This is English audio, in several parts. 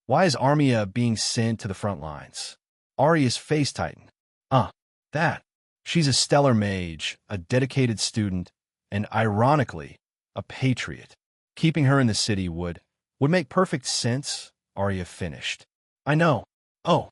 Why is Armia being sent to the front lines? Arya's face tightened. That. She's a stellar mage, a dedicated student, and ironically, a patriot. Keeping her in the city would make perfect sense, Arya finished. I know. Oh,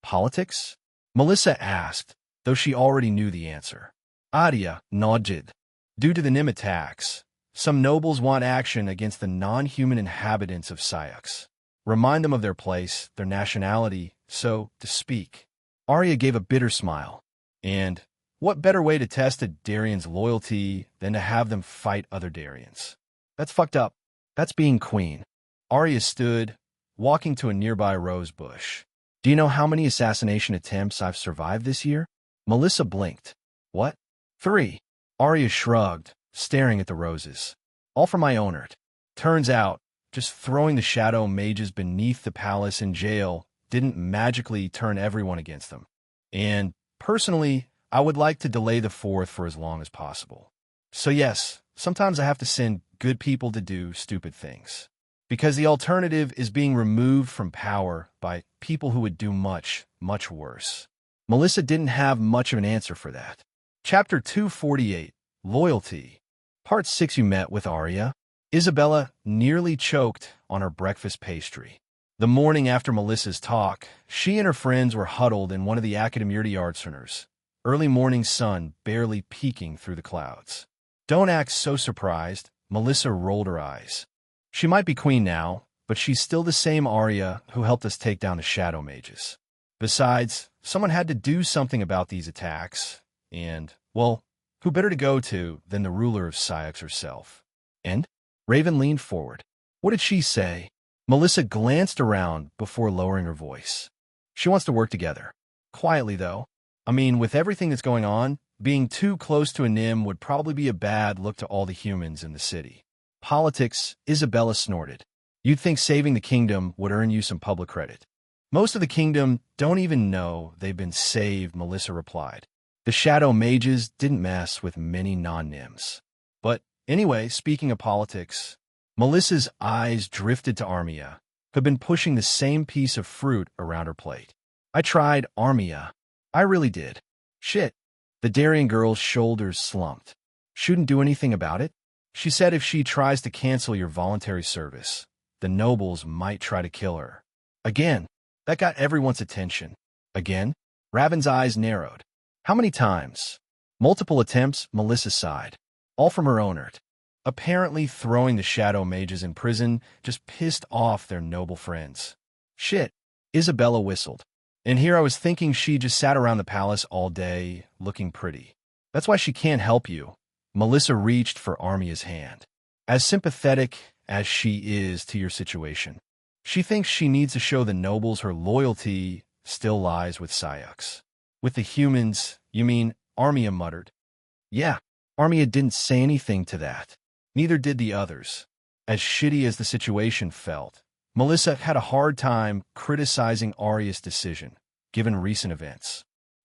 politics? Melissa asked, though she already knew the answer. Arya nodded. Due to the Nim attacks, some nobles want action against the non-human inhabitants of Syux. Remind them of their place, their nationality, so to speak. Arya gave a bitter smile. And what better way to test a Darian's loyalty than to have them fight other Darians? That's fucked up. That's being queen. Arya stood, walking to a nearby rose bush. Do you know how many assassination attempts I've survived this year? Melissa blinked. What? 3. Arya shrugged, staring at the roses. All for my own art. Turns out, just throwing the shadow mages beneath the palace in jail didn't magically turn everyone against them. And, personally, I would like to delay the 4th for as long as possible. So yes, sometimes I have to send good people to do stupid things. Because the alternative is being removed from power by people who would do much, much worse. Melissa didn't have much of an answer for that. Chapter 248, Loyalty. Part 6. You met with Arya. Isabella nearly choked on her breakfast pastry. The morning after Melissa's talk, she and her friends were huddled in one of the Academyrti Yard Centers, early morning sun barely peeking through the clouds. Don't act so surprised, Melissa rolled her eyes. She might be queen now, but she's still the same Arya who helped us take down the Shadow Mages. Besides, someone had to do something about these attacks, and, well, who better to go to than the ruler of Syux herself? And? Raven leaned forward. What did she say? Melissa glanced around before lowering her voice. She wants to work together. Quietly, though. I mean, with everything that's going on, being too close to a Nim would probably be a bad look to all the humans in the city. Politics, Isabella snorted. You'd think saving the kingdom would earn you some public credit. Most of the kingdom don't even know they've been saved, Melissa replied. The Shadow Mages didn't mess with many non-Nims. But anyway, speaking of politics, Melissa's eyes drifted to Armia, who had been pushing the same piece of fruit around her plate. I tried, Armia. I really did. Shit. The Darian girl's shoulders slumped. Shouldn't do anything about it? She said if she tries to cancel your voluntary service, the nobles might try to kill her. Again, that got everyone's attention. Again, Raven's eyes narrowed. How many times? Multiple attempts, Melissa sighed. All from her own art. Apparently throwing the Shadow Mages in prison just pissed off their noble friends. Shit, Isabella whistled. And here I was thinking she just sat around the palace all day, looking pretty. That's why she can't help you. Melissa reached for Armia's hand. As sympathetic as she is to your situation, she thinks she needs to show the nobles her loyalty still lies with Syux. With the humans, you mean, Armia muttered. Yeah, Armia didn't say anything to that. Neither did the others. As shitty as the situation felt, Melissa had a hard time criticizing Arya's decision, given recent events.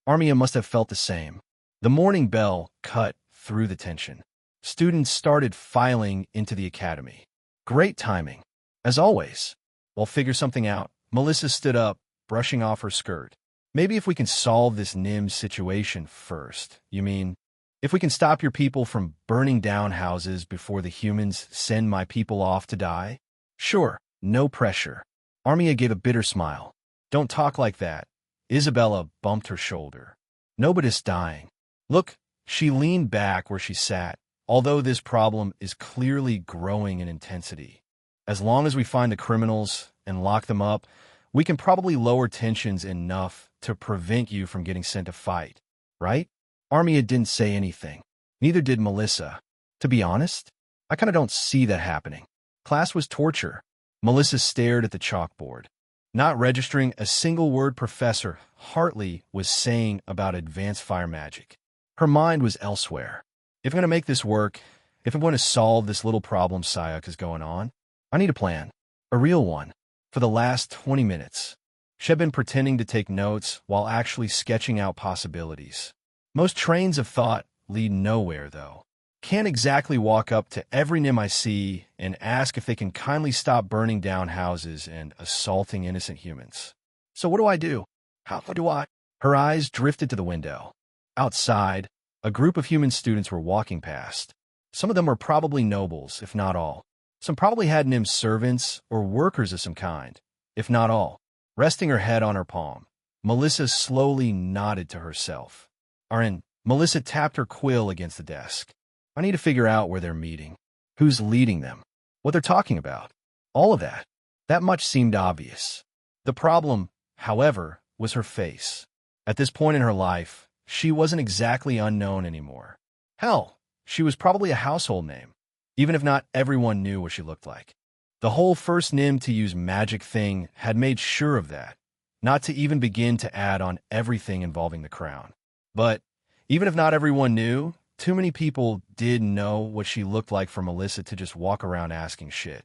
Armia must have felt the same. The morning bell cut through the tension. Students started filing into the academy. Great timing. As always. We'll figure something out. Melissa stood up, brushing off her skirt. Maybe if we can solve this Nim situation first. You mean, if we can stop your people from burning down houses before the humans send my people off to die? Sure, no pressure. Armia gave a bitter smile. Don't talk like that. Isabella bumped her shoulder. Nobody's dying. Look, she leaned back where she sat, although this problem is clearly growing in intensity. As long as we find the criminals and lock them up, we can probably lower tensions enough to prevent you from getting sent to fight, right? Armia didn't say anything. Neither did Melissa. To be honest, I kind of don't see that happening. Class was torture. Melissa stared at the chalkboard, not registering a single word Professor Hartley was saying about advanced fire magic. Her mind was elsewhere. If I'm going to make this work, if I'm going to solve this little problem Syux is going on, I need a plan. A real one. For the last 20 minutes, she had been pretending to take notes while actually sketching out possibilities. Most trains of thought lead nowhere, though. can't exactly walk up to every nim I see and ask if they can kindly stop burning down houses and assaulting innocent humans. So what do I do? How do I? Her eyes drifted to the window. Outside, a group of human students were walking past. Some of them were probably nobles, if not all. Some probably had Nim's servants or workers of some kind, if not all. Resting her head on her palm, Melissa slowly nodded to herself. Melissa tapped her quill against the desk. I need to figure out where they're meeting, who's leading them, what they're talking about. All of that. That much seemed obvious. The problem, however, was her face. At this point in her life, she wasn't exactly unknown anymore. Hell, she was probably a household name, even if not everyone knew what she looked like. The whole first Nim to use magic thing had made sure of that, not to even begin to add on everything involving the crown. But even if not everyone knew, too many people did know what she looked like for Melissa to just walk around asking shit.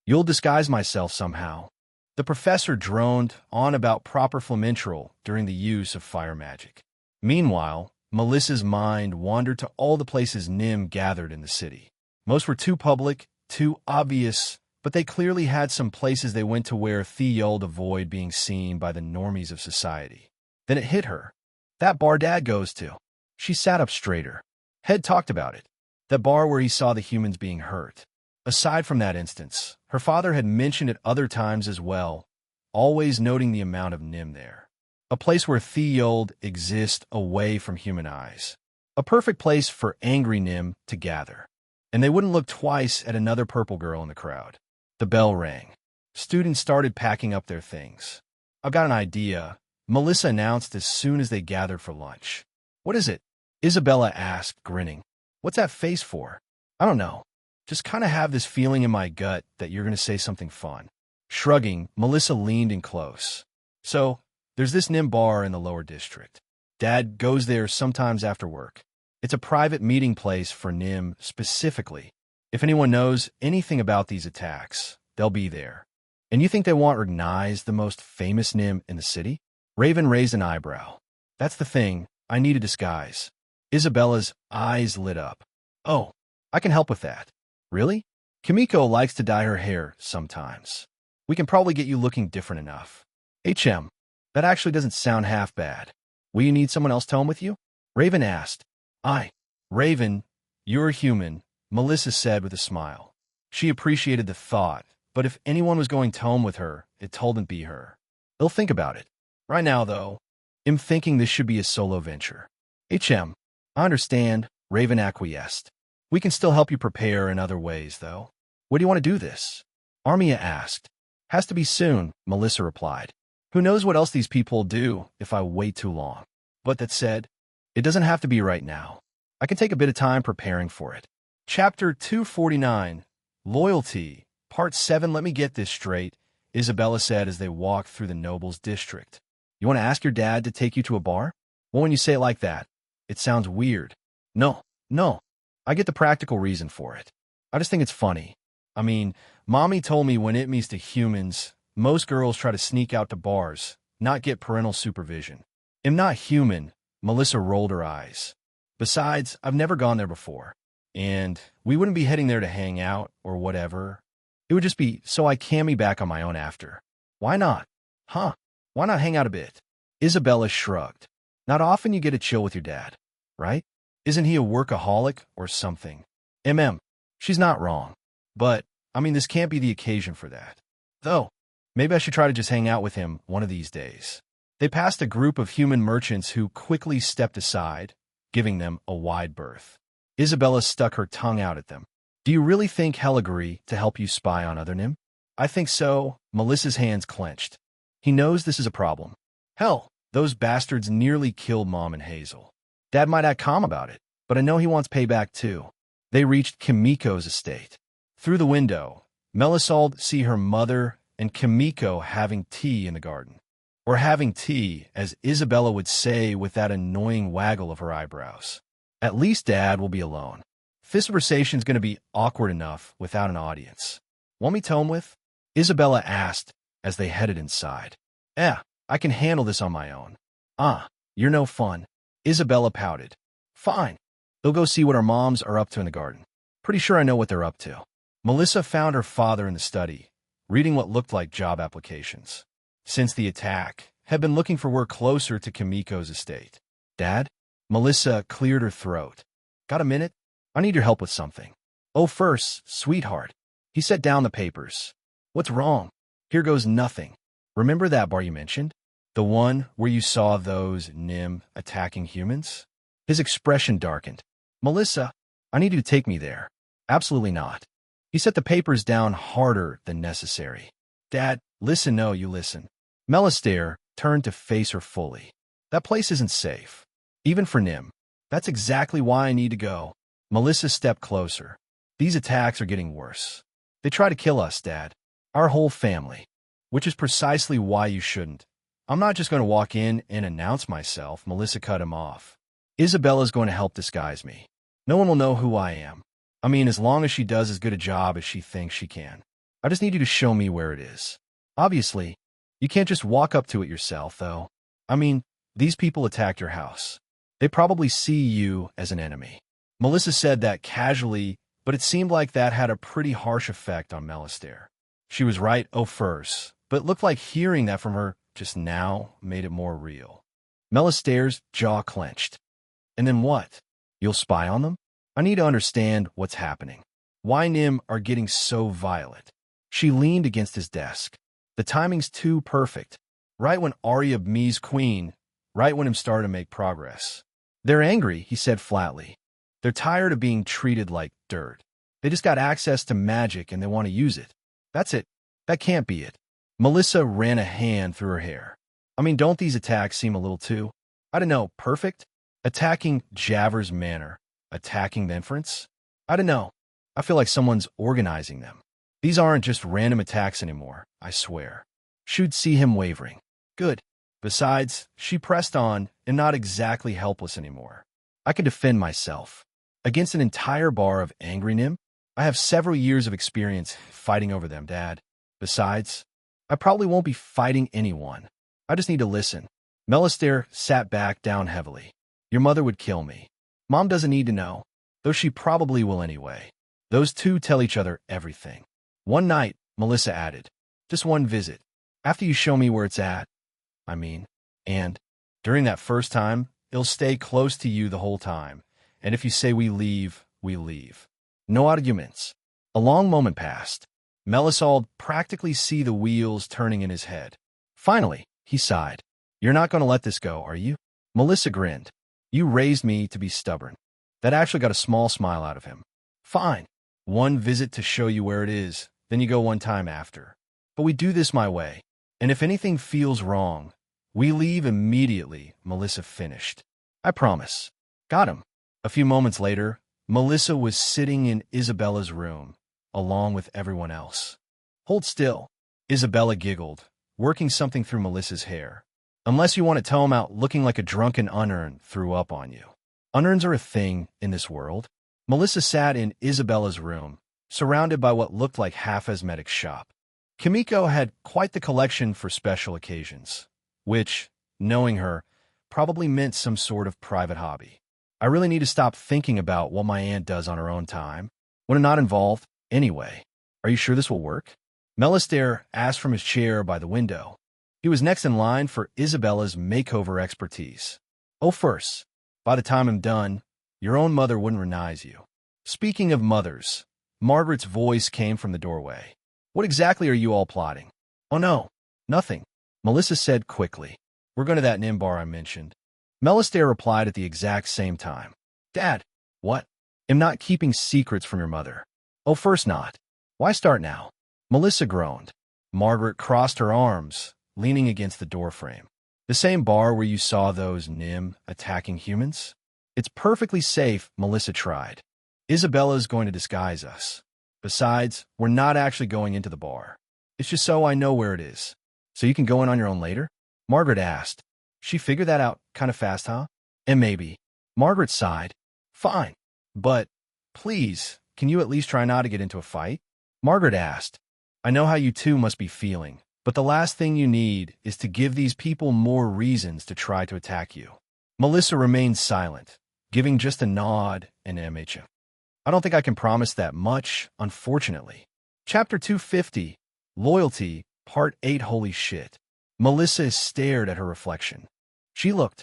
You'll disguise myself somehow. The professor droned on about proper Flamentrol during the use of fire magic. Meanwhile, Melissa's mind wandered to all the places Nim gathered in the city. Most were too public, too obvious, but they clearly had some places they went to where Theold avoid being seen by the normies of society. Then it hit her. That bar Dad goes to. She sat up straighter. Head talked about it. That bar where he saw the humans being hurt. Aside from that instance, her father had mentioned it other times as well, always noting the amount of Nim there. A place where Theold exists away from human eyes. A perfect place for angry Nim to gather. And they wouldn't look twice at another purple girl in the crowd. The bell rang. Students started packing up their things. I've got an idea, Melissa announced as soon as they gathered for lunch. What is it? Isabella asked, grinning. What's that face for? I don't know. Just kind of have this feeling in my gut that you're going to say something fun. Shrugging, Melissa leaned in close. So, there's this Nim bar in the lower district. Dad goes there sometimes after work. It's a private meeting place for Nim specifically. If anyone knows anything about these attacks, they'll be there. And you think they won't recognize the most famous Nim in the city? Raven raised an eyebrow. That's the thing. I need a disguise. Isabella's eyes lit up. Oh, I can help with that. Really? Kimiko likes to dye her hair sometimes. We can probably get you looking different enough. That actually doesn't sound half bad. Will you need someone else to home with you? Raven asked. Raven, you're human, Melissa said with a smile. She appreciated the thought, but if anyone was going to home with her, it told them to be her. They'll think about it. Right now, though, I'm thinking this should be a solo venture. I understand, Raven acquiesced. We can still help you prepare in other ways, though. Where do you want to do this? Armia asked. Has to be soon, Melissa replied. Who knows what else these people do if I wait too long. But that said, it doesn't have to be right now. I can take a bit of time preparing for it. Chapter 249, Loyalty, Part 7. Let me get this straight, Isabella said as they walked through the nobles' district. You want to ask your dad to take you to a bar? Well, when you say it like that, it sounds weird. No. I get the practical reason for it. I just think it's funny. I mean, Mommy told me when it means to humans, most girls try to sneak out to bars, not get parental supervision. I'm not human, Melissa rolled her eyes. Besides, I've never gone there before. And we wouldn't be heading there to hang out or whatever. It would just be so I can be back on my own after. Why not? Why not hang out a bit? Isabella shrugged. Not often you get to chill with your dad, right? Isn't he a workaholic or something? She's not wrong. But, this can't be the occasion for that. Though, maybe I should try to just hang out with him one of these days. They passed a group of human merchants who quickly stepped aside, giving them a wide berth. Isabella stuck her tongue out at them. Do you really think he'll agree to help you spy on other Nim? I think so. Melissa's hands clenched. He knows this is a problem. Hell, those bastards nearly killed Mom and Hazel. Dad might act calm about it, but I know he wants payback too. They reached Kimiko's estate. Through the window, Melisald see her mother and Kimiko having tea in the garden. Or having tea, as Isabella would say with that annoying waggle of her eyebrows. At least Dad will be alone. This conversation's going to be awkward enough without an audience. Want me to home with? Isabella asked as they headed inside. I can handle this on my own. You're no fun. Isabella pouted. Fine. They'll go see what our moms are up to in the garden. Pretty sure I know what they're up to. Melissa found her father in the study, reading what looked like job applications. Since the attack, had been looking for work closer to Kimiko's estate. Dad? Melissa cleared her throat. Got a minute? I need your help with something. Oh, first, sweetheart. He set down the papers. What's wrong? Here goes nothing. Remember that bar you mentioned? The one where you saw those Nim attacking humans? His expression darkened. Melissa, I need you to take me there. Absolutely not. He set the papers down harder than necessary. Dad, listen, no, you listen. Melistaire turned to face her fully. That place isn't safe. Even for Nim. That's exactly why I need to go. Melissa stepped closer. These attacks are getting worse. They try to kill us, Dad. Our whole family. Which is precisely why you shouldn't. I'm not just going to walk in and announce myself, Melissa cut him off. Isabella's going to help disguise me. No one will know who I am. I mean, as long as she does as good a job as she thinks she can. I just need you to show me where it is. Obviously, you can't just walk up to it yourself, though. I mean, these people attacked your house. They probably see you as an enemy. Melissa said that casually, but it seemed like that had a pretty harsh effect on Melistaire. She was right, oh first, but it looked like hearing that from her just now made it more real. Melistaire's jaw clenched. And then what? You'll spy on them? I need to understand what's happening. Why Nim are getting so violent. She leaned against his desk. The timing's too perfect. Right when Arya Me's queen, right when him started to make progress. They're angry, he said flatly. They're tired of being treated like dirt. They just got access to magic and they want to use it. That's it. That can't be it. Melissa ran a hand through her hair. I mean, don't these attacks seem a little too, I don't know, perfect? Attacking Javers Manor. Attacking the inference? I don't know. I feel like someone's organizing them. These aren't just random attacks anymore, I swear. She'd see him wavering. Good. Besides, she pressed on and not exactly helpless anymore. I can defend myself. Against an entire bar of angry Nim? I have several years of experience fighting over them, Dad. Besides, I probably won't be fighting anyone. I just need to listen. Melistaire sat back down heavily. Your mother would kill me. Mom doesn't need to know, though she probably will anyway. Those two tell each other everything. One night, Melissa added, just one visit. After you show me where it's at, and during that first time, it'll stay close to you the whole time. And if you say we leave, we leave. No arguments. A long moment passed. Melisald practically see the wheels turning in his head. Finally, he sighed. You're not going to let this go, are you? Melissa grinned. You raised me to be stubborn. That actually got a small smile out of him. Fine. One visit to show you where it is, then you go one time after. But we do this my way. And if anything feels wrong, we leave immediately, Melissa finished. I promise. Got him. A few moments later, Melissa was sitting in Isabella's room, along with everyone else. Hold still. Isabella giggled, working something through Melissa's hair. Unless you want to tell him out looking like a drunken unurn threw up on you. Unurns are a thing in this world. Melissa sat in Isabella's room, surrounded by what looked like half-asthmatic shop. Kimiko had quite the collection for special occasions, which, knowing her, probably meant some sort of private hobby. I really need to stop thinking about what my aunt does on her own time, when I'm not involved, anyway. Are you sure this will work? Melistaire asked from his chair by the window. He was next in line for Isabella's makeover expertise. Oh, first, by the time I'm done, your own mother wouldn't recognize you. Speaking of mothers, Margaret's voice came from the doorway. What exactly are you all plotting? Oh no, nothing, Melissa said quickly. We're going to that Nim bar I mentioned. Melistaire replied at the exact same time. Dad, what? I'm not keeping secrets from your mother. Oh, first not. Why start now? Melissa groaned. Margaret crossed her arms, leaning against the doorframe. The same bar where you saw those Nim attacking humans? It's perfectly safe, Melissa tried. Isabella's going to disguise us. Besides, we're not actually going into the bar. It's just so I know where it is. So you can go in on your own later? Margaret asked. She figured that out kind of fast, huh? And maybe. Margaret sighed. Fine. But, please, can you at least try not to get into a fight? Margaret asked. I know how you two must be feeling, but the last thing you need is to give these people more reasons to try to attack you. Melissa remained silent, giving just a nod and MH. I don't think I can promise that much, unfortunately. Chapter 250, Loyalty, Part 8. Holy shit. Melissa stared at her reflection. She looked.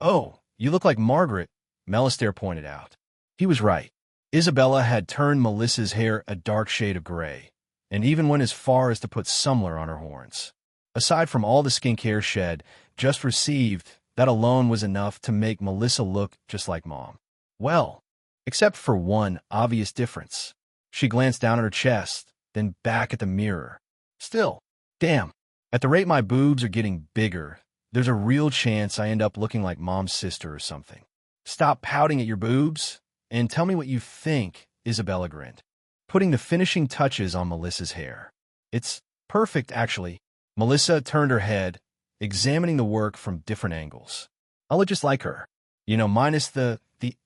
Oh, you look like Margaret, Melistaire pointed out. He was right. Isabella had turned Melissa's hair a dark shade of gray, and even went as far as to put Sumler on her horns. Aside from all the skincare shed just received, that alone was enough to make Melissa look just like Mom. Well, except for one obvious difference. She glanced down at her chest, then back at the mirror. Still, damn, at the rate my boobs are getting bigger, there's a real chance I end up looking like Mom's sister or something. Stop pouting at your boobs, and tell me what you think, Isabella grinned, putting the finishing touches on Melissa's hair. It's perfect, actually. Melissa turned her head, examining the work from different angles. I look just like her. Minus the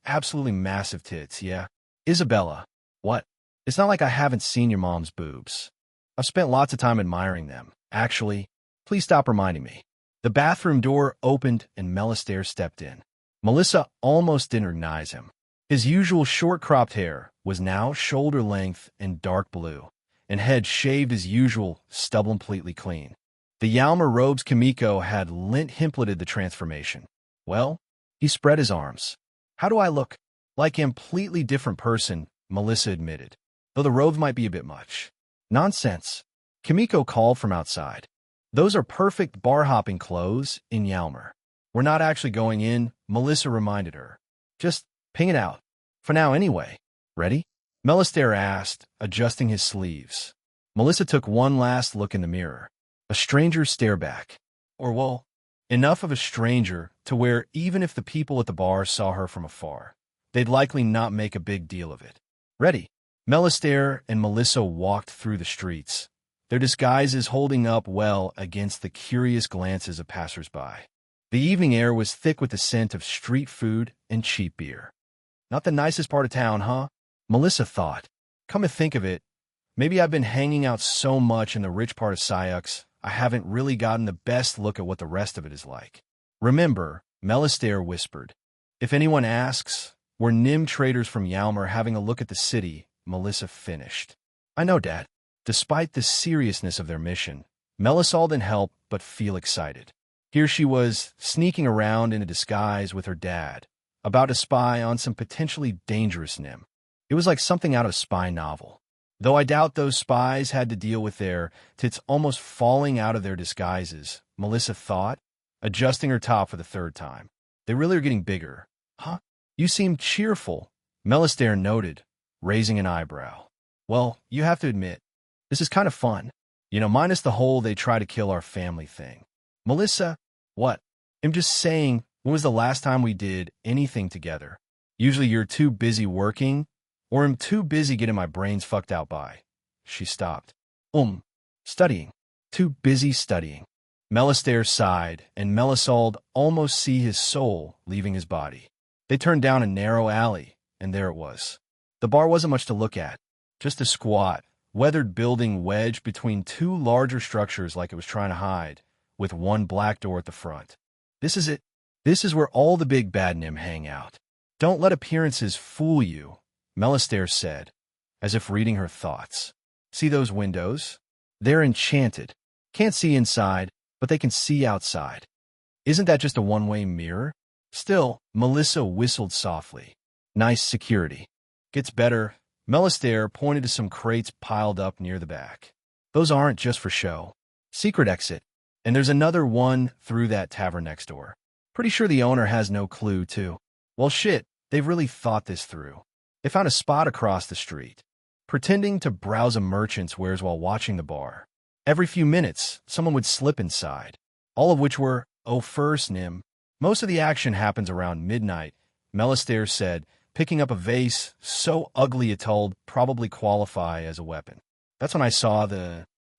absolutely massive tits, yeah? Isabella, what? It's not like I haven't seen your mom's boobs. I've spent lots of time admiring them. Actually, please stop reminding me. The bathroom door opened and Melistaire stepped in. Melissa almost didn't recognize him. His usual short-cropped hair was now shoulder-length and dark blue, and head shaved as usual, stubble completely clean. The Yalmer robes Kimiko had lint-templated the transformation. Well, he spread his arms. How do I look? Like a completely different person, Melissa admitted, though the robes might be a bit much. Nonsense. Kimiko called from outside. Those are perfect bar-hopping clothes in Yalmer. We're not actually going in, Melissa reminded her. Just ping it out. For now anyway. Ready? Melistaire asked, adjusting his sleeves. Melissa took one last look in the mirror. A stranger's stare back. Or, well, enough of a stranger to where even if the people at the bar saw her from afar, they'd likely not make a big deal of it. Ready? Melistaire and Melissa walked through the streets, their disguises holding up well against the curious glances of passers-by. The evening air was thick with the scent of street food and cheap beer. Not the nicest part of town, huh? Melissa thought. Come to think of it, maybe I've been hanging out so much in the rich part of Syux, I haven't really gotten the best look at what the rest of it is like. Remember, Melistaire whispered. If anyone asks, we're Nim traders from Yalmer having a look at the city, Melissa finished. I know, Dad. Despite the seriousness of their mission, Melissa didn't help but feel excited. Here she was, sneaking around in a disguise with her dad, about to spy on some potentially dangerous Nim. It was like something out of a spy novel. Though I doubt those spies had to deal with their tits almost falling out of their disguises, Melissa thought, adjusting her top for the third time. They really are getting bigger. Huh? You seem cheerful, Melistaire noted, raising an eyebrow. Well, you have to admit, this is kind of fun. Minus the whole they try to kill our family thing. Melissa, what? I'm just saying, when was the last time we did anything together? Usually you're too busy working, or I'm too busy getting my brains fucked out by. She stopped. Studying. Too busy studying. Melistaire sighed, and Melisald almost see his soul leaving his body. They turned down a narrow alley, and there it was. The bar wasn't much to look at, just a squat, weathered building wedged between two larger structures like it was trying to hide, with one black door at the front. This is it. This is where all the big bad Nim hang out. Don't let appearances fool you, Melistaire said, as if reading her thoughts. See those windows? They're enchanted. Can't see inside, but they can see outside. Isn't that just a one-way mirror? Still, Melissa whistled softly. Nice security. Gets better. Melistaire pointed to some crates piled up near the back. Those aren't just for show. Secret exit. And there's another one through that tavern next door. Pretty sure the owner has no clue, too. Well, shit, they've really thought this through. They found a spot across the street, pretending to browse a merchant's wares while watching the bar. Every few minutes, someone would slip inside, all of which were, first, Nim. Most of the action happens around midnight, Melistaire said, picking up a vase so ugly it told probably qualify as a weapon. That's when I saw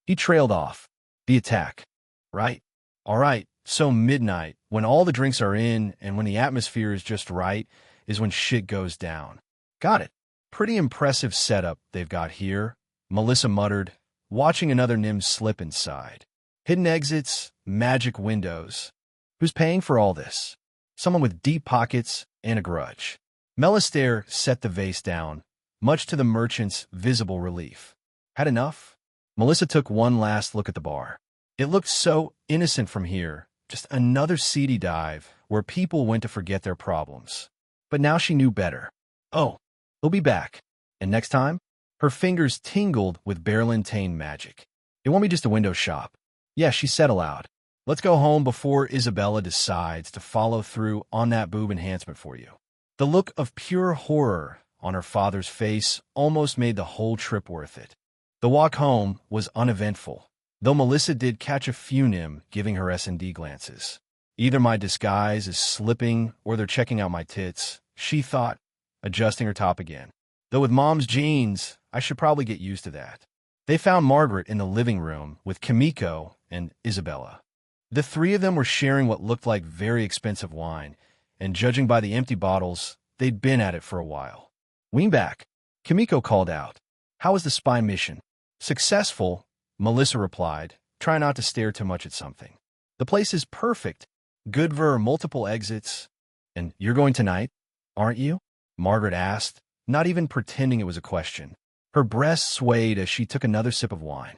He trailed off. The attack. Right? All right, so midnight, when all the drinks are in and when the atmosphere is just right, is when shit goes down. Got it. Pretty impressive setup they've got here, Melissa muttered, watching another Nim slip inside. Hidden exits, magic windows. Who's paying for all this? Someone with deep pockets and a grudge. Melistaire set the vase down, much to the merchant's visible relief. Had enough? Melissa took one last look at the bar. It looked so innocent from here, just another seedy dive where people went to forget their problems. But now she knew better. Oh, he'll be back. And next time? Her fingers tingled with Berlantine magic. It won't be just a window shop. Yeah, she said aloud. Let's go home before Isabella decides to follow through on that boob enhancement for you. The look of pure horror on her father's face almost made the whole trip worth it. The walk home was uneventful, though Melissa did catch a few Nim giving her S&D glances. Either my disguise is slipping or they're checking out my tits, she thought, adjusting her top again. Though with Mom's jeans, I should probably get used to that. They found Margaret in the living room with Kimiko and Isabella. The three of them were sharing what looked like very expensive wine, and judging by the empty bottles, they'd been at it for a while. "Lean back," Kimiko called out. "How was the spy mission?" "Successful," Melissa replied, trying not to stare too much at something. "The place is perfect. Good for multiple exits." "And you're going tonight, aren't you?" Margaret asked, not even pretending it was a question. Her breast swayed as she took another sip of wine.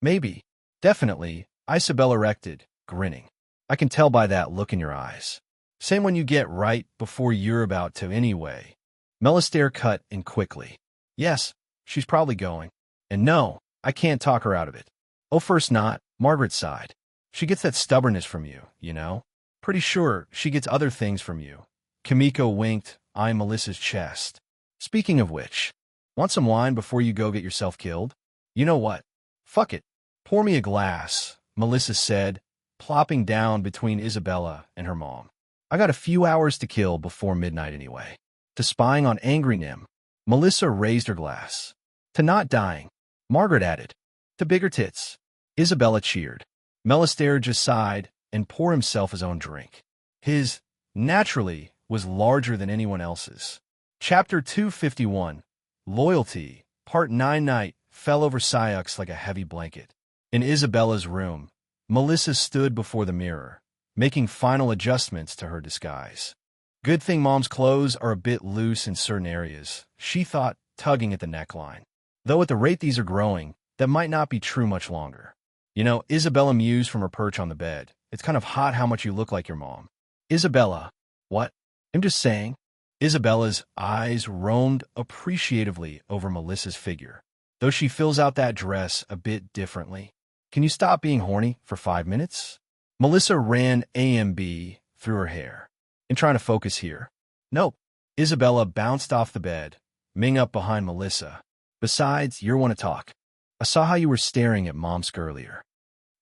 "Maybe. Definitely," Isabella erected, grinning. "I can tell by that look in your eyes. Same when you get right before you're about to anyway." Melistaire cut in quickly. "Yes, she's probably going. And no, I can't talk her out of it." "Oh, first not," Margaret sighed. "She gets that stubbornness from you, you know? Pretty sure she gets other things from you." Kimiko winked, eyeing Melissa's chest. "Speaking of which, want some wine before you go get yourself killed?" "You know what? Fuck it. Pour me a glass," Melissa said, plopping down between Isabella and her mom. "I got a few hours to kill before midnight anyway." To spying on angry Nim, Melissa raised her glass. "To not dying," Margaret added. "To bigger tits," Isabella cheered. Melistaire just sighed and poured himself his own drink. His, naturally, was larger than anyone else's. Chapter 251, Loyalty, Part 9. Night fell over Syux like a heavy blanket. In Isabella's room, Melissa stood before the mirror, making final adjustments to her disguise. Good thing Mom's clothes are a bit loose in certain areas, she thought, tugging at the neckline. Though at the rate these are growing, that might not be true much longer. "You know," Isabella mused from her perch on the bed, "it's kind of hot how much you look like your mom." "Isabella." "What?" "I'm just saying." Isabella's eyes roamed appreciatively over Melissa's figure. "Though she fills out that dress a bit differently. Can you stop being horny for 5 minutes?" Melissa ran AMB through her hair. "And trying to focus here?" "Nope." Isabella bounced off the bed, Ming up behind Melissa. "Besides, you want to talk. I saw how you were staring at Mom's earlier."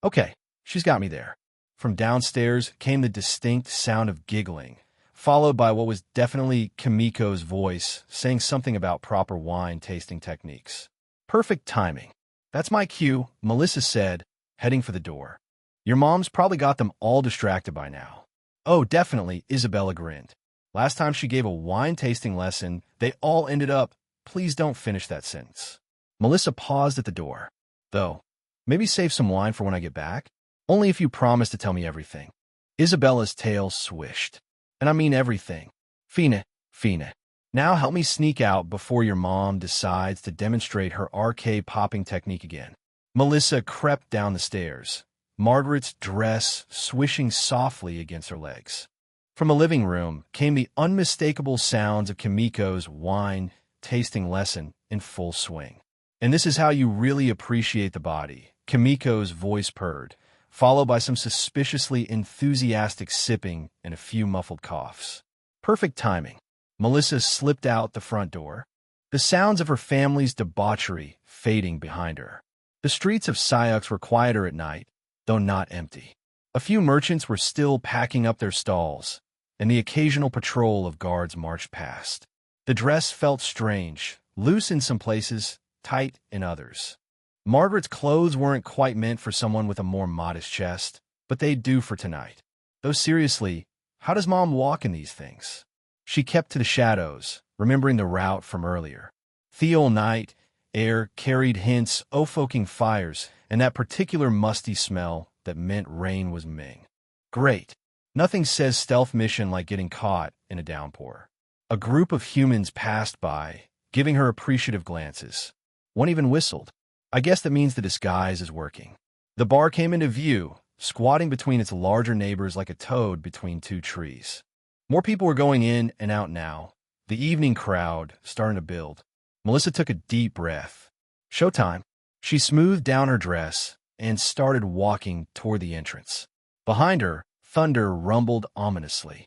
"Okay, she's got me there." From downstairs came the distinct sound of giggling, followed by what was definitely Kimiko's voice saying something about proper wine tasting techniques. "Perfect timing. That's my cue," Melissa said, heading for the door. "Your mom's probably got them all distracted by now." "Oh, definitely," Isabella grinned. "Last time she gave a wine tasting lesson, they all ended up, please don't finish that sentence." Melissa paused at the door. "Though, maybe save some wine for when I get back? Only if you promise to tell me everything." Isabella's tail swished. "And I mean everything. Fine, fine. Now help me sneak out before your mom decides to demonstrate her arcade popping technique again." Melissa crept down the stairs, Margaret's dress swishing softly against her legs. From the living room came the unmistakable sounds of Kimiko's wine-tasting lesson in full swing. "And this is how you really appreciate the body," Kimiko's voice purred, followed by some suspiciously enthusiastic sipping and a few muffled coughs. Perfect timing. Melissa slipped out the front door, the sounds of her family's debauchery fading behind her. The streets of Syux were quieter at night, though not empty. A few merchants were still packing up their stalls, and the occasional patrol of guards marched past. The dress felt strange, loose in some places, tight in others. Margaret's clothes weren't quite meant for someone with a more modest chest, but they'd do for tonight. Though seriously, how does Mom walk in these things? She kept to the shadows, remembering the route from earlier. Theol night, air carried hints of foking fires and that particular musty smell that meant rain was Ming. Great. Nothing says stealth mission like getting caught in a downpour. A group of humans passed by, giving her appreciative glances. One even whistled. I guess that means the disguise is working. The bar came into view, squatting between its larger neighbors like a toad between two trees. More people were going in and out now, the evening crowd starting to build. Melissa took a deep breath. Showtime. She smoothed down her dress and started walking toward the entrance. Behind her, thunder rumbled ominously.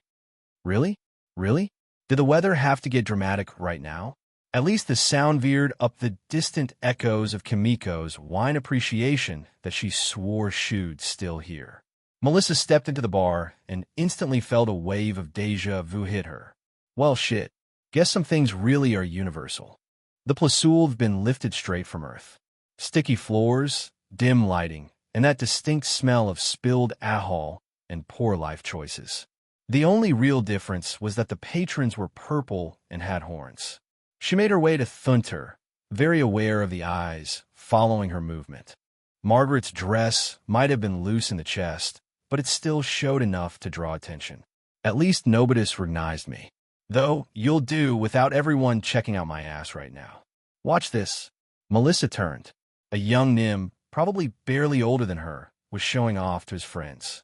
Really? Really? Did the weather have to get dramatic right now? At least the sound veered up the distant echoes of Kimiko's wine appreciation that she swore she'd still hear. Melissa stepped into the bar and instantly felt a wave of deja vu hit her. Well, shit. Guess some things really are universal. The Plasul've been lifted straight from Earth. Sticky floors, dim lighting, and that distinct smell of spilled alcohol and poor life choices. The only real difference was that the patrons were purple and had horns. She made her way to Thunter, very aware of the eyes following her movement. Margaret's dress might have been loose in the chest, but it still showed enough to draw attention. At least nobody recognized me. Though, you'll do without everyone checking out my ass right now. Watch this. Melissa turned. A young Nim, probably barely older than her, was showing off to his friends.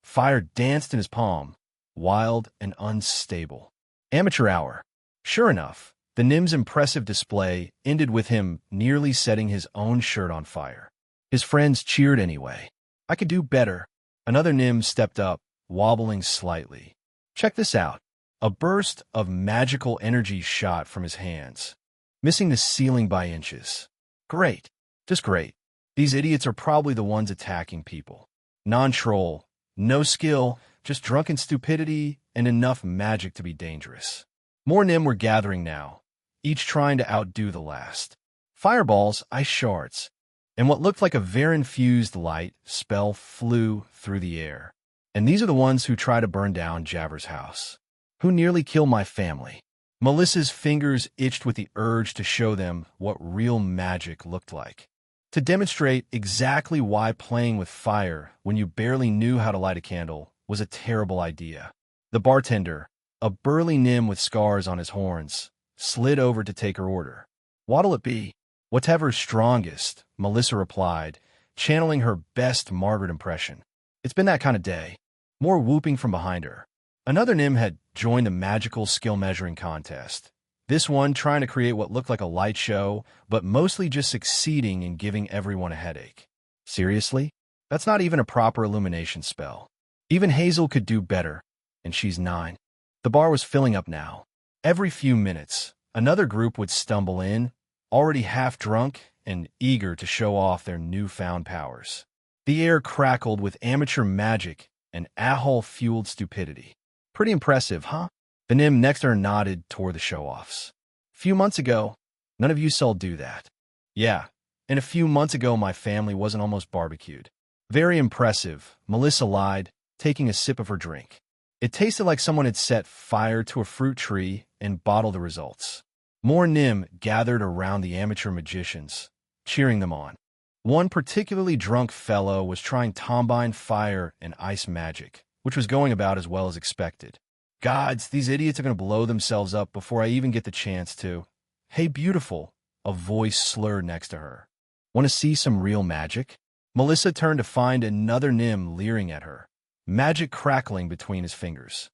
Fire danced in his palm, wild and unstable. Amateur hour. Sure enough, the Nim's impressive display ended with him nearly setting his own shirt on fire. His friends cheered anyway. I could do better. Another Nim stepped up, wobbling slightly. Check this out. A burst of magical energy shot from his hands, missing the ceiling by inches. Great. Just great. These idiots are probably the ones attacking people. Non-troll, no skill, just drunken stupidity and enough magic to be dangerous. More Nim were gathering now, each trying to outdo the last. Fireballs, ice shards, and what looked like a Varan-fused light spell flew through the air. And these are the ones who try to burn down Javer's house. Who nearly killed my family. Melissa's fingers itched with the urge to show them what real magic looked like. To demonstrate exactly why playing with fire when you barely knew how to light a candle was a terrible idea. The bartender, a burly Nim with scars on his horns, slid over to take her order. What'll it be? Whatever's strongest, Melissa replied, channeling her best Margaret impression. It's been that kind of day. More whooping from behind her. Another Nim had joined the magical skill measuring contest. This one trying to create what looked like a light show, but mostly just succeeding in giving everyone a headache. Seriously? That's not even a proper illumination spell. Even Hazel could do better, and she's 9. The bar was filling up now. Every few minutes, another group would stumble in, already half drunk and eager to show off their newfound powers. The air crackled with amateur magic and alcohol-fueled stupidity. Pretty impressive, huh? The Nim next to her nodded toward the show-offs. Few months ago, none of you saw do that. Yeah, and a few months ago my family wasn't almost barbecued. Very impressive, Melissa lied, taking a sip of her drink. It tasted like someone had set fire to a fruit tree and bottled the results. More Nim gathered around the amateur magicians, cheering them on. One particularly drunk fellow was trying Tombine fire and ice magic, which was going about as well as expected. Gods, these idiots are going to blow themselves up before I even get the chance to. Hey, beautiful, a voice slurred next to her. Want to see some real magic? Melissa turned to find another Nim leering at her, magic crackling between his fingers.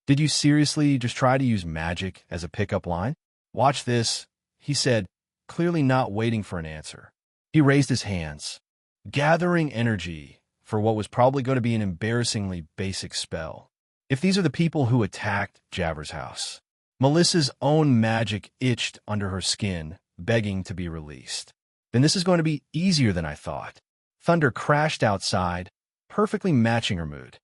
Did you seriously just try to use magic as a pickup line? Watch this, he said, clearly not waiting for an answer. He raised his hands, gathering energy for what was probably going to be an embarrassingly basic spell. If these are the people who attacked Javer's house. Melissa's own magic itched under her skin, begging to be released. Then this is going to be easier than I thought. Thunder crashed outside, perfectly matching her mood.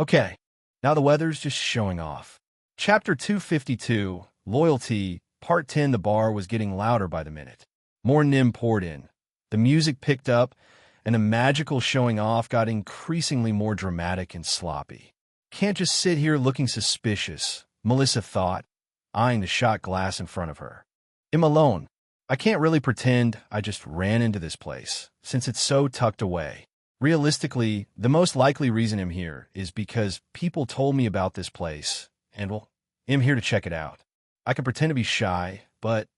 Okay, now the weather's just showing off. Chapter 252, Loyalty, Part 10. The bar was getting louder by the minute. More Nim poured in. The music picked up, and the magical showing off got increasingly more dramatic and sloppy. Can't just sit here looking suspicious, Melissa thought, eyeing the shot glass in front of her. I'm alone. I can't really pretend I just ran into this place, since it's so tucked away. Realistically, the most likely reason I'm here is because people told me about this place, and, well, I'm here to check it out. I could pretend to be shy, but,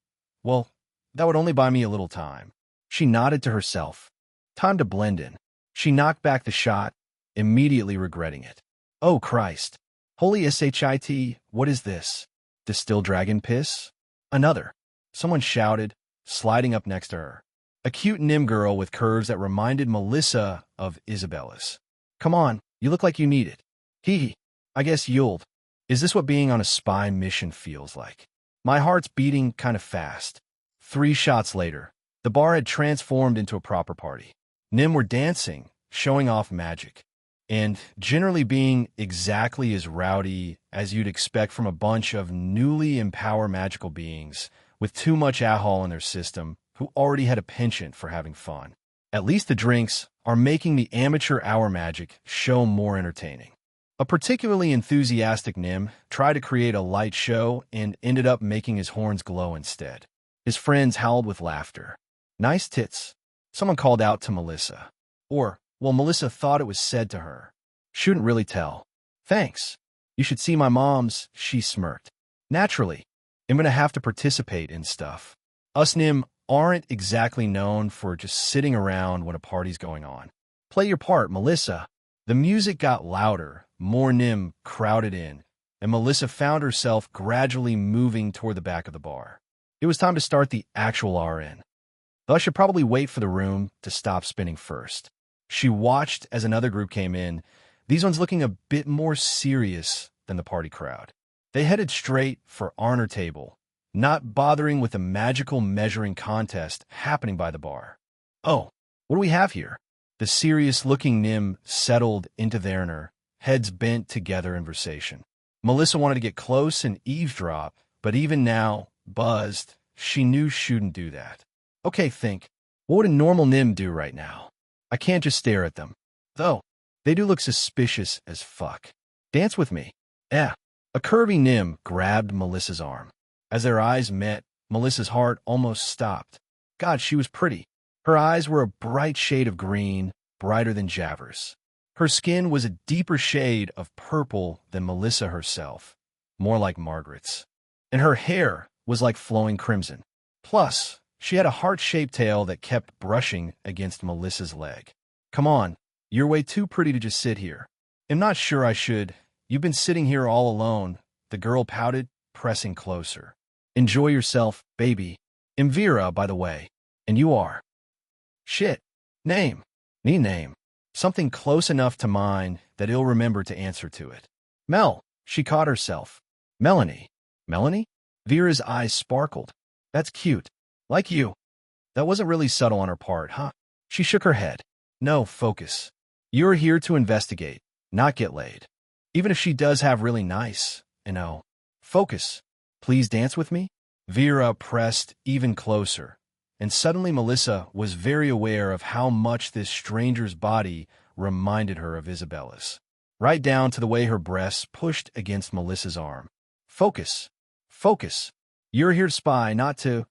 well, that would only buy me a little time. She nodded to herself. Time to blend in. She knocked back the shot, immediately regretting it. Oh, Christ. Holy shit, what is this? Distilled dragon piss? Another. Someone shouted, sliding up next to her. A cute Nim girl with curves that reminded Melissa of Isabella's. Come on, you look like you need it. Hee hee. I guess you'll. Is this what being on a spy mission feels like? My heart's beating kind of fast. 3 shots later, the bar had transformed into a proper party. Nim were dancing, showing off magic, and generally being exactly as rowdy as you'd expect from a bunch of newly empowered magical beings with too much alcohol in their system who already had a penchant for having fun. At least the drinks are making the amateur hour magic show more entertaining. A particularly enthusiastic Nim tried to create a light show and ended up making his horns glow instead. His friends howled with laughter. Nice tits. Someone called out to Melissa. Or, well, Melissa thought it was said to her. Shouldn't really tell. Thanks. You should see my mom's, she smirked. Naturally, I'm gonna have to participate in stuff. Us Nim aren't exactly known for just sitting around when a party's going on. Play your part, Melissa. The music got louder, more Nim crowded in, and Melissa found herself gradually moving toward the back of the bar. It was time to start the actual RN. Though I should probably wait for the room to stop spinning first. She watched as another group came in, these ones looking a bit more serious than the party crowd. They headed straight for Honor Table, not bothering with the magical measuring contest happening by the bar. Oh, what do we have here? The serious-looking Nim settled into their heads bent together in conversation. Melissa wanted to get close and eavesdrop, but even now, buzzed, she knew shouldn't do that. Okay, think. What would a normal Nim do right now? I can't just stare at them. Though, they do look suspicious as fuck. Dance with me. A curvy Nim grabbed Melissa's arm. As their eyes met, Melissa's heart almost stopped. God, she was pretty. Her eyes were a bright shade of green, brighter than Javers. Her skin was a deeper shade of purple than Melissa herself, more like Margaret's. And her hair was like flowing crimson. Plus, she had a heart-shaped tail that kept brushing against Melissa's leg. Come on, you're way too pretty to just sit here. I'm not sure I should. You've been sitting here all alone, the girl pouted, pressing closer. Enjoy yourself, baby. I'm Vera, by the way. And you are. Shit. Name. Name. Something close enough to mine that he'll remember to answer to it. Mel. She caught herself. Melanie. Melanie? Vera's eyes sparkled. That's cute. Like you. That wasn't really subtle on her part, huh? She shook her head. No, focus. You're here to investigate, not get laid. Even if she does have really nice, focus. Please dance with me? Vera pressed even closer, and suddenly Melissa was very aware of how much this stranger's body reminded her of Isabella's. Right down to the way her breasts pushed against Melissa's arm. Focus. Focus. You're here to spy, not to...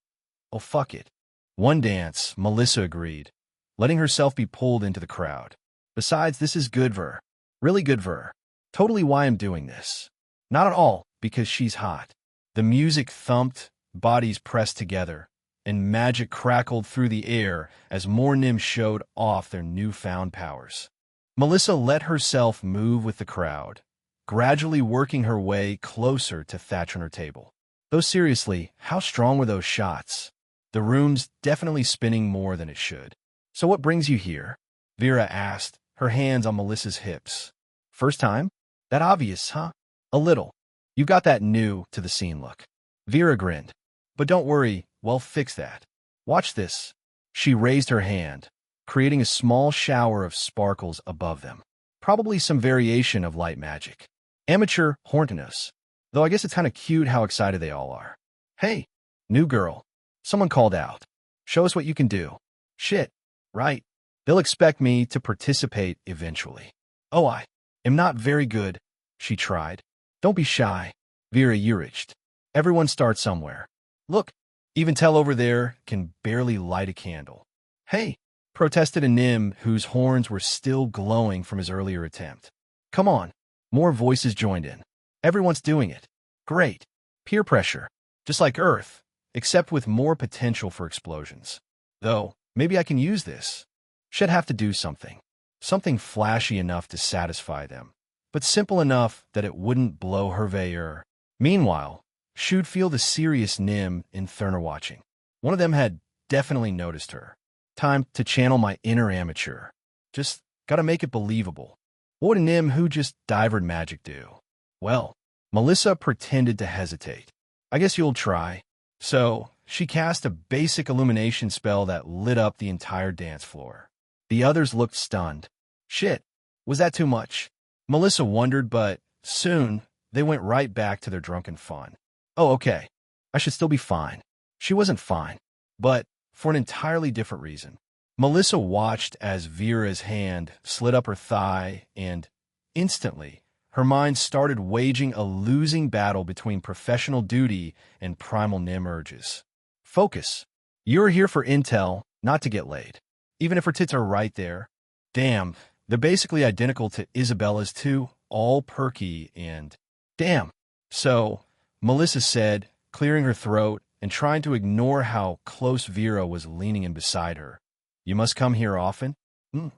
Oh, fuck it. One dance, Melissa agreed, letting herself be pulled into the crowd. Besides, this is good for her. Really good for her. Totally why I'm doing this. Not at all because she's hot. The music thumped, bodies pressed together, and magic crackled through the air as more Nims showed off their newfound powers. Melissa let herself move with the crowd, gradually working her way closer to Thatch on her table. Though seriously, how strong were those shots? The room's definitely spinning more than it should. So what brings you here? Vera asked, her hands on Melissa's hips. First time? That obvious, huh? A little. You've got that new to the scene look. Vera grinned. But don't worry, we'll fix that. Watch this. She raised her hand, creating a small shower of sparkles above them. Probably some variation of light magic. Amateur horniness. Though I guess it's kind of cute how excited they all are. Hey, new girl. Someone called out. Show us what you can do. Shit. Right. They'll expect me to participate eventually. Oh, I am not very good, she tried. Don't be shy, Vera urged. Everyone starts somewhere. Look, even Tell over there can barely light a candle. Hey, protested a Nim whose horns were still glowing from his earlier attempt. Come on. More voices joined in. Everyone's doing it. Great. Peer pressure. Just like Earth, except with more potential for explosions. Though, maybe I can use this. She'd have to do something. Something flashy enough to satisfy them, but simple enough that it wouldn't blow her veilleur. Meanwhile, she'd feel the serious Nim in Thurner watching. One of them had definitely noticed her. Time to channel my inner amateur. Just gotta make it believable. What would a Nim who just divered magic do? Well, Melissa pretended to hesitate. I guess you'll try. So, she cast a basic illumination spell that lit up the entire dance floor. The others looked stunned. Shit, was that too much? Melissa wondered, but soon they went right back to their drunken fun. Oh, okay. I should still be fine. She wasn't fine, but for an entirely different reason. Melissa watched as Vera's hand slid up her thigh, and instantly, her mind started waging a losing battle between professional duty and primal Nim urges. Focus. You're here for intel, not to get laid. Even if her tits are right there. Damn, they're basically identical to Isabella's too, all perky and... Damn. So, Melissa said, clearing her throat and trying to ignore how close Vera was leaning in beside her. You must come here often?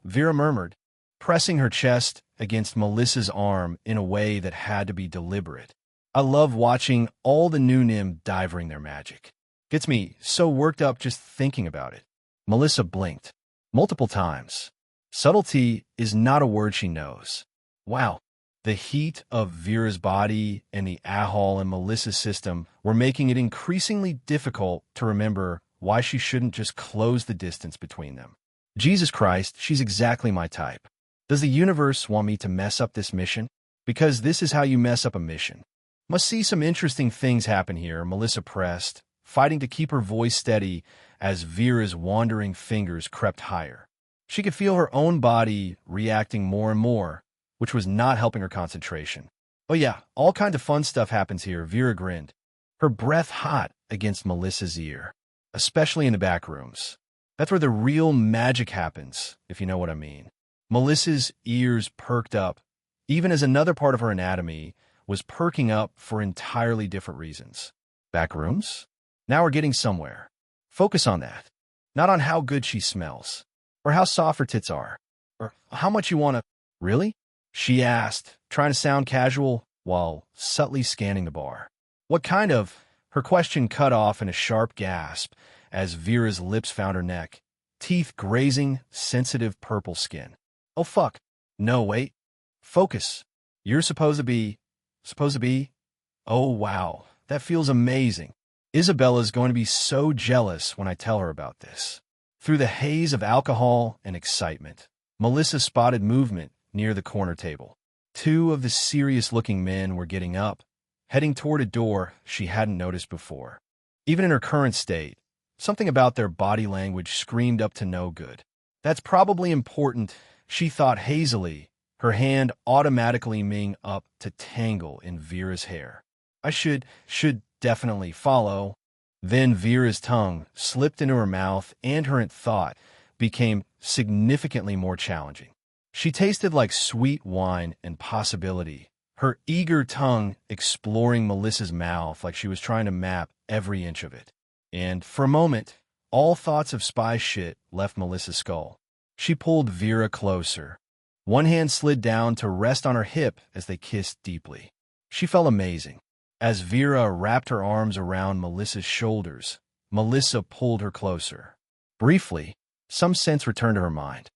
Vera murmured, pressing her chest against Melissa's arm in a way that had to be deliberate. I love watching all the new Nim divering their magic. Gets me so worked up just thinking about it. Melissa blinked. Multiple times. Subtlety is not a word she knows. Wow. The heat of Vera's body and the Ahal in Melissa's system were making it increasingly difficult to remember why she shouldn't just close the distance between them. Jesus Christ, she's exactly my type. Does the universe want me to mess up this mission? Because this is how you mess up a mission. Must see some interesting things happen here, Melissa pressed, fighting to keep her voice steady as Vera's wandering fingers crept higher. She could feel her own body reacting more and more, which was not helping her concentration. Oh yeah, all kinds of fun stuff happens here, Vera grinned, her breath hot against Melissa's ear, especially in the back rooms. That's where the real magic happens, if you know what I mean. Melissa's ears perked up, even as another part of her anatomy was perking up for entirely different reasons. Back rooms? Now we're getting somewhere. Focus on that. Not on how good she smells, or how soft her tits are, or how much you want to... Really? She asked, trying to sound casual while subtly scanning the bar. What kind of... Her question cut off in a sharp gasp as Vera's lips found her neck, teeth grazing sensitive purple skin. Oh fuck. No, wait. Focus. You're supposed to be... Oh wow, that feels amazing. Isabella's going to be so jealous when I tell her about this. Through the haze of alcohol and excitement, Melissa spotted movement near the corner table. Two of the serious-looking men were getting up, heading toward a door she hadn't noticed before. Even in her current state, something about their body language screamed up to no good. That's probably important, she thought hazily, her hand automatically ming up to tangle in Vera's hair. I should definitely follow. Then Vera's tongue slipped into her mouth and her thought became significantly more challenging. She tasted like sweet wine and possibility, her eager tongue exploring Melissa's mouth like she was trying to map every inch of it. And for a moment, all thoughts of spy shit left Melissa's skull. She pulled Vera closer. One hand slid down to rest on her hip as they kissed deeply. She felt amazing. As Vera wrapped her arms around Melissa's shoulders, Melissa pulled her closer. Briefly, some sense returned to her mind.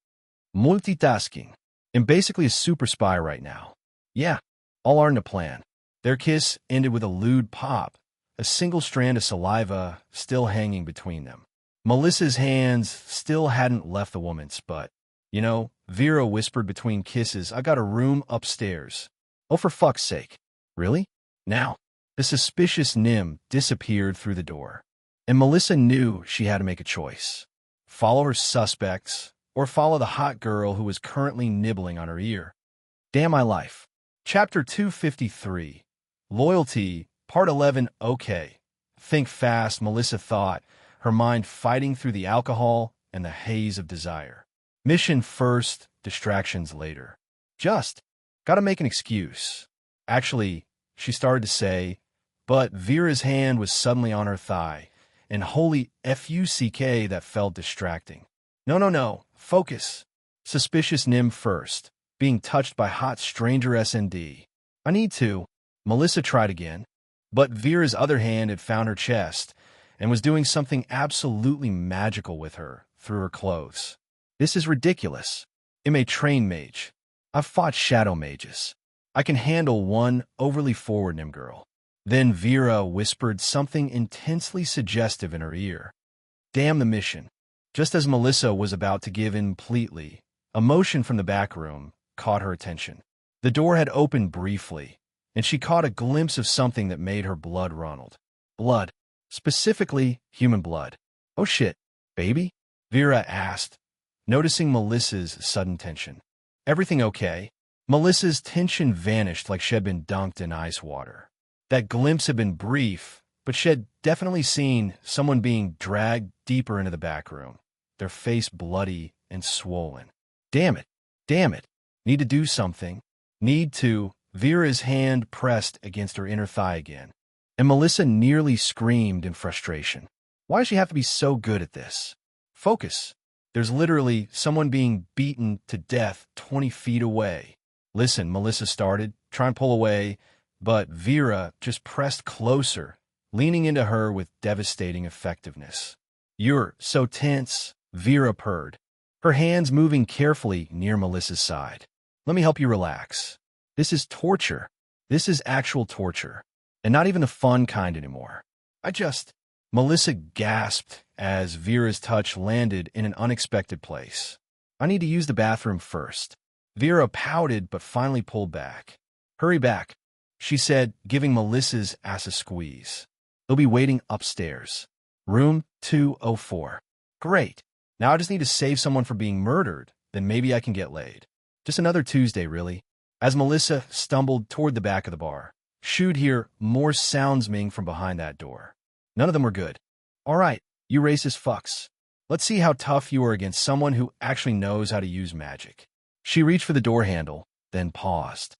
Multitasking. I'm basically a super spy right now. Yeah, all are in the plan. Their kiss ended with a lewd pop, a single strand of saliva still hanging between them. Melissa's hands still hadn't left the woman's, but, you know, Vera whispered between kisses, I got a room upstairs. Oh, for fuck's sake. Really? Now. The suspicious Nim disappeared through the door, and Melissa knew she had to make a choice. Follow her suspects, or follow the hot girl who was currently nibbling on her ear. Damn my life. Chapter 253. Loyalty, Part 11. Okay. Think fast, Melissa thought, her mind fighting through the alcohol and the haze of desire. Mission first, distractions later. Just gotta make an excuse. Actually, she started to say, but Vera's hand was suddenly on her thigh, and holy fuck that felt distracting. No, focus. Suspicious Nim first, being touched by hot stranger SND. I need to. Melissa tried again, but Vera's other hand had found her chest and was doing something absolutely magical with her through her clothes. This is ridiculous. I'm a trained mage. I've fought shadow mages. I can handle one overly forward Nim girl. Then Vera whispered something intensely suggestive in her ear. Damn the mission. Just as Melissa was about to give in completely, a motion from the back room caught her attention. The door had opened briefly, and she caught a glimpse of something that made her blood run. Blood. Specifically, human blood. Oh shit, baby? Vera asked, noticing Melissa's sudden tension. Everything okay? Melissa's tension vanished like she had been dunked in ice water. That glimpse had been brief, but she had definitely seen someone being dragged deeper into the back room, their face bloody and swollen. Damn it. Need to do something. Need to. Vera's hand pressed against her inner thigh again, and Melissa nearly screamed in frustration. Why does she have to be so good at this? Focus. There's literally someone being beaten to death 20 feet away. Listen, Melissa started, trying to pull away, but Vera just pressed closer, leaning into her with devastating effectiveness. You're so tense, Vera purred, her hands moving carefully near Melissa's side. Let me help you relax. This is torture. This is actual torture, and not even the fun kind anymore. Melissa gasped as Vera's touch landed in an unexpected place. I need to use the bathroom first. Vera pouted but finally pulled back. Hurry back, she said, giving Melissa's ass a squeeze. They'll be waiting upstairs. Room 204. Great. Now I just need to save someone from being murdered, then maybe I can get laid. Just another Tuesday, really. As Melissa stumbled toward the back of the bar, she'd hear more sounds coming from behind that door. None of them were good. All right, you racist fucks. Let's see how tough you are against someone who actually knows how to use magic. She reached for the door handle, then paused.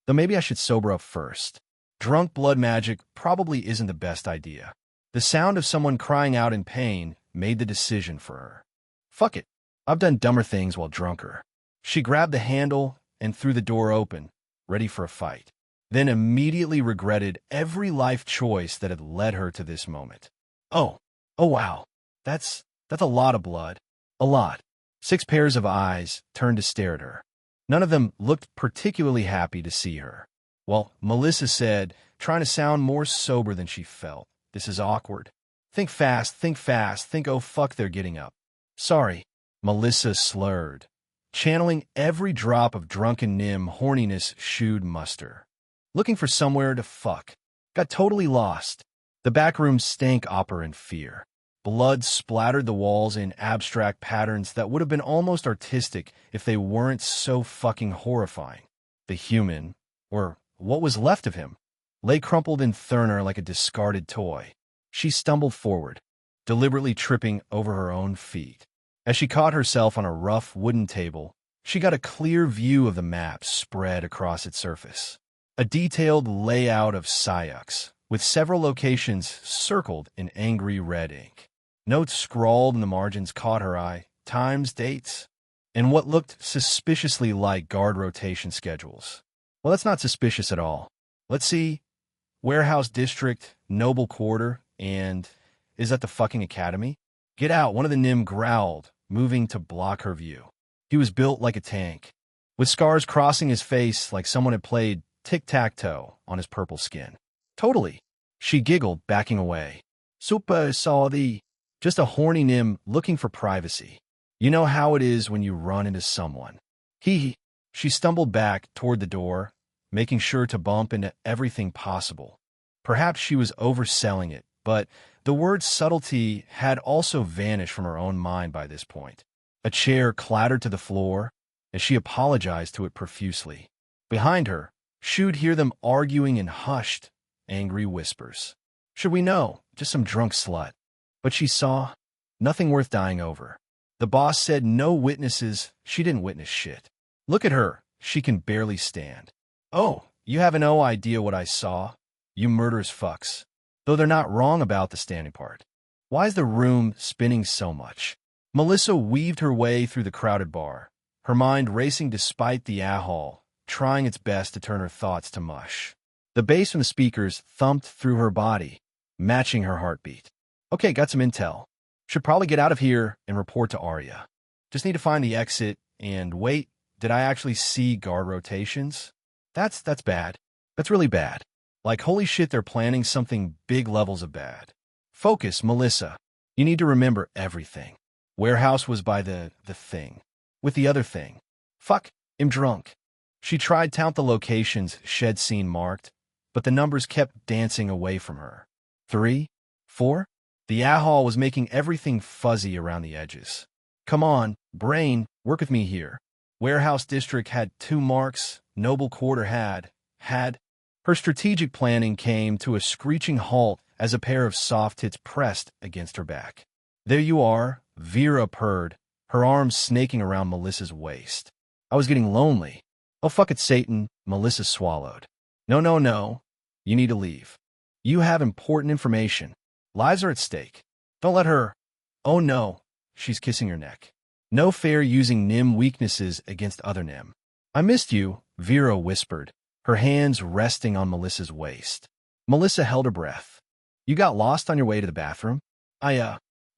Though maybe I should sober up first. Drunk blood magic probably isn't the best idea. The sound of someone crying out in pain made the decision for her. Fuck it. I've done dumber things while drunker. She grabbed the handle and threw the door open, ready for a fight, then immediately regretted every life choice that had led her to this moment. Oh wow, that's a lot of blood. A lot. 6 pairs of eyes turned to stare at her. None of them looked particularly happy to see her. Well, Melissa said, trying to sound more sober than she felt. This is awkward. Think fast, think oh fuck they're getting up. Sorry, Melissa slurred, channeling every drop of drunken Nim horniness she'd muster. Looking for somewhere to fuck. Got totally lost. The back room stank opera in fear. Blood splattered the walls in abstract patterns that would have been almost artistic if they weren't so fucking horrifying. The human, or what was left of him, lay crumpled in Thurner like a discarded toy. She stumbled forward, deliberately tripping over her own feet. As she caught herself on a rough wooden table, she got a clear view of the map spread across its surface. A detailed layout of Syux, with several locations circled in angry red ink. Notes scrawled in the margins caught her eye, times, dates, and what looked suspiciously like guard rotation schedules. Well, that's not suspicious at all. Let's see. Warehouse District, Noble Quarter, and is that the fucking academy? Get out, one of the Nim growled, moving to block her view. He was built like a tank, with scars crossing his face like someone had played tic-tac-toe on his purple skin. Totally. She giggled, backing away. Super sorry. Just a horny Nim looking for privacy. You know how it is when you run into someone. She stumbled back toward the door, making sure to bump into everything possible. Perhaps she was overselling it, but the word subtlety had also vanished from her own mind by this point. A chair clattered to the floor, and she apologized to it profusely. Behind her, she'd hear them arguing in hushed, angry whispers. Should we know? Just some drunk slut. But she saw nothing worth dying over. The boss said no witnesses. She didn't witness shit. Look at her. She can barely stand. Oh, you have no idea what I saw? You murderous fucks. Though they're not wrong about the standing part. Why is the room spinning so much? Melissa weaved her way through the crowded bar, her mind racing despite the hall, trying its best to turn her thoughts to mush. The bass from the speakers thumped through her body, matching her heartbeat. Okay, got some intel. Should probably get out of here and report to Arya. Just need to find the exit and wait, did I actually see guard rotations? That's bad. That's really bad. Like, holy shit, they're planning something big levels of bad. Focus, Melissa. You need to remember everything. Warehouse was by the thing. With the other thing. Fuck, I'm drunk. She tried to count the locations Shed seen marked, but the numbers kept dancing away from her. 3? 4? The hall was making everything fuzzy around the edges. Come on, brain, work with me here. Warehouse District had 2 marks, Noble Quarter had. Her strategic planning came to a screeching halt as a pair of soft tits pressed against her back. There you are, Vera purred, her arms snaking around Melissa's waist. I was getting lonely. Oh, fuck it, Satan, Melissa swallowed. No. You need to leave. You have important information. Lives are at stake. Don't let her. Oh no, she's kissing her neck. No fair using Nim weaknesses against other Nim. I missed you, Vera whispered, her hands resting on Melissa's waist. Melissa held her breath. You got lost on your way to the bathroom?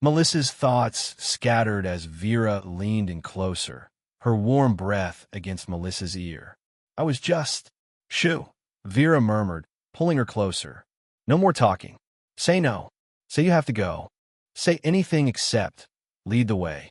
Melissa's thoughts scattered as Vera leaned in closer, her warm breath against Melissa's ear. I was just... Shoo, Vera murmured, pulling her closer. No more talking. Say no. Say you have to go. Say anything except lead the way.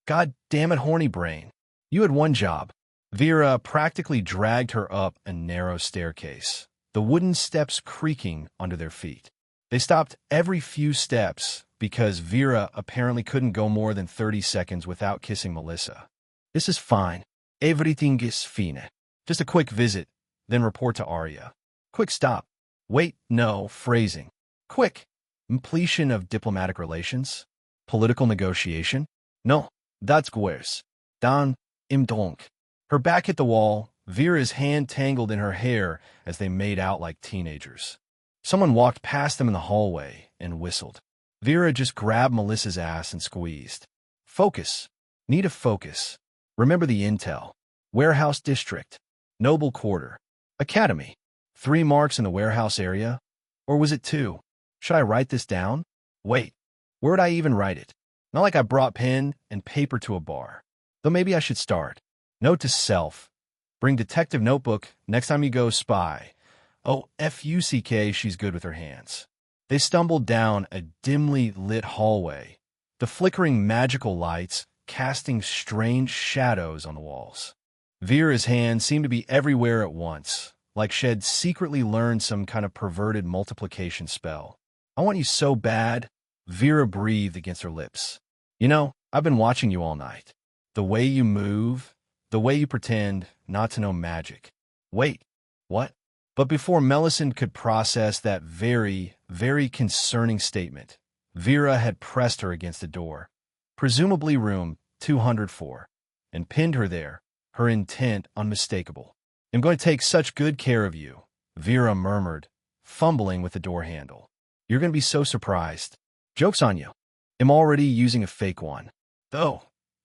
God damn it, horny brain. You had one job. Vera practically dragged her up a narrow staircase, the wooden steps creaking under their feet. They stopped every few steps because Vera apparently couldn't go more than 30 seconds without kissing Melissa. This is fine. Everything is fine. Just a quick visit, then report to Arya. Quick stop. Wait, no, phrasing. Quick. Completion of diplomatic relations? Political negotiation? No, that's worse. Dan, im donk. Her back hit the wall, Vera's hand tangled in her hair as they made out like teenagers. Someone walked past them in the hallway and whistled. Vera just grabbed Melissa's ass and squeezed. Focus. Need to focus. Remember the intel. Warehouse District. Noble Quarter. Academy. 3 marks in the warehouse area? Or was it 2? Should I write this down? Wait. Where'd I even write it? Not like I brought pen and paper to a bar. Though maybe I should start. Note to self. Bring detective notebook next time you go spy. Oh, F-U-C-K, she's good with her hands. They stumbled down a dimly lit hallway, the flickering magical lights casting strange shadows on the walls. Vera's hands seemed to be everywhere at once, like she'd secretly learned some kind of perverted multiplication spell. I want you so bad, Vera breathed against her lips. You know, I've been watching you all night. The way you move, the way you pretend not to know magic. Wait, what? But before Melisande could process that very, very concerning statement, Vera had pressed her against the door, presumably room 204, and pinned her there, her intent unmistakable. I'm going to take such good care of you, Vera murmured, fumbling with the door handle. You're going to be so surprised. Joke's on you. I'm already using a fake one. Though,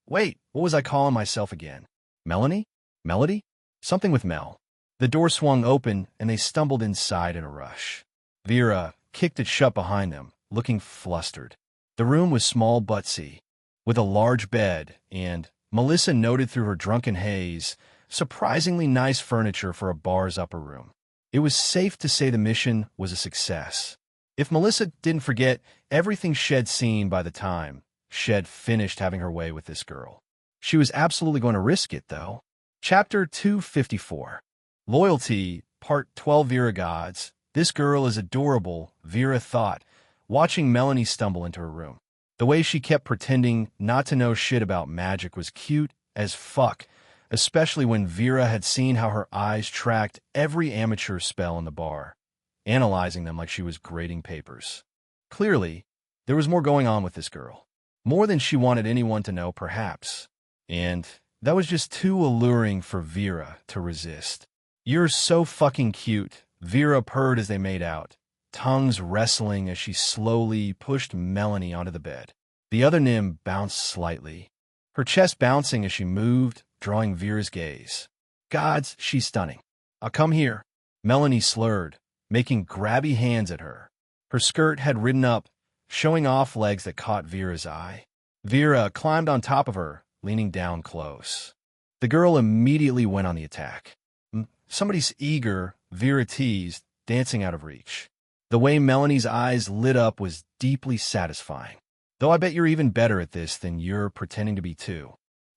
wait, what was I calling myself again? Melanie? Melody? Something with Mel. The door swung open, and they stumbled inside in a rush. Vera kicked it shut behind them, looking flustered. The room was small but see, with a large bed and, Melissa noted through her drunken haze, surprisingly nice furniture for a bar's upper room. It was safe to say the mission was a success. If Melissa didn't forget everything Shed seen by the time Shed finished having her way with this girl. She was absolutely going to risk it, though. Chapter 254. Loyalty, Part 12. Vera Gods. This girl is adorable, Vera thought, watching Melanie stumble into her room. The way she kept pretending not to know shit about magic was cute as fuck, especially when Vera had seen how her eyes tracked every amateur spell in the bar, analyzing them like she was grading papers. Clearly, there was more going on with this girl. More than she wanted anyone to know, perhaps. And that was just too alluring for Vera to resist. "You're so fucking cute," Vera purred as they made out, tongues wrestling as she slowly pushed Melanie onto the bed. The other Nim bounced slightly, her chest bouncing as she moved, drawing Vera's gaze. "Gods, she's stunning. I'll come here." Melanie slurred, making grabby hands at her. Her skirt had ridden up, showing off legs that caught Vera's eye. Vera climbed on top of her, leaning down close. The girl immediately went on the attack. "Somebody's eager," Vera teased, dancing out of reach. The way Melanie's eyes lit up was deeply satisfying. "Though I bet you're even better at this than you're pretending to be too."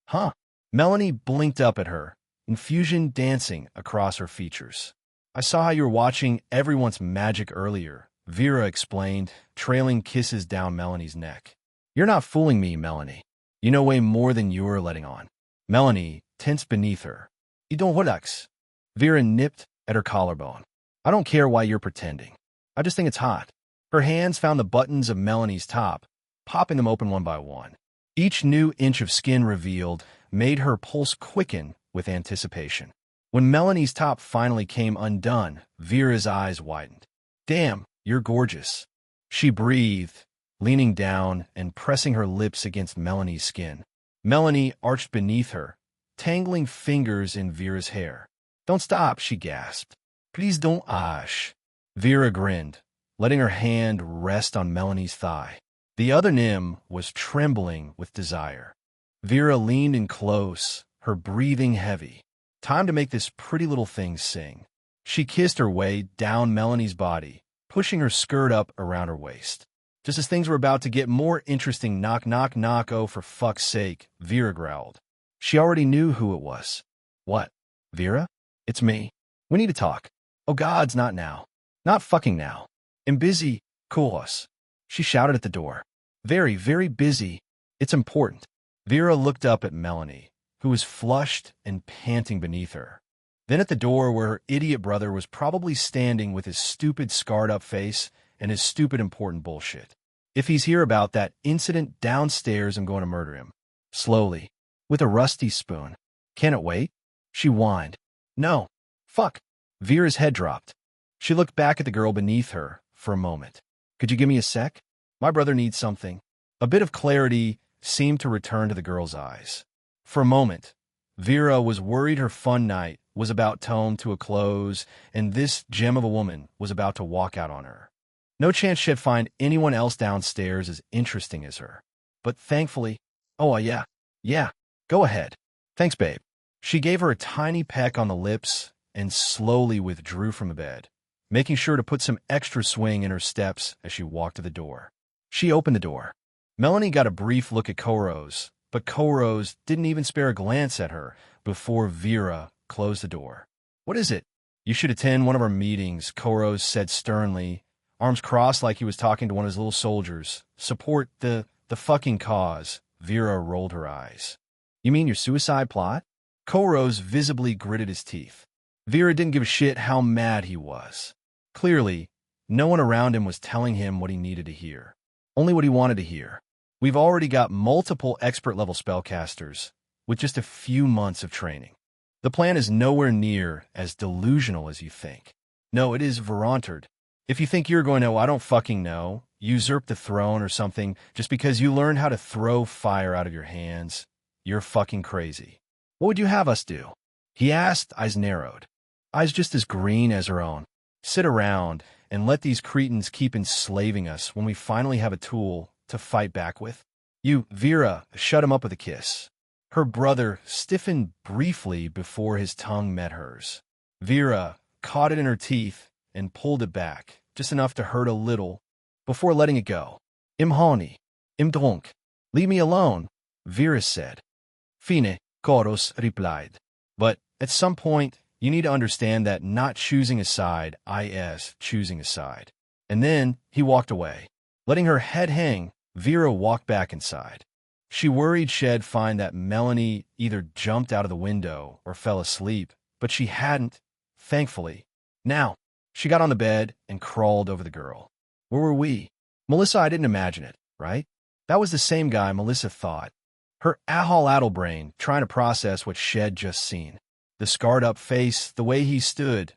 "Huh?" Melanie blinked up at her, infusion dancing across her features. "I saw how you were watching Everyone's Magic earlier," Vera explained, trailing kisses down Melanie's neck. "You're not fooling me, Melanie. You know way more than you're letting on." Melanie tensed beneath her. "You don't relax." Vera nipped at her collarbone. "I don't care why you're pretending. I just think it's hot." Her hands found the buttons of Melanie's top, popping them open one by one. Each new inch of skin revealed made her pulse quicken with anticipation. When Melanie's top finally came undone, Vera's eyes widened. "Damn, you're gorgeous." She breathed, leaning down and pressing her lips against Melanie's skin. Melanie arched beneath her, tangling fingers in Vera's hair. "Don't stop," she gasped. "Please don't ash." Vera grinned, letting her hand rest on Melanie's thigh. The other Nim was trembling with desire. Vera leaned in close, her breathing heavy. Time to make this pretty little thing sing. She kissed her way down Melanie's body, pushing her skirt up around her waist. Just as things were about to get more interesting, knock, knock, knock, oh, for fuck's sake, Vera growled. She already knew who it was. "What? Vera? It's me. We need to talk." "Oh gods, not now. Not fucking now. I'm busy, course." She shouted at the door. "Very, very busy. It's important." Vera looked up at Melanie, who was flushed and panting beneath her. Then at the door where her idiot brother was probably standing with his stupid scarred-up face and his stupid important bullshit. "If he's here about that incident downstairs, I'm going to murder him." Slowly, with a rusty spoon. "Can it wait?" She whined. "No. Fuck." Vera's head dropped. She looked back at the girl beneath her for a moment. "Could you give me a sec? My brother needs something." A bit of clarity seemed to return to the girl's eyes. For a moment, Vera was worried her fun night was about to come to a close, and this gem of a woman was about to walk out on her. No chance she'd find anyone else downstairs as interesting as her. But thankfully, "Oh, yeah, go ahead. Thanks, babe." She gave her a tiny peck on the lips and slowly withdrew from the bed, making sure to put some extra swing in her steps as she walked to the door. She opened the door. Melanie got a brief look at Koros, but Koros didn't even spare a glance at her before Vera closed the door. "What is it?" "You should attend one of our meetings," Koros said sternly, arms crossed like he was talking to one of his little soldiers. "Support the fucking cause." Vera rolled her eyes. "You mean your suicide plot?" Koros visibly gritted his teeth. Vera didn't give a shit how mad he was. Clearly, no one around him was telling him what he needed to hear. Only what he wanted to hear. "We've already got multiple expert-level spellcasters with just a few months of training. The plan is nowhere near as delusional as you think. No, it is Verontard. If you think you're going to, I don't fucking know, usurp the throne or something just because you learned how to throw fire out of your hands, you're fucking crazy." "What would you have us do?" he asked, eyes narrowed. Eyes just as green as her own. "Sit around and let these cretins keep enslaving us when we finally have a tool to fight back with?" Vera shut him up with a kiss. Her brother stiffened briefly before his tongue met hers. Vera caught it in her teeth and pulled it back, just enough to hurt a little, before letting it go. "Im honey, im drunk. Leave me alone," Vera said. "Fine," Koros replied. "But at some point, you need to understand that not choosing a side is choosing a side." And then he walked away. Letting her head hang, Vera walked back inside. She worried she'd find that Melanie either jumped out of the window or fell asleep, but she hadn't, thankfully. Now, she got on the bed and crawled over the girl. "Where were we?" "Melissa, I didn't imagine it, right? That was the same guy, Melissa thought. Her addle brain trying to process what she'd just seen. The scarred-up face, the way he stood.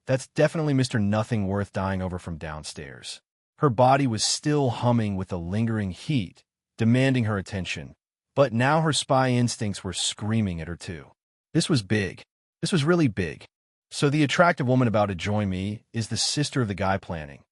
That's definitely Mr. Nothing worth dying over from downstairs. Her body was still humming with a lingering heat, demanding her attention. But now her spy instincts were screaming at her too. This was big. This was really big. So the attractive woman about to join me is the sister of the guy planning.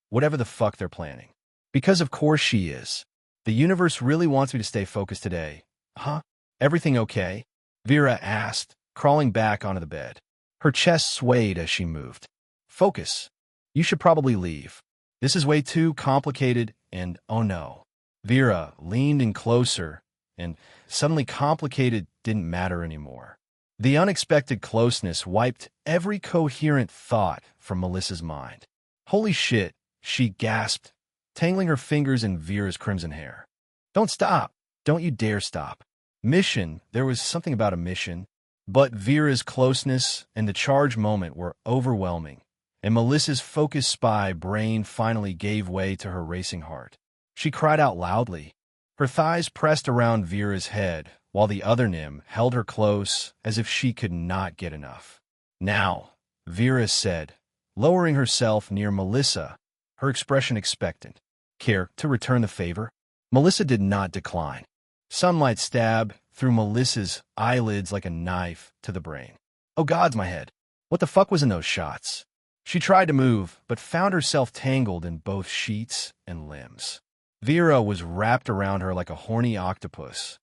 Whatever the fuck they're planning. Because of course she is. The universe really wants me to stay focused today. Huh? Everything okay? Vera asked, crawling back onto the bed. Her chest swayed as she moved. Focus. You should probably leave. This is way too complicated and oh no. Vera leaned in closer and suddenly complicated didn't matter anymore. The unexpected closeness wiped every coherent thought from Melissa's mind. Holy shit, she gasped, tangling her fingers in Vera's crimson hair. Don't stop. Don't you dare stop. Mission, there was something about a mission, but Vera's closeness and the charge moment were overwhelming, and Melissa's focused spy brain finally gave way to her racing heart. She cried out loudly. Her thighs pressed around Vera's head, while the other Nim held her close as if she could not get enough. Now, Vera said, lowering herself near Melissa, her expression expectant. Care to return the favor? Melissa did not decline. Sunlight stabbed through Melissa's eyelids like a knife to the brain. Oh God's my head. What the fuck was in those shots? She tried to move, but found herself tangled in both sheets and limbs. Vera was wrapped around her like a horny octopus,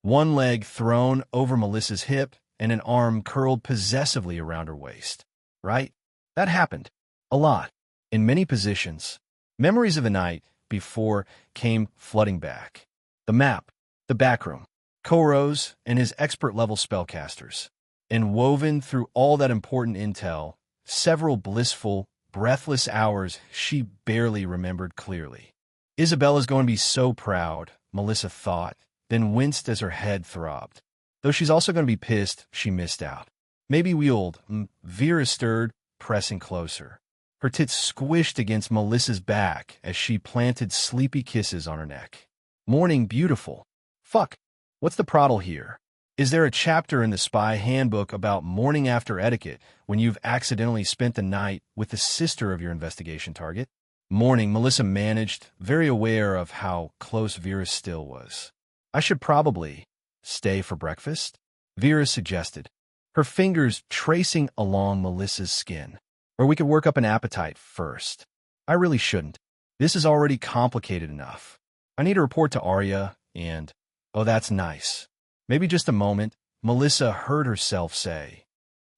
one leg thrown over Melissa's hip and an arm curled possessively around her waist. Right? That happened. A lot. In many positions. Memories of the night before came flooding back. The map, the backroom, Koros and his expert-level spellcasters. And woven through all that important intel, several blissful, breathless hours she barely remembered clearly. Isabella's going to be so proud, Melissa thought, then winced as her head throbbed. Though she's also going to be pissed she missed out. Maybe wheeled, Vera stirred, pressing closer. Her tits squished against Melissa's back as she planted sleepy kisses on her neck. Morning beautiful. Fuck. What's the prattle here? Is there a chapter in the spy handbook about morning after etiquette when you've accidentally spent the night with the sister of your investigation target? Morning, Melissa managed, very aware of how close Vera still was. I should probably stay for breakfast? Vera suggested, her fingers tracing along Melissa's skin. Or we could work up an appetite first. I really shouldn't. This is already complicated enough. I need to report to Arya and, oh, that's nice. Maybe just a moment, Melissa heard herself say,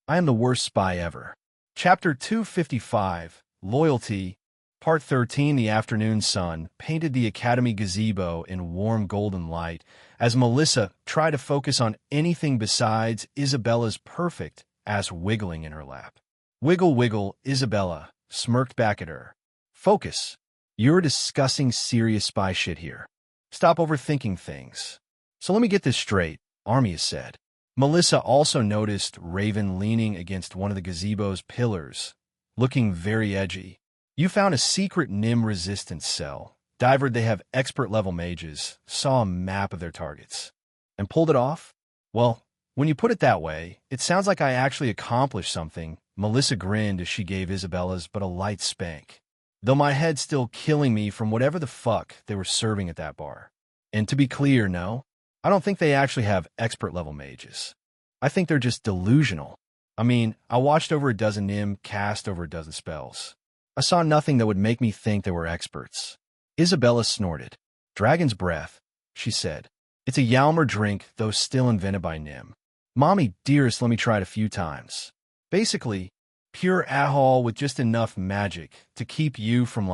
I am the worst spy ever. Chapter 255, Loyalty, Part 13, The afternoon sun painted the academy gazebo in warm golden light as Melissa tried to focus on anything besides Isabella's perfect ass wiggling in her lap. Wiggle, wiggle, Isabella smirked back at her. Focus. You're discussing serious spy shit here. Stop overthinking things. So let me get this straight, Armia said. Melissa also noticed Raven leaning against one of the gazebo's pillars, looking very edgy. You found a secret Nim resistance cell. Divered they have expert-level mages, saw a map of their targets. And pulled it off? Well, when you put it that way, it sounds like I actually accomplished something. Melissa grinned as she gave Isabella's but a light spank. Though my head's still killing me from whatever the fuck they were serving at that bar. And to be clear, no, I don't think they actually have expert-level mages. I think they're just delusional. I mean, I watched over a dozen Nim cast over a dozen spells. I saw nothing that would make me think they were experts. Isabella snorted. Dragon's breath, she said. It's a Yalmer drink, though still invented by Nim. Mommy dearest let me try it a few times. Basically, pure alcohol with just enough magic to keep you from,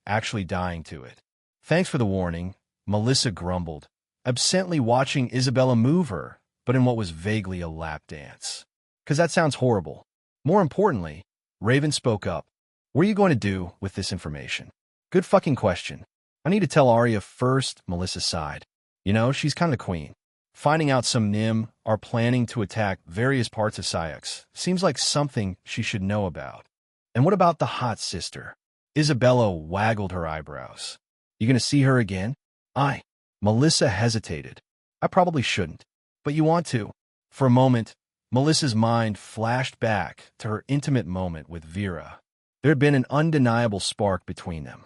actually dying to it. Thanks for the warning, Melissa grumbled, absently watching Isabella move her, but in what was vaguely a lap dance. 'Cause that sounds horrible. More importantly, Raven spoke up. What are you going to do with this information? Good fucking question. I need to tell Arya first, Melissa sighed. You know, she's kind of the queen. Finding out some Nim are planning to attack various parts of Syux seems like something she should know about. And what about the hot sister? Isabella waggled her eyebrows. You gonna see her again? Aye. Melissa hesitated. I probably shouldn't. But you want to. For a moment, Melissa's mind flashed back to her intimate moment with Vera. There had been an undeniable spark between them.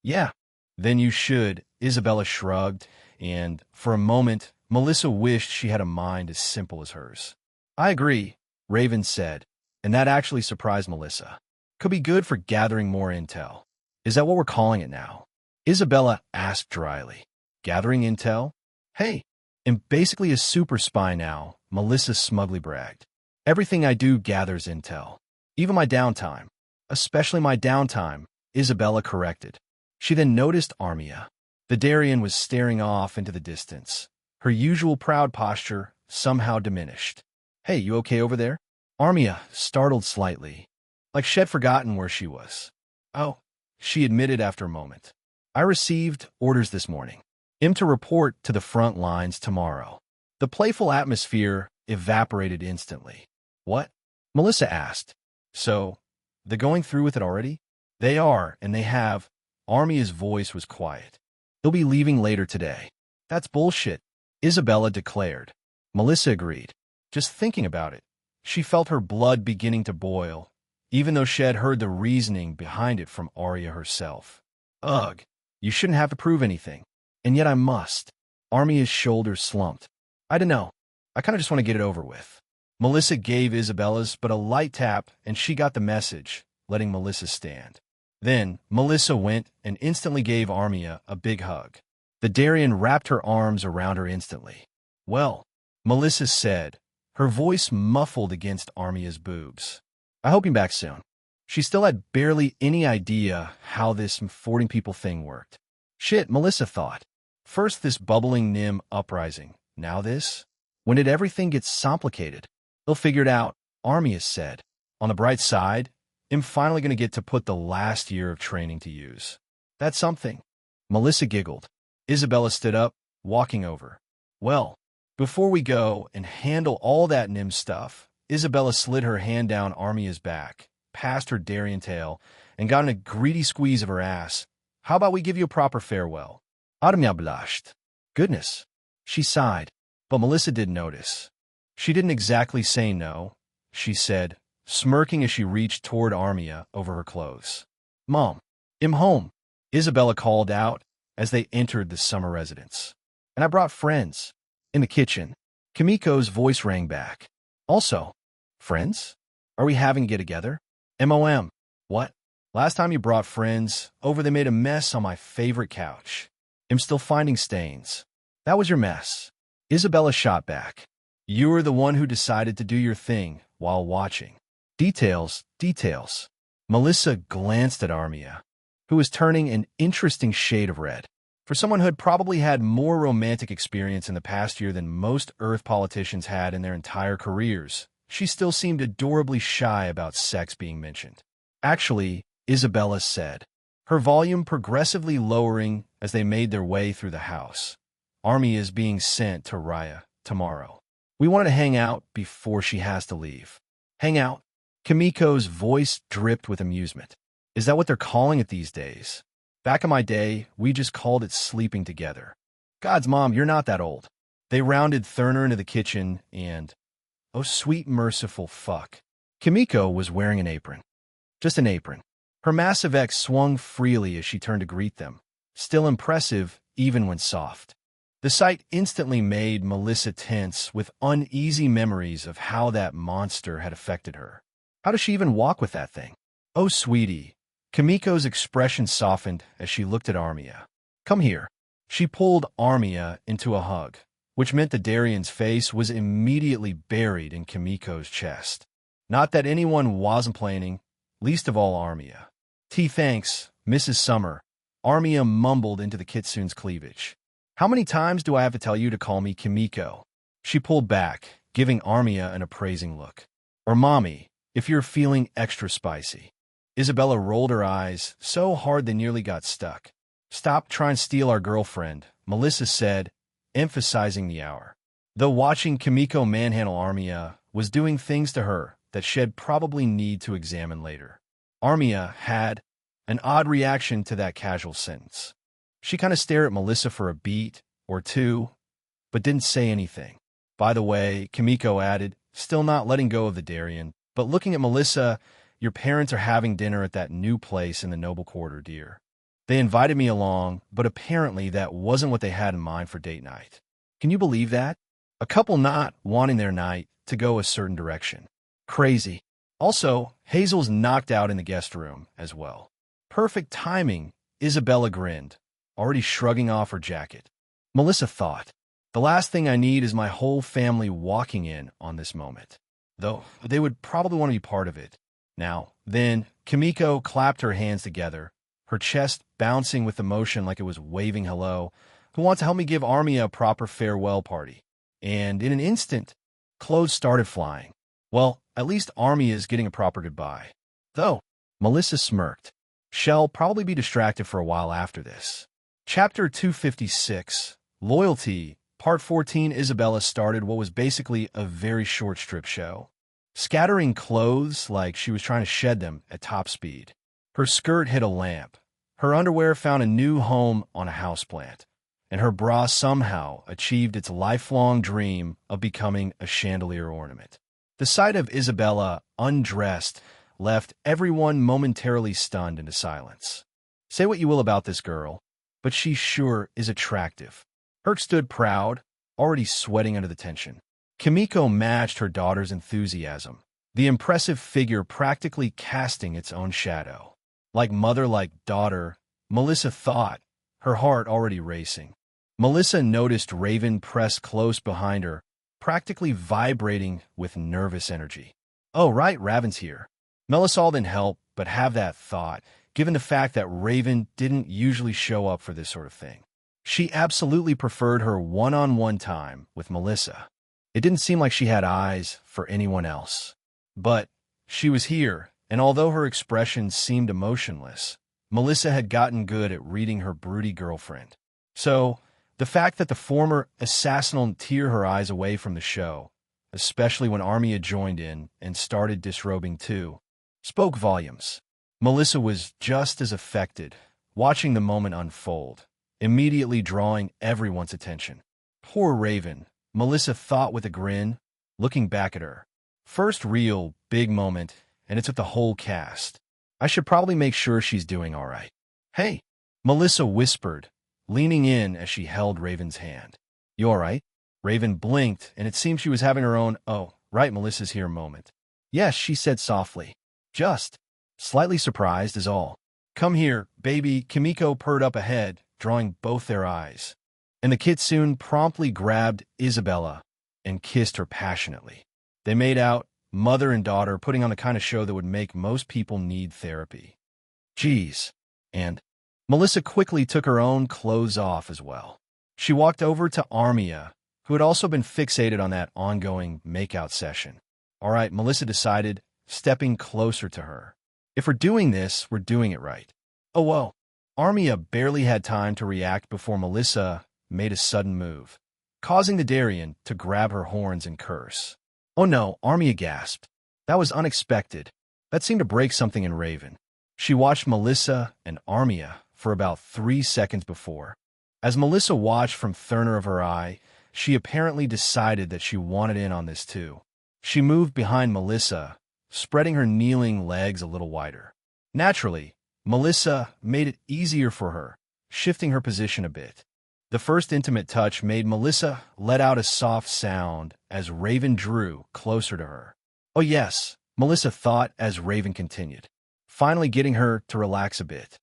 Yeah, then you should, Isabella shrugged, and, for a moment, Melissa wished she had a mind as simple as hers. I agree, Raven said, and that actually surprised Melissa. Could be good for gathering more intel. Is that what we're calling it now? Isabella asked dryly. Gathering intel? Hey, I'm basically a super spy now, Melissa smugly bragged. Everything I do gathers intel. Even my downtime. Especially my downtime, Isabella corrected. She then noticed Armia. The Darien was staring off into the distance. Her usual proud posture somehow diminished. Hey, you okay over there? Armia startled slightly, like she'd forgotten where she was. Oh, she admitted after a moment. I received orders this morning. I'm to report to the front lines tomorrow. The playful atmosphere evaporated instantly. What? Melissa asked. So, they're going through with it already? They are, and they have. Armia's voice was quiet. They'll be leaving later today. That's bullshit, Isabella declared. Melissa agreed. Just thinking about it, she felt her blood beginning to boil, even though she had heard the reasoning behind it from Arya herself. Ugh, you shouldn't have to prove anything. And yet I must. Armia's shoulders slumped. I don't know. I kind of just want to get it over with. Melissa gave Isabella's but a light tap, and she got the message, letting Melissa stand. Then, Melissa went and instantly gave Armia a big hug. The Darien wrapped her arms around her instantly. Well, Melissa said, her voice muffled against Armia's boobs. I hope you're back soon. She still had barely any idea how this 40 people thing worked. Shit, Melissa thought. First this bubbling Nim uprising, now this? When did everything get complicated? They'll figure it out, Armia said. On the bright side, I'm finally going to get to put the last year of training to use. That's something. Melissa giggled. Isabella stood up, walking over. Well, before we go and handle all that Nim stuff, Isabella slid her hand down Armia's back, past her Darien tail, and got in a greedy squeeze of her ass. How about we give you a proper farewell? Armia blushed. Goodness. She sighed, but Melissa did notice. She didn't exactly say no, she said, smirking as she reached toward Armia over her clothes. Mom, I'm home, Isabella called out as they entered the summer residence. And I brought friends. In the kitchen, Kimiko's voice rang back. Also, friends? Are we having a get-together? MOM. What? Last time you brought friends over, they made a mess on my favorite couch. I'm still finding stains. That was your mess. Isabella shot back. You were the one who decided to do your thing while watching. Details, details. Melissa glanced at Armia, who was turning an interesting shade of red. For someone who had probably had more romantic experience in the past year than most Earth politicians had in their entire careers, she still seemed adorably shy about sex being mentioned. Actually, Isabella said, her volume progressively lowering as they made their way through the house. Armia is being sent to Raya tomorrow. We wanted to hang out before she has to leave. Hang out? Kimiko's voice dripped with amusement. Is that what they're calling it these days? Back in my day, we just called it sleeping together. God's mom, you're not that old. They rounded Thurner into the kitchen and... oh, sweet merciful fuck. Kimiko was wearing an apron. Just an apron. Her massive X swung freely as she turned to greet them, still impressive even when soft. The sight instantly made Melissa tense with uneasy memories of how that monster had affected her. How does she even walk with that thing? Oh, sweetie. Kimiko's expression softened as she looked at Armia. Come here. She pulled Armia into a hug, which meant the Darien's face was immediately buried in Kimiko's chest. Not that anyone wasn't planning, least of all Armia. Thanks, Mrs. Summer. Armia mumbled into the kitsune's cleavage. How many times do I have to tell you to call me Kimiko? She pulled back, giving Armia an appraising look. Or Mommy, if you're feeling extra spicy. Isabella rolled her eyes so hard they nearly got stuck. Stop trying to steal our girlfriend, Melissa said, emphasizing the hour. Though watching Kimiko manhandle Armia was doing things to her that she'd probably need to examine later. Armia had an odd reaction to that casual sentence. She kind of stared at Melissa for a beat, or two, but didn't say anything. By the way, Kimiko added, still not letting go of the Darien, but looking at Melissa, your parents are having dinner at that new place in the Noble Quarter, dear. They invited me along, but apparently that wasn't what they had in mind for date night. Can you believe that? A couple not wanting their night to go a certain direction. Crazy. Also, Hazel's knocked out in the guest room as well. Perfect timing, Isabella grinned, already shrugging off her jacket. Melissa thought, the last thing I need is my whole family walking in on this moment. Though they would probably want to be part of it. Now, then, Kimiko clapped her hands together, her chest bouncing with emotion like it was waving hello. Who wants to help me give Armia a proper farewell party? And in an instant, clothes started flying. Well, at least Armia is getting a proper goodbye. Though, Melissa smirked. She'll probably be distracted for a while after this. Chapter 256, Loyalty, Part 14. Isabella started what was basically a very short strip show, scattering clothes like she was trying to shed them at top speed. Her skirt hit a lamp, her underwear found a new home on a houseplant, and her bra somehow achieved its lifelong dream of becoming a chandelier ornament. The sight of Isabella undressed left everyone momentarily stunned into silence. Say what you will about this girl, but she sure is attractive. Herc stood proud, already sweating under the tension. Kimiko matched her daughter's enthusiasm, the impressive figure practically casting its own shadow. Like mother, like daughter, Melissa thought, her heart already racing. Melissa noticed Raven pressed close behind her, practically vibrating with nervous energy. Oh, right, Raven's here. Melisol didn't help but have that thought, given the fact that Raven didn't usually show up for this sort of thing. She absolutely preferred her one-on-one time with Melissa. It didn't seem like she had eyes for anyone else. But she was here, and although her expression seemed emotionless, Melissa had gotten good at reading her broody girlfriend. So, the fact that the former assassin will tear her eyes away from the show, especially when Armia joined in and started disrobing too, spoke volumes. Melissa was just as affected, watching the moment unfold, immediately drawing everyone's attention. Poor Raven, Melissa thought with a grin, looking back at her. First real, big moment, and it's with the whole cast. I should probably make sure she's doing all right. Hey, Melissa whispered, leaning in as she held Raven's hand. You all right? Raven blinked, and it seemed she was having her own, oh, right, Melissa's here moment. Yes, she said softly. Just. Slightly surprised is all. Come here, baby, Kimiko purred up ahead, drawing both their eyes. And the kitsune promptly grabbed Isabella and kissed her passionately. They made out, mother and daughter, putting on the kind of show that would make most people need therapy. Geez. And Melissa quickly took her own clothes off as well. She walked over to Armia, who had also been fixated on that ongoing makeout session. All right, Melissa decided, stepping closer to her. If we're doing this, we're doing it right. Oh, whoa. Armia barely had time to react before Melissa made a sudden move, causing the Darien to grab her horns and curse. Oh no, Armia gasped. That was unexpected. That seemed to break something in Raven. She watched Melissa and Armia for about 3 seconds before. As Melissa watched from Thurner of her eye, she apparently decided that she wanted in on this too. She moved behind Melissa, spreading her kneeling legs a little wider. Naturally, Melissa made it easier for her, shifting her position a bit. The first intimate touch made Melissa let out a soft sound as Raven drew closer to her. Oh yes, Melissa thought as Raven continued, finally getting her to relax a bit.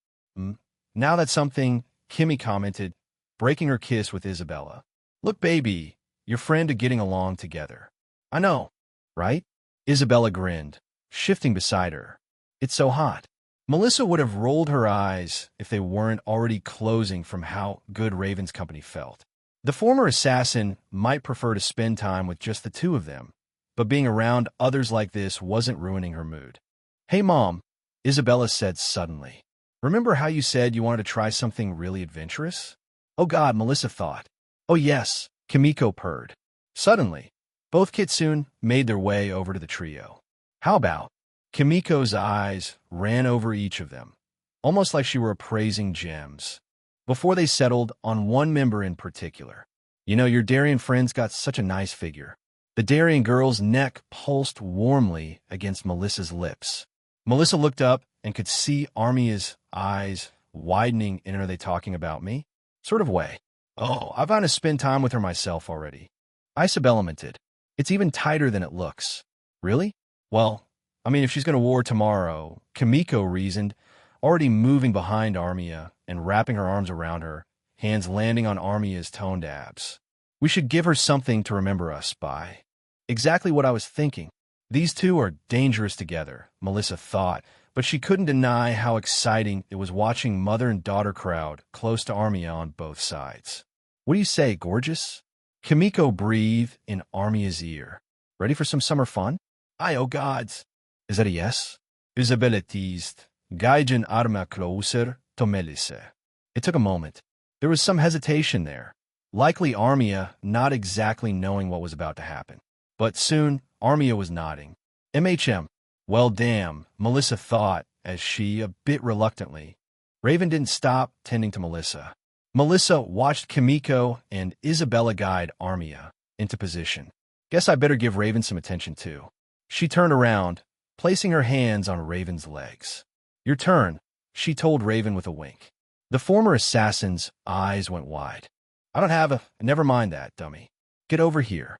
Now that's something, Kimmy commented, breaking her kiss with Isabella. Look, baby, your friend are getting along together. I know, right? Isabella grinned, shifting beside her. It's so hot. Melissa would have rolled her eyes if they weren't already closing from how good Raven's company felt. The former assassin might prefer to spend time with just the two of them, but being around others like this wasn't ruining her mood. Hey, Mom, Isabella said suddenly. Remember how you said you wanted to try something really adventurous? Oh God, Melissa thought. Oh yes, Kimiko purred. Suddenly, both kitsune made their way over to the trio. How about? Kimiko's eyes ran over each of them, almost like she were appraising gems. before they settled on one member in particular. You know, your Darien friend's got such a nice figure. The Darien girl's neck pulsed warmly against Melissa's lips. Melissa looked up and could see Armia's eyes widening in "Are they talking about me?" sort of way. "Oh, I've got to spend time with her myself already." Isabella lamented. "It's even tighter than it looks." "Really?" "Well, I mean, if she's going to war tomorrow," Kimiko reasoned, already moving behind Armia and wrapping her arms around her, hands landing on Armia's toned abs. "We should give her something to remember us by." Exactly what I was thinking. These two are dangerous together, Melissa thought, but she couldn't deny how exciting it was watching mother and daughter crowd close to Armia on both sides. "What do you say, gorgeous?" Kimiko breathed in Armia's ear. "Ready for some summer fun?" "Aye, oh gods." "Is that a yes?" Isabella teased, guiding Armia closer to Melissa. It took a moment. There was some hesitation there, likely Armia not exactly knowing what was about to happen. But soon, Armia was nodding. "MHM. Well, damn," Melissa thought as she, a bit reluctantly. Raven didn't stop tending to Melissa. Melissa watched Kimiko and Isabella guide Armia into position. "Guess I better give Raven some attention too." She turned around, placing her hands on Raven's legs. "Your turn," she told Raven with a wink. The former assassin's eyes went wide. "I don't have a... Never mind that, dummy. Get over here."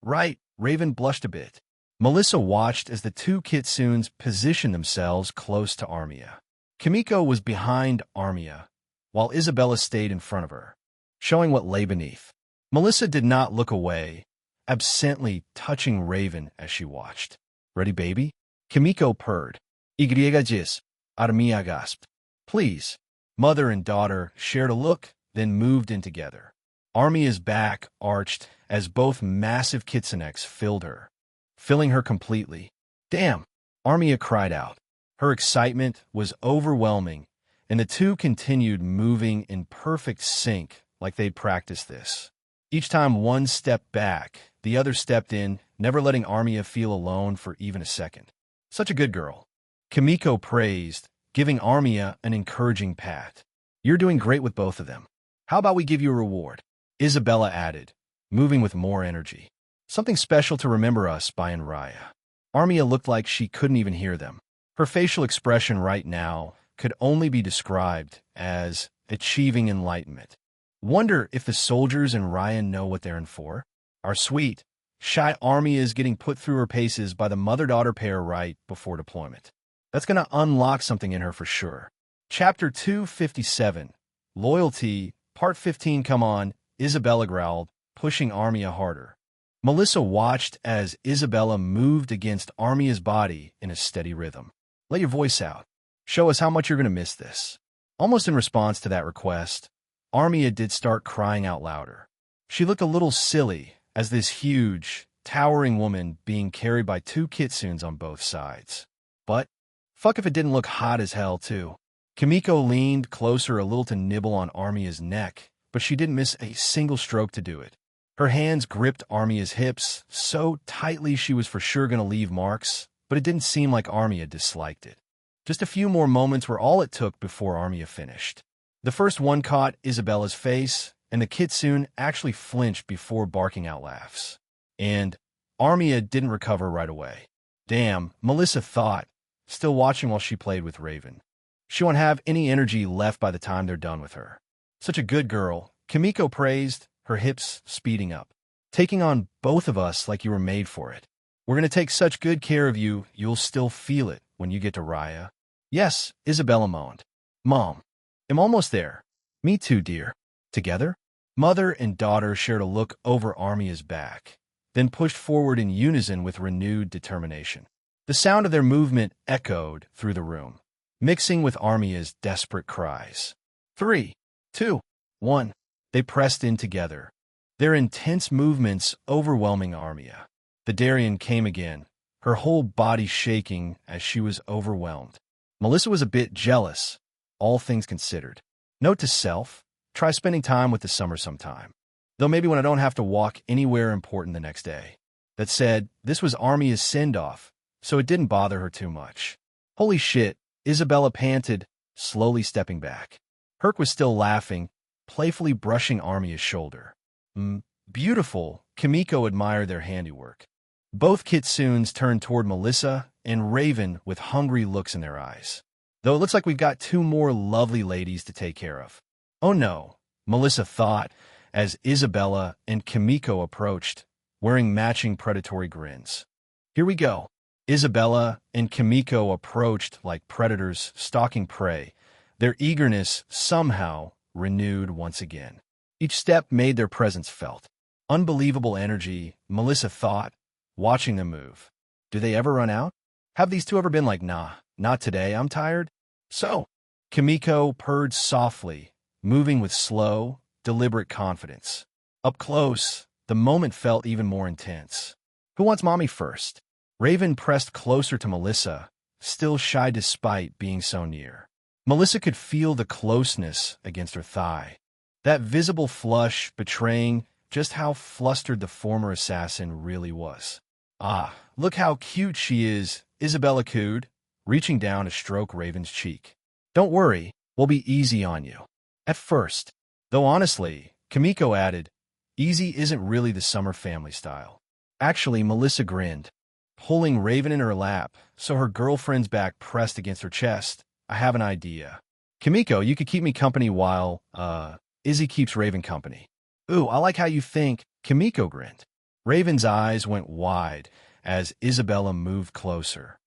Right." Raven blushed a bit. Melissa watched as the two kitsunes positioned themselves close to Armia. Kimiko was behind Armia, while Isabella stayed in front of her, showing what lay beneath. Melissa did not look away, absently touching Raven as she watched. "Ready, baby?" Kimiko purred. "Ygis," Armia gasped. "Please." Mother and daughter shared a look, then moved in together. Armia's back arched as both massive kitsuneks filled her, filling her completely. "Damn!" Armia cried out. Her excitement was overwhelming, and the two continued moving in perfect sync like they'd practiced this. Each time one stepped back, the other stepped in, never letting Armia feel alone for even a second. "Such a good girl," Kimiko praised, giving Armia an encouraging pat. "You're doing great with both of them. How about we give you a reward?" Isabella added, moving with more energy. "Something special to remember us by and Raya." Armia looked like she couldn't even hear them. Her facial expression right now could only be described as achieving enlightenment. Wonder if the soldiers in Ryan know what they're in for? Our sweet, shy Armia is getting put through her paces by the mother-daughter pair right before deployment. That's going to unlock something in her for sure. Chapter 257, Loyalty, Part 15. "Come on," Isabella growled, pushing Armia harder. Melissa watched as Isabella moved against Armia's body in a steady rhythm. "Let your voice out. Show us how much you're going to miss this." Almost in response to that request, Armia did start crying out louder. She looked a little silly as this huge, towering woman being carried by two kitsunes on both sides. But fuck if it didn't look hot as hell, too. Kimiko leaned closer a little to nibble on Armia's neck, but she didn't miss a single stroke to do it. Her hands gripped Armia's hips so tightly she was for sure going to leave marks, but it didn't seem like Armia disliked it. Just a few more moments were all it took before Armia finished. The first one caught Isabella's face, and the kitsune actually flinched before barking out laughs. And Armia didn't recover right away. Damn, Melissa thought, still watching while she played with Raven. She won't have any energy left by the time they're done with her. "Such a good girl," Kimiko praised, her hips speeding up. "Taking on both of us like you were made for it. We're going to take such good care of you, you'll still feel it when you get to Raya." "Yes," Isabella moaned. "Mom, I'm almost there." "Me too, dear." Together, mother and daughter shared a look over Armia's back, then pushed forward in unison with renewed determination. The sound of their movement echoed through the room, mixing with Armia's desperate cries. 3, 2, 1. They pressed in together, their intense movements overwhelming Armia. The Darien came again, her whole body shaking as she was overwhelmed. Melissa was a bit jealous, all things considered. Note to self, try spending time with the summer sometime. Though maybe when I don't have to walk anywhere important the next day. That said, this was Armia's send-off, so it didn't bother her too much. "Holy shit," Isabella panted, slowly stepping back. Herc was still laughing, playfully brushing Armia's shoulder. Beautiful, Kimiko admired their handiwork. Both kitsunes turned toward Melissa and Raven with hungry looks in their eyes. Though it looks like we've got two more lovely ladies to take care of. Oh no, Melissa thought, as Isabella and Kimiko approached, wearing matching predatory grins. Here we go. Isabella and Kimiko approached like predators stalking prey, their eagerness somehow renewed once again. Each step made their presence felt. Unbelievable energy, Melissa thought, watching them move. Do they ever run out? Have these two ever been like, nah, not today, I'm tired? So, Kimiko purred softly, moving with slow, deliberate confidence. Up close, the moment felt even more intense. Who wants mommy first? Raven pressed closer to Melissa, still shy despite being so near. Melissa could feel the closeness against her thigh, that visible flush betraying just how flustered the former assassin really was. Ah, look how cute she is, Isabella cooed, reaching down to stroke Raven's cheek. Don't worry, we'll be easy on you. At first. Though honestly, Kimiko added, easy isn't really the summer family style. Actually, Melissa grinned, pulling Raven in her lap so her girlfriend's back pressed against her chest. I have an idea. Kimiko, you could keep me company while, Izzy keeps Raven company. Ooh, I like how you think, Kimiko grinned. Raven's eyes went wide as Isabella moved closer,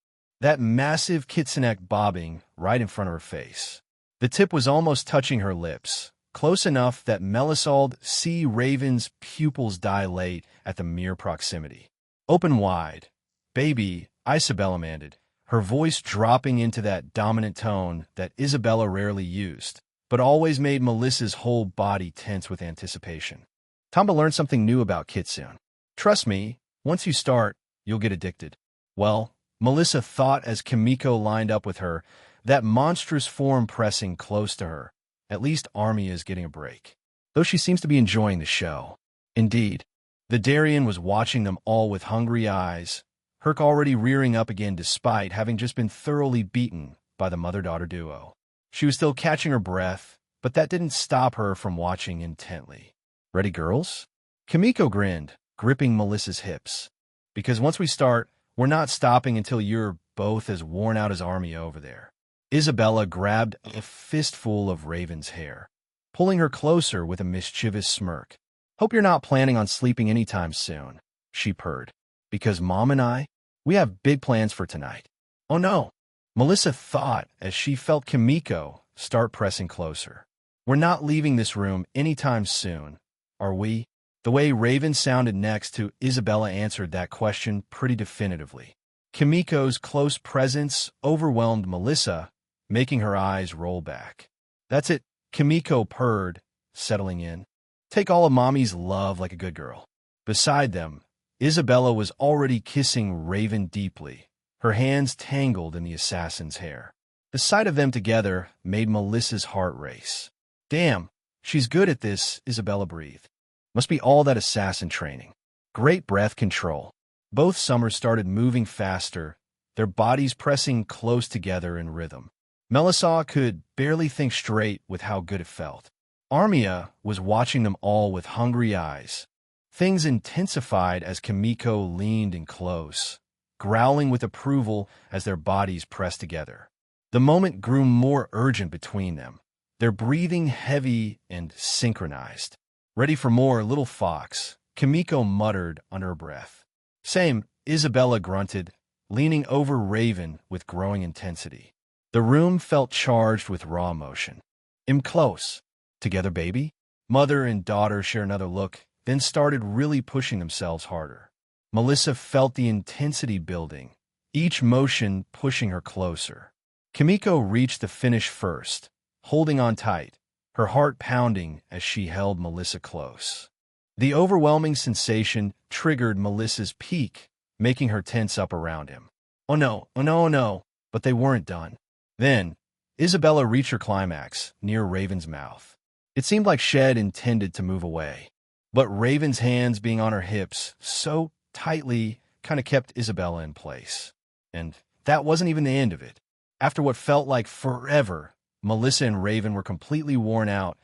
that massive kitsune bobbing right in front of her face. The tip was almost touching her lips, close enough that Melisald see Raven's pupils dilate at the mere proximity. Open wide. Baby, Isabella demanded, her voice dropping into that dominant tone that Isabella rarely used, but always made Melissa's whole body tense with anticipation. Time to learn something new about kitsune. Trust me, once you start, you'll get addicted. Well, Melissa thought as Kimiko lined up with her, that monstrous form pressing close to her. At least Armia is getting a break. Though she seems to be enjoying the show. Indeed, the Darien was watching them all with hungry eyes, Herc already rearing up again despite having just been thoroughly beaten by the mother-daughter duo. She was still catching her breath, but that didn't stop her from watching intently. Ready, girls? Kimiko grinned, gripping Melissa's hips. Because once we start, we're not stopping until you're both as worn out as Armia over there. Isabella grabbed a fistful of Raven's hair, pulling her closer with a mischievous smirk. Hope you're not planning on sleeping anytime soon, she purred. Because Mom and I, we have big plans for tonight. Oh no, Melissa thought as she felt Kimiko start pressing closer. We're not leaving this room anytime soon, are we? The way Raven sounded next to Isabella answered that question pretty definitively. Kimiko's close presence overwhelmed Melissa, making her eyes roll back. That's it, Kimiko purred, settling in. Take all of Mommy's love like a good girl. Beside them, Isabella was already kissing Raven deeply, her hands tangled in the assassin's hair. The sight of them together made Melissa's heart race. Damn, she's good at this, Isabella breathed. Must be all that assassin training. Great breath control. Both summers started moving faster, their bodies pressing close together in rhythm. Melissa could barely think straight with how good it felt. Armia was watching them all with hungry eyes. Things intensified as Kimiko leaned in close, growling with approval as their bodies pressed together. The moment grew more urgent between them, their breathing heavy and synchronized. Ready for more, little fox, Kimiko muttered under her breath. Same, Isabella grunted, leaning over Raven with growing intensity. The room felt charged with raw emotion. I'm close. Together, baby? Mother and daughter shared another look, then started really pushing themselves harder. Melissa felt the intensity building, each motion pushing her closer. Kimiko reached the finish first, holding on tight, her heart pounding as she held Melissa close. The overwhelming sensation triggered Melissa's peak, making her tense up around him. Oh no, oh no, oh no, but they weren't done. Then, Isabella reached her climax, near Raven's mouth. It seemed like Shed intended to move away, but Raven's hands being on her hips so tightly kind of kept Isabella in place. And that wasn't even the end of it. After what felt like forever, Melissa and Raven were completely worn out,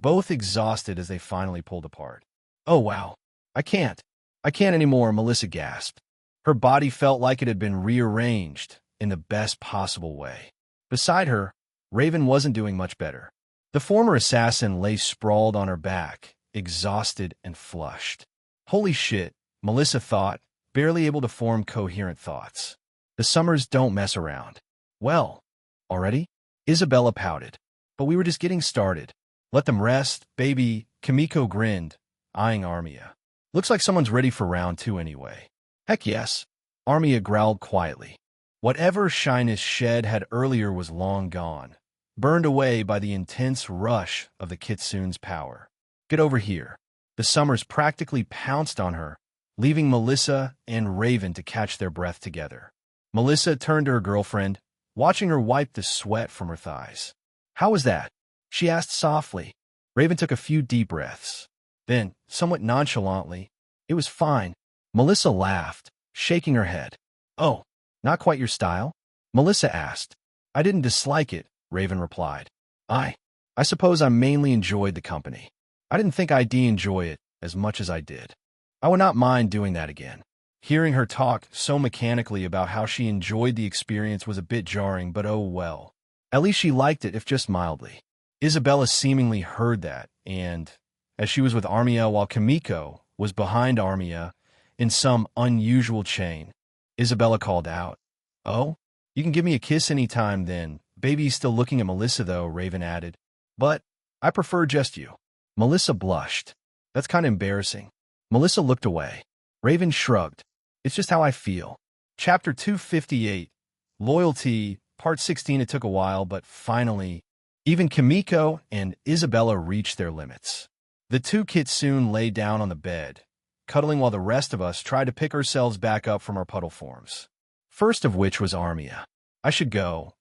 both exhausted as they finally pulled apart. "Oh, wow. I can't. I can't anymore," Melissa gasped. Her body felt like it had been rearranged in the best possible way. Beside her, Raven wasn't doing much better. The former assassin lay sprawled on her back, exhausted and flushed. Holy shit, Melissa thought, barely able to form coherent thoughts. The Summers don't mess around. "Well, already?" Isabella pouted. "But we were just getting started. Let them rest, baby." Kimiko grinned, eyeing Armia. "Looks like someone's ready for round 2 anyway." "Heck yes," Armia growled quietly. Whatever shyness Shed had earlier was long gone, burned away by the intense rush of the Kitsune's power. "Get over here." The Summers practically pounced on her, leaving Melissa and Raven to catch their breath together. Melissa turned to her girlfriend, watching her wipe the sweat from her thighs. "How was that?" she asked softly. Raven took a few deep breaths. Then, somewhat nonchalantly, "It was fine." Melissa laughed, shaking her head. "Oh, not quite your style?" Melissa asked. "I didn't dislike it," Raven replied. I suppose I mainly enjoyed the company. I didn't think I'd enjoy it as much as I did. I would not mind doing that again." Hearing her talk so mechanically about how she enjoyed the experience was a bit jarring, but oh well. At least she liked it, if just mildly. Isabella seemingly heard that, and, as she was with Armia while Kimiko was behind Armia in some unusual chain, Isabella called out, "Oh, you can give me a kiss anytime then." "Baby's still looking at Melissa though," Raven added. "But I prefer just you." Melissa blushed. "That's kind of embarrassing." Melissa looked away. Raven shrugged. "It's just how I feel." Chapter 258, Loyalty, Part 16. It took a while, but finally, even Kimiko and Isabella reached their limits. The two Kitsune lay down on the bed, cuddling while the rest of us tried to pick ourselves back up from our puddle forms. First of which was Armia. "I should go,"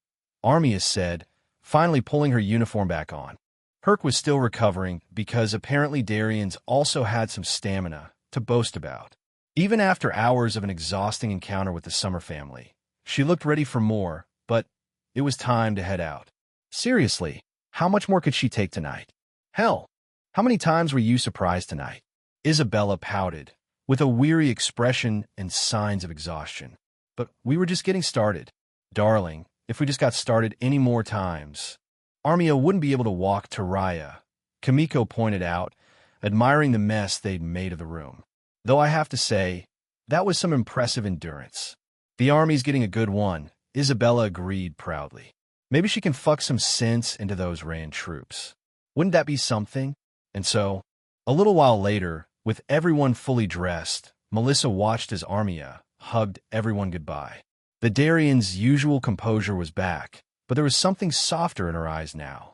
Armia said, finally pulling her uniform back on. Herc was still recovering because apparently Darians also had some stamina to boast about. Even after hours of an exhausting encounter with the Summer family, she looked ready for more, but it was time to head out. Seriously, how much more could she take tonight? Hell, how many times were you surprised tonight? Isabella pouted, with a weary expression and signs of exhaustion. "But we were just getting started." "Darling, if we just got started any more times, Armia wouldn't be able to walk to Raya," Kimiko pointed out, admiring the mess they'd made of the room. "Though I have to say, that was some impressive endurance." "The army's getting a good one," Isabella agreed proudly. "Maybe she can fuck some sense into those Rand troops. Wouldn't that be something?" And so, a little while later, with everyone fully dressed, Melissa watched as Armia hugged everyone goodbye. The Darian's usual composure was back, but there was something softer in her eyes now.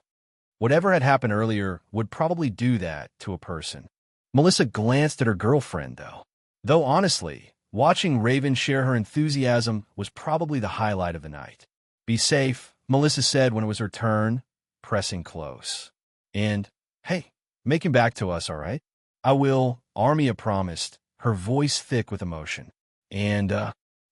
Whatever had happened earlier would probably do that to a person. Melissa glanced at her girlfriend, though honestly, watching Raven share her enthusiasm was probably the highlight of the night. "Be safe," Melissa said when it was her turn, pressing close. "And, hey, make him back to us, all right?" "I will," Armia promised, her voice thick with emotion. And,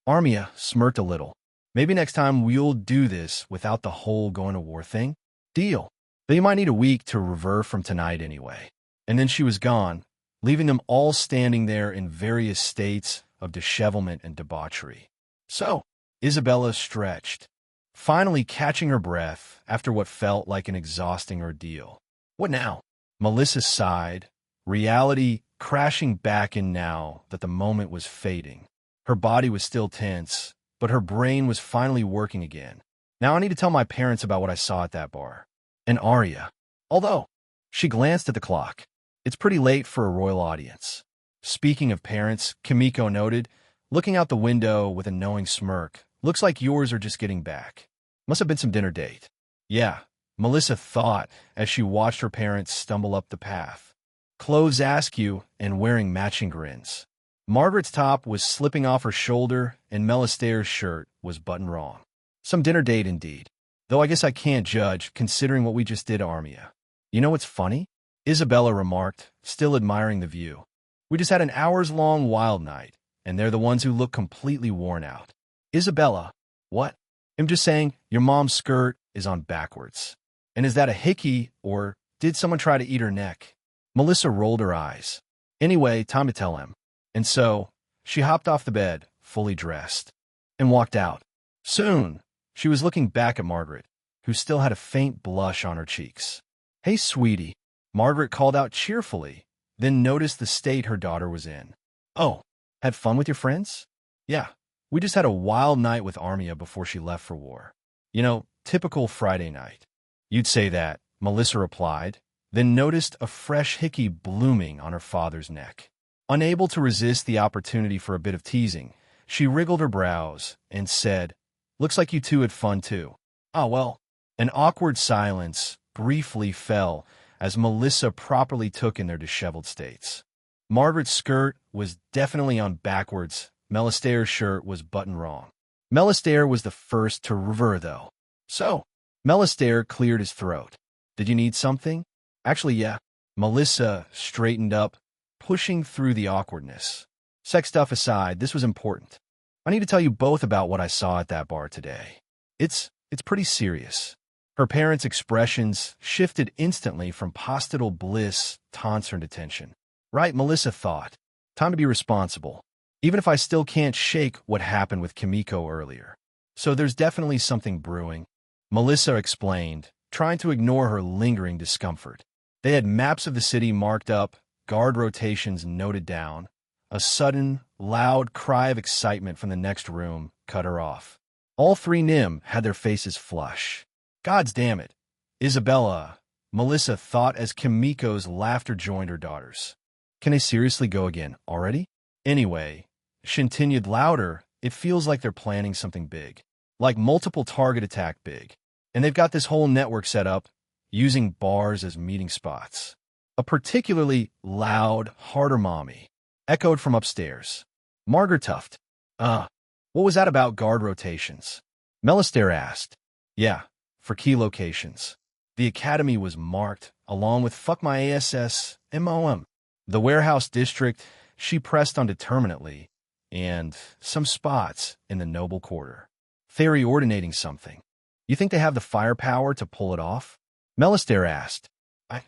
Armia smirked a little. "Maybe next time we'll do this without the whole going to war thing." "Deal. Though you might need a week to revert from tonight anyway." And then she was gone, leaving them all standing there in various states of dishevelment and debauchery. "So," Isabella stretched, finally catching her breath after what felt like an exhausting ordeal. "What now?" Melissa sighed, reality crashing back in now that the moment was fading. Her body was still tense, but her brain was finally working again. "Now I need to tell my parents about what I saw at that bar. And Arya. Although," she glanced at the clock, "it's pretty late for a royal audience." "Speaking of parents," Kimiko noted, looking out the window with a knowing smirk, "looks like yours are just getting back. Must have been some dinner date." "Yeah," Melissa thought as she watched her parents stumble up the path. Clothes askew and wearing matching grins. Margaret's top was slipping off her shoulder, and Melistare's shirt was buttoned wrong. Some dinner date indeed. Though I guess I can't judge, considering what we just did to Armia. "You know what's funny?" Isabella remarked, still admiring the view. "We just had an hours-long wild night, and they're the ones who look completely worn out." "Isabella, what?" "I'm just saying, your mom's skirt is on backwards." And is that a hickey, or did someone try to eat her neck? Melissa rolled her eyes. Anyway, time to tell him. And so, she hopped off the bed, fully dressed, and walked out. Soon, she was looking back at Margaret, who still had a faint blush on her cheeks. "Hey, sweetie," Margaret called out cheerfully, then noticed the state her daughter was in. "Oh, had fun with your friends?" "Yeah, we just had a wild night with Armia before she left for war. You know, typical Friday night." "You'd say that," Melissa replied, then noticed a fresh hickey blooming on her father's neck. Unable to resist the opportunity for a bit of teasing, she wriggled her brows and said, "Looks like you two had fun too." "Oh, well." An awkward silence briefly fell as Melissa properly took in their disheveled states. Margaret's skirt was definitely on backwards. Melistare's shirt was buttoned wrong. Melistare was the first to revere, though. "So," Melistare cleared his throat. "Did you need something?" "Actually, yeah." Melissa straightened up, pushing through the awkwardness. "Sex stuff aside, this was important. I need to tell you both about what I saw at that bar today. It's pretty serious." Her parents' expressions shifted instantly from postnatal bliss to concerned attention. Right, Melissa thought. Time to be responsible, even if I still can't shake what happened with Kimiko earlier. "So there's definitely something brewing," Melissa explained, trying to ignore her lingering discomfort. They had maps of the city marked up, guard rotations noted down. A sudden, loud cry of excitement from the next room cut her off. All three Nim had their faces flush. "Gods damn it. Isabella," Melissa thought as Kimiko's laughter joined her daughter's. "Can they seriously go again already?" "Anyway," she continued louder, "it feels like they're planning something big. Like multiple target attack big. And they've got this whole network set up, using bars as meeting spots." A particularly loud, harder mommy echoed from upstairs. Margaret Tuft. What was that about guard rotations?" Melistare asked. "Yeah, for key locations. The academy was marked, along with fuck my ASS, MOM. The warehouse district," she pressed on determinately, "and some spots in the noble quarter. Theory ordinating something. You think they have the firepower to pull it off?" Melistare asked. I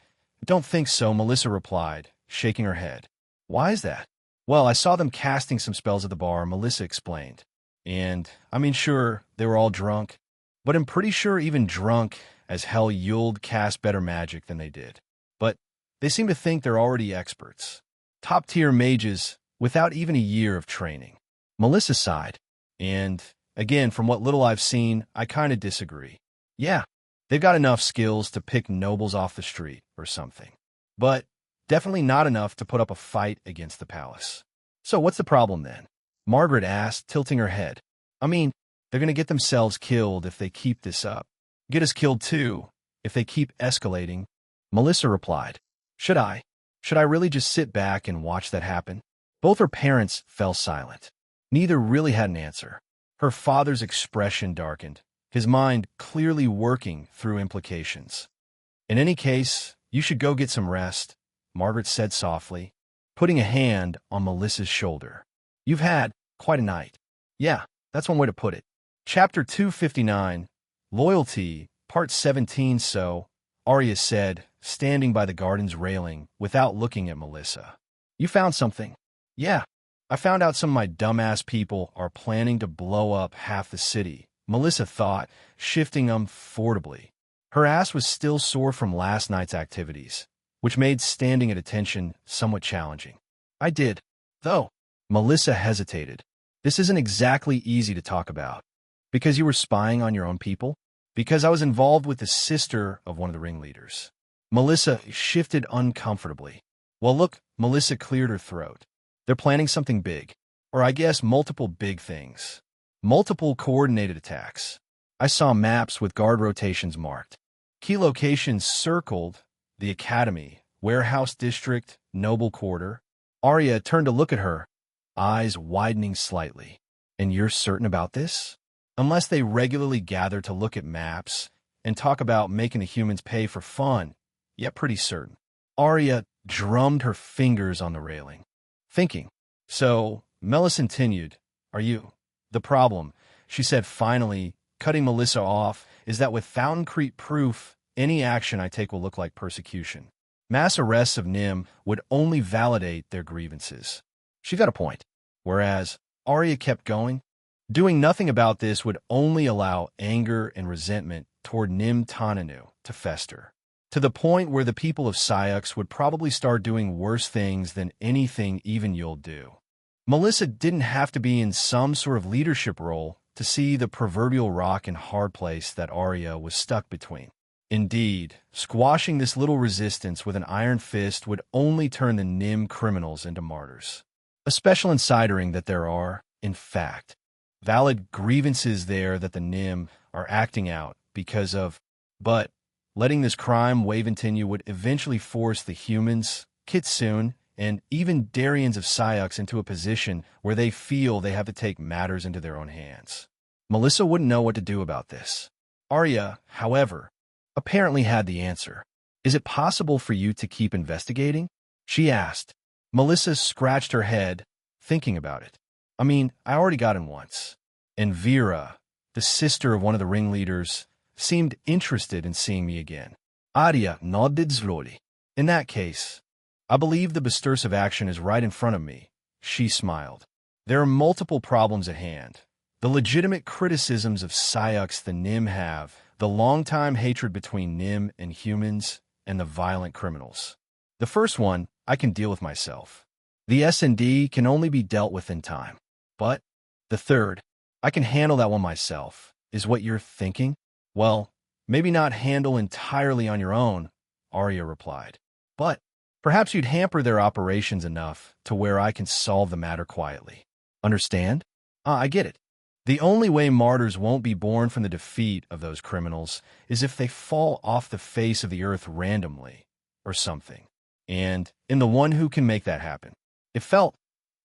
don't think so," Melissa replied, shaking her head. "Why is that?" "Well, I saw them casting some spells at the bar," Melissa explained. "And, I mean, sure, they were all drunk, but I'm pretty sure even drunk as hell you'll cast better magic than they did. But they seem to think they're already experts. Top-tier mages without even a year of training." Melissa sighed. "And, again, from what little I've seen, I kind of disagree. Yeah, they've got enough skills to pick nobles off the street or something. But definitely not enough to put up a fight against the palace." "So what's the problem then?" Margaret asked, tilting her head. "I mean, they're going to get themselves killed if they keep this up. Get us killed too, if they keep escalating." Melissa replied. Should I really just sit back and watch that happen?" Both her parents fell silent. Neither really had an answer. Her father's expression darkened, his mind clearly working through implications. "In any case, you should go get some rest," Margaret said softly, putting a hand on Melissa's shoulder. "You've had quite a night." "Yeah, that's one way to put it." Chapter 259, Loyalty, Part 17. "So," Arya said, standing by the garden's railing without looking at Melissa. "You found something?" "Yeah, I found out some of my dumbass people are planning to blow up half the city," Melissa thought, shifting uncomfortably. Her ass was still sore from last night's activities, which made standing at attention somewhat challenging. "I did, though." Melissa hesitated. "This isn't exactly easy to talk about." "Because you were spying on your own people?" "Because I was involved with the sister of one of the ringleaders." Melissa shifted uncomfortably. "Well, look," Melissa cleared her throat. "They're planning something big. Or I guess multiple big things. Multiple coordinated attacks. I saw maps with guard rotations marked. Key locations circled: the academy, warehouse district, noble quarter." Arya turned to look at her, eyes widening slightly. "And you're certain about this?" "Unless they regularly gather to look at maps and talk about making the humans pay for fun, yet pretty certain." Arya drummed her fingers on the railing, thinking. "So," Melissa continued, "are you?" "The problem," she said finally, cutting Melissa off, "is that with concrete proof, any action I take will look like persecution. Mass arrests of Nim would only validate their grievances. She got a point. Whereas Arya kept going, doing nothing about this would only allow anger and resentment toward Nim Tananu to fester, to the point where the people of Syux would probably start doing worse things than anything even you'll do. Melissa didn't have to be in some sort of leadership role to see the proverbial rock and hard place that Arya was stuck between. Indeed, squashing this little resistance with an iron fist would only turn the Nim criminals into martyrs. A special insidering that there are, in fact, valid grievances there that the Nim are acting out because of, but letting this crime wave continue would eventually force the humans, Kitsune, and even Darians of Syux into a position where they feel they have to take matters into their own hands. Melissa wouldn't know what to do about this. Arya, however, apparently had the answer. Is it possible for you to keep investigating? She asked. Melissa scratched her head, thinking about it. I mean, I already got in once. And Vera, the sister of one of the ringleaders, seemed interested in seeing me again. Arya nodded slowly. In that case, I believe the Basturs of action is right in front of me. She smiled. There are multiple problems at hand. The legitimate criticisms of Syux the Nim have, the long-time hatred between Nim and humans, and the violent criminals. The first one, I can deal with myself. The S&D can only be dealt with in time. But the third, I can handle that one myself. Is what you're thinking? Well, maybe not handle entirely on your own, Arya replied. But perhaps you'd hamper their operations enough to where I can solve the matter quietly. Understand? I get it. The only way martyrs won't be born from the defeat of those criminals is if they fall off the face of the earth randomly, or something. And in the one who can make that happen. It felt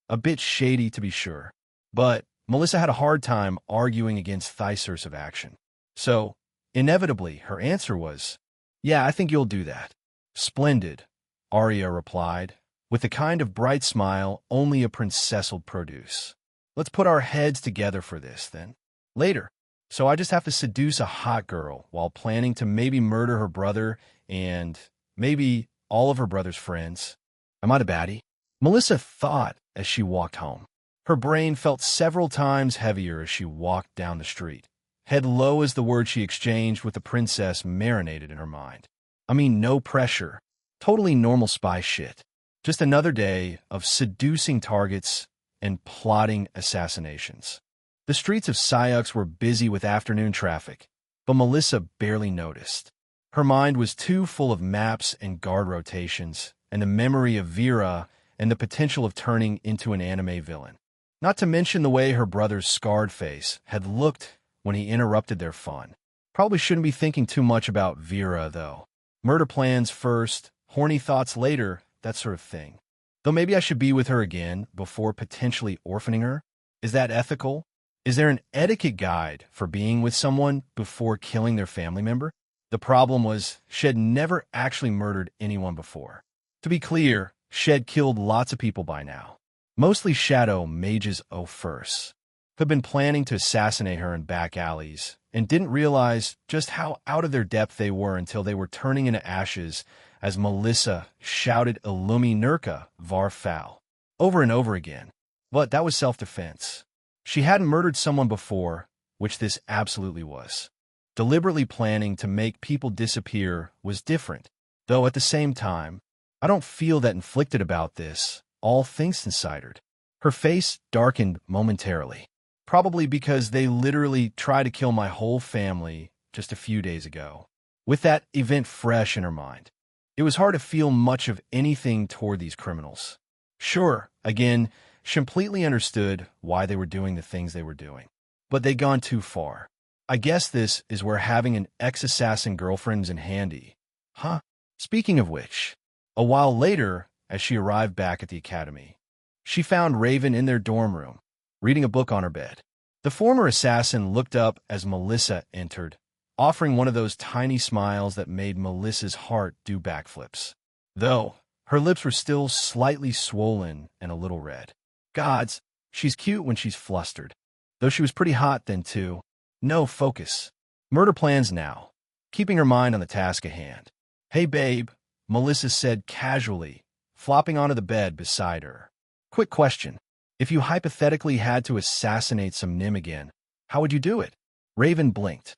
a bit shady to be sure, but Melissa had a hard time arguing against Thysers of action. So, inevitably, her answer was, yeah, I think you'll do that. Splendid, Arya replied, with the kind of bright smile only a princess'll produce. Let's put our heads together for this, then. Later. So I just have to seduce a hot girl while planning to maybe murder her brother and maybe all of her brother's friends. Am I the baddie? Melissa thought as she walked home. Her brain felt several times heavier as she walked down the street. Head low as the word she exchanged with the princess marinated in her mind. I mean, no pressure. Totally normal spy shit. Just another day of seducing targets and plotting assassinations. The streets of Syux were busy with afternoon traffic, but Melissa barely noticed. Her mind was too full of maps and guard rotations, and the memory of Vera and the potential of turning into an anime villain. Not to mention the way her brother's scarred face had looked when he interrupted their fun. Probably shouldn't be thinking too much about Vera, though. Murder plans first, horny thoughts later, that sort of thing. Though maybe I should be with her again before potentially orphaning her. Is that ethical? Is there an etiquette guide for being with someone before killing their family member? The problem was, Shed never actually murdered anyone before. To be clear, Shed killed lots of people by now. Mostly Shadow Mages first, who had been planning to assassinate her in back alleys, and didn't realize just how out of their depth they were until they were turning into ashes as Melissa shouted Illumi Nurka var foul over and over again. But that was self-defense. She hadn't murdered someone before, which this absolutely was. Deliberately planning to make people disappear was different, though at the same time, I don't feel that inflicted about this, all things considered. Her face darkened momentarily, probably because they literally tried to kill my whole family just a few days ago. With that event fresh in her mind, it was hard to feel much of anything toward these criminals. Sure, again, she completely understood why they were doing the things they were doing, but they'd gone too far. I guess this is where having an ex-assassin girlfriend's in handy. Huh? Speaking of which, a while later, as she arrived back at the academy, she found Raven in their dorm room, reading a book on her bed. The former assassin looked up as Melissa entered, offering one of those tiny smiles that made Melissa's heart do backflips. Though, her lips were still slightly swollen and a little red. Gods, she's cute when she's flustered. Though she was pretty hot then, too. No, focus. Murder plans now. keeping her mind on the task at hand. "Hey, babe," Melissa said casually, flopping onto the bed beside her. "Quick question. If you hypothetically had to assassinate some Nim again, how would you do it?" Raven blinked.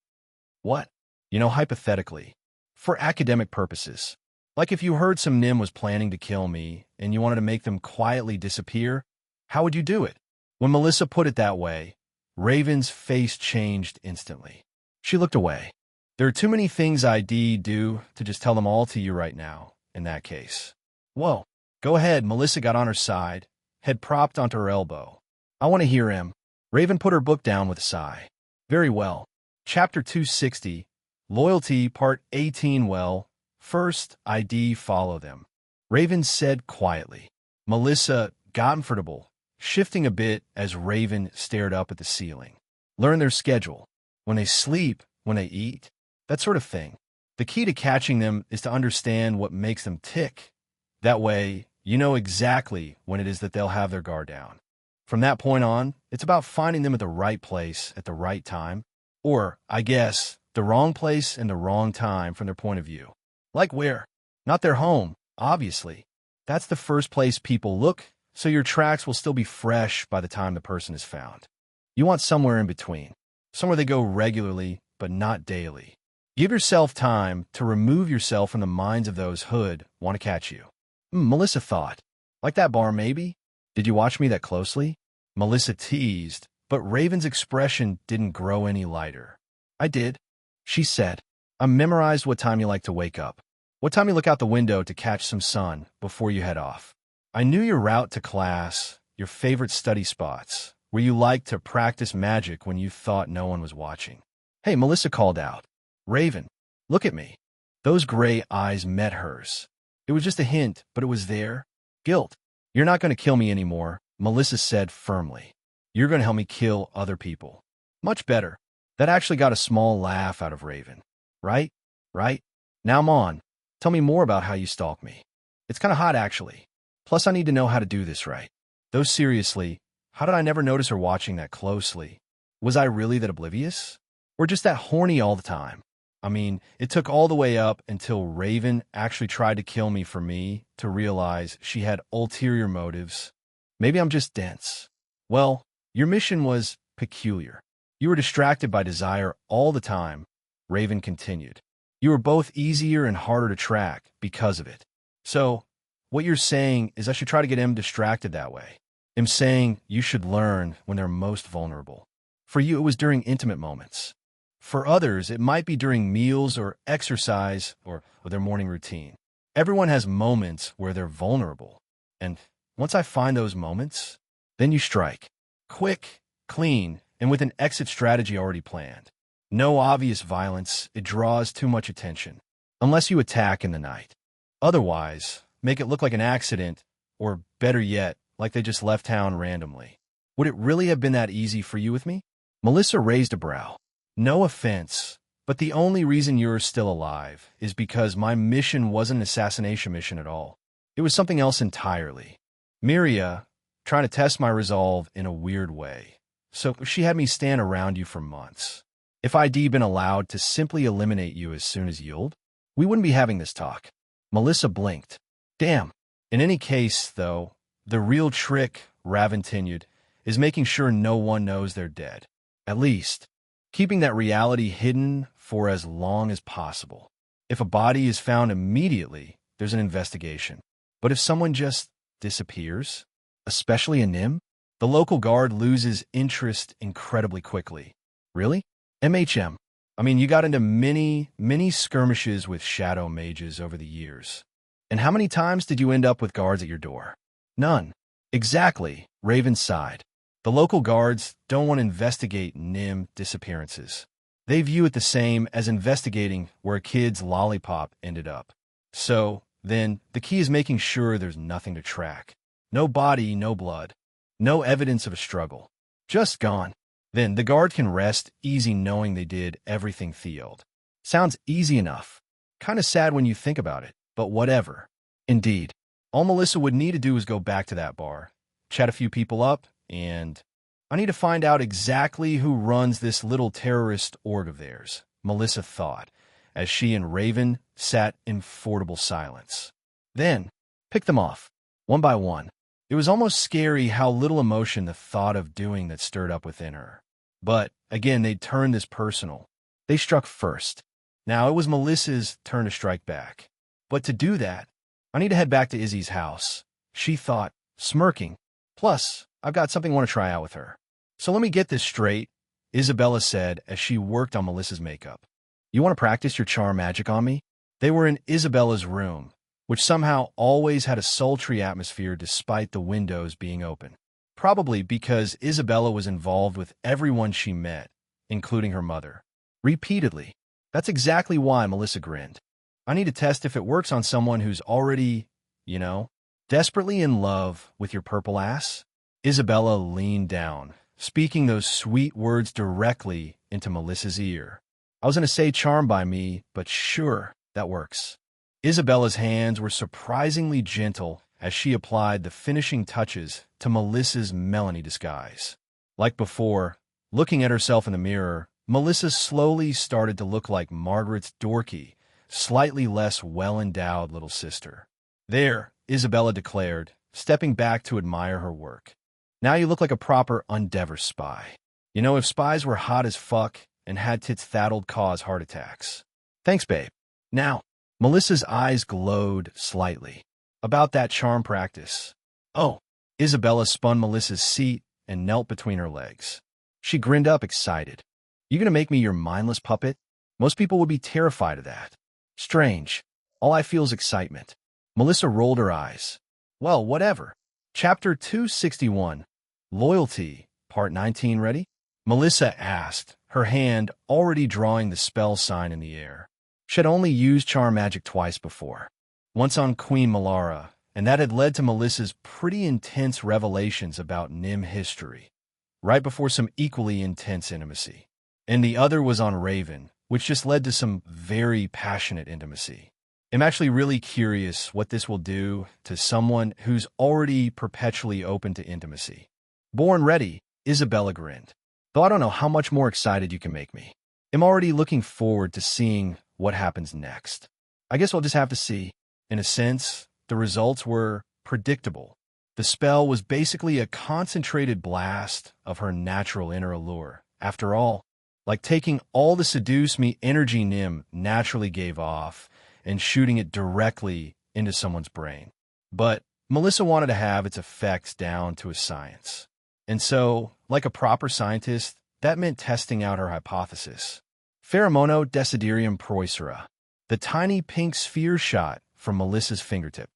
"What? Hypothetically. For academic purposes. Like if you heard some Nim was planning to kill me and you wanted to make them quietly disappear, how would you do it?" When Melissa put it that way, Raven's face changed instantly. She looked away. "There are too many things I'd do to just tell them all to you right now, in that case." "Whoa. Go ahead." Melissa got on her side, head propped onto her elbow. "I want to hear him." Raven put her book down with a sigh. "Very well. Chapter 260, Loyalty, Part 18. Well, first, ID follow them," Raven said quietly. Melissa got comfortable, shifting a bit as Raven stared up at the ceiling. "Learn their schedule. When they sleep, when they eat, that sort of thing. The key to catching them is to understand what makes them tick. That way, you know exactly when it is that they'll have their guard down. From that point on, it's about finding them at the right place at the right time. Or, I guess, the wrong place and the wrong time from their point of view. Like where? Not their home, obviously. That's the first place people look, so your tracks will still be fresh by the time the person is found. You want somewhere in between. Somewhere they go regularly, but not daily. Give yourself time to remove yourself from the minds of those who'd want to catch you." Melissa thought. "Like that bar, maybe? Did you watch me that closely?" Melissa teased, but Raven's expression didn't grow any lighter. "I did," she said. "I memorized what time you like to wake up, what time you look out the window to catch some sun before you head off. I knew your route to class, your favorite study spots, where you liked to practice magic when you thought no one was watching." "Hey," Melissa called out. "Raven, look at me." Those gray eyes met hers. It was just a hint, but it was there. "Guilt. You're not going to kill me anymore," Melissa said firmly. "You're going to help me kill other people." "Much better." That actually got a small laugh out of Raven. Right? Now I'm on. Tell me more about how you stalk me. It's kind of hot, actually. Plus, I need to know how to do this right. Though seriously, how did I never notice her watching that closely? Was I really that oblivious? Or just that horny all the time? I mean, it took all the way up until Raven actually tried to kill me for me to realize she had ulterior motives. Maybe I'm just dense. Well, your mission was peculiar. You were distracted by desire all the time, Raven continued. You were both easier and harder to track because of it. So, what you're saying is I should try to get him distracted that way. I'm saying you should learn when they're most vulnerable. For you, it was during intimate moments. For others, it might be during meals or exercise or their morning routine. Everyone has moments where they're vulnerable. And once I find those moments, then you strike. Quick, clean, and with an exit strategy already planned. No obvious violence, it draws too much attention. Unless you attack in the night. Otherwise, make it look like an accident, or better yet, like they just left town randomly. Would it really have been that easy for you with me? Melissa raised a brow. No offense, but the only reason you're still alive is because my mission wasn't an assassination mission at all. It was something else entirely. Miria, trying to test my resolve in a weird way. So she had me stand around you for months. If I'd been allowed to simply eliminate you as soon as yield, we wouldn't be having this talk. Melissa blinked. Damn. In any case, though, the real trick, Raven continued, is making sure no one knows they're dead. At least, keeping that reality hidden for as long as possible. If a body is found immediately, there's an investigation. But if someone just disappears, especially a Nim, the local guard loses interest incredibly quickly. Really? MHM. I mean, you got into many skirmishes with shadow mages over the years. And how many times did you end up with guards at your door? None. Exactly, Raven sighed. The local guards don't want to investigate Nim disappearances. They view it the same as investigating where a kid's lollipop ended up. So, then, the key is making sure there's nothing to track. No body, no blood. No evidence of a struggle. Just gone. Then the guard can rest easy knowing they did everything Theo'd. Sounds easy enough. Kinda sad when you think about it, but whatever. Indeed. All Melissa would need to do is go back to that bar, chat a few people up, and I need to find out exactly who runs this little terrorist org of theirs, Melissa thought, as she and Raven sat in formidable silence. Then, pick them off, one by one. It was almost scary how little emotion the thought of doing that stirred up within her. But, again, they'd turned this personal. They struck first. Now it was Melissa's turn to strike back. But to do that, I need to head back to Izzy's house, she thought, smirking. Plus, I've got something I want to try out with her. So let me get this straight, Isabella said as she worked on Melissa's makeup. You want to practice your charm magic on me? They were in Isabella's room, which somehow always had a sultry atmosphere despite the windows being open. Probably because Isabella was involved with everyone she met, including her mother. Repeatedly. That's exactly why Melissa grinned. I need to test if it works on someone who's already, desperately in love with your purple ass. Isabella leaned down, speaking those sweet words directly into Melissa's ear. I was going to say charmed by me, but sure, that works. Isabella's hands were surprisingly gentle as she applied the finishing touches to Melissa's Melanie disguise. Like before, looking at herself in the mirror, Melissa slowly started to look like Margaret's dorky, slightly less well-endowed little sister. There, Isabella declared, stepping back to admire her work. Now you look like a proper Endeavor spy. If spies were hot as fuck and had tits that'll cause heart attacks. Thanks, babe. Now, Melissa's eyes glowed slightly. About that charm practice. Oh, Isabella spun Melissa's seat and knelt between her legs. She grinned up, excited. You gonna make me your mindless puppet? Most people would be terrified of that. Strange. All I feel is excitement. Melissa rolled her eyes. Well, whatever. Chapter 261. Loyalty, Part 19 ready? Melissa asked, her hand already drawing the spell sign in the air. She had only used charm magic twice before. Once on Queen Melara, and that had led to Melissa's pretty intense revelations about Nym history, right before some equally intense intimacy. And the other was on Raven, which just led to some very passionate intimacy. I'm actually really curious what this will do to someone who's already perpetually open to intimacy. Born ready, Isabella grinned. Though I don't know how much more excited you can make me. I'm already looking forward to seeing what happens next. I guess we'll just have to see. In a sense, the results were predictable. The spell was basically a concentrated blast of her natural inner allure. After all, like taking all the seduce me energy Nym naturally gave off and shooting it directly into someone's brain. But Melissa wanted to have its effects down to a science. And so, like a proper scientist, that meant testing out her hypothesis. Pheromono Desiderium Proicera, the tiny pink sphere shot from Melissa's fingertip,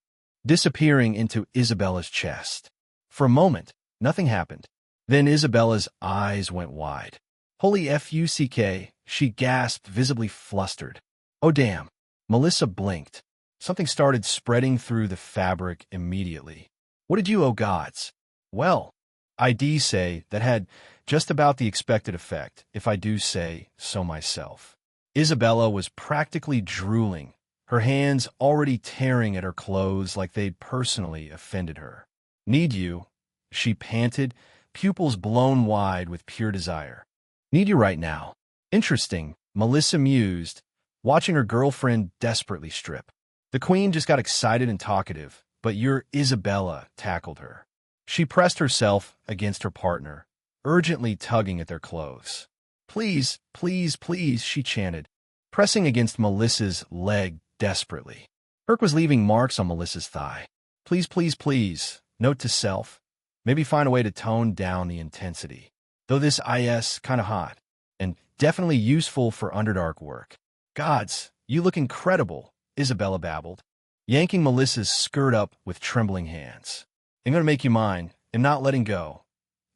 disappearing into Isabella's chest. For a moment, nothing happened. Then Isabella's eyes went wide. Holy fuck, she gasped, visibly flustered. Oh damn. Melissa blinked. Something started spreading through the fabric immediately. What did you, oh gods? Well, I'd say that had just about the expected effect, if I do say so myself. Isabella was practically drooling, her hands already tearing at her clothes like they'd personally offended her. Need you, she panted, pupils blown wide with pure desire. Need you right now. Interesting, Melissa mused, watching her girlfriend desperately strip. The queen just got excited and talkative, but your Isabella tackled her. She pressed herself against her partner, urgently tugging at their clothes. Please, please, please, she chanted, pressing against Melissa's leg desperately. Herc was leaving marks on Melissa's thigh. Please, please, please, note to self, maybe find a way to tone down the intensity. Though this is kinda hot, and definitely useful for Underdark work. Gods, you look incredible, Isabella babbled, yanking Melissa's skirt up with trembling hands. I'm gonna make you mine. I'm not letting go.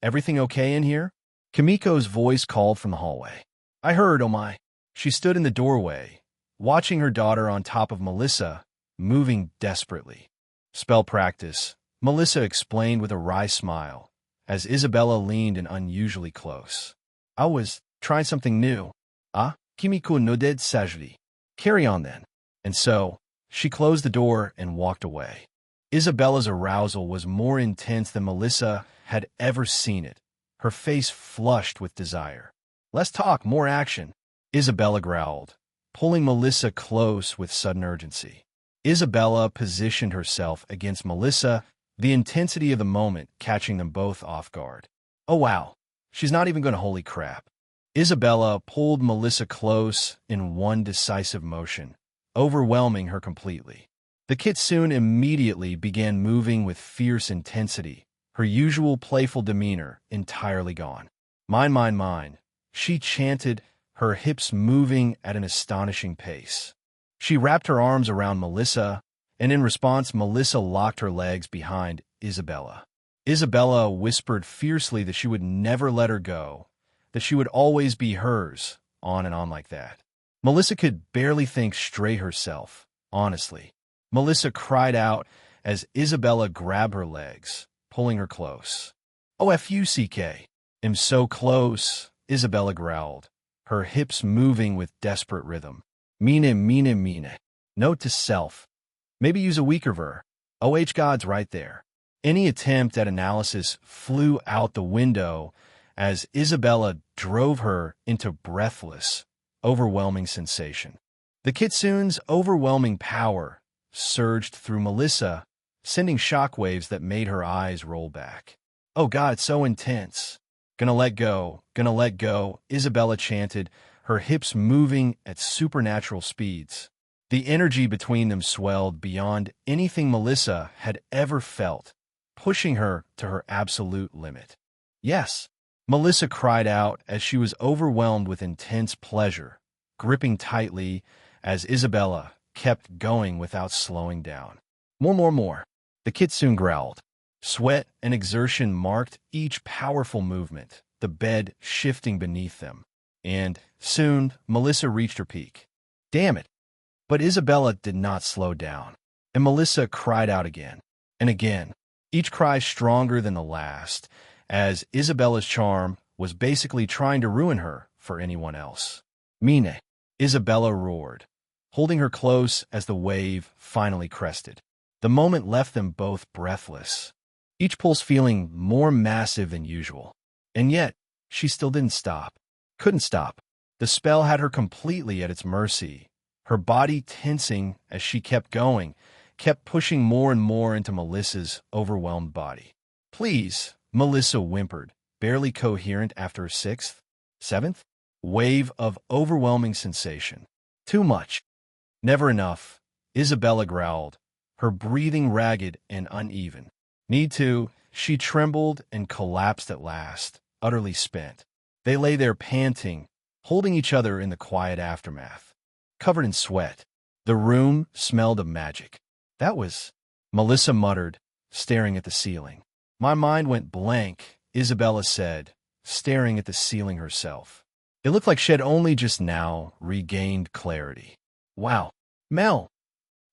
Everything okay in here? Kimiko's voice called from the hallway. I heard, oh my. She stood in the doorway, watching her daughter on top of Melissa, moving desperately. Spell practice, Melissa explained with a wry smile, as Isabella leaned in unusually close. I was trying something new. Ah, Kimiko nodded sagely. Carry on then. And so, she closed the door and walked away. Isabella's arousal was more intense than Melissa had ever seen it, her face flushed with desire. Less talk, more action, Isabella growled, pulling Melissa close with sudden urgency. Isabella positioned herself against Melissa, the intensity of the moment catching them both off guard. Oh wow, she's not even going to holy crap. Isabella pulled Melissa close in one decisive motion, overwhelming her completely. The kitsune immediately began moving with fierce intensity, her usual playful demeanor entirely gone. Mine, mine, mine, she chanted, her hips moving at an astonishing pace. She wrapped her arms around Melissa, and in response, Melissa locked her legs behind Isabella. Isabella whispered fiercely that she would never let her go, that she would always be hers, on and on like that. Melissa could barely think straight herself, honestly. Melissa cried out as Isabella grabbed her legs, pulling her close. "OFUCK. I'm so close," Isabella growled, her hips moving with desperate rhythm. "Mine, mine, mine." Note to self. Maybe use a weaker verb. OH God's right there. Any attempt at analysis flew out the window as Isabella drove her into breathless, overwhelming sensation. The kitsune's overwhelming power surged through Melissa, sending shockwaves that made her eyes roll back. "Oh God, it's so intense. Gonna let go," Isabella chanted, her hips moving at supernatural speeds. The energy between them swelled beyond anything Melissa had ever felt, pushing her to her absolute limit. "Yes," Melissa cried out as she was overwhelmed with intense pleasure, gripping tightly as Isabella kept going without slowing down. More. The kitsune growled. Sweat and exertion marked each powerful movement, the bed shifting beneath them. And soon, Melissa reached her peak. Damn it! But Isabella did not slow down, and Melissa cried out again and again, each cry stronger than the last, as Isabella's charm was basically trying to ruin her for anyone else. "Mine," Isabella roared, holding her close as the wave finally crested. The moment left them both breathless, each pulse feeling more massive than usual. And yet, she still didn't stop. Couldn't stop. The spell had her completely at its mercy, her body tensing as she kept going, kept pushing more and more into Melissa's overwhelmed body. "Please," Melissa whimpered, barely coherent after a sixth, seventh wave of overwhelming sensation. "Too much. Never enough," Isabella growled, her breathing ragged and uneven. "Need to," she trembled and collapsed at last, utterly spent. They lay there panting, holding each other in the quiet aftermath. Covered in sweat, the room smelled of magic. "That was," Melissa muttered, staring at the ceiling. "My mind went blank," Isabella said, staring at the ceiling herself. It looked like she had only just now regained clarity. "Wow, Mel,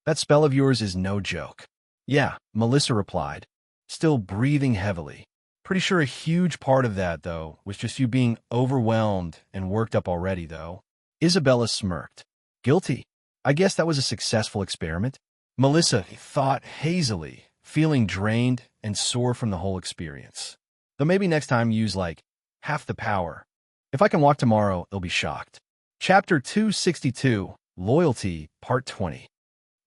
that spell of yours is no joke." "Yeah," Melissa replied, still breathing heavily. "Pretty sure a huge part of that, though, was just you being overwhelmed and worked up already, though." Isabella smirked. "Guilty. I guess that was a successful experiment." Melissa thought hazily, feeling drained and sore from the whole experience. "Though maybe next time use, like, half the power. If I can walk tomorrow, I'll be shocked." Chapter 262, Loyalty, Part 20.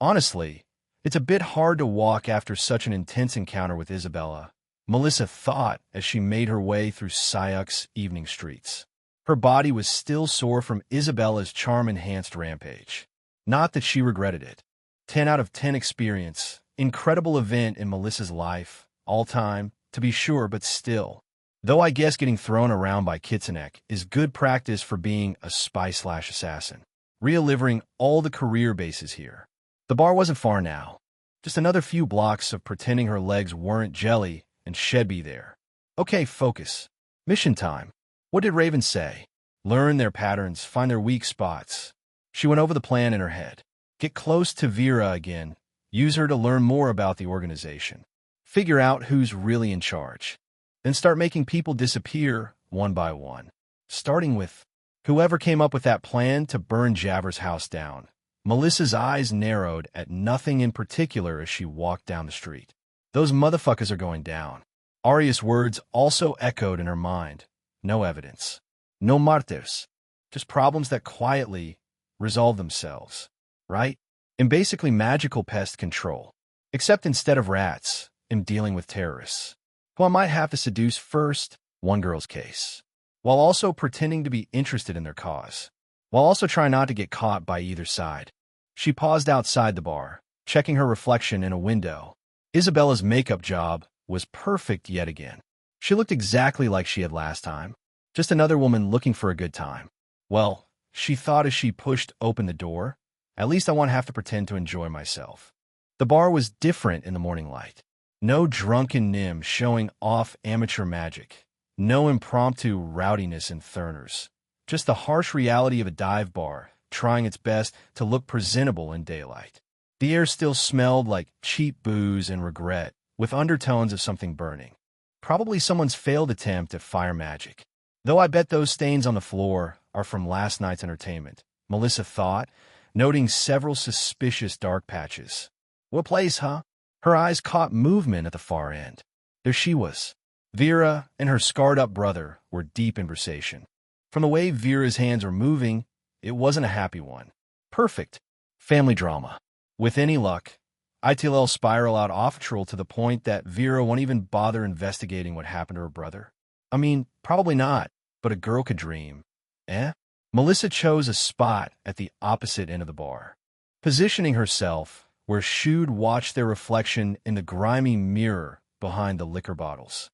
Honestly, it's a bit hard to walk after such an intense encounter with Isabella, Melissa thought as she made her way through Sayuk's evening streets. Her body was still sore from Isabella's charm-enhanced rampage. Not that she regretted it. 10 out of 10 experience, incredible event in Melissa's life, all time, to be sure, but still. Though I guess getting thrown around by Kitsune is good practice for being a spy/assassin. Relivering all the career bases here. The bar wasn't far now. Just another few blocks of pretending her legs weren't jelly and she'd be there. Okay, focus. Mission time. What did Raven say? Learn their patterns, find their weak spots. She went over the plan in her head. Get close to Vera again. Use her to learn more about the organization. Figure out who's really in charge. Then start making people disappear one by one. Starting with whoever came up with that plan to burn Javer's house down. Melissa's eyes narrowed at nothing in particular as she walked down the street. Those motherfuckers are going down. Aria's words also echoed in her mind. No evidence. No martyrs. Just problems that quietly, resolve themselves, right? I'm basically magical pest control. Except instead of rats, I'm dealing with terrorists, who I might have to seduce first, one girl's case, while also pretending to be interested in their cause, while also trying not to get caught by either side. She paused outside the bar, checking her reflection in a window. Isabella's makeup job was perfect yet again. She looked exactly like she had last time, just another woman looking for a good time. Well, she thought as she pushed open the door, at least I won't have to pretend to enjoy myself. The bar was different in the morning light. No drunken Nim showing off amateur magic. No impromptu rowdiness in Thurners. Just the harsh reality of a dive bar, trying its best to look presentable in daylight. The air still smelled like cheap booze and regret, with undertones of something burning. Probably someone's failed attempt at fire magic. Though I bet those stains on the floor are from last night's entertainment, Melissa thought, noting several suspicious dark patches. What place, huh? Her eyes caught movement at the far end. There she was. Vera and her scarred-up brother were deep in conversation. From the way Vera's hands were moving, it wasn't a happy one. Perfect. Family drama. With any luck, it'll spiral out off-trail to the point that Vera won't even bother investigating what happened to her brother. I mean, probably not, but a girl could dream. Eh? Melissa chose a spot at the opposite end of the bar, positioning herself where she'd watch their reflection in the grimy mirror behind the liquor bottles.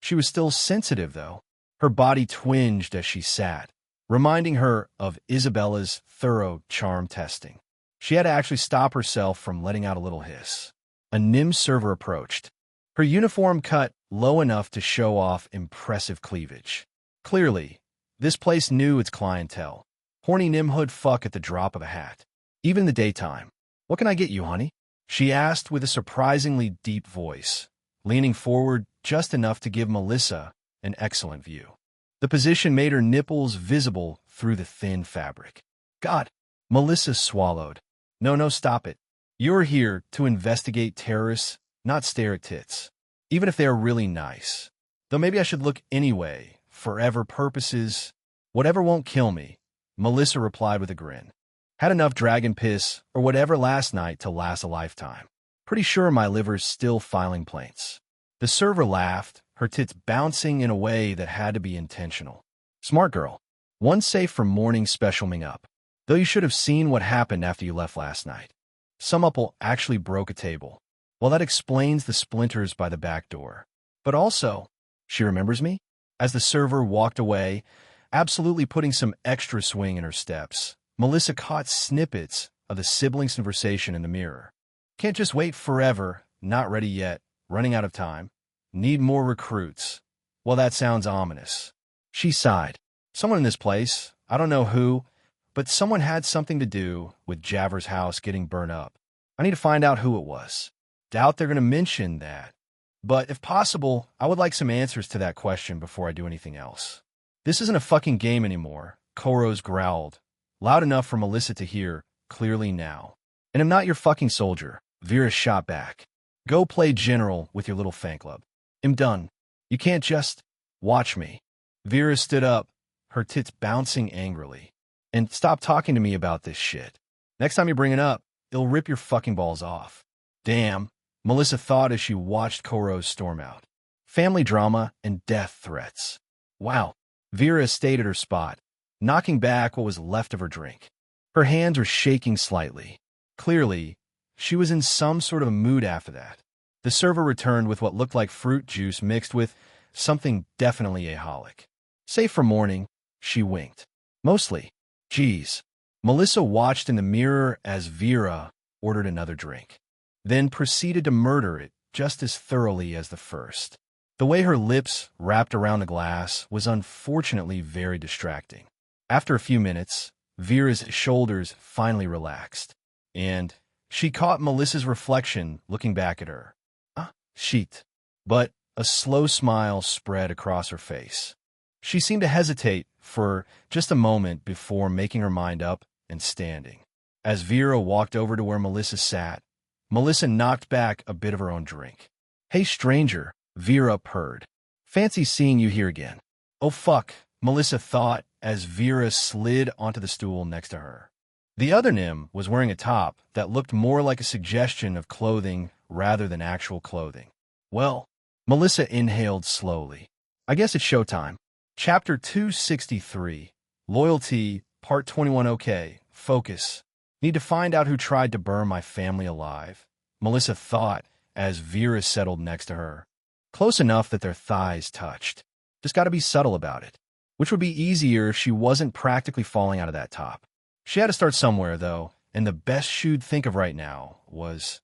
She was still sensitive, though. Her body twinged as she sat, reminding her of Isabella's thorough charm testing. She had to actually stop herself from letting out a little hiss. A Nim server approached, her uniform cut low enough to show off impressive cleavage. Clearly, this place knew its clientele. Horny Nimhood fuck at the drop of a hat. Even in the daytime. What can I get you, honey? She asked with a surprisingly deep voice, leaning forward just enough to give Melissa an excellent view. The position made her nipples visible through the thin fabric. God, Melissa swallowed. No, stop it. You're here to investigate terrorists, not stare at tits. Even if they are really nice. Though maybe I should look anyway, forever purposes. Whatever won't kill me, Melissa replied with a grin. Had enough dragon piss or whatever last night to last a lifetime. Pretty sure my liver's still filing plaints. The server laughed, her tits bouncing in a way that had to be intentional. Smart girl. One safe from morning specialing up. Though you should have seen what happened after you left last night. Some upple actually broke a table. Well, that explains the splinters by the back door. But also, she remembers me? As the server walked away, absolutely putting some extra swing in her steps, Melissa caught snippets of the siblings' conversation in the mirror. Can't just wait forever, not ready yet, running out of time. Need more recruits. Well, that sounds ominous. She sighed. Someone in this place, I don't know who, but someone had something to do with Javer's house getting burned up. I need to find out who it was. Doubt they're going to mention that. But if possible, I would like some answers to that question before I do anything else. This isn't a fucking game anymore, Koros growled, loud enough for Melissa to hear clearly now. And I'm not your fucking soldier, Vera shot back. Go play general with your little fan club. I'm done. You can't just watch me. Vera stood up, her tits bouncing angrily. And stop talking to me about this shit. Next time you bring it up, it'll rip your fucking balls off. Damn, Melissa thought as she watched Koros storm out. Family drama and death threats. Wow. Vera stayed at her spot, knocking back what was left of her drink. Her hands were shaking slightly. Clearly, she was in some sort of a mood after that. The server returned with what looked like fruit juice mixed with something definitely aholic. Safe for morning, she winked. Mostly. Geez. Melissa watched in the mirror as Vera ordered another drink, then proceeded to murder it just as thoroughly as the first. The way her lips wrapped around the glass was unfortunately very distracting. After a few minutes, Vera's shoulders finally relaxed, and she caught Melissa's reflection looking back at her. Shit. But a slow smile spread across her face. She seemed to hesitate for just a moment before making her mind up and standing. As Vera walked over to where Melissa sat, Melissa knocked back a bit of her own drink. Hey, stranger, Vera purred. Fancy seeing you here again. Oh, fuck, Melissa thought as Vera slid onto the stool next to her. The other Nim was wearing a top that looked more like a suggestion of clothing rather than actual clothing. Well, Melissa inhaled slowly. I guess it's showtime. Chapter 263, Loyalty, Part 21. Okay, focus. Need to find out who tried to burn my family alive, Melissa thought as Vera settled next to her. Close enough that their thighs touched. Just gotta be subtle about it. Which would be easier if she wasn't practically falling out of that top. She had to start somewhere, though, and the best she'd think of right now was...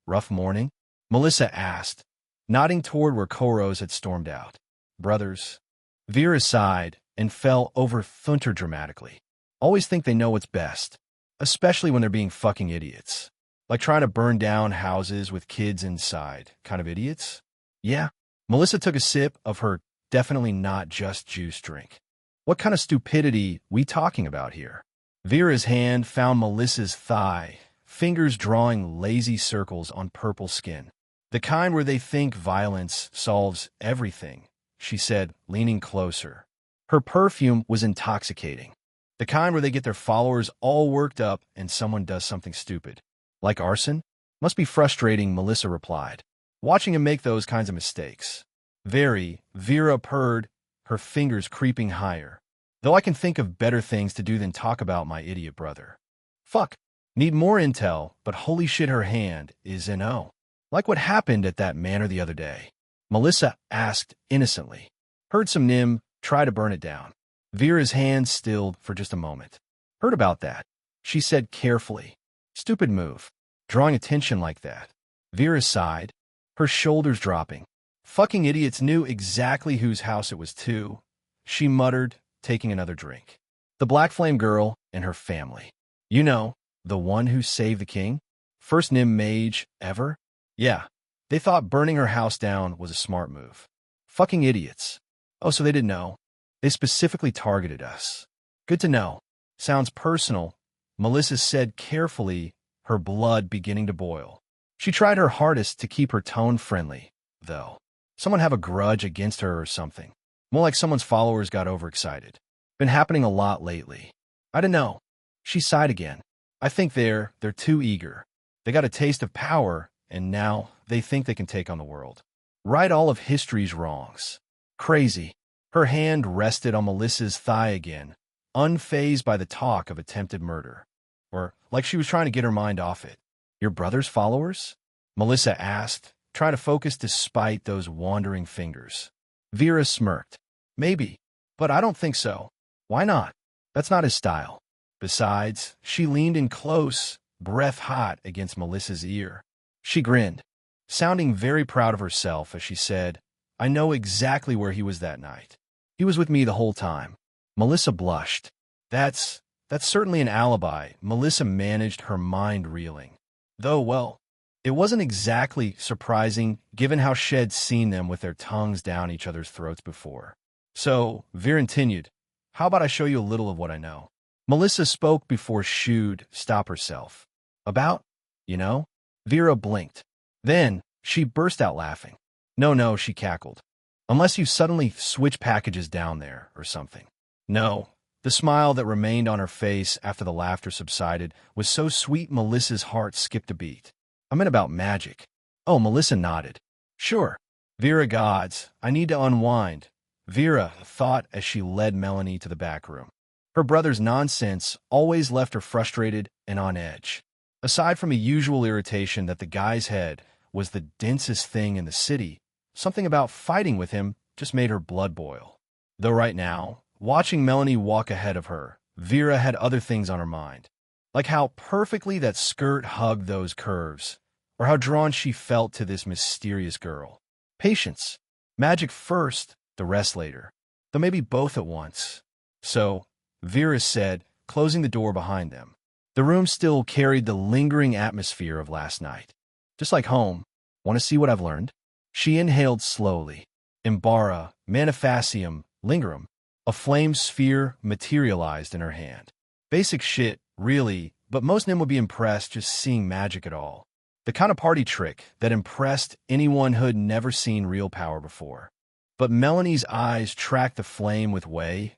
Rough morning? Melissa asked, nodding toward where Koros had stormed out. Brothers. Vera sighed and fell over Thunter dramatically. Always think they know what's best, especially when they're being fucking idiots. Like trying to burn down houses with kids inside. Kind of idiots? Yeah. Melissa took a sip of her definitely not just juice drink. What kind of stupidity we talking about here? Vera's hand found Melissa's thigh, fingers drawing lazy circles on purple skin. The kind where they think violence solves everything, she said, leaning closer. Her perfume was intoxicating. The kind where they get their followers all worked up and someone does something stupid. Like arson? Must be frustrating, Melissa replied, watching him make those kinds of mistakes. Very, Vera purred, her fingers creeping higher. Though I can think of better things to do than talk about my idiot brother. Fuck. Need more intel, but holy shit her hand is N.O. Like what happened at that manor the other day. Melissa asked innocently. Heard some Nim try to burn it down. Vera's hand stilled for just a moment. Heard about that, she said carefully. Stupid move. Drawing attention like that. Vera sighed, her shoulders dropping. Fucking idiots knew exactly whose house it was too, she muttered, taking another drink. The Black Flame girl and her family. You know, the one who saved the king? First Nim mage ever? Yeah, they thought burning her house down was a smart move. Fucking idiots. Oh, so they didn't know. They specifically targeted us. Good to know. Sounds personal, Melissa said carefully, her blood beginning to boil. She tried her hardest to keep her tone friendly, though. Someone have a grudge against her or something. More like someone's followers got overexcited. Been happening a lot lately. I don't know. She sighed again. I think they're too eager. They got a taste of power, and now they think they can take on the world. Right all of history's wrongs. Crazy. Her hand rested on Melissa's thigh again, unfazed by the talk of attempted murder. Or like she was trying to get her mind off it. Your brother's followers? Melissa asked, trying to focus despite those wandering fingers. Vera smirked. Maybe, but I don't think so. Why not? That's not his style. Besides, she leaned in close, breath hot against Melissa's ear. She grinned, sounding very proud of herself as she said, I know exactly where he was that night. He was with me the whole time. Melissa blushed. That's certainly an alibi. Melissa managed her mind reeling. Though, well, it wasn't exactly surprising given how she'd seen them with their tongues down each other's throats before. So, Vera continued, how about I show you a little of what I know? Melissa spoke before she'd stop herself. About? You know? Vera blinked. Then, she burst out laughing. No, she cackled. Unless you suddenly switch packages down there or something. No. The smile that remained on her face after the laughter subsided was so sweet Melissa's heart skipped a beat. I meant about magic. Oh, Melissa nodded. Sure. Vera gods, I need to unwind, Vera thought as she led Melanie to the back room. Her brother's nonsense always left her frustrated and on edge. Aside from a usual irritation that the guy's head was the densest thing in the city, something about fighting with him just made her blood boil. Though right now, watching Melanie walk ahead of her, Vera had other things on her mind. Like how perfectly that skirt hugged those curves, or how drawn she felt to this mysterious girl. Patience. Magic first, the rest later. Though maybe both at once. So, Vera said, closing the door behind them. The room still carried the lingering atmosphere of last night. Just like home. Want to see what I've learned? She inhaled slowly. Imbara, Manifasium, Lingerum. A flame sphere materialized in her hand. Basic shit, really, but most Nim would be impressed just seeing magic at all. The kind of party trick that impressed anyone who'd never seen real power before. But Melanie's eyes tracked the flame with way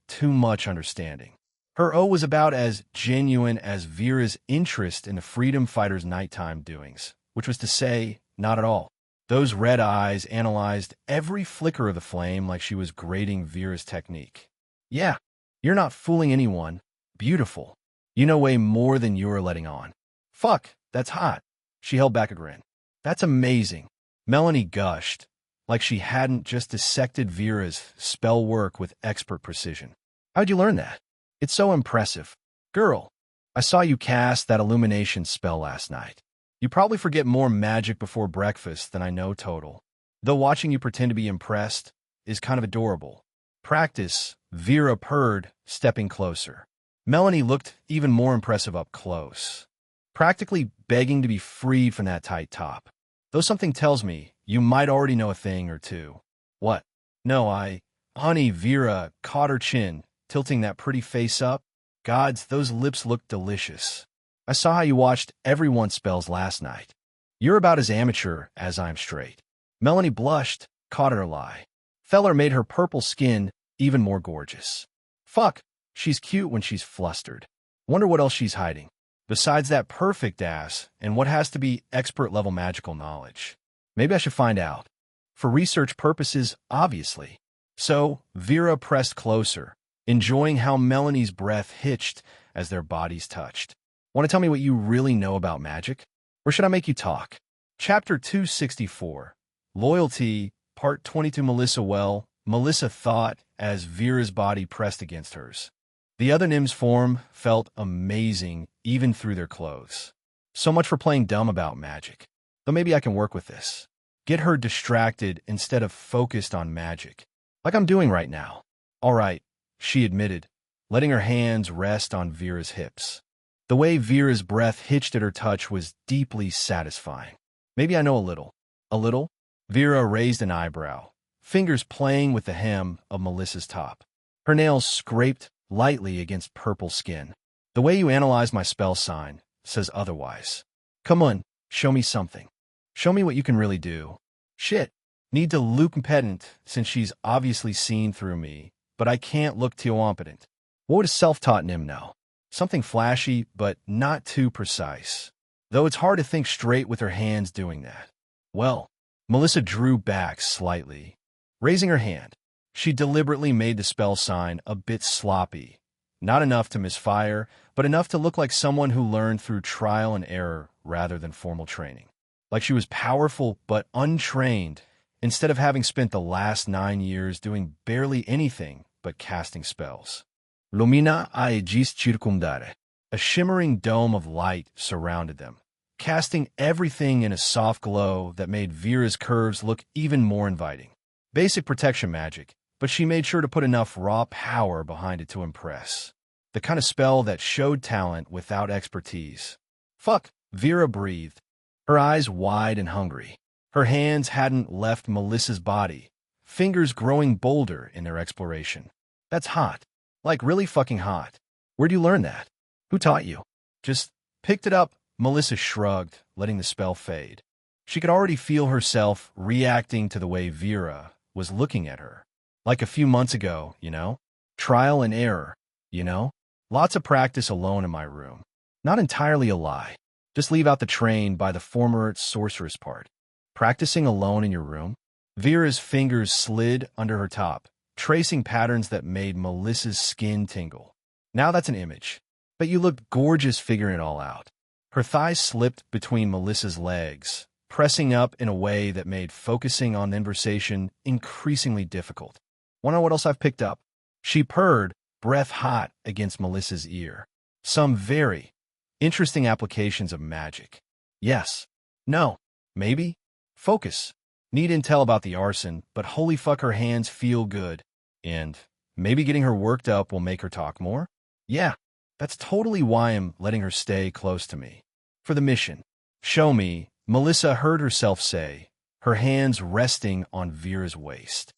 too much understanding. Her O was about as genuine as Vera's interest in the freedom fighter's nighttime doings, which was to say, not at all. Those red eyes analyzed every flicker of the flame like she was grading Vera's technique. Yeah, you're not fooling anyone. Beautiful. You know way more than you're letting on. Fuck, that's hot. She held back a grin. That's amazing. Melanie gushed, like she hadn't just dissected Vera's spell work with expert precision. How'd you learn that? It's so impressive. Girl, I saw you cast that illumination spell last night. You probably forget more magic before breakfast than I know total. Though watching you pretend to be impressed is kind of adorable. Practice, Vera purred, stepping closer. Melanie looked even more impressive up close, practically begging to be freed from that tight top. Though something tells me you might already know a thing or two. What? No, Honey, Vera caught her chin, tilting that pretty face up. Gods, those lips look delicious. I saw how you watched everyone's spells last night. You're about as amateur as I'm straight. Melanie blushed, caught her lie. Feller made her purple skin even more gorgeous. Fuck, she's cute when she's flustered. Wonder what else she's hiding. Besides that perfect ass and what has to be expert-level magical knowledge. Maybe I should find out. For research purposes, obviously. So, Vera pressed closer, enjoying how Melanie's breath hitched as their bodies touched. Want to tell me what you really know about magic? Or should I make you talk? Chapter 264, Loyalty, Part 22. Melissa thought as Vera's body pressed against hers. The other Nim's form felt amazing even through their clothes. So much for playing dumb about magic. Though maybe I can work with this. Get her distracted instead of focused on magic. Like I'm doing right now. All right, she admitted, letting her hands rest on Vera's hips. The way Vera's breath hitched at her touch was deeply satisfying. Maybe I know a little. A little? Vera raised an eyebrow, fingers playing with the hem of Melissa's top. Her nails scraped lightly against purple skin. The way you analyze my spell sign says otherwise. Come on, show me something. Show me what you can really do. Shit. Need to look competent since she's obviously seen through me, but I can't look too competent. What would a self-taught Nim know? Something flashy, but not too precise. Though it's hard to think straight with her hands doing that. Well, Melissa drew back slightly. Raising her hand, she deliberately made the spell sign a bit sloppy. Not enough to misfire, but enough to look like someone who learned through trial and error rather than formal training. Like she was powerful but untrained, instead of having spent the last 9 years doing barely anything but casting spells. Lumina aegis circumdare. A shimmering dome of light surrounded them, casting everything in a soft glow that made Vera's curves look even more inviting. Basic protection magic, but she made sure to put enough raw power behind it to impress. The kind of spell that showed talent without expertise. Fuck, Vera breathed, her eyes wide and hungry. Her hands hadn't left Melissa's body, fingers growing bolder in their exploration. That's hot. Like really fucking hot. Where'd you learn that? Who taught you? Just picked it up, Melissa shrugged, letting the spell fade. She could already feel herself reacting to the way Vera was looking at her. Like a few months ago, you know? Trial and error, you know? Lots of practice alone in my room. Not entirely a lie. Just leave out the train by the former sorceress part. Practicing alone in your room? Vera's fingers slid under her top, tracing patterns that made Melissa's skin tingle. Now that's an image. But you looked gorgeous figuring it all out. Her thighs slipped between Melissa's legs, pressing up in a way that made focusing on the conversation increasingly difficult. Wanna know what else I've picked up? She purred, breath hot against Melissa's ear. Some very interesting applications of magic. Yes. No. Maybe. Focus. Need intel about the arson, but holy fuck her hands feel good. And maybe getting her worked up will make her talk more? Yeah, that's totally why I'm letting her stay close to me. For the mission. Show me, Melissa heard herself say, her hands resting on Vera's waist.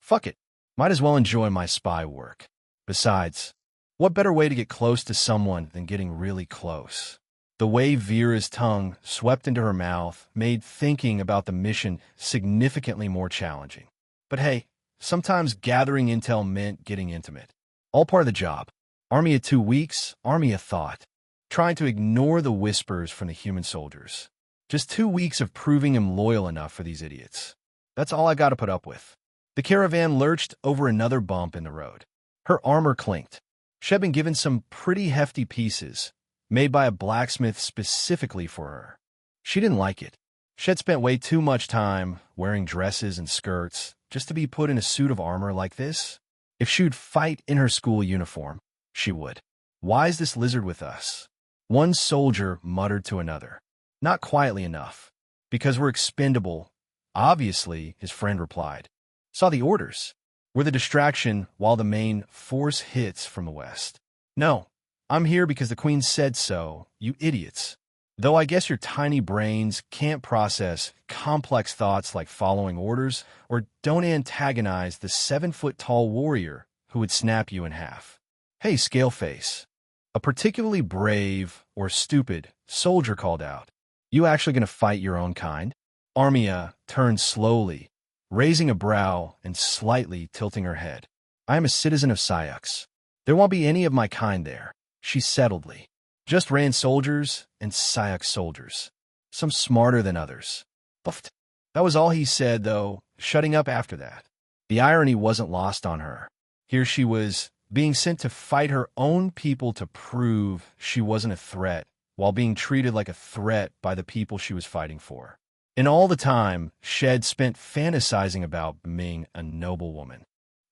Fuck it. Might as well enjoy my spy work. Besides, what better way to get close to someone than getting really close? The way Vera's tongue swept into her mouth made thinking about the mission significantly more challenging. But hey, sometimes gathering intel meant getting intimate. All part of the job. Army of 2 weeks, army of thought. Trying to ignore the whispers from the human soldiers. Just 2 weeks of proving him loyal enough for these idiots. That's all I gotta put up with. The caravan lurched over another bump in the road. Her armor clinked. She'd been given some pretty hefty pieces, made by a blacksmith specifically for her. She didn't like it. She'd spent way too much time wearing dresses and skirts just to be put in a suit of armor like this. If she'd fight in her school uniform, she would. Why is this lizard with us? One soldier muttered to another. Not quietly enough. Because we're expendable. Obviously, his friend replied. Saw the orders. We're the distraction while the main force hits from the west. No, I'm here because the Queen said so, you idiots. Though I guess your tiny brains can't process complex thoughts like following orders, or don't antagonize the 7-foot-tall warrior who would snap you in half. Hey, Scaleface. A particularly brave or stupid soldier called out. You actually gonna fight your own kind? Armia turned slowly, raising a brow and slightly tilting her head. I am a citizen of Syux. There won't be any of my kind there, she settledly. Just Rand soldiers and Syux soldiers. Some smarter than others. Buffed. That was all he said, though, shutting up after that. The irony wasn't lost on her. Here she was, being sent to fight her own people to prove she wasn't a threat, while being treated like a threat by the people she was fighting for. And all the time, Shed spent fantasizing about being a noble woman.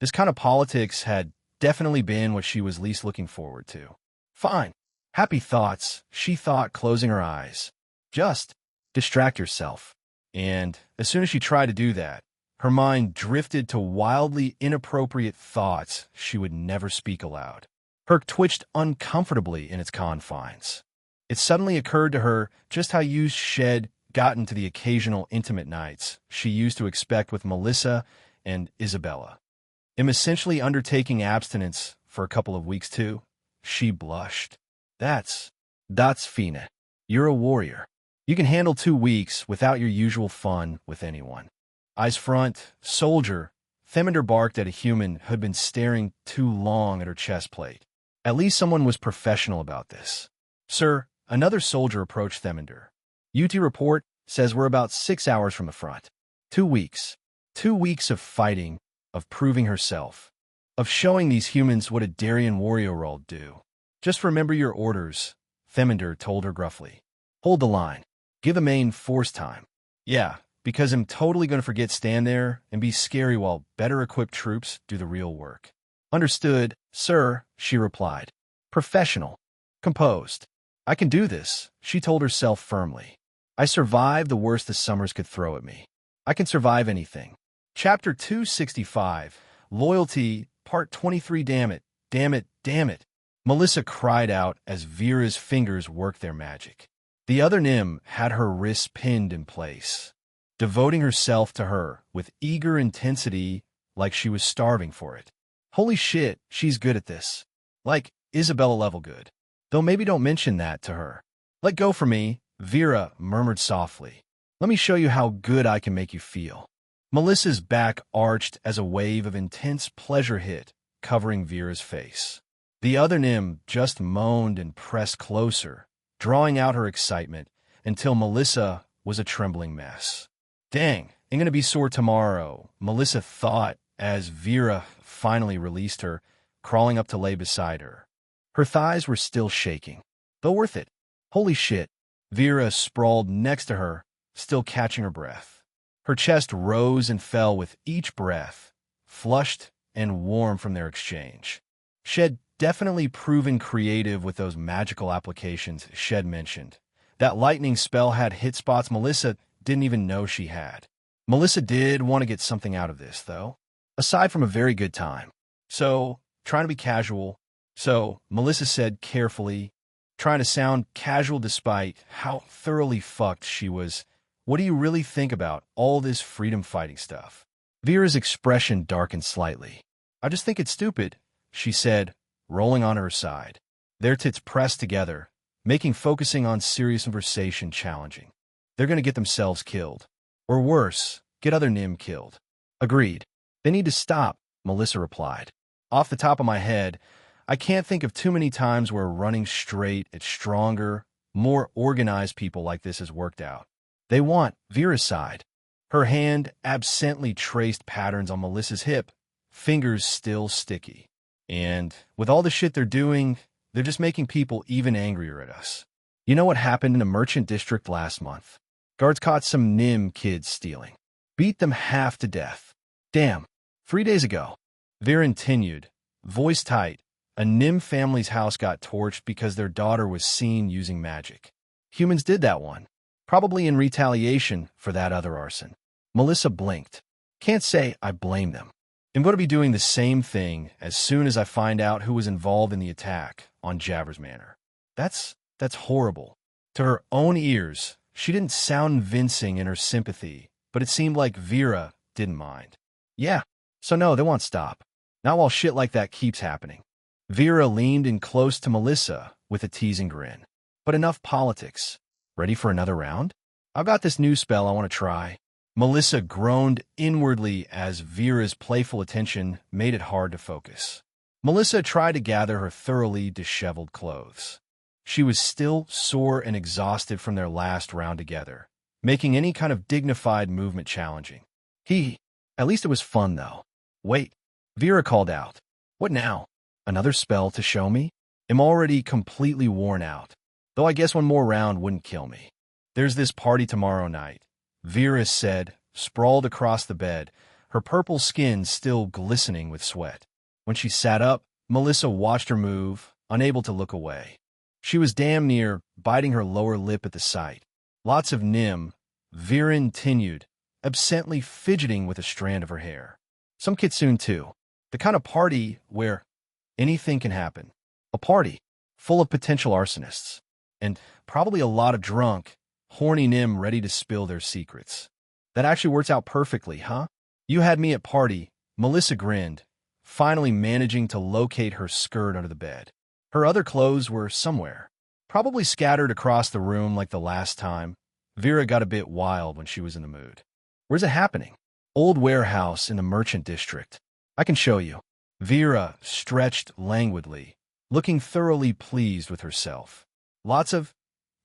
This kind of politics had definitely been what she was least looking forward to. Fine. Happy thoughts, she thought, closing her eyes. Just distract yourself. And as soon as she tried to do that, her mind drifted to wildly inappropriate thoughts she would never speak aloud. Herc twitched uncomfortably in its confines. It suddenly occurred to her just how used Shed got into the occasional intimate nights she used to expect with Melissa and Isabella. Am essentially undertaking abstinence for a couple of weeks too. She blushed. That's Fina. You're a warrior. You can handle 2 weeks without your usual fun with anyone. Eyes front, soldier. Theminder barked at a human who had been staring too long at her chest plate. At least someone was professional about this. Sir, another soldier approached Theminder. UT report says we're about 6 hours from the front. 2 weeks. 2 weeks of fighting, of proving herself, of showing these humans what a Darien warrior would do. Just remember your orders, Theminder told her gruffly. Hold the line. Give the main force time. Yeah, because I'm totally going to forget stand there and be scary while better-equipped troops do the real work. Understood, sir, she replied. Professional. Composed. I can do this, she told herself firmly. I survived the worst the summers could throw at me. I can survive anything. Chapter 265, Loyalty, Part 23. Damn it, damn it, damn it. Melissa cried out as Vera's fingers worked their magic. The other Nim had her wrists pinned in place, devoting herself to her with eager intensity like she was starving for it. Holy shit, she's good at this. Like Isabella level good. Though maybe don't mention that to her. Let go for me, Vera murmured softly. Let me show you how good I can make you feel. Melissa's back arched as a wave of intense pleasure hit, covering Vera's face. The other Nim just moaned and pressed closer, drawing out her excitement until Melissa was a trembling mess. Dang, I'm gonna be sore tomorrow, Melissa thought as Vera finally released her, crawling up to lay beside her. Her thighs were still shaking, though worth it. Holy shit. Vera sprawled next to her, still catching her breath. Her chest rose and fell with each breath, flushed and warm from their exchange. Shed definitely proven creative with those magical applications Shed mentioned. That lightning spell had hit spots Melissa didn't even know she had. Melissa did want to get something out of this, though, aside from a very good time. So, trying to be casual. So, Melissa said carefully, trying to sound casual despite how thoroughly fucked she was. What do you really think about all this freedom fighting stuff? Vera's expression darkened slightly. I just think it's stupid, she said, rolling on her side. Their tits pressed together, making focusing on serious conversation challenging. They're going to get themselves killed. Or worse, get other Nim killed. Agreed. They need to stop, Melissa replied. Off the top of my head, I can't think of too many times where running straight at stronger, more organized people like this has worked out. They want Vera's side. Her hand absently traced patterns on Melissa's hip, fingers still sticky. And with all the shit they're doing, they're just making people even angrier at us. You know what happened in the Merchant District last month? Guards caught some NIM kids stealing. Beat them half to death. Damn. 3 days ago. Vera continued, voice tight. A NIM family's house got torched because their daughter was seen using magic. Humans did that one. Probably in retaliation for that other arson. Melissa blinked. Can't say I blame them. I'm going to be doing the same thing as soon as I find out who was involved in the attack on Javers Manor. That's horrible. To her own ears, she didn't sound convincing in her sympathy, but it seemed like Vera didn't mind. Yeah, so no, they won't stop. Not while shit like that keeps happening. Vera leaned in close to Melissa with a teasing grin. But enough politics. Ready for another round? I've got this new spell I want to try. Melissa groaned inwardly as Vera's playful attention made it hard to focus. Melissa tried to gather her thoroughly disheveled clothes. She was still sore and exhausted from their last round together, making any kind of dignified movement challenging. At least it was fun, though. Wait, Vera called out. What now? Another spell to show me? I'm already completely worn out, though I guess one more round wouldn't kill me. There's this party tomorrow night, Vera said, sprawled across the bed, her purple skin still glistening with sweat. When she sat up, Melissa watched her move, unable to look away. She was damn near biting her lower lip at the sight. Lots of NIM, Vera continued, absently fidgeting with a strand of her hair. Some kitsune too. The kind of party where anything can happen. A party full of potential arsonists. And probably a lot of drunk, horny NIM ready to spill their secrets. That actually works out perfectly, huh? You had me at party, Melissa grinned, finally managing to locate her skirt under the bed. Her other clothes were somewhere, probably scattered across the room like the last time. Vera got a bit wild when she was in the mood. Where's it happening? Old warehouse in the Merchant District. I can show you. Vera stretched languidly, looking thoroughly pleased with herself. Lots of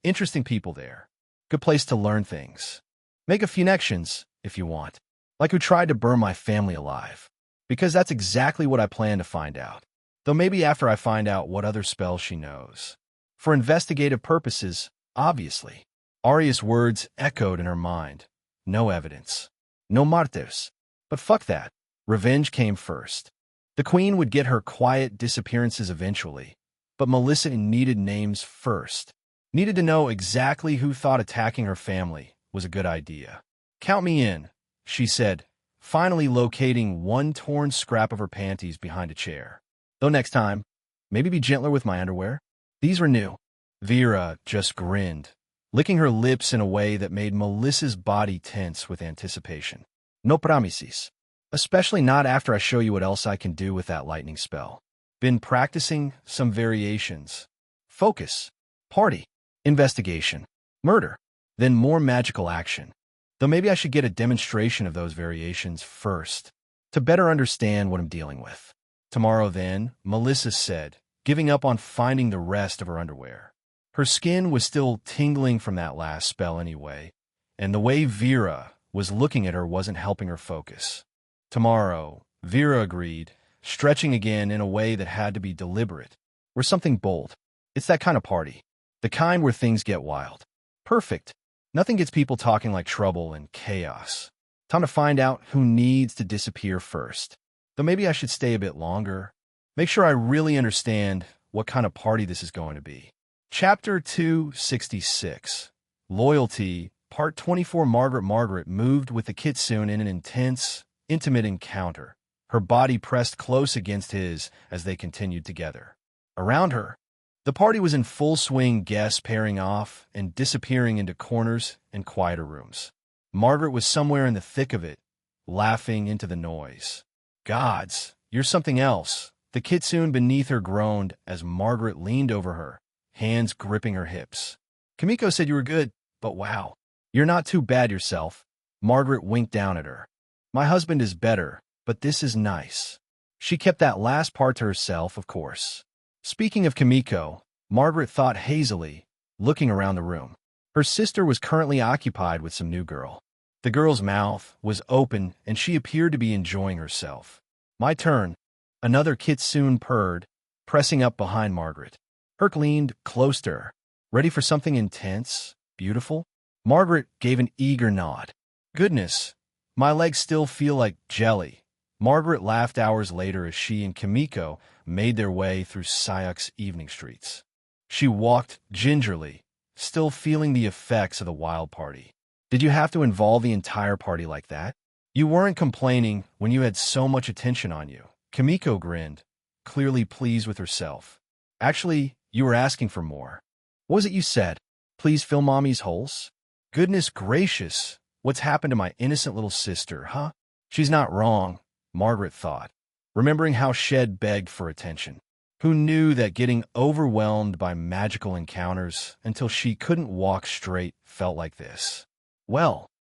interesting people there. Good place to learn things. Make a few connections, if you want. Like who tried to burn my family alive. Because that's exactly what I plan to find out. Though maybe after I find out what other spells she knows. For investigative purposes, obviously. Aria's words echoed in her mind. No evidence. No martyrs. But fuck that. Revenge came first. The queen would get her quiet disappearances eventually. But Melissa needed names first. Needed to know exactly who thought attacking her family was a good idea. Count me in, she said, finally locating one torn scrap of her panties behind a chair. Though next time, maybe be gentler with my underwear. These were new. Vera just grinned, licking her lips in a way that made Melissa's body tense with anticipation. No promises. Especially not after I show you what else I can do with that lightning spell. Been practicing some variations. Focus. Party. Investigation. Murder. Then more magical action. Though maybe I should get a demonstration of those variations first, to better understand what I'm dealing with. Tomorrow then, Melissa said, giving up on finding the rest of her underwear. Her skin was still tingling from that last spell anyway, and the way Vera was looking at her wasn't helping her focus. Tomorrow, Vera agreed, stretching again in a way that had to be deliberate, or something bold. It's that kind of party. The kind where things get wild. Perfect. Nothing gets people talking like trouble and chaos. Time to find out who needs to disappear first. Though maybe I should stay a bit longer. Make sure I really understand what kind of party this is going to be. Chapter 266. Loyalty, Part 24. Margaret moved with the kitsune in an intense, intimate encounter, her body pressed close against his as they continued together. Around her, the party was in full swing, guests pairing off and disappearing into corners and quieter rooms. Margaret was somewhere in the thick of it, laughing into the noise. Gods, you're something else. The kitsune beneath her groaned as Margaret leaned over her, hands gripping her hips. Kimiko said you were good, but wow, you're not too bad yourself. Margaret winked down at her. My husband is better, but this is nice. She kept that last part to herself, of course. Speaking of Kimiko, Margaret thought hazily, looking around the room. Her sister was currently occupied with some new girl. The girl's mouth was open and she appeared to be enjoying herself. My turn. Another kitsune purred, pressing up behind Margaret. Herc leaned close to her. Ready for something intense? Beautiful? Margaret gave an eager nod. Goodness, my legs still feel like jelly. Margaret laughed hours later as she and Kimiko made their way through Sayak's evening streets. She walked gingerly, still feeling the effects of the wild party. Did you have to involve the entire party like that? You weren't complaining when you had so much attention on you. Kimiko grinned, clearly pleased with herself. Actually, you were asking for more. What was it you said? Please fill Mommy's holes? Goodness gracious, what's happened to my innocent little sister, huh? She's not wrong, Margaret thought, remembering how Shed begged for attention. Who knew that getting overwhelmed by magical encounters until she couldn't walk straight felt like this? Well,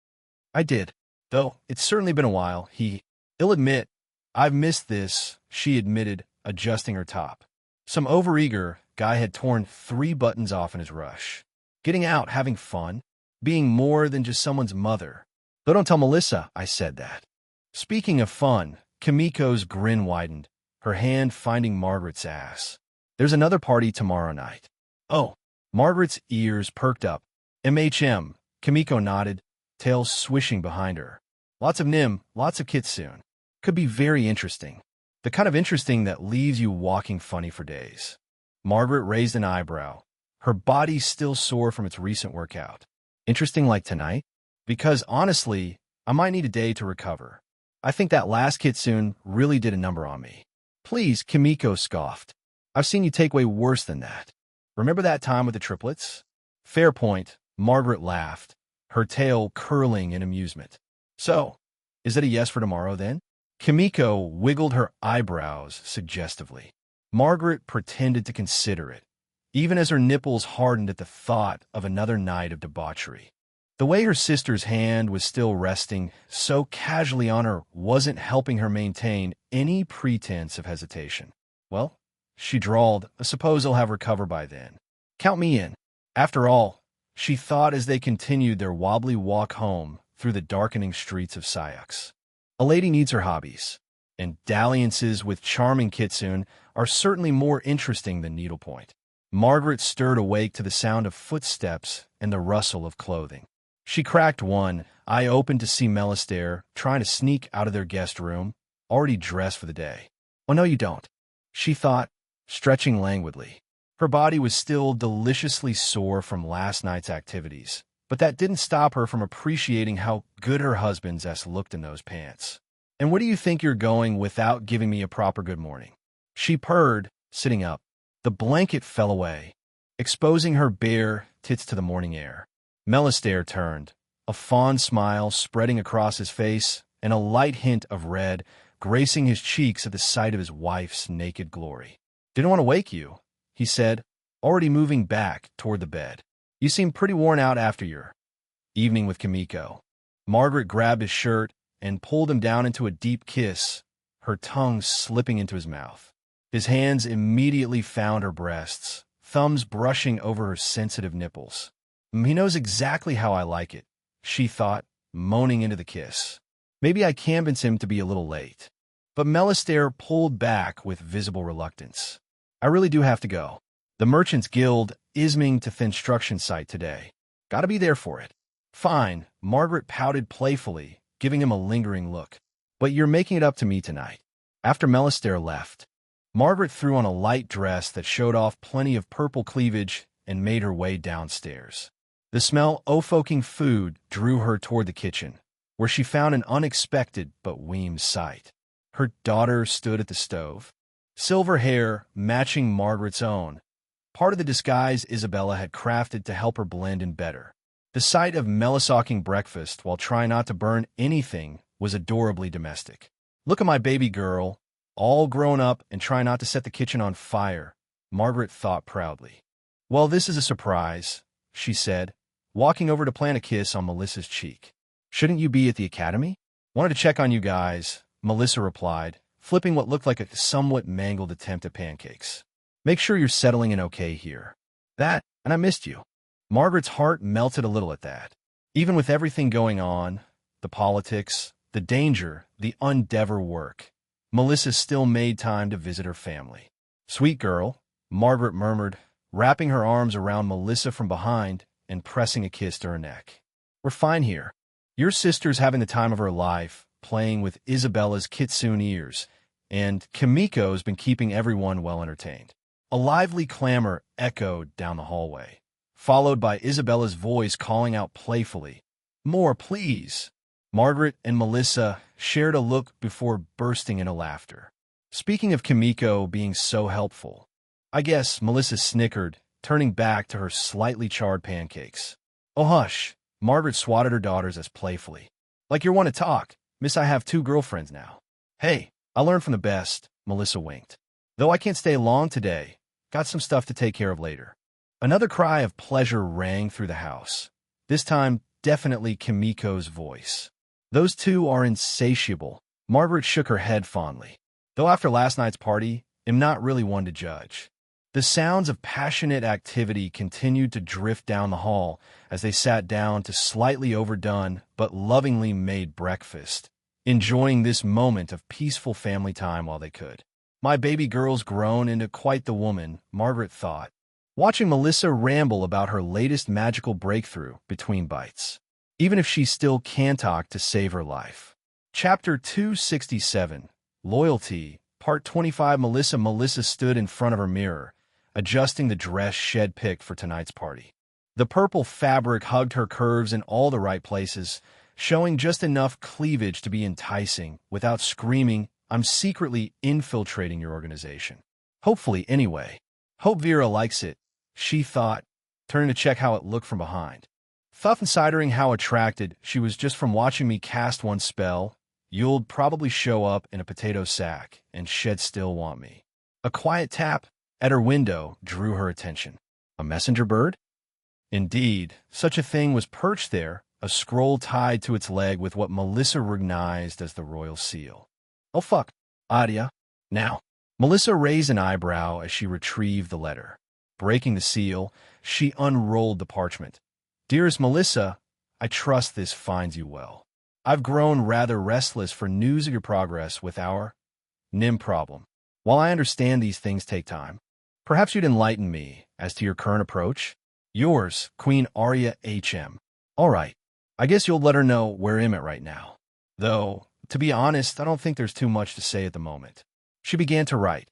I did, though it's certainly been a while. I'll admit, I've missed this, she admitted, adjusting her top. Some overeager guy had torn 3 buttons off in his rush. Getting out, having fun, being more than just someone's mother. Though don't tell Melissa I said that. Speaking of fun, Kimiko's grin widened, her hand finding Margaret's ass. There's another party tomorrow night. Oh, Margaret's ears perked up. MHM, Kimiko nodded, tail swishing behind her. Lots of Nim, lots of kitsune. Could be very interesting. The kind of interesting that leaves you walking funny for days. Margaret raised an eyebrow, her body still sore from its recent workout. Interesting like tonight? Because honestly, I might need a day to recover. I think that last kitsune really did a number on me. Please, Kimiko scoffed. I've seen you take way worse than that. Remember that time with the triplets? Fair point, Margaret laughed, her tail curling in amusement. So, is that a yes for tomorrow then? Kimiko wiggled her eyebrows suggestively. Margaret pretended to consider it, even as her nipples hardened at the thought of another night of debauchery. The way her sister's hand was still resting so casually on her wasn't helping her maintain any pretense of hesitation. Well, she drawled, I suppose I'll have recovered by then. Count me in. After all, she thought as they continued their wobbly walk home through the darkening streets of Sayax. A lady needs her hobbies, and dalliances with charming kitsune are certainly more interesting than needlepoint. Margaret stirred awake to the sound of footsteps and the rustle of clothing. She cracked one, eye open to see Melistaire trying to sneak out of their guest room, already dressed for the day. Oh, no, you don't, she thought, stretching languidly. Her body was still deliciously sore from last night's activities, but that didn't stop her from appreciating how good her husband's ass looked in those pants. And where do you think you're going without giving me a proper good morning? She purred, sitting up. The blanket fell away, exposing her bare tits to the morning air. Melistaire turned, a fond smile spreading across his face and a light hint of red gracing his cheeks at the sight of his wife's naked glory. Didn't want to wake you, he said, already moving back toward the bed. You seem pretty worn out after your evening with Kimiko. Margaret grabbed his shirt and pulled him down into a deep kiss, her tongue slipping into his mouth. His hands immediately found her breasts, thumbs brushing over her sensitive nipples. He knows exactly how I like it, she thought, moaning into the kiss. Maybe I can convince him to be a little late. But Melistaire pulled back with visible reluctance. I really do have to go. The Merchants Guild isming to construction site today. Gotta be there for it. Fine, Margaret pouted playfully, giving him a lingering look. But you're making it up to me tonight. After Melistaire left, Margaret threw on a light dress that showed off plenty of purple cleavage and made her way downstairs. The smell of cooking food drew her toward the kitchen, where she found an unexpected but weemed sight. Her daughter stood at the stove, silver hair matching Margaret's own, part of the disguise Isabella had crafted to help her blend in better. The sight of Melisocking breakfast while trying not to burn anything was adorably domestic. Look at my baby girl, all grown up and trying not to set the kitchen on fire, Margaret thought proudly. Well, this is a surprise, she said, walking over to plant a kiss on Melissa's cheek. Shouldn't you be at the academy? Wanted to check on you guys, Melissa replied, flipping what looked like a somewhat mangled attempt at pancakes. Make sure you're settling in okay here. That, and I missed you. Margaret's heart melted a little at that. Even with everything going on, the politics, the danger, the endeavor work, Melissa still made time to visit her family. Sweet girl, Margaret murmured, wrapping her arms around Melissa from behind and pressing a kiss to her neck. We're fine here. Your sister's having the time of her life, playing with Isabella's kitsune ears, and Kimiko's been keeping everyone well entertained. A lively clamor echoed down the hallway, followed by Isabella's voice calling out playfully, "More, please." Margaret and Melissa shared a look before bursting into laughter. Speaking of Kimiko being so helpful, I guess Melissa snickered, turning back to her slightly charred pancakes. "Oh, hush," Margaret swatted her daughters as playfully. "Like you want to talk, miss, I have 2 girlfriends now." "Hey, I learned from the best," Melissa winked. "Though I can't stay long today, got some stuff to take care of later." Another cry of pleasure rang through the house, this time definitely Kimiko's voice. "Those 2 are insatiable," Margaret shook her head fondly. "Though after last night's party, am not really one to judge." The sounds of passionate activity continued to drift down the hall as they sat down to slightly overdone but lovingly made breakfast, enjoying this moment of peaceful family time while they could. My baby girl's grown into quite the woman, Margaret thought, watching Melissa ramble about her latest magical breakthrough between bites, even if she still can't talk to save her life. Chapter 267, Loyalty, Part 25. Melissa stood in front of her mirror, adjusting the dress shed picked for tonight's party. The purple fabric hugged her curves in all the right places, showing just enough cleavage to be enticing without screaming, "I'm secretly infiltrating your organization." Hopefully, anyway. Hope Vera likes it, she thought, turning to check how it looked from behind. Thought considering how attracted she was just from watching me cast one spell, you'll probably show up in a potato sack and shed still want me. A quiet tap at her window drew her attention. A messenger bird? Indeed, such a thing was perched there, a scroll tied to its leg with what Melissa recognized as the royal seal. "Oh fuck, Adia. Now." Melissa raised an eyebrow as she retrieved the letter. Breaking the seal, she unrolled the parchment. "Dearest Melissa, I trust this finds you well. I've grown rather restless for news of your progress with our NIM problem. While I understand these things take time, perhaps you'd enlighten me as to your current approach. Yours, Queen Arya H.M. All right, I guess you'll let her know where I'm at right now. Though, to be honest, I don't think there's too much to say at the moment." She began to write,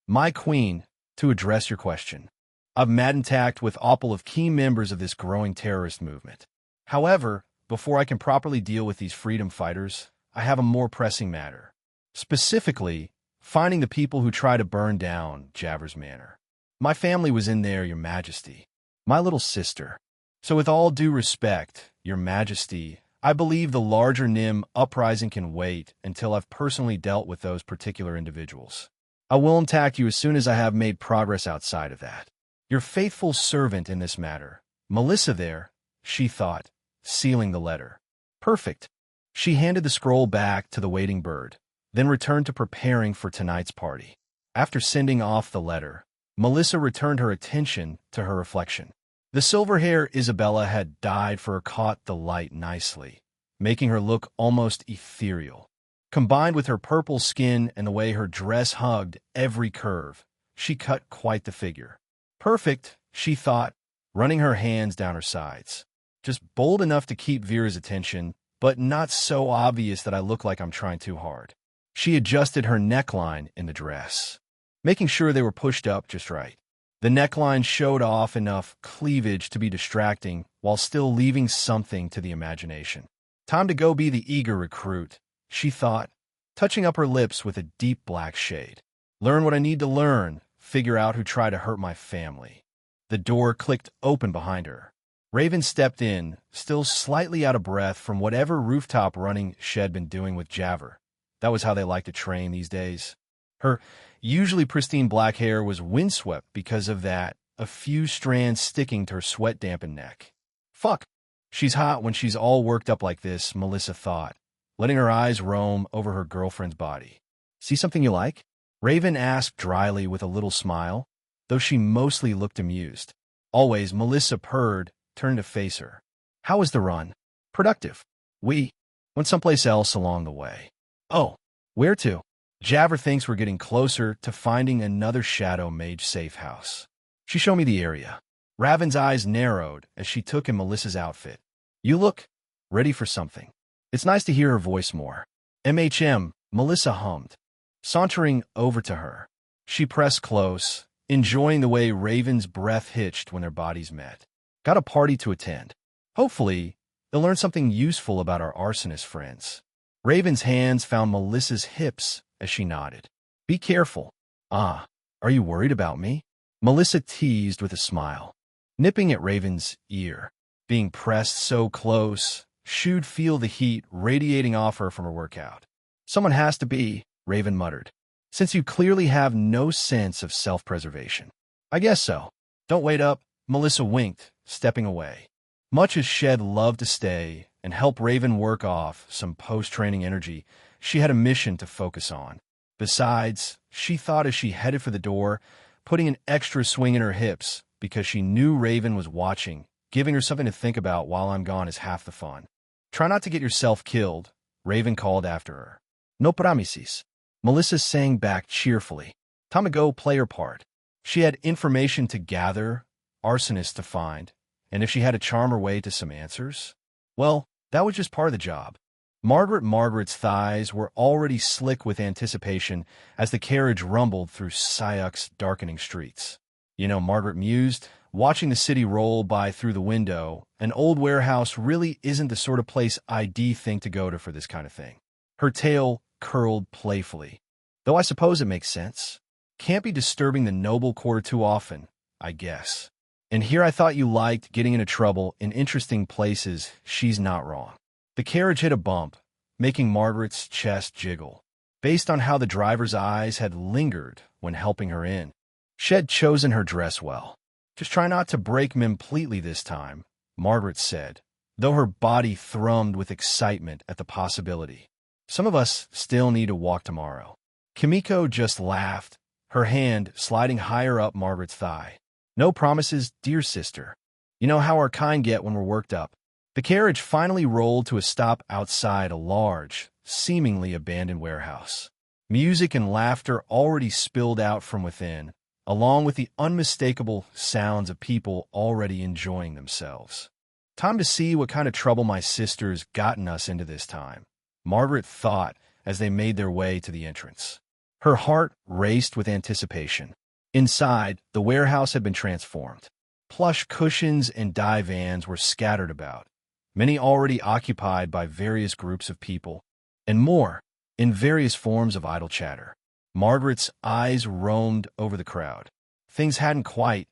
"My queen, to address your question, I've mad intact with all of key members of this growing terrorist movement. However, before I can properly deal with these freedom fighters, I have a more pressing matter. Specifically, finding the people who try to burn down Javers Manor. My family was in there, Your Majesty. My little sister. So with all due respect, Your Majesty, I believe the larger NIM uprising can wait until I've personally dealt with those particular individuals. I will contact you as soon as I have made progress outside of that. Your faithful servant in this matter." Melissa there, she thought, sealing the letter. Perfect. She handed the scroll back to the waiting bird, then returned to preparing for tonight's party. After sending off the letter, Melissa returned her attention to her reflection. The silver hair Isabella had dyed for her caught the light nicely, making her look almost ethereal. Combined with her purple skin and the way her dress hugged every curve, she cut quite the figure. Perfect, she thought, running her hands down her sides. Just bold enough to keep Vera's attention, but not so obvious that I look like I'm trying too hard. She adjusted her neckline in the dress, making sure they were pushed up just right. The neckline showed off enough cleavage to be distracting while still leaving something to the imagination. Time to go be the eager recruit, she thought, touching up her lips with a deep black shade. Learn what I need to learn, figure out who tried to hurt my family. The door clicked open behind her. Raven stepped in, still slightly out of breath from whatever rooftop running she'd been doing with Javer. That was how they like to train these days. Her usually pristine black hair was windswept because of that, a few strands sticking to her sweat-dampened neck. Fuck, she's hot when she's all worked up like this, Melissa thought, letting her eyes roam over her girlfriend's body. See something you like? Raven asked dryly with a little smile. though she mostly looked amused. Always, Melissa purred, turned to face her. How was the run? Productive. We went someplace else along the way. Oh, where to? Javer thinks we're getting closer to finding another Shadow Mage safe house. She showed me the area. Raven's eyes narrowed as she took in Melissa's outfit. You look ready for something. It's nice to hear her voice more. MHM, Melissa hummed. Sauntering over to her, she pressed close, enjoying the way Raven's breath hitched when their bodies met. Got a party to attend. Hopefully, they'll learn something useful about our arsonist friends. Raven's hands found Melissa's hips as she nodded. Be careful. Ah, are you worried about me? Melissa teased with a smile, nipping at Raven's ear. Being pressed so close, she'd feel the heat radiating off her from her workout. Someone has to be, Raven muttered, since you clearly have no sense of self-preservation. I guess so. Don't wait up, Melissa winked, stepping away. Much as Shed loved to stay and help Raven work off some post-training energy, she had a mission to focus on. Besides, she thought as she headed for the door, putting an extra swing in her hips because she knew Raven was watching, giving her something to think about while I'm gone is half the fun. Try not to get yourself killed, Raven called after her. No promises. Melissa sang back cheerfully. Time to go play her part. She had information to gather, arsonists to find, and if she had to charm her way to some answers, well, that was just part of the job. Margaret's thighs were already slick with anticipation as the carriage rumbled through Sayuk's darkening streets. You know, Margaret mused, watching the city roll by through the window, an old warehouse really isn't the sort of place I'd think to go to for this kind of thing. Her tail curled playfully. Though I suppose it makes sense. Can't be disturbing the noble quarter too often, I guess. And here I thought you liked getting into trouble in interesting places. She's not wrong. The carriage hit a bump, making Margaret's chest jiggle, based on how the driver's eyes had lingered when helping her in. She'd chosen her dress well. Just try not to break me completely this time, Margaret said, though her body thrummed with excitement at the possibility. Some of us still need to walk tomorrow. Kimiko just laughed, her hand sliding higher up Margaret's thigh. No promises, dear sister. You know how our kind get when we're worked up. The carriage finally rolled to a stop outside a large, seemingly abandoned warehouse. Music and laughter already spilled out from within, along with the unmistakable sounds of people already enjoying themselves. Time to see what kind of trouble my sister's gotten us into this time, Margaret thought as they made their way to the entrance. Her heart raced with anticipation. Inside, the warehouse had been transformed. Plush cushions and divans were scattered about, many already occupied by various groups of people, and more, in various forms of idle chatter. Margaret's eyes roamed over the crowd. Things hadn't quite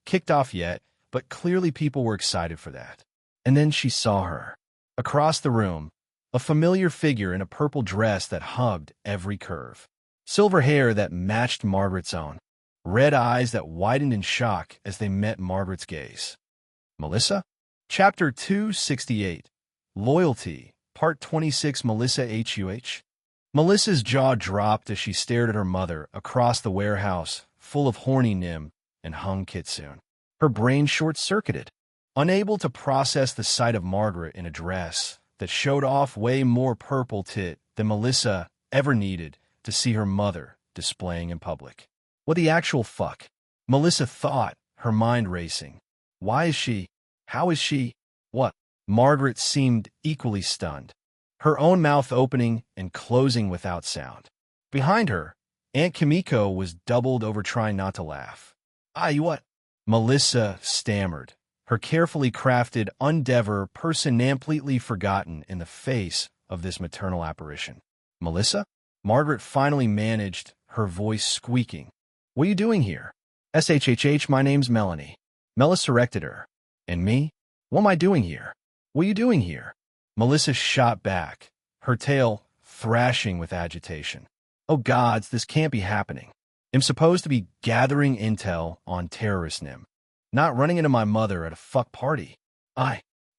kicked off yet, but clearly people were excited for that. And then she saw her. Across the room, a familiar figure in a purple dress that hugged every curve. Silver hair that matched Margaret's own. Red eyes that widened in shock as they met Margaret's gaze. Melissa? Chapter 268. Loyalty. Part 26. Melissa Huh. Melissa's jaw dropped as she stared at her mother across the warehouse, full of horny Nim and hung Kitsune. Her brain short-circuited, unable to process the sight of Margaret in a dress that showed off way more purple tit than Melissa ever needed to see her mother displaying in public. What the actual fuck? Melissa thought, her mind racing. Why is she? How is she? What? Margaret seemed equally stunned, her own mouth opening and closing without sound. Behind her, Aunt Kimiko was doubled over trying not to laugh. You what? Melissa stammered, her carefully crafted endeavor completely forgotten in the face of this maternal apparition. Melissa? Margaret finally managed, her voice squeaking. What are you doing here? SHHH, my name's Melanie. Melissa corrected her. And me? What am I doing here? What are you doing here? Melissa shot back, her tail thrashing with agitation. Oh gods, this can't be happening. I'm supposed to be gathering intel on terrorist Nim, not running into my mother at a fuck party.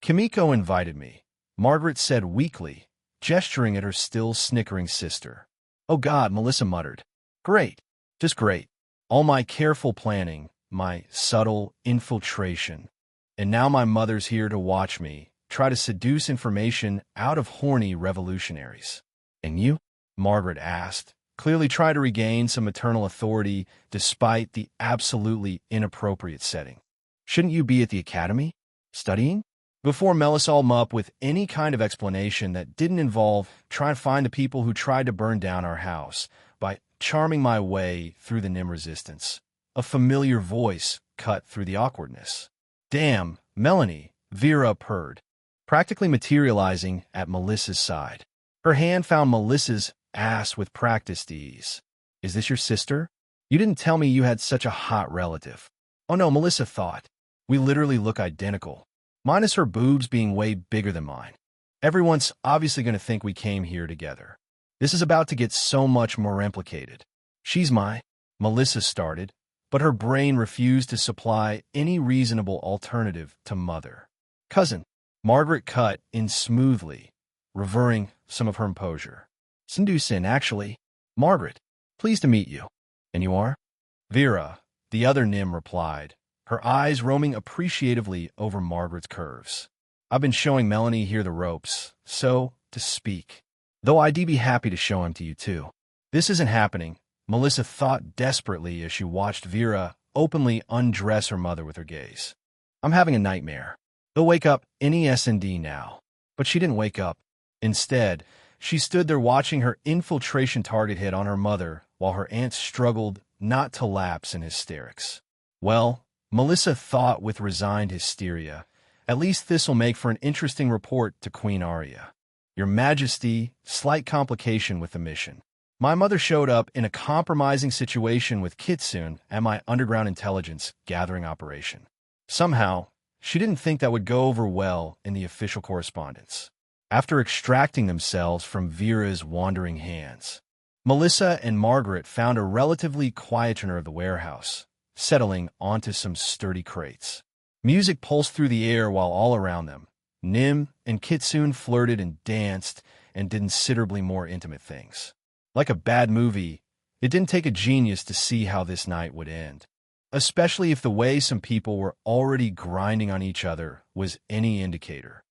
Kimiko invited me, Margaret said weakly, gesturing at her still snickering sister. Oh God, Melissa muttered. Great. Just great. All my careful planning, my subtle infiltration. And now my mother's here to watch me try to seduce information out of horny revolutionaries. And you? Margaret asked, clearly trying to regain some maternal authority despite the absolutely inappropriate setting. Shouldn't you be at the academy? Studying? Before Melissa all up with any kind of explanation that didn't involve trying to find the people who tried to burn down our house by charming my way through the NIM resistance. A familiar voice cut through the awkwardness. Damn, Melanie, Vera purred, practically materializing at Melissa's side. Her hand found Melissa's ass with practiced ease. Is this your sister? You didn't tell me you had such a hot relative. Oh no, Melissa thought. We literally look identical. Minus her boobs being way bigger than mine. Everyone's obviously going to think we came here together. This is about to get so much more implicated. She's Melissa started, but her brain refused to supply any reasonable alternative to mother. Cousin, Margaret cut in smoothly, reverting some of her composure. Sindusin, actually. Margaret, pleased to meet you. And you are? Vera, the other Nim replied, her eyes roaming appreciatively over Margaret's curves. I've been showing Melanie here the ropes, so to speak. Though I'd be happy to show him to you too. This isn't happening, Melissa thought desperately as she watched Vera openly undress her mother with her gaze. I'm having a nightmare. They'll wake up any S&D now. But she didn't wake up. Instead, she stood there watching her infiltration target hit on her mother while her aunt struggled not to lapse in hysterics. Well, Melissa thought with resigned hysteria, at least this'll make for an interesting report to Queen Arya. Your Majesty, slight complication with the mission. My mother showed up in a compromising situation with Kitsune at my underground intelligence gathering operation. Somehow, she didn't think that would go over well in the official correspondence. After extracting themselves from Vera's wandering hands, Melissa and Margaret found a relatively quiet corner of the warehouse, settling onto some sturdy crates. Music pulsed through the air while all around them, Nim and Kitsune flirted and danced and did considerably more intimate things. Like a bad movie, it didn't take a genius to see how this night would end, especially if the way some people were already grinding on each other was any indicator.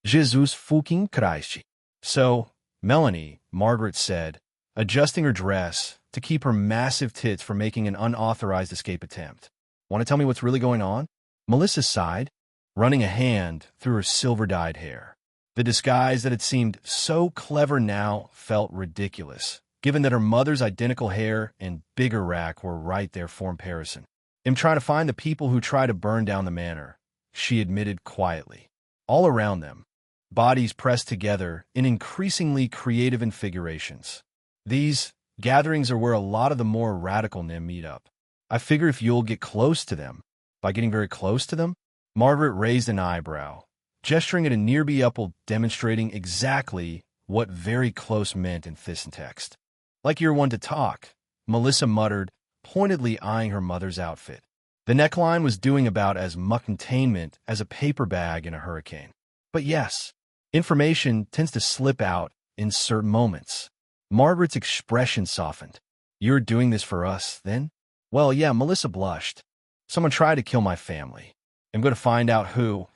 Jesus fucking Christ. So, Melanie, Margaret said, adjusting her dress to keep her massive tits from making an unauthorized escape attempt. Want to tell me what's really going on? Melissa sighed, running a hand through her silver-dyed hair. The disguise that had seemed so clever now felt ridiculous, given that her mother's identical hair and bigger rack were right there for comparison. I'm trying to find the people who tried to burn down the manor, she admitted quietly. All around them, bodies pressed together in increasingly creative configurations. These gatherings are where a lot of the more radical Nim meet up. I figure if you'll get close to them, by getting very close to them, Margaret raised an eyebrow, gesturing at a nearby upple demonstrating exactly what very close meant in text. Like you're one to talk, Melissa muttered, pointedly eyeing her mother's outfit. The neckline was doing about as much containment as a paper bag in a hurricane. But yes, information tends to slip out in certain moments. Margaret's expression softened. You're doing this for us, then? Well, yeah, Melissa blushed. Someone tried to kill my family. I'm going to find out who,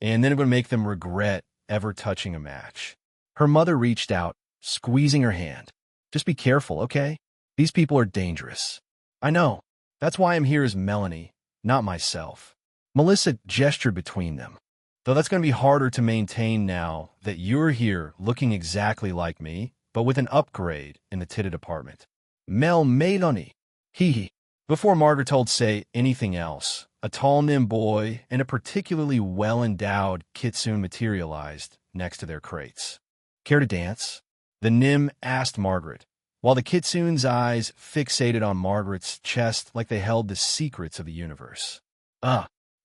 and then I'm going to make them regret ever touching a match. Her mother reached out, squeezing her hand. Just be careful, okay? These people are dangerous. I know. That's why I'm here as Melanie, not myself. Melissa gestured between them. Though that's going to be harder to maintain now that you're here looking exactly like me, but with an upgrade in the titted apartment. Melanie. Hee. Before Margaret told say anything else, a tall Nim boy and a particularly well-endowed Kitsune materialized next to their crates. Care to dance? The Nim asked Margaret, while the Kitsune's eyes fixated on Margaret's chest like they held the secrets of the universe.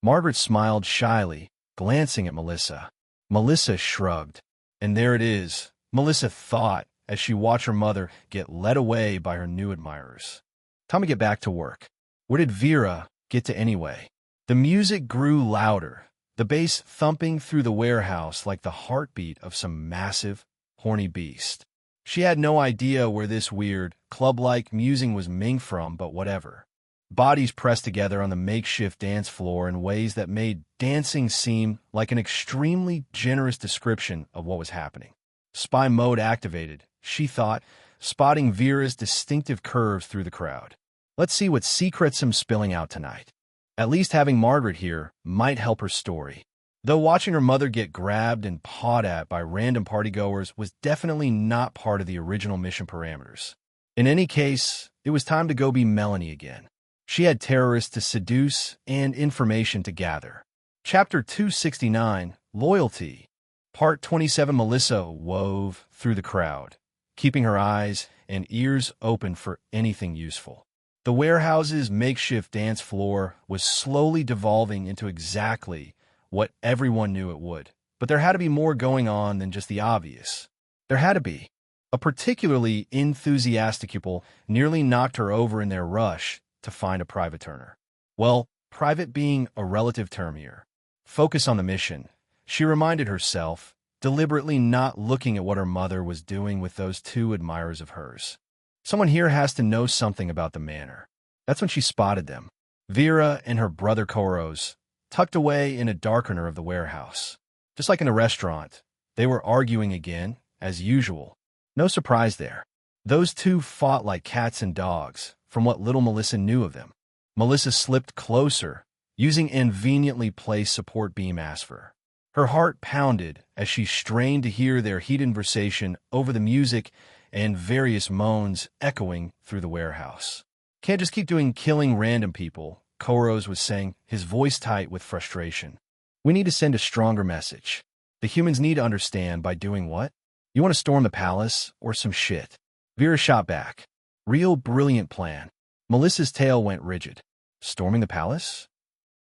Margaret smiled shyly, glancing at Melissa. Melissa shrugged. And there it is, Melissa thought as she watched her mother get led away by her new admirers. Time to get back to work. Where did Vera get to anyway? The music grew louder, the bass thumping through the warehouse like the heartbeat of some massive, horny beast. She had no idea where this weird, club-like musing was coming from, but whatever. bodies pressed together on the makeshift dance floor in ways that made dancing seem like an extremely generous description of what was happening. Spy mode activated, she thought, spotting Vera's distinctive curves through the crowd. Let's see what secrets I'm spilling out tonight. At least having Margaret here might help her story. Though watching her mother get grabbed and pawed at by random partygoers was definitely not part of the original mission parameters. In any case, it was time to go be Melanie again. She had terrorists to seduce and information to gather. Chapter 269, Loyalty. Part 27. Melissa wove through the crowd, keeping her eyes and ears open for anything useful. The warehouse's makeshift dance floor was slowly devolving into exactly what everyone knew it would. But there had to be more going on than just the obvious. There had to be. A particularly enthusiastic pupil nearly knocked her over in their rush to find a private turner. Well, private being a relative term here. Focus on the mission, she reminded herself, deliberately not looking at what her mother was doing with those two admirers of hers. Someone here has to know something about the manor. That's when she spotted them. Vera and her brother Koros, tucked away in a darkener of the warehouse. Just like in the restaurant, they were arguing again, as usual. No surprise there. Those two fought like cats and dogs, from what little Melissa knew of them. Melissa slipped closer, using an conveniently placed support beam aspher. Her heart pounded as she strained to hear their heated conversation over the music and various moans echoing through the warehouse. Can't just keep doing killing random people, Koros was saying, his voice tight with frustration. We need to send a stronger message. The humans need to understand by doing what? You want to storm the palace or some shit? Vera shot back. Real brilliant plan. Melissa's tail went rigid. Storming the palace?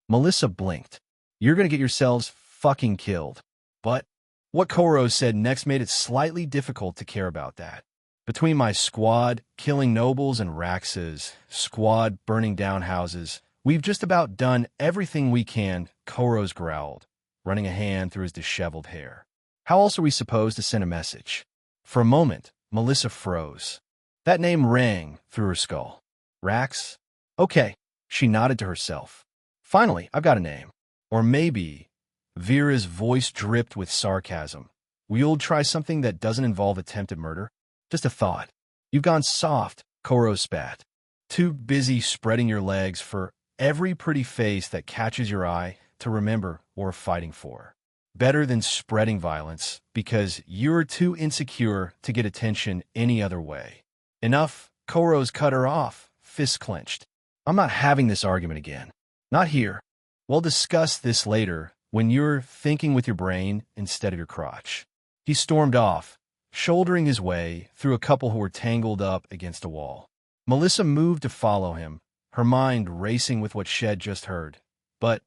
Melissa blinked. You're going to get yourselves fucking killed. But what Koros said next made it slightly difficult to care about that. Between my squad killing nobles and Rax's squad burning down houses, we've just about done everything we can, Koros growled, running a hand through his disheveled hair. How else are we supposed to send a message? For a moment, Melissa froze. That name rang through her skull. Rax? Okay, she nodded to herself. Finally, I've got a name. Or maybe, Vera's voice dripped with sarcasm. We'll try something that doesn't involve attempted murder? Just a thought. You've gone soft, Koros spat. Too busy spreading your legs for every pretty face that catches your eye to remember or fighting for. Better than spreading violence, because you're too insecure to get attention any other way. Enough, Koros cut her off, fists clenched. I'm not having this argument again. Not here. We'll discuss this later when you're thinking with your brain instead of your crotch. He stormed off, shouldering his way through a couple who were tangled up against a wall. Melissa moved to follow him, her mind racing with what she had just heard. But,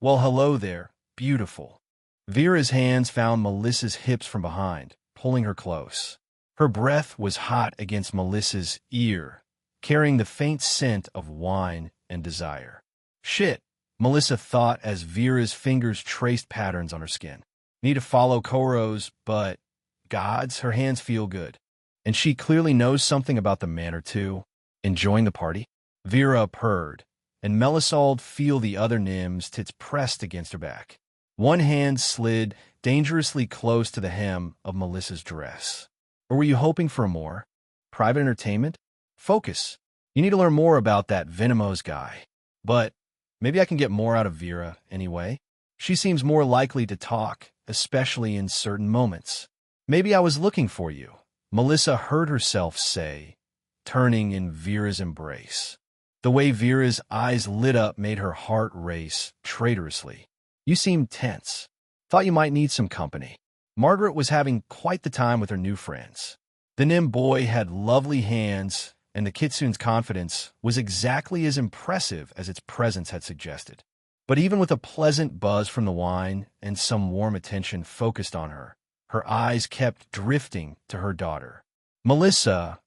well, hello there, beautiful. Vera's hands found Melissa's hips from behind, pulling her close. Her breath was hot against Melissa's ear, carrying the faint scent of wine and desire. Shit, Melissa thought as Vera's fingers traced patterns on her skin. Need to follow Koros, but gods, her hands feel good. And she clearly knows something about the manor too. Enjoying the party? Vera purred, and Melisald feel the other nymph's tits pressed against her back. One hand slid dangerously close to the hem of Melissa's dress. Or were you hoping for more? Private entertainment? Focus. You need to learn more about that Venomose guy. But maybe I can get more out of Vera anyway. She seems more likely to talk, especially in certain moments. Maybe I was looking for you, Melissa heard herself say, turning in Vera's embrace. The way Vera's eyes lit up made her heart race traitorously. You seem tense. Thought you might need some company. Margaret was having quite the time with her new friends. The Nim boy had lovely hands, and the Kitsune's confidence was exactly as impressive as its presence had suggested. But even with a pleasant buzz from the wine and some warm attention focused on her, her eyes kept drifting to her daughter. Melissa,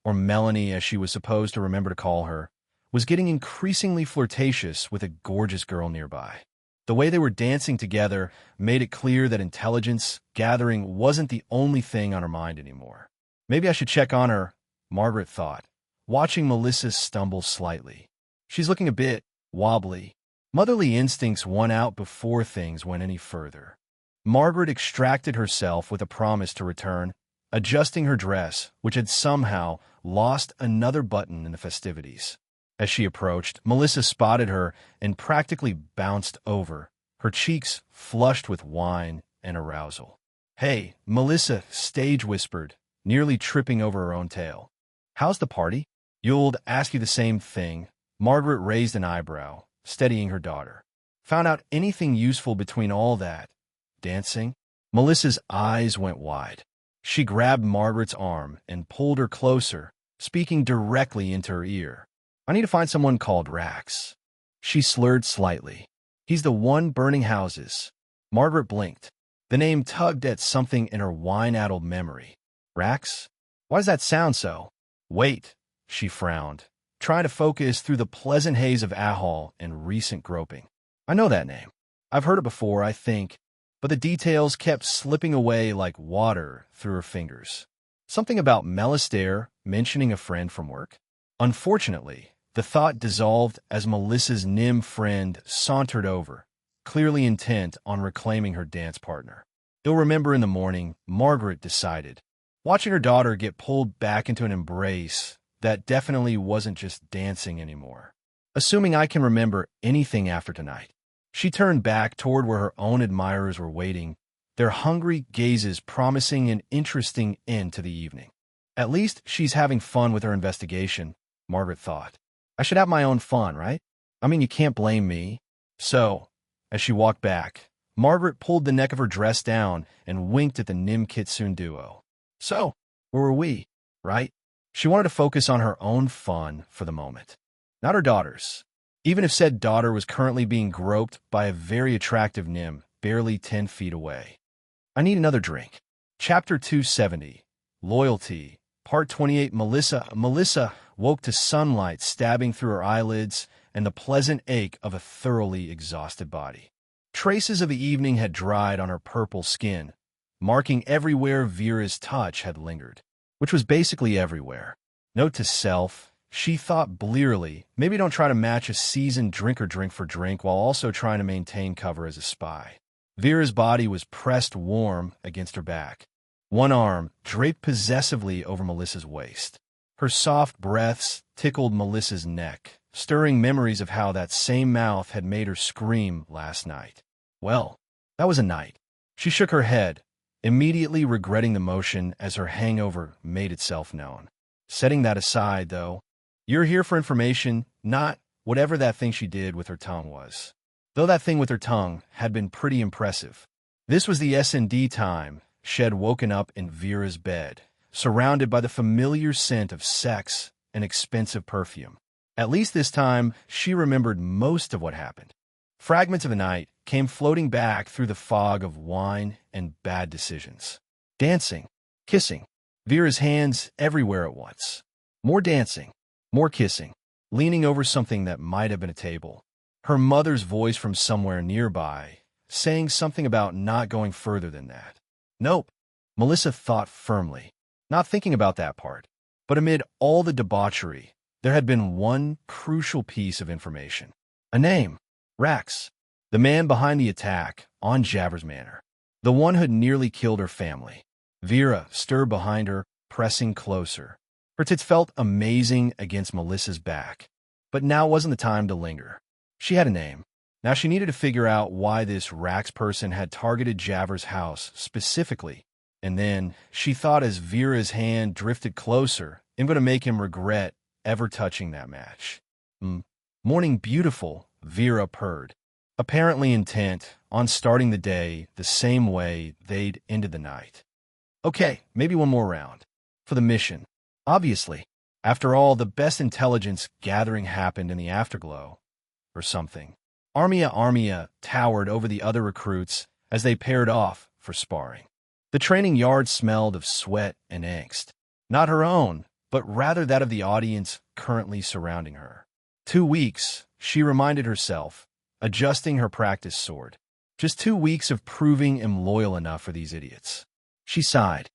or Melanie as she was supposed to remember to call her, was getting increasingly flirtatious with a gorgeous girl nearby. The way they were dancing together made it clear that intelligence gathering wasn't the only thing on her mind anymore. Maybe I should check on her, Margaret thought, watching Melissa stumble slightly. She's looking a bit wobbly. Motherly instincts won out before things went any further. Margaret extracted herself with a promise to return, adjusting her dress, which had somehow lost another button in the festivities. As she approached, Melissa spotted her and practically bounced over, her cheeks flushed with wine and arousal. "Hey," Melissa stage whispered, nearly tripping over her own tail. "How's the party?" "You'll ask you the same thing." Margaret raised an eyebrow, steadying her daughter. "Found out anything useful between all that dancing?" Melissa's eyes went wide. She grabbed Margaret's arm and pulled her closer, speaking directly into her ear. "I need to find someone called Rax." She slurred slightly. "He's the one burning houses." Margaret blinked. The name tugged at something in her wine-addled memory. "Rax? Why does that sound so?" "Wait," she frowned, trying to focus through the pleasant haze of Ahol and recent groping. "I know that name. I've heard it before, I think," but the details kept slipping away like water through her fingers. Something about Melistaire mentioning a friend from work? Unfortunately, the thought dissolved as Melissa's Nim friend sauntered over, clearly intent on reclaiming her dance partner. "You'll remember in the morning," Margaret decided, watching her daughter get pulled back into an embrace that definitely wasn't just dancing anymore. "Assuming I can remember anything after tonight." She turned back toward where her own admirers were waiting, their hungry gazes promising an interesting end to the evening. "At least she's having fun with her investigation," Margaret thought. "I should have my own fun, right? I mean, you can't blame me." So, as she walked back, Margaret pulled the neck of her dress down and winked at the Nim Kitsune duo. "So, where were we, right?" She wanted to focus on her own fun for the moment, not her daughter's, even if said daughter was currently being groped by a very attractive Nim barely 10 feet away. "I need another drink." Chapter 270, Loyalty, Part 28. Melissa woke to sunlight stabbing through her eyelids and the pleasant ache of a thoroughly exhausted body. Traces of the evening had dried on her purple skin, marking everywhere Vera's touch had lingered, which was basically everywhere. Note to self, she thought blearily, maybe don't try to match a seasoned drinker drink for drink while also trying to maintain cover as a spy. Vera's body was pressed warm against her back, one arm draped possessively over Melissa's waist. Her soft breaths tickled Melissa's neck, stirring memories of how that same mouth had made her scream last night. Well, that was a night. She shook her head, immediately regretting the motion as her hangover made itself known. Setting that aside, though, you're here for information, not whatever that thing she did with her tongue was. Though that thing with her tongue had been pretty impressive. This was the S&D time she had woken up in Vera's bed, surrounded by the familiar scent of sex and expensive perfume. At least this time, she remembered most of what happened. Fragments of the night came floating back through the fog of wine and bad decisions. Dancing, kissing, Vera's hands everywhere at once. More dancing, more kissing, leaning over something that might have been a table. Her mother's voice from somewhere nearby, saying something about not going further than that. Nope, Melissa thought firmly, not thinking about that part. But amid all the debauchery, there had been one crucial piece of information. A name. Rax. The man behind the attack on Javers Manor. The one who had nearly killed her family. Vera stirred behind her, pressing closer. Her tits felt amazing against Melissa's back. But now wasn't the time to linger. She had a name. Now she needed to figure out why this Rax person had targeted Javers' house specifically. And then she thought as Vera's hand drifted closer, I'm going to make him regret ever touching that match. Morning beautiful, Vera purred, apparently intent on starting the day the same way they'd ended the night. Okay, maybe one more round. For the mission. Obviously. After all, the best intelligence gathering happened in the afterglow. Or something. Armia towered over the other recruits as they paired off for sparring. The training yard smelled of sweat and angst. Not her own, but rather that of the audience currently surrounding her. 2 weeks, she reminded herself, adjusting her practice sword. Just 2 weeks of proving I'm loyal enough for these idiots. She sighed.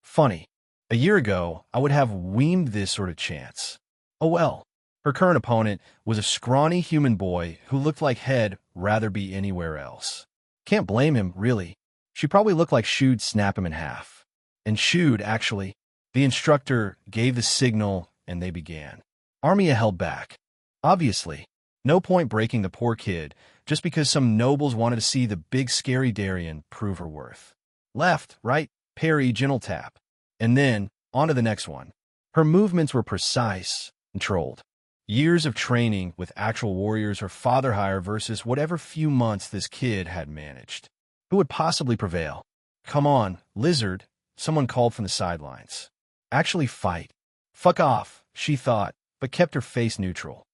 Funny. A year ago, I would have weemed this sort of chance. Oh well. Her current opponent was a scrawny human boy who looked like he'd rather be anywhere else. Can't blame him, really. She probably looked like Shu'd snap him in half. And Shu'd, actually. The instructor gave the signal, and they began. Armia held back. Obviously. No point breaking the poor kid, just because some nobles wanted to see the big scary Darien prove her worth. Left, right, parry, gentle tap. And then, on to the next one. Her movements were precise, controlled. Years of training with actual warriors her father hired versus whatever few months this kid had managed. Who would possibly prevail? Come on, lizard, someone called from the sidelines. Actually fight. Fuck off, she thought, but kept her face neutral.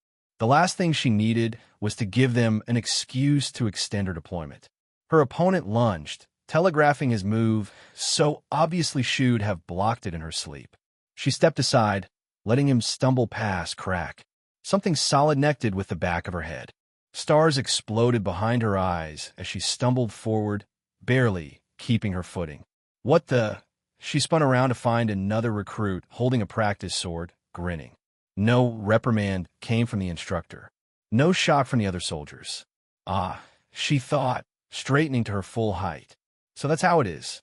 The last thing she needed was to give them an excuse to extend her deployment. Her opponent lunged, telegraphing his move, so obviously she'd have blocked it in her sleep. She stepped aside, letting him stumble past, crack. Something solid-connected with the back of her head. Stars exploded behind her eyes as she stumbled forward, barely keeping her footing. What the? She spun around to find another recruit holding a practice sword, grinning. No reprimand came from the instructor. No shock from the other soldiers. Ah, she thought, straightening to her full height. So that's how it is.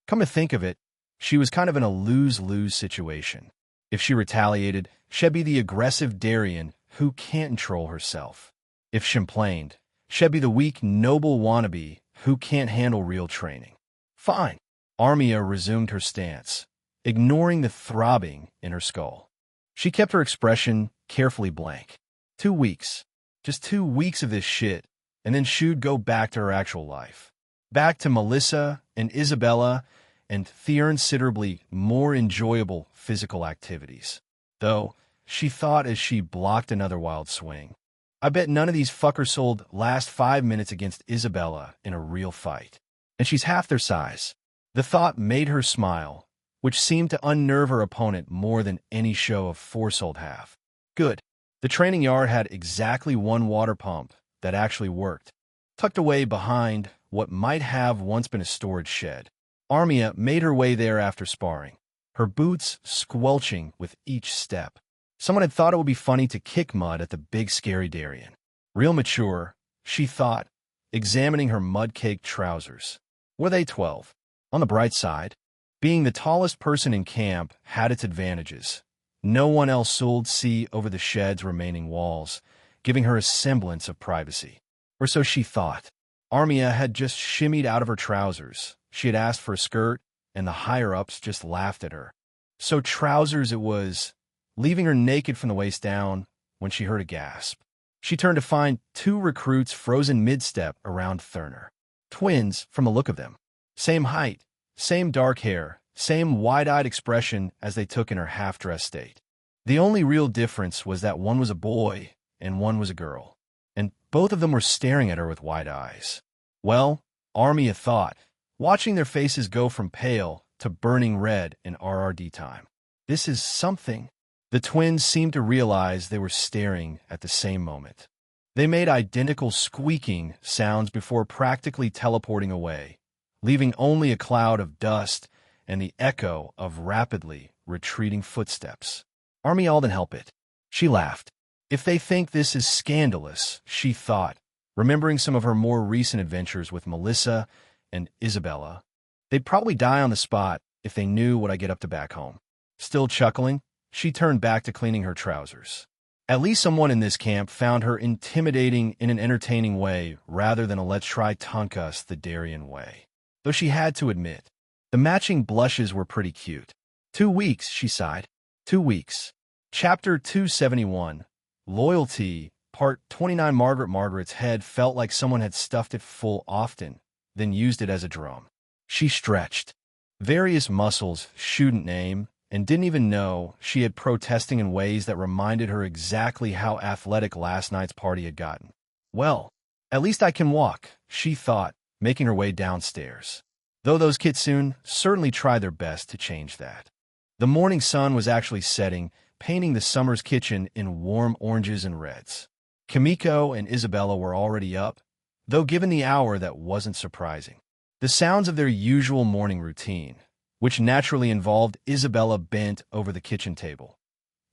Come to think of it, she was kind of in a lose-lose situation. If she retaliated, she'd be the aggressive Darien who can't control herself. If she complained, she'd be the weak, noble wannabe who can't handle real training. Fine. Armia resumed her stance, ignoring the throbbing in her skull. She kept her expression carefully blank. 2 weeks. Just 2 weeks of this shit, and then she'd go back to her actual life. Back to Melissa and Isabella and considerably more enjoyable physical activities. Though, she thought as she blocked another wild swing. I bet none of these fuckers sold last 5 minutes against Isabella in a real fight. And she's half their size. The thought made her smile, which seemed to unnerve her opponent more than any show of force-sold half. Good. The training yard had exactly one water pump that actually worked, tucked away behind what might have once been a storage shed. Armia made her way there after sparring, her boots squelching with each step. Someone had thought it would be funny to kick mud at the big scary Darien. Real mature, she thought, examining her mud-caked trousers. Were they 12? On the bright side, being the tallest person in camp had its advantages. No one else sold see over the shed's remaining walls, giving her a semblance of privacy. Or so she thought. Armia had just shimmied out of her trousers. She had asked for a skirt, and the higher-ups just laughed at her. So trousers it was, leaving her naked from the waist down when she heard a gasp. She turned to find 2 recruits frozen mid-step around Thurner. Twins, from the look of them. Same height, same dark hair, same wide-eyed expression as they took in her half-dressed state. The only real difference was that one was a boy and one was a girl, and both of them were staring at her with wide eyes. Well, Armia thought, watching their faces go from pale to burning red in RRD time. This is something. The twins seemed to realize they were staring at the same moment. They made identical squeaking sounds before practically teleporting away, leaving only a cloud of dust and the echo of rapidly retreating footsteps. Armia Alden help it. She laughed. If they think this is scandalous, she thought, remembering some of her more recent adventures with Melissa and Isabella, they'd probably die on the spot if they knew what I get up to back home. Still chuckling, she turned back to cleaning her trousers. At least someone in this camp found her intimidating in an entertaining way rather than a let's try Tonkus the Darien way. Though she had to admit, the matching blushes were pretty cute. 2 weeks, she sighed. 2 weeks. Chapter 271, Loyalty, Part 29. Margaret's head felt like someone had stuffed it full often, then used it as a drum. She stretched. Various muscles shouldn't name, and didn't even know she had protesting in ways that reminded her exactly how athletic last night's party had gotten. Well, at least I can walk, she thought, making her way downstairs. Though those kitsune certainly tried their best to change that. The morning sun was actually setting, painting the summer's kitchen in warm oranges and reds. Kimiko and Isabella were already up, though given the hour that wasn't surprising. The sounds of their usual morning routine, which naturally involved Isabella bent over the kitchen table,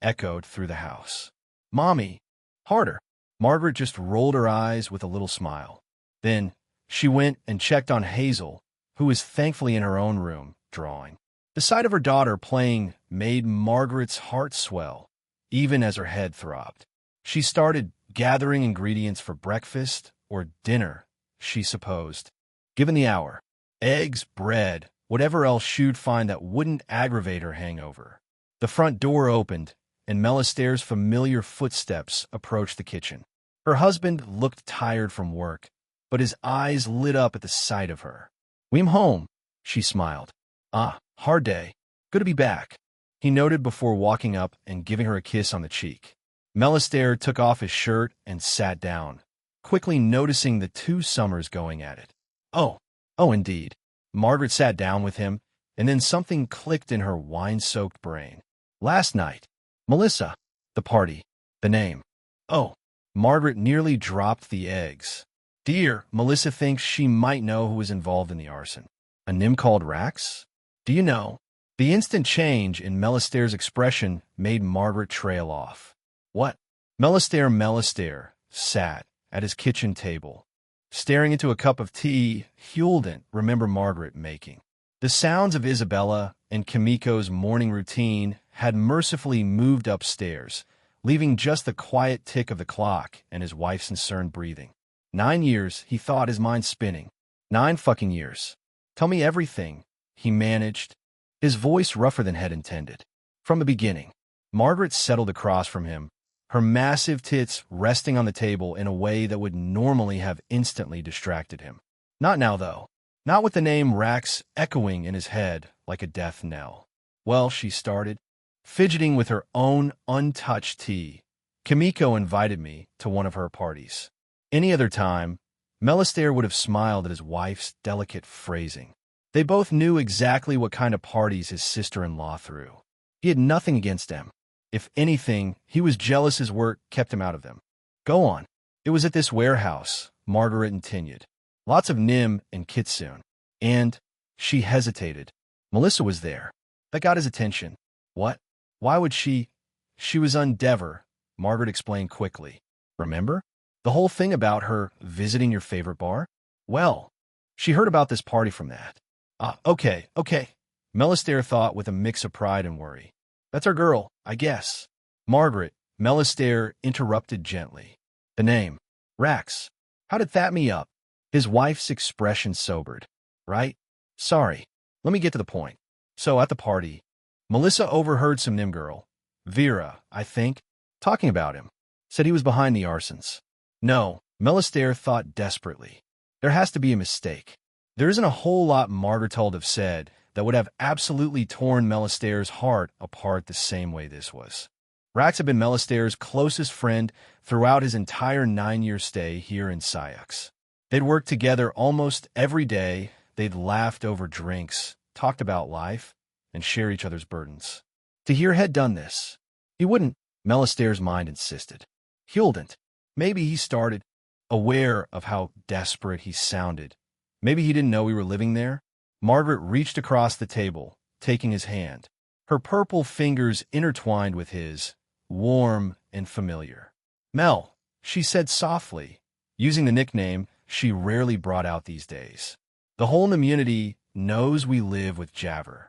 echoed through the house. Mommy, harder. Margaret just rolled her eyes with a little smile. Then she went and checked on Hazel, who was thankfully in her own room, drawing. The sight of her daughter playing made Margaret's heart swell, even as her head throbbed. She started gathering ingredients for breakfast or dinner, she supposed. Given the hour, eggs, bread, whatever else she'd find that wouldn't aggravate her hangover. The front door opened, and Melistare's familiar footsteps approached the kitchen. Her husband looked tired from work, but his eyes lit up at the sight of her. "We'm home," she smiled. "Ah, hard day. Good to be back," he noted before walking up and giving her a kiss on the cheek. Melistare took off his shirt and sat down, quickly noticing the two Summers going at it. Oh, indeed. Margaret sat down with him, and then something clicked in her wine-soaked brain. Last night. Melissa. The party. The name. Oh. Margaret nearly dropped the eggs. Dear, Melissa thinks she might know who was involved in the arson. A Nim called Rax? Do you know? The instant change in Melistare's expression made Margaret trail off. What? Melistare sat at his kitchen table, staring into a cup of tea Huldent remember Margaret making. The sounds of Isabella and Kimiko's morning routine had mercifully moved upstairs, leaving just the quiet tick of the clock and his wife's concerned breathing. 9 years, he thought, his mind spinning. 9 fucking years. Tell me everything, he managed, his voice rougher than had intended. From the beginning. Margaret settled across from him, her massive tits resting on the table in a way that would normally have instantly distracted him. Not now, though. Not with the name Rax echoing in his head like a death knell. Well, she started, fidgeting with her own untouched tea. Kimiko invited me to one of her parties. Any other time, Melistare would have smiled at his wife's delicate phrasing. They both knew exactly what kind of parties his sister-in-law threw. He had nothing against them. If anything, he was jealous his work kept him out of them. Go on. It was at this warehouse, Margaret continued. Lots of Nim and Kitsune. And, she hesitated. Melissa was there. That got his attention. What? Why would she? She was Endeavor, Margaret explained quickly. Remember? The whole thing about her visiting your favorite bar? Well, she heard about this party from that. Okay. Melistare thought with a mix of pride and worry. That's our girl, I guess. Margaret, Melistare interrupted gently. The name. Rax. How did that me up? His wife's expression sobered. Right? Sorry. Let me get to the point. So, at the party, Melissa overheard some Nim girl, Vera, I think, talking about him. Said he was behind the arsons. No, Melistare thought desperately. There has to be a mistake. There isn't a whole lot Margaret told have said that would have absolutely torn Melistare's heart apart the same way this was. Rax had been Melistare's closest friend throughout his entire 9-year stay here in Syux. They'd worked together almost every day, they'd laughed over drinks, talked about life, and share each other's burdens. Tahir had done this. He wouldn't, Melistare's mind insisted. Huldent. Maybe he started, aware of how desperate he sounded. Maybe he didn't know we were living there. Margaret reached across the table, taking his hand. Her purple fingers intertwined with his, warm and familiar. Mel, she said softly, using the nickname she rarely brought out these days. The whole community knows we live with Javer,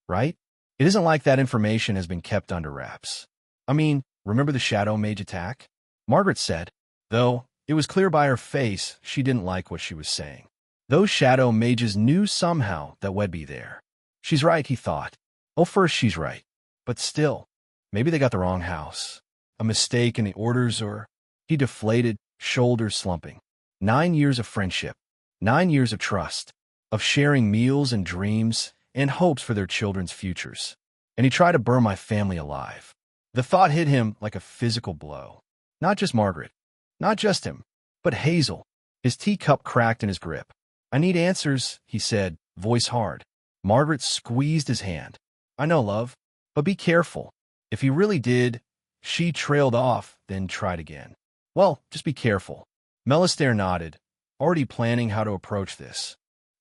right? It isn't like that information has been kept under wraps. I mean, remember the Shadow Mage attack? Margaret said, though it was clear by her face she didn't like what she was saying. Those Shadow Mages knew somehow that we'd be there. She's right, he thought. Oh, first she's right. But still, maybe they got the wrong house. A mistake in the orders or... He deflated, shoulders slumping. 9 years of friendship. 9 years of trust. Of sharing meals and dreams and hopes for their children's futures. And he tried to burn my family alive. The thought hit him like a physical blow. Not just Margaret. Not just him. But Hazel. His teacup cracked in his grip. I need answers, he said, voice hard. Margaret squeezed his hand. I know, love. But be careful. If he really did... She trailed off, then tried again. Well, just be careful. Melistare nodded, already planning how to approach this.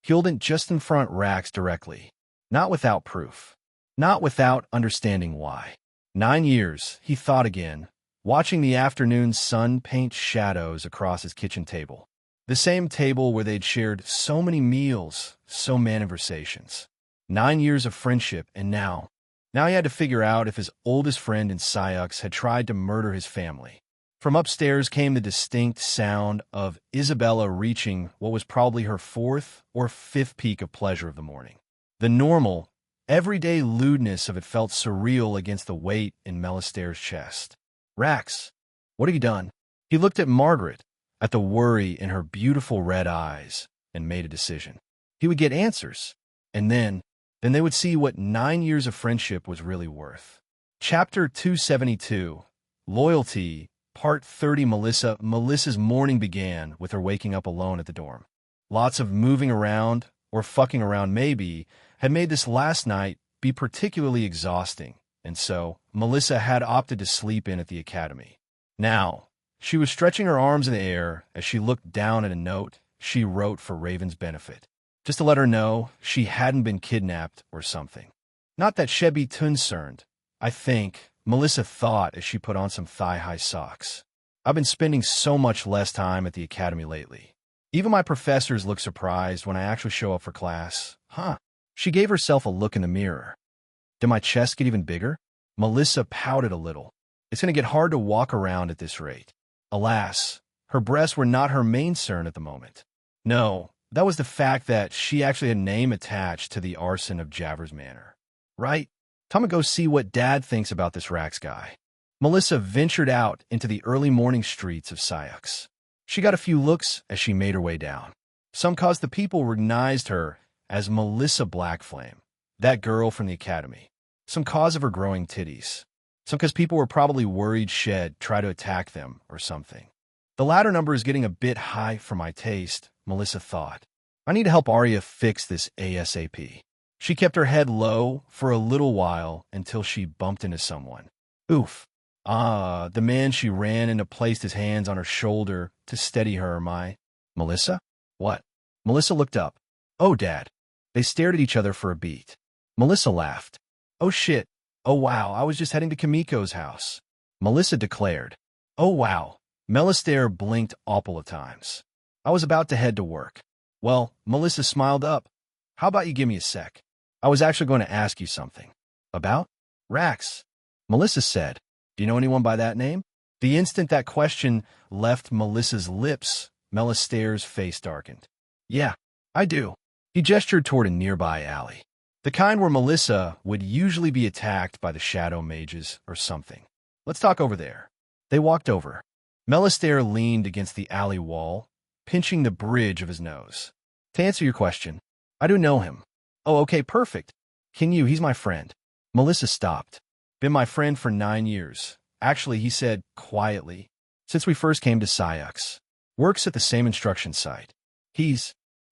Huldent just in front Rax directly. Not without proof. Not without understanding why. 9 years, he thought again. watching the afternoon sun paint shadows across his kitchen table. The same table where they'd shared so many meals, so many conversations. 9 years of friendship, and now he had to figure out if his oldest friend in Syux had tried to murder his family. From upstairs came the distinct sound of Isabella reaching what was probably her fourth or fifth peak of pleasure of the morning. The normal, everyday lewdness of it felt surreal against the weight in Melistair's chest. "Rax, what have you done?" He looked at Margaret, at the worry in her beautiful red eyes, and made a decision. He would get answers, and then they would see what 9 years of friendship was really worth. Chapter 272, Loyalty, Part 30. Melissa's morning began with her waking up alone at the dorm. Lots of moving around, or fucking around maybe, had made this last night be particularly exhausting, and so Melissa had opted to sleep in at the academy. Now, she was stretching her arms in the air as she looked down at a note she wrote for Raven's benefit, just to let her know she hadn't been kidnapped or something. Not that she'd be concerned, I think, Melissa thought as she put on some thigh-high socks. I've been spending so much less time at the academy lately. Even my professors look surprised when I actually show up for class. Huh. She gave herself a look in the mirror. Did my chest get even bigger? Melissa pouted a little. It's going to get hard to walk around at this rate. Alas, her breasts were not her main concern at the moment. No, that was the fact that she actually had a name attached to the arson of Javers Manor. Right? Time to go see what Dad thinks about this Rax guy. Melissa ventured out into the early morning streets of Syux. She got a few looks as she made her way down. Some caused the people recognized her as Melissa Blackflame, that girl from the academy. Some cause of her growing titties. Some because people were probably worried she'd try to attack them or something. The latter number is getting a bit high for my taste, Melissa thought. I need to help Arya fix this ASAP. She kept her head low for a little while until she bumped into someone. Oof. The man she ran into placed his hands on her shoulder to steady her. Melissa? What? Melissa looked up. Oh, Dad. They stared at each other for a beat. Melissa laughed. Oh, shit. Oh, wow, I was just heading to Kimiko's house. Melissa declared. Oh, wow. Melistair blinked awful of times. I was about to head to work. Well, Melissa smiled up. How about you give me a sec? I was actually going to ask you something. About? Rax. Melissa said. Do you know anyone by that name? The instant that question left Melissa's lips, Melistair's face darkened. Yeah, I do. He gestured toward a nearby alley. The kind where Melissa would usually be attacked by the shadow mages or something. Let's talk over there. They walked over. Melistair leaned against the alley wall, pinching the bridge of his nose. To answer your question, I do know him. Oh, okay, perfect. He's my friend. Melissa stopped. Been my friend for 9 years. Actually, he said, quietly, since we first came to Syux. Works at the same instruction site.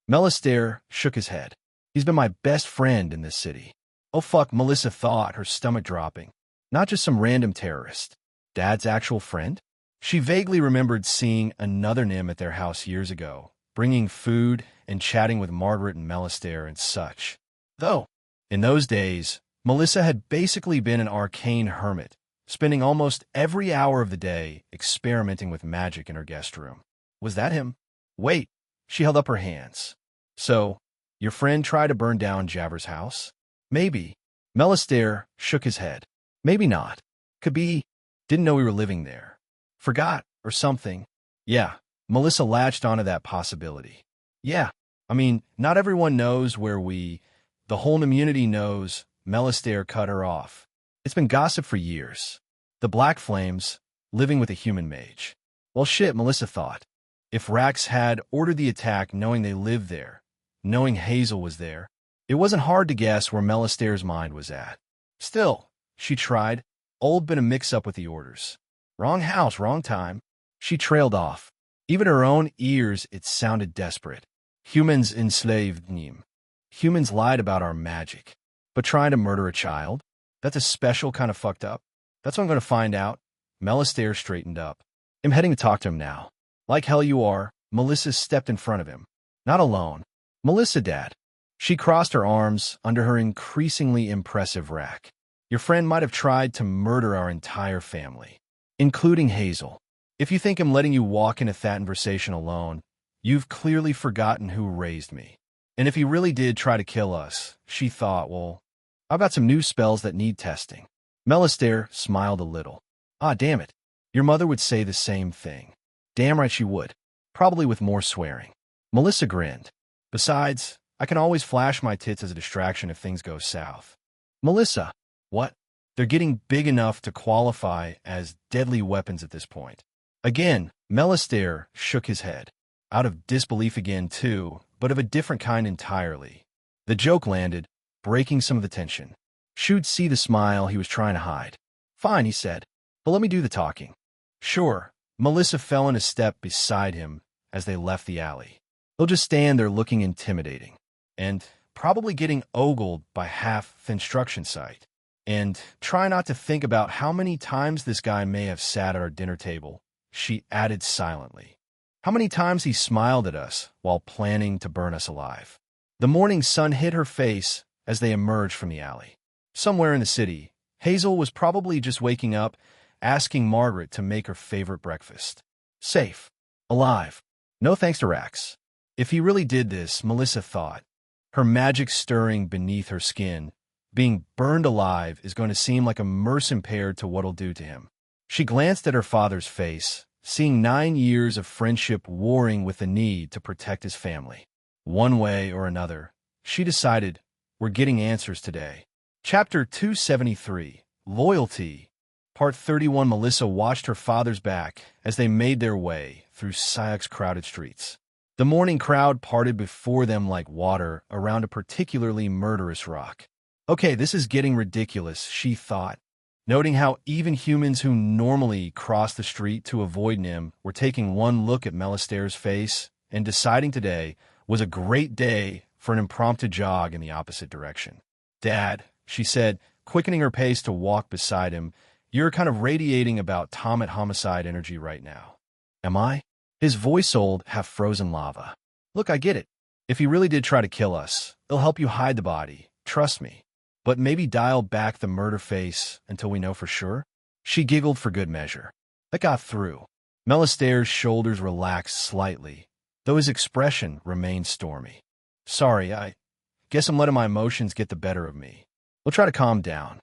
Melistair shook his head. He's been my best friend in this city. Oh fuck, Melissa thought, her stomach dropping. Not just some random terrorist. Dad's actual friend? She vaguely remembered seeing another Nim at their house years ago, bringing food and chatting with Margaret and Melistair and such. Though, in those days, Melissa had basically been an arcane hermit, spending almost every hour of the day experimenting with magic in her guest room. Was that him? Wait, she held up her hands. So, your friend tried to burn down Javers' house? Maybe. Melistair shook his head. Maybe not. Could be. Didn't know we were living there. Forgot, or something. Yeah, Melissa latched onto that possibility. Yeah, I mean, not everyone knows where the whole community knows. Melistair cut her off. It's been gossip for years. The Black Flames, living with a human mage. Well shit, Melissa thought. If Rax had ordered the attack knowing they lived there, knowing Hazel was there, it wasn't hard to guess where Melistair's mind was at. Still, she tried. Old been a mix-up with the orders. Wrong house, wrong time. She trailed off. Even her own ears, it sounded desperate. Humans enslaved Nim. Humans lied about our magic. But trying to murder a child? That's a special kind of fucked up. That's what I'm going to find out. Melistair straightened up. I'm heading to talk to him now. Like hell you are. Melissa stepped in front of him. Not alone. Melissa, Dad. She crossed her arms under her increasingly impressive rack. Your friend might have tried to murder our entire family. including Hazel. If you think I'm letting you walk into that conversation alone, you've clearly forgotten who raised me. And if he really did try to kill us, she thought, well, I've got some new spells that need testing. Melistaire smiled a little. Ah, damn it. Your mother would say the same thing. Damn right she would. Probably with more swearing. Melissa grinned. Besides, I can always flash my tits as a distraction if things go south. Melissa, what? They're getting big enough to qualify as deadly weapons at this point. Again, Melistaire shook his head. Out of disbelief again, too, but of a different kind entirely. The joke landed, breaking some of the tension. She'd see the smile he was trying to hide. Fine, he said, but let me do the talking. Sure. Melissa fell in a step beside him as they left the alley. They'll just stand there looking intimidating, and probably getting ogled by half the instruction site. And try not to think about how many times this guy may have sat at our dinner table, she added silently. How many times he smiled at us while planning to burn us alive. The morning sun hit her face as they emerged from the alley. Somewhere in the city, Hazel was probably just waking up, asking Margaret to make her favorite breakfast. Safe. Alive. No thanks to Rax. If he really did this, Melissa thought, her magic stirring beneath her skin, being burned alive is going to seem like a mercy compared to what'll do to him. She glanced at her father's face, seeing 9 years of friendship warring with the need to protect his family. One way or another, she decided, we're getting answers today. Chapter 273, Loyalty. Part 31. Melissa watched her father's back as they made their way through Sayak's crowded streets. The morning crowd parted before them like water around a particularly murderous rock. Okay, this is getting ridiculous, she thought, noting how even humans who normally cross the street to avoid Nim were taking one look at Melistaire's face and deciding today was a great day for an impromptu jog in the opposite direction. Dad, she said, quickening her pace to walk beside him, you're kind of radiating about Tomet homicide energy right now. Am I? His voice old, half-frozen lava. Look, I get it. If he really did try to kill us, it'll help you hide the body, trust me. But maybe dial back the murder face until we know for sure? She giggled for good measure. That got through. Melistaire's shoulders relaxed slightly, though his expression remained stormy. Sorry, I guess I'm letting my emotions get the better of me. We'll try to calm down.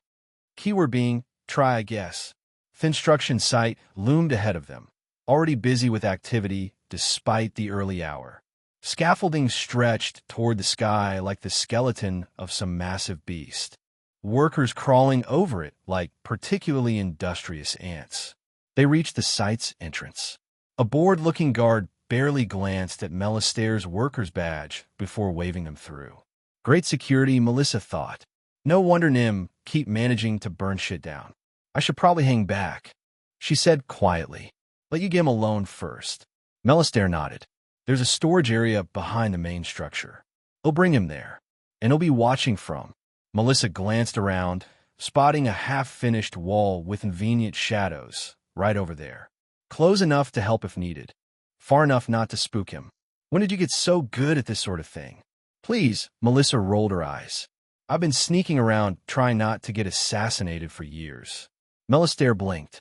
Keyword being, try, I guess. The instruction site loomed ahead of them, already busy with activity despite the early hour. Scaffolding stretched toward the sky like the skeleton of some massive beast. Workers crawling over it like particularly industrious ants. They reached the site's entrance. A bored-looking guard barely glanced at Melistaire's worker's badge before waving them through. Great security, Melissa thought. No wonder Nim keep managing to burn shit down. I should probably hang back, she said quietly. Let you get him alone first. Melistaire nodded. There's a storage area behind the main structure. He'll bring him there, and he'll be watching from. Melissa glanced around, spotting a half-finished wall with convenient shadows right over there. Close enough to help if needed. Far enough not to spook him. When did you get so good at this sort of thing? Please, Melissa rolled her eyes. I've been sneaking around trying not to get assassinated for years. Melistaire blinked.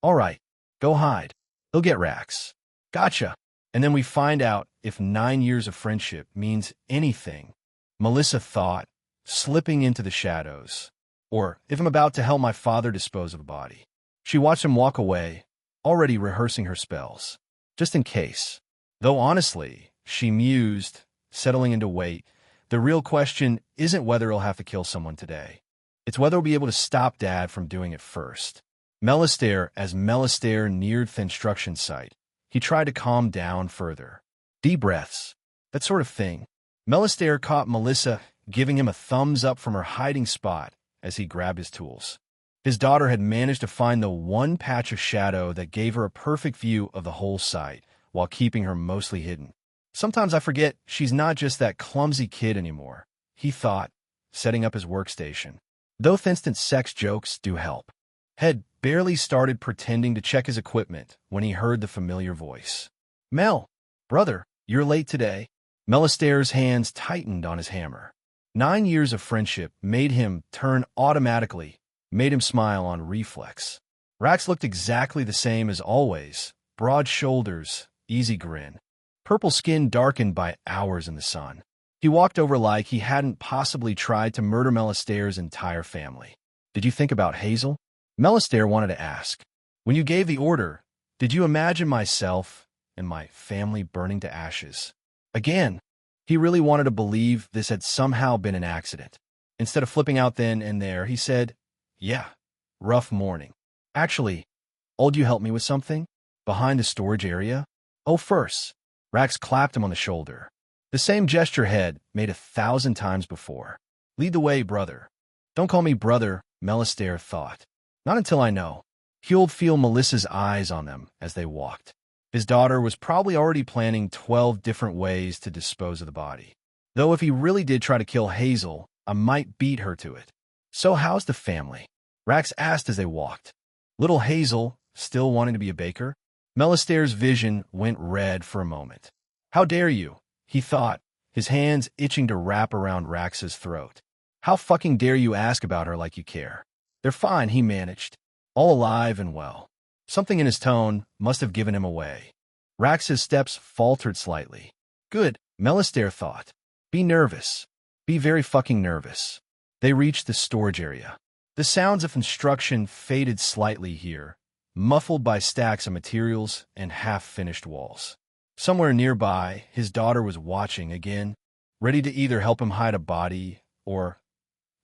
All right, go hide. He'll get Rax. Gotcha. And then we find out if 9 years of friendship means anything, Melissa thought, slipping into the shadows. Or if I'm about to help my father dispose of a body. She watched him walk away, already rehearsing her spells. Just in case. Though honestly, she mused, settling into wait, the real question isn't whether he'll have to kill someone today. It's whether he'll be able to stop Dad from doing it first. Melistaire, as Melistaire neared the instruction site, he tried to calm down further. Deep breaths. That sort of thing. Melistaire caught Melissa, giving him a thumbs up from her hiding spot as he grabbed his tools. His daughter had managed to find the one patch of shadow that gave her a perfect view of the whole site, while keeping her mostly hidden. Sometimes I forget she's not just that clumsy kid anymore, he thought, setting up his workstation. Though instant sex jokes do help. Had barely started pretending to check his equipment when he heard the familiar voice. Mel, brother, you're late today. Melistaire's hands tightened on his hammer. 9 years of friendship made him turn automatically, made him smile on reflex. Rax looked exactly the same as always. Broad shoulders, easy grin. Purple skin darkened by hours in the sun. He walked over like he hadn't possibly tried to murder Melistare's entire family. Did you think about Hazel? Melistare wanted to ask. When you gave the order, did you imagine myself and my family burning to ashes? Again, he really wanted to believe this had somehow been an accident. Instead of flipping out then and there, he said, yeah, rough morning. Actually, old you help me with something? Behind the storage area? Oh, first. Rax clapped him on the shoulder. The same gesture Head made 1,000 times before. Lead the way, brother. Don't call me brother, Melistare thought. Not until I know. He'll feel Melissa's eyes on them as they walked. His daughter was probably already planning 12 different ways to dispose of the body. Though if he really did try to kill Hazel, I might beat her to it. So how's the family? Rax asked as they walked. Little Hazel, still wanting to be a baker? Melistare's vision went red for a moment. How dare you? He thought, his hands itching to wrap around Rax's throat. How fucking dare you ask about her like you care? They're fine, he managed. All alive and well. Something in his tone must have given him away. Rax's steps faltered slightly. Good, Melistare thought. Be nervous. Be very fucking nervous. They reached the storage area. The sounds of construction faded slightly here, muffled by stacks of materials and half-finished walls. Somewhere nearby, his daughter was watching again, ready to either help him hide a body or,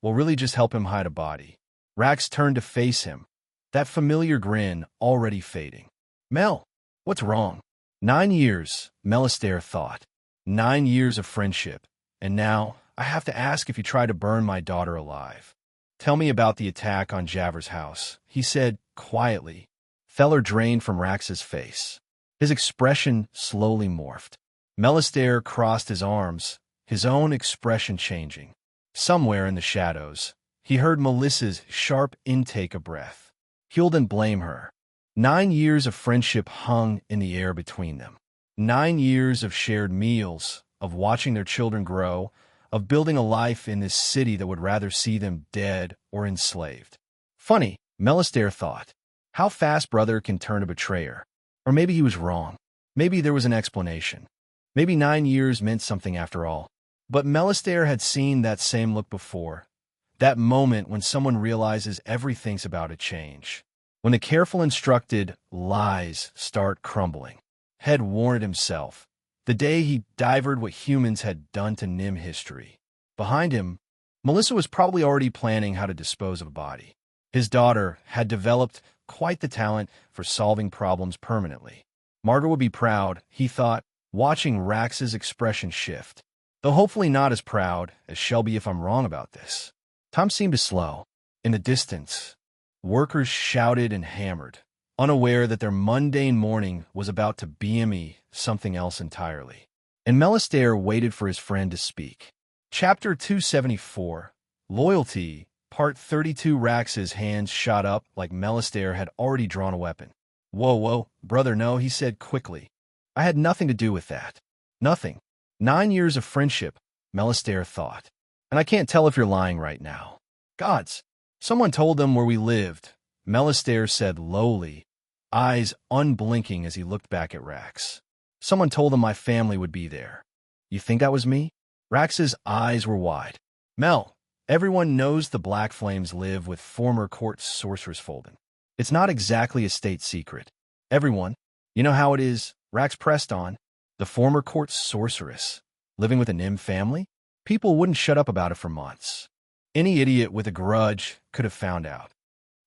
well, really just help him hide a body. Rax turned to face him, that familiar grin already fading. Mel, what's wrong? 9 years, Melistare thought. 9 years of friendship, and now I have to ask if you tried to burn my daughter alive. Tell me about the attack on Javer's house, he said quietly. Feller drained from Rax's face. His expression slowly morphed. Melistare crossed his arms, his own expression changing. Somewhere in the shadows, he heard Melissa's sharp intake of breath. He'll then blame her. 9 years of friendship hung in the air between them. 9 years of shared meals, of watching their children grow, of building a life in this city that would rather see them dead or enslaved. Funny, Melistare thought. How fast brother can turn a betrayer. Or maybe he was wrong. Maybe there was an explanation. Maybe 9 years meant something after all. But Melistare had seen that same look before. That moment when someone realizes everything's about to change. When the careful instructed lies start crumbling. Head warned himself. The day he diverted what humans had done to Nim history. Behind him, Melissa was probably already planning how to dispose of a body. His daughter had developed quite the talent for solving problems permanently. Margaret would be proud, he thought, watching Rax's expression shift. Though hopefully not as proud as Shelby if I'm wrong about this. Time seemed to slow. In the distance, workers shouted and hammered, unaware that their mundane morning was about to BME something else entirely. And Melistare waited for his friend to speak. Chapter 274, Loyalty, Part 32. Rax's hands shot up like Melistare had already drawn a weapon. Whoa, brother, no, he said quickly. I had nothing to do with that. Nothing. 9 years of friendship, Melistare thought. And I can't tell if you're lying right now. Gods, someone told them where we lived, Melistare said lowly, eyes unblinking as he looked back at Rax. Someone told them my family would be there. You think that was me? Rax's eyes were wide. Mel, everyone knows the Black Flames live with former court sorceress Folden. It's not exactly a state secret. Everyone, you know how it is, Rax pressed on. The former court sorceress, living with a Nim family? People wouldn't shut up about it for months. Any idiot with a grudge could have found out.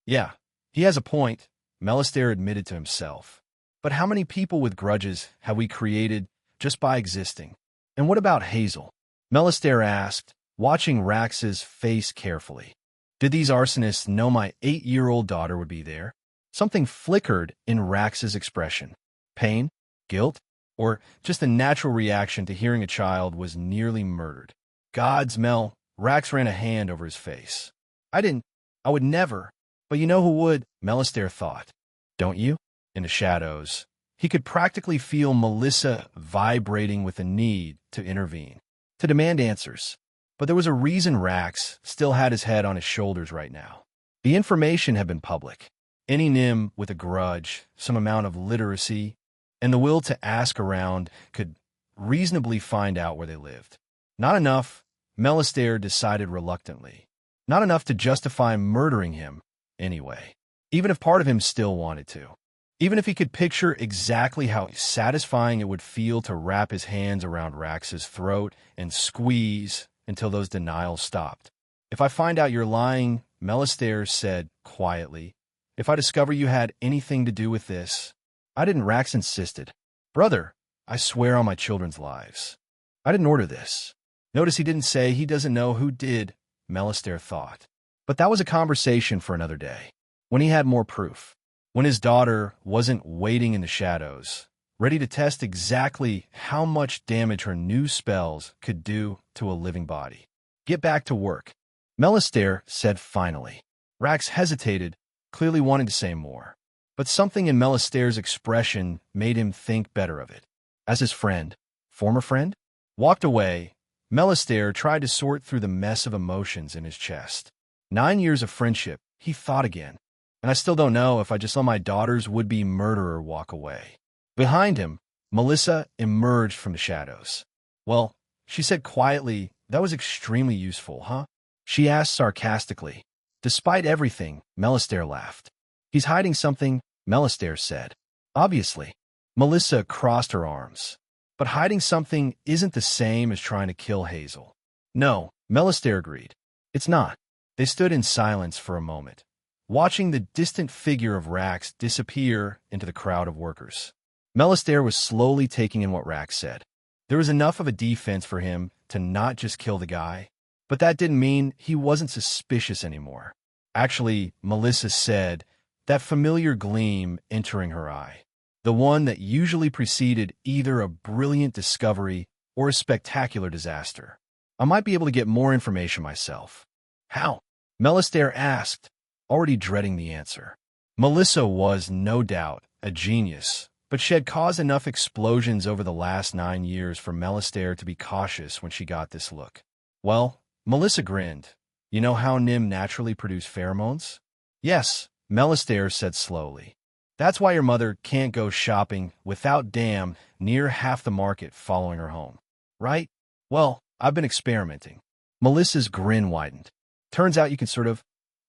Yeah, he has a point, Melistare admitted to himself. But how many people with grudges have we created just by existing? And what about Hazel? Melistare asked, watching Rax's face carefully. Did these arsonists know my 8-year-old daughter would be there? Something flickered in Rax's expression. Pain? Guilt? Or just a natural reaction to hearing a child was nearly murdered? Gods, Mel, Rax ran a hand over his face. I would never. But you know who would, Melistare thought. Don't you? In the shadows, he could practically feel Melissa vibrating with a need to intervene, to demand answers. But there was a reason Rax still had his head on his shoulders right now. The information had been public. Any nim with a grudge, some amount of literacy, and the will to ask around could reasonably find out where they lived. Not enough, Melistaire decided reluctantly. Not enough to justify murdering him, anyway. Even if part of him still wanted to. Even if he could picture exactly how satisfying it would feel to wrap his hands around Rax's throat and squeeze until those denials stopped. If I find out you're lying, Melistaire said quietly, if I discover you had anything to do with this, I didn't. Rax insisted. Brother, I swear on my children's lives. I didn't order this. Notice he didn't say he doesn't know who did, Melistaire thought. But that was a conversation for another day, when he had more proof. When his daughter wasn't waiting in the shadows, ready to test exactly how much damage her new spells could do to a living body. Get back to work, Melistaire said finally. Rax hesitated, clearly wanting to say more. But something in Melistaire's expression made him think better of it. As his friend, former friend, walked away, Melistaire tried to sort through the mess of emotions in his chest. 9 years of friendship, he thought again. And I still don't know if I just let my daughter's would-be murderer walk away. Behind him, Melissa emerged from the shadows. Well, she said quietly, that was extremely useful, huh? She asked sarcastically. Despite everything, Melistaire laughed. He's hiding something, Melistaire said. Obviously. Melissa crossed her arms. But hiding something isn't the same as trying to kill Hazel. No, Melistaire agreed. It's not. They stood in silence for a moment, watching the distant figure of Rax disappear into the crowd of workers. Melistaire was slowly taking in what Rax said. There was enough of a defense for him to not just kill the guy, but that didn't mean he wasn't suspicious anymore. Actually, Melissa said, that familiar gleam entering her eye, the one that usually preceded either a brilliant discovery or a spectacular disaster. I might be able to get more information myself. How? Melistaire asked, already dreading the answer. Melissa was, no doubt, a genius, but she had caused enough explosions over the last 9 years for Melistaire to be cautious when she got this look. Well, Melissa grinned. You know how Nim naturally produce pheromones? Yes, Melistaire said slowly. That's why your mother can't go shopping without damn near half the market following her home. Right? Well, I've been experimenting. Melissa's grin widened. Turns out you can sort of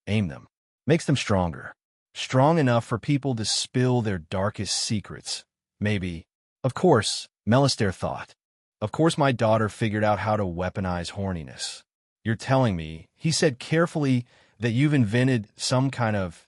aim them. Makes them stronger. Strong enough for people to spill their darkest secrets. Maybe. Of course, Melistaire thought. Of course my daughter figured out how to weaponize horniness. You're telling me, he said carefully, that you've invented some kind of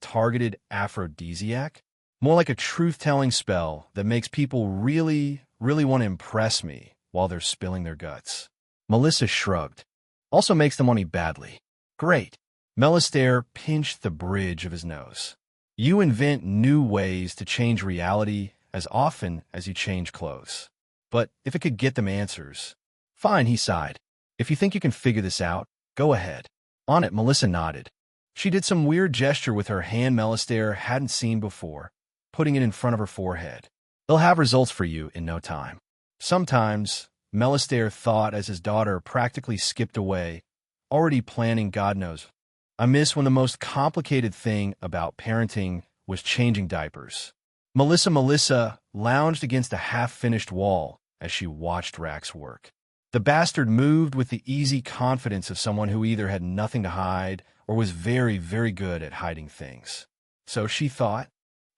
targeted aphrodisiac? More like a truth-telling spell that makes people really want to impress me while they're spilling their guts. Melissa shrugged. Also makes them want me badly. Great. Melistaire pinched the bridge of his nose. You invent new ways to change reality as often as you change clothes. But if it could get them answers. Fine, he sighed. If you think you can figure this out, go ahead. On it, Melissa nodded. She did some weird gesture with her hand Melistaire hadn't seen before, putting it in front of her forehead. They'll have results for you in no time. Sometimes, Melistaire thought as his daughter practically skipped away, already planning God knows. I miss when the most complicated thing about parenting was changing diapers. Melissa lounged against a half-finished wall as she watched Rax work. The bastard moved with the easy confidence of someone who either had nothing to hide or was very good at hiding things. So she thought,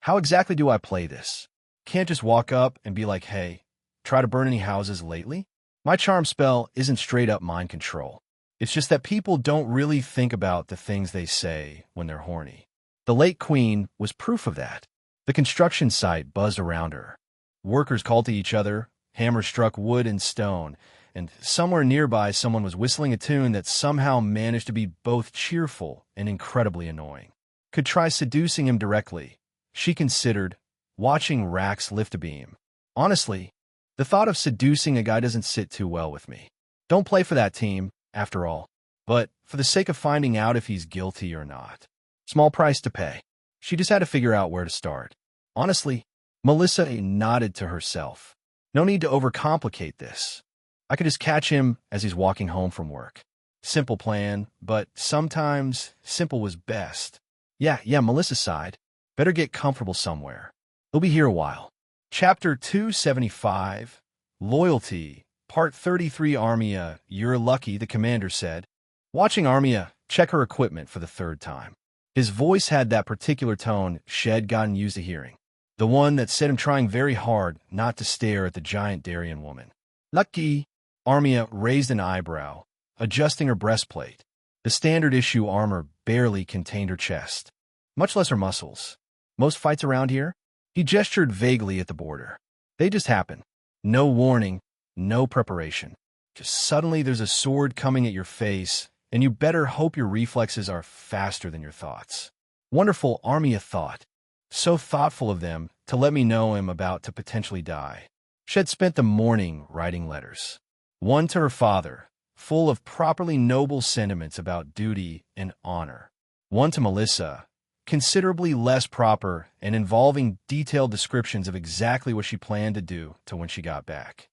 how exactly do I play this? Can't just walk up and be like, hey, try to burn any houses lately? My charm spell isn't straight-up mind control. It's just that people don't really think about the things they say when they're horny. The late queen was proof of that. The construction site buzzed around her. Workers called to each other, hammers struck wood and stone, and somewhere nearby someone was whistling a tune that somehow managed to be both cheerful and incredibly annoying. Could try seducing him directly, she considered, watching Rax lift a beam. Honestly, the thought of seducing a guy doesn't sit too well with me. Don't play for that team, after all, but for the sake of finding out if he's guilty or not. Small price to pay. She just had to figure out where to start. Honestly, Melissa nodded to herself. No need to overcomplicate this. I could just catch him as he's walking home from work. Simple plan, but sometimes simple was best. Yeah, Melissa sighed. Better get comfortable somewhere. He'll be here a while. Chapter 275, Loyalty, Part 33. Armia, you're lucky, the commander said, watching Armia check her equipment for the third time. His voice had that particular tone Shed gotten used to hearing, the one that set him trying very hard not to stare at the giant Darien woman. Lucky. Armia raised an eyebrow, adjusting her breastplate. The standard-issue armor barely contained her chest, much less her muscles. Most fights around here? He gestured vaguely at the border. They just happen. No warning, no preparation. Just suddenly there's a sword coming at your face, and you better hope your reflexes are faster than your thoughts. Wonderful, Armia thought. So thoughtful of them to let me know I'm about to potentially die. Shed spent the morning writing letters. One to her father, full of properly noble sentiments about duty and honor. One to Melissa, considerably less proper and involving detailed descriptions of exactly what she planned to do to when she got back.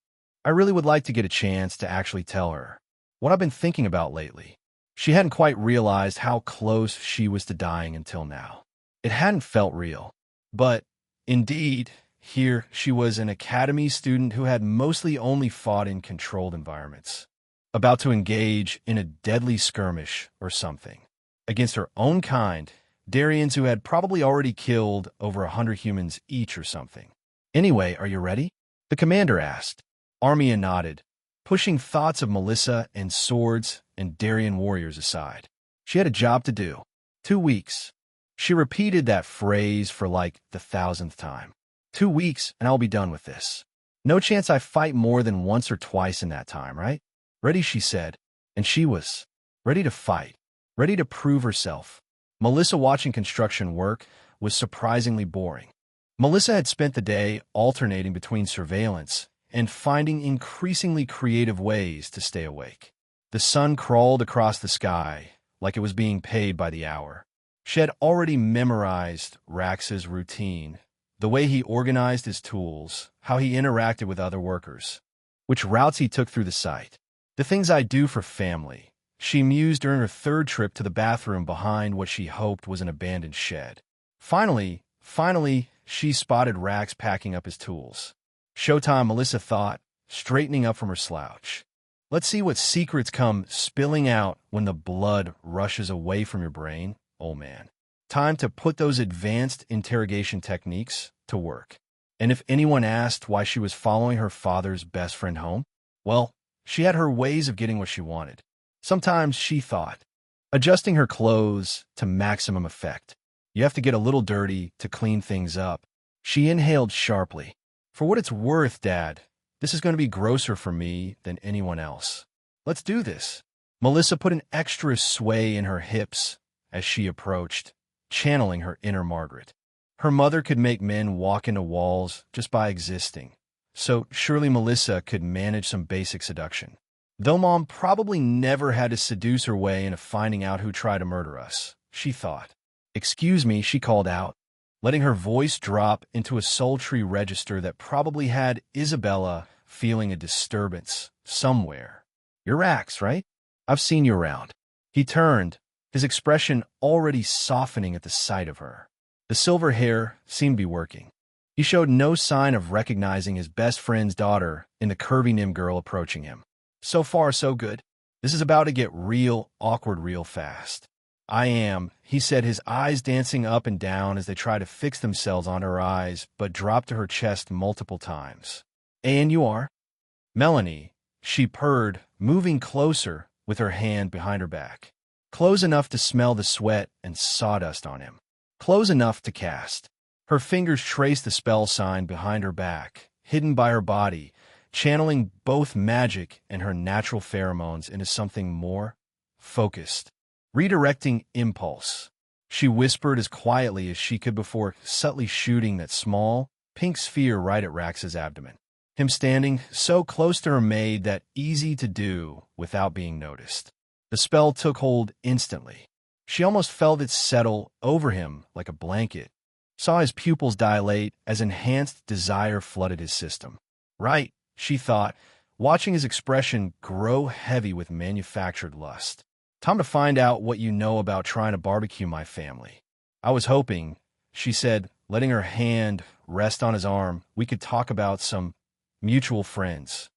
I really would like to get a chance to actually tell her what I've been thinking about lately. She hadn't quite realized how close she was to dying until now. It hadn't felt real. But, indeed, here she was, an academy student who had mostly only fought in controlled environments, about to engage in a deadly skirmish or something, against her own kind, Darians who had probably already killed over 100 humans each or something. Anyway, are you ready? The commander asked. Armia nodded, pushing thoughts of Melissa and swords and Darien warriors aside. She had a job to do. 2 weeks. She repeated that phrase for like the 1,000th time. 2 weeks, and I'll be done with this. No chance I fight more than once or twice in that time, right? Ready, she said. And she was. Ready to fight. Ready to prove herself. Melissa watching construction work was surprisingly boring. Melissa had spent the day alternating between surveillance and finding increasingly creative ways to stay awake. The sun crawled across the sky like it was being paid by the hour. She had already memorized Rax's routine, the way he organized his tools, how he interacted with other workers, which routes he took through the site. The things I do for family, she mused during her third trip to the bathroom behind what she hoped was an abandoned shed. Finally, she spotted Rax packing up his tools. Showtime, Melissa thought, straightening up from her slouch. Let's see what secrets come spilling out when the blood rushes away from your brain, old man. Time to put those advanced interrogation techniques to work. And if anyone asked why she was following her father's best friend home, well, she had her ways of getting what she wanted. Sometimes, she thought, adjusting her clothes to maximum effect. You have to get a little dirty to clean things up. She inhaled sharply. For what it's worth, Dad, this is going to be grosser for me than anyone else. Let's do this. Melissa put an extra sway in her hips as she approached, channeling her inner Margaret. Her mother could make men walk into walls just by existing, so surely Melissa could manage some basic seduction. Though Mom probably never had to seduce her way into finding out who tried to murder us, she thought. Excuse me, she called out, letting her voice drop into a sultry register that probably had Isabella feeling a disturbance somewhere. You're Rax, right? I've seen you around. He turned, his expression already softening at the sight of her. The silver hair seemed to be working. He showed no sign of recognizing his best friend's daughter in the curvy Nim girl approaching him. So far, so good. This is about to get real awkward real fast. I am, he said, his eyes dancing up and down as they tried to fix themselves on her eyes, but dropped to her chest multiple times. And you are? Melanie, she purred, moving closer with her hand behind her back. Close enough to smell the sweat and sawdust on him. Close enough to cast. Her fingers traced the spell sign behind her back, hidden by her body, channeling both magic and her natural pheromones into something more focused. Redirecting impulse. She whispered as quietly as she could before subtly shooting that small, pink sphere right at Rax's abdomen. Him standing so close to her made that easy to do without being noticed. The spell took hold instantly. She almost felt it settle over him like a blanket, saw his pupils dilate as enhanced desire flooded his system. Right, she thought, watching his expression grow heavy with manufactured lust. Time to find out what you know about trying to barbecue my family. I was hoping, she said, letting her hand rest on his arm, we could talk about some mutual friends.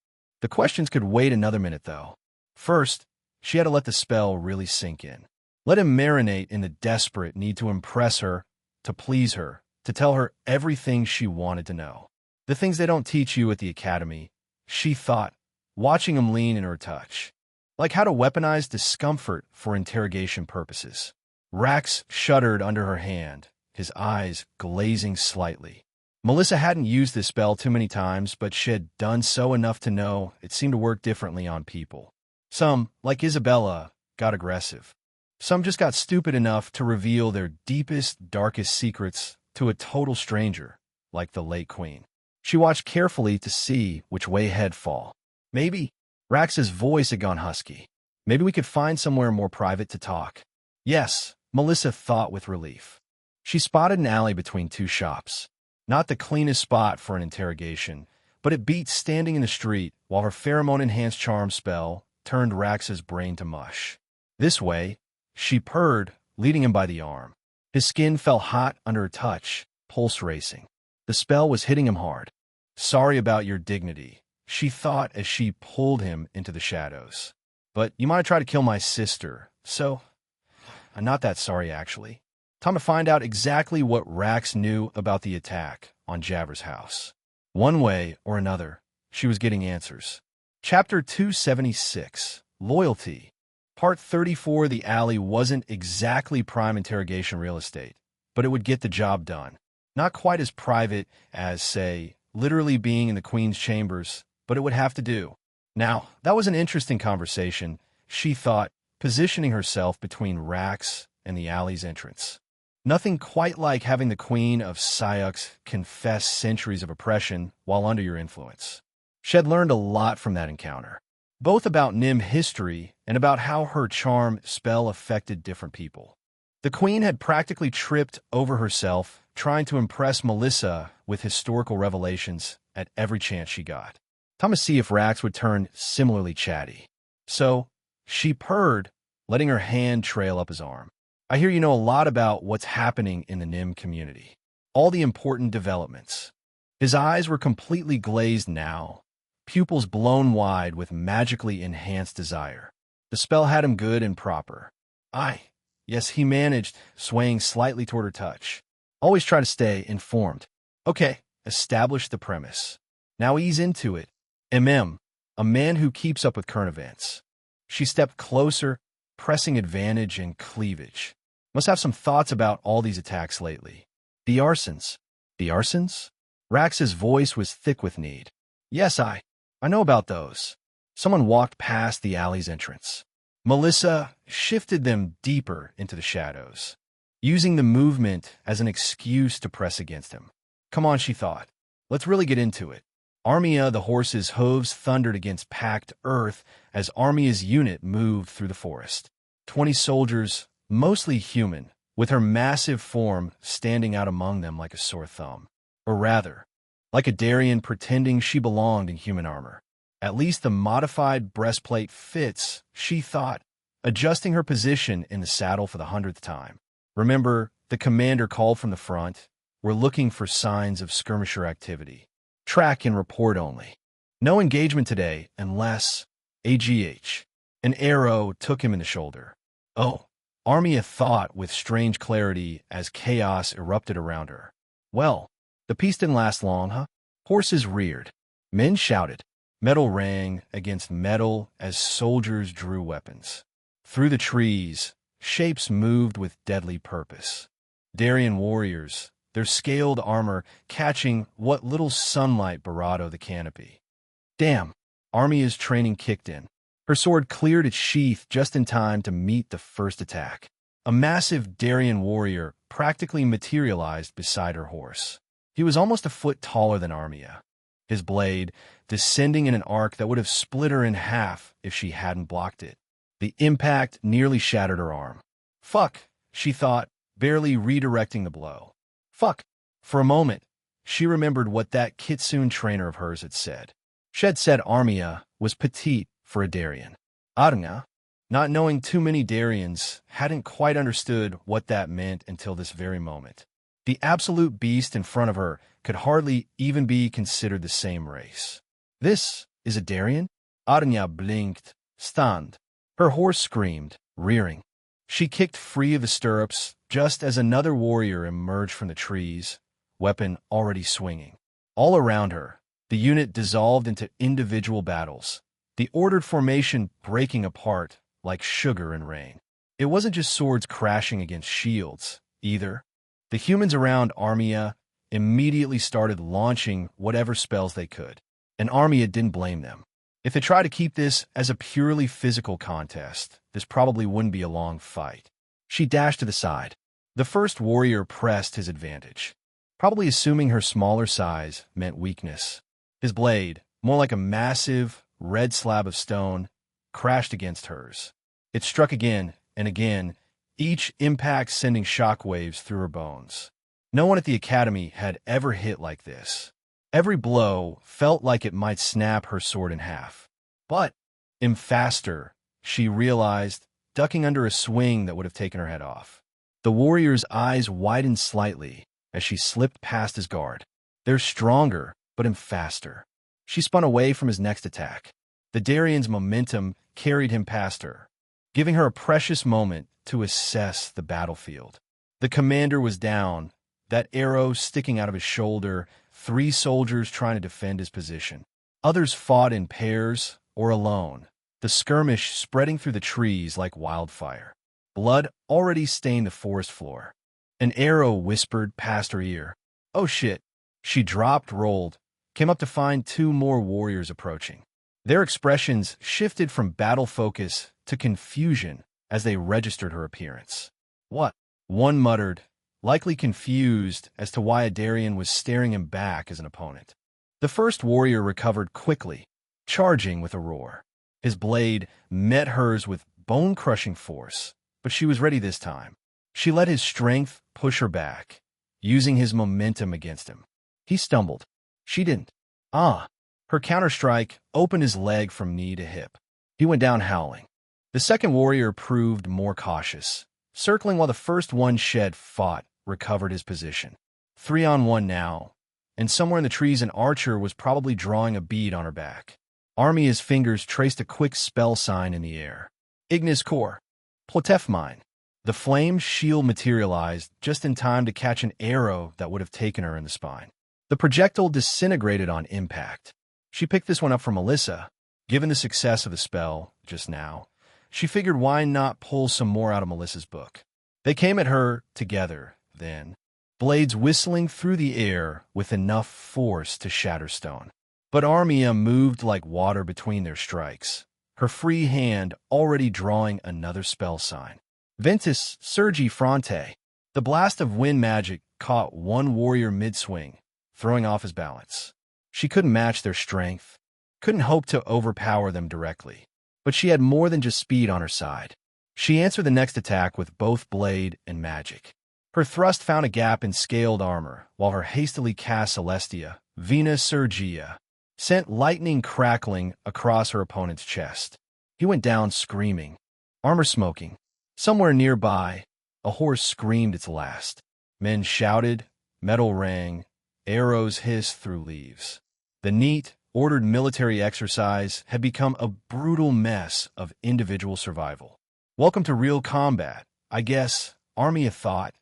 The questions could wait another minute, though. First, she had to let the spell really sink in. Let him marinate in the desperate need to impress her, to please her, to tell her everything she wanted to know. The things they don't teach you at the academy, she thought, watching him lean in her touch. Like how to weaponize discomfort for interrogation purposes. Rax shuddered under her hand, his eyes glazing slightly. Melissa hadn't used this spell too many times, but she had done so enough to know it seemed to work differently on people. Some, like Isabella, got aggressive. Some just got stupid enough to reveal their deepest, darkest secrets to a total stranger, like the late queen. She watched carefully to see which way he'd fall. Maybe. Rax's voice had gone husky. Maybe we could find somewhere more private to talk. Yes, Melissa thought with relief. She spotted an alley between two shops. Not the cleanest spot for an interrogation, but it beat standing in the street while her pheromone-enhanced charm spell turned Rax's brain to mush. This way, she purred, leading him by the arm. His skin felt hot under her touch, pulse racing. The spell was hitting him hard. Sorry about your dignity, she thought as she pulled him into the shadows. But you might try to kill my sister, so I'm not that sorry, actually. Time to find out exactly what Rax knew about the attack on Javer's house. One way or another, she was getting answers. Chapter 276, Loyalty. Part 34, the alley wasn't exactly prime interrogation real estate, but it would get the job done. Not quite as private as, say, literally being in the Queen's chambers, but it would have to do. Now, that was an interesting conversation, she thought, positioning herself between Rax and the alley's entrance. Nothing quite like having the Queen of Syux confess centuries of oppression while under your influence. She had learned a lot from that encounter, both about Nim history and about how her charm spell affected different people. The Queen had practically tripped over herself trying to impress Melissa with historical revelations at every chance she got. Time to see if Rax would turn similarly chatty. So, she purred, letting her hand trail up his arm. I hear you know a lot about what's happening in the Nim community. All the important developments. His eyes were completely glazed now, pupils blown wide with magically enhanced desire. The spell had him good and proper. Yes, he managed, swaying slightly toward her touch. Always try to stay informed. Okay, establish the premise. Now ease into it. A man who keeps up with current events. She stepped closer, pressing advantage and cleavage. Must have some thoughts about all these attacks lately. The arsons. The arsons? Rax's voice was thick with need. Yes, I know about those. Someone walked past the alley's entrance. Melissa shifted them deeper into the shadows, using the movement as an excuse to press against him. Come on, she thought. Let's really get into it. Armia, the horse's hooves thundered against packed earth as Armia's unit moved through the forest. 20 soldiers, mostly human, with her massive form standing out among them like a sore thumb. Or rather, like a Darien pretending she belonged in human armor. At least the modified breastplate fits, she thought, adjusting her position in the saddle for the 100th time. Remember, the commander called from the front. We're looking for signs of skirmisher activity. Track and report only. No engagement today unless AGH. An arrow took him in the shoulder. Oh, Armia thought with strange clarity as chaos erupted around her. Well, the peace didn't last long, huh? Horses reared. Men shouted. Metal rang against metal as soldiers drew weapons. Through the trees, shapes moved with deadly purpose. Darien warriors, their scaled armor catching what little sunlight barrado the canopy. Damn, Armia's training kicked in. Her sword cleared its sheath just in time to meet the first attack. A massive Darien warrior practically materialized beside her horse. He was almost a foot taller than Armia, his blade descending in an arc that would have split her in half if she hadn't blocked it. The impact nearly shattered her arm. Fuck, she thought, barely redirecting the blow. Fuck. For a moment, she remembered what that Kitsune trainer of hers had said. She had said Armia was petite for a Darien. Adanga. Not knowing too many Darians hadn't quite understood what that meant until this very moment. The absolute beast in front of her could hardly even be considered the same race. This is a Darian? Aranya blinked, stunned. Her horse screamed, rearing. She kicked free of the stirrups just as another warrior emerged from the trees, weapon already swinging. All around her, the unit dissolved into individual battles, the ordered formation breaking apart like sugar in rain. It wasn't just swords crashing against shields, either. The humans around Armia immediately started launching whatever spells they could, and Armia didn't blame them. If they tried to keep this as a purely physical contest, this probably wouldn't be a long fight. She dashed to the side. The first warrior pressed his advantage, probably assuming her smaller size meant weakness. His blade, more like a massive, red slab of stone, crashed against hers. It struck again and again, each impact sending shockwaves through her bones. No one at the academy had ever hit like this. Every blow felt like it might snap her sword in half. But, faster, she realized, ducking under a swing that would have taken her head off. The warrior's eyes widened slightly as she slipped past his guard. They're stronger, but faster. She spun away from his next attack. The Darian's momentum carried him past her, giving her a precious moment to assess the battlefield. The commander was down, that arrow sticking out of his shoulder, 3 soldiers trying to defend his position. Others fought in pairs or alone, the skirmish spreading through the trees like wildfire. Blood already stained the forest floor. An arrow whispered past her ear. Oh shit. She dropped, rolled, came up to find 2 more warriors approaching. Their expressions shifted from battle focus to confusion as they registered her appearance. What? One muttered, likely confused as to why a Darian was staring him back as an opponent. The first warrior recovered quickly, charging with a roar. His blade met hers with bone-crushing force, but she was ready this time. She let his strength push her back, using his momentum against him. He stumbled. She didn't. Her counterstrike opened his leg from knee to hip. He went down howling. The second warrior proved more cautious, circling while the first one Shed fought recovered his position. 3-on-1 now, and somewhere in the trees an archer was probably drawing a bead on her back. Armia's fingers traced a quick spell sign in the air. Ignis Core. Plotefmine. The flame shield materialized just in time to catch an arrow that would have taken her in the spine. The projectile disintegrated on impact. She picked this one up from Melissa. Given the success of the spell just now, she figured why not pull some more out of Melissa's book. They came at her together, then, blades whistling through the air with enough force to shatter stone. But Armia moved like water between their strikes, her free hand already drawing another spell sign. Ventus Surgi Fronte. The blast of wind magic caught one warrior mid-swing, throwing off his balance. She couldn't match their strength, couldn't hope to overpower them directly. But she had more than just speed on her side. She answered the next attack with both blade and magic. Her thrust found a gap in scaled armor, while her hastily cast Celestia, Vena Surgia, sent lightning crackling across her opponent's chest. He went down screaming, armor smoking. Somewhere nearby, a horse screamed its last. Men shouted, metal rang, arrows hissed through leaves. The neat, ordered military exercise had become a brutal mess of individual survival. Welcome to real combat, I guess, Armia thought,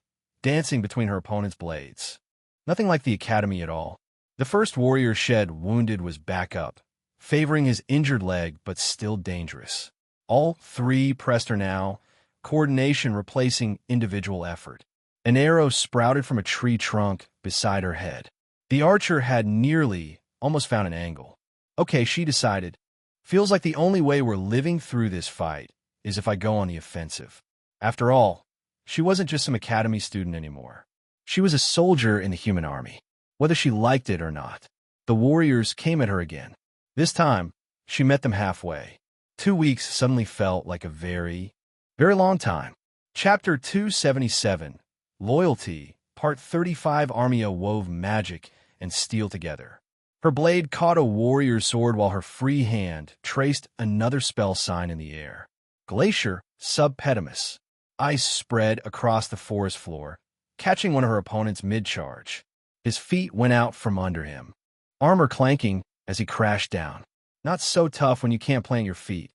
dancing between her opponent's blades. Nothing like the academy at all. The first warrior Shed wounded was back up, favoring his injured leg but still dangerous. All 3 pressed her now, coordination replacing individual effort. An arrow sprouted from a tree trunk beside her head. The archer had nearly almost found an angle. Okay, she decided. Feels like the only way we're living through this fight is if I go on the offensive. After all, she wasn't just some academy student anymore. She was a soldier in the human army, whether she liked it or not. The warriors came at her again. This time, she met them halfway. 2 weeks suddenly felt like a very, very long time. Chapter 277, Loyalty, Part 35. Armia wove magic and steel together. Her blade caught a warrior's sword while her free hand traced another spell sign in the air. Glacier subpedimus. Ice spread across the forest floor, catching one of her opponent's mid-charge. His feet went out from under him, armor clanking as he crashed down. Not so tough when you can't plant your feet.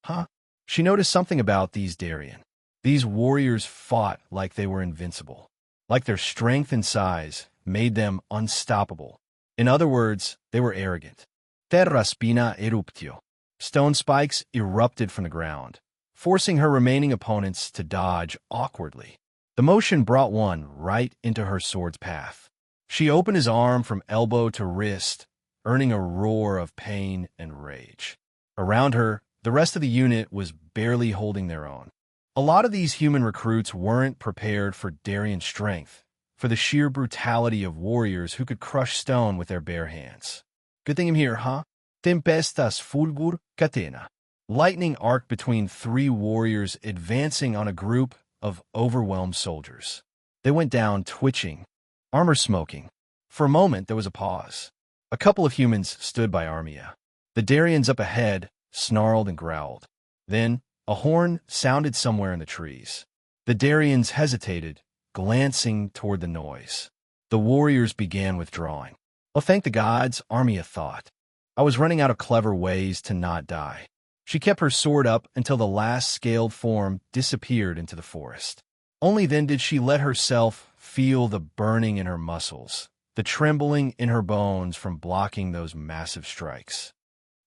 Huh? She noticed something about these Darien. These warriors fought like they were invincible, like their strength and size made them unstoppable. In other words, they were arrogant. Terra spina eruptio. Stone spikes erupted from the ground, forcing her remaining opponents to dodge awkwardly. The motion brought one right into her sword's path. She opened his arm from elbow to wrist, earning a roar of pain and rage. Around her, the rest of the unit was barely holding their own. A lot of these human recruits weren't prepared for Darien strength, for the sheer brutality of warriors who could crush stone with their bare hands. Good thing I'm here, huh? Tempestas fulgur catena. Lightning arced between three warriors advancing on a group of overwhelmed soldiers. They went down twitching, armor smoking. For a moment, there was a pause. A couple of humans stood by Armia. The Darians up ahead snarled and growled. Then, a horn sounded somewhere in the trees. The Darians hesitated, glancing toward the noise. The warriors began withdrawing. Well, thank the gods, Armia thought. I was running out of clever ways to not die. She kept her sword up until the last scaled form disappeared into the forest. Only then did she let herself feel the burning in her muscles, the trembling in her bones from blocking those massive strikes.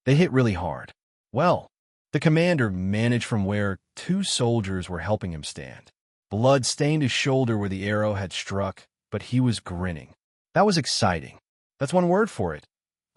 They hit really hard. Well, the commander managed from where two soldiers were helping him stand. Blood stained his shoulder where the arrow had struck, but he was grinning. That was exciting. That's one word for it,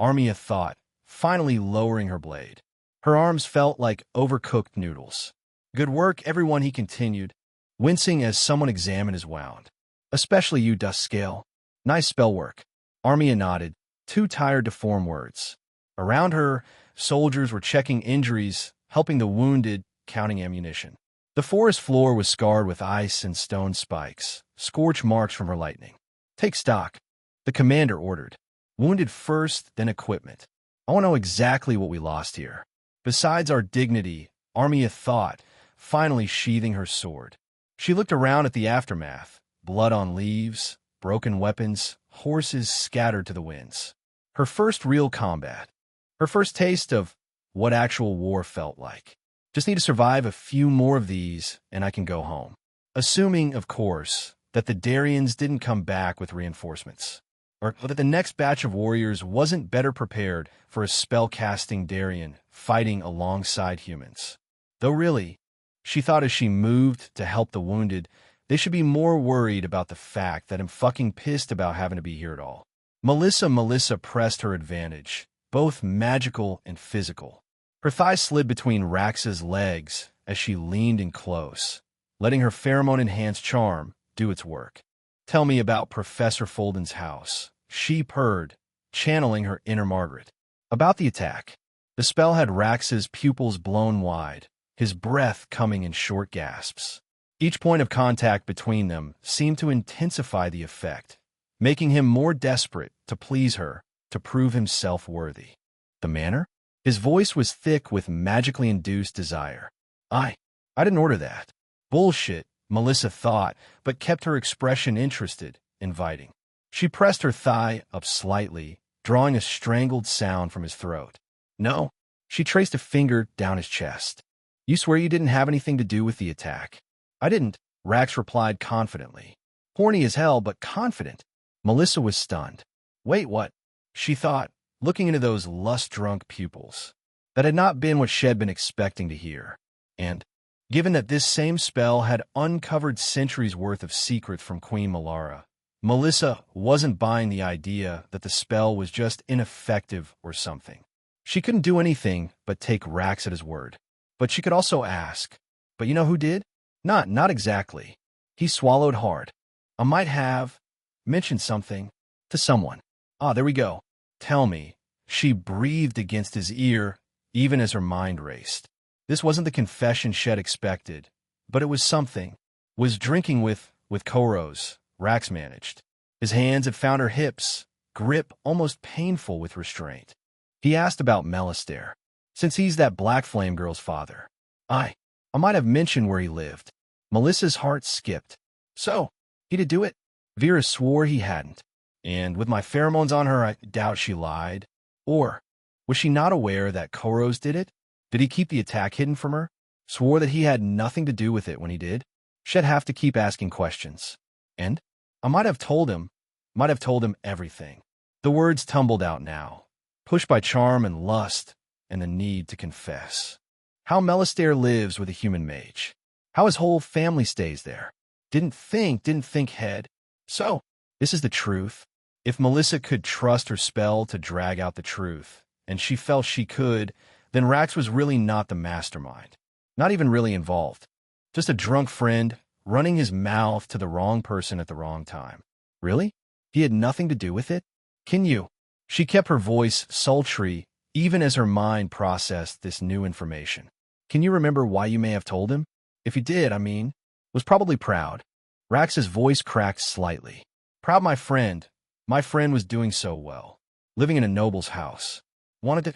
Armia thought, finally lowering her blade. Her arms felt like overcooked noodles. Good work, everyone, he continued, wincing as someone examined his wound. Especially you, Duskscale. Nice spell work. Armia nodded, too tired to form words. Around her, soldiers were checking injuries, helping the wounded, counting ammunition. The forest floor was scarred with ice and stone spikes, scorch marks from her lightning. Take stock, the commander ordered. Wounded first, then equipment. I want to know exactly what we lost here. Besides our dignity, Armia thought, finally sheathing her sword. She looked around at the aftermath, blood on leaves, broken weapons, horses scattered to the winds. Her first real combat. Her first taste of what actual war felt like. Just need to survive a few more of these, and I can go home. Assuming, of course, that the Darians didn't come back with reinforcements, or that the next batch of warriors wasn't better prepared for a spell-casting Darien fighting alongside humans. Though really, she thought as she moved to help the wounded, they should be more worried about the fact that I'm fucking pissed about having to be here at all. Melissa pressed her advantage, both magical and physical. Her thigh slid between Raxa's legs as she leaned in close, letting her pheromone-enhanced charm do its work. Tell me about Professor Folden's house, she purred, channeling her inner Margaret. About the attack. The spell had Raxa's pupils blown wide, his breath coming in short gasps. Each point of contact between them seemed to intensify the effect, making him more desperate to please her, to prove himself worthy. The manner? His voice was thick with magically induced desire. I didn't order that. Bullshit, Melissa thought, but kept her expression interested, inviting. She pressed her thigh up slightly, drawing a strangled sound from his throat. No, she traced a finger down his chest. You swear you didn't have anything to do with the attack? I didn't, Rax replied confidently. Horny as hell, but confident. Melissa was stunned. Wait, what? She thought, looking into those lust-drunk pupils. That had not been what she had been expecting to hear. And, given that this same spell had uncovered centuries' worth of secrets from Queen Melara, Melissa wasn't buying the idea that the spell was just ineffective or something. She couldn't do anything but take Rax at his word. But she could also ask, but you know who did? Not exactly. He swallowed hard. I might have mentioned something to someone. Ah, there we go. Tell me. She breathed against his ear, even as her mind raced. This wasn't the confession she had expected, but it was something. Was drinking with Koros, Rax managed. His hands had found her hips, grip almost painful with restraint. He asked about Melistaire, since he's that Black Flame girl's father. I might have mentioned where he lived. Melissa's heart skipped. So, he did do it? Vera swore he hadn't. And with my pheromones on her, I doubt she lied. Or, was she not aware that Koros did it? Did he keep the attack hidden from her? Swore that he had nothing to do with it when he did? She'd have to keep asking questions. And I might have told him everything. The words tumbled out now, pushed by charm and lust and the need to confess. How Melistaire lives with a human mage. How his whole family stays there. Didn't think head. So, this is the truth. If Melissa could trust her spell to drag out the truth, and she felt she could, then Rax was really not the mastermind. Not even really involved. Just a drunk friend running his mouth to the wrong person at the wrong time. Really? He had nothing to do with it? Can you? She kept her voice sultry even as her mind processed this new information. Can you remember why you may have told him? If you did, was probably proud. Rax's voice cracked slightly. Proud my friend. My friend was doing so well. Living in a noble's house. Wanted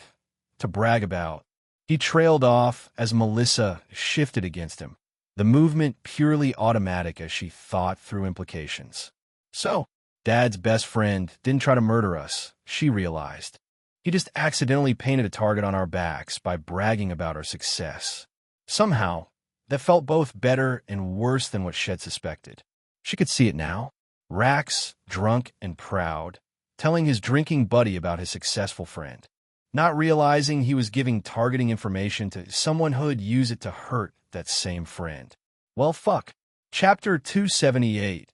to brag about. He trailed off as Melissa shifted against him. The movement purely automatic as she thought through implications. So, Dad's best friend didn't try to murder us, she realized. He just accidentally painted a target on our backs by bragging about our success. Somehow, that felt both better and worse than what Shed suspected. She could see it now. Rax, drunk and proud, telling his drinking buddy about his successful friend. Not realizing he was giving targeting information to someone who'd use it to hurt that same friend. Well, fuck. Chapter 278,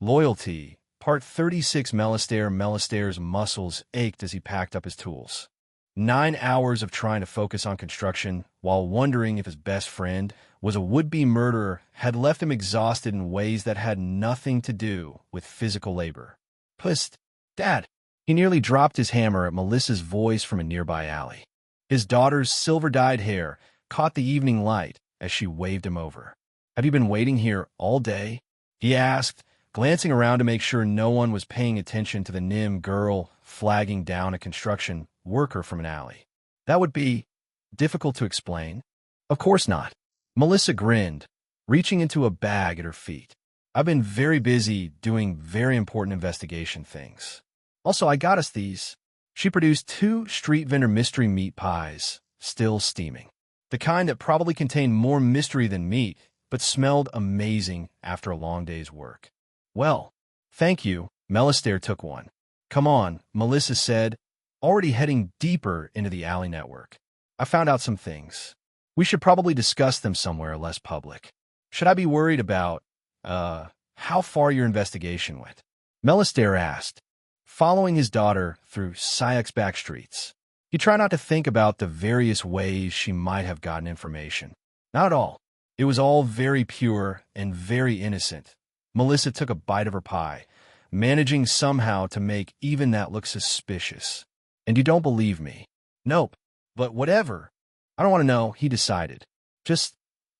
Loyalty, Part 36. Melistaire's muscles ached as he packed up his tools. 9 hours of trying to focus on construction while wondering if his best friend was a would-be murderer had left him exhausted in ways that had nothing to do with physical labor. Psst, Dad. He nearly dropped his hammer at Melissa's voice from a nearby alley. His daughter's silver-dyed hair caught the evening light as she waved him over. Have you been waiting here all day? He asked, glancing around to make sure no one was paying attention to the Nim girl flagging down a construction worker from an alley. That would be difficult to explain. Of course not. Melissa grinned, reaching into a bag at her feet. I've been very busy doing very important investigation things. Also, I got us these. She produced 2 street vendor mystery meat pies, still steaming. The kind that probably contained more mystery than meat, but smelled amazing after a long day's work. Well, thank you. Melistaire took one. Come on, Melissa said, already heading deeper into the alley network. I found out some things. We should probably discuss them somewhere less public. Should I be worried about, how far your investigation went? Melistaire asked, following his daughter through Sayek's back streets. He tried not to think about the various ways she might have gotten information. Not at all. It was all very pure and very innocent. Melissa took a bite of her pie, managing somehow to make even that look suspicious. And you don't believe me? Nope. But whatever. I don't want to know, he decided. Just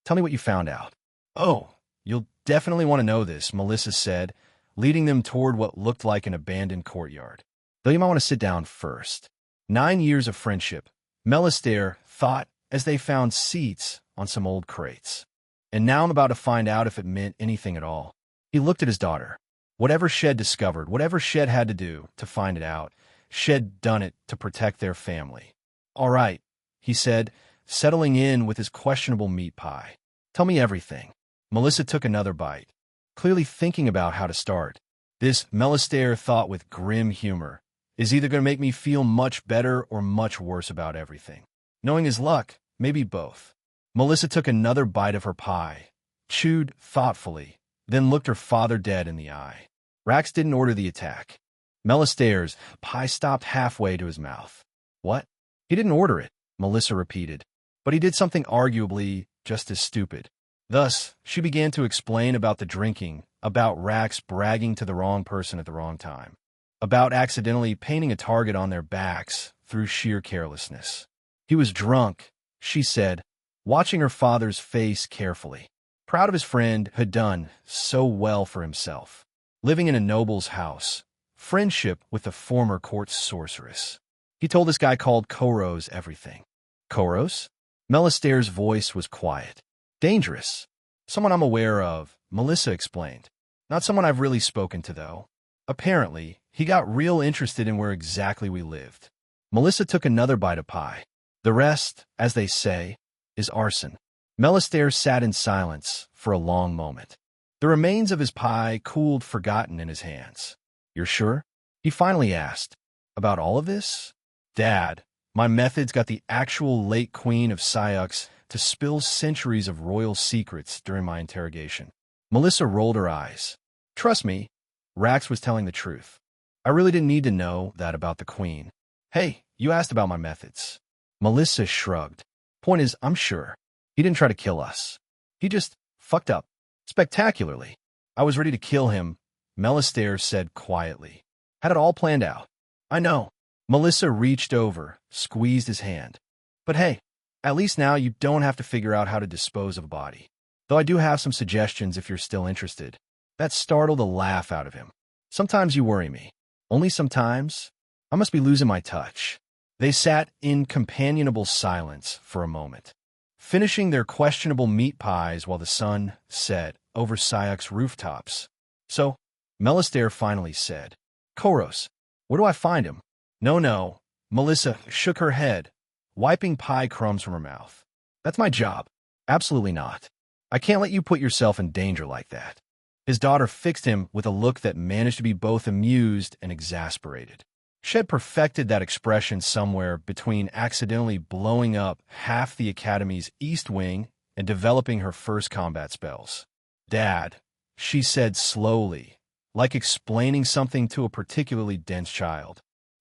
tell me what you found out. Oh, you'll definitely want to know this, Melissa said, leading them toward what looked like an abandoned courtyard. Though you might want to sit down first. 9 years of friendship, Melistaire thought as they found seats on some old crates. And now I'm about to find out if it meant anything at all. He looked at his daughter. Whatever Shed discovered, whatever Shed had to do to find it out, Shed done it to protect their family. All right, he said, settling in with his questionable meat pie. Tell me everything. Melissa took another bite, clearly thinking about how to start. This, Melistaire thought with grim humor, is either going to make me feel much better or much worse about everything. Knowing his luck, maybe both. Melissa took another bite of her pie, chewed thoughtfully, then looked her father dead in the eye. Rax didn't order the attack. Melistaire's pie stopped halfway to his mouth. What? He didn't order it, Melissa repeated. But he did something arguably just as stupid. Thus, she began to explain about the drinking, about Rax bragging to the wrong person at the wrong time, about accidentally painting a target on their backs through sheer carelessness. He was drunk, she said, watching her father's face carefully. Proud of his friend had done so well for himself. Living in a noble's house, friendship with the former court sorceress. He told this guy called Koros everything. Koros? Melistaire's voice was quiet. Dangerous. Someone I'm aware of, Melissa explained. Not someone I've really spoken to, though. Apparently, he got real interested in where exactly we lived. Melissa took another bite of pie. The rest, as they say, is arson. Melistaire sat in silence for a long moment. The remains of his pie cooled forgotten in his hands. You're sure? He finally asked. About all of this? Dad, my methods got the actual late Queen of Syux to spill centuries of royal secrets during my interrogation. Melissa rolled her eyes. Trust me, Rax was telling the truth. I really didn't need to know that about the Queen. Hey, you asked about my methods. Melissa shrugged. Point is, I'm sure. He didn't try to kill us. He just fucked up. Spectacularly. I was ready to kill him, Melistaire said quietly. Had it all planned out. I know. Melissa reached over, squeezed his hand. But hey, at least now you don't have to figure out how to dispose of a body. Though I do have some suggestions if you're still interested. That startled a laugh out of him. Sometimes you worry me. Only sometimes? I must be losing my touch. They sat in companionable silence for a moment, finishing their questionable meat pies while the sun set over Syux rooftops. So, Melistaire finally said, Koros, where do I find him? No. Melissa shook her head, wiping pie crumbs from her mouth. That's my job. Absolutely not. I can't let you put yourself in danger like that. His daughter fixed him with a look that managed to be both amused and exasperated. Shed perfected that expression somewhere between accidentally blowing up half the Academy's East Wing and developing her first combat spells. Dad, she said slowly, like explaining something to a particularly dense child.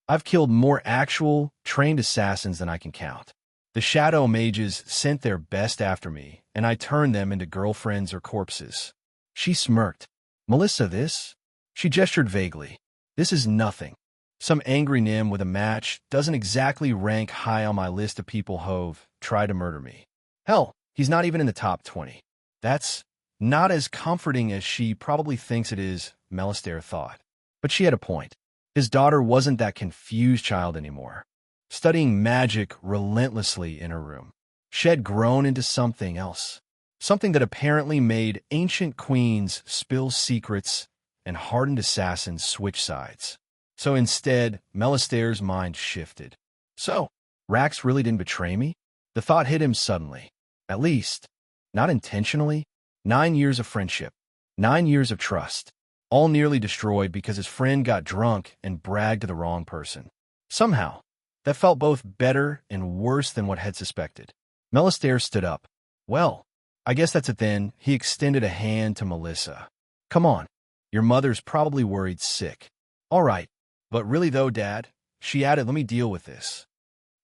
I've killed more actual, trained assassins than I can count. The shadow mages sent their best after me, and I turned them into girlfriends or corpses. She smirked. Melissa, this? She gestured vaguely. This is nothing. Some angry nim with a match doesn't exactly rank high on my list of people who've tried to murder me. Hell, he's not even in the top 20. That's not as comforting as she probably thinks it is, Melistaire thought. But she had a point. His daughter wasn't that confused child anymore, studying magic relentlessly in her room. She had grown into something else, something that apparently made ancient queens spill secrets and hardened assassins switch sides. So instead, Melistaire's mind shifted. So, Rax really didn't betray me? The thought hit him suddenly. At least, not intentionally. 9 years of friendship, 9 years of trust, all nearly destroyed because his friend got drunk and bragged to the wrong person. Somehow, that felt both better and worse than what had suspected. Melistaire stood up. Well, I guess that's it then. He extended a hand to Melissa. Come on, your mother's probably worried sick. All right, but really though, Dad, she added, let me deal with this.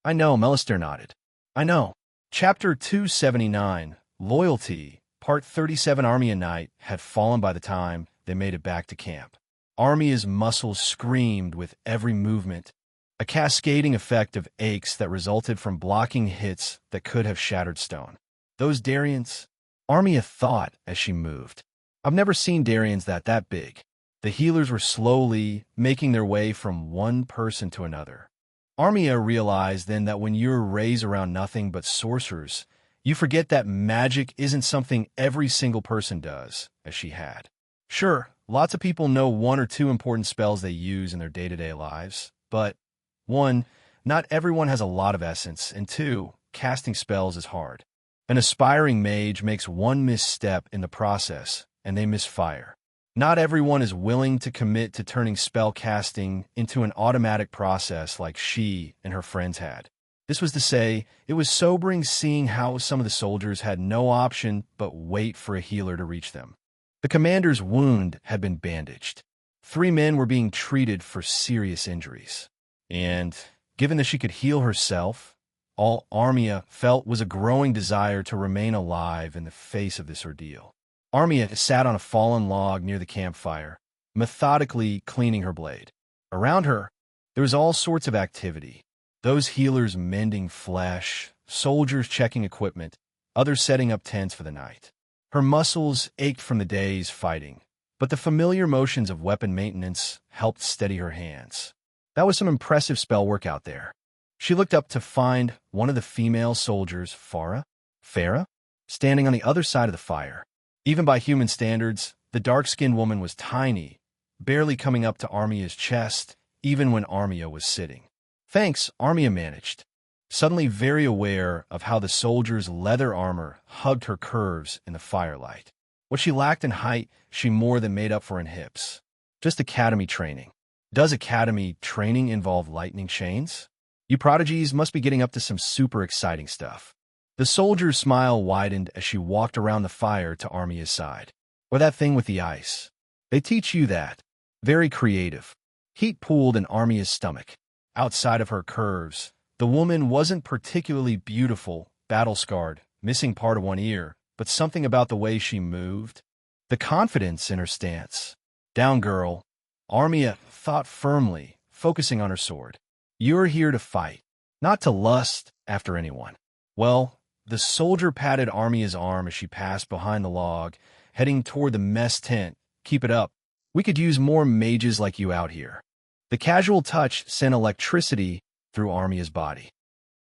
I know, Melistaire nodded. I know. Chapter 279, Loyalty, Part 37. Armia Knight had fallen by the time they made it back to camp. Armia's muscles screamed with every movement, a cascading effect of aches that resulted from blocking hits that could have shattered stone. Those Darians, Armia thought as she moved. I've never seen Darians that big. The healers were slowly making their way from one person to another. Armia realized then that when you're raised around nothing but sorcerers, you forget that magic isn't something every single person does, as she had. Sure, lots of people know 1 or 2 important spells they use in their day-to-day lives, but 1, not everyone has a lot of essence, and 2, casting spells is hard. An aspiring mage makes one misstep in the process, and they misfire. Not everyone is willing to commit to turning spell casting into an automatic process like she and her friends had. This was to say, it was sobering seeing how some of the soldiers had no option but wait for a healer to reach them. The commander's wound had been bandaged. 3 men were being treated for serious injuries. And, given that she could heal herself, all Armia felt was a growing desire to remain alive in the face of this ordeal. Armia sat on a fallen log near the campfire, methodically cleaning her blade. Around her, there was all sorts of activity. Those healers mending flesh, soldiers checking equipment, others setting up tents for the night. Her muscles ached from the day's fighting, but the familiar motions of weapon maintenance helped steady her hands. That was some impressive spell work out there. She looked up to find one of the female soldiers, Farah, standing on the other side of the fire. Even by human standards, the dark-skinned woman was tiny, barely coming up to Armia's chest, even when Armia was sitting. Thanks, Armia managed, suddenly very aware of how the soldier's leather armor hugged her curves in the firelight. What she lacked in height, she more than made up for in hips. Just academy training. Does academy training involve lightning chains? You prodigies must be getting up to some super exciting stuff. The soldier's smile widened as she walked around the fire to Armia's side. Or that thing with the ice. They teach you that. Very creative. Heat pooled in Armia's stomach. Outside of her curves, the woman wasn't particularly beautiful, battle-scarred, missing part of one ear, but something about the way she moved. The confidence in her stance. Down, girl. Armia thought firmly, focusing on her sword. You're here to fight, not to lust after anyone. Well, the soldier patted Armia's arm as she passed behind the log, heading toward the mess tent. Keep it up. We could use more mages like you out here. The casual touch sent electricity through Armia's body.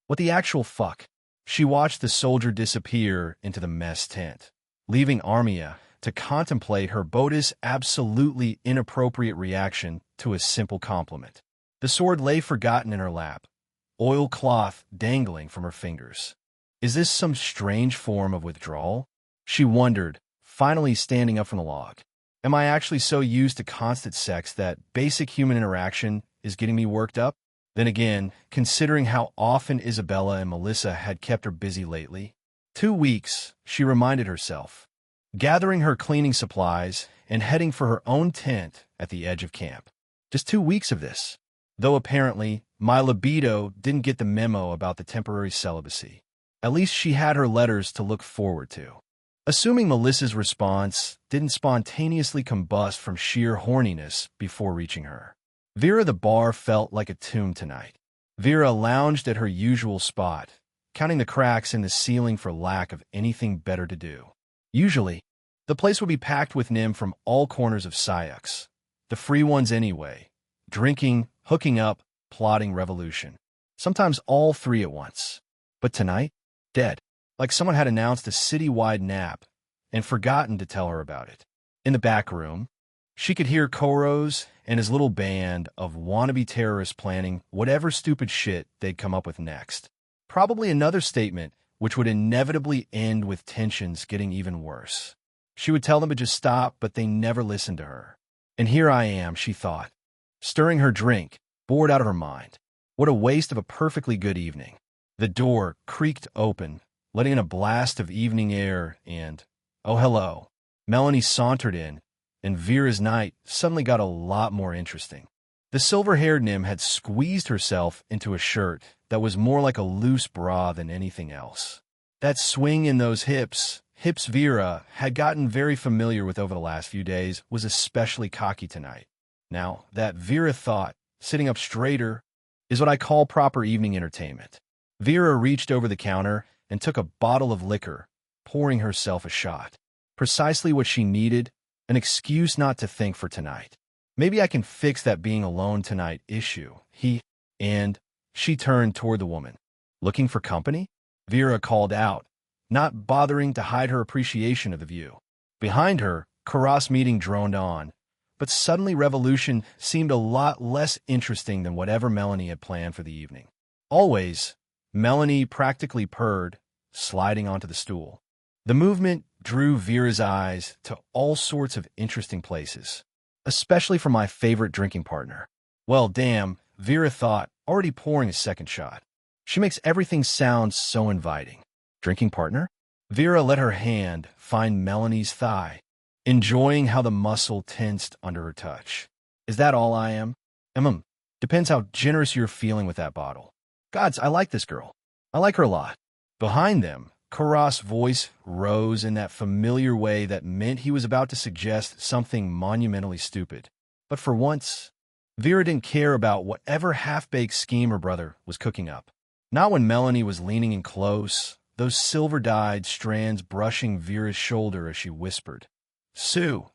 What the actual fuck? She watched the soldier disappear into the mess tent, leaving Armia to contemplate her boda's absolutely inappropriate reaction to a simple compliment. The sword lay forgotten in her lap, oilcloth dangling from her fingers. Is this some strange form of withdrawal? She wondered, finally standing up from the log. Am I actually so used to constant sex that basic human interaction is getting me worked up? Then again, considering how often Isabella and Melissa had kept her busy lately. 2 weeks, she reminded herself, gathering her cleaning supplies and heading for her own tent at the edge of camp. Just 2 weeks of this. Though apparently, my libido didn't get the memo about the temporary celibacy. At least she had her letters to look forward to. Assuming Melissa's response didn't spontaneously combust from sheer horniness before reaching her. Vera the bar felt like a tomb tonight. Vera lounged at her usual spot, counting the cracks in the ceiling for lack of anything better to do. Usually, the place would be packed with Nim from all corners of Syux, the free ones anyway, drinking, hooking up, plotting revolution. Sometimes all three at once. But tonight, dead. Like someone had announced a city-wide nap and forgotten to tell her about it. In the back room, she could hear Koros and his little band of wannabe terrorists planning whatever stupid shit they'd come up with next. Probably another statement which would inevitably end with tensions getting even worse. She would tell them to just stop, but they never listened to her. And here I am, she thought, stirring her drink, bored out of her mind. What a waste of a perfectly good evening. The door creaked open, letting in a blast of evening air, and, oh hello, Melanie sauntered in, and Vera's night suddenly got a lot more interesting. The silver-haired Nim had squeezed herself into a shirt that was more like a loose bra than anything else. That swing in those hips Vera had gotten very familiar with over the last few days, was especially cocky tonight. Now, that Vera thought, sitting up straighter, is what I call proper evening entertainment. Vera reached over the counter and took a bottle of liquor, pouring herself a shot. Precisely what she needed, an excuse not to think for tonight. Maybe I can fix that being alone tonight issue. She turned toward the woman. Looking for company? Vera called out, not bothering to hide her appreciation of the view. Behind her, Karas meeting droned on, but suddenly revolution seemed a lot less interesting than whatever Melanie had planned for the evening. Always, Melanie practically purred, sliding onto the stool. The movement drew Vera's eyes to all sorts of interesting places, especially from my favorite drinking partner. Well, damn, Vera thought, already pouring a second shot. She makes everything sound so inviting. Drinking partner? Vera let her hand find Melanie's thigh, enjoying how the muscle tensed under her touch. Is that all I am? Depends how generous you're feeling with that bottle. Gods, I like this girl. I like her a lot. Behind them, Karas' voice rose in that familiar way that meant he was about to suggest something monumentally stupid. But for once, Vera didn't care about whatever half-baked scheme her brother was cooking up. Not when Melanie was leaning in close, those silver-dyed strands brushing Vera's shoulder as she whispered. Sue,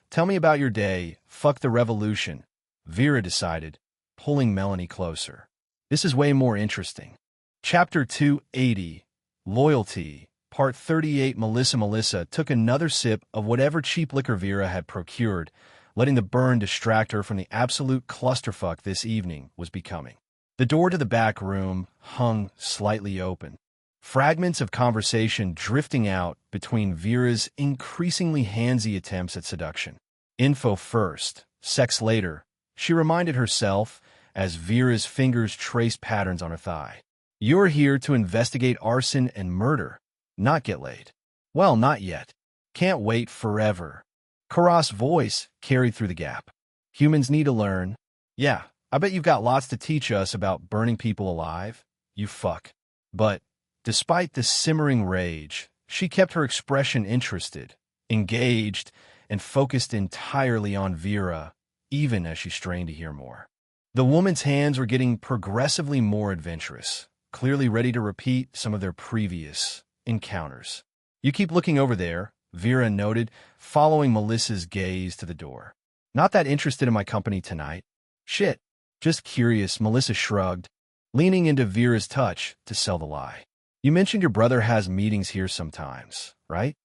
tell me about your day. Fuck the revolution, Vera decided, pulling Melanie closer. This is way more interesting. Chapter 280, Loyalty, Part 38. Melissa took another sip of whatever cheap liquor Vera had procured, letting the burn distract her from the absolute clusterfuck this evening was becoming. The door to the back room hung slightly open, fragments of conversation drifting out between Vera's increasingly handsy attempts at seduction. Info first, sex later, she reminded herself as Vera's fingers traced patterns on her thigh. You're here to investigate arson and murder, not get laid. Well, not yet. Can't wait forever. Kara's voice carried through the gap. Humans need to learn. Yeah, I bet you've got lots to teach us about burning people alive. You fuck. But, despite the simmering rage, she kept her expression interested, engaged, and focused entirely on Vera, even as she strained to hear more. The woman's hands were getting progressively more adventurous, clearly ready to repeat some of their previous encounters. You keep looking over there, Vera noted, following Melissa's gaze to the door. Not that interested in my company tonight. Shit. Just curious, Melissa shrugged, leaning into Vera's touch to sell the lie. You mentioned your brother has meetings here sometimes, right?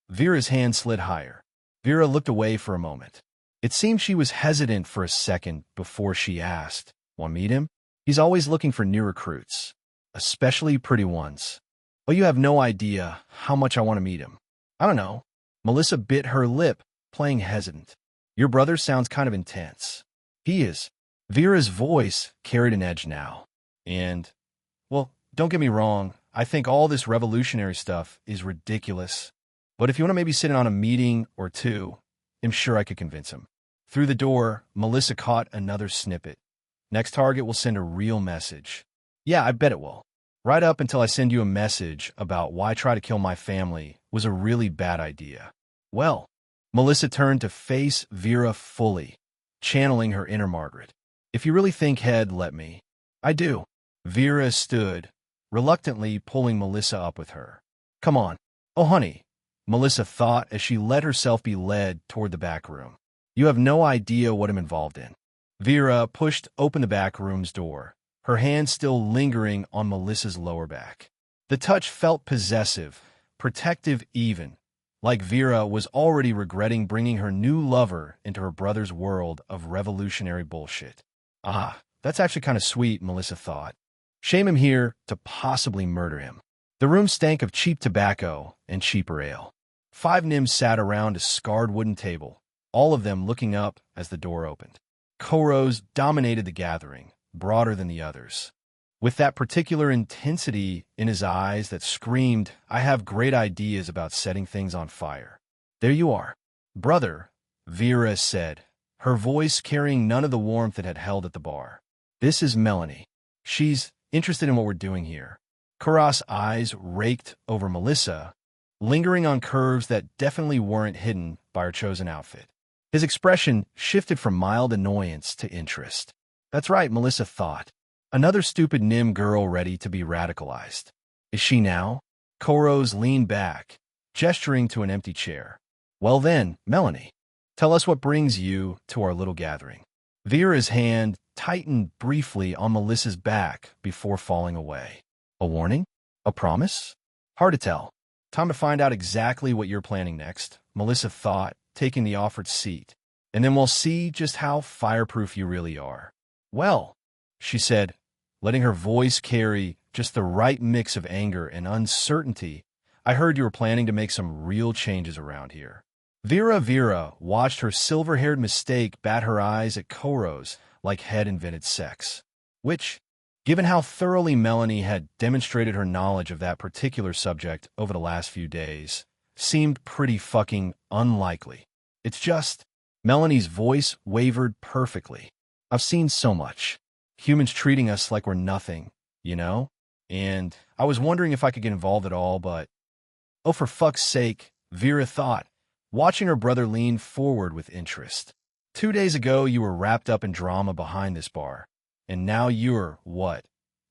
Vera's hand slid higher. Vera looked away for a moment. It seemed she was hesitant for a second before she asked, "Want to meet him? He's always looking for new recruits, especially pretty ones. Oh, you have no idea how much I want to meet him." I don't know. Melissa bit her lip, playing hesitant. Your brother sounds kind of intense. He is. Vera's voice carried an edge now. And, well, don't get me wrong, I think all this revolutionary stuff is ridiculous. But if you want to maybe sit in on a meeting or two, I'm sure I could convince him. Through the door, Melissa caught another snippet. Next target will send a real message. Yeah, I bet it will. Right up until I send you a message about why try to kill my family was a really bad idea. Well, Melissa turned to face Vera fully, channeling her inner Margaret. If you really think head, let me. I do. Vera stood, reluctantly pulling Melissa up with her. Come on. Oh, honey, Melissa thought as she let herself be led toward the back room. You have no idea what I'm involved in. Vera pushed open the back room's door, her hand still lingering on Melissa's lower back. The touch felt possessive, protective even, like Vera was already regretting bringing her new lover into her brother's world of revolutionary bullshit. Ah, that's actually kind of sweet, Melissa thought. Shame him here to possibly murder him. The room stank of cheap tobacco and cheaper ale. 5 Nims sat around a scarred wooden table, all of them looking up as the door opened. Koros dominated the gathering, broader than the others, with that particular intensity in his eyes that screamed, I have great ideas about setting things on fire. There you are. Brother, Vera said, her voice carrying none of the warmth it had held at the bar. This is Melanie. She's interested in what we're doing here. Kara's eyes raked over Melissa, lingering on curves that definitely weren't hidden by her chosen outfit. His expression shifted from mild annoyance to interest. That's right, Melissa thought. Another stupid Nim girl ready to be radicalized. Is she now? Koros leaned back, gesturing to an empty chair. Well then, Melanie, tell us what brings you to our little gathering. Vera's hand tightened briefly on Melissa's back before falling away. A warning? A promise? Hard to tell. Time to find out exactly what you're planning next, Melissa thought, taking the offered seat. And then we'll see just how fireproof you really are. Well, she said, letting her voice carry just the right mix of anger and uncertainty, I heard you were planning to make some real changes around here. Vera watched her silver-haired mistake bat her eyes at Koros like head invented sex, which, given how thoroughly Melanie had demonstrated her knowledge of that particular subject over the last few days, seemed pretty fucking unlikely. It's just, Melanie's voice wavered perfectly. I've seen so much. Humans treating us like we're nothing, you know? And I was wondering if I could get involved at all, but... Oh, for fuck's sake, Vera thought, watching her brother lean forward with interest. 2 days ago, you were wrapped up in drama behind this bar. And now you're, what,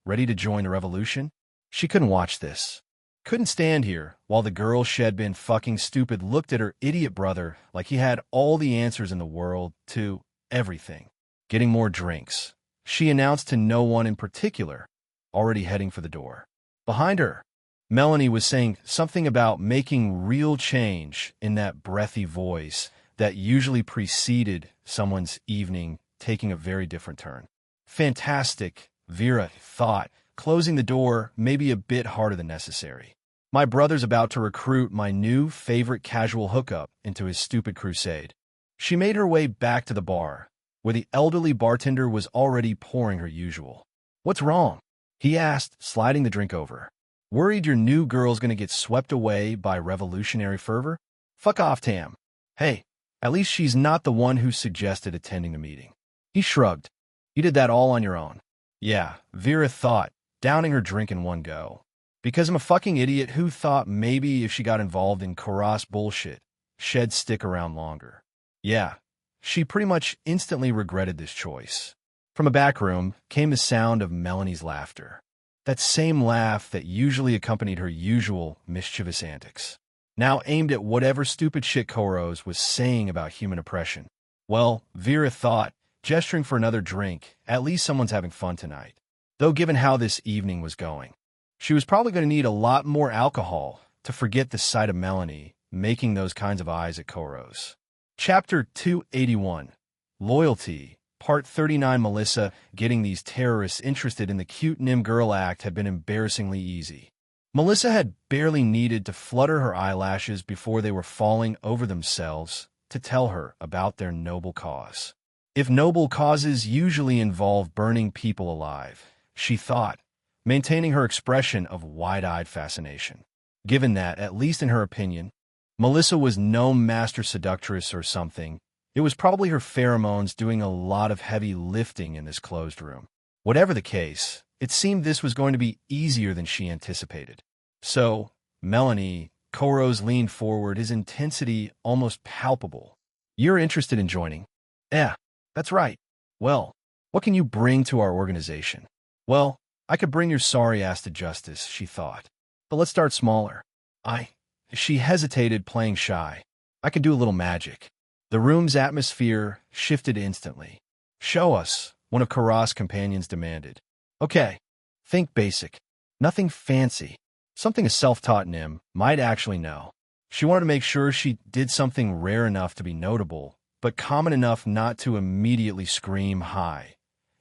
ready to join the revolution? She couldn't watch this. Couldn't stand here while the girl she'd been fucking stupid looked at her idiot brother like he had all the answers in the world to everything. Getting more drinks, she announced to no one in particular, already heading for the door. Behind her, Melanie was saying something about making real change in that breathy voice that usually preceded someone's evening taking a very different turn. Fantastic, Vera thought, closing the door maybe a bit harder than necessary. My brother's about to recruit my new favorite casual hookup into his stupid crusade. She made her way back to the bar, where the elderly bartender was already pouring her usual. "What's wrong?" he asked, sliding the drink over. "Worried your new girl's gonna get swept away by revolutionary fervor? Fuck off, Tam. Hey, at least she's not the one who suggested attending the meeting." He shrugged. "You did that all on your own." "Yeah," Vera thought, downing her drink in one go. "Because I'm a fucking idiot who thought maybe if she got involved in Karas bullshit, she'd stick around longer." Yeah, she pretty much instantly regretted this choice. From a back room came the sound of Melanie's laughter. That same laugh that usually accompanied her usual mischievous antics. Now aimed at whatever stupid shit Koros was saying about human oppression. Well, Vera thought, gesturing for another drink, at least someone's having fun tonight. Though given how this evening was going, she was probably going to need a lot more alcohol to forget the sight of Melanie making those kinds of eyes at Koros. Chapter 281, Loyalty, Part 39. Melissa getting these terrorists interested in the cute Nim girl act had been embarrassingly easy. Melissa had barely needed to flutter her eyelashes before they were falling over themselves to tell her about their noble cause. If noble causes usually involve burning people alive, she thought, maintaining her expression of wide-eyed fascination. Given that, at least in her opinion, Melissa was no master seductress or something, it was probably her pheromones doing a lot of heavy lifting in this closed room. Whatever the case, it seemed this was going to be easier than she anticipated. So, Melanie, Koros leaned forward, his intensity almost palpable. "You're interested in joining?" "Yeah, that's right. Well, what can you bring to our organization?" "Well, I could bring your sorry ass to justice," she thought. "But let's start smaller." She hesitated, playing shy. "I could do a little magic." The room's atmosphere shifted instantly. "Show us," one of Karas' companions demanded. "Okay, think basic. Nothing fancy. Something a self-taught Nim might actually know." She wanted to make sure she did something rare enough to be notable, but common enough not to immediately scream hi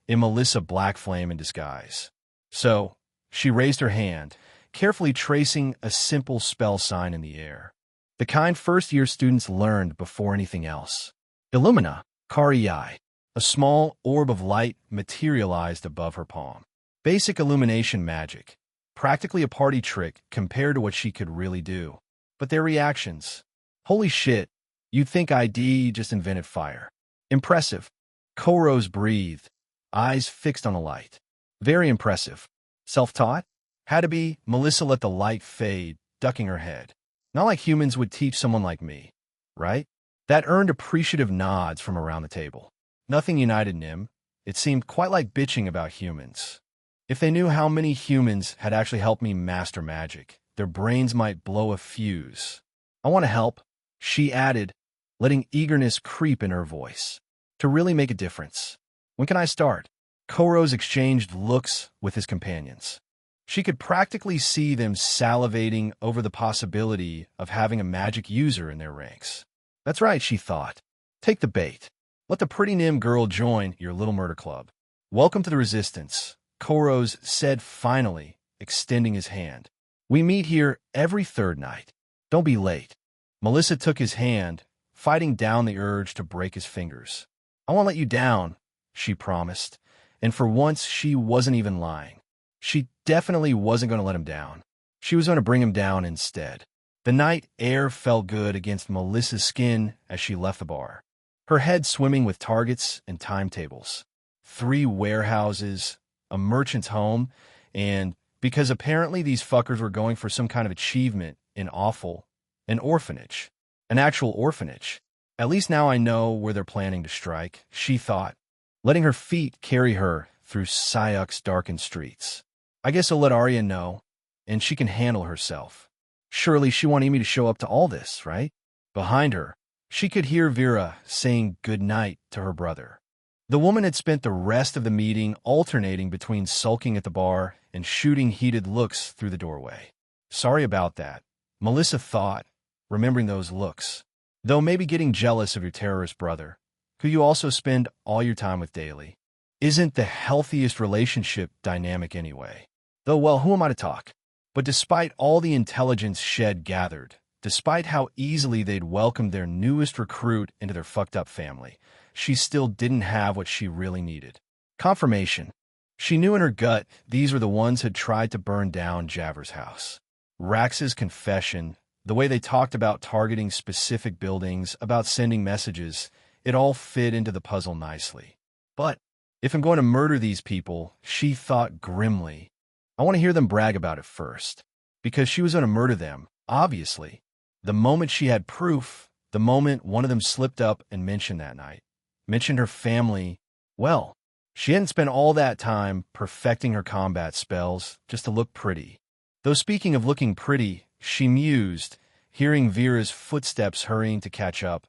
in Melissa Black Flame in disguise. So, she raised her hand, carefully tracing a simple spell sign in the air. The kind first-year students learned before anything else. Illumina, Kari-Yai. A small orb of light materialized above her palm. Basic illumination magic. Practically a party trick compared to what she could really do. But their reactions. "Holy shit, you'd think ID just invented fire." "Impressive." Koros breathed, eyes fixed on the light. "Very impressive." "Self-taught?" "Had to be." Melissa let the light fade, ducking her head. "Not like humans would teach someone like me, right?" That earned appreciative nods from around the table. Nothing united Nim. It seemed quite like bitching about humans. "If they knew how many humans had actually helped me master magic, their brains might blow a fuse." "I want to help," she added, letting eagerness creep in her voice. "To really make a difference. When can I start?" Koros exchanged looks with his companions. She could practically see them salivating over the possibility of having a magic user in their ranks. That's right, she thought. Take the bait. Let the pretty Nim girl join your little murder club. "Welcome to the Resistance," Koros said finally, extending his hand. "We meet here every third night. Don't be late." Melissa took his hand, fighting down the urge to break his fingers. "I won't let you down," she promised, and for once she wasn't even lying. She definitely wasn't going to let him down. She was going to bring him down instead. The night air felt good against Melissa's skin as she left the bar, her head swimming with targets and timetables. 3 warehouses, a merchant's home, and, because apparently these fuckers were going for some kind of achievement in awful, an orphanage. An actual orphanage. At least now I know where they're planning to strike, she thought, letting her feet carry her through Sayuk's darkened streets. I guess I'll let Arya know, and she can handle herself. Surely she wanted me to show up to all this, right? Behind her, she could hear Vera saying good night to her brother. The woman had spent the rest of the meeting alternating between sulking at the bar and shooting heated looks through the doorway. Sorry about that, Melissa thought, remembering those looks. Though maybe getting jealous of your terrorist brother, who you also spend all your time with daily, isn't the healthiest relationship dynamic anyway. Though, well, who am I to talk? But despite all the intelligence Shed gathered, despite how easily they'd welcomed their newest recruit into their fucked up family, she still didn't have what she really needed. Confirmation. She knew in her gut these were the ones who'd tried to burn down Javers' house. Rax's confession, the way they talked about targeting specific buildings, about sending messages, it all fit into the puzzle nicely. But if I'm going to murder these people, she thought grimly, I want to hear them brag about it first. Because she was going to murder them, obviously. The moment she had proof, the moment one of them slipped up and mentioned that night, mentioned her family, well, she hadn't spent all that time perfecting her combat spells just to look pretty. Though speaking of looking pretty, she mused, hearing Vera's footsteps hurrying to catch up,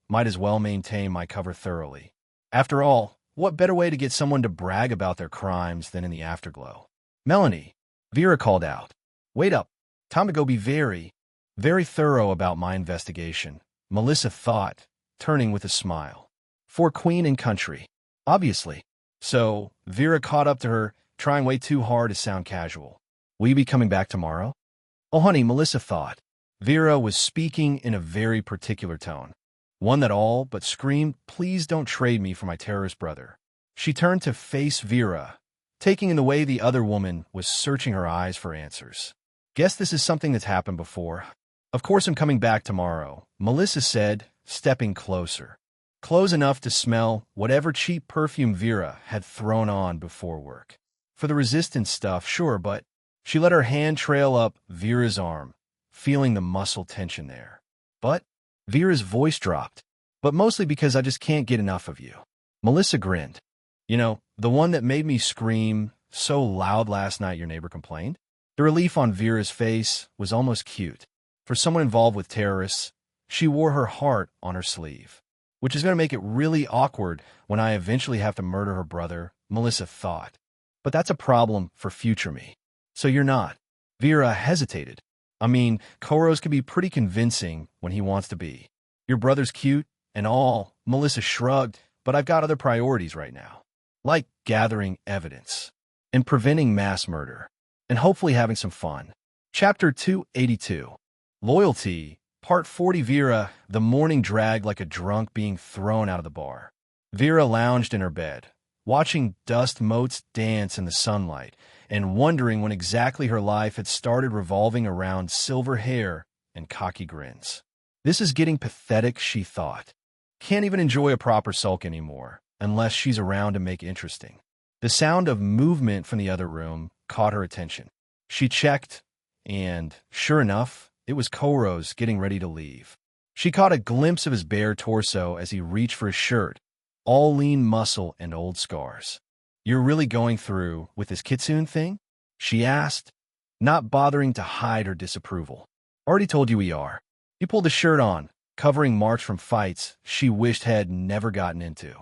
might as well maintain my cover thoroughly. After all, what better way to get someone to brag about their crimes than in the afterglow? Melanie, Vera called out. Wait up. Time to go be very thorough about my investigation, Melissa thought, turning with a smile. For Queen and Country. Obviously. So, Vera caught up to her, trying way too hard to sound casual. Will you be coming back tomorrow? Oh, honey, Melissa thought. Vera was speaking in a very particular tone. One that all but screamed, please don't trade me for my terrorist brother. She turned to face Vera, taking in the way the other woman was searching her eyes for answers. Guess this is something that's happened before. Of course I'm coming back tomorrow, Melissa said, stepping closer. Close enough to smell whatever cheap perfume Vera had thrown on before work. For the resistance stuff, sure, but she let her hand trail up Vera's arm, feeling the muscle tension there. But Vera's voice dropped, but mostly because I just can't get enough of you. Melissa grinned. You know, the one that made me scream so loud last night your neighbor complained? The relief on Vera's face was almost cute. For someone involved with terrorists, she wore her heart on her sleeve, which is going to make it really awkward when I eventually have to murder her brother, Melissa thought. But that's a problem for future me. So you're not. Vera hesitated. I mean, Koros can be pretty convincing when he wants to be. Your brother's cute and all, Melissa shrugged, but I've got other priorities right now. Like gathering evidence, and preventing mass murder, and hopefully having some fun. Chapter 282. Loyalty, Part 40. Vera, the morning dragged like a drunk being thrown out of the bar. Vera lounged in her bed, watching dust motes dance in the sunlight, and wondering when exactly her life had started revolving around silver hair and cocky grins. This is getting pathetic, she thought. Can't even enjoy a proper sulk anymore, unless she's around to make interesting. The sound of movement from the other room caught her attention. She checked, and, sure enough, it was Koros getting ready to leave. She caught a glimpse of his bare torso as he reached for his shirt, all lean muscle and old scars. You're really going through with this kitsune thing? She asked, not bothering to hide her disapproval. Already told you we are. He pulled his shirt on, covering marks from fights she wished had never gotten into.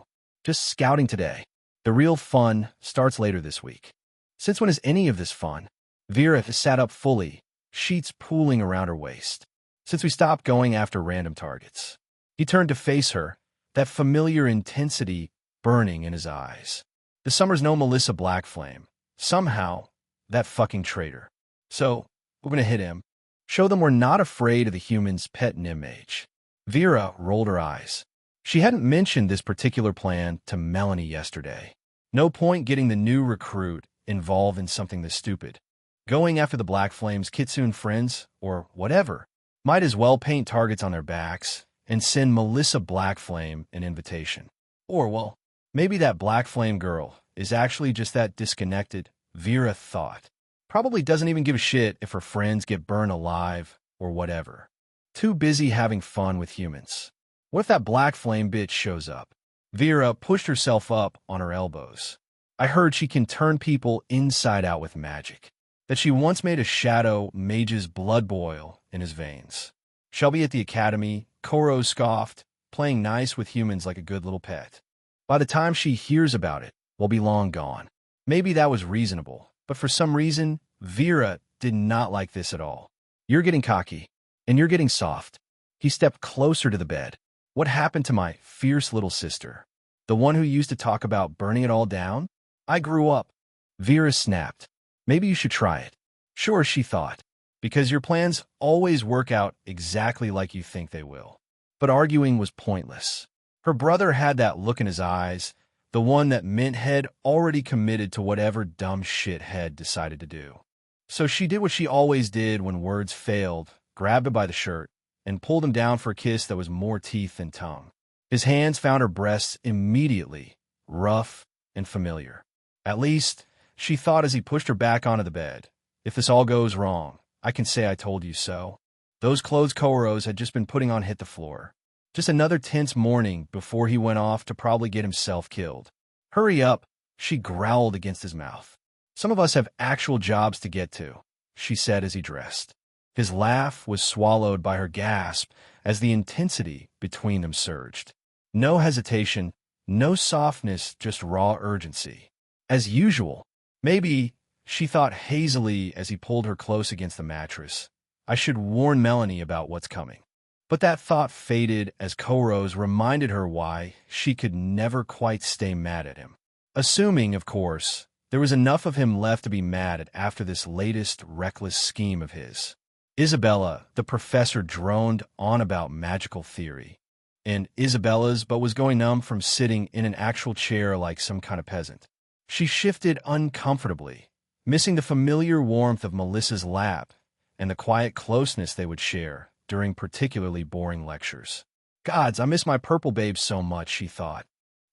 Just scouting today. The real fun starts later this week. Since when is any of this fun? Vera sat up fully, sheets pooling around her waist. Since we stopped going after random targets. He turned to face her, that familiar intensity burning in his eyes. The summer's no Melissa Blackflame. Somehow, that fucking traitor. So, we're gonna hit him. Show them we're not afraid of the human's pet nimage. Vera rolled her eyes. She hadn't mentioned this particular plan to Melanie yesterday. No point getting the new recruit involved in something this stupid. Going after the Black Flame's kitsune friends, or whatever, might as well paint targets on their backs and send Melissa Blackflame an invitation. Or, well, maybe that Black Flame girl is actually just that disconnected, Vera thought. Probably doesn't even give a shit if her friends get burned alive or whatever. Too busy having fun with humans. What if that Black Flame bitch shows up? Vera pushed herself up on her elbows. I heard she can turn people inside out with magic. That she once made a shadow mage's blood boil in his veins. Shall be at the academy, Koros scoffed, playing nice with humans like a good little pet. By the time she hears about it, we'll be long gone. Maybe that was reasonable, but for some reason, Vera did not like this at all. You're getting cocky, and you're getting soft. He stepped closer to the bed. What happened to my fierce little sister? The one who used to talk about burning it all down? I grew up. Vera snapped. Maybe you should try it. Sure, she thought, because your plans always work out exactly like you think they will. But arguing was pointless. Her brother had that look in his eyes, the one that meant Head already committed to whatever dumb shit Head decided to do. So she did what she always did when words failed, grabbed him by the shirt, and pulled him down for a kiss that was more teeth than tongue. His hands found her breasts immediately, rough and familiar. At least, she thought as he pushed her back onto the bed. If this all goes wrong, I can say I told you so. Those clothes Koros had just been putting on hit the floor. Just another tense morning before he went off to probably get himself killed. Hurry up, she growled against his mouth. Some of us have actual jobs to get to, she said as he dressed. His laugh was swallowed by her gasp as the intensity between them surged. No hesitation, no softness, just raw urgency. As usual, maybe, she thought hazily as he pulled her close against the mattress, I should warn Melanie about what's coming. But that thought faded as Koros reminded her why she could never quite stay mad at him. Assuming, of course, there was enough of him left to be mad at after this latest reckless scheme of his. Isabella, the professor, droned on about magical theory. And Isabella's but was going numb from sitting in an actual chair like some kind of peasant. She shifted uncomfortably, missing the familiar warmth of Melissa's lap and the quiet closeness they would share during particularly boring lectures. Gods, I miss my purple babes so much, she thought.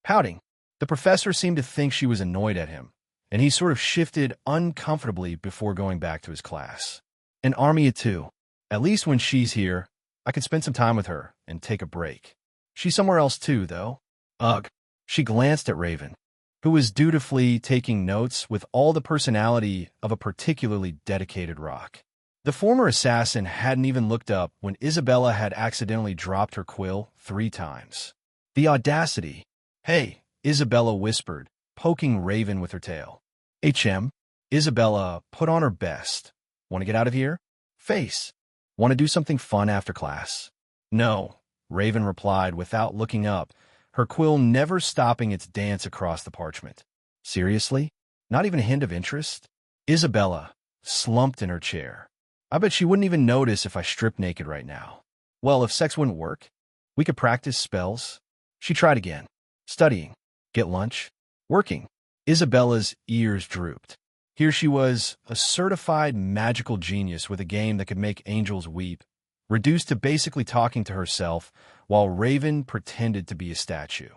Pouting, the professor seemed to think she was annoyed at him, and he sort of shifted uncomfortably before going back to his class. And Armia too. At least when she's here, I can spend some time with her and take a break. She's somewhere else too, though. Ugh. She glanced at Raven, who was dutifully taking notes with all the personality of a particularly dedicated rock. The former assassin hadn't even looked up when Isabella had accidentally dropped her quill 3 times. The audacity. Hey, Isabella whispered, poking Raven with her tail. HM, Isabella put on her best. Want to get out of here? Face. Want to do something fun after class? No, Raven replied without looking up, her quill never stopping its dance across the parchment. Seriously? Not even a hint of interest? Isabella slumped in her chair. I bet she wouldn't even notice if I stripped naked right now. Well, if sex wouldn't work, we could practice spells. She tried again. Studying. Get lunch. Working. Isabella's ears drooped. Here she was, a certified magical genius with a game that could make angels weep, reduced to basically talking to herself while Raven pretended to be a statue.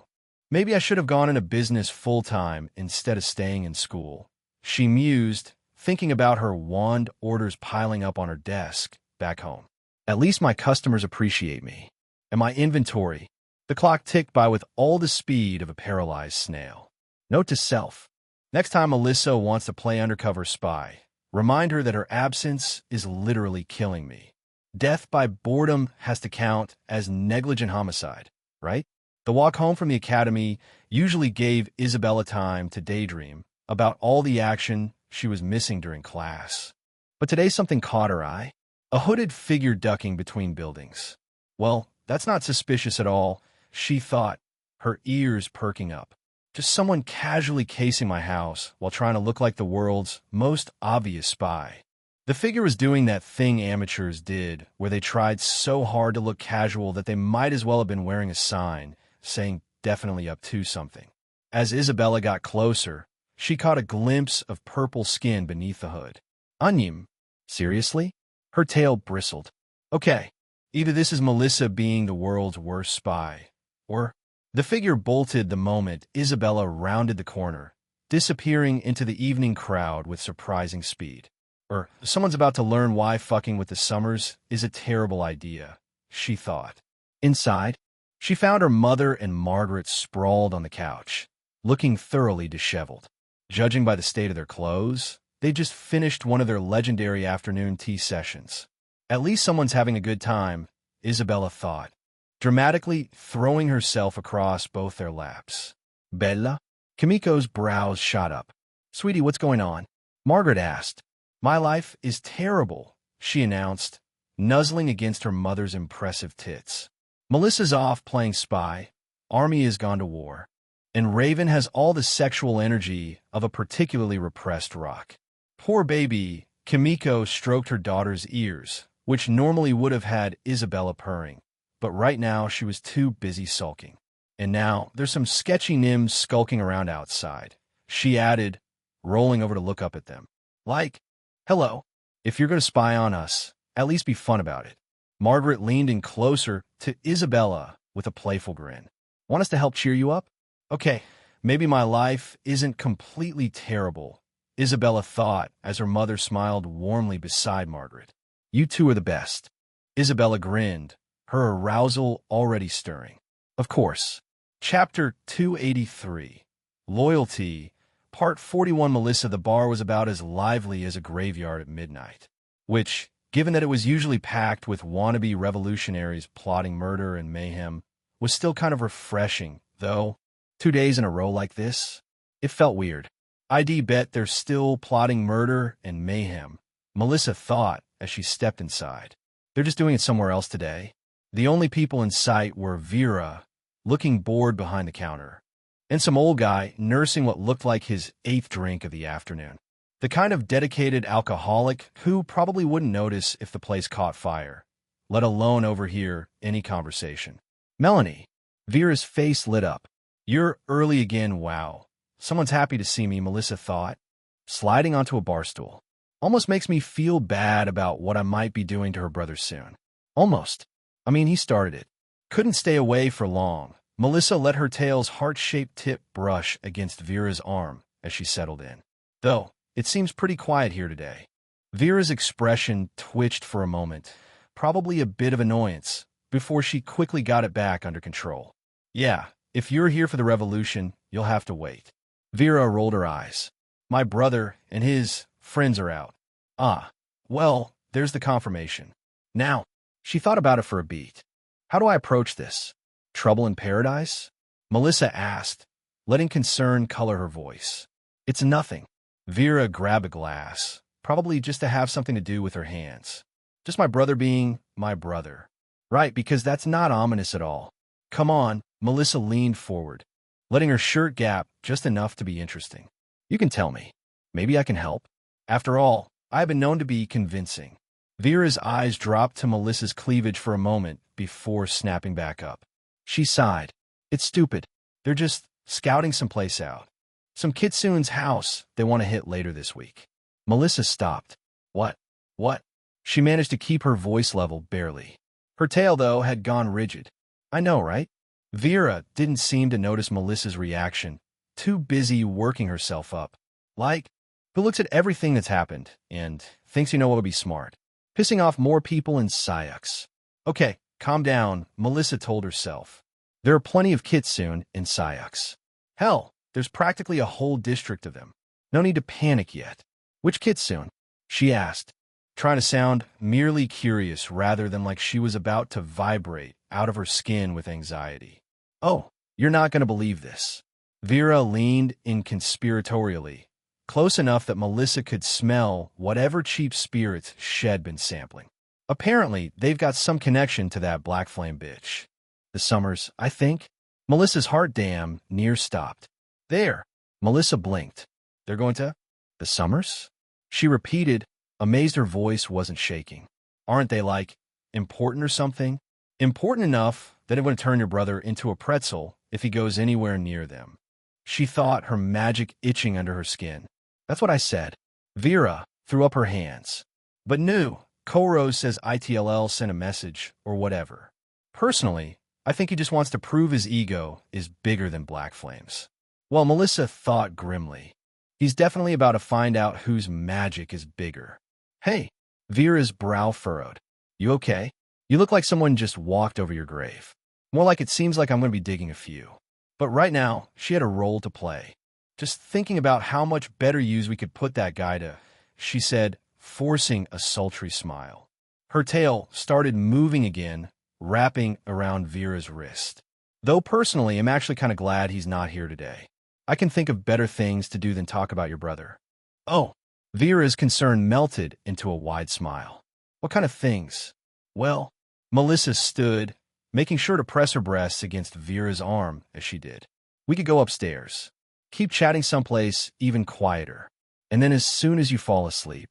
Maybe I should have gone into business full-time instead of staying in school, she mused, thinking about her wand orders piling up on her desk back home. At least my customers appreciate me. And my inventory. The clock ticked by with all the speed of a paralyzed snail. Note to self. Next time Melissa wants to play undercover spy, remind her that her absence is literally killing me. Death by boredom has to count as negligent homicide, right? The walk home from the academy usually gave Isabella time to daydream about all the action she was missing during class. But today something caught her eye. A hooded figure ducking between buildings. Well, that's not suspicious at all, she thought, her ears perking up. Just someone casually casing my house while trying to look like the world's most obvious spy. The figure was doing that thing amateurs did, where they tried so hard to look casual that they might as well have been wearing a sign saying definitely up to something. As Isabella got closer, she caught a glimpse of purple skin beneath the hood. Onion? Seriously? Her tail bristled. Okay, either this is Melissa being the world's worst spy, or... The figure bolted the moment Isabella rounded the corner, disappearing into the evening crowd with surprising speed. Or, someone's about to learn why fucking with the Summers is a terrible idea, she thought. Inside, she found her mother and Margaret sprawled on the couch, looking thoroughly disheveled. Judging by the state of their clothes, they just finished one of their legendary afternoon tea sessions. At least someone's having a good time, Isabella thought, dramatically throwing herself across both their laps. Bella? Kimiko's brows shot up. Sweetie, what's going on? Margaret asked, My life is terrible, she announced, nuzzling against her mother's impressive tits. Melissa's off playing spy, Army has gone to war, and Raven has all the sexual energy of a particularly repressed rock. Poor baby, Kimiko stroked her daughter's ears, which normally would have had Isabella purring, but right now she was too busy sulking. And now there's some sketchy Nims skulking around outside, she added, rolling over to look up at them. Like, hello, if you're going to spy on us, at least be fun about it. Margaret leaned in closer to Isabella with a playful grin. Want us to help cheer you up? Okay, maybe my life isn't completely terrible, Isabella thought as her mother smiled warmly beside Margaret. You two are the best. Isabella grinned, her arousal already stirring. Of course. Chapter 283, Loyalty, Part 41. Melissa, the bar was about as lively as a graveyard at midnight, which, given that it was usually packed with wannabe revolutionaries plotting murder and mayhem, was still kind of refreshing, though. 2 days in a row like this? It felt weird. I'd bet they're still plotting murder and mayhem, Melissa thought as she stepped inside. They're just doing it somewhere else today. The only people in sight were Vera, looking bored behind the counter, and some old guy nursing what looked like his 8th drink of the afternoon. The kind of dedicated alcoholic who probably wouldn't notice if the place caught fire, let alone overhear any conversation. Melanie. Vera's face lit up. You're early again, wow. Someone's happy to see me, Melissa thought, sliding onto a bar stool. Almost makes me feel bad about what I might be doing to her brother soon. Almost. I mean, he started it. Couldn't stay away for long. Melissa let her tail's heart-shaped tip brush against Vera's arm as she settled in. Though, it seems pretty quiet here today. Vera's expression twitched for a moment, probably a bit of annoyance, before she quickly got it back under control. Yeah, if you're here for the revolution, you'll have to wait. Vera rolled her eyes. My brother and his friends are out. Ah, well, there's the confirmation. Now, she thought about it for a beat. How do I approach this? Trouble in paradise? Melissa asked, letting concern color her voice. It's nothing. Vera grabbed a glass, probably just to have something to do with her hands. Just my brother being my brother. Right, because that's not ominous at all. Come on, Melissa leaned forward, letting her shirt gap just enough to be interesting. You can tell me. Maybe I can help. After all, I've been known to be convincing. Vera's eyes dropped to Melissa's cleavage for a moment before snapping back up. She sighed. It's stupid. They're just scouting someplace out. Some kitsune's house they want to hit later this week. Melissa stopped. What? What? She managed to keep her voice level barely. Her tail, though, had gone rigid. I know, right? Vera didn't seem to notice Melissa's reaction, too busy working herself up. Like, who looks at everything that's happened and thinks you know what would be smart. Pissing off more people in Syux. Okay, calm down, Melissa told herself. There are plenty of kitsune in Syux. Hell, there's practically a whole district of them. No need to panic yet. Which kitsune? She asked, trying to sound merely curious rather than like she was about to vibrate out of her skin with anxiety. Oh, you're not going to believe this. Vera leaned in conspiratorially, close enough that Melissa could smell whatever cheap spirits Shed been sampling. Apparently, they've got some connection to that Black Flame bitch. The Summers, I think. Melissa's heart dam near stopped. There. Melissa blinked. They're going to? The Summers? She repeated, amazed her voice wasn't shaking. Aren't they, like, important or something? Important enough that it would turn your brother into a pretzel if he goes anywhere near them. She thought, her magic itching under her skin. That's what I said. Vera threw up her hands. But no, Koro says ITLL sent a message or whatever. Personally, I think he just wants to prove his ego is bigger than Black Flames. Well, Melissa thought grimly. He's definitely about to find out whose magic is bigger. Hey, Vera's brow furrowed. You okay? You look like someone just walked over your grave. More like it seems like I'm going to be digging a few. But right now, she had a role to play. Just thinking about how much better use we could put that guy to, she said, forcing a sultry smile. Her tail started moving again, wrapping around Vera's wrist. Though personally, I'm actually kind of glad he's not here today. I can think of better things to do than talk about your brother. Oh, Vera's concern melted into a wide smile. What kind of things? Well, Melissa stood, making sure to press her breasts against Vera's arm as she did. We could go upstairs. Keep chatting someplace even quieter. And then as soon as you fall asleep,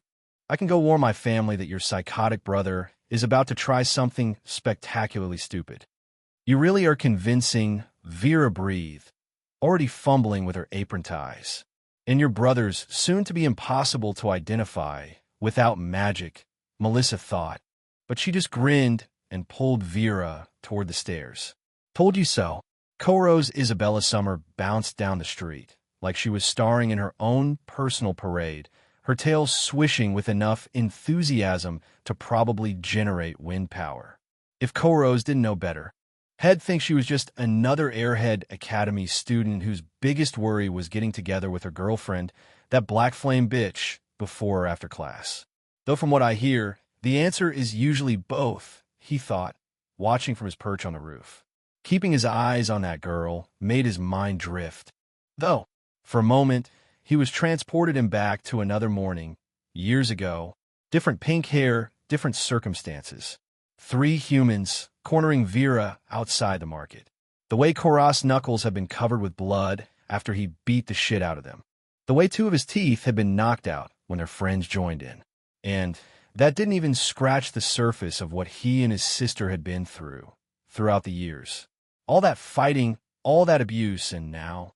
I can go warn my family that your psychotic brother is about to try something spectacularly stupid. You really are convincing. Vera breathed, already fumbling with her apron ties. And your brother's soon to be impossible to identify without magic, Melissa thought. But she just grinned and pulled Vera toward the stairs. Told you so. Coro's Isabella Summer bounced down the street, like she was starring in her own personal parade, her tail swishing with enough enthusiasm to probably generate wind power. If Coro's didn't know better, Head thinks she was just another Airhead Academy student whose biggest worry was getting together with her girlfriend, that Black Flame bitch, before or after class. Though from what I hear, the answer is usually both, he thought, watching from his perch on the roof. Keeping his eyes on that girl made his mind drift. Though, for a moment, he was transported him back to another morning, years ago. Different pink hair, different circumstances. 3 humans cornering Vera outside the market. The way Koros' knuckles had been covered with blood after he beat the shit out of them. The way 2 of his teeth had been knocked out when their friends joined in. And that didn't even scratch the surface of what he and his sister had been throughout the years. All that fighting, all that abuse, and now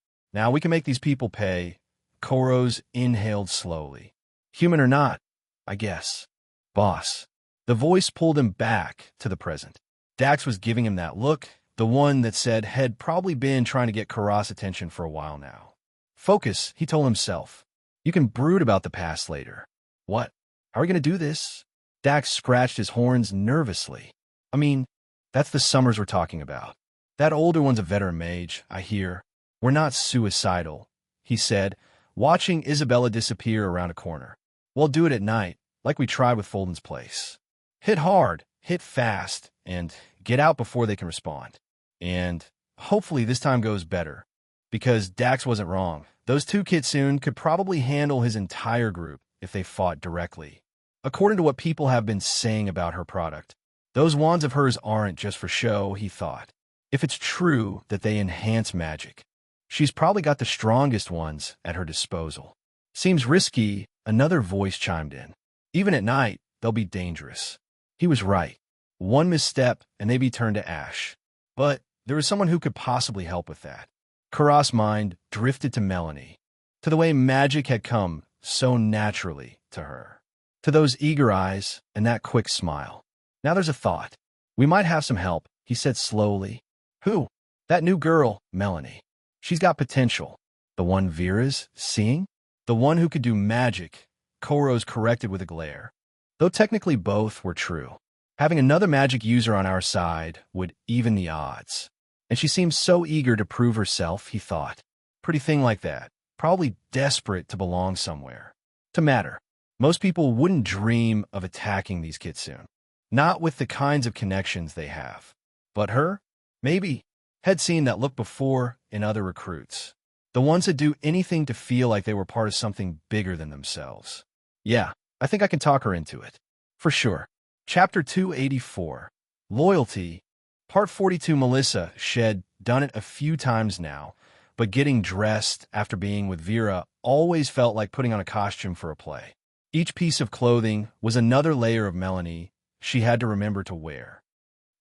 we can make these people pay. Koros inhaled slowly. Human or not, I guess. Boss. The voice pulled him back to the present. Dax was giving him that look, the one that said had probably been trying to get Koros' attention for a while now. Focus, he told himself. You can brood about the past later. What? How are we going to do this? Dax scratched his horns nervously. I mean, that's the Summers we're talking about. That older one's a veteran mage, I hear. We're not suicidal, he said, watching Isabella disappear around a corner. We'll do it at night, like we tried with Fulton's place. Hit hard, hit fast, and get out before they can respond. And hopefully this time goes better. Because Dax wasn't wrong. Those 2 Kitsune could probably handle his entire group if they fought directly. According to what people have been saying about her product, those wands of hers aren't just for show, he thought. If it's true that they enhance magic, she's probably got the strongest ones at her disposal. Seems risky, another voice chimed in. Even at night, they'll be dangerous. He was right. One misstep, and they'd be turned to ash. But there was someone who could possibly help with that. Koros' mind drifted to Melanie, to the way magic had come so naturally to her, to those eager eyes and that quick smile. Now there's a thought. We might have some help, he said slowly. Who? That new girl, Melanie. She's got potential. The one Vera's seeing? The one who could do magic, Koros corrected with a glare. Though technically both were true. Having another magic user on our side would even the odds. And she seemed so eager to prove herself, he thought. Pretty thing like that. Probably desperate to belong somewhere. To matter. Most people wouldn't dream of attacking these Kitsune. Not with the kinds of connections they have. But her? Maybe. Had seen that look before in other recruits. The ones that do anything to feel like they were part of something bigger than themselves. Yeah, I think I can talk her into it. For sure. Chapter 284. Loyalty. Part 42. Melissa shed done it a few times now, but getting dressed after being with Vera always felt like putting on a costume for a play. Each piece of clothing was another layer of Melanie she had to remember to wear.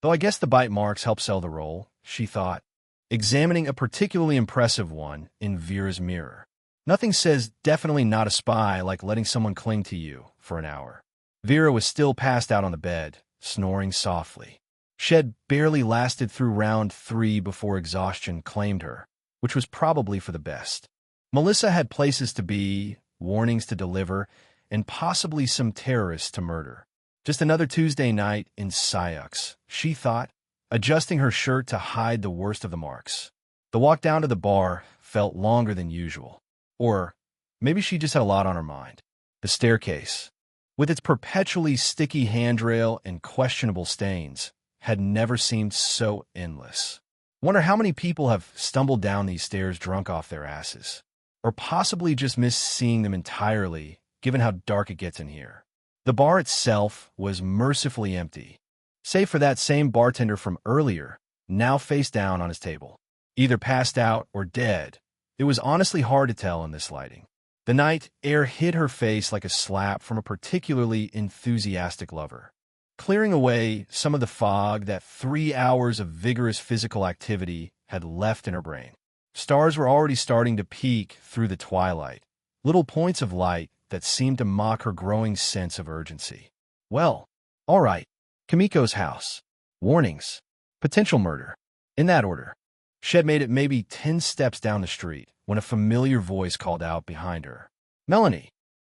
Though I guess the bite marks help sell the role, she thought, examining a particularly impressive one in Vera's mirror. Nothing says definitely not a spy like letting someone cling to you for an hour. Vera was still passed out on the bed, snoring softly. Shed barely lasted through round 3 before exhaustion claimed her, which was probably for the best. Melissa had places to be, warnings to deliver, and possibly some terrorists to murder. Just another Tuesday night in Syux, she thought, adjusting her shirt to hide the worst of the marks. The walk down to the bar felt longer than usual. Or maybe she just had a lot on her mind. The staircase, with its perpetually sticky handrail and questionable stains, had never seemed so endless. Wonder how many people have stumbled down these stairs drunk off their asses. Or possibly just missed seeing them entirely given how dark it gets in here. The bar itself was mercifully empty, save for that same bartender from earlier, now face down on his table. Either passed out or dead. It was honestly hard to tell in this lighting. The night air hit her face like a slap from a particularly enthusiastic lover, clearing away some of the fog that 3 hours of vigorous physical activity had left in her brain. Stars were already starting to peek through the twilight, little points of light that seemed to mock her growing sense of urgency. Well, all right, Kimiko's house. Warnings. Potential murder. In that order. She had made it maybe 10 steps down the street when a familiar voice called out behind her. Melanie.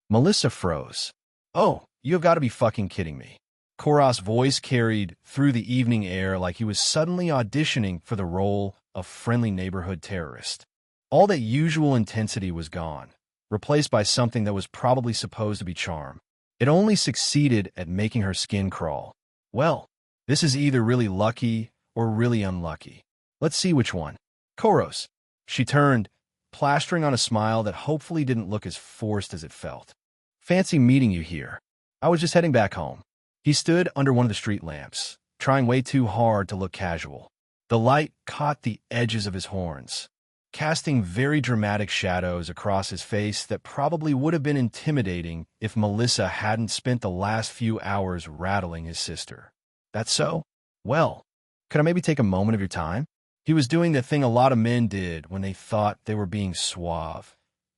Melissa froze. Oh, you have got to be fucking kidding me. Korah's voice carried through the evening air like he was suddenly auditioning for the role of friendly neighborhood terrorist. All that usual intensity was gone, replaced by something that was probably supposed to be charm. It only succeeded at making her skin crawl. Well, this is either really lucky or really unlucky. Let's see which one. Koros. She turned, plastering on a smile that hopefully didn't look as forced as it felt. Fancy meeting you here. I was just heading back home. He stood under one of the street lamps, trying way too hard to look casual. The light caught the edges of his horns, casting very dramatic shadows across his face that probably would have been intimidating if Melissa hadn't spent the last few hours rattling his sister. That's so? Well, could I maybe take a moment of your time? He was doing the thing a lot of men did when they thought they were being suave,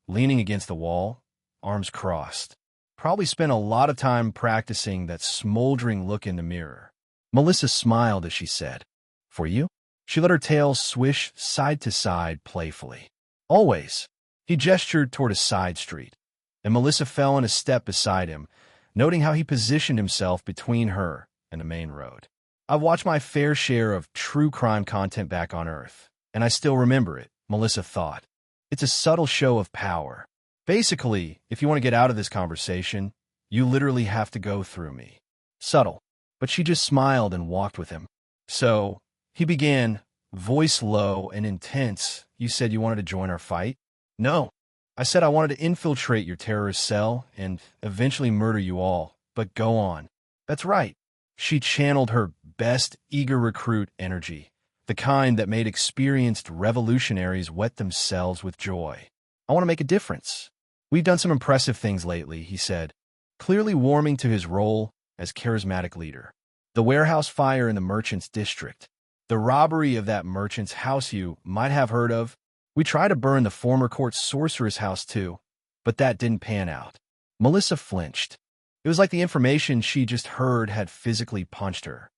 leaning against the wall, arms crossed. Probably spent a lot of time practicing that smoldering look in the mirror. Melissa smiled as she said, For you? She let her tail swish side to side playfully. Always. He gestured toward a side street, and Melissa fell in a step beside him, noting how he positioned himself between her and the main road. I've watched my fair share of true crime content back on Earth, and I still remember it, Melissa thought. It's a subtle show of power. Basically, if you want to get out of this conversation, you literally have to go through me. Subtle. But she just smiled and walked with him. So, he began, voice low and intense. You said you wanted to join our fight? No. I said I wanted to infiltrate your terrorist cell and eventually murder you all, but go on. That's right. She channeled her best eager recruit energy, the kind that made experienced revolutionaries wet themselves with joy. I want to make a difference. We've done some impressive things lately, he said, clearly warming to his role as charismatic leader. The warehouse fire in the merchant's district. The robbery of that merchant's house you might have heard of. We tried to burn the former court sorcerer's house too, but that didn't pan out. Melissa flinched. It was like the information she just heard had physically punched her.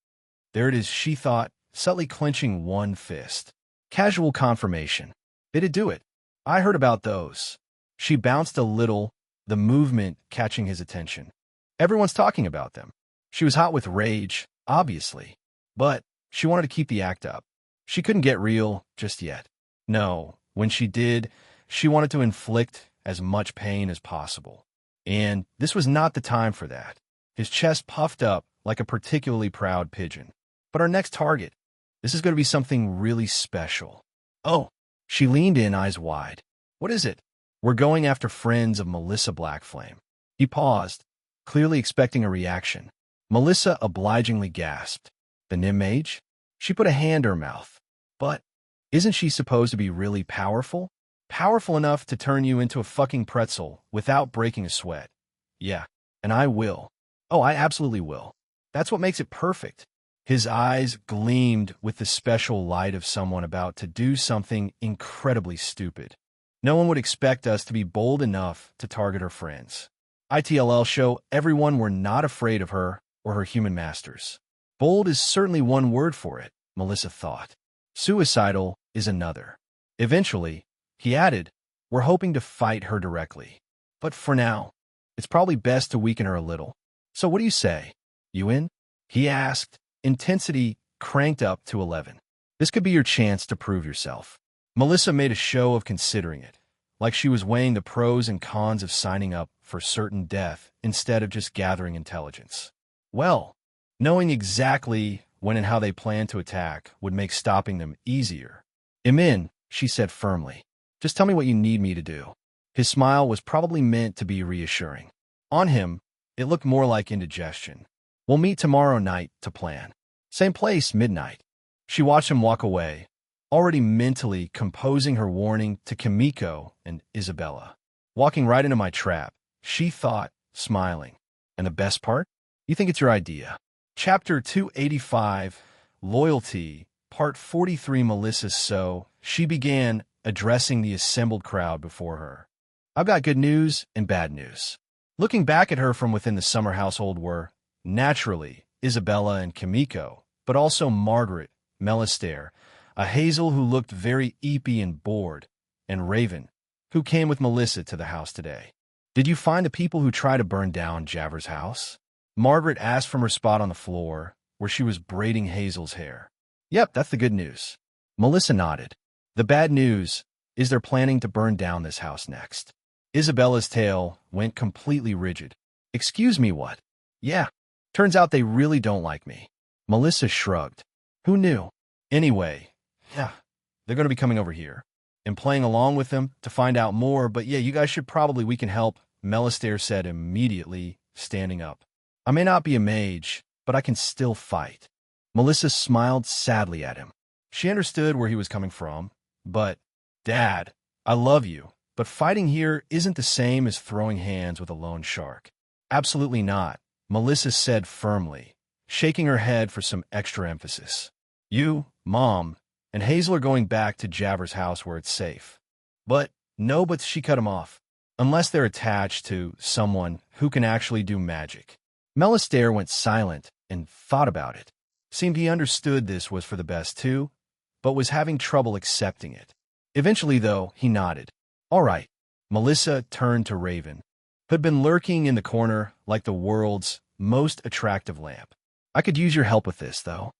There it is, she thought, subtly clenching one fist. Casual confirmation. It'd do it. I heard about those. She bounced a little, the movement catching his attention. Everyone's talking about them. She was hot with rage, obviously, but she wanted to keep the act up. She couldn't get real just yet. No, when she did, she wanted to inflict as much pain as possible. And this was not the time for that. His chest puffed up like a particularly proud pigeon. But our next target, this is going to be something really special. Oh, she leaned in, eyes wide. What is it? We're going after friends of Melissa Blackflame. He paused, clearly expecting a reaction. Melissa obligingly gasped. The Nim Mage? She put a hand to her mouth. But isn't she supposed to be really powerful? Powerful enough to turn you into a fucking pretzel without breaking a sweat. Yeah, and I will. Oh, I absolutely will. That's what makes it perfect. His eyes gleamed with the special light of someone about to do something incredibly stupid. No one would expect us to be bold enough to target her friends. ITLL show everyone we're not afraid of her or her human masters. Bold is certainly one word for it, Melissa thought. Suicidal is another. Eventually, he added, we're hoping to fight her directly. But for now, it's probably best to weaken her a little. So what do you say? You in? He asked, intensity cranked up to 11. This could be your chance to prove yourself. Melissa made a show of considering it, like she was weighing the pros and cons of signing up for certain death instead of just gathering intelligence. Well, knowing exactly when and how they plan to attack would make stopping them easier. I'm in, she said firmly. Just tell me what you need me to do. His smile was probably meant to be reassuring. On him, it looked more like indigestion. We'll meet tomorrow night to plan. Same place, midnight. She watched him walk away, already mentally composing her warning to Kimiko and Isabella. Walking right into my trap, she thought, smiling. And the best part? You think it's your idea. Chapter 285, Loyalty, Part 43. Melissa. So she began addressing the assembled crowd before her. I've got good news and bad news. Looking back at her from within the Summer household were, naturally, Isabella and Kimiko, but also Margaret, Melistaire, a Hazel who looked very eepy and bored, and Raven, who came with Melissa to the house today. Did you find the people who tried to burn down Javer's house? Margaret asked from her spot on the floor, where she was braiding Hazel's hair. Yep, that's the good news. Melissa nodded. The bad news is they're planning to burn down this house next. Isabella's tail went completely rigid. Excuse me, what? Yeah, turns out they really don't like me. Melissa shrugged. Who knew? Anyway, yeah, they're going to be coming over here and playing along with them to find out more, but yeah, you guys should probably, we can help, Melistaire said immediately, standing up. I may not be a mage, but I can still fight. Melissa smiled sadly at him. She understood where he was coming from, but, Dad, I love you, but fighting here isn't the same as throwing hands with a lone shark. Absolutely not, Melissa said firmly, shaking her head for some extra emphasis. You, Mom, and Hazel are going back to Javer's house where it's safe. But, no, but she cut him off. Unless they're attached to someone who can actually do magic. Melistaire went silent and thought about it. Seemed he understood this was for the best too, but was having trouble accepting it. Eventually, though, he nodded. All right. Melissa turned to Raven, who had been lurking in the corner like the world's most attractive lamp. I could use your help with this, though.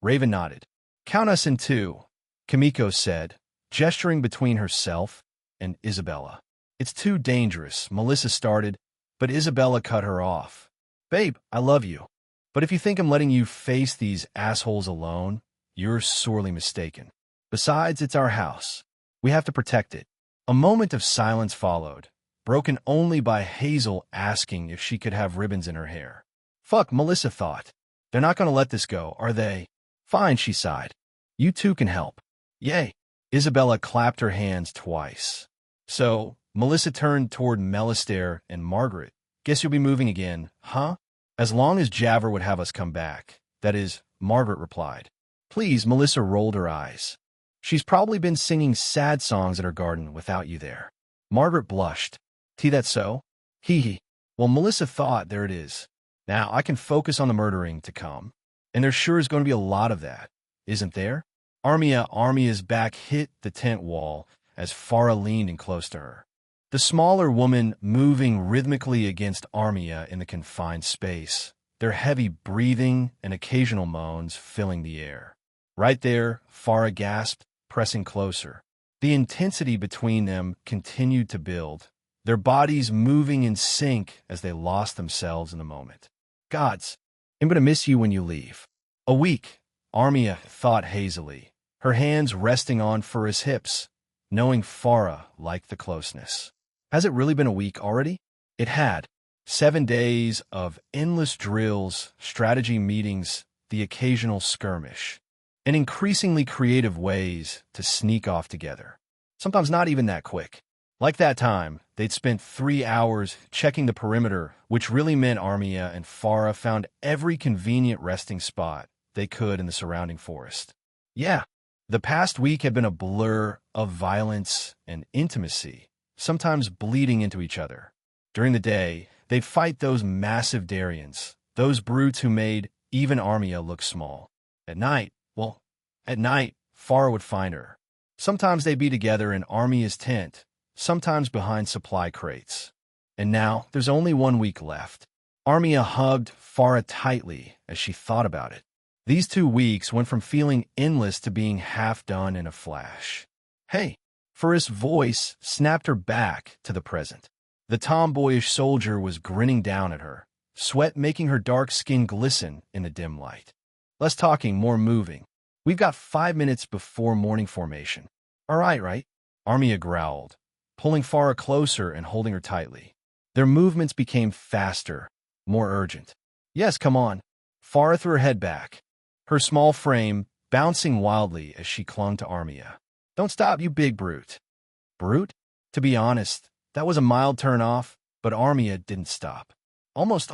Raven nodded. Count us in two, Kimiko said, gesturing between herself and Isabella. It's too dangerous, Melissa started, but Isabella cut her off. Babe, I love you. But if you think I'm letting you face these assholes alone, you're sorely mistaken. Besides, it's our house. We have to protect it. A moment of silence followed, broken only by Hazel asking if she could have ribbons in her hair. Fuck, Melissa thought. They're not going to let this go, are they? Fine, she sighed. You two can help. Yay. Isabella clapped her hands twice. So, Melissa turned toward Melistaire and Margaret. Guess you'll be moving again, huh? As long as Javer would have us come back. That is, Margaret replied. Please, Melissa rolled her eyes. She's probably been singing sad songs at her garden without you there. Margaret blushed. That so? Hee hee. Well, Melissa thought, there it is. Now I can focus on the murdering to come. And there sure is going to be a lot of that, isn't there? Armia's back hit the tent wall as Farah leaned in close to her. The smaller woman moving rhythmically against Armia in the confined space, their heavy breathing and occasional moans filling the air. Right there, Farah gasped, pressing closer. The intensity between them continued to build, their bodies moving in sync as they lost themselves in the moment. Gods, I'm going to miss you when you leave. A week, Armia thought hazily, her hands resting on Farah's hips, knowing Farah liked the closeness. Has it really been a week already? It had. 7 days of endless drills, strategy meetings, the occasional skirmish, and increasingly creative ways to sneak off together. Sometimes not even that quick. Like that time, they'd spent 3 hours checking the perimeter, which really meant Armia and Farah found every convenient resting spot they could in the surrounding forest. Yeah, the past week had been a blur of violence and intimacy, sometimes bleeding into each other. During the day, they'd fight those massive Darians, those brutes who made even Armia look small. At night, Farah would find her. Sometimes they'd be together in Armia's tent, sometimes behind supply crates. And now, there's only 1 week left. Armia hugged Farah tightly as she thought about it. These 2 weeks went from feeling endless to being half done in a flash. Hey, Farah's voice snapped her back to the present. The tomboyish soldier was grinning down at her, sweat making her dark skin glisten in the dim light. Less talking, more moving. We've got 5 minutes before morning formation. All right, right? Armia growled. pulling Farah closer and holding her tightly. Their movements became faster, more urgent. Yes, come on. Farah threw her head back, her small frame bouncing wildly as she clung to Armia. Don't stop, you big brute. Brute? To be honest, that was a mild turn-off, but Armia didn't stop. Almost.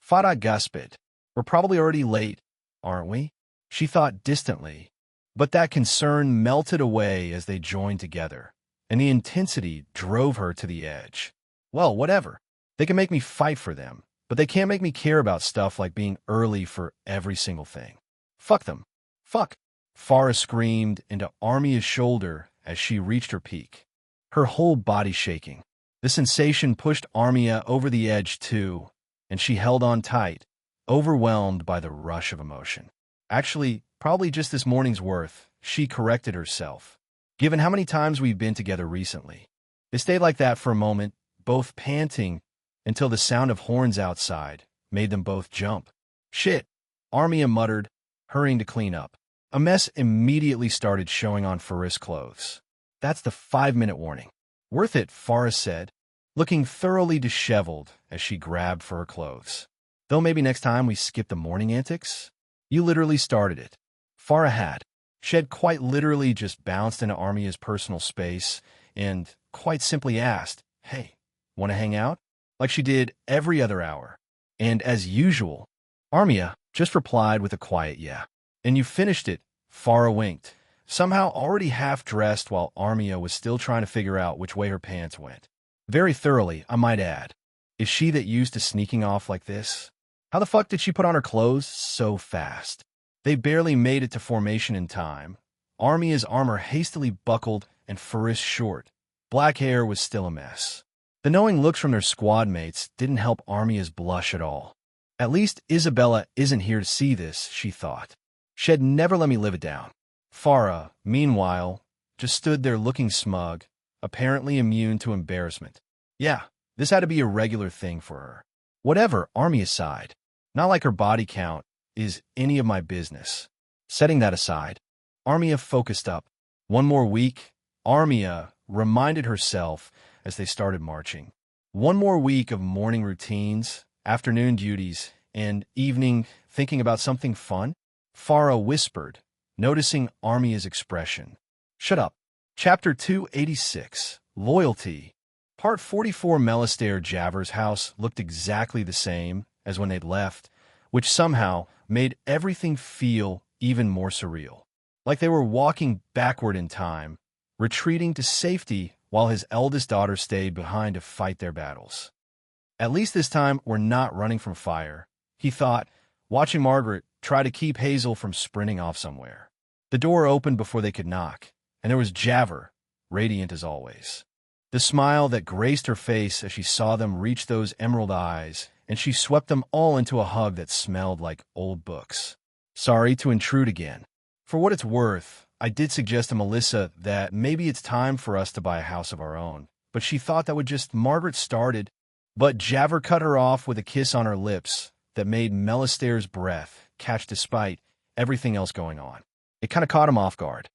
Farah gasped. We're probably already late, aren't we? She thought distantly, but that concern melted away as they joined together, and the intensity drove her to the edge. Well, whatever. They can make me fight for them, but they can't make me care about stuff like being early for every single thing. Fuck them. Fuck. Farah screamed into Armia's shoulder as she reached her peak, her whole body shaking. The sensation pushed Armia over the edge too, and she held on tight, overwhelmed by the rush of emotion. Actually, probably just this morning's worth, she corrected herself. Given how many times we've been together recently. They stayed like that for a moment, both panting, until the sound of horns outside made them both jump. Shit, Armia muttered, hurrying to clean up. A mess immediately started showing on Faris' clothes. That's the 5-minute warning. Worth it, Farah said, looking thoroughly disheveled as she grabbed for her clothes. Though maybe next time we skip the morning antics? You literally started it. Farah had. Shed quite literally just bounced into Armia's personal space and quite simply asked, hey, want to hang out? Like she did every other hour. And as usual, Armia just replied with a quiet yeah. And you finished it, Farah winked, somehow already half-dressed while Armia was still trying to figure out which way her pants went. Very thoroughly, I might add. Is she that used to sneaking off like this? How the fuck did she put on her clothes so fast? They barely made it to formation in time. Armia's armor hastily buckled and Faris short. Black hair was still a mess. The knowing looks from their squad mates didn't help Armia's blush at all. At least Isabella isn't here to see this, she thought. She'd never let me live it down. Farah, meanwhile, just stood there looking smug, apparently immune to embarrassment. Yeah, this had to be a regular thing for her. Whatever, Armia sighed. Not like her body count is any of my business. Setting that aside, Armia focused up. One more week, Armia reminded herself as they started marching. One more week of morning routines, afternoon duties, and evening thinking about something fun? Farah whispered, noticing Armia's expression. Shut up. Chapter 286, Loyalty. Part 44. Melistaire Javer's house looked exactly the same as when they'd left, which somehow made everything feel even more surreal. Like they were walking backward in time, retreating to safety while his eldest daughter stayed behind to fight their battles. At least this time we're not running from fire, he thought, watching Margaret try to keep Hazel from sprinting off somewhere. The door opened before they could knock, and there was Javer, radiant as always. The smile that graced her face as she saw them reach those emerald eyes, and she swept them all into a hug that smelled like old books. Sorry to intrude again. For what it's worth, I did suggest to Melissa that maybe it's time for us to buy a house of our own, but she thought that would just Margaret started. But Javer cut her off with a kiss on her lips that made Melistaire's breath catch despite everything else going on. It kind of caught him off guard.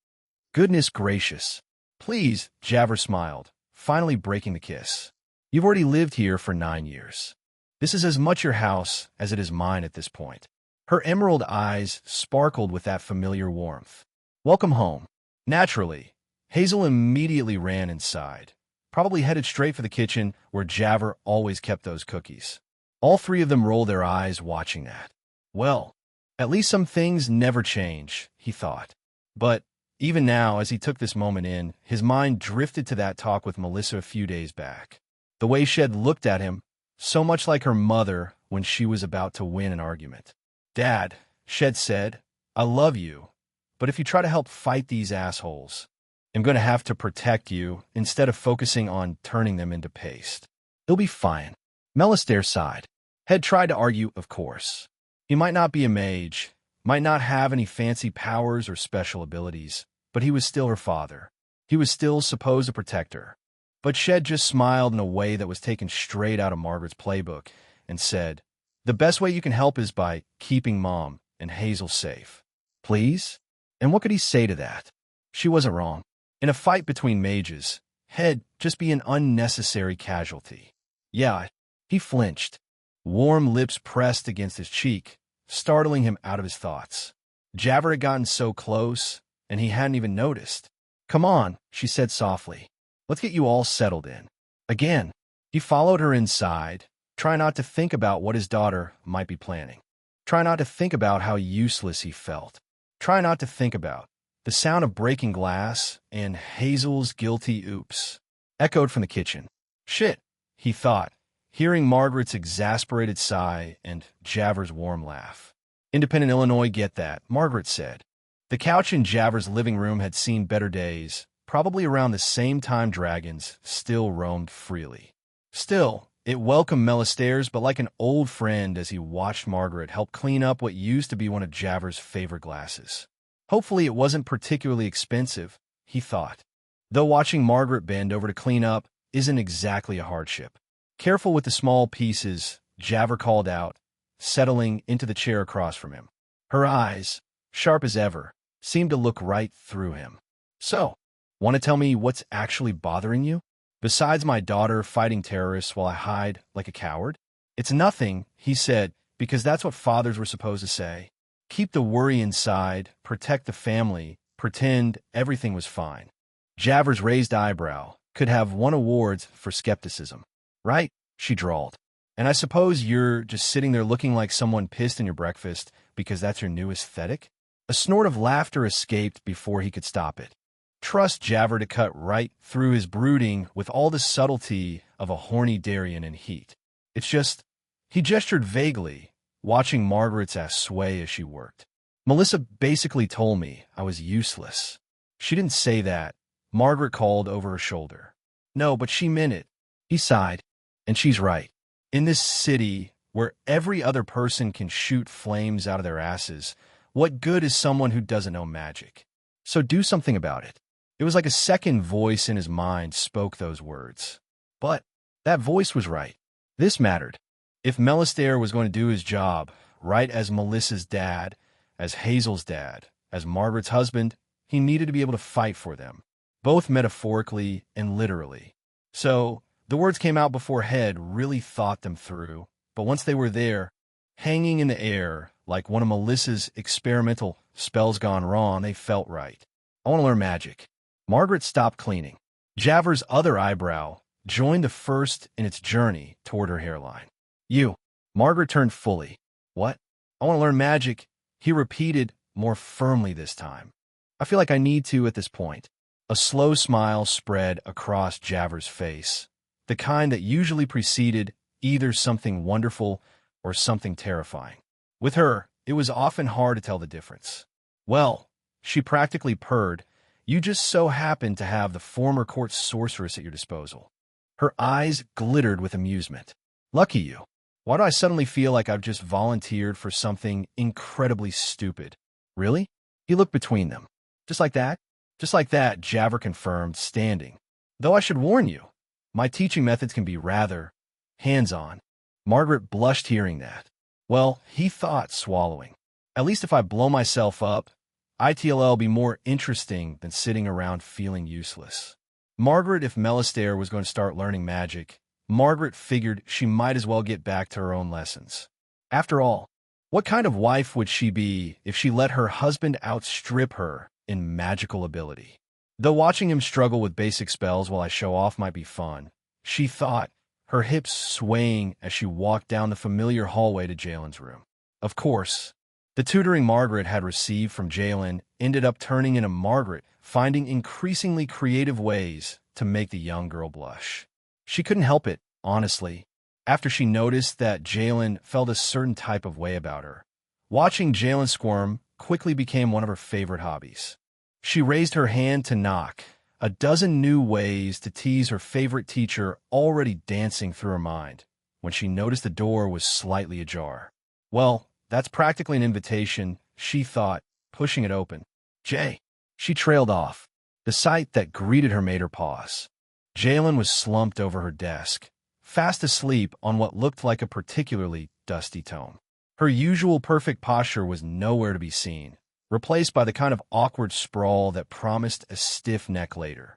Goodness gracious. Please, Javer smiled, finally breaking the kiss. You've already lived here for 9 years. This is as much your house as it is mine at this point. Her emerald eyes sparkled with that familiar warmth. Welcome home. Naturally, Hazel immediately ran inside, probably headed straight for the kitchen where Javer always kept those cookies. All three of them rolled their eyes watching that. Well, at least some things never change, he thought. But even now, as he took this moment in, his mind drifted to that talk with Melissa a few days back. The way Shed looked at him, so much like her mother when she was about to win an argument. Dad, Shed said, I love you, but if you try to help fight these assholes, I'm going to have to protect you instead of focusing on turning them into paste. It'll be fine. Melistaire sighed. Head tried to argue, of course. He might not be a mage, might not have any fancy powers or special abilities, but he was still her father. He was still supposed to protect her. But Shed just smiled in a way that was taken straight out of Margaret's playbook and said, the best way you can help is by keeping Mom and Hazel safe. Please? And what could he say to that? She wasn't wrong. In a fight between mages, Head just be an unnecessary casualty. Yeah, he flinched. Warm lips pressed against his cheek, startling him out of his thoughts. Javer had gotten so close, and he hadn't even noticed. Come on, she said softly. Let's get you all settled in. Again, he followed her inside, trying not to think about what his daughter might be planning. Try not to think about how useless he felt. Try not to think about the sound of breaking glass and Hazel's guilty oops echoed from the kitchen. Shit, he thought, hearing Margaret's exasperated sigh and Javer's warm laugh. Independent Illinois get that, Margaret said. The couch in Javer's living room had seen better days, probably around the same time dragons still roamed freely. Still, it welcomed Melistairs, but like an old friend as he watched Margaret help clean up what used to be one of Javer's favorite glasses. Hopefully it wasn't particularly expensive, he thought. Though watching Margaret bend over to clean up isn't exactly a hardship. Careful with the small pieces, Javer called out, settling into the chair across from him. Her eyes, sharp as ever, seemed to look right through him. So, want to tell me what's actually bothering you? Besides my daughter fighting terrorists while I hide like a coward? It's nothing, he said, because that's what fathers were supposed to say. Keep the worry inside, protect the family, pretend everything was fine. Javer's raised eyebrow could have won awards for skepticism. Right, she drawled. And I suppose you're just sitting there looking like someone pissed in your breakfast because that's your new aesthetic? A snort of laughter escaped before he could stop it. Trust Javer to cut right through his brooding with all the subtlety of a horny Darien in heat. It's just, he gestured vaguely, watching Margaret's ass sway as she worked. Melissa basically told me I was useless. She didn't say that, Margaret called over her shoulder. No, but she meant it. He sighed, and she's right. In this city, where every other person can shoot flames out of their asses, what good is someone who doesn't know magic? So do something about it. It was like a second voice in his mind spoke those words. But that voice was right. This mattered. If Melistaire was going to do his job, right as Melissa's dad, as Hazel's dad, as Margaret's husband, he needed to be able to fight for them, both metaphorically and literally. So the words came out before Head really thought them through, but once they were there, hanging in the air, like one of Melissa's experimental spells gone wrong, they felt right. I want to learn magic. Margaret stopped cleaning. Javer's other eyebrow joined the first in its journey toward her hairline. You. Margaret turned fully. What? I want to learn magic, he repeated more firmly this time. I feel like I need to at this point. A slow smile spread across Javer's face, the kind that usually preceded either something wonderful or something terrifying. With her, it was often hard to tell the difference. Well, she practically purred, you just so happened to have the former court sorceress at your disposal. Her eyes glittered with amusement. Lucky you. Why do I suddenly feel like I've just volunteered for something incredibly stupid? Really? He looked between them. Just like that? Just like that, Javer confirmed, standing. Though I should warn you, my teaching methods can be rather hands-on. Margaret blushed hearing that. Well, he thought, swallowing. At least if I blow myself up, ITLL will be more interesting than sitting around feeling useless. Margaret, if Melistaire was going to start learning magic, Margaret figured she might as well get back to her own lessons. After all, what kind of wife would she be if she let her husband outstrip her in magical ability? Though watching him struggle with basic spells while I show off might be fun, she thought, her hips swaying as she walked down the familiar hallway to Jalen's room. Of course, the tutoring Margaret had received from Jalen ended up turning into Margaret finding increasingly creative ways to make the young girl blush. She couldn't help it, honestly, after she noticed that Jalen felt a certain type of way about her. Watching Jalen squirm quickly became one of her favorite hobbies. She raised her hand to knock, a dozen new ways to tease her favorite teacher already dancing through her mind, when she noticed the door was slightly ajar. Well, that's practically an invitation, she thought, pushing it open. Jay. She trailed off. The sight that greeted her made her pause. Jalen was slumped over her desk, fast asleep on what looked like a particularly dusty tome. Her usual perfect posture was nowhere to be seen, replaced by the kind of awkward sprawl that promised a stiff neck later.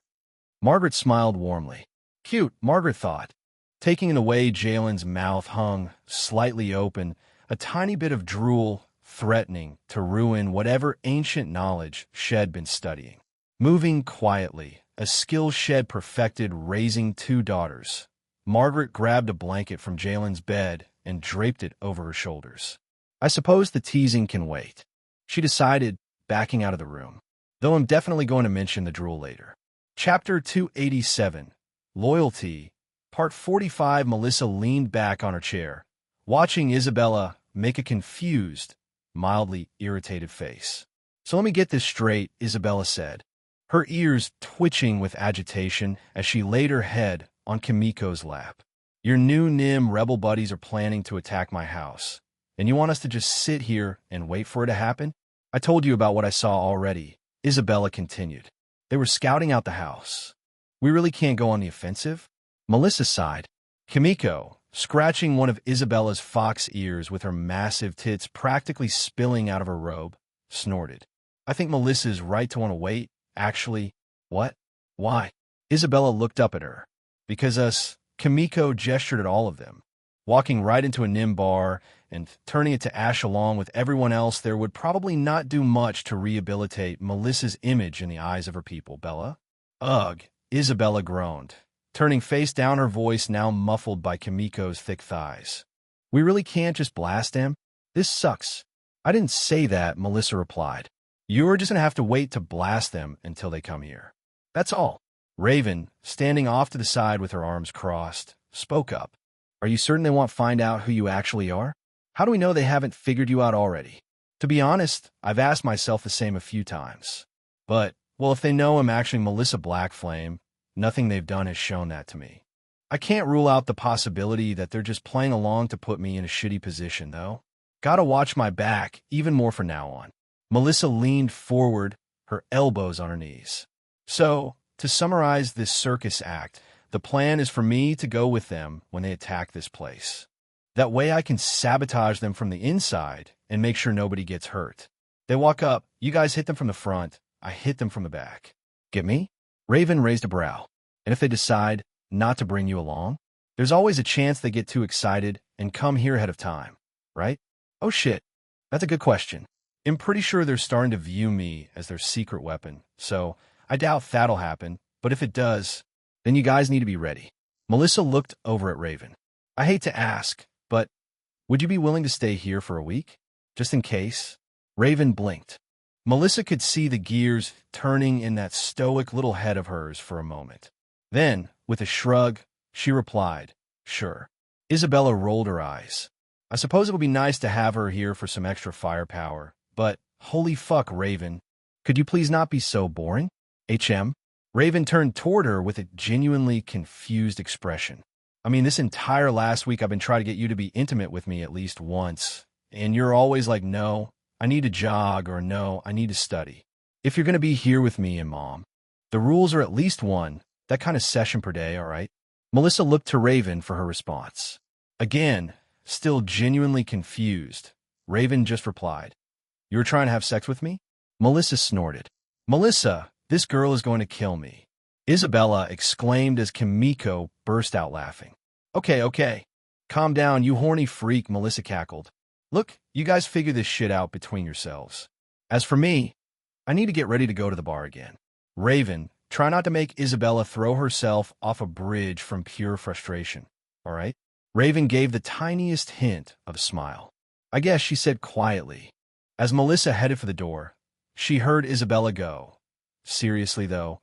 Margaret smiled warmly. Cute, Margaret thought. Taking it away, Jalen's mouth hung slightly open, a tiny bit of drool threatening to ruin whatever ancient knowledge Shed been studying. Moving quietly, a skill Shed perfected raising 2 daughters, Margaret grabbed a blanket from Jalen's bed and draped it over her shoulders. I suppose the teasing can wait, she decided, backing out of the room. Though I'm definitely going to mention the drool later. Chapter 287, Loyalty, Part 45. Melissa leaned back on her chair, watching Isabella make a confused, mildly irritated face. So let me get this straight, Isabella said, her ears twitching with agitation as she laid her head on Kimiko's lap. Your new NIM rebel buddies are planning to attack my house, and you want us to just sit here and wait for it to happen? I told you about what I saw already, Isabella continued. They were scouting out the house. We really can't go on the offensive? Melissa sighed. Kimiko, scratching one of Isabella's fox ears with her massive tits practically spilling out of her robe, snorted. I think Melissa's right to want to wait. Actually, what? Why? Isabella looked up at her. Because us, Kimiko gestured at all of them. Walking right into a NIM bar and turning it to ash along with everyone else there would probably not do much to rehabilitate Melissa's image in the eyes of her people, Bella. Ugh, Isabella groaned, turning face down, her voice now muffled by Kimiko's thick thighs. We really can't just blast them? This sucks. I didn't say that, Melissa replied. You're just going to have to wait to blast them until they come here. That's all. Raven, standing off to the side with her arms crossed, spoke up. Are you certain they won't find out who you actually are? How do we know they haven't figured you out already? To be honest, I've asked myself the same a few times. But, well, if they know I'm actually Melissa Blackflame, nothing they've done has shown that to me. I can't rule out the possibility that they're just playing along to put me in a shitty position, though. Gotta watch my back, even more from now on. Melissa leaned forward, her elbows on her knees. So, to summarize this circus act, the plan is for me to go with them when they attack this place. That way I can sabotage them from the inside and make sure nobody gets hurt. They walk up, you guys hit them from the front, I hit them from the back. Get me? Raven raised a brow. And if they decide not to bring you along, there's always a chance they get too excited and come here ahead of time, right? Oh shit, that's a good question. I'm pretty sure they're starting to view me as their secret weapon, so I doubt that'll happen, but if it does, then you guys need to be ready. Melissa looked over at Raven. I hate to ask, but would you be willing to stay here for a week? Just in case? Raven blinked. Melissa could see the gears turning in that stoic little head of hers for a moment. Then, with a shrug, she replied, sure. Isabella rolled her eyes. I suppose it would be nice to have her here for some extra firepower, but holy fuck, Raven. Could you please not be so boring? HM? Raven turned toward her with a genuinely confused expression. I mean, this entire last week I've been trying to get you to be intimate with me at least once, and you're always like, no, I need to jog, or no, I need to study. If you're going to be here with me and Mom, the rules are at least one, that kind of session per day, all right? Melissa looked to Raven for her response. Again, still genuinely confused, Raven just replied, you were trying to have sex with me? Melissa snorted. Melissa, this girl is going to kill me. Isabella exclaimed as Kimiko burst out laughing. Okay. Calm down, you horny freak, Melissa cackled. Look, you guys figure this shit out between yourselves. As for me, I need to get ready to go to the bar again. Raven, try not to make Isabella throw herself off a bridge from pure frustration, all right? Raven gave the tiniest hint of a smile. I guess, she said quietly. As Melissa headed for the door, she heard Isabella go. Seriously, though,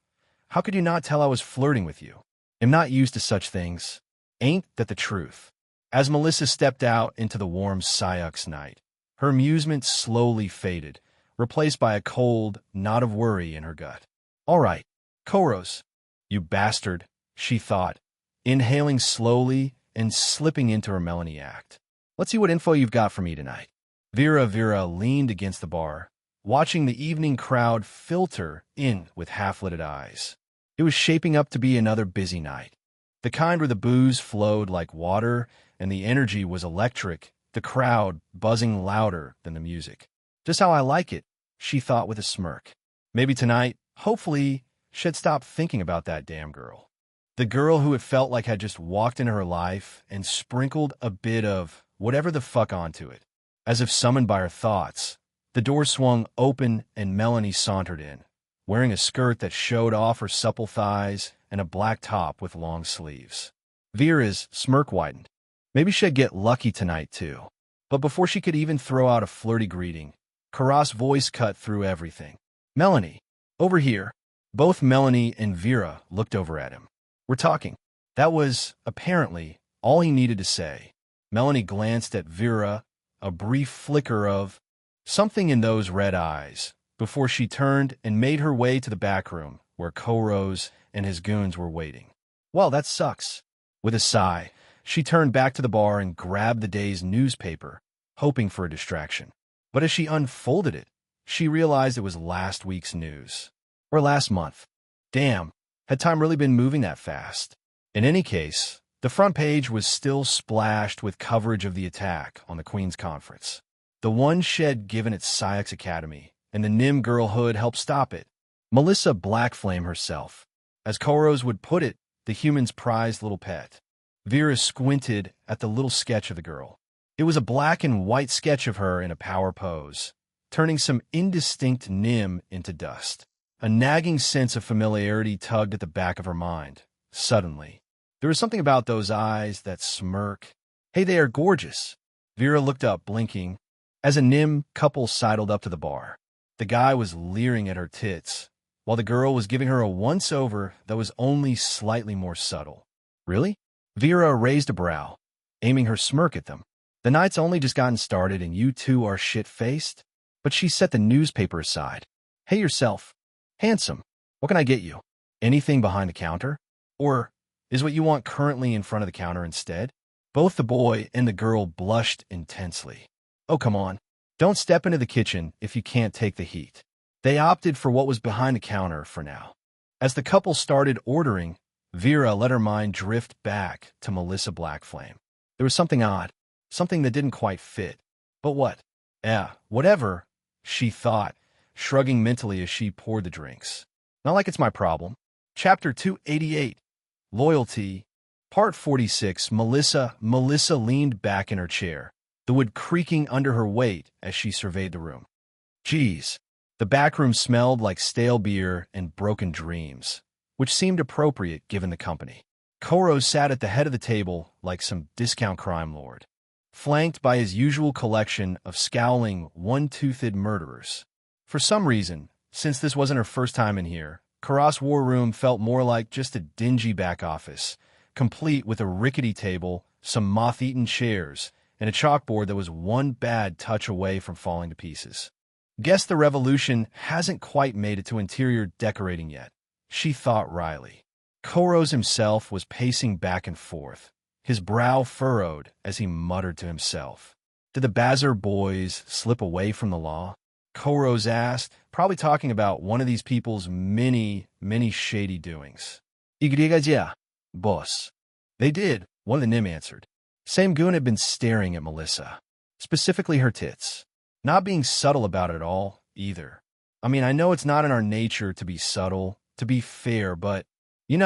how could you not tell I was flirting with you? I'm not used to such things. Ain't that the truth? As Melissa stepped out into the warm Syux night, her amusement slowly faded, replaced by a cold knot of worry in her gut. All right, Koros, you bastard, she thought, inhaling slowly and slipping into her Melanie act. Let's see what info you've got for me tonight. Vera leaned against the bar, watching the evening crowd filter in with half-lidded eyes. It was shaping up to be another busy night. The kind where the booze flowed like water and the energy was electric, the crowd buzzing louder than the music. Just how I like it, she thought with a smirk. Maybe tonight, hopefully, she had stopped thinking about that damn girl. The girl who it felt like had just walked into her life and sprinkled a bit of whatever the fuck onto it. As if summoned by her thoughts, the door swung open and Melanie sauntered in, wearing a skirt that showed off her supple thighs and a black top with long sleeves. Vera's smirk widened. Maybe she'd get lucky tonight, too. But before she could even throw out a flirty greeting, Karas' voice cut through everything. "Melanie, over here." Both Melanie and Vera looked over at him. "We're talking." That was, apparently, all he needed to say. Melanie glanced at Vera, a brief flicker of something in those red eyes, before she turned and made her way to the back room, where Koros and his goons were waiting. "Well, that sucks." With a sigh, she turned back to the bar and grabbed the day's newspaper, hoping for a distraction. But as she unfolded it, she realized it was last week's news. Or last month. Damn, had time really been moving that fast? In any case, the front page was still splashed with coverage of the attack on the Queen's Conference. The one shed given at Syx Academy, and the Nim girlhood helped stop it. Melissa Blackflame herself. As Koros would put it, the human's prized little pet. Vera squinted at the little sketch of the girl. It was a black and white sketch of her in a power pose, turning some indistinct Nim into dust. A nagging sense of familiarity tugged at the back of her mind. Suddenly, there was something about those eyes, that smirk. "Hey, they are gorgeous." Vera looked up, blinking, as a Nim couple sidled up to the bar. The guy was leering at her tits, while the girl was giving her a once-over that was only slightly more subtle. "Really?" Vera raised a brow, aiming her smirk at them. "The night's only just gotten started and you two are shit-faced?" But she set the newspaper aside. "Hey yourself. Handsome. What can I get you? Anything behind the counter? Or is what you want currently in front of the counter instead?" Both the boy and the girl blushed intensely. "Oh, come on. Don't step into the kitchen if you can't take the heat." They opted for what was behind the counter for now. As the couple started ordering, Vera let her mind drift back to Melissa Blackflame. There was something odd, something that didn't quite fit. But what? Whatever, she thought, shrugging mentally as she poured the drinks. Not like it's my problem. Chapter 288, Loyalty, Part 46. Melissa leaned back in her chair, the wood creaking under her weight as she surveyed the room. Geez, the back room smelled like stale beer and broken dreams, which seemed appropriate given the company. Koros sat at the head of the table like some discount crime lord, flanked by his usual collection of scowling, one-toothed murderers. For some reason, since this wasn't her first time in here, Karas' war room felt more like just a dingy back office, complete with a rickety table, some moth-eaten chairs, and a chalkboard that was one bad touch away from falling to pieces. Guess the revolution hasn't quite made it to interior decorating yet, she thought wryly. Koros himself was pacing back and forth, his brow furrowed as he muttered to himself. Did the Bazar boys slip away from the law? Koros asked, probably talking about one of these people's many shady doings. "Yeah, boss." "They did," one of the Nim answered. Same goon had been staring at Melissa, specifically her tits. Not being subtle about it at all, either. I mean, I know it's not in our nature to be subtle, to be fair, but, you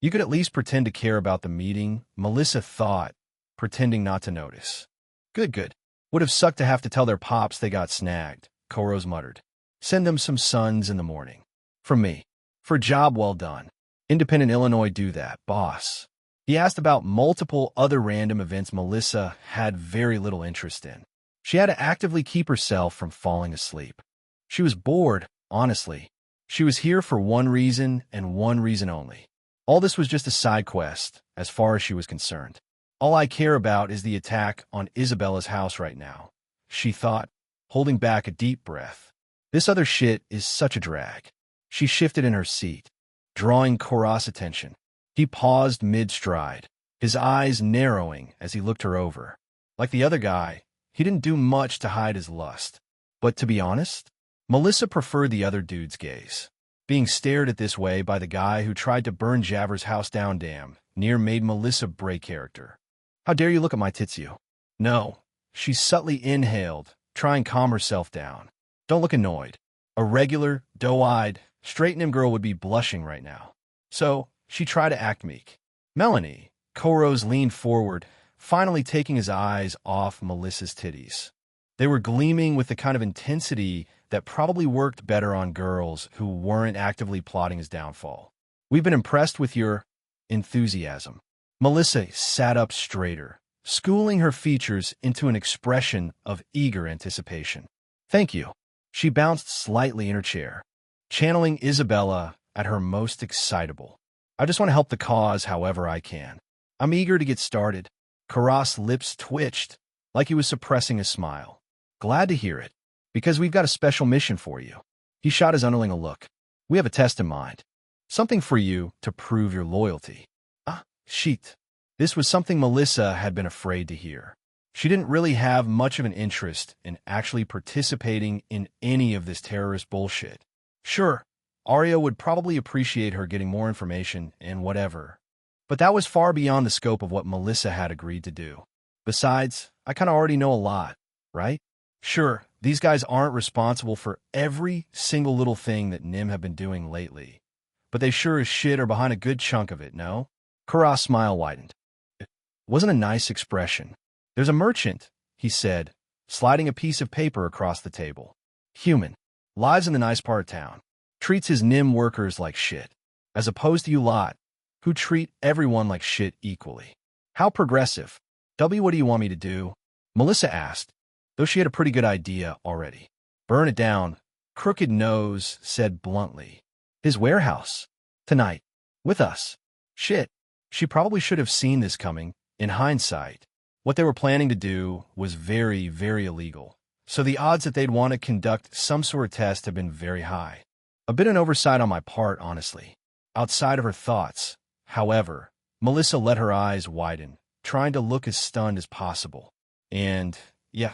could at least pretend to care about the meeting, Melissa thought, pretending not to notice. Good. Would have sucked to have to tell their pops they got snagged, Koros muttered. "Send them some suns in the morning. From me. For job well done. Independent Illinois do that, boss." He asked about multiple other random events Melissa had very little interest in. She had to actively keep herself from falling asleep. She was bored, honestly. She was here for one reason and one reason only. All this was just a side quest, as far as she was concerned. All I care about is the attack on Isabella's house right now, she thought, holding back a deep breath. This other shit is such a drag. She shifted in her seat, drawing Koros' attention. He paused mid-stride, his eyes narrowing as he looked her over. Like the other guy, he didn't do much to hide his lust. But to be honest, Melissa preferred the other dude's gaze. Being stared at this way by the guy who tried to burn Javer's house down damn near made Melissa break character. "How dare you look at my tits, you?" "No." She subtly inhaled, trying to calm herself down. "Don't look annoyed. A regular, doe-eyed, Straight Nim girl would be blushing right now. So she tried to act meek. Melanie, Korose leaned forward, finally taking his eyes off Melissa's titties. They were gleaming with the kind of intensity that probably worked better on girls who weren't actively plotting his downfall. We've been impressed with your enthusiasm. Melissa sat up straighter, schooling her features into an expression of eager anticipation. Thank you. She bounced slightly in her chair, channeling Isabella at her most excitable. I just want to help the cause however I can. I'm eager to get started. Karras' lips twitched, like he was suppressing a smile. Glad to hear it, because we've got a special mission for you. He shot his underling a look. We have a test in mind. Something for you to prove your loyalty. Ah, shit. This was something Melissa had been afraid to hear. She didn't really have much of an interest in actually participating in any of this terrorist bullshit. Sure, Arya would probably appreciate her getting more information and whatever, but that was far beyond the scope of what Melissa had agreed to do. Besides, I kind of already know a lot, right? Sure, these guys aren't responsible for every single little thing that Nim have been doing lately, but they sure as shit are behind a good chunk of it, no? Karras' smile widened. It wasn't a nice expression. There's a merchant, he said, sliding a piece of paper across the table. Human. Lives in the nice part of town. Treats his Nim workers like shit. As opposed to you lot, who treat everyone like shit equally. How progressive. W, what do you want me to do? Melissa asked, though she had a pretty good idea already. Burn it down, Crooked Nose said bluntly. His warehouse. Tonight. With us. Shit. She probably should have seen this coming, in hindsight. What they were planning to do was very, very illegal, so the odds that they'd want to conduct some sort of test have been very high. A bit of an oversight on my part, honestly. Outside of her thoughts, however, Melissa let her eyes widen, trying to look as stunned as possible. And, yeah,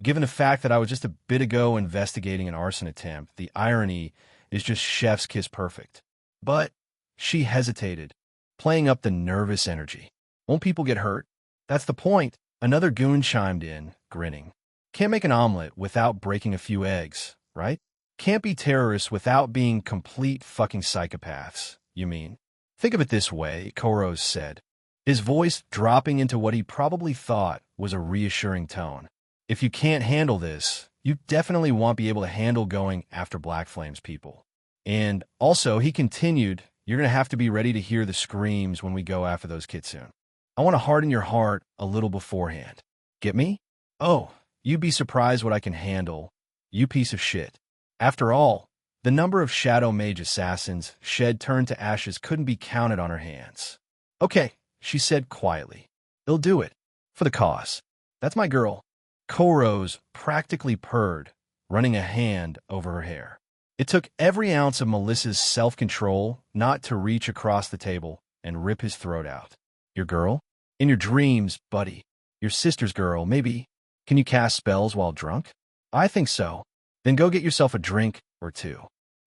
given the fact that I was just a bit ago investigating an arson attempt, the irony is just chef's kiss perfect. But she hesitated, playing up the nervous energy. Won't people get hurt? That's the point. Another goon chimed in, grinning. Can't make an omelet without breaking a few eggs, right? Can't be terrorists without being complete fucking psychopaths, you mean? Think of it this way, Korose said, his voice dropping into what he probably thought was a reassuring tone. If you can't handle this, you definitely won't be able to handle going after Black Flame's people. And also, he continued, you're going to have to be ready to hear the screams when we go after those Kitsune. I want to harden your heart a little beforehand. Get me? Oh, you'd be surprised what I can handle, you piece of shit. After all, the number of Shadow Mage assassins Shed turned to ashes couldn't be counted on her hands. Okay, she said quietly. They'll do it. For the cause. That's my girl. Korose practically purred, running a hand over her hair. It took every ounce of Melissa's self-control not to reach across the table and rip his throat out. Your girl? In your dreams, buddy. Your sister's girl, maybe. Can you cast spells while drunk? I think so. Then go get yourself a drink or two.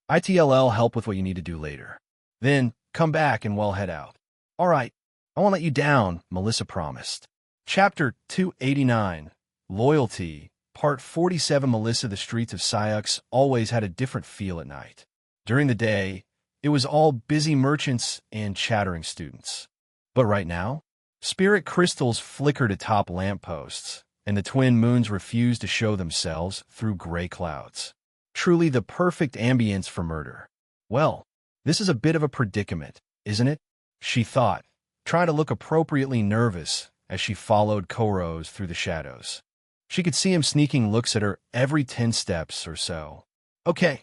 ITLL help with what you need to do later. Then come back and we'll head out. All right. I won't let you down, Melissa promised. Chapter 289, Loyalty, Part 47. Melissa, the streets of Syux always had a different feel at night. During the day, it was all busy merchants and chattering students. But right now, spirit crystals flickered atop lampposts, and the twin moons refused to show themselves through gray clouds. Truly the perfect ambience for murder. Well, this is a bit of a predicament, isn't it? She thought, trying to look appropriately nervous as she followed Korose through the shadows. She could see him sneaking looks at her every 10 steps or so. Okay,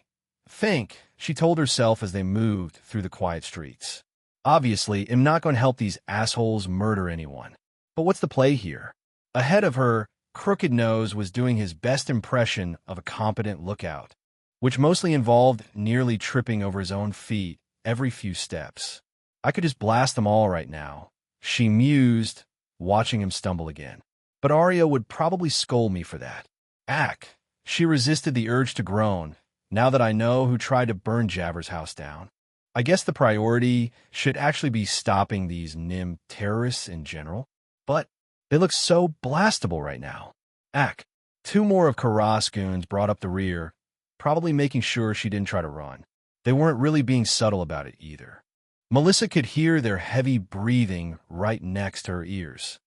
think, she told herself as they moved through the quiet streets. Obviously, I'm not going to help these assholes murder anyone. But what's the play here? Ahead of her, Crooked Nose was doing his best impression of a competent lookout, which mostly involved nearly tripping over his own feet every few steps. I could just blast them all right now, she mused, watching him stumble again. But Arya would probably scold me for that. Ack, she resisted the urge to groan, now that I know who tried to burn Jabber's house down. I guess the priority should actually be stopping these Nim terrorists in general, but they look so blastable right now. Ack, 2 more of Karras goons brought up the rear, probably making sure she didn't try to run. They weren't really being subtle about it either. Melissa could hear their heavy breathing right next to her ears.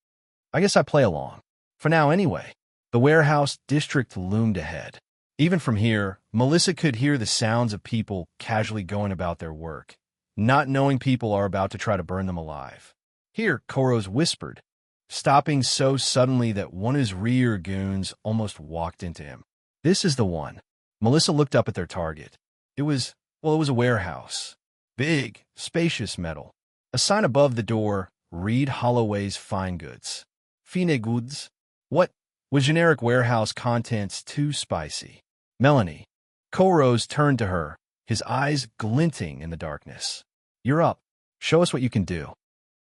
I guess I play along. For now anyway. The warehouse district loomed ahead. Even from here, Melissa could hear the sounds of people casually going about their work, not knowing people are about to try to burn them alive. Here, Koros whispered, stopping so suddenly that one of his rear goons almost walked into him. This is the one. Melissa looked up at their target. It was a warehouse. Big, spacious metal. A sign above the door, read Holloway's Fine Goods. Fine Goods? What? Was generic warehouse contents too spicy? Melanie. Koros turned to her, his eyes glinting in the darkness. You're up. Show us what you can do.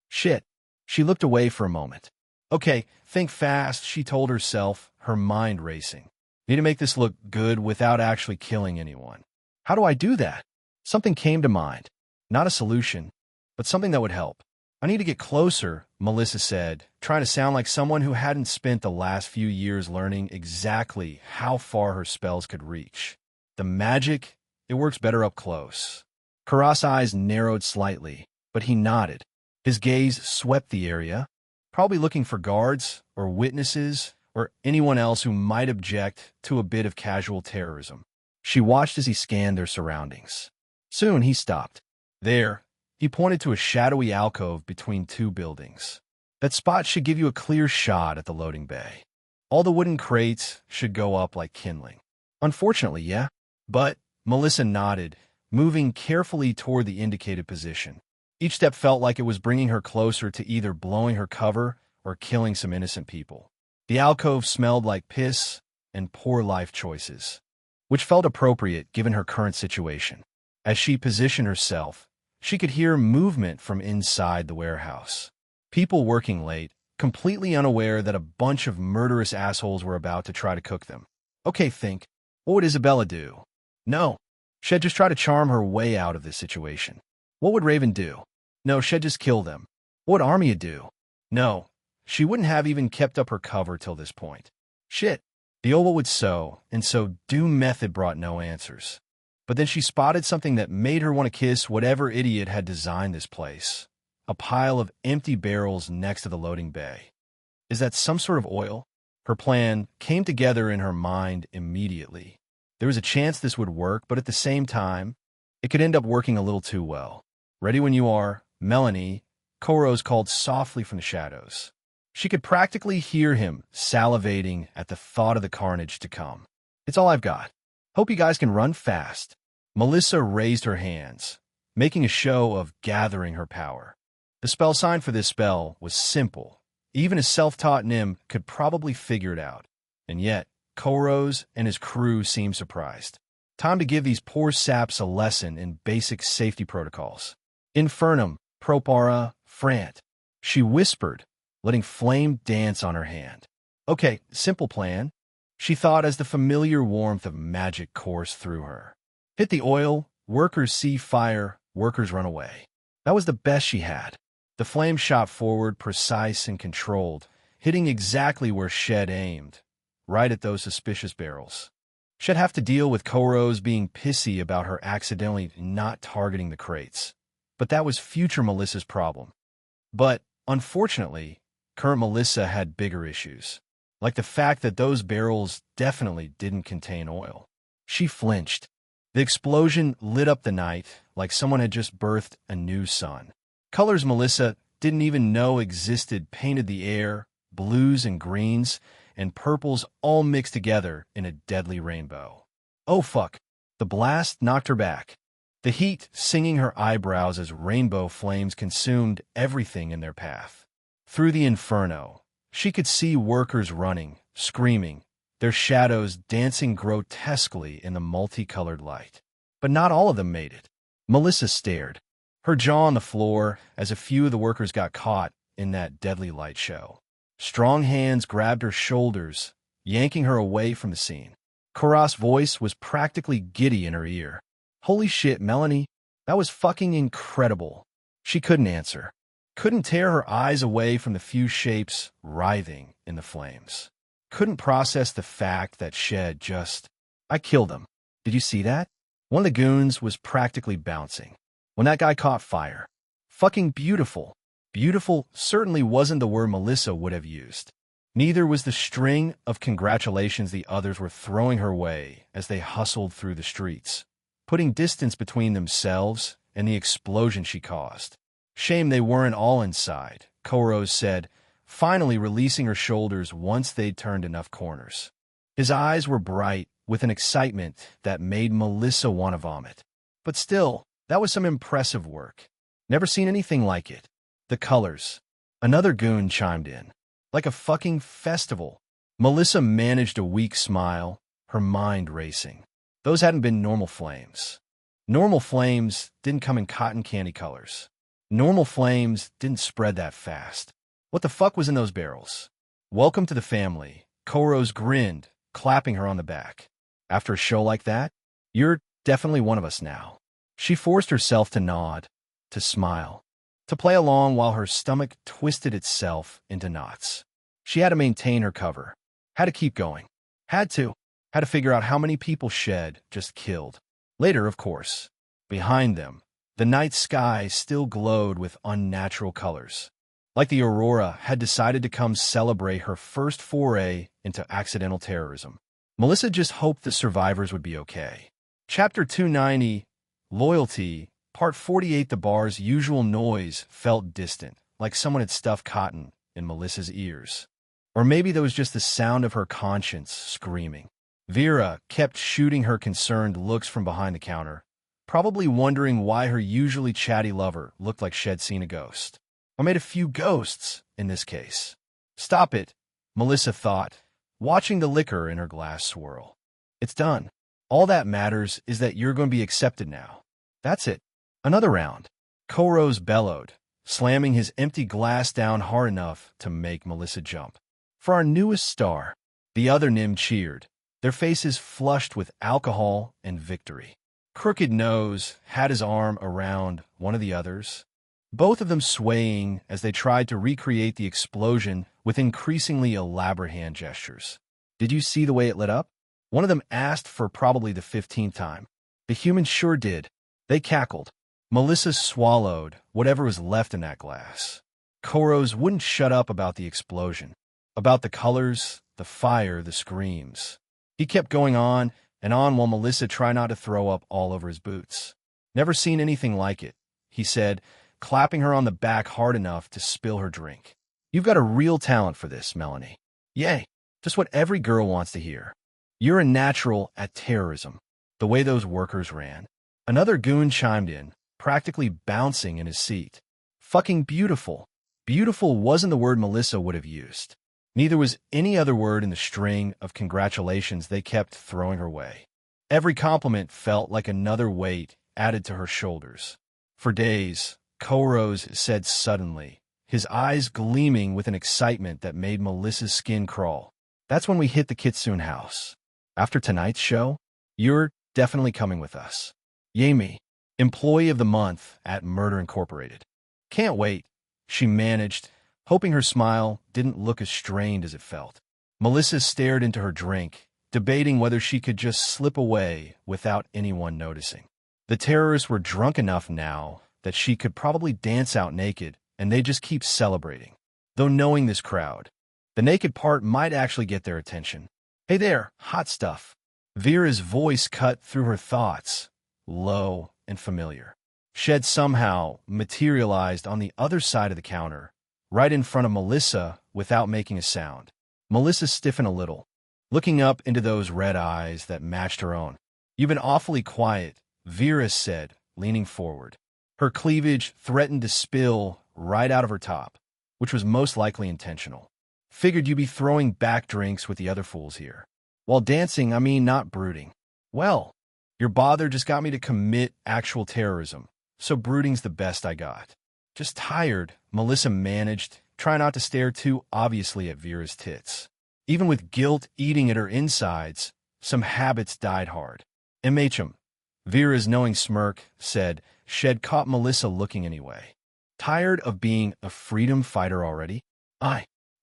Shit. She looked away for a moment. Okay, think fast, she told herself, her mind racing. Need to make this look good without actually killing anyone. How do I do that? Something came to mind. Not a solution, but something that would help. I need to get closer, Melissa said, trying to sound like someone who hadn't spent the last few years learning exactly how far her spells could reach. The magic, it works better up close. Karas' eyes narrowed slightly, but he nodded. His gaze swept the area, probably looking for guards or witnesses or anyone else who might object to a bit of casual terrorism. She watched as he scanned their surroundings. Soon he stopped. There, he pointed to a shadowy alcove between two buildings. That spot should give you a clear shot at the loading bay. All the wooden crates should go up like kindling. Unfortunately, yeah. But, Melissa nodded, moving carefully toward the indicated position. Each step felt like it was bringing her closer to either blowing her cover or killing some innocent people. The alcove smelled like piss and poor life choices, which felt appropriate given her current situation. As she positioned herself, she could hear movement from inside the warehouse. People working late, completely unaware that a bunch of murderous assholes were about to try to cook them. Okay, think. What would Isabella do? No. She'd just try to charm her way out of this situation. What would Raven do? No, she'd just kill them. What would Armia do? No. She wouldn't have even kept up her cover till this point. Shit. The Oval would sew, and so Doom Method brought no answers. But then she spotted something that made her want to kiss whatever idiot had designed this place. A pile of empty barrels next to the loading bay. Is that some sort of oil? Her plan came together in her mind immediately. There was a chance this would work, but at the same time, it could end up working a little too well. Ready when you are, Melanie, Koros called softly from the shadows. She could practically hear him salivating at the thought of the carnage to come. It's all I've got. Hope you guys can run fast. Melissa raised her hands, making a show of gathering her power. The spell sign for this spell was simple. Even a self-taught Nim could probably figure it out. And yet, Koros and his crew seemed surprised. Time to give these poor saps a lesson in basic safety protocols. Infernum, propara, frant. She whispered, letting flame dance on her hand. Okay, simple plan, she thought as the familiar warmth of magic coursed through her. Hit the oil, workers see fire, workers run away. That was the best she had. The flame shot forward, precise and controlled, hitting exactly where Shed aimed, right at those suspicious barrels. She'd have to deal with Koros being pissy about her accidentally not targeting the crates. But that was future Melissa's problem. But, unfortunately, current Melissa had bigger issues, like the fact that those barrels definitely didn't contain oil. She flinched. The explosion lit up the night like someone had just birthed a new sun. Colors Melissa didn't even know existed painted the air, blues and greens, and purples all mixed together in a deadly rainbow. Oh fuck. The blast knocked her back. The heat singing her eyebrows as rainbow flames consumed everything in their path. Through the inferno, she could see workers running, screaming, their shadows dancing grotesquely in the multicolored light. But not all of them made it. Melissa stared, her jaw on the floor as a few of the workers got caught in that deadly light show. Strong hands grabbed her shoulders, yanking her away from the scene. Karas' voice was practically giddy in her ear. Holy shit, Melanie, that was fucking incredible. She couldn't answer. Couldn't tear her eyes away from the few shapes writhing in the flames. Couldn't process the fact that Shed just... I killed him. Did you see that? One of the goons was practically bouncing when that guy caught fire. Fucking beautiful. Beautiful certainly wasn't the word Melissa would have used. Neither was the string of congratulations the others were throwing her way as they hustled through the streets, putting distance between themselves and the explosion she caused. Shame they weren't all inside, Koros said, finally releasing her shoulders once they'd turned enough corners. His eyes were bright with an excitement that made Melissa want to vomit. But still, that was some impressive work. Never seen anything like it. The colors. Another goon chimed in. Like a fucking festival. Melissa managed a weak smile, her mind racing. Those hadn't been normal flames. Normal flames didn't come in cotton candy colors. Normal flames didn't spread that fast. What the fuck was in those barrels? Welcome to the family. Koros grinned, clapping her on the back. After a show like that, you're definitely one of us now. She forced herself to nod, to smile, to play along while her stomach twisted itself into knots. She had to maintain her cover, had to keep going, had to figure out how many people Shed just killed. Later, of course, behind them, the night sky still glowed with unnatural colors. Like the aurora had decided to come celebrate her first foray into accidental terrorism. Melissa just hoped the survivors would be okay. Chapter 290, Loyalty, Part 48. The bar's usual noise felt distant, like someone had stuffed cotton in Melissa's ears. Or maybe that was just the sound of her conscience screaming. Vera kept shooting her concerned looks from behind the counter, probably wondering why her usually chatty lover looked like she'd seen a ghost. Or made a few ghosts, in this case. Stop it, Melissa thought, watching the liquor in her glass swirl. It's done. All that matters is that you're going to be accepted now. That's it. Another round. Koros bellowed, slamming his empty glass down hard enough to make Melissa jump. For our newest star, the other Nim cheered, their faces flushed with alcohol and victory. Crooked Nose had his arm around one of the others, both of them swaying as they tried to recreate the explosion with increasingly elaborate hand gestures. Did you see the way it lit up? One of them asked for probably the 15th time. The humans sure did. They cackled. Melissa swallowed whatever was left in that glass. Koros wouldn't shut up about the explosion, about the colors, the fire, the screams. He kept going on and on while Melissa tried not to throw up all over his boots. Never seen anything like it, he said, clapping her on the back hard enough to spill her drink. You've got a real talent for this, Melanie. Yay, just what every girl wants to hear. You're a natural at terrorism, the way those workers ran. Another goon chimed in, practically bouncing in his seat. Fucking beautiful. Beautiful wasn't the word Melissa would have used. Neither was any other word in the string of congratulations they kept throwing her way. Every compliment felt like another weight added to her shoulders. For days, Koros said suddenly, his eyes gleaming with an excitement that made Melissa's skin crawl. That's when we hit the Kitsune house. After tonight's show, you're definitely coming with us. Yami, Employee of the Month at Murder Incorporated. Can't wait, she managed, hoping her smile didn't look as strained as it felt. Melissa stared into her drink, debating whether she could just slip away without anyone noticing. The terrorists were drunk enough now that she could probably dance out naked, and they just keep celebrating. Though knowing this crowd, the naked part might actually get their attention. Hey there, hot stuff. Vera's voice cut through her thoughts, low and familiar. Shed somehow materialized on the other side of the counter, right in front of Melissa without making a sound. Melissa stiffened a little, looking up into those red eyes that matched her own. You've been awfully quiet, Vera said, leaning forward. Her cleavage threatened to spill right out of her top, which was most likely intentional. Figured you'd be throwing back drinks with the other fools here. While dancing, I mean not brooding. Well, your bother just got me to commit actual terrorism, so brooding's the best I got. Just tired, Melissa managed, trying not to stare too obviously at Vera's tits. Even with guilt eating at her insides, some habits died hard. MHM, Vera's knowing smirk, said. Shed caught Melissa looking anyway. Tired of being a freedom fighter already?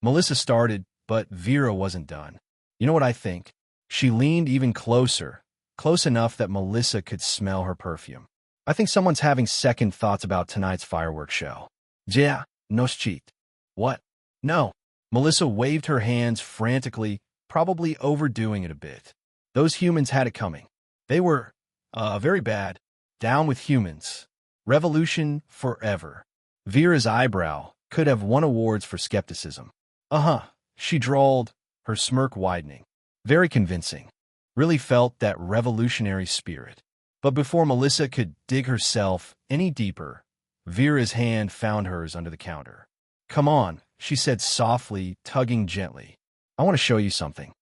Melissa started, but Vera wasn't done. You know what I think? She leaned even closer, close enough that Melissa could smell her perfume. I think someone's having second thoughts about tonight's fireworks show. Yeah, no cheat. What? No. Melissa waved her hands frantically, probably overdoing it a bit. Those humans had it coming. They were, very bad. Down with humans. Revolution forever. Vera's eyebrow could have won awards for skepticism. Uh-huh, she drawled, her smirk widening. Very convincing. Really felt that revolutionary spirit. But before Melissa could dig herself any deeper, Vera's hand found hers under the counter. Come on, she said softly, tugging gently. I want to show you something.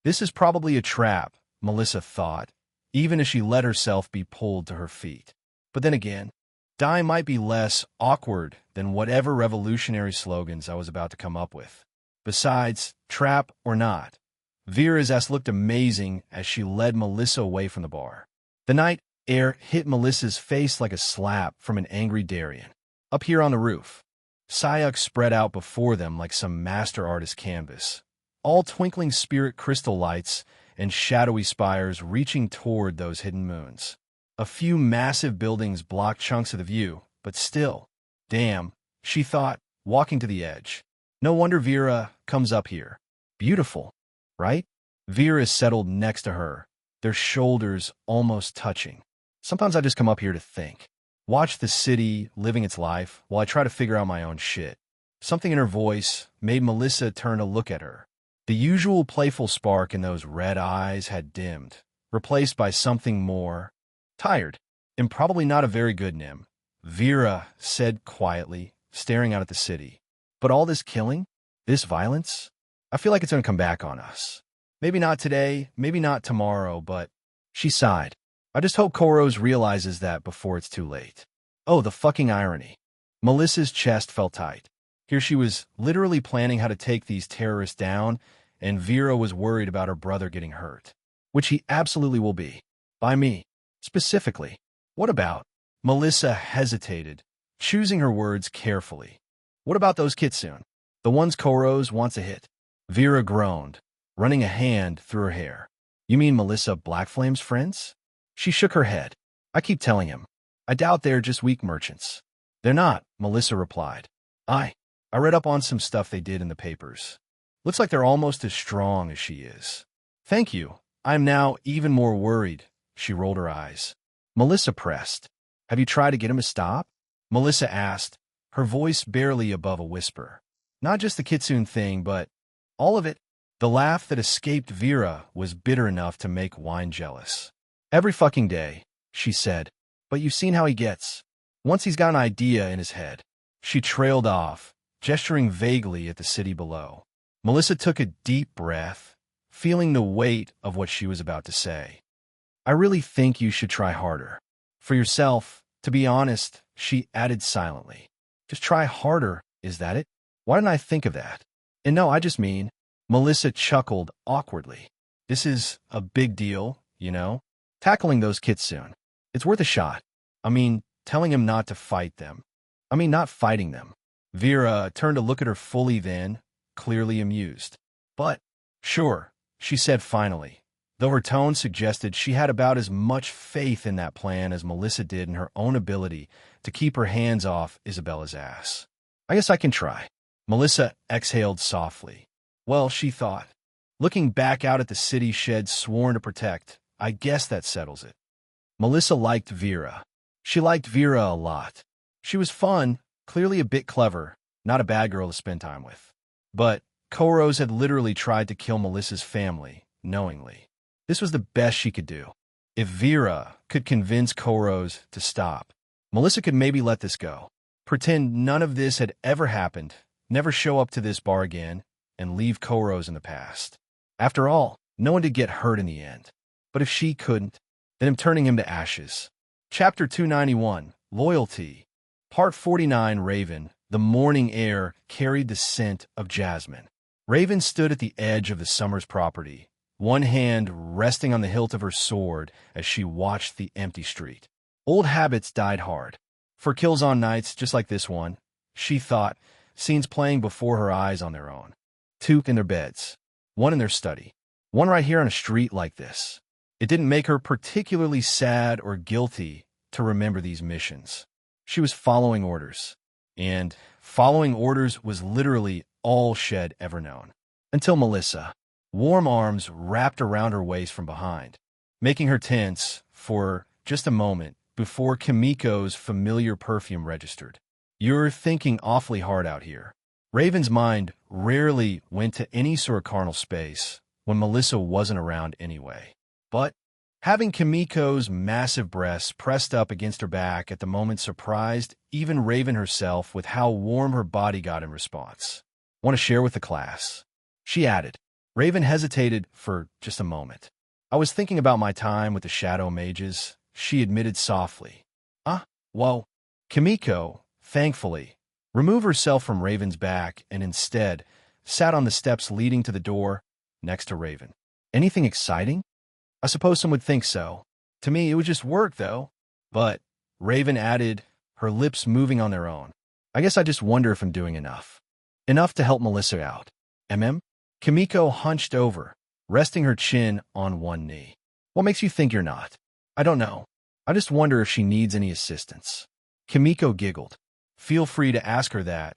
This is probably a trap, Melissa thought, even as she let herself be pulled to her feet. But then again, die might be less awkward than whatever revolutionary slogans I was about to come up with. Besides, trap or not, Vera's ass looked amazing as she led Melissa away from the bar. The night air hit Melissa's face like a slap from an angry Darien. Up here on the roof, Sayuk spread out before them like some master artist canvas, all twinkling spirit crystal lights and shadowy spires reaching toward those hidden moons. A few massive buildings blocked chunks of the view, but still, damn, she thought, walking to the edge. No wonder Vera comes up here. Beautiful, right? Vera settled next to her, their shoulders almost touching. Sometimes I just come up here to think. Watch the city living its life while I try to figure out my own shit. Something in her voice made Melissa turn to look at her. The usual playful spark in those red eyes had dimmed, replaced by something more tired, and probably not a very good Nim. Vera said quietly, staring out at the city. But all this killing, this violence, I feel like it's going to come back on us. Maybe not today, maybe not tomorrow, but she sighed. I just hope Koros realizes that before it's too late. Oh, the fucking irony. Melissa's chest felt tight. Here she was literally planning how to take these terrorists down, and Vera was worried about her brother getting hurt. Which he absolutely will be. By me. Specifically. What about? Melissa hesitated, choosing her words carefully. What about those Kitsune? The ones Koros wants to hit? Vera groaned, running a hand through her hair. You mean Melissa Blackflame's friends? She shook her head. I keep telling him. I doubt they're just weak merchants. They're not, Melissa replied. I read up on some stuff they did in the papers. Looks like they're almost as strong as she is. Thank you. I'm now even more worried. She rolled her eyes. Melissa pressed. Have you tried to get him to stop? Melissa asked, her voice barely above a whisper. Not just the Kitsune thing, but all of it. The laugh that escaped Vera was bitter enough to make Wine jealous. Every fucking day, she said. But you've seen how he gets. Once he's got an idea in his head. She trailed off, gesturing vaguely at the city below. Melissa took a deep breath, feeling the weight of what she was about to say. I really think you should try harder. For yourself, to be honest, she added silently. Just try harder, is that it? Why didn't I think of that? And no, I just mean, Melissa chuckled awkwardly. This is a big deal, you know? Tackling those Kitsune. It's worth a shot. I mean, telling him not to fight them. I mean, not fighting them. Vera turned to look at her fully then, clearly amused. But, sure, she said finally, though her tone suggested she had about as much faith in that plan as Melissa did in her own ability to keep her hands off Isabella's ass. I guess I can try. Melissa exhaled softly. Well, she thought. Looking back out at the city shed sworn to protect, I guess that settles it. Melissa liked Vera. She liked Vera a lot. She was fun, clearly a bit clever, not a bad girl to spend time with. But Koros had literally tried to kill Melissa's family, knowingly. This was the best she could do. If Vera could convince Koros to stop, Melissa could maybe let this go. Pretend none of this had ever happened, never show up to this bar again, and leave Koros in the past. After all, no one did get hurt in the end. But if she couldn't, then I'm turning him to ashes. Chapter 291, Loyalty. Part 49, Raven. The morning air carried the scent of jasmine. Raven stood at the edge of the Summers property, one hand resting on the hilt of her sword as she watched the empty street. Old habits died hard. For kills on nights just like this one, she thought, scenes playing before her eyes on their own. Two in their beds, one in their study, one right here on a street like this. It didn't make her particularly sad or guilty to remember these missions. She was following orders, and following orders was literally all Shed ever known. Until Melissa, warm arms wrapped around her waist from behind, making her tense for just a moment before Kimiko's familiar perfume registered. "You're thinking awfully hard out here." Raven's mind rarely went to any sort of carnal space when Melissa wasn't around anyway. But having Kimiko's massive breasts pressed up against her back at the moment surprised even Raven herself with how warm her body got in response. "Want to share with the class?" she added. Raven hesitated for just a moment. "I was thinking about my time with the Shadow Mages," she admitted softly. Well, Kimiko, thankfully, removed herself from Raven's back and instead sat on the steps leading to the door next to Raven. "Anything exciting?" "I suppose some would think so. To me, it was just work, though." "But," Raven added, her lips moving on their own, "I guess I just wonder if I'm doing enough. Enough to help Melissa out." Kimiko hunched over, resting her chin on one knee. "What makes you think you're not?" "I don't know. I just wonder if she needs any assistance." Kimiko giggled. "Feel free to ask her that."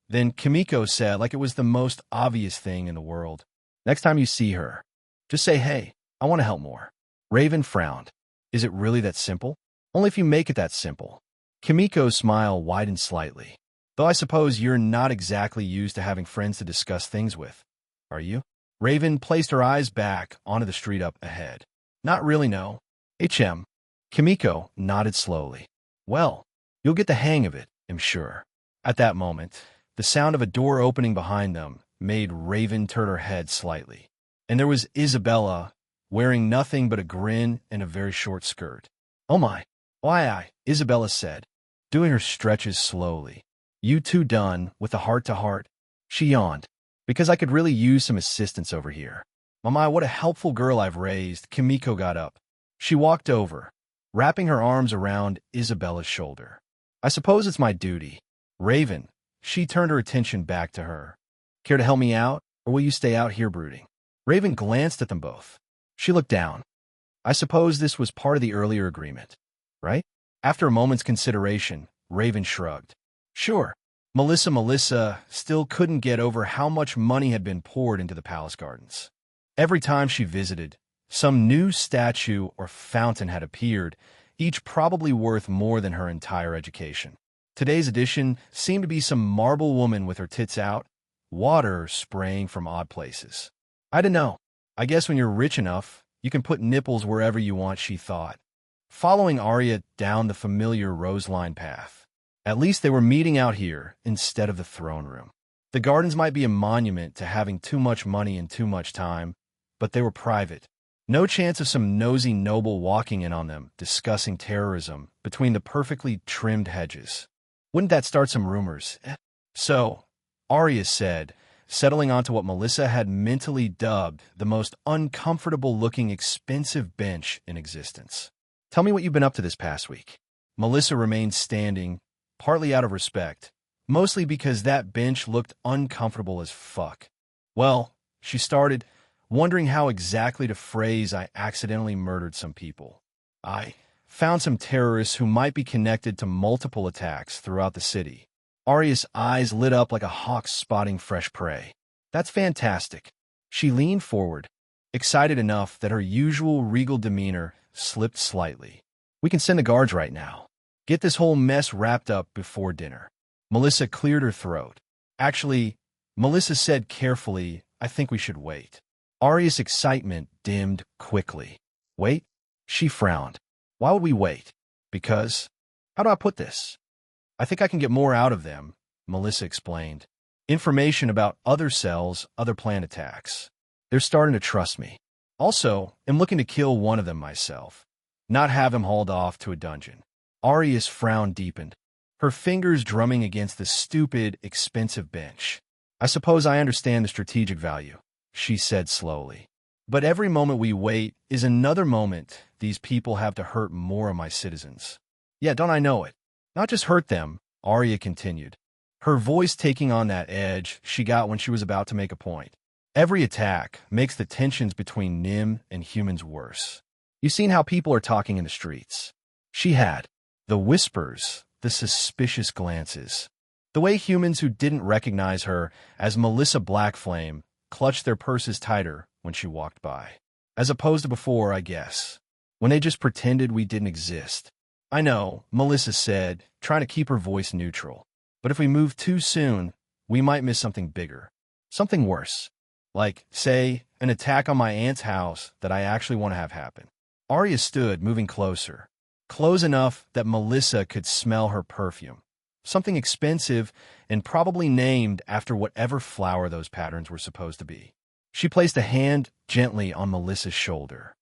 Then Kimiko said, like it was the most obvious thing in the world, "Next time you see her, just say, 'Hey, I want to help more.'" Raven frowned. "Is it really that simple?" "Only if you make it that simple." Kimiko's smile widened slightly. "Though I suppose you're not exactly used to having friends to discuss things with, are you?" Raven placed her eyes back onto the street up ahead. "Not really, no." Kimiko nodded slowly. "Well, you'll get the hang of it, I'm sure." At that moment, the sound of a door opening behind them made Raven turn her head slightly. And there was Isabella, wearing nothing but a grin and a very short skirt. "Oh my, why, Isabella said, doing her stretches slowly. "You two done with the heart-to-heart?" She yawned. "Because I could really use some assistance over here." "My, what a helpful girl I've raised." Kimiko got up. She walked over, wrapping her arms around Isabella's shoulder. "I suppose it's my duty." "Raven," she turned her attention back to her. "Care to help me out, or will you stay out here brooding?" Raven glanced at them both. She looked down. "I suppose this was part of the earlier agreement, right?" After a moment's consideration, Raven shrugged. "Sure." Melissa still couldn't get over how much money had been poured into the palace gardens. Every time she visited, some new statue or fountain had appeared, each probably worth more than her entire education. Today's addition seemed to be some marble woman with her tits out, water spraying from odd places. "I don't know. I guess when you're rich enough, you can put nipples wherever you want," she thought, following Arya down the familiar rose-lined path. At least they were meeting out here instead of the throne room. The gardens might be a monument to having too much money and too much time, but they were private. No chance of some nosy noble walking in on them, discussing terrorism between the perfectly trimmed hedges. Wouldn't that start some rumors? "So," Arya said, settling onto what Melissa had mentally dubbed the most uncomfortable-looking expensive bench in existence. "Tell me what you've been up to this past week." Melissa remained standing, partly out of respect, mostly because that bench looked uncomfortable as fuck. "Well," she started, wondering how exactly to phrase "I accidentally murdered some people. I found some terrorists who might be connected to multiple attacks throughout the city." Arya's eyes lit up like a hawk spotting fresh prey. "That's fantastic." She leaned forward, excited enough that her usual regal demeanor slipped slightly. "We can send the guards right now. Get this whole mess wrapped up before dinner." Melissa cleared her throat. "Actually," Melissa said carefully, "I think we should wait." Arya's excitement dimmed quickly. "Wait?" She frowned. "Why would we wait?" "Because, how do I put this? I think I can get more out of them," Melissa explained. "Information about other cells, other planned attacks. They're starting to trust me. Also, I'm looking to kill one of them myself, not have him hauled off to a dungeon." Arya's frown deepened, her fingers drumming against the stupid, expensive bench. "I suppose I understand the strategic value," she said slowly. "But every moment we wait is another moment these people have to hurt more of my citizens. Yeah, don't I know it? Not just hurt them," Arya continued, her voice taking on that edge she got when she was about to make a point. "Every attack makes the tensions between Nim and humans worse. You've seen how people are talking in the streets. She had. The whispers, the suspicious glances. The way humans who didn't recognize her as Melissa Blackflame clutched their purses tighter when she walked by. As opposed to before, I guess, when they just pretended we didn't exist. I know, Melissa said, trying to keep her voice neutral. But if we move too soon, we might miss something bigger. Something worse. Like, say, an attack on my aunt's house that I actually want to have happen. Arya stood, moving closer. Close enough that Melissa could smell her perfume. Something expensive and probably named after whatever flower those patterns were supposed to be. She placed a hand gently on Melissa's shoulder.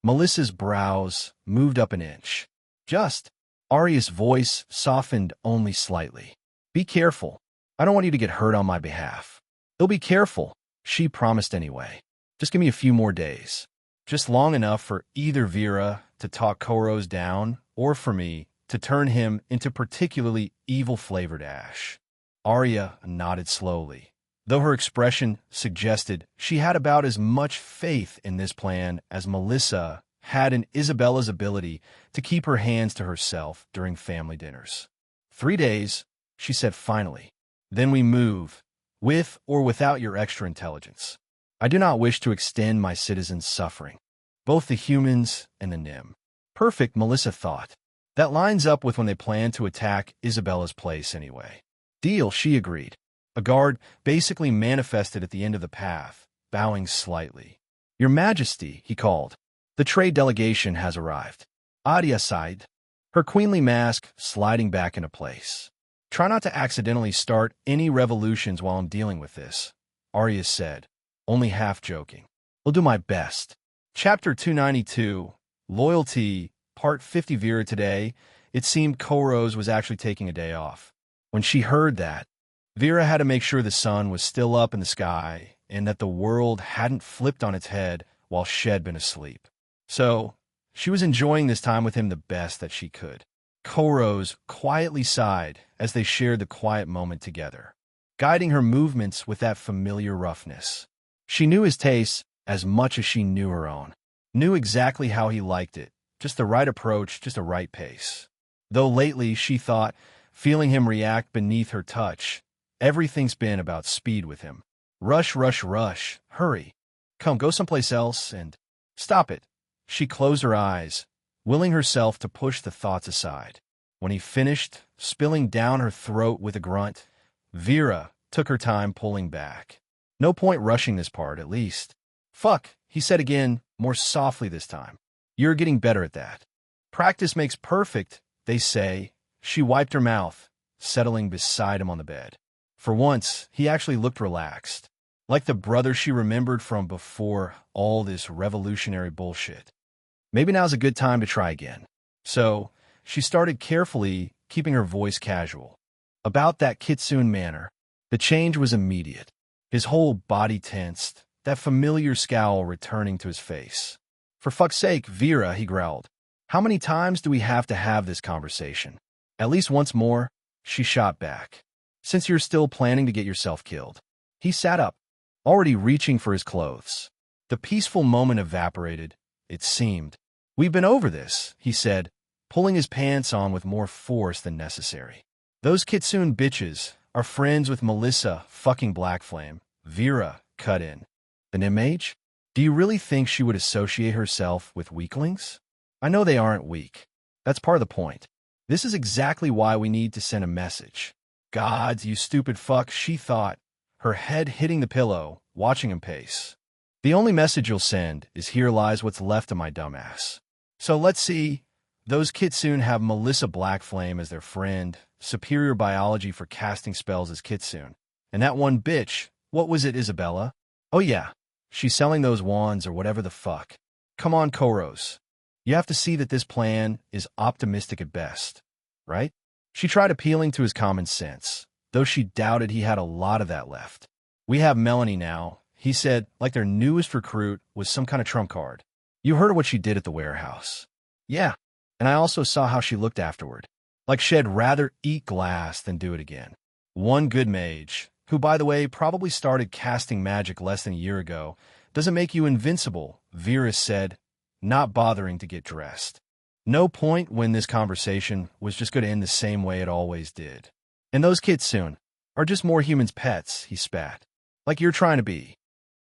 Melissa's brows moved up an inch. Just. Arya's voice softened only slightly. Be careful. I don't want you to get hurt on my behalf. He'll be careful, she promised anyway. Just give me a few more days. Just long enough for either Vera to talk Koros down or for me to turn him into particularly evil-flavored ash. Arya nodded slowly, though her expression suggested she had about as much faith in this plan as Melissa had in Isabella's ability to keep her hands to herself during family dinners. 3 days, she said finally. Then we move, with or without your extra intelligence. I do not wish to extend my citizens' suffering, both the humans and the Nym. Perfect, Melissa thought. That lines up with when they plan to attack Isabella's place anyway. Deal, she agreed. A guard basically manifested at the end of the path, bowing slightly. Your Majesty, he called. The trade delegation has arrived. Arya sighed, her queenly mask sliding back into place. Try not to accidentally start any revolutions while I'm dealing with this, Arya said, only half joking. I'll do my best. Chapter 292, Loyalty, Part 50. Vera today, it seemed Koros was actually taking a day off. When she heard that, Vera had to make sure the sun was still up in the sky and that the world hadn't flipped on its head while she'd been asleep. So, she was enjoying this time with him the best that she could. Koros quietly sighed as they shared the quiet moment together, guiding her movements with that familiar roughness. She knew his tastes as much as she knew her own, knew exactly how he liked it, just the right approach, just a right pace. Though lately she thought, feeling him react beneath her touch, everything's been about speed with him. Rush, rush, rush, hurry. Come, go someplace else and stop it. She closed her eyes, willing herself to push the thoughts aside. When he finished, spilling down her throat with a grunt, Vera took her time pulling back. No point rushing this part, at least. Fuck, he said again, more softly this time. You're getting better at that. Practice makes perfect, they say. She wiped her mouth, settling beside him on the bed. For once, he actually looked relaxed, like the brother she remembered from before all this revolutionary bullshit. Maybe now's a good time to try again. So, she started carefully, keeping her voice casual. About that Kitsune manner, the change was immediate. His whole body tensed, that familiar scowl returning to his face. For fuck's sake, Vera, he growled. How many times do we have to have this conversation? At least once more, she shot back. Since you're still planning to get yourself killed. He sat up, already reaching for his clothes. The peaceful moment evaporated, it seemed. We've been over this, he said, pulling his pants on with more force than necessary. Those Kitsune bitches are friends with Melissa fucking Blackflame. Vera cut in. The Nym Mage? Do you really think she would associate herself with weaklings? I know they aren't weak. That's part of the point. This is exactly why we need to send a message. Gods, you stupid fuck, she thought, her head hitting the pillow, watching him pace. The only message you'll send is here lies what's left of my dumbass. So let's see. Those Kitsune have Melissa Blackflame as their friend, superior biology for casting spells as Kitsune. And that one bitch, what was it, Isabella? Oh yeah, she's selling those wands or whatever the fuck. Come on, Koros. You have to see that this plan is optimistic at best, right? She tried appealing to his common sense, though she doubted he had a lot of that left. We have Melanie now, he said, like their newest recruit was some kind of trump card. You heard what she did at the warehouse. Yeah, and I also saw how she looked afterward. Like she'd rather eat glass than do it again. One good mage, who by the way probably started casting magic less than a year ago, doesn't make you invincible, Vera said. not bothering to get dressed. No point when this conversation was just going to end the same way it always did. And those kids soon are just more humans' pets, he spat. Like you're trying to be.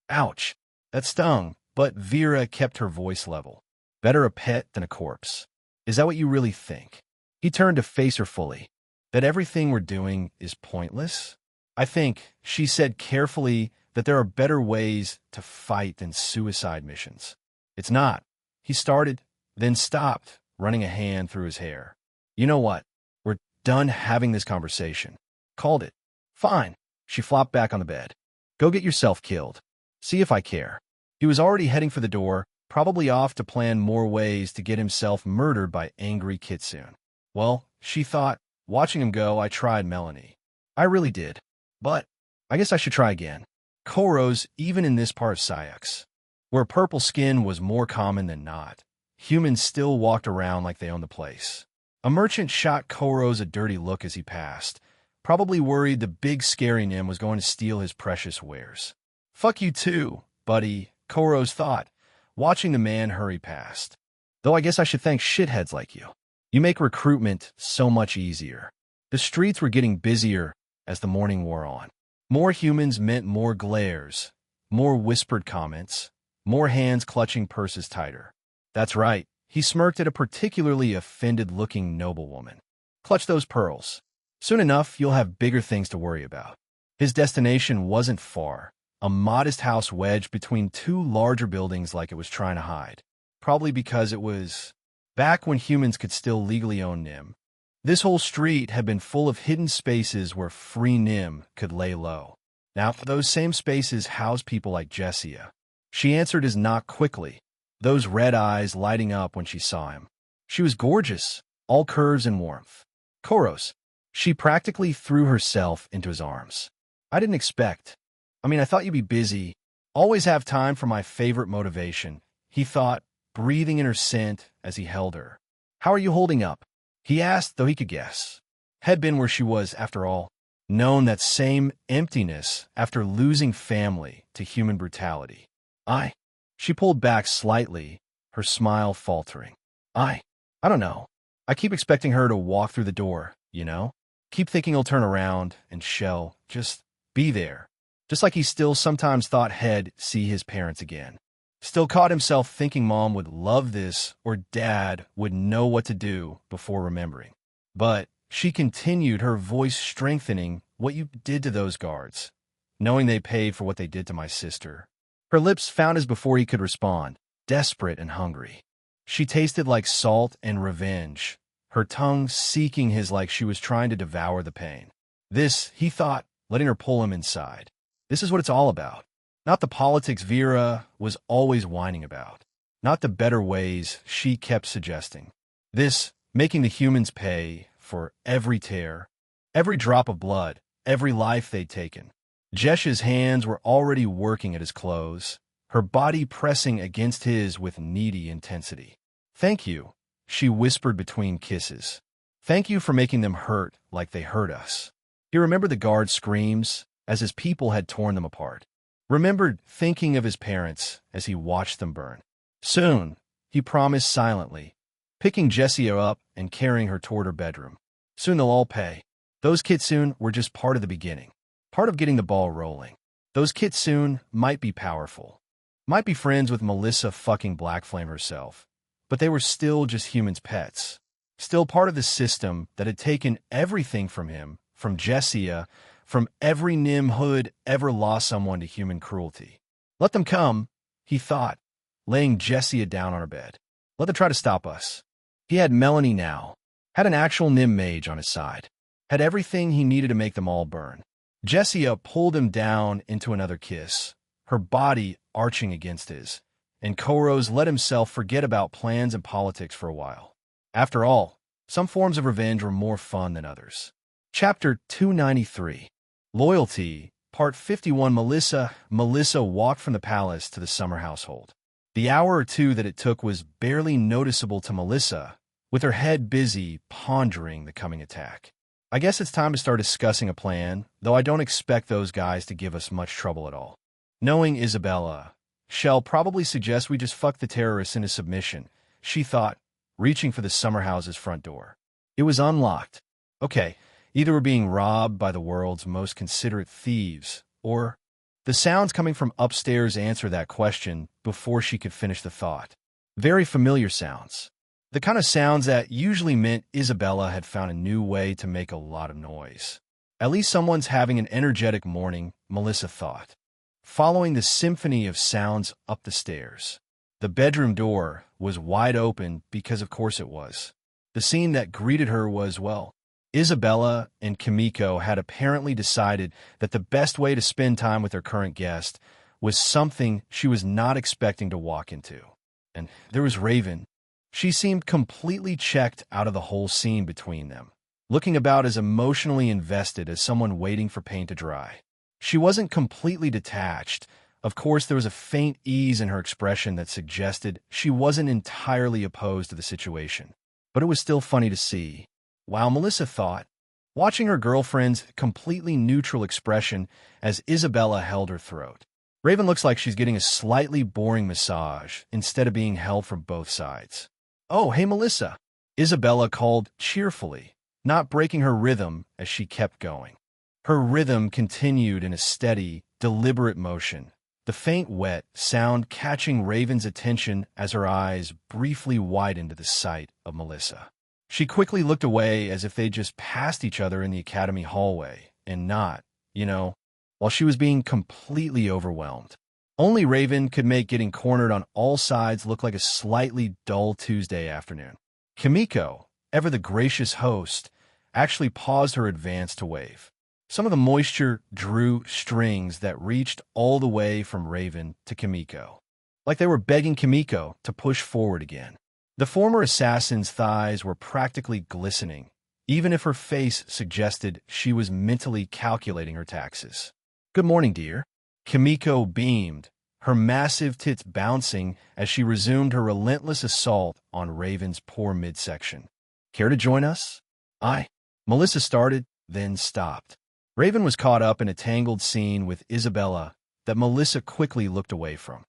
Ouch. That stung, but Vera kept her voice level. Better a pet than a corpse. Is that what you really think? He turned to face her fully. That everything we're doing is pointless? I think, she said carefully, that there are better ways to fight than suicide missions. It's not. He started, then stopped, running a hand through his hair. You know what? We're done having this conversation. Called it. Fine. She flopped back on the bed. Go get yourself killed. See if I care. He was already heading for the door, probably off to plan more ways to get himself murdered by angry Kitsune. Well, she thought, watching him go, I tried Melanie. I really did. But I guess I should try again. Koros, even in this part of Sayux, where purple skin was more common than not, humans still walked around like they owned the place. A merchant shot Koros a dirty look as he passed, probably worried the big scary Nim was going to steal his precious wares. Fuck you too, buddy, Koros thought, watching the man hurry past. Though I guess I should thank shitheads like you. You make recruitment so much easier. The streets were getting busier as the morning wore on. More humans meant more glares, more whispered comments, more hands clutching purses tighter. That's right, he smirked at a particularly offended-looking noblewoman. Clutch those pearls. Soon enough, you'll have bigger things to worry about. His destination wasn't far, a modest house wedged between two larger buildings like it was trying to hide. Probably because it was back when humans could still legally own Nim. This whole street had been full of hidden spaces where free Nim could lay low. Now, those same spaces housed people like Jessia. She answered his knock quickly, those red eyes lighting up when she saw him. She was gorgeous, all curves and warmth. Koros. She practically threw herself into his arms. I didn't expect. I thought you'd be busy. Always have time for my favorite motivation, he thought, breathing in her scent as he held her. How are you holding up? He asked, though he could guess. Had been where she was, after all. Known that same emptiness after losing family to human brutality. She pulled back slightly, her smile faltering. I don't know. I keep expecting her to walk through the door, you know? Keep thinking he'll turn around and Shell just be there. Just like he still sometimes thought Head see his parents again. Still caught himself thinking Mom would love this or Dad would know what to do before remembering. But she continued, her voice strengthening, what you did to those guards, knowing they paid for what they did to my sister. Her lips found his before he could respond, desperate and hungry. She tasted like salt and revenge, her tongue seeking his like she was trying to devour the pain. This, he thought, letting her pull him inside. This is what it's all about. Not the politics Vera was always whining about. Not the better ways she kept suggesting. This, making the humans pay for every tear, every drop of blood, every life they'd taken. Jesh's hands were already working at his clothes, her body pressing against his with needy intensity. Thank you, she whispered between kisses. Thank you for making them hurt like they hurt us. He remembered the guard's screams as his people had torn them apart. Remembered thinking of his parents as he watched them burn. Soon, he promised silently, picking Jessia up and carrying her toward her bedroom. Soon they'll all pay. Those Kitsune were just part of the beginning, part of getting the ball rolling. Those Kitsune might be powerful, might be friends with Melissa fucking Black Flame herself, but they were still just humans' pets, still part of the system that had taken everything from him, from Jessia, from every Nim hood ever lost someone to human cruelty. Let them come, he thought, laying Jessia down on her bed. Let them try to stop us. He had Melanie now, had an actual Nim mage on his side, had everything he needed to make them all burn. Jessia pulled him down into another kiss, her body arching against his, and Koros let himself forget about plans and politics for a while. After all, some forms of revenge were more fun than others. Chapter 293. Loyalty, Part 51. Melissa walked from the palace to the summer household. The hour or two that it took was barely noticeable to Melissa, with her head busy pondering the coming attack. I guess it's time to start discussing a plan, though I don't expect those guys to give us much trouble at all. Knowing Isabella, Shell probably suggests we just fuck the terrorists into submission, she thought, reaching for the summer house's front door. It was unlocked. Okay, either we're being robbed by the world's most considerate thieves, or the sounds coming from upstairs answer that question before she could finish the thought. Very familiar sounds. The kind of sounds that usually meant Isabella had found a new way to make a lot of noise. At least someone's having an energetic morning, Melissa thought. Following the symphony of sounds up the stairs, the bedroom door was wide open because of course it was. The scene that greeted her was, well, Isabella and Kimiko had apparently decided that the best way to spend time with their current guest was something she was not expecting to walk into. And there was Raven. She seemed completely checked out of the whole scene between them, looking about as emotionally invested as someone waiting for paint to dry. She wasn't completely detached. Of course, there was a faint ease in her expression that suggested she wasn't entirely opposed to the situation. But it was still funny to see. While Melissa thought, watching her girlfriend's completely neutral expression as Isabella held her throat. Raven looks like she's getting a slightly boring massage instead of being held from both sides. "Oh, hey, Melissa," Isabella called cheerfully, not breaking her rhythm as she kept going. Her rhythm continued in a steady, deliberate motion, the faint wet sound catching Raven's attention as her eyes briefly widened to the sight of Melissa. She quickly looked away as if they'd just passed each other in the academy hallway, and not, while she was being completely overwhelmed. Only Raven could make getting cornered on all sides look like a slightly dull Tuesday afternoon. Kimiko, ever the gracious host, actually paused her advance to wave. Some of the moisture drew strings that reached all the way from Raven to Kimiko, like they were begging Kimiko to push forward again. The former assassin's thighs were practically glistening, even if her face suggested she was mentally calculating her taxes. "Good morning, dear." Kimiko beamed, her massive tits bouncing as she resumed her relentless assault on Raven's poor midsection. "Care to join us?" Melissa started, then stopped. Raven was caught up in a tangled scene with Isabella that Melissa quickly looked away from.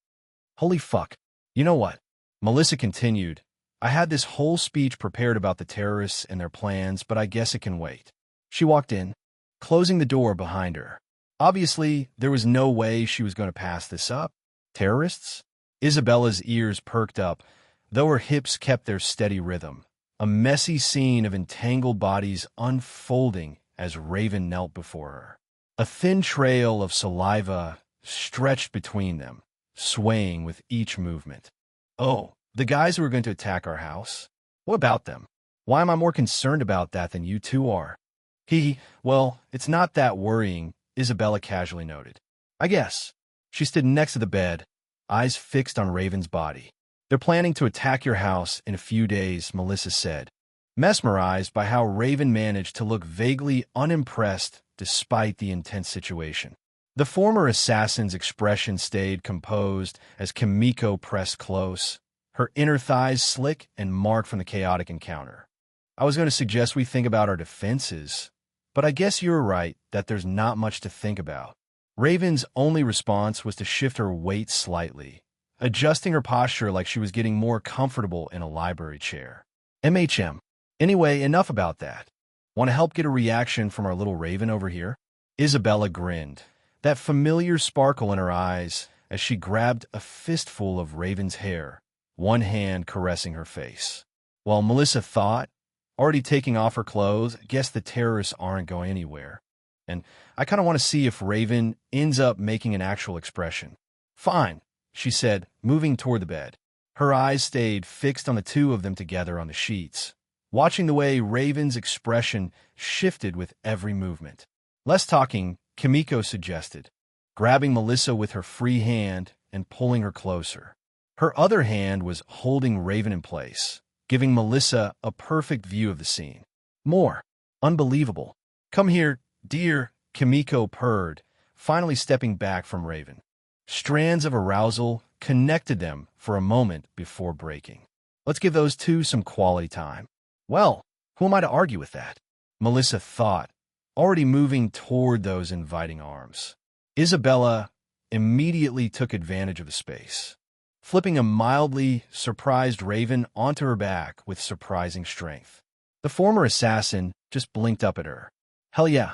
"Holy fuck. You know what?" Melissa continued. "I had this whole speech prepared about the terrorists and their plans, but I guess it can wait." She walked in, closing the door behind her. Obviously, there was no way she was going to pass this up. Terrorists? Isabella's ears perked up, though her hips kept their steady rhythm. A messy scene of entangled bodies unfolding as Raven knelt before her. A thin trail of saliva stretched between them, swaying with each movement. "Oh, the guys who are going to attack our house? What about them? Why am I more concerned about that than you two are?" Well, it's not that worrying," Isabella casually noted. "I guess." She stood next to the bed, eyes fixed on Raven's body. "They're planning to attack your house in a few days," Melissa said, mesmerized by how Raven managed to look vaguely unimpressed despite the intense situation. The former assassin's expression stayed composed as Kimiko pressed close, her inner thighs slick and marked from the chaotic encounter. "I was going to suggest we think about our defenses, but I guess you're right that there's not much to think about." Raven's only response was to shift her weight slightly, adjusting her posture like she was getting more comfortable in a library chair. Anyway, enough about that. Want to help get a reaction from our little Raven over here?" Isabella grinned, that familiar sparkle in her eyes as she grabbed a fistful of Raven's hair, one hand caressing her face. While Melissa thought, already taking off her clothes, guess the terrorists aren't going anywhere. And I kind of want to see if Raven ends up making an actual expression. "Fine," she said, moving toward the bed. Her eyes stayed fixed on the two of them together on the sheets, watching the way Raven's expression shifted with every movement. "Less talking," Kimiko suggested, grabbing Melissa with her free hand and pulling her closer. Her other hand was holding Raven in place, giving Melissa a perfect view of the scene. "More. Unbelievable. Come here, dear," Kimiko purred, finally stepping back from Raven. Strands of arousal connected them for a moment before breaking. "Let's give those two some quality time." "Well, who am I to argue with that?" Melissa thought, already moving toward those inviting arms. Isabella immediately took advantage of the space, flipping a mildly surprised Raven onto her back with surprising strength. The former assassin just blinked up at her. Hell yeah.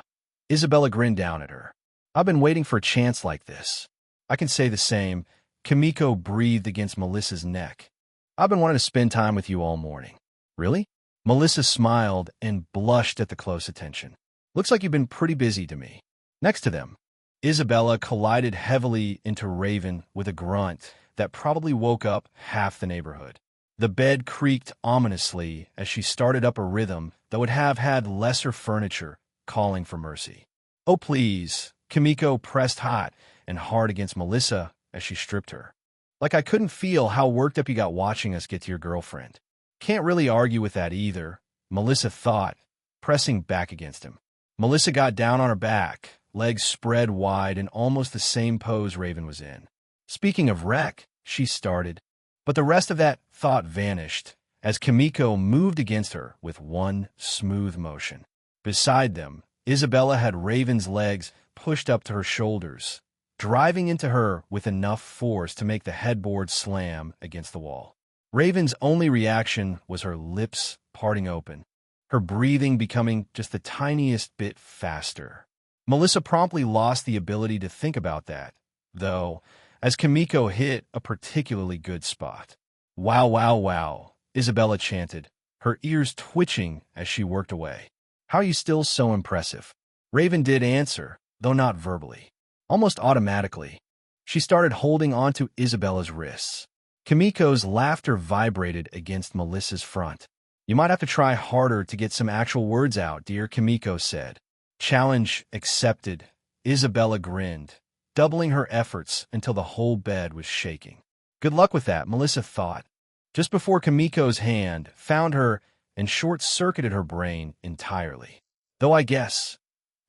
Isabella grinned down at her. I've been waiting for a chance like this. I can say the same. Kimiko breathed against Melissa's neck. I've been wanting to spend time with you all morning. Really? Melissa smiled and blushed at the close attention. Looks like you've been pretty busy to me. Next to them, Isabella collided heavily into Raven with a grunt that probably woke up half the neighborhood. The bed creaked ominously as she started up a rhythm that would have had lesser furniture calling for mercy. Oh, please. Kimiko pressed hot and hard against Melissa as she stripped her. Like I couldn't feel how worked up you got watching us get to your girlfriend. Can't really argue with that either, Melissa thought, pressing back against him. Melissa got down on her back, legs spread wide in almost the same pose Raven was in. Speaking of wreck, she started, but the rest of that thought vanished as Kimiko moved against her with one smooth motion. Beside them, Isabella had Raven's legs pushed up to her shoulders, driving into her with enough force to make the headboard slam against the wall. Raven's only reaction was her lips parting open, her breathing becoming just the tiniest bit faster. Melissa promptly lost the ability to think about that, though, as Kimiko hit a particularly good spot. Wow, wow, wow, Isabella chanted, her ears twitching as she worked away. How are you still so impressive? Raven did answer, though not verbally. Almost automatically, she started holding onto Isabella's wrists. Kimiko's laughter vibrated against Melissa's front. You might have to try harder to get some actual words out, dear, Kimiko said. Challenge accepted. Isabella grinned, doubling her efforts until the whole bed was shaking. Good luck with that, Melissa thought, just before Kimiko's hand found her and short-circuited her brain entirely. Though I guess...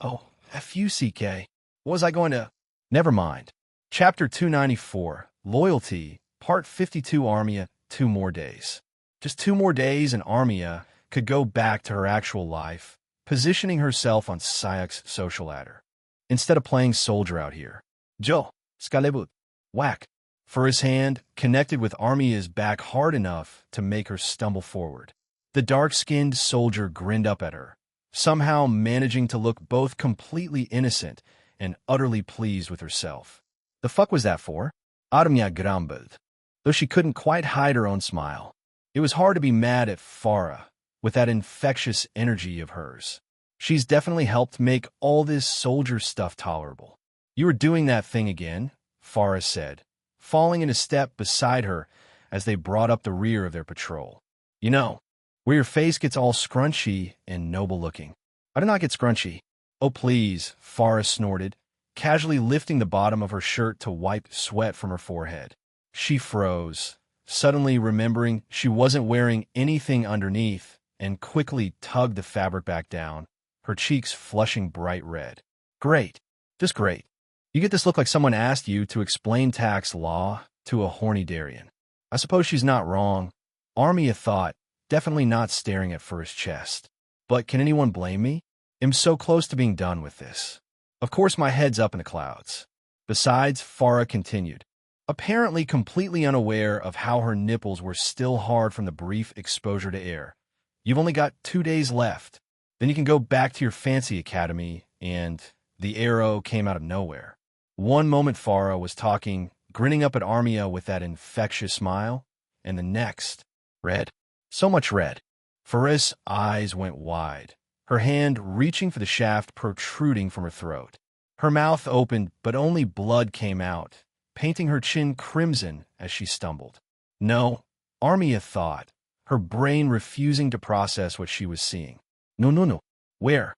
Oh, F-U-C-K. What was I going to... Never mind. Chapter 294, Loyalty, Part 52, Armia, 2 more days. Just 2 more days and Armia could go back to her actual life, positioning herself on Sayak's social ladder. Instead of playing soldier out here. Joe, Skalebut, whack. For his hand connected with Armia's back hard enough to make her stumble forward. The dark-skinned soldier grinned up at her, somehow managing to look both completely innocent and utterly pleased with herself. The fuck was that for? Armia grumbled, though she couldn't quite hide her own smile. It was hard to be mad at Farah, with that infectious energy of hers. She's definitely helped make all this soldier stuff tolerable. You were doing that thing again, Farah said, falling in a step beside her as they brought up the rear of their patrol. You know, where your face gets all scrunchy and noble-looking. I do not get scrunchy. Oh, please, Farah snorted, casually lifting the bottom of her shirt to wipe sweat from her forehead. She froze, suddenly remembering she wasn't wearing anything underneath, and quickly tugged the fabric back down, her cheeks flushing bright red. Great. Just great. You get this look like someone asked you to explain tax law to a horny Darien. I suppose she's not wrong. Armia thought, definitely not staring at Farah's chest. But can anyone blame me? I'm so close to being done with this. Of course my head's up in the clouds. Besides, Farah continued, apparently completely unaware of how her nipples were still hard from the brief exposure to air. You've only got 2 days left. Then you can go back to your fancy academy, and the arrow came out of nowhere. One moment Farah was talking, grinning up at Armia with that infectious smile, and the next, red. So much red. Farah's eyes went wide, her hand reaching for the shaft protruding from her throat. Her mouth opened, but only blood came out, painting her chin crimson as she stumbled. No, Armia thought, her brain refusing to process what she was seeing. No. Where?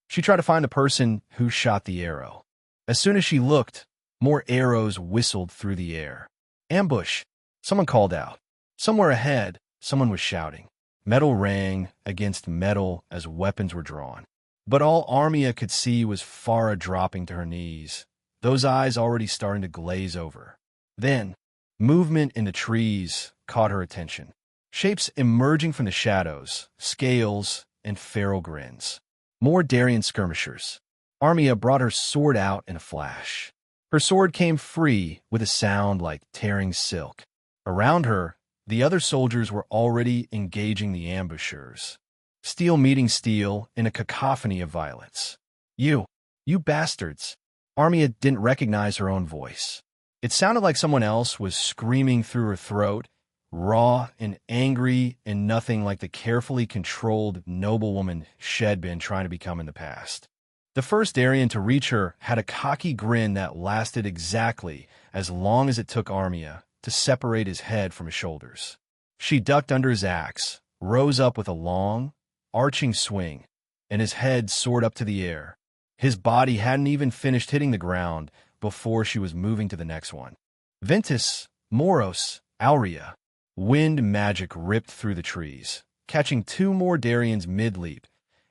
She tried to find the person who shot the arrow. As soon as she looked, more arrows whistled through the air. Ambush! Someone called out. Somewhere ahead, someone was shouting. Metal rang against metal as weapons were drawn. But all Armia could see was Farah dropping to her knees, those eyes already starting to glaze over. Then, movement in the trees caught her attention. Shapes emerging from the shadows, scales, and feral grins. More Darien skirmishers. Armia brought her sword out in a flash. Her sword came free with a sound like tearing silk. Around her, the other soldiers were already engaging the ambushers. Steel meeting steel in a cacophony of violence. You bastards. Armia didn't recognize her own voice. It sounded like someone else was screaming through her throat, raw and angry and nothing like the carefully controlled noblewoman she'd been trying to become in the past. The first Darien to reach her had a cocky grin that lasted exactly as long as it took Armia to separate his head from his shoulders. She ducked under his axe, rose up with a long, arching swing, and his head soared up to the air. His body hadn't even finished hitting the ground before she was moving to the next one. Ventus, Moros, Aurea. Wind magic ripped through the trees, catching two more Darians mid-leap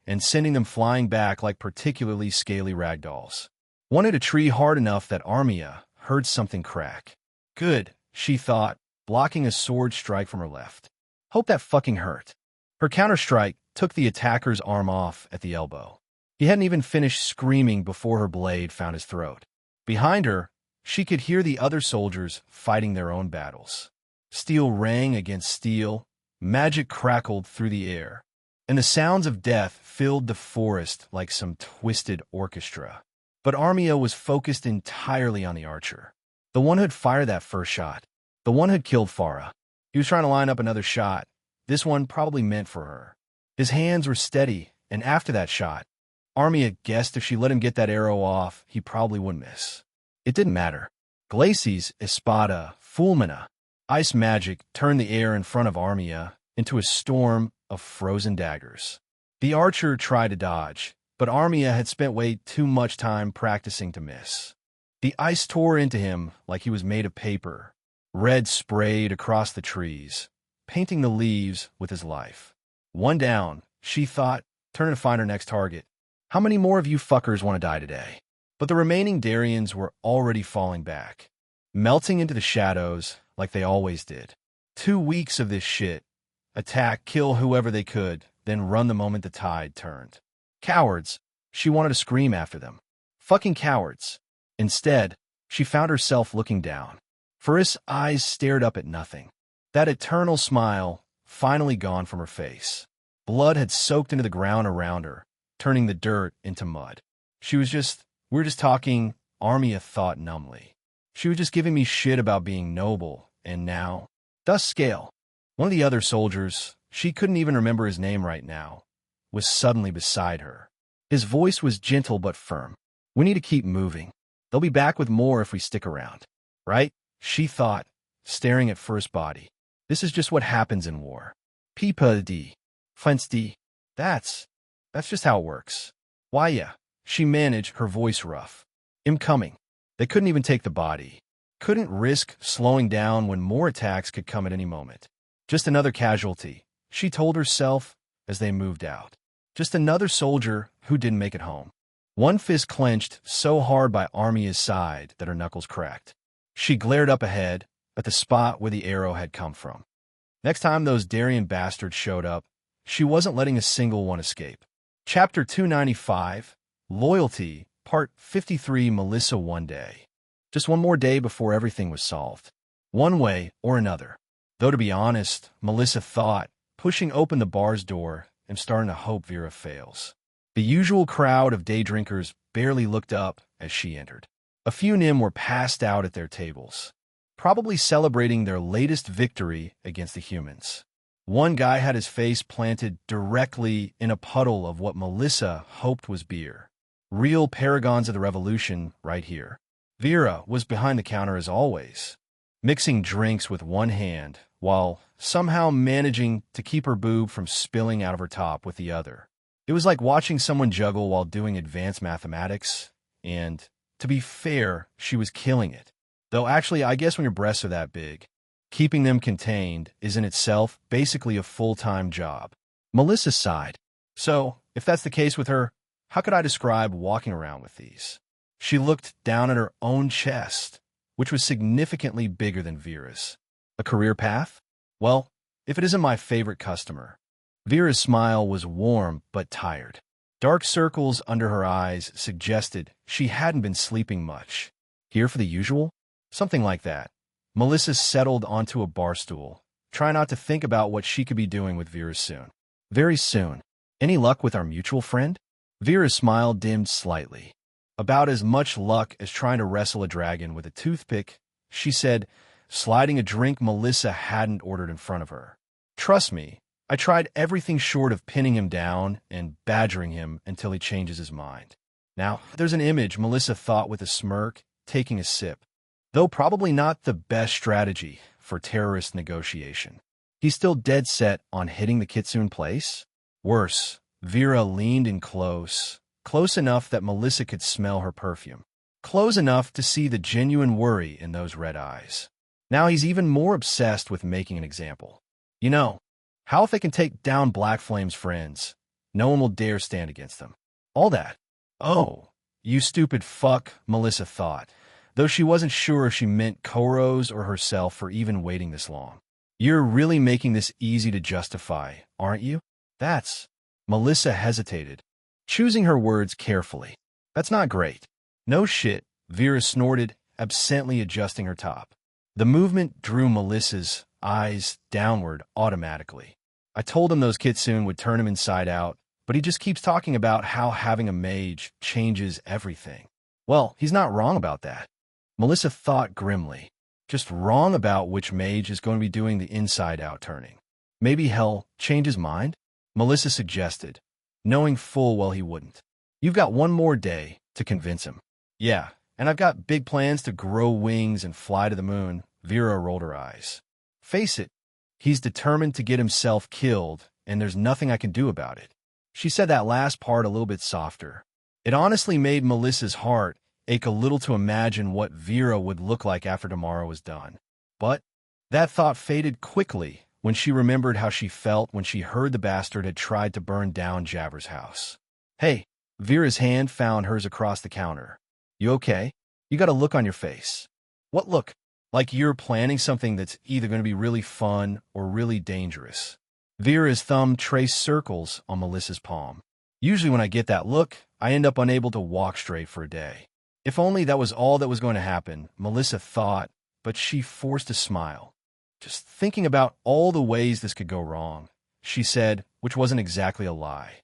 and sending them flying back like particularly scaly ragdolls. One hit a tree hard enough that Armia heard something crack. Good, she thought, blocking a sword strike from her left. Hope that fucking hurt. Her counterstrike took the attacker's arm off at the elbow. He hadn't even finished screaming before her blade found his throat. Behind her, she could hear the other soldiers fighting their own battles. Steel rang against steel, magic crackled through the air, and the sounds of death filled the forest like some twisted orchestra. But Armia was focused entirely on the archer. The one who'd fired that first shot. The one who'd killed Farah. He was trying to line up another shot. This one probably meant for her. His hands were steady, and after that shot, Armia guessed if she let him get that arrow off, he probably wouldn't miss. It didn't matter. Glacis Espada Fulmina. Ice magic turned the air in front of Armia into a storm of frozen daggers. The archer tried to dodge, but Armia had spent way too much time practicing to miss. The ice tore into him like he was made of paper. Red sprayed across the trees, painting the leaves with his life. One down, she thought, turning to find her next target. How many more of you fuckers want to die today? But the remaining Darians were already falling back, melting into the shadows like they always did. 2 weeks of this shit. Attack, kill whoever they could, then run the moment the tide turned. Cowards. She wanted to scream after them. Fucking cowards. Instead, she found herself looking down. Faris' eyes stared up at nothing. That eternal smile finally gone from her face. Blood had soaked into the ground around her, turning the dirt into mud. We were just talking, Armia thought numbly. She was just giving me shit about being noble, and now... Thus Scale, one of the other soldiers, she couldn't even remember his name right now, was suddenly beside her. His voice was gentle but firm. We need to keep moving. They'll be back with more if we stick around. Right? She thought, staring at First Body. This is just what happens in war. Pipa di. Fence di. That's just how it works. Why, yeah. She managed, her voice rough. I'm coming. They couldn't even take the body. Couldn't risk slowing down when more attacks could come at any moment. Just another casualty, she told herself as they moved out. Just another soldier who didn't make it home. One fist clenched so hard by Armia's side that her knuckles cracked. She glared up ahead at the spot where the arrow had come from. Next time those Darien bastards showed up, she wasn't letting a single one escape. Chapter 295, Loyalty, Part 53, Melissa One Day. Just one more day before everything was solved. One way or another. Though to be honest, Melissa thought, pushing open the bar's door and starting to hope Vera fails. The usual crowd of day drinkers barely looked up as she entered. A few Nim were passed out at their tables, probably celebrating their latest victory against the humans. One guy had his face planted directly in a puddle of what Melissa hoped was beer. Real paragons of the revolution right here. Vera was behind the counter as always, mixing drinks with one hand while somehow managing to keep her boob from spilling out of her top with the other. It was like watching someone juggle while doing advanced mathematics, and, to be fair, she was killing it. Though actually, I guess when your breasts are that big, keeping them contained is in itself basically a full-time job. Melissa sighed. So, if that's the case with her, how could I describe walking around with these? She looked down at her own chest, which was significantly bigger than Vera's. A career path? Well, if it isn't my favorite customer. Vera's smile was warm but tired. Dark circles under her eyes suggested she hadn't been sleeping much. Here for the usual? Something like that. Melissa settled onto a bar stool, try not to think about what she could be doing with Vera soon. Very soon. Any luck with our mutual friend? Vera's smile dimmed slightly. About as much luck as trying to wrestle a dragon with a toothpick, she said, sliding a drink Melissa hadn't ordered in front of her. Trust me, I tried everything short of pinning him down and badgering him until he changes his mind. Now, there's an image, Melissa thought with a smirk, taking a sip. Though probably not the best strategy for terrorist negotiation. He's still dead set on hitting the Kitsune place? Worse, Vera leaned in close enough that Melissa could smell her perfume. Close enough to see the genuine worry in those red eyes. Now he's even more obsessed with making an example. You know, how if they can take down Black Flame's friends, no one will dare stand against them. All that. Oh, you stupid fuck, Melissa thought, though she wasn't sure if she meant Koros or herself for even waiting this long. You're really making this easy to justify, aren't you? That's... Melissa hesitated, choosing her words carefully. That's not great. No shit, Vera snorted, absently adjusting her top. The movement drew Melissa's eyes downward automatically. I told him those Kitsune would turn him inside out, but he just keeps talking about how having a mage changes everything. Well, he's not wrong about that. Melissa thought grimly. Just wrong about which mage is going to be doing the inside-out turning. Maybe he'll change his mind? Melissa suggested, knowing full well he wouldn't. You've got one more day to convince him. Yeah, and I've got big plans to grow wings and fly to the moon. Vera rolled her eyes. Face it, he's determined to get himself killed, and there's nothing I can do about it. She said that last part a little bit softer. It honestly made Melissa's heart ache a little to imagine what Vera would look like after tomorrow was done. But that thought faded quickly when she remembered how she felt when she heard the bastard had tried to burn down Jabber's house. Hey, Vera's hand found hers across the counter. You okay? You got a look on your face. What look? Like you're planning something that's either going to be really fun or really dangerous. Vera's thumb traced circles on Melissa's palm. Usually when I get that look, I end up unable to walk straight for a day. If only that was all that was going to happen, Melissa thought, but she forced a smile. Just thinking about all the ways this could go wrong, she said, which wasn't exactly a lie.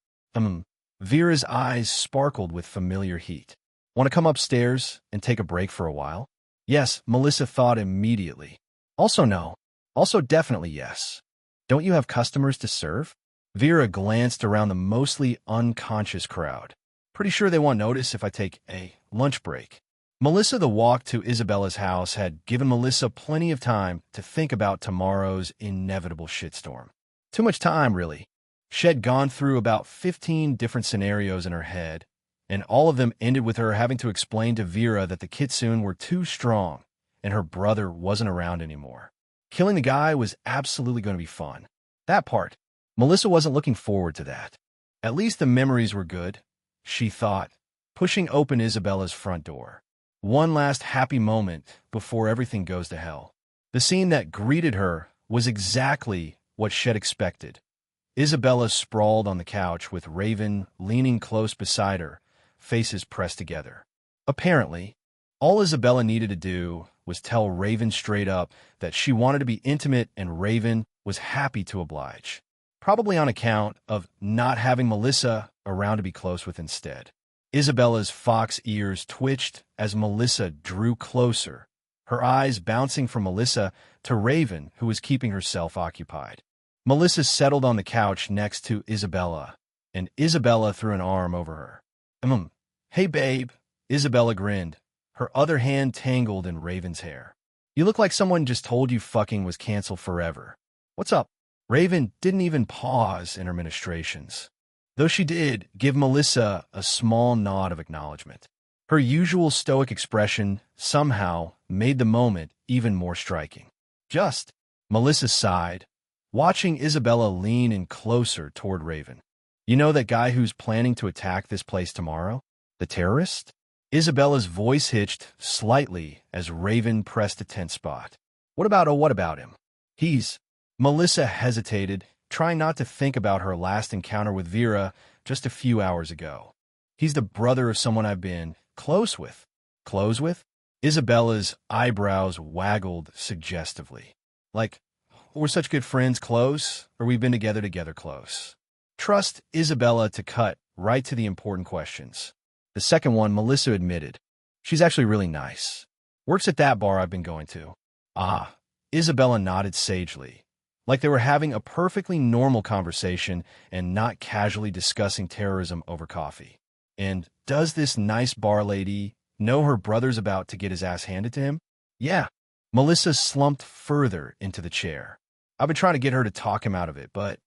Vera's eyes sparkled with familiar heat. Want to come upstairs and take a break for a while? Yes, Melissa thought immediately. Also no. Also definitely yes. Don't you have customers to serve? Vera glanced around the mostly unconscious crowd. Pretty sure they won't notice if I take a lunch break. Melissa, the walk to Isabella's house had given Melissa plenty of time to think about tomorrow's inevitable shitstorm. Too much time, really. She had gone through about 15 different scenarios in her head, and all of them ended with her having to explain to Vera that the Kitsune were too strong and her brother wasn't around anymore. Killing the guy was absolutely going to be fun. That part. Melissa wasn't looking forward to that. At least the memories were good, she thought, pushing open Isabella's front door. One last happy moment before everything goes to hell. The scene that greeted her was exactly what she'd expected. Isabella sprawled on the couch with Raven leaning close beside her, faces pressed together. Apparently, all Isabella needed to do was tell Raven straight up that she wanted to be intimate, and Raven was happy to oblige. Probably on account of not having Melissa around to be close with instead. Isabella's fox ears twitched as Melissa drew closer, her eyes bouncing from Melissa to Raven, who was keeping herself occupied. Melissa settled on the couch next to Isabella, and Isabella threw an arm over her. Hey, babe. Isabella grinned, her other hand tangled in Raven's hair. You look like someone just told you fucking was canceled forever. What's up? Raven didn't even pause in her ministrations, though she did give Melissa a small nod of acknowledgement. Her usual stoic expression somehow made the moment even more striking. Just, Melissa sighed, watching Isabella lean in closer toward Raven. You know that guy who's planning to attack this place tomorrow? The terrorist? Isabella's voice hitched slightly as Raven pressed a tense spot. What about him? He's... Melissa hesitated, trying not to think about her last encounter with Vera just a few hours ago. He's the brother of someone I've been close with. Close with? Isabella's eyebrows waggled suggestively. Like, we're such good friends close, or we've been together close. Trust Isabella to cut right to the important questions. The second one, Melissa admitted. She's actually really nice. Works at that bar I've been going to. Ah, Isabella nodded sagely, like they were having a perfectly normal conversation and not casually discussing terrorism over coffee. And does this nice bar lady know her brother's about to get his ass handed to him? Yeah. Melissa slumped further into the chair. I've been trying to get her to talk him out of it, but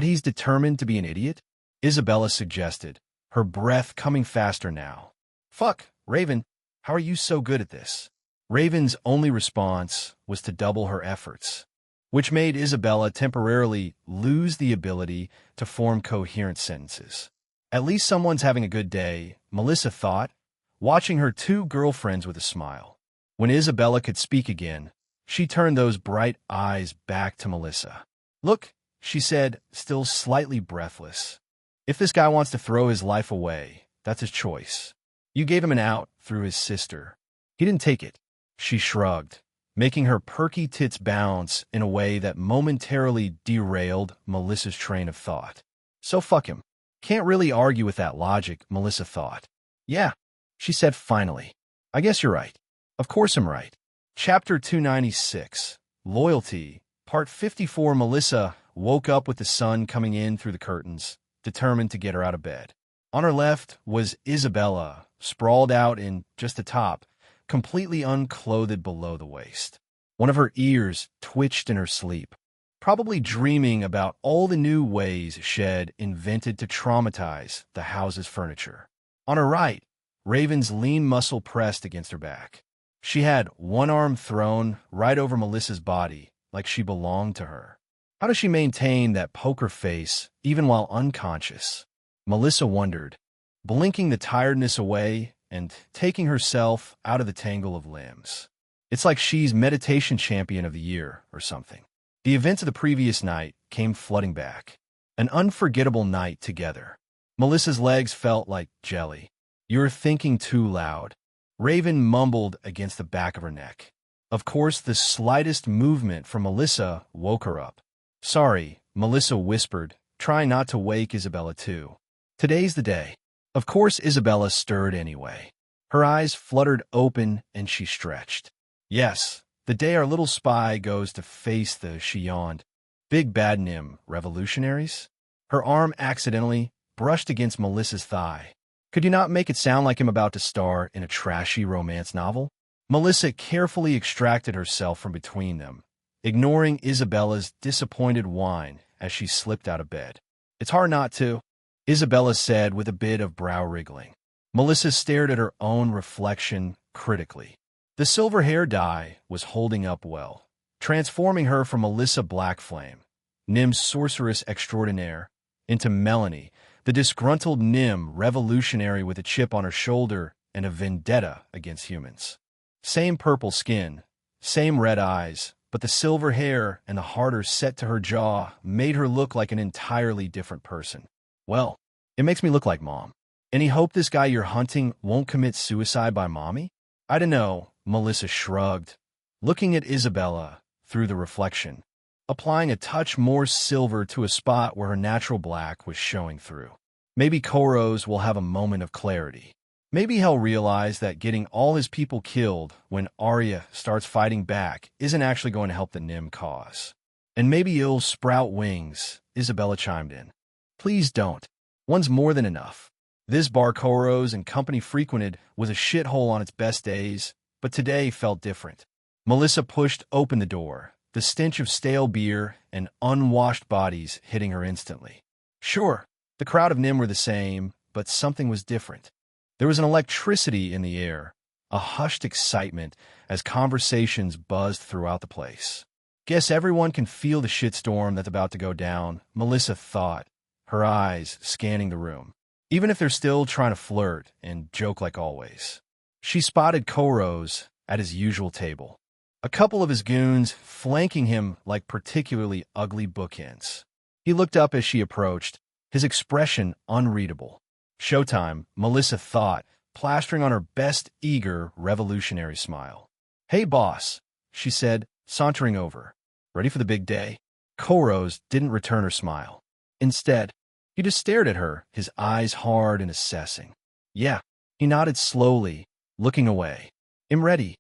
he's determined to be an idiot? Isabella suggested, her breath coming faster now. Fuck, Raven, how are you so good at this? Raven's only response was to double her efforts, which made Isabella temporarily lose the ability to form coherent sentences. At least someone's having a good day, Melissa thought, watching her two girlfriends with a smile. When Isabella could speak again, she turned those bright eyes back to Melissa. Look, she said, still slightly breathless. If this guy wants to throw his life away, that's his choice. You gave him an out through his sister. He didn't take it. She shrugged, making her perky tits bounce in a way that momentarily derailed Melissa's train of thought. So fuck him. Can't really argue with that logic, Melissa thought. Yeah, she said finally. I guess you're right. Of course I'm right. Chapter 296, Loyalty, Part 54. Melissa woke up with the sun coming in through the curtains, determined to get her out of bed. On her left was Isabella, sprawled out in just the top, completely unclothed below the waist. One of her ears twitched in her sleep, probably dreaming about all the new ways Shed invented to traumatize the house's furniture. On her right, Raven's lean muscle pressed against her back. She had one arm thrown right over Melissa's body, like she belonged to her. How does she maintain that poker face even while unconscious? Melissa wondered, blinking the tiredness away and taking herself out of the tangle of limbs. It's like she's meditation champion of the year or something. The events of the previous night came flooding back. An unforgettable night together. Melissa's legs felt like jelly. You're thinking too loud. Raven mumbled against the back of her neck. Of course, the slightest movement from Melissa woke her up. Sorry, Melissa whispered, trying not to wake Isabella too. Today's the day. Of course, Isabella stirred anyway. Her eyes fluttered open and she stretched. Yes, the day our little spy goes to face she yawned. Big bad Nim, revolutionaries? Her arm accidentally brushed against Melissa's thigh. Could you not make it sound like I'm about to star in a trashy romance novel? Melissa carefully extracted herself from between them, ignoring Isabella's disappointed whine as she slipped out of bed. It's hard not to, Isabella said with a bit of brow wriggling. Melissa stared at her own reflection critically. The silver hair dye was holding up well, transforming her from Melissa Blackflame, Nim's sorceress extraordinaire, into Melanie, the disgruntled Nim revolutionary with a chip on her shoulder and a vendetta against humans. Same purple skin, same red eyes, but the silver hair and the harder set to her jaw made her look like an entirely different person. Well, it makes me look like Mom. Any hope this guy you're hunting won't commit suicide by Mommy? I don't know, Melissa shrugged, looking at Isabella through the reflection, applying a touch more silver to a spot where her natural black was showing through. Maybe Koros will have a moment of clarity. Maybe he'll realize that getting all his people killed when Arya starts fighting back isn't actually going to help the Nim cause. And maybe he'll sprout wings, Isabella chimed in. Please don't. One's more than enough. This bar Koros and company frequented was a shithole on its best days, but today felt different. Melissa pushed open the door, the stench of stale beer and unwashed bodies hitting her instantly. Sure, the crowd of Nim were the same, but something was different. There was an electricity in the air, a hushed excitement as conversations buzzed throughout the place. Guess everyone can feel the shitstorm that's about to go down, Melissa thought, her eyes scanning the room. Even if they're still trying to flirt and joke like always. She spotted Koros at his usual table, a couple of his goons flanking him like particularly ugly bookends. He looked up as she approached, his expression unreadable. Showtime, Melissa thought, plastering on her best eager, revolutionary smile. "Hey, boss," she said, sauntering over. "Ready for the big day?" Koros didn't return her smile. Instead, he just stared at her, his eyes hard and assessing. "Yeah." He nodded slowly, looking away. "I'm ready."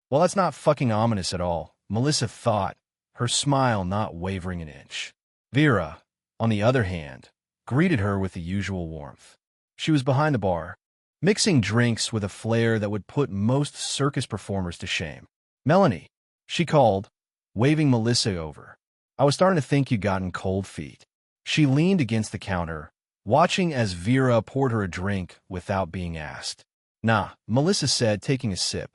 Well, that's not fucking ominous at all, Melissa thought, her smile not wavering an inch. Vera, on the other hand, greeted her with the usual warmth. She was behind the bar, mixing drinks with a flair that would put most circus performers to shame. "Melanie," she called, waving Melissa over. "I was starting to think you'd gotten cold feet." She leaned against the counter, watching as Vera poured her a drink without being asked. "Nah," Melissa said, taking a sip.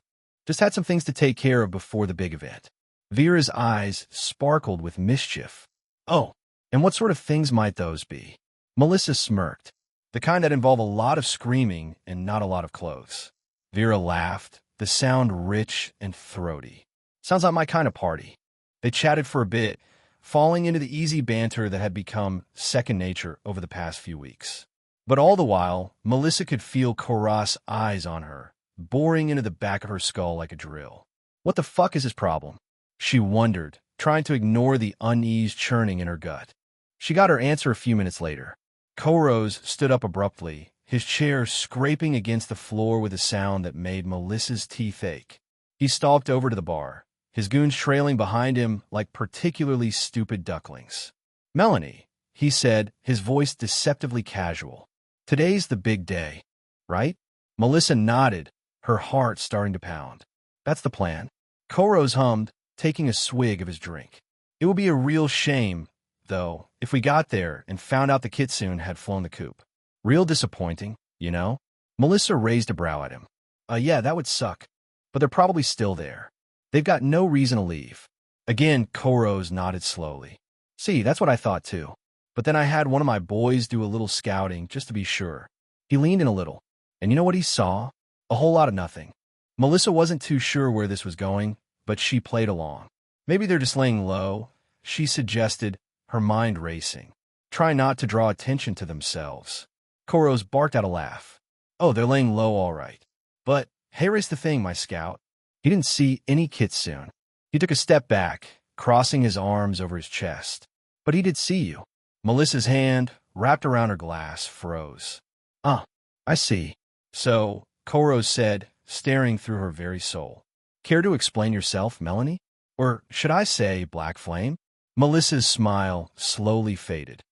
"Just had some things to take care of before the big event." Vera's eyes sparkled with mischief. "Oh, and what sort of things might those be?" Melissa smirked. "The kind that involve a lot of screaming and not a lot of clothes." Vera laughed, the sound rich and throaty. "Sounds like my kind of party." They chatted for a bit, falling into the easy banter that had become second nature over the past few weeks. But all the while, Melissa could feel Koros' eyes on her, boring into the back of her skull like a drill. What the fuck is his problem? She wondered, trying to ignore the unease churning in her gut. She got her answer a few minutes later. Koros stood up abruptly, his chair scraping against the floor with a sound that made Melissa's teeth ache. He stalked over to the bar, his goons trailing behind him like particularly stupid ducklings. "Melanie," he said, his voice deceptively casual. "Today's the big day, right?" Melissa nodded, her heart starting to pound. "That's the plan." Koros hummed, taking a swig of his drink. "It would be a real shame, though, if we got there and found out the kitsune had flown the coop. Real disappointing, you know?" Melissa raised a brow at him. Yeah, that would suck. But they're probably still there. They've got no reason to leave." Again, Koros nodded slowly. "See, that's what I thought too. But then I had one of my boys do a little scouting, just to be sure." He leaned in a little. And you know what he saw? A whole lot of nothing. Melissa wasn't too sure where this was going, but she played along. "Maybe they're just laying low," she suggested, her mind racing. "Try not to draw attention to themselves." Koros barked out a laugh. "Oh, they're laying low all right. But here's the thing, my scout. He didn't see any kitsune." He took a step back, crossing his arms over his chest. "But he did see you." Melissa's hand, wrapped around her glass, froze. I see." "So," Koros said, staring through her very soul. "Care to explain yourself, Melanie? Or should I say Black Flame?" Melissa's smile slowly faded.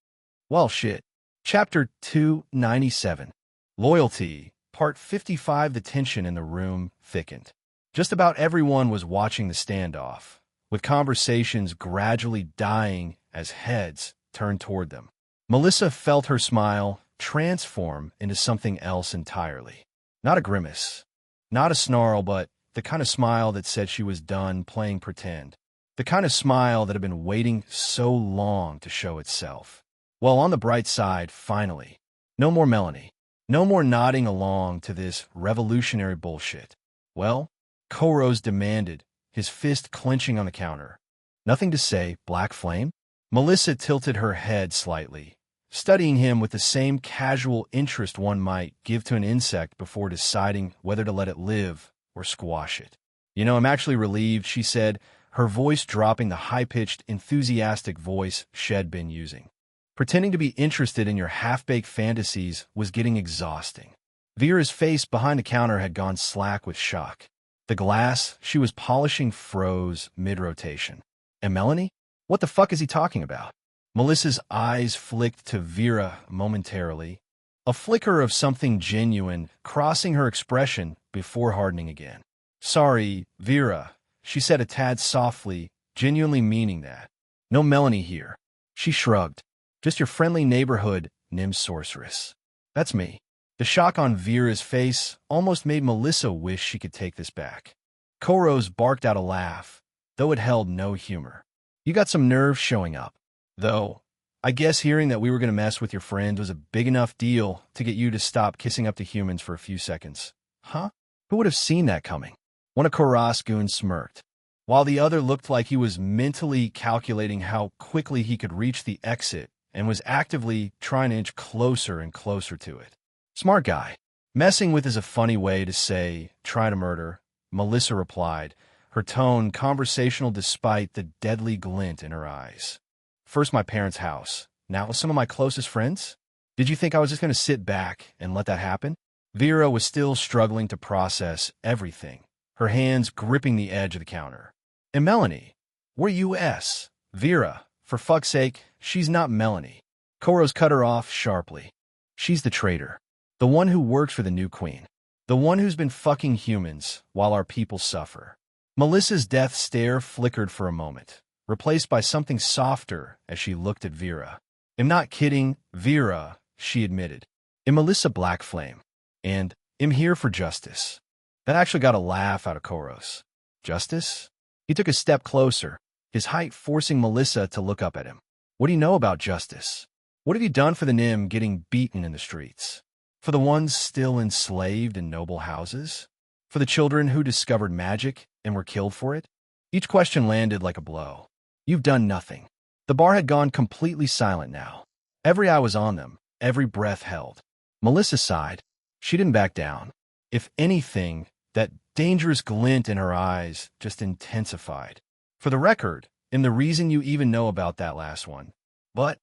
"Well, shit." Chapter 297. Loyalty, Part 55. The tension in the room thickened. Just about everyone was watching the standoff, with conversations gradually dying as heads turned toward them. Melissa felt her smile transform into something else entirely. Not a grimace, not a snarl, but the kind of smile that said she was done playing pretend. The kind of smile that had been waiting so long to show itself. Well, on the bright side, finally. No more Melanie. No more nodding along to this revolutionary bullshit. "Well?" Koros demanded, his fist clenching on the counter. "Nothing to say, Black Flame?" Melissa tilted her head slightly, studying him with the same casual interest one might give to an insect before deciding whether to let it live or squash it. "You know, I'm actually relieved," she said, her voice dropping the high-pitched, enthusiastic voice she'd been using. Pretending to be interested in your half-baked fantasies was getting exhausting. Vera's face behind the counter had gone slack with shock. The glass she was polishing froze mid-rotation. "And Melanie? What the fuck is he talking about?" Melissa's eyes flicked to Vera momentarily, a flicker of something genuine crossing her expression before hardening again. "Sorry, Vera," she said a tad softly, genuinely meaning that. "No Melanie here." She shrugged. "Just your friendly neighborhood nymph sorceress." "That's me." The shock on Vera's face almost made Melissa wish she could take this back. Koros barked out a laugh, though it held no humor. "You got some nerve showing up. Though, I guess hearing that we were going to mess with your friends was a big enough deal to get you to stop kissing up to humans for a few seconds." "Huh? Who would have seen that coming?" One of Koros' goons smirked, while the other looked like he was mentally calculating how quickly he could reach the exit and was actively trying to inch closer and closer to it. "Smart guy." Messing with is a funny way to say, try to murder, Melissa replied, her tone conversational despite the deadly glint in her eyes. First my parents' house, now some of my closest friends? Did you think I was just going to sit back and let that happen? Vera was still struggling to process everything, her hands gripping the edge of the counter. And Melanie? We're U.S. Vera, for fuck's sake, she's not Melanie. Koros cut her off sharply. She's the traitor. The one who works for the new queen. The one who's been fucking humans while our people suffer. Melissa's death stare flickered for a moment, replaced by something softer as she looked at Vera. I'm not kidding, Vera, she admitted. I'm Melissa Blackflame, and I'm here for justice. That actually got a laugh out of Koros. Justice? He took a step closer, his height forcing Melissa to look up at him. What do you know about justice? What have you done for the Nym getting beaten in the streets? For the ones still enslaved in noble houses? For the children who discovered magic and were killed for it? Each question landed like a blow. You've done nothing. The bar had gone completely silent now. Every eye was on them, every breath held. Melissa sighed. She didn't back down. If anything, that dangerous glint in her eyes just intensified. For the record, and the reason you even know about that last one. But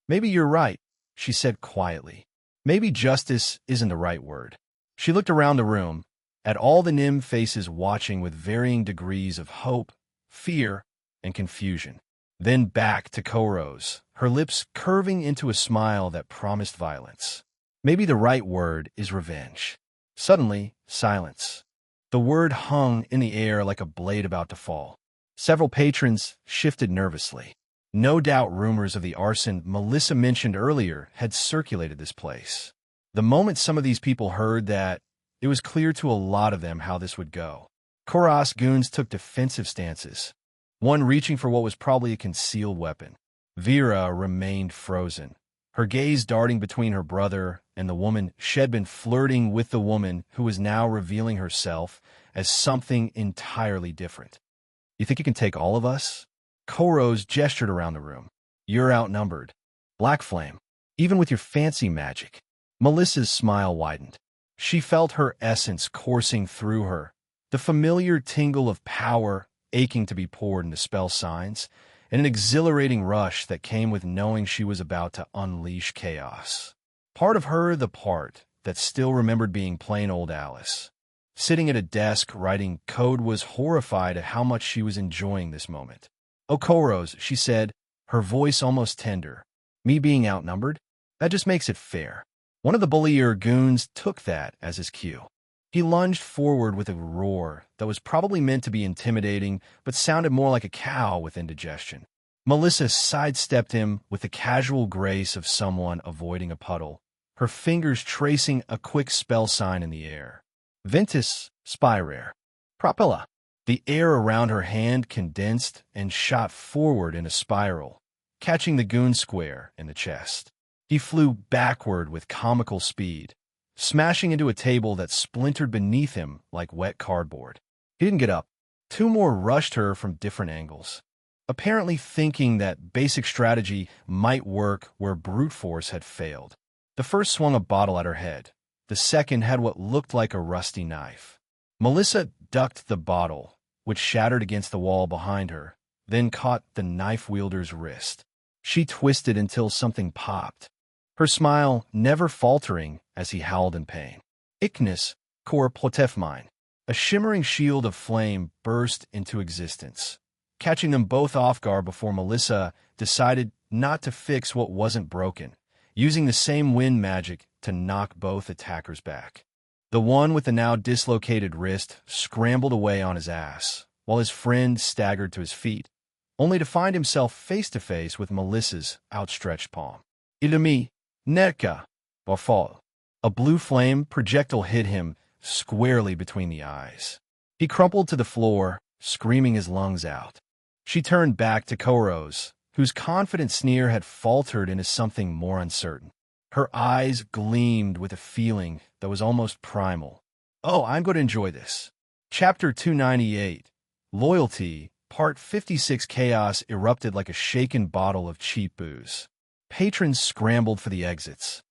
maybe you're right, she said quietly. Maybe justice isn't the right word. She looked around the room, at all the Nym faces watching with varying degrees of hope, fear, and confusion. Then back to Koros, her lips curving into a smile that promised violence. Maybe the right word is revenge. Suddenly, silence. The word hung in the air like a blade about to fall. Several patrons shifted nervously. No doubt rumors of the arson Melissa mentioned earlier had circulated this place. The moment some of these people heard that, it was clear to a lot of them how this would go. Koros goons took defensive stances, one reaching for what was probably a concealed weapon. Vera remained frozen, her gaze darting between her brother and the woman she'd been flirting with, the woman who was now revealing herself as something entirely different. You think you can take all of us? Koros gestured around the room. You're outnumbered. Blackflame, even with your fancy magic. Melissa's smile widened. She felt her essence coursing through her, the familiar tingle of power aching to be poured into spell signs, and an exhilarating rush that came with knowing she was about to unleash chaos. Part of her, the part that still remembered being plain old Alice, sitting at a desk writing code, was horrified at how much she was enjoying this moment. "Oh, Koros," she said, her voice almost tender. "Me being outnumbered? That just makes it fair." One of the bullier goons took that as his cue. He lunged forward with a roar that was probably meant to be intimidating, but sounded more like a cow with indigestion. Melissa sidestepped him with the casual grace of someone avoiding a puddle, her fingers tracing a quick spell sign in the air. Ventus Spirare. Propilla. The air around her hand condensed and shot forward in a spiral, catching the goon square in the chest. He flew backward with comical speed, smashing into a table that splintered beneath him like wet cardboard. He didn't get up. Two more rushed her from different angles, apparently thinking that basic strategy might work where brute force had failed. The first swung a bottle at her head. The second had what looked like a rusty knife. Melissa ducked the bottle, which shattered against the wall behind her, then caught the knife wielder's wrist. She twisted until something popped, her smile never faltering as he howled in pain. Ignis Cor Plotefmine. A shimmering shield of flame burst into existence, catching them both off guard before Melissa decided not to fix what wasn't broken, using the same wind magic to knock both attackers back. The one with the now dislocated wrist scrambled away on his ass, while his friend staggered to his feet, only to find himself face-to-face with Melissa's outstretched palm. Ilumi, Nerka, Barfal. A blue flame projectile hit him squarely between the eyes. He crumpled to the floor, screaming his lungs out. She turned back to Koros, whose confident sneer had faltered into something more uncertain. Her eyes gleamed with a feeling that was almost primal. "Oh, I'm going to enjoy this." Chapter 298, Loyalty, Part 56. Chaos erupted like a shaken bottle of cheap booze. Patrons scrambled for the exits.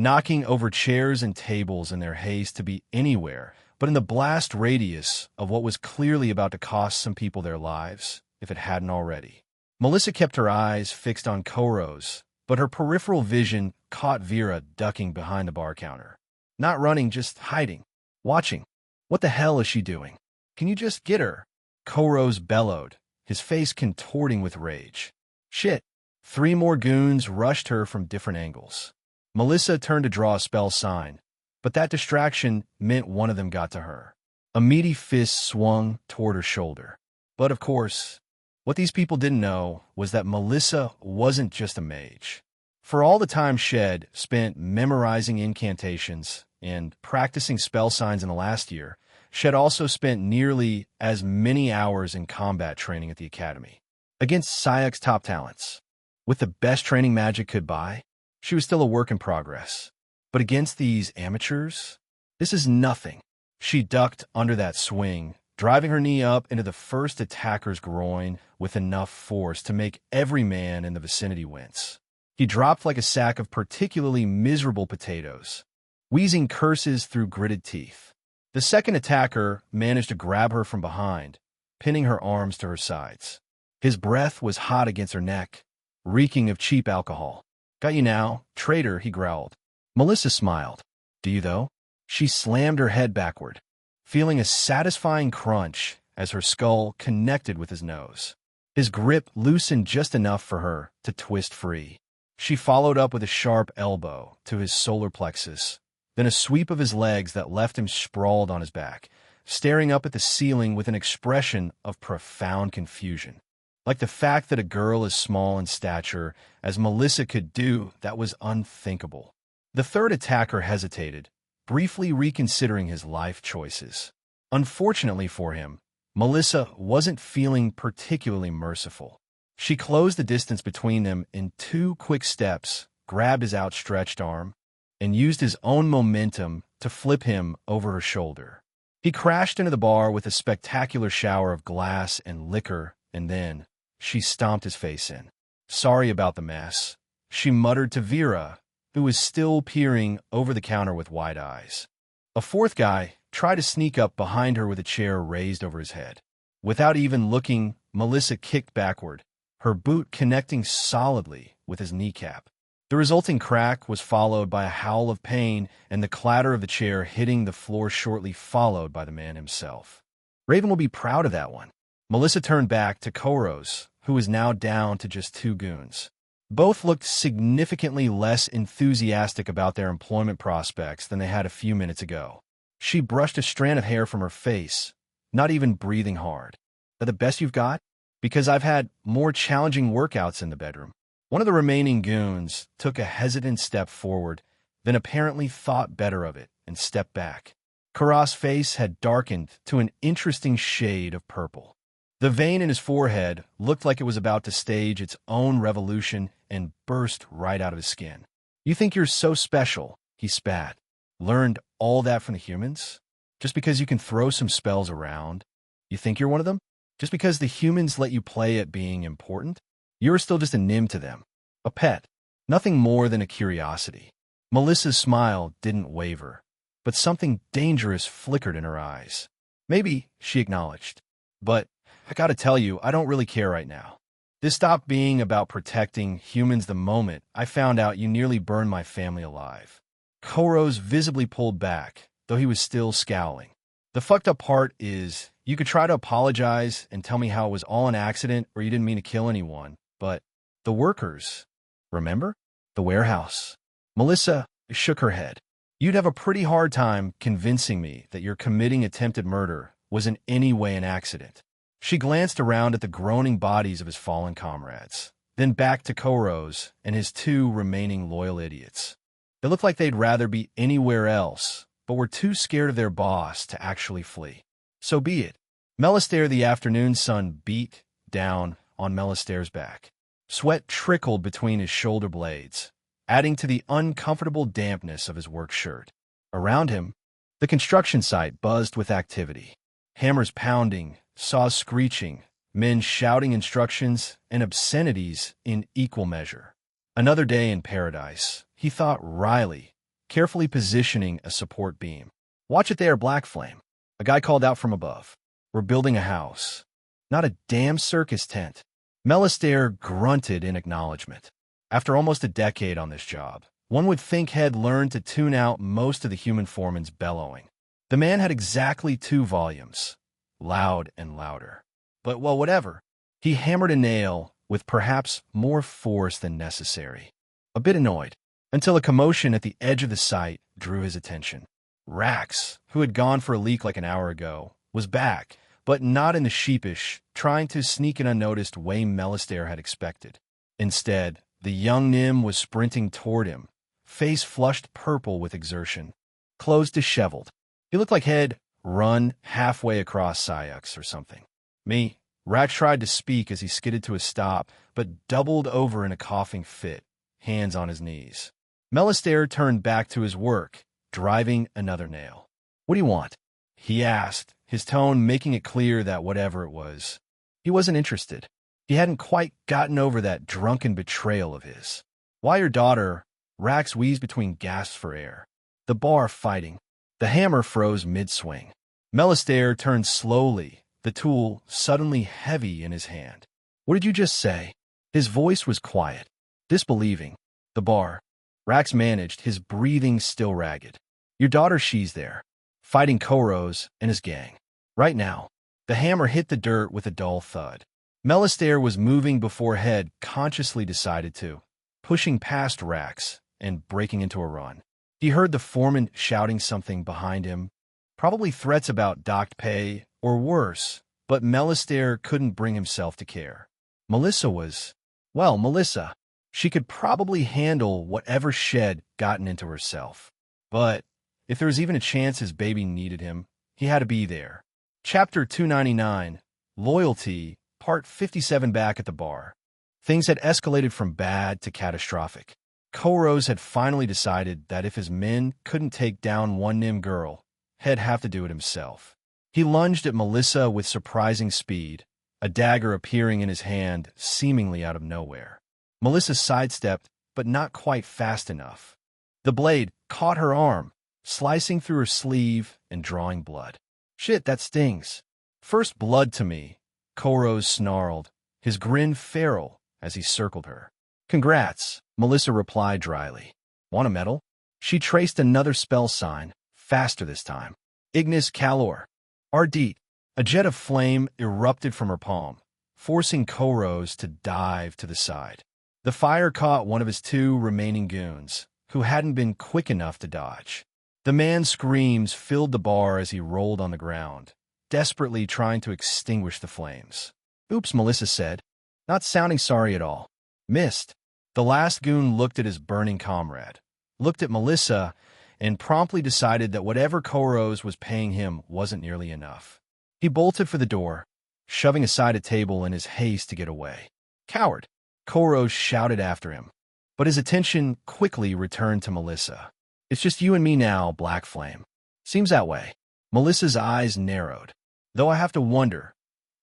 knocking over chairs and tables in their haste to be anywhere but in the blast radius of what was clearly about to cost some people their lives, if it hadn't already. Melissa kept her eyes fixed on Koros, but her peripheral vision caught Vera ducking behind the bar counter. Not running, just hiding. Watching. What the hell is she doing? Can you just get her? Koros bellowed, his face contorting with rage. Shit. 3 more goons rushed her from different angles. Melissa turned to draw a spell sign, but that distraction meant one of them got to her. A meaty fist swung toward her shoulder. But of course, what these people didn't know was that Melissa wasn't just a mage. For all the time Shed spent memorizing incantations and practicing spell signs in the last year, Shed also spent nearly as many hours in combat training at the academy. Against Sayek's top talents. With the best training magic could buy, she was still a work in progress. But against these amateurs, this is nothing. She ducked under that swing, driving her knee up into the first attacker's groin with enough force to make every man in the vicinity wince. He dropped like a sack of particularly miserable potatoes, wheezing curses through gritted teeth. The second attacker managed to grab her from behind, pinning her arms to her sides. His breath was hot against her neck, reeking of cheap alcohol. "Got you now, traitor," he growled. Melissa smiled. "Do you, though?" She slammed her head backward, feeling a satisfying crunch as her skull connected with his nose. His grip loosened just enough for her to twist free. She followed up with a sharp elbow to his solar plexus, then a sweep of his legs that left him sprawled on his back, staring up at the ceiling with an expression of profound confusion. Like the fact that a girl as small in stature as Melissa could do that was unthinkable. The third attacker hesitated, briefly reconsidering his life choices. Unfortunately for him, Melissa wasn't feeling particularly merciful. She closed the distance between them in 2 quick steps, grabbed his outstretched arm, and used his own momentum to flip him over her shoulder. He crashed into the bar with a spectacular shower of glass and liquor, and then she stomped his face in. "Sorry about the mess," she muttered to Vera, who was still peering over the counter with wide eyes. A fourth guy tried to sneak up behind her with a chair raised over his head. Without even looking, Melissa kicked backward, her boot connecting solidly with his kneecap. The resulting crack was followed by a howl of pain and the clatter of the chair hitting the floor, shortly followed by the man himself. Raven will be proud of that one. Melissa turned back to Koros, who was now down to just 2 goons. Both looked significantly less enthusiastic about their employment prospects than they had a few minutes ago. She brushed a strand of hair from her face, not even breathing hard. "That the best you've got? Because I've had more challenging workouts in the bedroom." One of the remaining goons took a hesitant step forward, then apparently thought better of it and stepped back. Karas' face had darkened to an interesting shade of purple. The vein in his forehead looked like it was about to stage its own revolution and burst right out of his skin. "You think you're so special," he spat. "Learned all that from the humans? Just because you can throw some spells around? You think you're one of them? Just because the humans let you play at being important? You're still just a nym to them. A pet. Nothing more than a curiosity." Melissa's smile didn't waver, but something dangerous flickered in her eyes. "Maybe," she acknowledged. "But I gotta tell you, I don't really care right now. This stopped being about protecting humans the moment I found out you nearly burned my family alive." Koros visibly pulled back, though he was still scowling. "The fucked up part is, you could try to apologize and tell me how it was all an accident or you didn't mean to kill anyone, but the workers, remember? The warehouse." Melissa shook her head. "You'd have a pretty hard time convincing me that your committing attempted murder was in any way an accident." She glanced around at the groaning bodies of his fallen comrades, then back to Koros and his 2 remaining loyal idiots. They looked like they'd rather be anywhere else, but were too scared of their boss to actually flee. So be it. Melistaire, the afternoon sun beat down on Melistaire's back. Sweat trickled between his shoulder blades, adding to the uncomfortable dampness of his work shirt. Around him, the construction site buzzed with activity. Hammers pounding, saws screeching, men shouting instructions and obscenities in equal measure. Another day in paradise, he thought wryly, carefully positioning a support beam. "Watch it there, Black Flame," a guy called out from above. "We're building a house, not a damn circus tent." Melistaire grunted in acknowledgement. After almost a decade on this job, one would think Head learned to tune out most of the human foreman's bellowing. The man had exactly 2 volumes, loud and louder. But, well, whatever. He hammered a nail with perhaps more force than necessary. A bit annoyed, until a commotion at the edge of the site drew his attention. Rax, who had gone for a leak like an hour ago, was back, but not in the sheepish, trying to sneak in unnoticed way Melistaire had expected. Instead, the young Nim was sprinting toward him, face flushed purple with exertion, clothes disheveled. He looked like he'd run halfway across Syux or something. "Me." Rax tried to speak as he skidded to a stop, but doubled over in a coughing fit, hands on his knees. Melistaire turned back to his work, driving another nail. "What do you want?" he asked, his tone making it clear that whatever it was, he wasn't interested. He hadn't quite gotten over that drunken betrayal of his. "Why your daughter?" Rax wheezed between gasps for air. "The bar fighting." The hammer froze mid-swing. Melistaire turned slowly, the tool suddenly heavy in his hand. "What did you just say?" His voice was quiet, disbelieving. "The bar." Rax managed, his breathing still ragged. "Your daughter, she's there, fighting Koros and his gang. Right now." The hammer hit the dirt with a dull thud. Melistaire was moving before Head consciously decided to, pushing past Rax and breaking into a run. He heard the foreman shouting something behind him, probably threats about docked pay or worse, but Melistaire couldn't bring himself to care. Melissa was, well, Melissa. She could probably handle whatever Shed gotten into herself. But if there was even a chance his baby needed him, he had to be there. Chapter 299, Loyalty, Part 57. Back at the bar, things had escalated from bad to catastrophic. Koros had finally decided that if his men couldn't take down one Nim girl, he'd have to do it himself. He lunged at Melissa with surprising speed, a dagger appearing in his hand seemingly out of nowhere. Melissa sidestepped, but not quite fast enough. The blade caught her arm, slicing through her sleeve and drawing blood. "Shit, that stings." "First blood to me," Koros snarled, his grin feral as he circled her. "Congrats," Melissa replied dryly. "Want a medal?" She traced another spell sign, faster this time. "Ignis Calor." Ardit. A jet of flame erupted from her palm, forcing Koros to dive to the side. The fire caught one of his 2 remaining goons, who hadn't been quick enough to dodge. The man's screams filled the bar as he rolled on the ground, desperately trying to extinguish the flames. "Oops," Melissa said, not sounding sorry at all. "Missed." The last goon looked at his burning comrade, looked at Melissa, and promptly decided that whatever Koros was paying him wasn't nearly enough. He bolted for the door, shoving aside a table in his haste to get away. "Coward!" Koros shouted after him, but his attention quickly returned to Melissa. "It's just you and me now, Black Flame." "Seems that way." Melissa's eyes narrowed. "Though I have to wonder,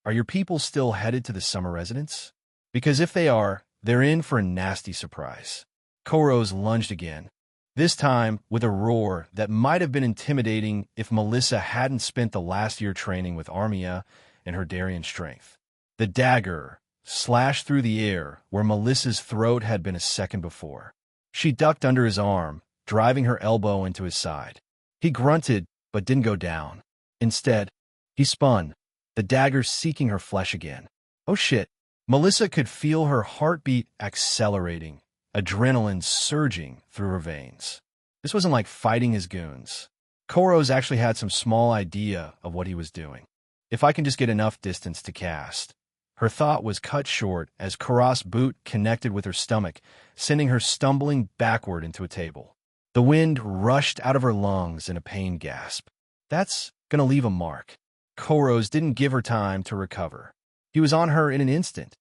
are your people still headed to the summer residence? Because if they are, they're in for a nasty surprise." Koros lunged again, this time with a roar that might have been intimidating if Melissa hadn't spent the last year training with Armia and her Darien strength. The dagger slashed through the air where Melissa's throat had been a second before. She ducked under his arm, driving her elbow into his side. He grunted, but didn't go down. Instead, he spun, the dagger seeking her flesh again. Oh shit. Melissa could feel her heartbeat accelerating, adrenaline surging through her veins. This wasn't like fighting his goons. Koros actually had some small idea of what he was doing. If I can just get enough distance to cast. Her thought was cut short as Karas' boot connected with her stomach, sending her stumbling backward into a table. The wind rushed out of her lungs in a pained gasp. That's gonna leave a mark. Koros didn't give her time to recover. He was on her in an instant,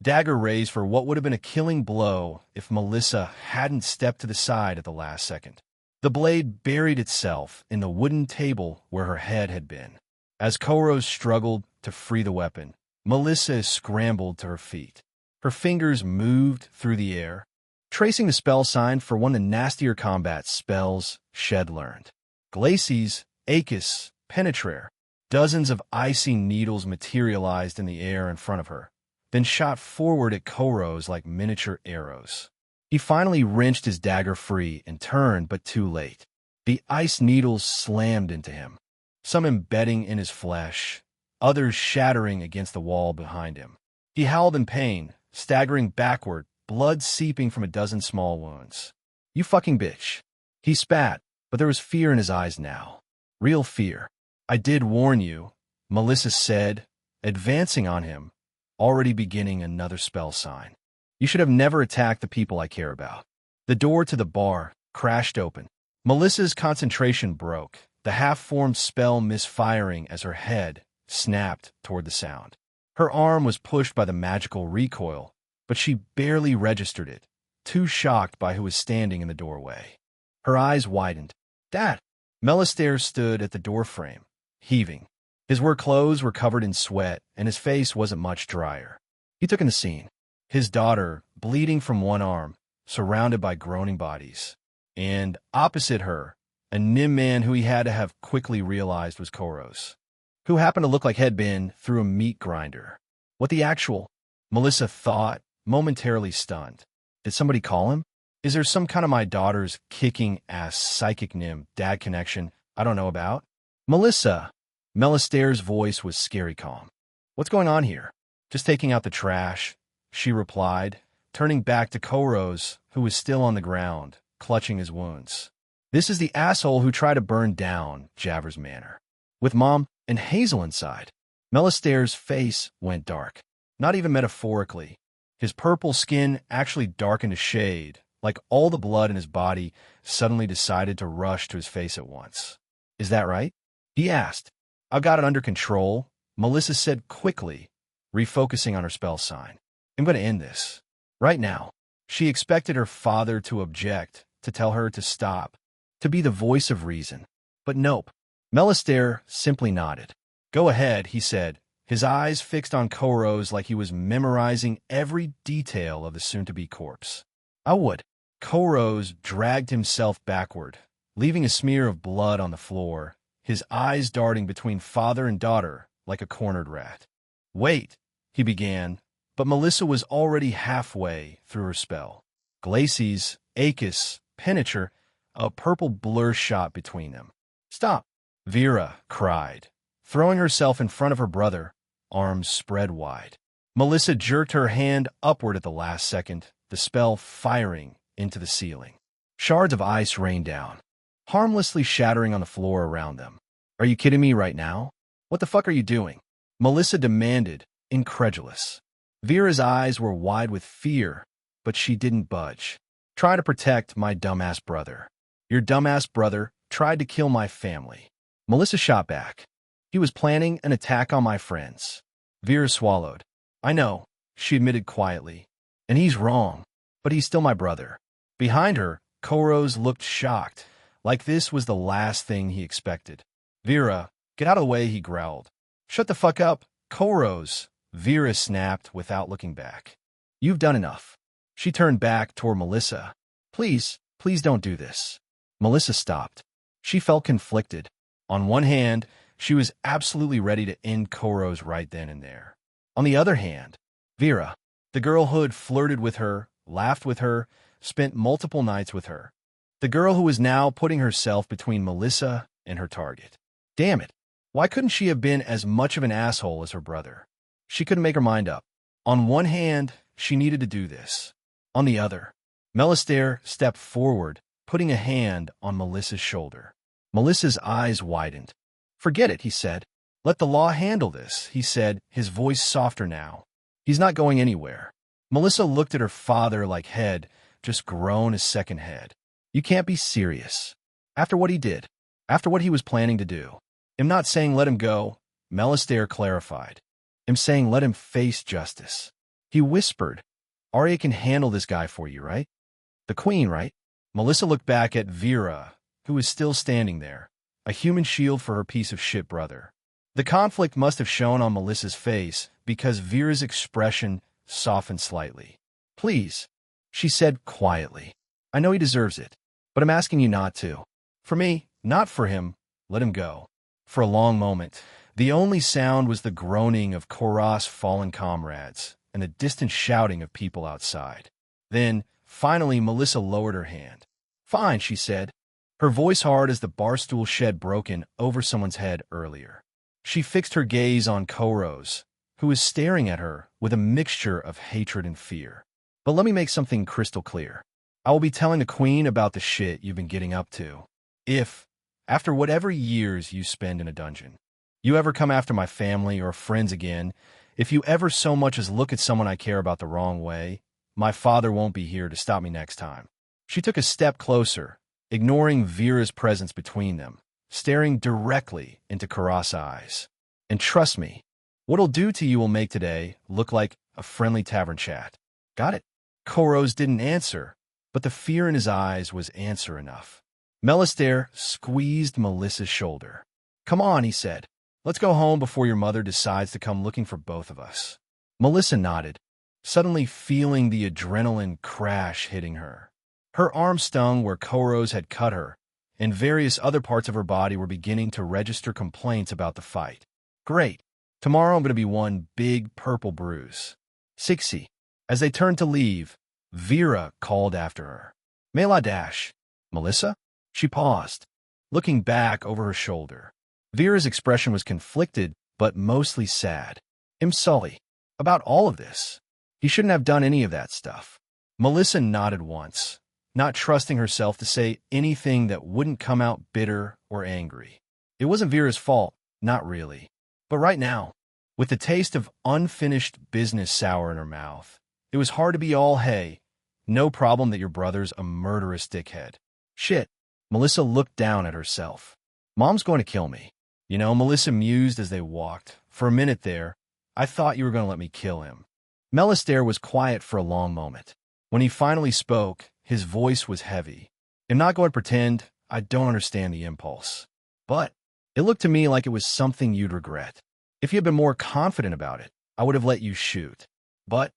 dagger raised for what would have been a killing blow if Melissa hadn't stepped to the side at the last second. The blade buried itself in the wooden table where her head had been. As Koros struggled to free the weapon, Melissa scrambled to her feet. Her fingers moved through the air, tracing the spell sign for one of the nastier combat spells Shed learned. Glacies, Acus, Penetrare. Dozens of icy needles materialized in the air in front of her, then shot forward at Koros like miniature arrows. He finally wrenched his dagger free and turned, but too late. The ice needles slammed into him, some embedding in his flesh, others shattering against the wall behind him. He howled in pain, staggering backward, blood seeping from a dozen small wounds. "You fucking bitch." He spat, but there was fear in his eyes now. Real fear. "I did warn you," Melissa said, advancing on him, already beginning another spell sign. "You should have never attacked the people I care about." The door to the bar crashed open. Melissa's concentration broke, the half-formed spell misfiring as her head snapped toward the sound. Her arm was pushed by the magical recoil, but she barely registered it, too shocked by who was standing in the doorway. Her eyes widened. "Dad!" Melistaire stood at the doorframe, heaving. His work clothes were covered in sweat, and his face wasn't much drier. He took in the scene. His daughter, bleeding from one arm, surrounded by groaning bodies. And opposite her, a Nim man who he had to have quickly realized was Koros, who happened to look like he'd been through a meat grinder. What the actual? Melissa thought, momentarily stunned. Did somebody call him? Is there some kind of my daughter's kicking ass psychic Nim dad connection I don't know about? "Melissa!" Melistaire's voice was scary calm. "What's going on here?" "Just taking out the trash," she replied, turning back to Koros, who was still on the ground, clutching his wounds. "This is the asshole who tried to burn down Javers Manor, with Mom and Hazel inside." Melistaire's face went dark. Not even metaphorically. His purple skin actually darkened a shade, like all the blood in his body suddenly decided to rush to his face at once. "Is that right?" he asked. "I've got it under control," Melissa said quickly, refocusing on her spell sign. "I'm going to end this. Right now." She expected her father to object, to tell her to stop, to be the voice of reason. But nope. Melistaire simply nodded. "Go ahead," he said, his eyes fixed on Koros like he was memorizing every detail of the soon-to-be corpse. "I would." Koros dragged himself backward, leaving a smear of blood on the floor, his eyes darting between father and daughter like a cornered rat. "Wait," he began, but Melissa was already halfway through her spell. Glacies, Acus, Penetrare, a purple blur shot between them. "Stop!" Vera cried, throwing herself in front of her brother, arms spread wide. Melissa jerked her hand upward at the last second, the spell firing into the ceiling. Shards of ice rained down, harmlessly shattering on the floor around them. "Are you kidding me right now? What the fuck are you doing?" Melissa demanded, incredulous. Vera's eyes were wide with fear, but she didn't budge. "Try to protect my dumbass brother. Your dumbass brother tried to kill my family." Melissa shot back. "He was planning an attack on my friends." Vera swallowed. "I know," she admitted quietly. "And he's wrong, but he's still my brother." Behind her, Koros looked shocked, like this was the last thing he expected. "Vera, get out of the way," he growled. "Shut the fuck up, Koros," Vera snapped without looking back. "You've done enough." She turned back toward Melissa. Please don't do this." Melissa stopped. She felt conflicted. On one hand, she was absolutely ready to end Koros right then and there. On the other hand, Vera, the girl who had flirted with her, laughed with her, spent multiple nights with her. The girl who was now putting herself between Melissa and her target. Damn it. Why couldn't she have been as much of an asshole as her brother? She couldn't make her mind up. On one hand, she needed to do this. On the other, Melistaire stepped forward, putting a hand on Melissa's shoulder. Melissa's eyes widened. "Forget it," he said. "Let the law handle this," he said, his voice softer now. "He's not going anywhere." Melissa looked at her father like head just grown a second head. "You can't be serious. After what he did, after what he was planning to do." "I'm not saying let him go," Melistaire clarified. "I'm saying let him face justice." He whispered, "Arya can handle this guy for you, right? The queen, right?" Melissa looked back at Vera, who was still standing there, a human shield for her piece of shit brother. The conflict must have shown on Melissa's face because Vera's expression softened slightly. "Please." she said quietly. I know he deserves it, but I'm asking you not to. For me, not for him. Let him go. For a long moment, the only sound was the groaning of Koros' fallen comrades and the distant shouting of people outside. Then, finally, Melissa lowered her hand. Fine, she said, her voice hard as the barstool shed broken over someone's head earlier. She fixed her gaze on Koros, who was staring at her with a mixture of hatred and fear. But let me make something crystal clear. I will be telling the Queen about the shit you've been getting up to. If, after whatever years you spend in a dungeon, you ever come after my family or friends again, if you ever so much as look at someone I care about the wrong way, my father won't be here to stop me next time. She took a step closer, ignoring Vera's presence between them, staring directly into Koros' eyes. And trust me, what he'll do to you will make today look like a friendly tavern chat. Got it? Koros didn't answer, but the fear in his eyes was answer enough. Melistaire squeezed Melissa's shoulder. Come on, he said. Let's go home before your mother decides to come looking for both of us. Melissa nodded, suddenly feeling the adrenaline crash hitting her. Her arm stung where Koros had cut her, and various other parts of her body were beginning to register complaints about the fight. Great. Tomorrow I'm going to be one big purple bruise. Sixy. As they turned to leave, Vera called after her. Mais la dash. Melissa? She paused, looking back over her shoulder. Vera's expression was conflicted, but mostly sad. I'm sorry about all of this. He shouldn't have done any of that stuff. Melissa nodded once, not trusting herself to say anything that wouldn't come out bitter or angry. It wasn't Vera's fault, not really. But right now, with the taste of unfinished business sour in her mouth, it was hard to be all hey, no problem that your brother's a murderous dickhead. Shit. Melissa looked down at herself. Mom's going to kill me. You know, Melissa mused as they walked. For a minute there, I thought you were going to let me kill him. Melistaire was quiet for a long moment. When he finally spoke, his voice was heavy. I'm not going to pretend I don't understand the impulse. But it looked to me like it was something you'd regret. If you had been more confident about it, I would have let you shoot. But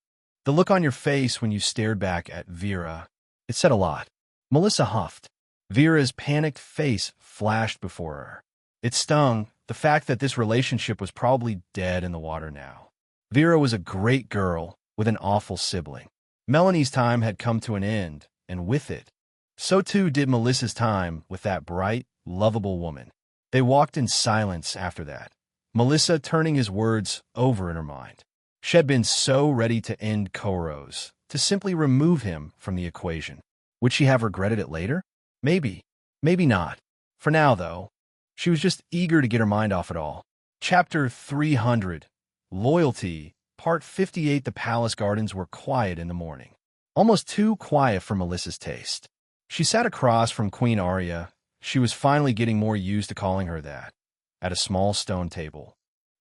the look on your face when you stared back at Vera, it said a lot. Melissa huffed. Vera's panicked face flashed before her. It stung, the fact that this relationship was probably dead in the water now. Vera was a great girl with an awful sibling. Melanie's time had come to an end, and with it, so too did Melissa's time with that bright, lovable woman. They walked in silence after that, Melissa turning his words over in her mind. She had been so ready to end Koros, to simply remove him from the equation. Would she have regretted it later? Maybe. Maybe not. For now, though, she was just eager to get her mind off it all. Chapter 300, Loyalty, Part 58. The palace gardens were quiet in the morning. Almost too quiet for Melissa's taste. She sat across from Queen Arya. She was finally getting more used to calling her that. At a small stone table,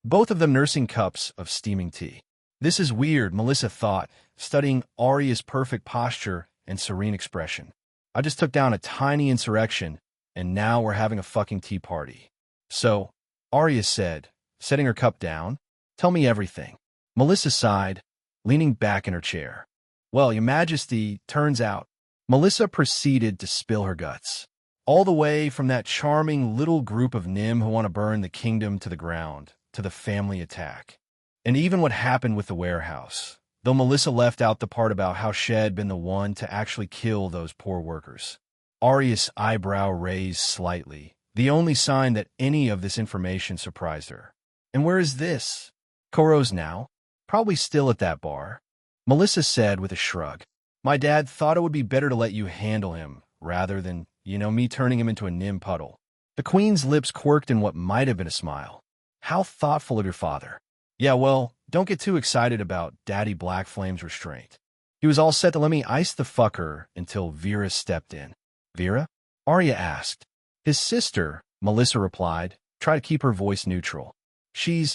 both of them nursing cups of steaming tea. This is weird, Melissa thought, studying Arya's perfect posture and serene expression. I just took down a tiny insurrection, and now we're having a fucking tea party. So, Arya said, setting her cup down, tell me everything. Melissa sighed, leaning back in her chair. Well, your majesty, turns out. Melissa proceeded to spill her guts. All the way from that charming little group of Nym who want to burn the kingdom to the ground, to the family attack. And even what happened with the warehouse. Though Melissa left out the part about how Shed had been the one to actually kill those poor workers. Arya's eyebrow raised slightly, the only sign that any of this information surprised her. And where is this? Koros now? Probably still at that bar. Melissa said with a shrug. My dad thought it would be better to let you handle him, rather than, me turning him into a Nym puddle. The queen's lips quirked in what might have been a smile. How thoughtful of your father. Yeah, well, don't get too excited about Daddy Black Flame's restraint. He was all set to let me ice the fucker until Vera stepped in. Vera? Arya asked. His sister, Melissa replied, tried to keep her voice neutral. She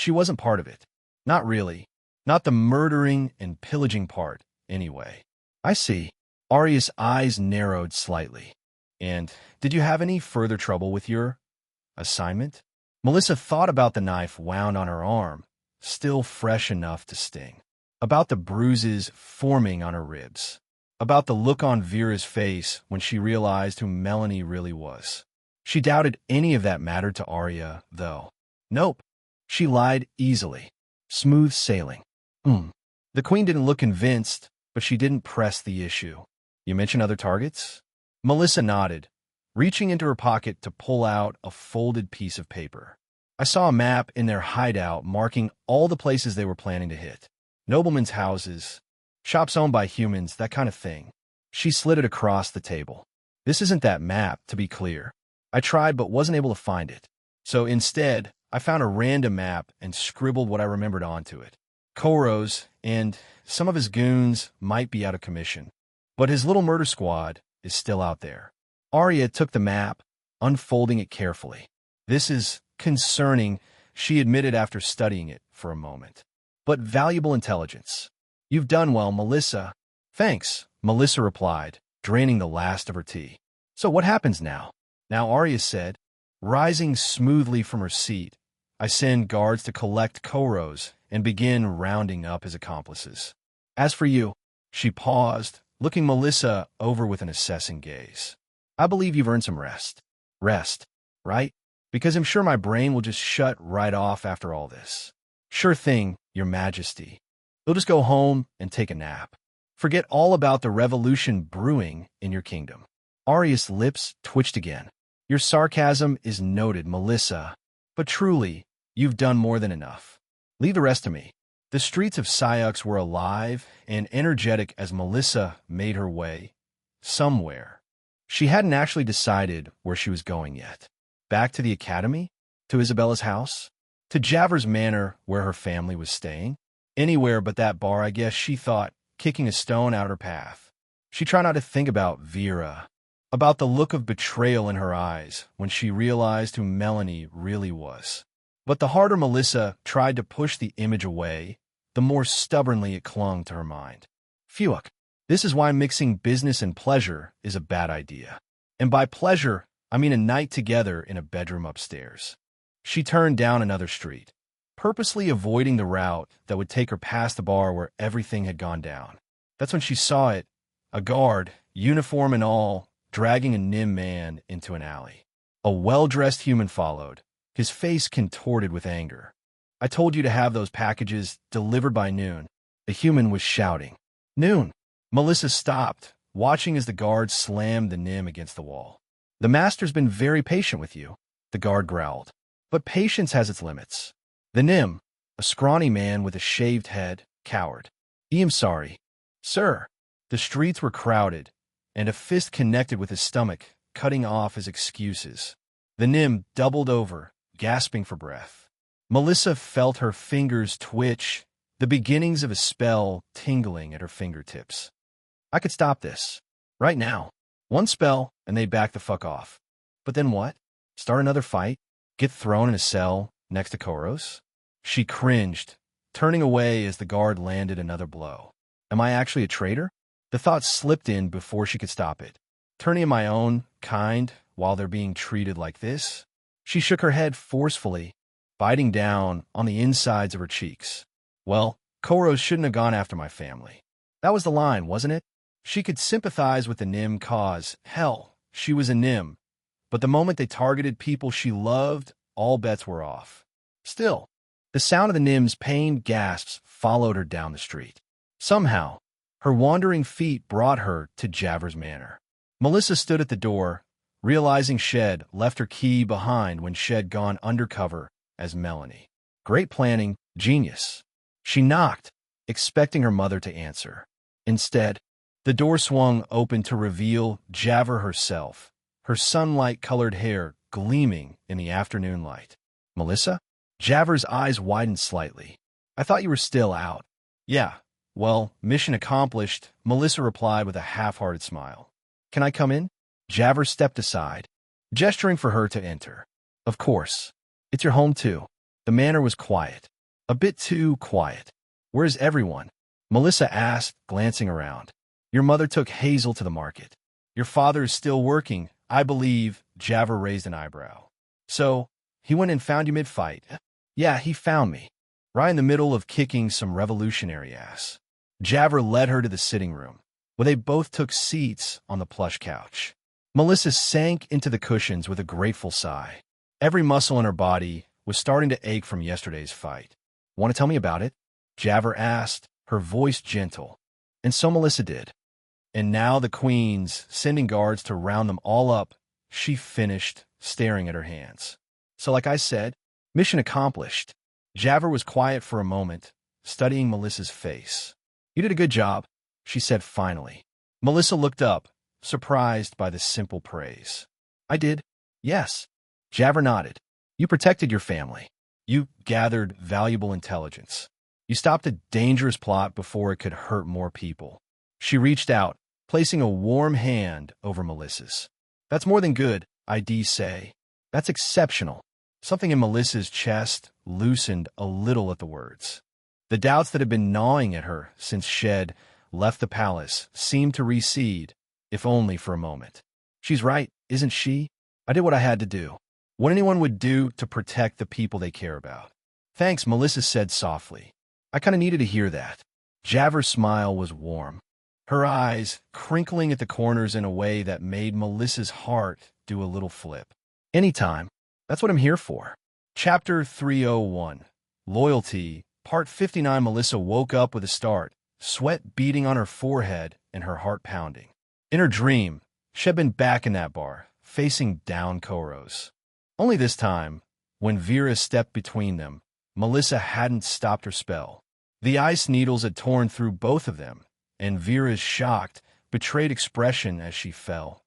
wasn't part of it. Not really. Not the murdering and pillaging part, anyway. I see. Arya's eyes narrowed slightly. And did you have any further trouble with your assignment? Melissa thought about the knife wound on her arm, still fresh enough to sting. About the bruises forming on her ribs. about the look on Vera's face when she realized who Melanie really was. She doubted any of that mattered to Arya, though. Nope. She lied easily. Smooth sailing. The queen didn't look convinced, but she didn't press the issue. You mentioned other targets? Melissa nodded, reaching into her pocket to pull out a folded piece of paper. I saw a map in their hideout marking all the places they were planning to hit. Noblemen's houses, shops owned by humans, that kind of thing. She slid it across the table. This isn't that map, to be clear. I tried but wasn't able to find it. So instead, I found a random map and scribbled what I remembered onto it. Koros and some of his goons might be out of commission, but his little murder squad is still out there. Arya took the map, unfolding it carefully. This is concerning, she admitted after studying it for a moment. But valuable intelligence. You've done well, Melissa. Thanks, Melissa replied, draining the last of her tea. So what happens now? Now, Arya said, rising smoothly from her seat. I send guards to collect Koros and begin rounding up his accomplices. As for you, she paused, looking Melissa over with an assessing gaze. I believe you've earned some rest. Rest, right? Because I'm sure my brain will just shut right off after all this. Sure thing, Your Majesty. You'll just go home and take a nap. Forget all about the revolution brewing in your kingdom. Arya's lips twitched again. Your sarcasm is noted, Melissa. But truly, you've done more than enough. Leave the rest to me. The streets of Syux were alive and energetic as Melissa made her way somewhere. She hadn't actually decided where she was going yet. Back to the academy? To Isabella's house? To Javer's manor where her family was staying? Anywhere but that bar, I guess, she thought, kicking a stone out her path. She tried not to think about Vera, about the look of betrayal in her eyes when she realized who Melanie really was. But the harder Melissa tried to push the image away, the more stubbornly it clung to her mind. Phew, this is why mixing business and pleasure is a bad idea. And by pleasure, I mean a night together in a bedroom upstairs. She turned down another street, purposely avoiding the route that would take her past the bar where everything had gone down. That's when she saw it, a guard, uniform and all, dragging a Nim man into an alley. A well-dressed human followed, his face contorted with anger. I told you to have those packages delivered by noon. The human was shouting. Noon! Melissa stopped, watching as the guard slammed the Nim against the wall. The master's been very patient with you, the guard growled. But patience has its limits. The Nim, a scrawny man with a shaved head, cowered. I'm sorry. Sir. The streets were crowded, and a fist connected with his stomach, cutting off his excuses. The Nim doubled over, gasping for breath. Melissa felt her fingers twitch, the beginnings of a spell tingling at her fingertips. I could stop this. Right now. One spell, and they'd back the fuck off. But then what? Start another fight? Get thrown in a cell next to Koros? She cringed, turning away as the guard landed another blow. Am I actually a traitor? The thought slipped in before she could stop it. Turning in my own kind while they're being treated like this? She shook her head forcefully, biting down on the insides of her cheeks. Well, Koros shouldn't have gone after my family. That was the line, wasn't it? She could sympathize with the Nim cause. Hell, she was a Nim. But the moment they targeted people she loved, all bets were off. Still, the sound of the Nim's pained gasps followed her down the street. Somehow, her wandering feet brought her to Javer's manor. Melissa stood at the door, realizing Shed left her key behind when Shed gone undercover as Melanie. Great planning, genius. She knocked, expecting her mother to answer. Instead, the door swung open to reveal Javer herself, her sunlight-colored hair gleaming in the afternoon light. Melissa? Javer's eyes widened slightly. I thought you were still out. Yeah, well, mission accomplished, Melissa replied with a half-hearted smile. Can I come in? Javer stepped aside, gesturing for her to enter. Of course. It's your home, too. The manor was quiet. A bit too quiet. Where's everyone? Melissa asked, glancing around. Your mother took Hazel to the market. Your father is still working, I believe, Javer raised an eyebrow. So, he went and found you mid-fight. Yeah, he found me. Right in the middle of kicking some revolutionary ass. Javer led her to the sitting room. where they both took seats on the plush couch. Melissa sank into the cushions with a grateful sigh. Every muscle in her body was starting to ache from yesterday's fight. "Want to tell me about it?" Javert asked, her voice gentle. And so Melissa did. And now the queen's sending guards to round them all up, she finished, staring at her hands. "So like I said, mission accomplished." Javert was quiet for a moment, studying Melissa's face. "You did a good job," she said finally. Melissa looked up, surprised by the simple praise. "I did. Yes." Javert nodded. "You protected your family. You gathered valuable intelligence. You stopped a dangerous plot before it could hurt more people." She reached out, placing a warm hand over Melissa's. "That's more than good, I'd say. That's exceptional." Something in Melissa's chest loosened a little at the words. The doubts that had been gnawing at her since Shed left the palace seemed to recede, if only for a moment. "She's right, isn't she? I did what I had to do. What anyone would do to protect the people they care about." "Thanks," Melissa said softly. "I kind of needed to hear that." Javert's smile was warm, her eyes crinkling at the corners in a way that made Melissa's heart do a little flip. "Anytime. That's what I'm here for." Chapter 301, Loyalty, Part 59. Melissa woke up with a start, sweat beading on her forehead and her heart pounding. In her dream, she had been back in that bar, facing down Koros. Only this time, when Vera stepped between them, Melissa hadn't stopped her spell. The ice needles had torn through both of them, and Vera's shocked, betrayed expression as she fell.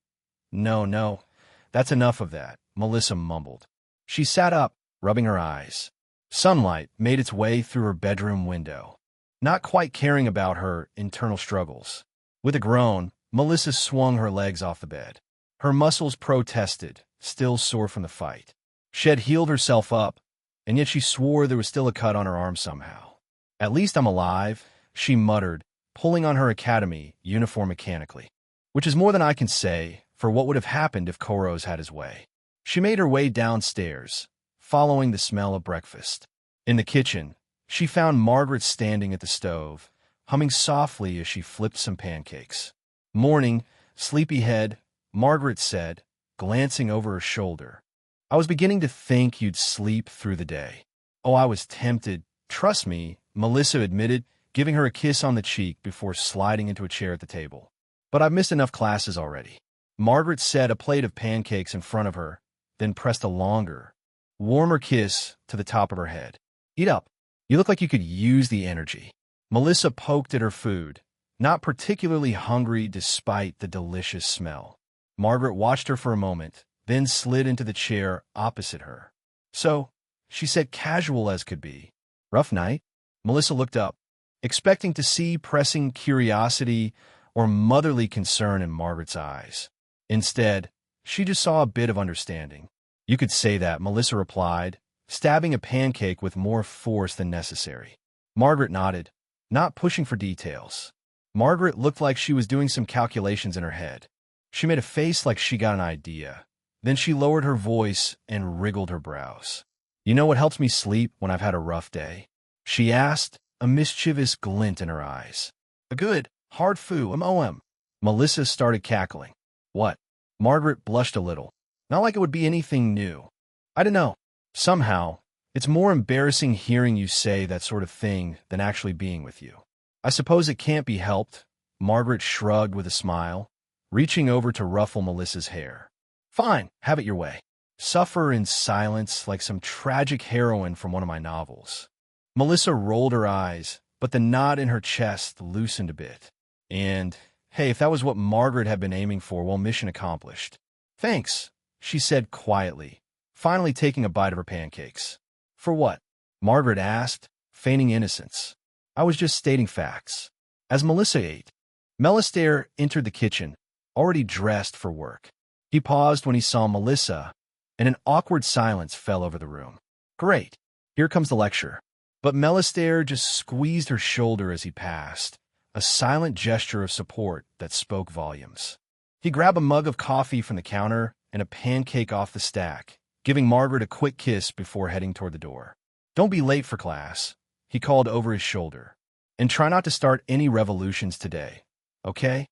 No, that's enough of that," Melissa mumbled. She sat up, rubbing her eyes. Sunlight made its way through her bedroom window, not quite caring about her internal struggles. With a groan, Melissa swung her legs off the bed. Her muscles protested, still sore from the fight. She had healed herself up, and yet she swore there was still a cut on her arm somehow. "At least I'm alive," she muttered, pulling on her academy uniform mechanically. "Which is more than I can say for what would have happened if Koros had his way." She made her way downstairs, following the smell of breakfast. In the kitchen, she found Margaret standing at the stove, humming softly as she flipped some pancakes. "Morning, sleepyhead," Margaret said, glancing over her shoulder. "I was beginning to think you'd sleep through the day." "Oh, I was tempted. Trust me," Melissa admitted, giving her a kiss on the cheek before sliding into a chair at the table. "But I've missed enough classes already." Margaret set a plate of pancakes in front of her, then pressed a longer, warmer kiss to the top of her head. "Eat up. You look like you could use the energy." Melissa poked at her food, not particularly hungry despite the delicious smell. Margaret watched her for a moment, then slid into the chair opposite her. "So," she said, casual as could be. "Rough night?" Melissa looked up, expecting to see pressing curiosity or motherly concern in Margaret's eyes. Instead, she just saw a bit of understanding. "You could say that," Melissa replied, stabbing a pancake with more force than necessary. Margaret nodded, not pushing for details. Margaret looked like she was doing some calculations in her head. She made a face like she got an idea. Then she lowered her voice and wriggled her brows. "You know what helps me sleep when I've had a rough day?" she asked, a mischievous glint in her eyes. "A good, hard foo, M.O.M." Melissa started cackling. "What?" Margaret blushed a little. "Not like it would be anything new. I don't know. Somehow, it's more embarrassing hearing you say that sort of thing than actually being with you." "I suppose it can't be helped," Margaret shrugged with a smile, reaching over to ruffle Melissa's hair. "Fine, have it your way. Suffer in silence like some tragic heroine from one of my novels." Melissa rolled her eyes, but the knot in her chest loosened a bit. And, hey, if that was what Margaret had been aiming for, well, mission accomplished. "Thanks," she said quietly, finally taking a bite of her pancakes. "For what?" Margaret asked, feigning innocence. "I was just stating facts." As Melissa ate, Melistaire entered the kitchen, already dressed for work. He paused when he saw Melissa, and an awkward silence fell over the room. "Great, here comes the lecture." But Melistaire just squeezed her shoulder as he passed, a silent gesture of support that spoke volumes. He grabbed a mug of coffee from the counter and a pancake off the stack, giving Margaret a quick kiss before heading toward the door. "Don't be late for class," he called over his shoulder. "And try not to start any revolutions today, okay?"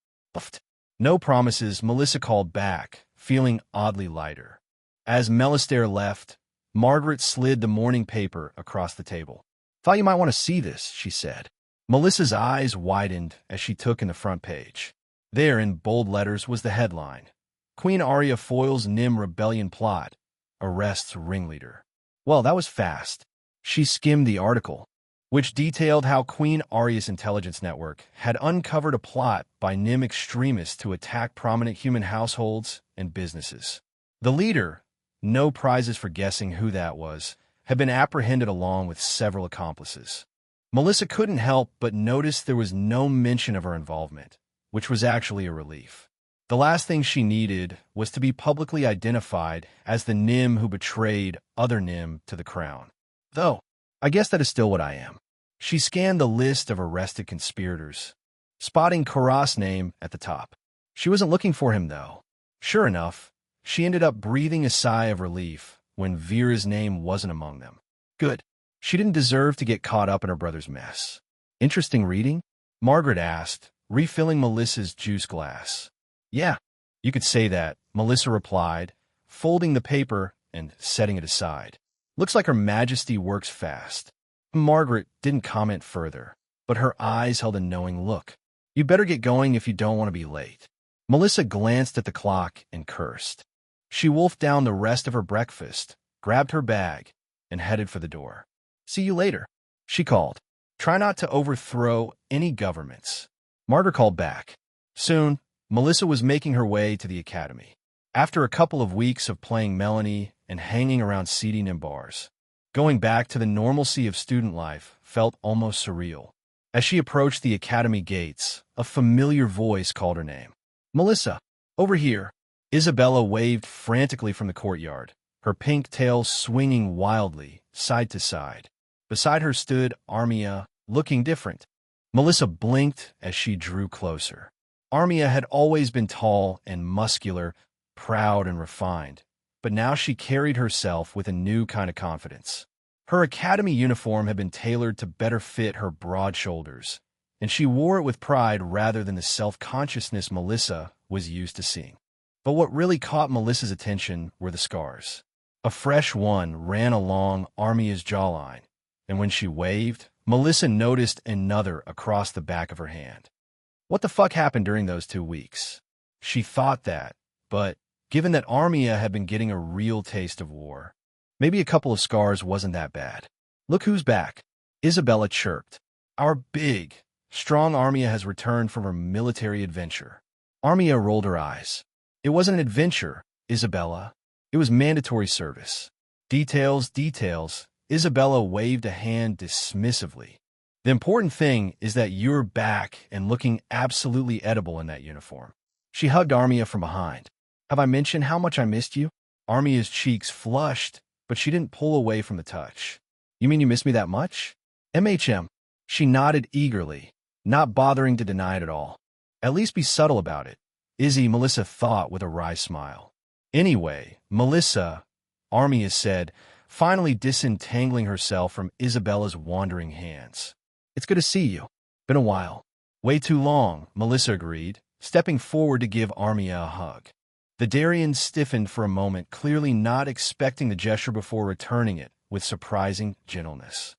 No promises, Melissa called back, feeling oddly lighter. As Melistaire left, Margaret slid the morning paper across the table. "Thought you might want to see this," she said. Melissa's eyes widened as she took in the front page. There, in bold letters, was the headline: Queen Arya foils Nym rebellion plot, arrests ringleader. Well, that was fast. She skimmed the article, which detailed how Queen Arya's intelligence network had uncovered a plot by Nym extremists to attack prominent human households and businesses. The leader, no prizes for guessing who that was, had been apprehended along with several accomplices. Melissa couldn't help but notice there was no mention of her involvement, which was actually a relief. The last thing she needed was to be publicly identified as the Nym who betrayed other Nym to the crown. Though, I guess that is still what I am. She scanned the list of arrested conspirators, spotting Karas' name at the top. She wasn't looking for him, though. Sure enough, she ended up breathing a sigh of relief when Vera's name wasn't among them. Good. She didn't deserve to get caught up in her brother's mess. Interesting reading? Margaret asked, refilling Melissa's juice glass. Yeah, you could say that, Melissa replied, folding the paper and setting it aside. Looks like Her Majesty works fast. Margaret didn't comment further, but her eyes held a knowing look. You better get going if you don't want to be late. Melissa glanced at the clock and cursed. She wolfed down the rest of her breakfast, grabbed her bag, and headed for the door. See you later, she called. Try not to overthrow any governments. Margaret called back. Soon, Melissa was making her way to the academy. After a couple of weeks of playing Melanie and hanging around seedy Nym bars, going back to the normalcy of student life felt almost surreal. As she approached the academy gates, a familiar voice called her name. Melissa, over here. Isabella waved frantically from the courtyard, her pink tail swinging wildly, side to side. Beside her stood Armia, looking different. Melissa blinked as she drew closer. Armia had always been tall and muscular, proud and refined, but now she carried herself with a new kind of confidence. Her academy uniform had been tailored to better fit her broad shoulders, and she wore it with pride rather than the self-consciousness Melissa was used to seeing. But what really caught Melissa's attention were the scars. A fresh one ran along Armia's jawline, and when she waved, Melissa noticed another across the back of her hand. What the fuck happened during those 2 weeks? She thought that, but given that Armia had been getting a real taste of war, maybe a couple of scars wasn't that bad. Look who's back, Isabella chirped. Our big, strong Armia has returned from her military adventure. Armia rolled her eyes. It wasn't an adventure, Isabella. It was mandatory service. Details, details. Isabella waved a hand dismissively. The important thing is that you're back and looking absolutely edible in that uniform. She hugged Armia from behind. Have I mentioned how much I missed you? Armia's cheeks flushed, but she didn't pull away from the touch. You mean you miss me that much? MHM. She nodded eagerly, not bothering to deny it at all. At least be subtle about it. Izzy, Melissa thought with a wry smile. Anyway, Melissa, Armia said, finally disentangling herself from Isabella's wandering hands. It's good to see you. Been a while. Way too long, Melissa agreed, stepping forward to give Armia a hug. The Darien stiffened for a moment, clearly not expecting the gesture before returning it with surprising gentleness.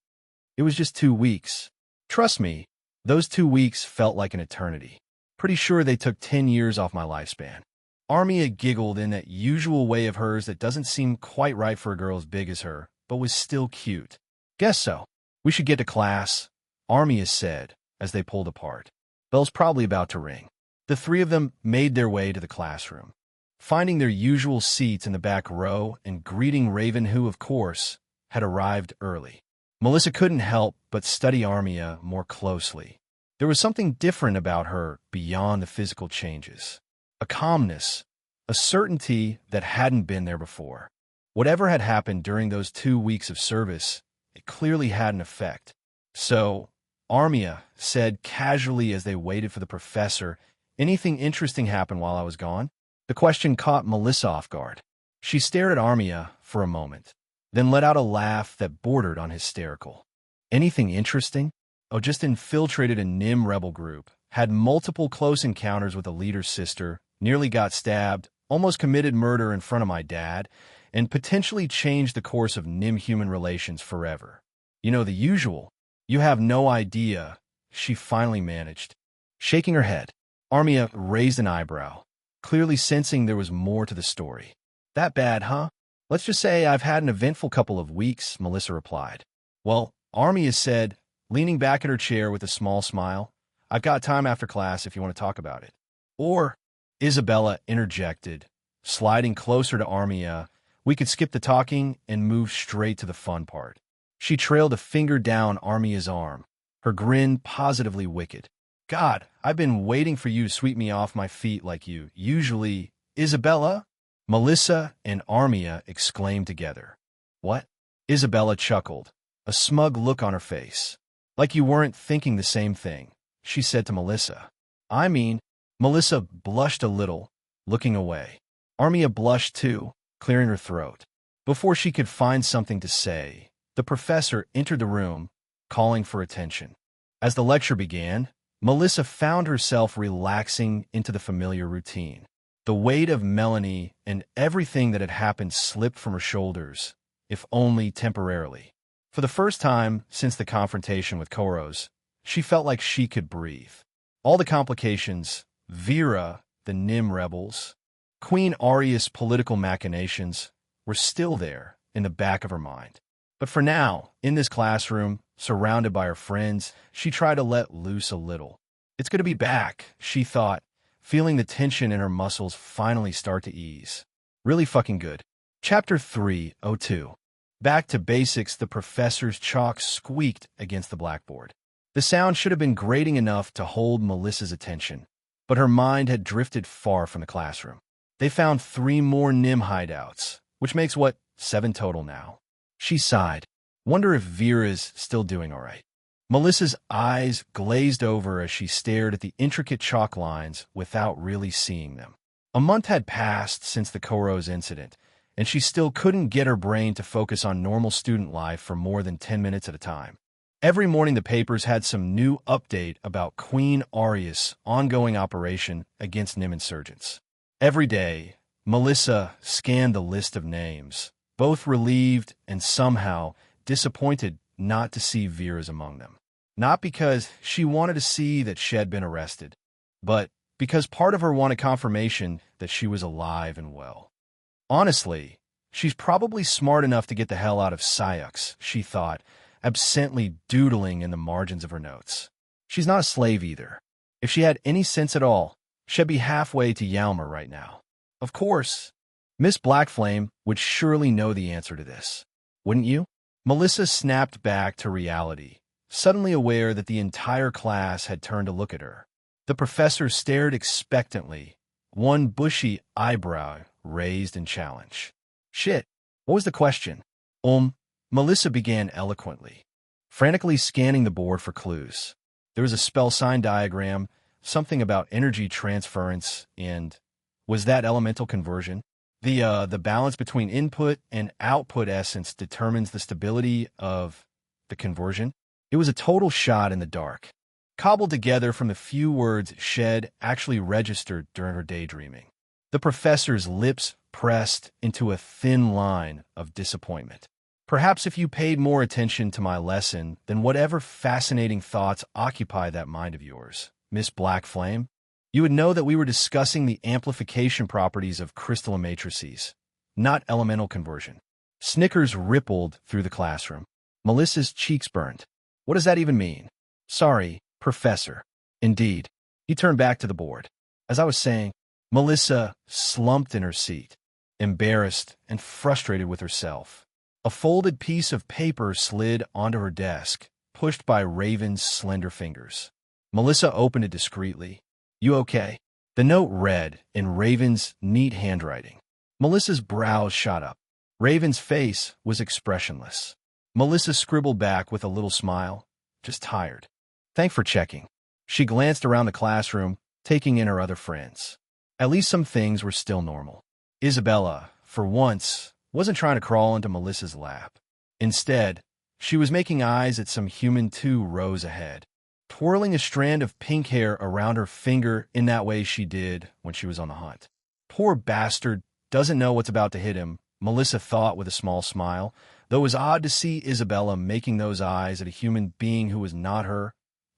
It was just 2 weeks. Trust me, those 2 weeks felt like an eternity. Pretty sure they took 10 years off my lifespan. Armia giggled in that usual way of hers that doesn't seem quite right for a girl as big as her, but was still cute. Guess so. We should get to class, Armia said as they pulled apart. Bell's probably about to ring. The three of them made their way to the classroom, finding their usual seats in the back row and greeting Raven, who, of course, had arrived early. Melissa couldn't help but study Armia more closely. There was something different about her beyond the physical changes. A calmness, a certainty that hadn't been there before. Whatever had happened during those 2 weeks of service, it clearly had an effect. So, Armia said casually as they waited for the professor, anything interesting happen while I was gone? The question caught Melissa off guard. She stared at Armia for a moment, then let out a laugh that bordered on hysterical. Anything interesting? Oh, just infiltrated a Nym rebel group had multiple close encounters with a leader's sister, nearly got stabbed, almost committed murder in front of my dad, and potentially changed the course of NIM-human relations forever. You know, the usual. You have no idea, she finally managed. Shaking her head, Armia raised an eyebrow, clearly sensing there was more to the story. That bad, huh? Let's just say I've had an eventful couple of weeks, Melissa replied. Well, Armia said, leaning back in her chair with a small smile, I've got time after class if you want to talk about it. Or, Isabella interjected, sliding closer to Armia, we could skip the talking and move straight to the fun part. She trailed a finger down Armia's arm, her grin positively wicked. God, I've been waiting for you to sweep me off my feet like you usually. Isabella? Melissa and Armia exclaimed together. What? Isabella chuckled, a smug look on her face. Like you weren't thinking the same thing, she said to Melissa. I mean, Melissa blushed a little, looking away. Armia blushed too, clearing her throat. Before she could find something to say, the professor entered the room, calling for attention. As the lecture began, Melissa found herself relaxing into the familiar routine. The weight of Melanie and everything that had happened slipped from her shoulders, if only temporarily. For the first time since the confrontation with Koros, she felt like she could breathe. All the complications, Vera, the NIM rebels, Queen Aria's political machinations, were still there in the back of her mind. But for now, in this classroom, surrounded by her friends, she tried to let loose a little. It's good to be back, she thought, feeling the tension in her muscles finally start to ease. Really fucking good. Chapter 302. Back to basics, the professor's chalk squeaked against the blackboard. The sound should have been grating enough to hold Melissa's attention, but her mind had drifted far from the classroom. They found 3 more NIM hideouts, which makes, 7 total now. She sighed. Wonder if Vera's still doing all right. Melissa's eyes glazed over as she stared at the intricate chalk lines without really seeing them. A month had passed since the Koros incident, and she still couldn't get her brain to focus on normal student life for more than 10 minutes at a time. Every morning the papers had some new update about Queen Aria's ongoing operation against NIM insurgents. Every day, Melissa scanned the list of names, both relieved and somehow disappointed not to see Vera's among them. Not because she wanted to see that she had been arrested, but because part of her wanted confirmation that she was alive and well. Honestly, she's probably smart enough to get the hell out of Syux, she thought, absently doodling in the margins of her notes. She's not a slave either. If she had any sense at all, she'd be halfway to Yalmer right now. Of course, Miss Blackflame would surely know the answer to this. Wouldn't you? Melissa snapped back to reality, suddenly aware that the entire class had turned to look at her. The professor stared expectantly, one bushy eyebrow raised in challenge. Shit, what was the question? Melissa began eloquently, frantically scanning the board for clues. There was a spell sign diagram, something about energy transference, and was that elemental conversion? The balance between input and output essence determines the stability of the conversion. It was a total shot in the dark, cobbled together from the few words Shed actually registered during her daydreaming. The professor's lips pressed into a thin line of disappointment. Perhaps if you paid more attention to my lesson than whatever fascinating thoughts occupy that mind of yours, Miss Blackflame, you would know that we were discussing the amplification properties of crystalline matrices, not elemental conversion. Snickers rippled through the classroom. Melissa's cheeks burned. What does that even mean? Sorry, Professor. Indeed. He turned back to the board. As I was saying, Melissa slumped in her seat, embarrassed and frustrated with herself. A folded piece of paper slid onto her desk, pushed by Raven's slender fingers. Melissa opened it discreetly. You okay? The note read in Raven's neat handwriting. Melissa's brows shot up. Raven's face was expressionless. Melissa scribbled back with a little smile. Just tired. Thanks for checking. She glanced around the classroom, taking in her other friends. At least some things were still normal. Isabella, for once, wasn't trying to crawl into Melissa's lap. Instead, she was making eyes at some human 2 rows ahead. twirling a strand of pink hair around her finger in that way she did when she was on the hunt. Poor bastard doesn't know what's about to hit him, Melissa thought with a small smile, though it was odd to see Isabella making those eyes at a human being who was not her,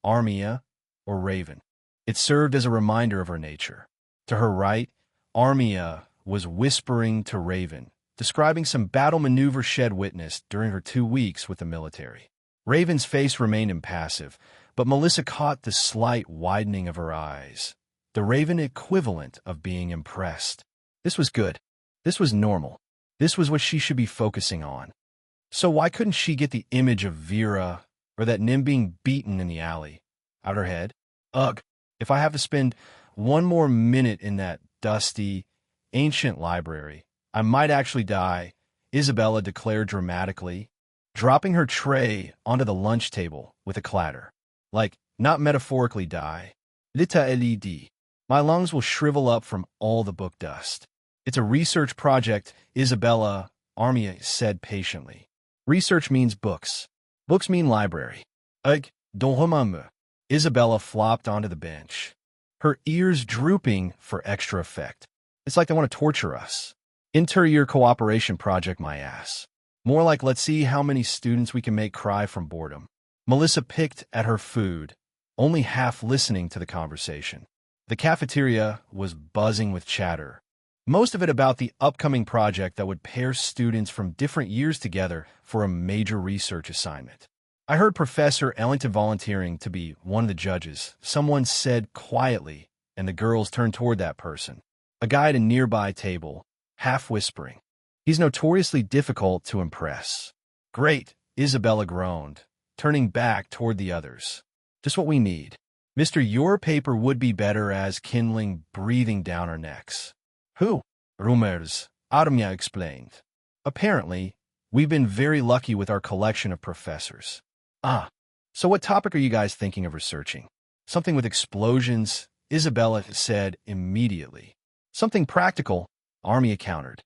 Armia, or Raven. It served as a reminder of her nature. To her right, Armia was whispering to Raven, describing some battle maneuver she'd witnessed during her 2 weeks with the military. Raven's face remained impassive, but Melissa caught the slight widening of her eyes, the Raven equivalent of being impressed. This was good. This was normal. This was what she should be focusing on. So why couldn't she get the image of Vera or that Nim being beaten in the alley out her head? Ugh, if I have to spend one more minute in that dusty, ancient library, I might actually die, Isabella declared dramatically, dropping her tray onto the lunch table with a clatter. Like, not metaphorically die. Literally. My lungs will shrivel up from all the book dust. It's a research project, Isabella, Armia said patiently. Research means books. Books mean library. Don't remember. Isabella flopped onto the bench, her ears drooping for extra effect. It's like they want to torture us. Inter-year cooperation project, my ass. More like let's see how many students we can make cry from boredom. Melissa picked at her food, only half listening to the conversation. The cafeteria was buzzing with chatter, most of it about the upcoming project that would pair students from different years together for a major research assignment. I heard Professor Ellington volunteering to be one of the judges, someone said quietly, and the girls turned toward that person, a guy at a nearby table, half whispering. He's notoriously difficult to impress. Great, Isabella groaned, turning back toward the others. Just what we need. Mr. Your paper would be better as kindling breathing down our necks. Who? Rumors, Armia explained. Apparently, we've been very lucky with our collection of professors. Ah, so what topic are you guys thinking of researching? Something with explosions, Isabella said immediately. Something practical, Armia countered.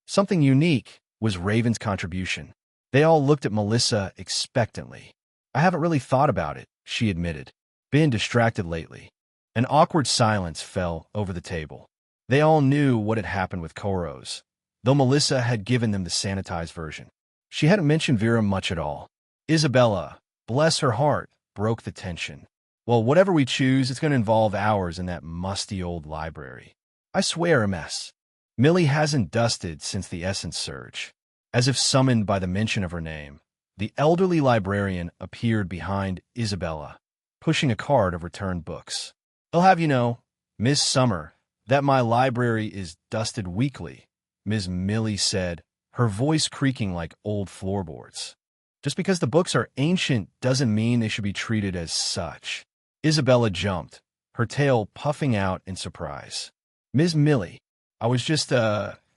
Something unique was Raven's contribution. They all looked at Melissa expectantly. I haven't really thought about it, she admitted. Been distracted lately. An awkward silence fell over the table. They all knew what had happened with Koros, though Melissa had given them the sanitized version. She hadn't mentioned Vera much at all. Isabella, bless her heart, broke the tension. Well, whatever we choose, it's going to involve hours in that musty old library. I swear, a mess. Millie hasn't dusted since the Essence Surge. As if summoned by the mention of her name, the elderly librarian appeared behind Isabella, pushing a cart of returned books. I'll have you know, Miss Summer, that my library is dusted weekly, Ms. Millie said, her voice creaking like old floorboards. Just because the books are ancient doesn't mean they should be treated as such. Isabella jumped, her tail puffing out in surprise. Ms. Millie, I was just,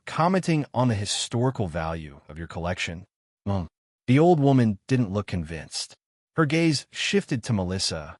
commenting on the historical value of your collection. The old woman didn't look convinced. Her gaze shifted to Melissa,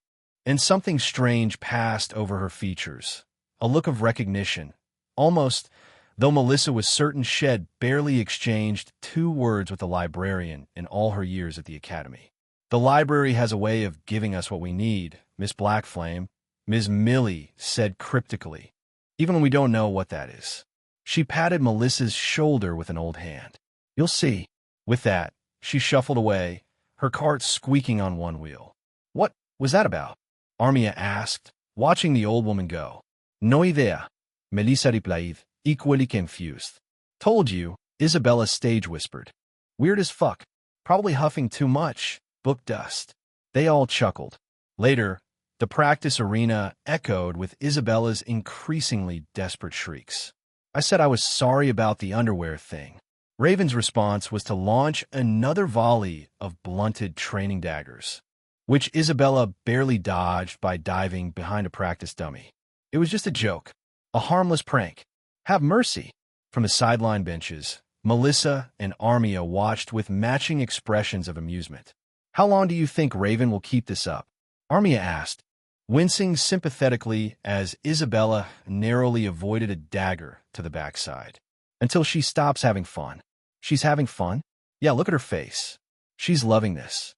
and something strange passed over her features. A look of recognition, almost, though Melissa was certain she'd barely exchanged 2 words with a librarian in all her years at the academy. The library has a way of giving us what we need, Miss Blackflame, Ms. Millie said cryptically, even when we don't know what that is. She patted Melissa's shoulder with an old hand. You'll see. With that, she shuffled away, her cart squeaking on one wheel. What was that about? Armia asked, watching the old woman go. No idea, Melissa replied, equally confused. Told you, Isabella stage whispered. Weird as fuck. Probably huffing too much. Book dust. They all chuckled. Later, the practice arena echoed with Isabella's increasingly desperate shrieks. I said I was sorry about the underwear thing. Raven's response was to launch another volley of blunted training daggers, which Isabella barely dodged by diving behind a practice dummy. It was just a joke, a harmless prank. Have mercy. From the sideline benches, Melissa and Armia watched with matching expressions of amusement. How long do you think Raven will keep this up? Armia asked, wincing sympathetically as Isabella narrowly avoided a dagger to the backside. Until she stops having fun. She's having fun? Yeah, look at her face. She's loving this.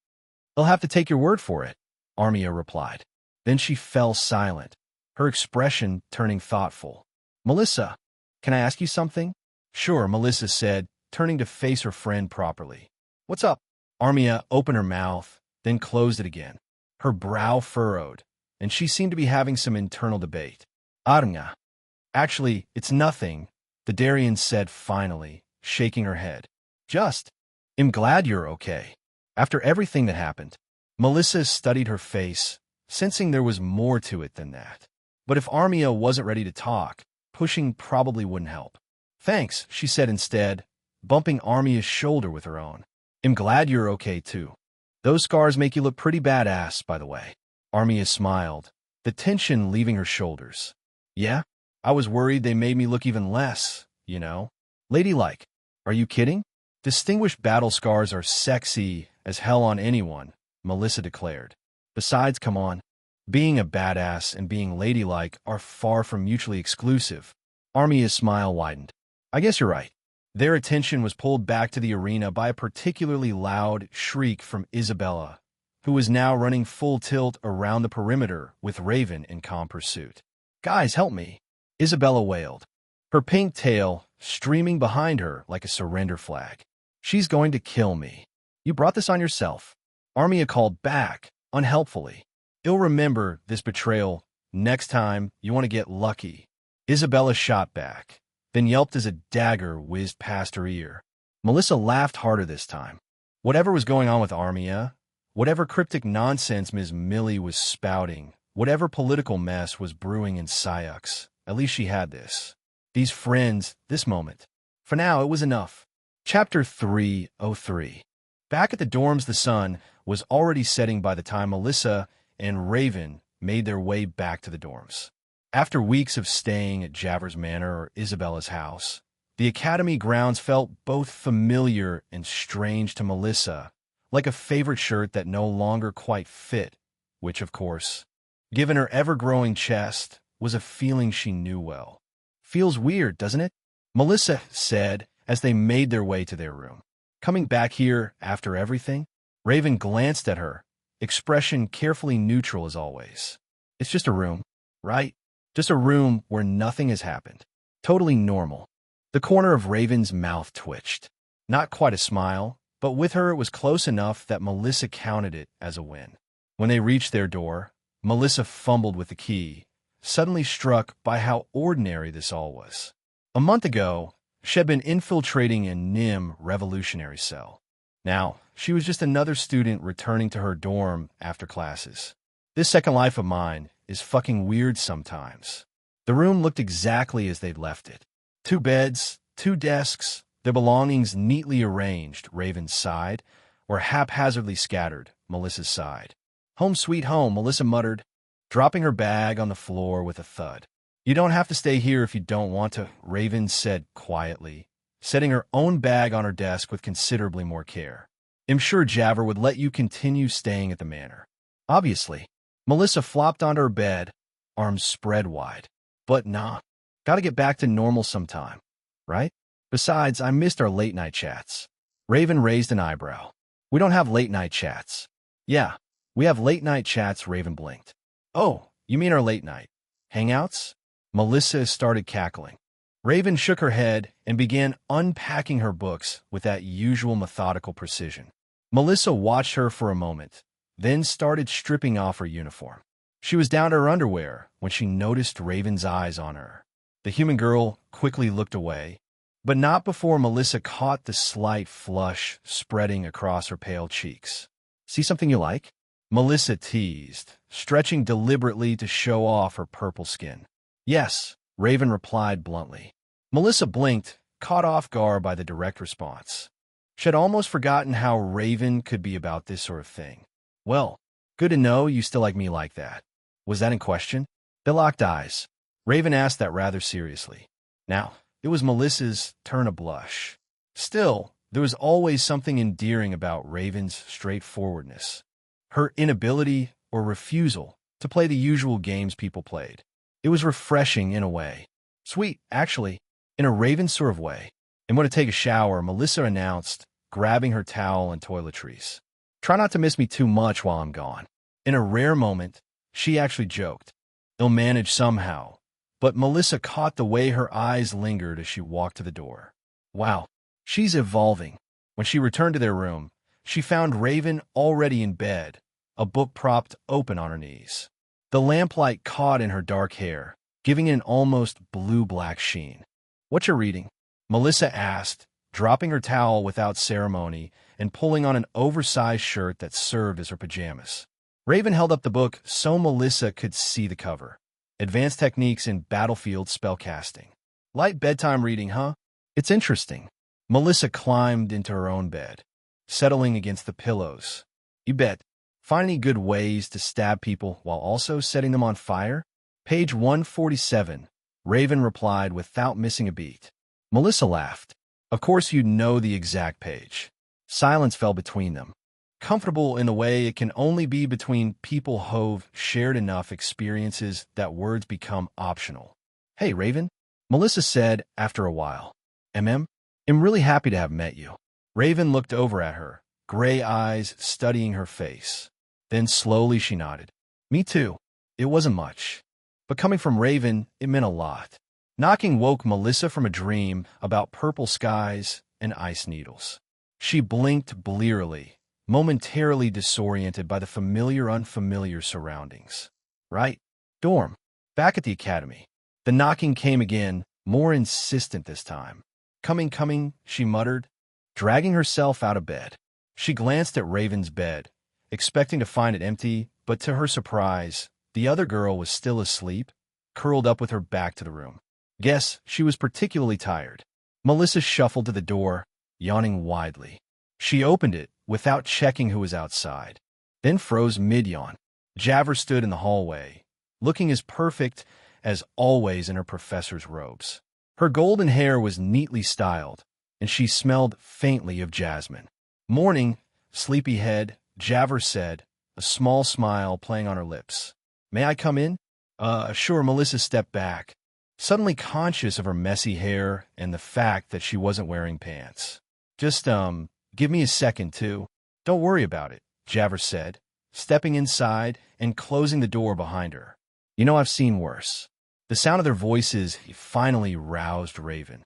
I'll have to take your word for it. Armia replied. Then she fell silent, her expression turning thoughtful. Melissa, can I ask you something? Sure, Melissa said, turning to face her friend properly. What's up? Armia opened her mouth, then closed it again. Her brow furrowed, and she seemed to be having some internal debate. Arnga. Actually, it's nothing, the Darien said finally, shaking her head. I'm glad you're okay. After everything that happened, Melissa studied her face, sensing there was more to it than that. But if Armia wasn't ready to talk, pushing probably wouldn't help. Thanks, she said instead, bumping Armia's shoulder with her own. I'm glad you're okay too. Those scars make you look pretty badass, by the way. Armia smiled, the tension leaving her shoulders. Yeah? I was worried they made me look even less, you know? Ladylike. Are you kidding? Distinguished battle scars are sexy as hell on anyone, Melissa declared. Besides, come on. Being a badass and being ladylike are far from mutually exclusive. Armia's smile widened. I guess you're right. Their attention was pulled back to the arena by a particularly loud shriek from Isabella, who was now running full tilt around the perimeter with Raven in calm pursuit. Guys, help me, Isabella wailed, her pink tail streaming behind her like a surrender flag. She's going to kill me. You brought this on yourself. Armia called back, unhelpfully. You'll remember this betrayal. Next time, you want to get lucky. Isabella shot back, then yelped as a dagger whizzed past her ear. Melissa laughed harder this time. Whatever was going on with Armia, whatever cryptic nonsense Ms. Millie was spouting, whatever political mess was brewing in Syux, at least she had this. These friends, this moment. For now, it was enough. Chapter 303. Back at the dorms, the sun was already setting by the time Melissa and Raven made their way back to the dorms. After weeks of staying at Javers Manor or Isabella's house, the academy grounds felt both familiar and strange to Melissa, like a favorite shirt that no longer quite fit, which, of course, given her ever-growing chest, was a feeling she knew well. Feels weird, doesn't it? Melissa said as they made their way to their room. Coming back here after everything? Raven glanced at her, expression carefully neutral as always. It's just a room, right? Just a room where nothing has happened. Totally normal. The corner of Raven's mouth twitched. Not quite a smile, but with her it was close enough that Melissa counted it as a win. When they reached their door, Melissa fumbled with the key, suddenly struck by how ordinary this all was. A month ago, she had been infiltrating a NIM revolutionary cell. Now, she was just another student returning to her dorm after classes. This second life of mine is fucking weird sometimes. The room looked exactly as they'd left it. 2 beds, 2 desks, their belongings neatly arranged, Raven sighed, or haphazardly scattered, Melissa sighed. Home sweet home, Melissa muttered, dropping her bag on the floor with a thud. You don't have to stay here if you don't want to, Raven said quietly, setting her own bag on her desk with considerably more care. I'm sure Javer would let you continue staying at the manor. Obviously. Melissa flopped onto her bed, arms spread wide. But nah, gotta get back to normal sometime, right? Besides, I missed our late-night chats. Raven raised an eyebrow. We don't have late-night chats. Yeah, we have late-night chats, Raven blinked. Oh, you mean our late-night hangouts? Melissa started cackling. Raven shook her head and began unpacking her books with that usual methodical precision. Melissa watched her for a moment, then started stripping off her uniform. She was down to her underwear when she noticed Raven's eyes on her. The human girl quickly looked away, but not before Melissa caught the slight flush spreading across her pale cheeks. See something you like? Melissa teased, stretching deliberately to show off her purple skin. Yes, Raven replied bluntly. Melissa blinked, caught off guard by the direct response. She had almost forgotten how Raven could be about this sort of thing. Well, good to know you still like me like that. Was that in question? They locked eyes. Raven asked that rather seriously. Now, it was Melissa's turn to blush. Still, there was always something endearing about Raven's straightforwardness. Her inability or refusal to play the usual games people played. It was refreshing in a way. Sweet, actually, in a Raven sort of way. I'm going to take a shower, Melissa announced, grabbing her towel and toiletries. Try not to miss me too much while I'm gone. In a rare moment, she actually joked. They'll manage somehow. But Melissa caught the way her eyes lingered as she walked to the door. Wow, she's evolving. When she returned to their room, she found Raven already in bed, a book propped open on her knees. The lamplight caught in her dark hair, giving it an almost blue-black sheen. "What you reading?" Melissa asked, dropping her towel without ceremony and pulling on an oversized shirt that served as her pajamas. Raven held up the book so Melissa could see the cover. Advanced Techniques in Battlefield Spellcasting. "Light bedtime reading, huh? It's interesting." Melissa climbed into her own bed, settling against the pillows. "You bet. Find any good ways to stab people while also setting them on fire?" Page 147. Raven replied without missing a beat. Melissa laughed. "Of course you know the exact page." Silence fell between them. Comfortable in a way it can only be between people who've shared enough experiences that words become optional. "Hey, Raven," Melissa said after a while. "I'm really happy to have met you." Raven looked over at her, gray eyes studying her face. Then slowly she nodded. "Me too." It wasn't much, but coming from Raven, it meant a lot. Knocking woke Melissa from a dream about purple skies and ice needles. She blinked blearily, momentarily disoriented by the unfamiliar surroundings. Right. Dorm. Back at the academy. The knocking came again, more insistent this time. Coming, she muttered, dragging herself out of bed. She glanced at Raven's bed, expecting to find it empty, but to her surprise, the other girl was still asleep, curled up with her back to the room. Guess she was particularly tired. Melissa shuffled to the door, yawning widely. She opened it without checking who was outside, then froze mid-yawn. Javer stood in the hallway, looking as perfect as always in her professor's robes. Her golden hair was neatly styled, and she smelled faintly of jasmine. "Morning, sleepyhead," Javer said, a small smile playing on her lips. "May I come in?" Sure." Melissa stepped back, suddenly conscious of her messy hair and the fact that she wasn't wearing pants. Just, give me a second, too." "Don't worry about it," Javer said, stepping inside and closing the door behind her. "You know I've seen worse." The sound of their voices finally roused Raven,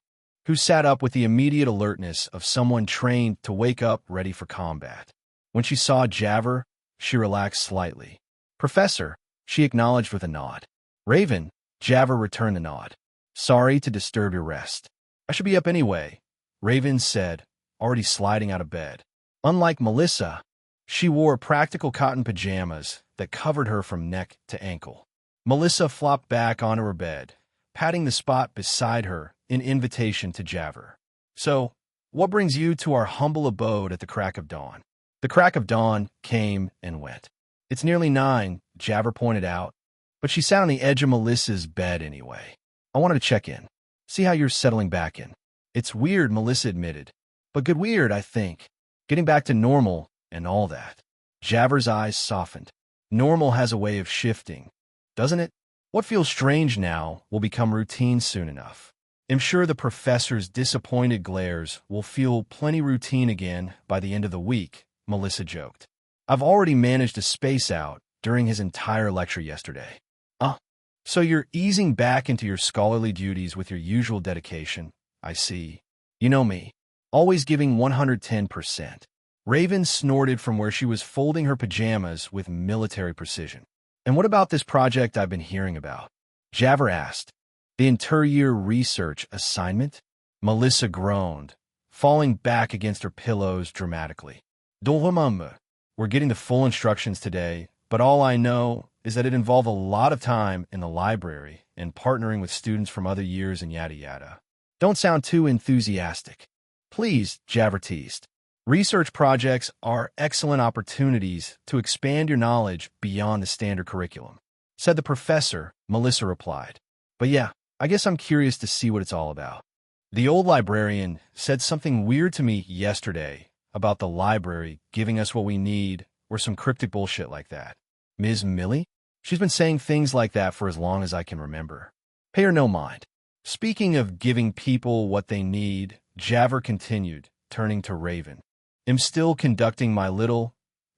who sat up with the immediate alertness of someone trained to wake up ready for combat. When she saw Javer, she relaxed slightly. "Professor," she acknowledged with a nod. "Raven," Javer returned the nod. "Sorry to disturb your rest." "I should be up anyway," Raven said, already sliding out of bed. Unlike Melissa, she wore practical cotton pajamas that covered her from neck to ankle. Melissa flopped back onto her bed, patting the spot beside her in invitation to Javer. "So, what brings you to our humble abode at the crack of dawn?" The crack of dawn came and went. "It's nearly 9, Javer pointed out, but she sat on the edge of Melissa's bed anyway. "I wanted to check in, see how you're settling back in." "It's weird," Melissa admitted, "but good weird, I think. Getting back to normal and all that." Javer's eyes softened. "Normal has a way of shifting, doesn't it? What feels strange now will become routine soon enough. I'm sure the professor's disappointed glares will feel plenty routine again by the end of the week," Melissa joked. "I've already managed to space out during his entire lecture yesterday." So you're easing back into your scholarly duties with your usual dedication. I see. You know me, always giving 110%. Raven snorted from where she was folding her pajamas with military precision. "And what about this project I've been hearing about?" Javer asked. "The inter-year research assignment?" Melissa groaned, falling back against her pillows dramatically. "Don't remember. We're getting the full instructions today, but all I know is that it involved a lot of time in the library and partnering with students from other years and yada yada." "Don't sound too enthusiastic." "Please," Javer teased. "Research projects are excellent opportunities to expand your knowledge beyond the standard curriculum," said the professor, Melissa replied. "But yeah, I guess I'm curious to see what it's all about." The old librarian said something weird to me yesterday about the library giving us what we need or some cryptic bullshit like that. Ms. Millie? She's been saying things like that for as long as I can remember. Pay her no mind. Speaking of giving people what they need, Javer continued, turning to Raven. "I'm still conducting my little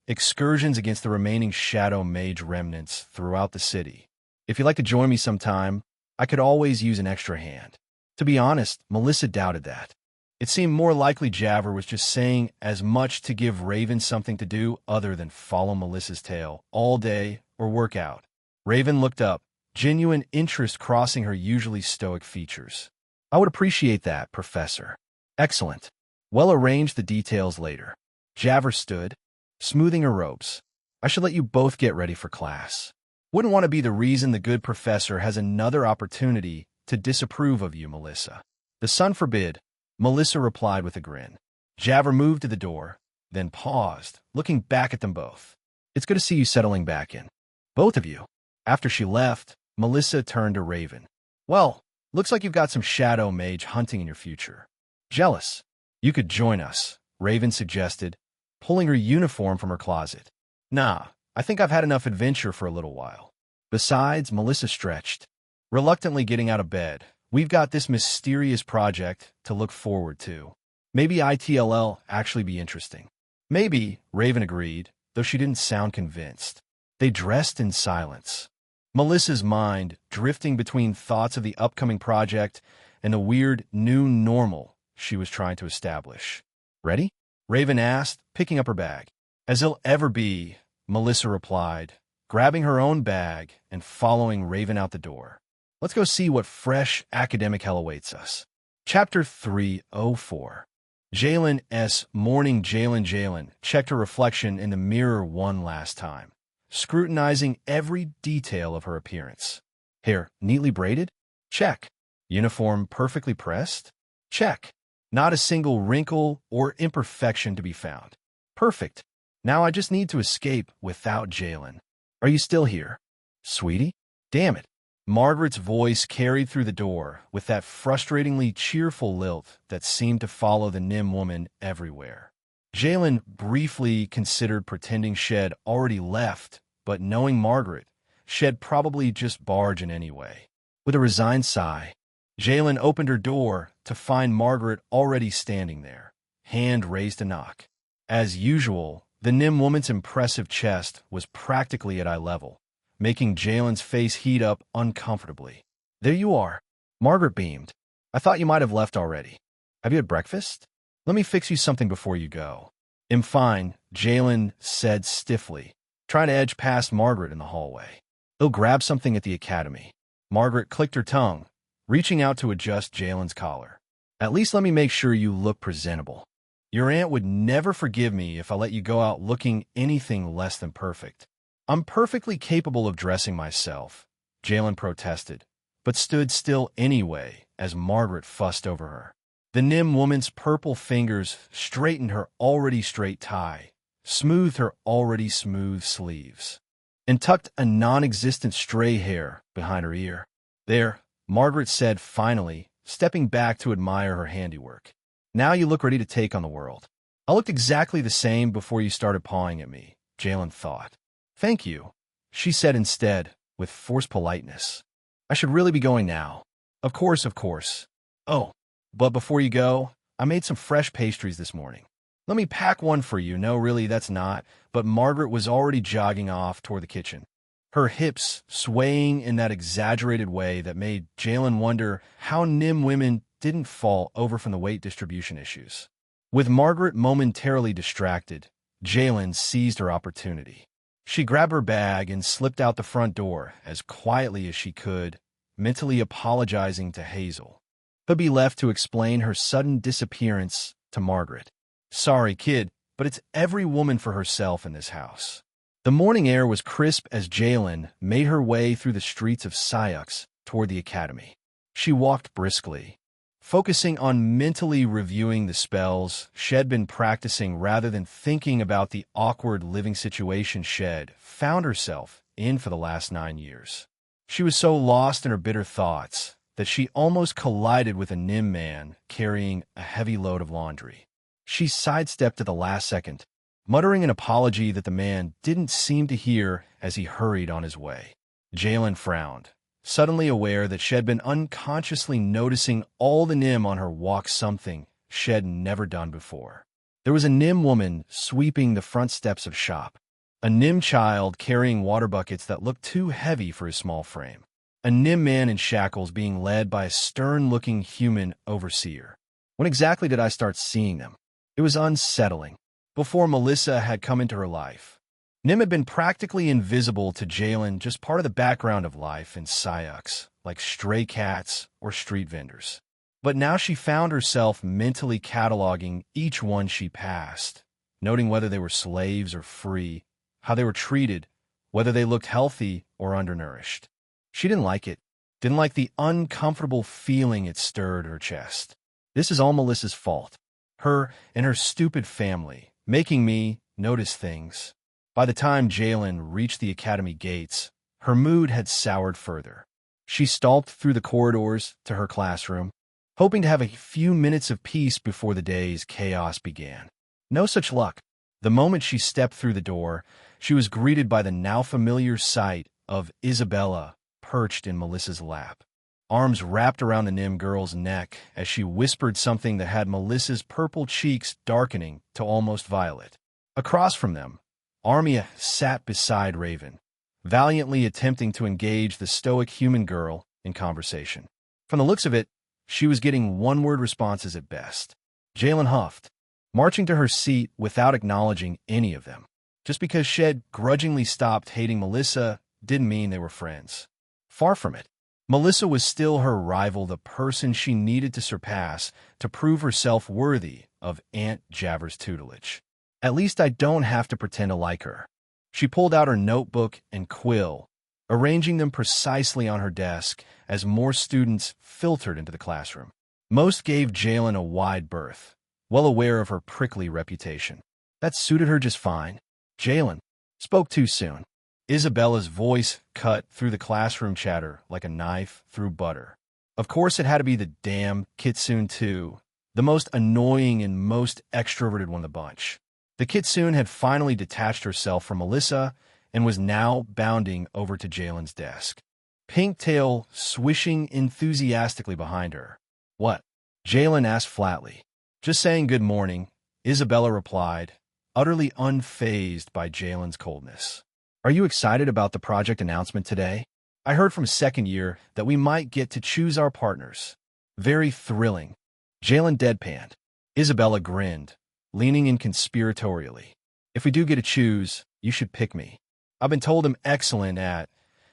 excursions against the remaining Shadow Mage remnants throughout the city. If you'd like to join me sometime, I could always use an extra hand. To be honest, Melissa doubted that. It seemed more likely Javer was just saying as much to give Raven something to do other than follow Melissa's tail all day or work out. Raven looked up, genuine interest crossing her usually stoic features. I would appreciate that, Professor. Excellent. We'll arrange the details later. Javer stood, smoothing her robes. I should let you both get ready for class. Wouldn't want to be the reason the good professor has another opportunity to disapprove of you, Melissa. The sun forbid, Melissa replied with a grin. Javer moved to the door, then paused, looking back at them both. It's good to see you settling back in. Both of you. After she left, Melissa turned to Raven. Well, looks like you've got some Shadow Mage hunting in your future. Jealous. You could join us, Raven suggested, pulling her uniform from her closet. Nah, I think I've had enough adventure for a little while. Besides, Melissa stretched, reluctantly getting out of bed. We've got this mysterious project to look forward to. Maybe ITLL actually be interesting. Maybe, Raven agreed, though she didn't sound convinced. They dressed in silence. Melissa's mind drifting between thoughts of the upcoming project and the weird new normal she was trying to establish. Ready? Raven asked, picking up her bag. As it'll ever be, Melissa replied, grabbing her own bag and following Raven out the door. Let's go see what fresh academic hell awaits us. Chapter 304. Jalen morning. Jalen checked her reflection in the mirror one last time, scrutinizing every detail of her appearance. Hair neatly braided? Check. Uniform perfectly pressed? Check. Not a single wrinkle or imperfection to be found. Perfect. Now I just need to escape without Jalen. Are you still here? Sweetie? Damn it. Margaret's voice carried through the door with that frustratingly cheerful lilt that seemed to follow the Nim woman everywhere. Jalen briefly considered pretending Shed already left, but knowing Margaret, Shed probably just barging anyway. With a resigned sigh, Jalen opened her door to find Margaret already standing there, hand raised to knock. As usual, the Nim woman's impressive chest was practically at eye level, making Jalen's face heat up uncomfortably. There you are. Margaret beamed. I thought you might have left already. Have you had breakfast? Let me fix you something before you go. I'm fine, Jalen said stiffly, trying to edge past Margaret in the hallway. He'll grab something at the academy. Margaret clicked her tongue, reaching out to adjust Jalen's collar. At least let me make sure you look presentable. Your aunt would never forgive me if I let you go out looking anything less than perfect. I'm perfectly capable of dressing myself, Jalen protested, but stood still anyway as Margaret fussed over her. The Nim woman's purple fingers straightened her already straight tie, smoothed her already smooth sleeves, and tucked a non-existent stray hair behind her ear. There, Margaret said finally, stepping back to admire her handiwork. Now you look ready to take on the world. I looked exactly the same before you started pawing at me, Jalen thought. Thank you, she said instead, with forced politeness. I should really be going now. Of course. Oh, but before you go, I made some fresh pastries this morning. Let me pack one for you. No, really, that's not. But Margaret was already jogging off toward the kitchen, her hips swaying in that exaggerated way that made Jalen wonder how Nim women didn't fall over from the weight distribution issues. With Margaret momentarily distracted, Jalen seized her opportunity. She grabbed her bag and slipped out the front door as quietly as she could, mentally apologizing to Hazel, who'd be left to explain her sudden disappearance to Margaret. Sorry, kid, but it's every woman for herself in this house. The morning air was crisp as Jalen made her way through the streets of Syux toward the academy. She walked briskly, focusing on mentally reviewing the spells Shed been practicing rather than thinking about the awkward living situation Shed found herself in for the last 9 years. She was so lost in her bitter thoughts that she almost collided with a Nim man carrying a heavy load of laundry. She sidestepped at the last second, muttering an apology that the man didn't seem to hear as he hurried on his way. Jalen frowned, suddenly aware that Shed been unconsciously noticing all the Nim on her walk, something Shed never done before. There was a Nim woman sweeping the front steps of shop, a Nim child carrying water buckets that looked too heavy for his small frame, a Nim man in shackles being led by a stern-looking human overseer. When exactly did I start seeing them? It was unsettling. Before Melissa had come into her life, Nim had been practically invisible to Jalen, just part of the background of life in Syux, like stray cats or street vendors. But now she found herself mentally cataloging each one she passed, noting whether they were slaves or free, how they were treated, whether they looked healthy or undernourished. She didn't like it, didn't like the uncomfortable feeling it stirred her chest. This is all Melissa's fault. Her and her stupid family, making me notice things. By the time Jalen reached the academy gates, her mood had soured further. She stalked through the corridors to her classroom, hoping to have a few minutes of peace before the day's chaos began. No such luck. The moment she stepped through the door, she was greeted by the now familiar sight of Isabella perched in Melissa's lap, arms wrapped around the Nim girl's neck as she whispered something that had Melissa's purple cheeks darkening to almost violet. Across from them, Armia sat beside Raven, valiantly attempting to engage the stoic human girl in conversation. From the looks of it, she was getting one-word responses at best. Jalen huffed, marching to her seat without acknowledging any of them. Just because Shed grudgingly stopped hating Melissa didn't mean they were friends. Far from it. Melissa was still her rival, the person she needed to surpass to prove herself worthy of Aunt Javer's tutelage. At least I don't have to pretend to like her. She pulled out her notebook and quill, arranging them precisely on her desk as more students filtered into the classroom. Most gave Jalen a wide berth, well aware of her prickly reputation. That suited her just fine. Jalen spoke too soon. Isabella's voice cut through the classroom chatter like a knife through butter. Of course it had to be the damn Kitsune too, the most annoying and most extroverted one of the bunch. The Kitsune had finally detached herself from Melissa and was now bounding over to Jalen's desk, Pinktail swishing enthusiastically behind her. What? Jalen asked flatly. Just saying good morning, Isabella replied, utterly unfazed by Jalen's coldness. Are you excited about the project announcement today? I heard from second year that we might get to choose our partners. Very thrilling. Jalen deadpanned. Isabella grinned, leaning in conspiratorially. If we do get to choose, you should pick me. I've been told I'm excellent at...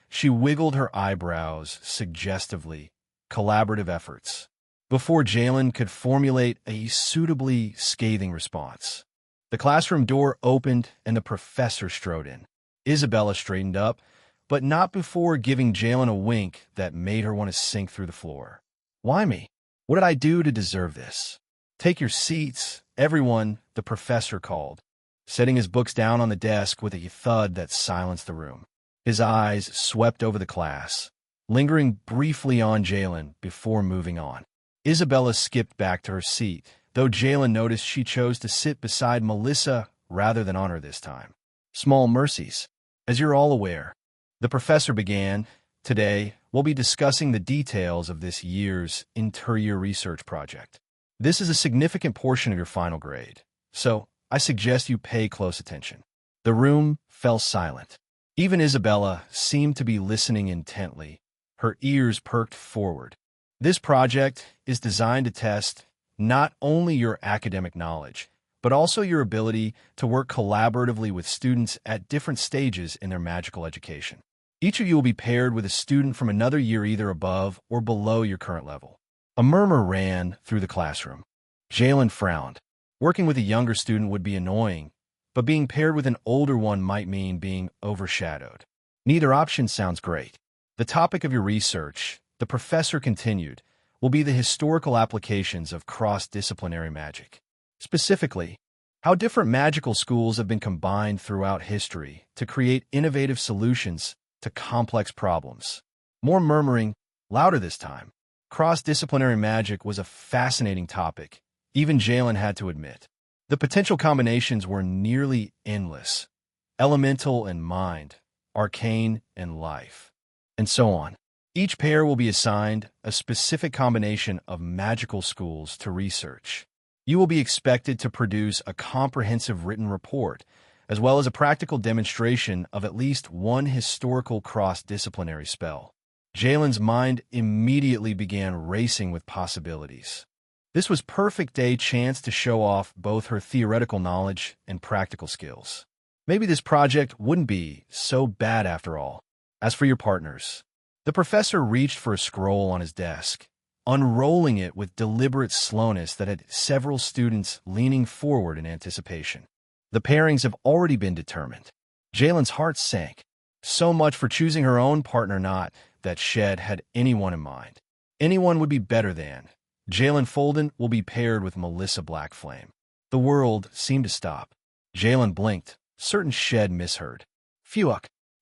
She wiggled her eyebrows suggestively. Collaborative efforts. Before Jalen could formulate a suitably scathing response, the classroom door opened and the professor strode in. Isabella straightened up, but not before giving Jalen a wink that made her want to sink through the floor. Why me? What did I do to deserve this? Take your seats, everyone, the professor called, setting his books down on the desk with a thud that silenced the room. His eyes swept over the class, lingering briefly on Jalen before moving on. Isabella skipped back to her seat, though Jalen noticed she chose to sit beside Melissa rather than on her this time. Small mercies. As you're all aware, the professor began, today we'll be discussing the details of this year's interior research project. This is a significant portion of your final grade, so I suggest you pay close attention. The room fell silent. Even Isabella seemed to be listening intently, her ears perked forward. This project is designed to test not only your academic knowledge, but also your ability to work collaboratively with students at different stages in their magical education. Each of you will be paired with a student from another year either above or below your current level. A murmur ran through the classroom. Jalen frowned. Working with a younger student would be annoying, but being paired with an older one might mean being overshadowed. Neither option sounds great. The topic of your research, the professor continued, will be the historical applications of cross-disciplinary magic. Specifically, how different magical schools have been combined throughout history to create innovative solutions to complex problems. More murmuring, louder this time. Cross-disciplinary magic was a fascinating topic, even Jalen had to admit. The potential combinations were nearly endless. Elemental and mind, arcane and life, and so on. Each pair will be assigned a specific combination of magical schools to research. You will be expected to produce a comprehensive written report, as well as a practical demonstration of at least one historical cross-disciplinary spell. Jalen's mind immediately began racing with possibilities. This was perfect day chance to show off both her theoretical knowledge and practical skills. Maybe this project wouldn't be so bad after all. As for your partners, the professor reached for a scroll on his desk, unrolling it with deliberate slowness that had several students leaning forward in anticipation. The pairings have already been determined. Jalen's heart sank. So much for choosing her own partner, not that Shed had anyone in mind. Anyone would be better than. Jalen Folden will be paired with Melissa Blackflame. The world seemed to stop. Jalen blinked, certain Shed misheard. Phew!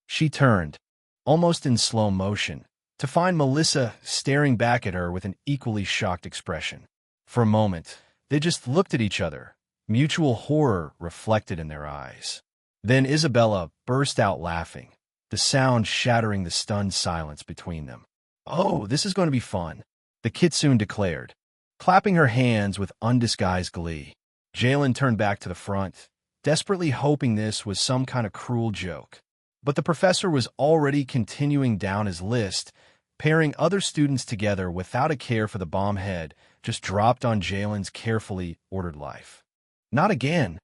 She turned, almost in slow motion, to find Melissa staring back at her with an equally shocked expression. For a moment, they just looked at each other, mutual horror reflected in their eyes. Then Isabella burst out laughing, the sound shattering the stunned silence between them. "Oh, this is going to be fun," the kitsune declared, clapping her hands with undisguised glee. Jalen turned back to the front, desperately hoping this was some kind of cruel joke. But the professor was already continuing down his list, pairing other students together without a care for the bomb head just dropped on Jalen's carefully ordered life. Not again.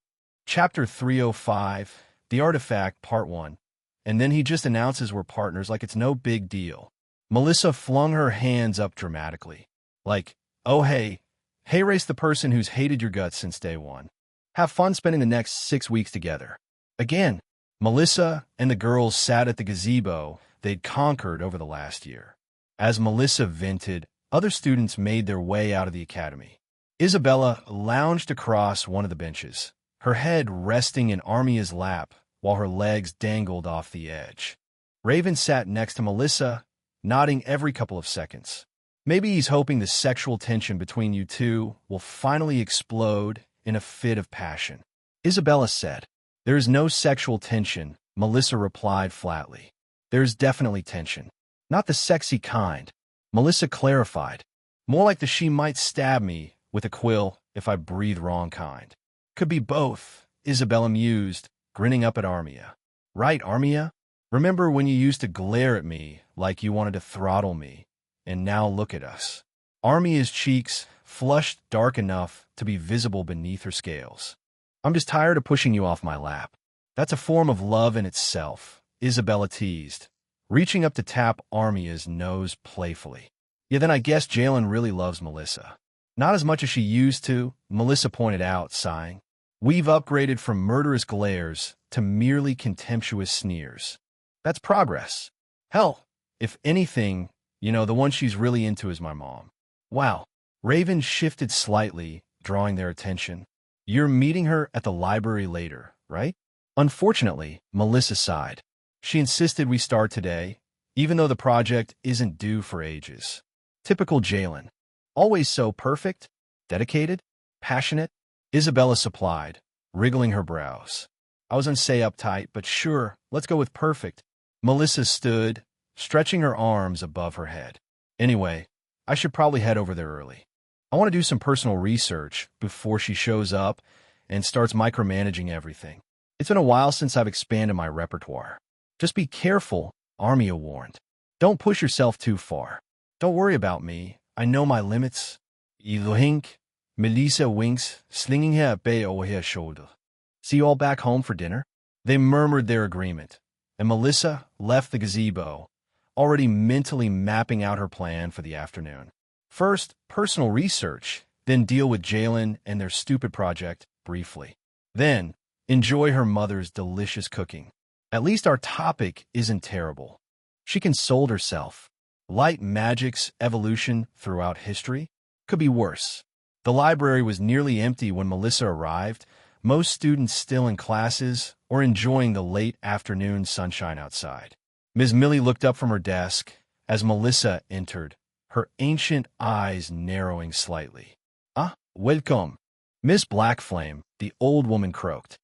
Chapter 305, The Artifact, Part 1. And then he just announces we're partners like it's no big deal. Melissa flung her hands up dramatically. Like, oh hey race the person who's hated your guts since day one. Have fun spending the next 6 weeks together. Again, Melissa and the girls sat at the gazebo they'd conquered over the last year. As Melissa vented, other students made their way out of the academy. Isabella lounged across one of the benches, her head resting in Armia's lap while her legs dangled off the edge. Raven sat next to Melissa, nodding every couple of seconds. Maybe he's hoping the sexual tension between you two will finally explode in a fit of passion. Isabella said. There is no sexual tension, Melissa replied flatly. There's definitely tension. Not the sexy kind, Melissa clarified. More like the she might stab me with a quill if I breathe wrong kind. Could be both, Isabella mused, grinning up at Armia. Right, Armia? Remember when you used to glare at me like you wanted to throttle me? And now look at us. Armia's cheeks flushed dark enough to be visible beneath her scales. I'm just tired of pushing you off my lap. That's a form of love in itself, Isabella teased, reaching up to tap Armia's nose playfully. Yeah, then I guess Jalen really loves Melissa. Not as much as she used to, Melissa pointed out, sighing. We've upgraded from murderous glares to merely contemptuous sneers. That's progress. Hell, if anything, the one she's really into is my mom. Wow. Raven shifted slightly, drawing their attention. You're meeting her at the library later, right? Unfortunately, Melissa sighed. She insisted we start today, even though the project isn't due for ages. Typical Jalen. Always so perfect, dedicated, passionate, Isabella supplied, wriggling her brows. I was gonna say uptight, but sure, let's go with perfect. Melissa stood, stretching her arms above her head. Anyway, I should probably head over there early. I want to do some personal research before she shows up and starts micromanaging everything. It's been a while since I've expanded my repertoire. Just be careful, Armia warned. Don't push yourself too far. Don't worry about me. I know my limits. Hink, Melissa winks, slinging her bay over her shoulder. See you all back home for dinner? They murmured their agreement, and Melissa left the gazebo, already mentally mapping out her plan for the afternoon. First, personal research, then deal with Jalen and their stupid project briefly. Then, enjoy her mother's delicious cooking. At least our topic isn't terrible. She consoled herself. Light magic's evolution throughout history could be worse. The library was nearly empty when Melissa arrived, most students still in classes or enjoying the late afternoon sunshine outside. Ms. Millie looked up from her desk as Melissa entered, her ancient eyes narrowing slightly. Ah, welcome. Miss Blackflame, the old woman croaked.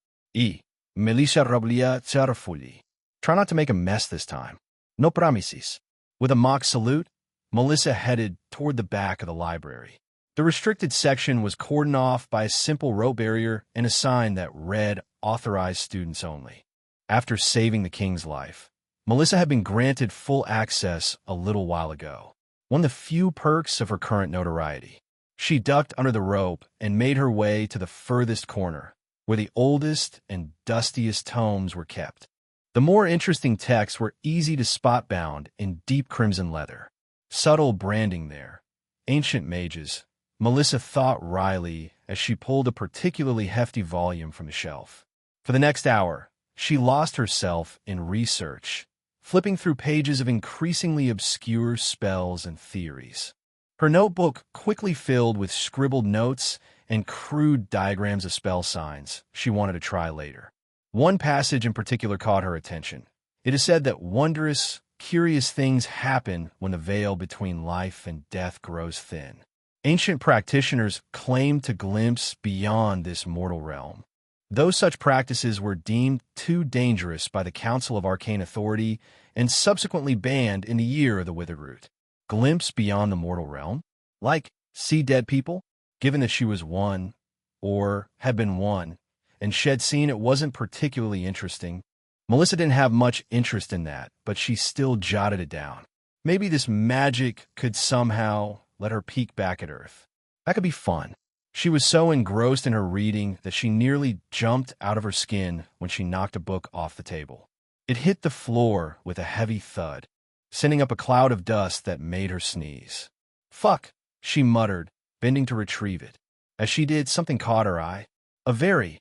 Melissa Rablia Charfuli. Try not to make a mess this time. No promises. With a mock salute, Melissa headed toward the back of the library. The restricted section was cordoned off by a simple rope barrier and a sign that read "Authorized Students Only." After saving the king's life, Melissa had been granted full access a little while ago, one of the few perks of her current notoriety. She ducked under the rope and made her way to the furthest corner, where the oldest and dustiest tomes were kept. The more interesting texts were easy to spot, bound in deep crimson leather. Subtle branding there. Ancient mages, Melissa thought wryly as she pulled a particularly hefty volume from the shelf. For the next hour, she lost herself in research, flipping through pages of increasingly obscure spells and theories. Her notebook quickly filled with scribbled notes and crude diagrams of spell signs she wanted to try later. One passage in particular caught her attention. It is said that wondrous, curious things happen when the veil between life and death grows thin. Ancient practitioners claimed to glimpse beyond this mortal realm. Though such practices were deemed too dangerous by the Council of Arcane Authority and subsequently banned in the year of the Withered Root. Glimpse beyond the mortal realm? Like see dead people? Given that she was one, or had been one, and shed seen it wasn't particularly interesting. Melissa didn't have much interest in that, but she still jotted it down. Maybe this magic could somehow let her peek back at Earth. That could be fun. She was so engrossed in her reading that she nearly jumped out of her skin when she knocked a book off the table. It hit the floor with a heavy thud, sending up a cloud of dust that made her sneeze. "Fuck," she muttered, bending to retrieve it. As she did, something caught her eye. A very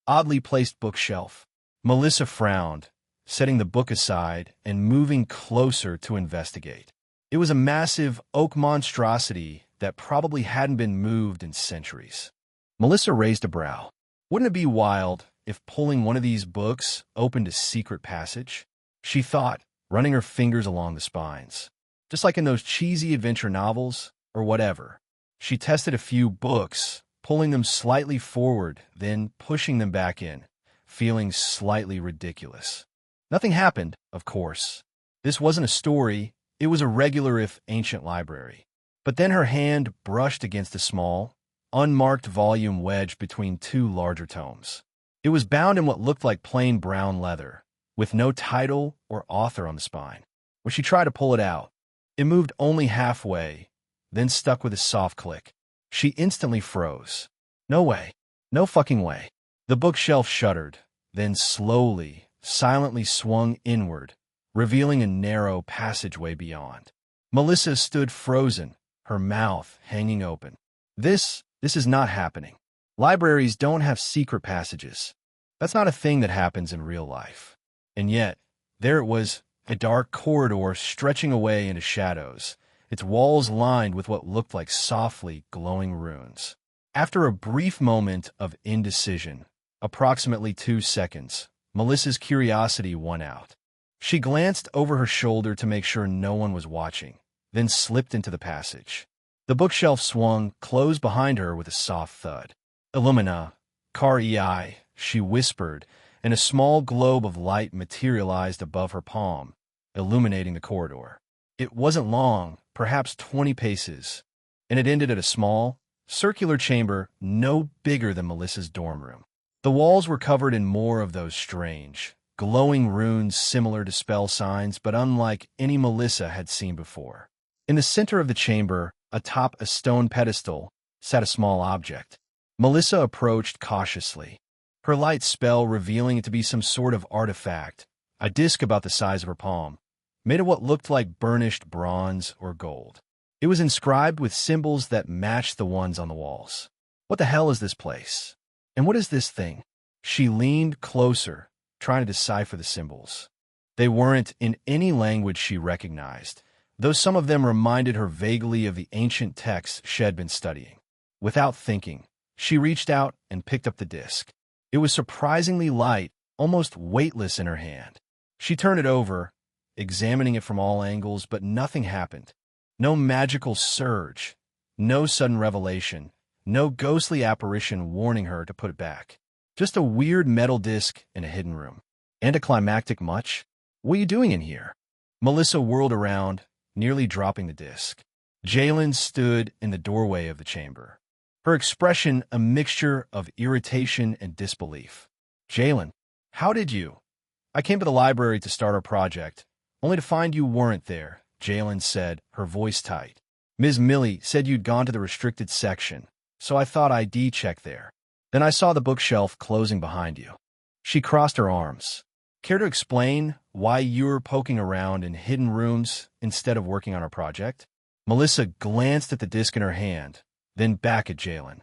oddly placed bookshelf. Melissa frowned, setting the book aside and moving closer to investigate. It was a massive oak monstrosity that probably hadn't been moved in centuries. Melissa raised a brow. Wouldn't it be wild if pulling one of these books opened a secret passage? She thought, running her fingers along the spines. Just like in those cheesy adventure novels, or whatever. She tested a few books, pulling them slightly forward, then pushing them back in, feeling slightly ridiculous. Nothing happened, of course. This wasn't a story, it was a regular if ancient library. But then her hand brushed against a small, unmarked volume wedged between two larger tomes. It was bound in what looked like plain brown leather, with no title or author on the spine. When she tried to pull it out, it moved only halfway, then stuck with a soft click. She instantly froze. No way. No fucking way. The bookshelf shuddered, then slowly, silently swung inward, revealing a narrow passageway beyond. Melissa stood frozen, her mouth hanging open. This is not happening. Libraries don't have secret passages. That's not a thing that happens in real life. And yet, there it was, a dark corridor stretching away into shadows, its walls lined with what looked like softly glowing runes. After a brief moment of indecision, approximately 2 seconds, Melissa's curiosity won out. She glanced over her shoulder to make sure no one was watching, then slipped into the passage. The bookshelf swung closed behind her with a soft thud. "Illumina, Car Ei," she whispered, and a small globe of light materialized above her palm, illuminating the corridor. It wasn't long, perhaps 20 paces, and it ended at a small, circular chamber no bigger than Melissa's dorm room. The walls were covered in more of those strange, glowing runes similar to spell signs but unlike any Melissa had seen before. In the center of the chamber, atop a stone pedestal, sat a small object. Melissa approached cautiously, her light spell revealing it to be some sort of artifact, a disc about the size of her palm, made of what looked like burnished bronze or gold. It was inscribed with symbols that matched the ones on the walls. What the hell is this place? And what is this thing? She leaned closer, trying to decipher the symbols. They weren't in any language she recognized, though some of them reminded her vaguely of the ancient texts she had been studying. Without thinking, she reached out and picked up the disc. It was surprisingly light, almost weightless in her hand. She turned it over, examining it from all angles, but nothing happened. No magical surge, no sudden revelation, no ghostly apparition warning her to put it back. Just a weird metal disc in a hidden room. Anticlimactic much? What are you doing in here? Melissa whirled around, nearly dropping the disc. Jalen stood in the doorway of the chamber, her expression a mixture of irritation and disbelief. Jalen, how did you? I came to the library to start our project, only to find you weren't there, Jalen said, her voice tight. Ms. Millie said you'd gone to the restricted section, so I thought ID check there. Then I saw the bookshelf closing behind you. She crossed her arms. Care to explain why you were poking around in hidden rooms instead of working on our project? Melissa glanced at the disc in her hand, then back at Jalen.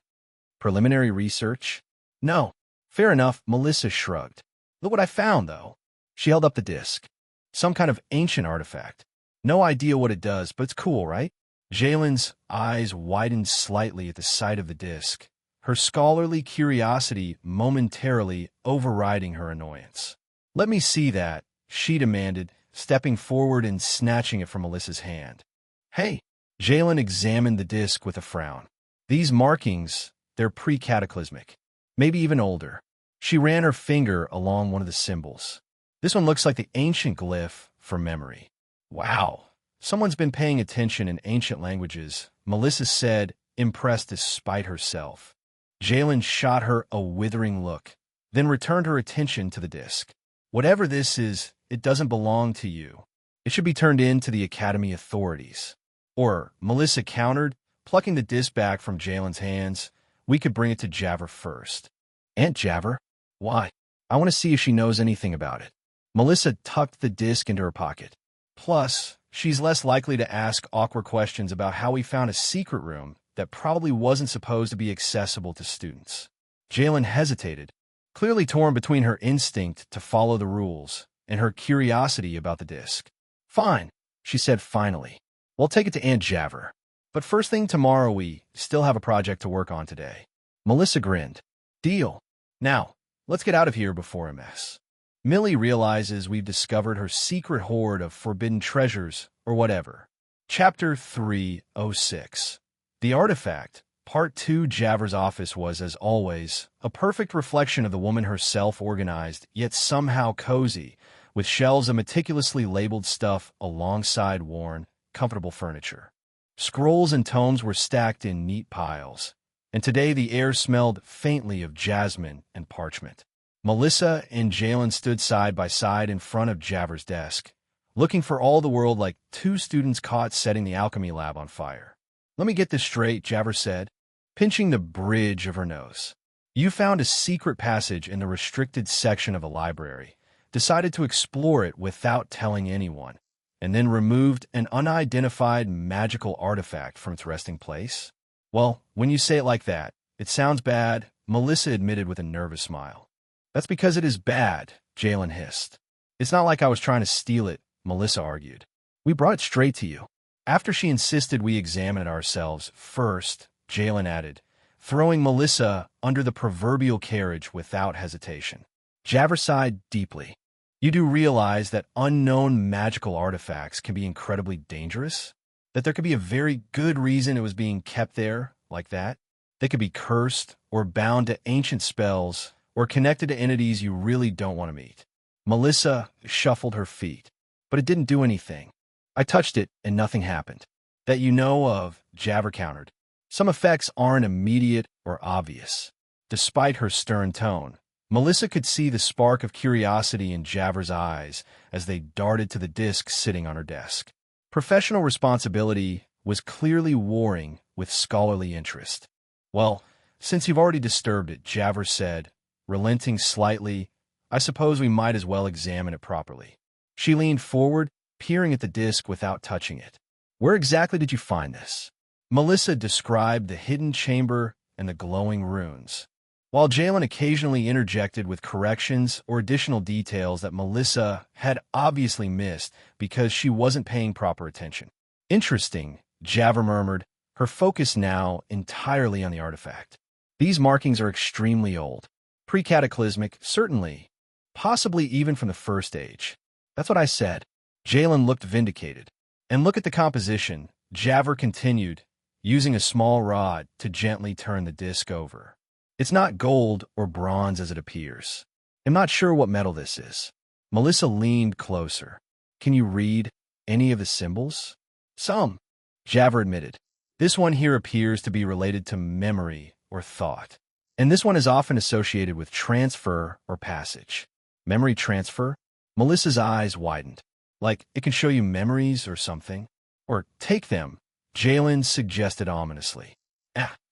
Preliminary research? No. Fair enough, Melissa shrugged. Look what I found, though. She held up the disc. Some kind of ancient artifact. No idea what it does, but it's cool, right? Jalen's eyes widened slightly at the sight of the disc, her scholarly curiosity momentarily overriding her annoyance. Let me see that, she demanded, stepping forward and snatching it from Melissa's hand. Hey, Jalen examined the disc with a frown. These markings, they're pre-cataclysmic, maybe even older. She ran her finger along one of the symbols. This one looks like the ancient glyph for memory. Wow, someone's been paying attention in ancient languages, Melissa said, impressed despite herself. Jalen shot her a withering look, then returned her attention to the disc. Whatever this is, it doesn't belong to you. It should be turned in to the Academy authorities. Or, Melissa countered, plucking the disc back from Jalen's hands, we could bring it to Javver first. Aunt Javver? Why? I want to see if she knows anything about it. Melissa tucked the disc into her pocket. Plus, she's less likely to ask awkward questions about how we found a secret room that probably wasn't supposed to be accessible to students. Jalen hesitated, clearly torn between her instinct to follow the rules and her curiosity about the disc. Fine, she said finally. We'll take it to Aunt Javver. But first thing tomorrow we still have a project to work on today. Melissa grinned. Deal. Now, let's get out of here before a mess. Millie realizes we've discovered her secret hoard of forbidden treasures, or whatever. Chapter 306. The Artifact, Part 2. Javver's office was, as always, a perfect reflection of the woman herself, organized, yet somehow cozy, with shelves of meticulously labeled stuff alongside worn, comfortable furniture. Scrolls and tomes were stacked in neat piles, and today the air smelled faintly of jasmine and parchment. Melissa and Jalen stood side by side in front of Javver's desk, looking for all the world like two students caught setting the alchemy lab on fire. Let me get this straight, Javver said, pinching the bridge of her nose. You found a secret passage in the restricted section of the library, decided to explore it without telling anyone, and then removed an unidentified magical artifact from its resting place? Well, when you say it like that, it sounds bad, Melissa admitted with a nervous smile. That's because it is bad, Jalen hissed. It's not like I was trying to steal it, Melissa argued. We brought it straight to you. After she insisted we examine it ourselves first, Jalen added, throwing Melissa under the proverbial carriage without hesitation. Javver sighed deeply. You do realize that unknown magical artifacts can be incredibly dangerous? That there could be a very good reason it was being kept there, like that? They could be cursed, or bound to ancient spells, or connected to entities you really don't want to meet. Melissa shuffled her feet, but it didn't do anything. I touched it, and nothing happened. That you know of, Javver countered. Some effects aren't immediate or obvious. Despite her stern tone, Melissa could see the spark of curiosity in Javver's eyes as they darted to the disc sitting on her desk. Professional responsibility was clearly warring with scholarly interest. Well, since you've already disturbed it, Javver said, relenting slightly, I suppose we might as well examine it properly. She leaned forward, peering at the disc without touching it. Where exactly did you find this? Melissa described the hidden chamber and the glowing runes, while Jalen occasionally interjected with corrections or additional details that Melissa had obviously missed because she wasn't paying proper attention. Interesting, Javver murmured, her focus now entirely on the artifact. These markings are extremely old. Pre-cataclysmic, certainly. Possibly even from the First Age. That's what I said. Jalen looked vindicated. And look at the composition, Javver continued, using a small rod to gently turn the disc over. It's not gold or bronze as it appears. I'm not sure what metal this is. Melissa leaned closer. Can you read any of the symbols? Some. Javer admitted. This one here appears to be related to memory or thought. And this one is often associated with transfer or passage. Memory transfer? Melissa's eyes widened. Like it can show you memories or something? Or take them, Jalen suggested ominously.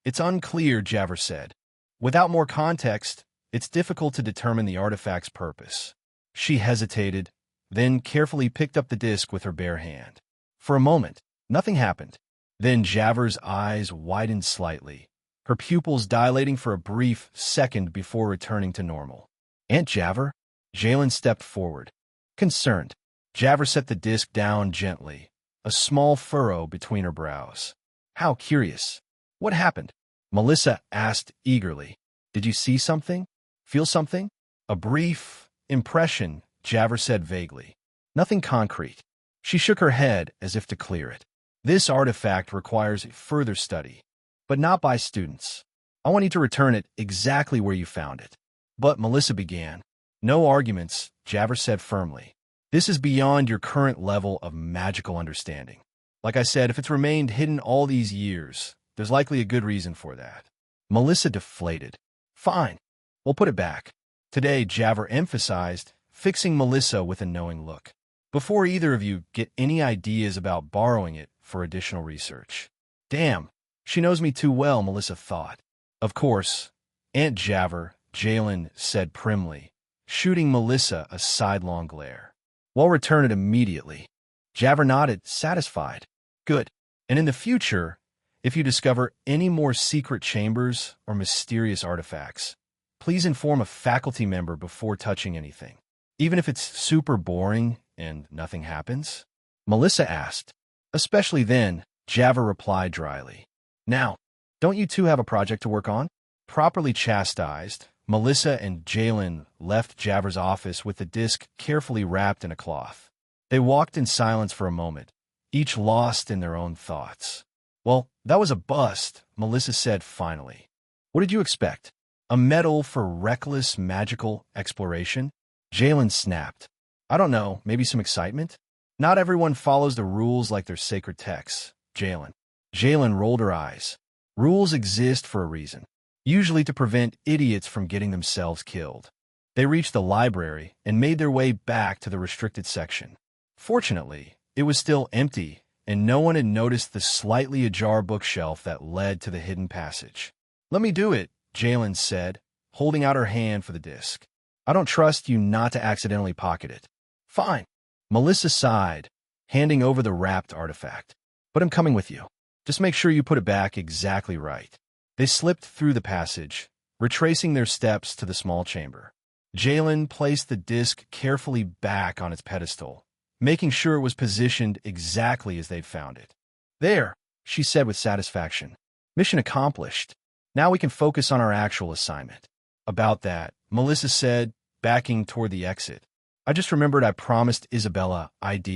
It's unclear, Javer said. Without more context, it's difficult to determine the artifact's purpose. She hesitated, then carefully picked up the disc with her bare hand. For a moment, nothing happened. Then Javer's eyes widened slightly, her pupils dilating for a brief second before returning to normal. Aunt Javer? Jalen stepped forward. Concerned, Javer set the disc down gently, a small furrow between her brows. How curious. What happened? Melissa asked eagerly. Did you see something? Feel something? A brief impression, Javer said vaguely. Nothing concrete. She shook her head as if to clear it. This artifact requires further study, but not by students. I want you to return it exactly where you found it. But Melissa began. No arguments, Javer said firmly. This is beyond your current level of magical understanding. Like I said, if it's remained hidden all these years, there's likely a good reason for that. Melissa deflated. Fine, we'll put it back. Today, Javer emphasized, fixing Melissa with a knowing look. Before either of you get any ideas about borrowing it for additional research. Damn, she knows me too well, Melissa thought. Of course, Aunt Javer, Jalen said primly, shooting Melissa a sidelong glare. We'll return it immediately. Javer nodded, satisfied. Good. And in the future, if you discover any more secret chambers or mysterious artifacts, please inform a faculty member before touching anything. Even if it's super boring and nothing happens? Melissa asked. Especially then, Javer replied dryly. Now, don't you two have a project to work on? Properly chastised, Melissa and Jalen left Javer's office with the disc carefully wrapped in a cloth. They walked in silence for a moment, each lost in their own thoughts. Well, that was a bust, Melissa said finally. What did you expect? A medal for reckless magical exploration? Jalen snapped. I don't know, maybe some excitement? Not everyone follows the rules like they're sacred texts, Jalen. Jalen rolled her eyes. Rules exist for a reason, usually to prevent idiots from getting themselves killed. They reached the library and made their way back to the restricted section. Fortunately, it was still empty, and no one had noticed the slightly ajar bookshelf that led to the hidden passage. Let me do it, Jalen said, holding out her hand for the disc. I don't trust you not to accidentally pocket it. Fine. Melissa sighed, handing over the wrapped artifact. But I'm coming with you. Just make sure you put it back exactly right. They slipped through the passage, retracing their steps to the small chamber. Jalen placed the disc carefully back on its pedestal, making sure it was positioned exactly as they'd found it. There, she said with satisfaction. Mission accomplished. Now we can focus on our actual assignment. About that, Melissa said, backing toward the exit. I just remembered I promised Isabella I'd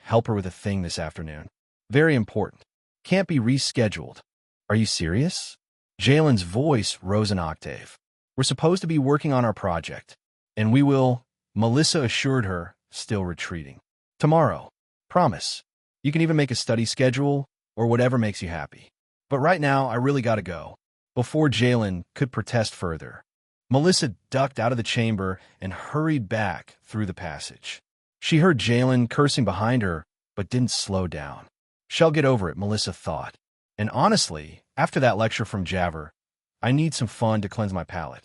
help her with a thing this afternoon. Very important. Can't be rescheduled. Are you serious? Jalen's voice rose an octave. We're supposed to be working on our project, and we will, Melissa assured her, still retreating. Tomorrow. Promise. You can even make a study schedule or whatever makes you happy. But right now, I really gotta go. Before Jalen could protest further, Melissa ducked out of the chamber and hurried back through the passage. She heard Jalen cursing behind her, but didn't slow down. She'll get over it, Melissa thought. And honestly, after that lecture from Javer, I need some fun to cleanse my palate.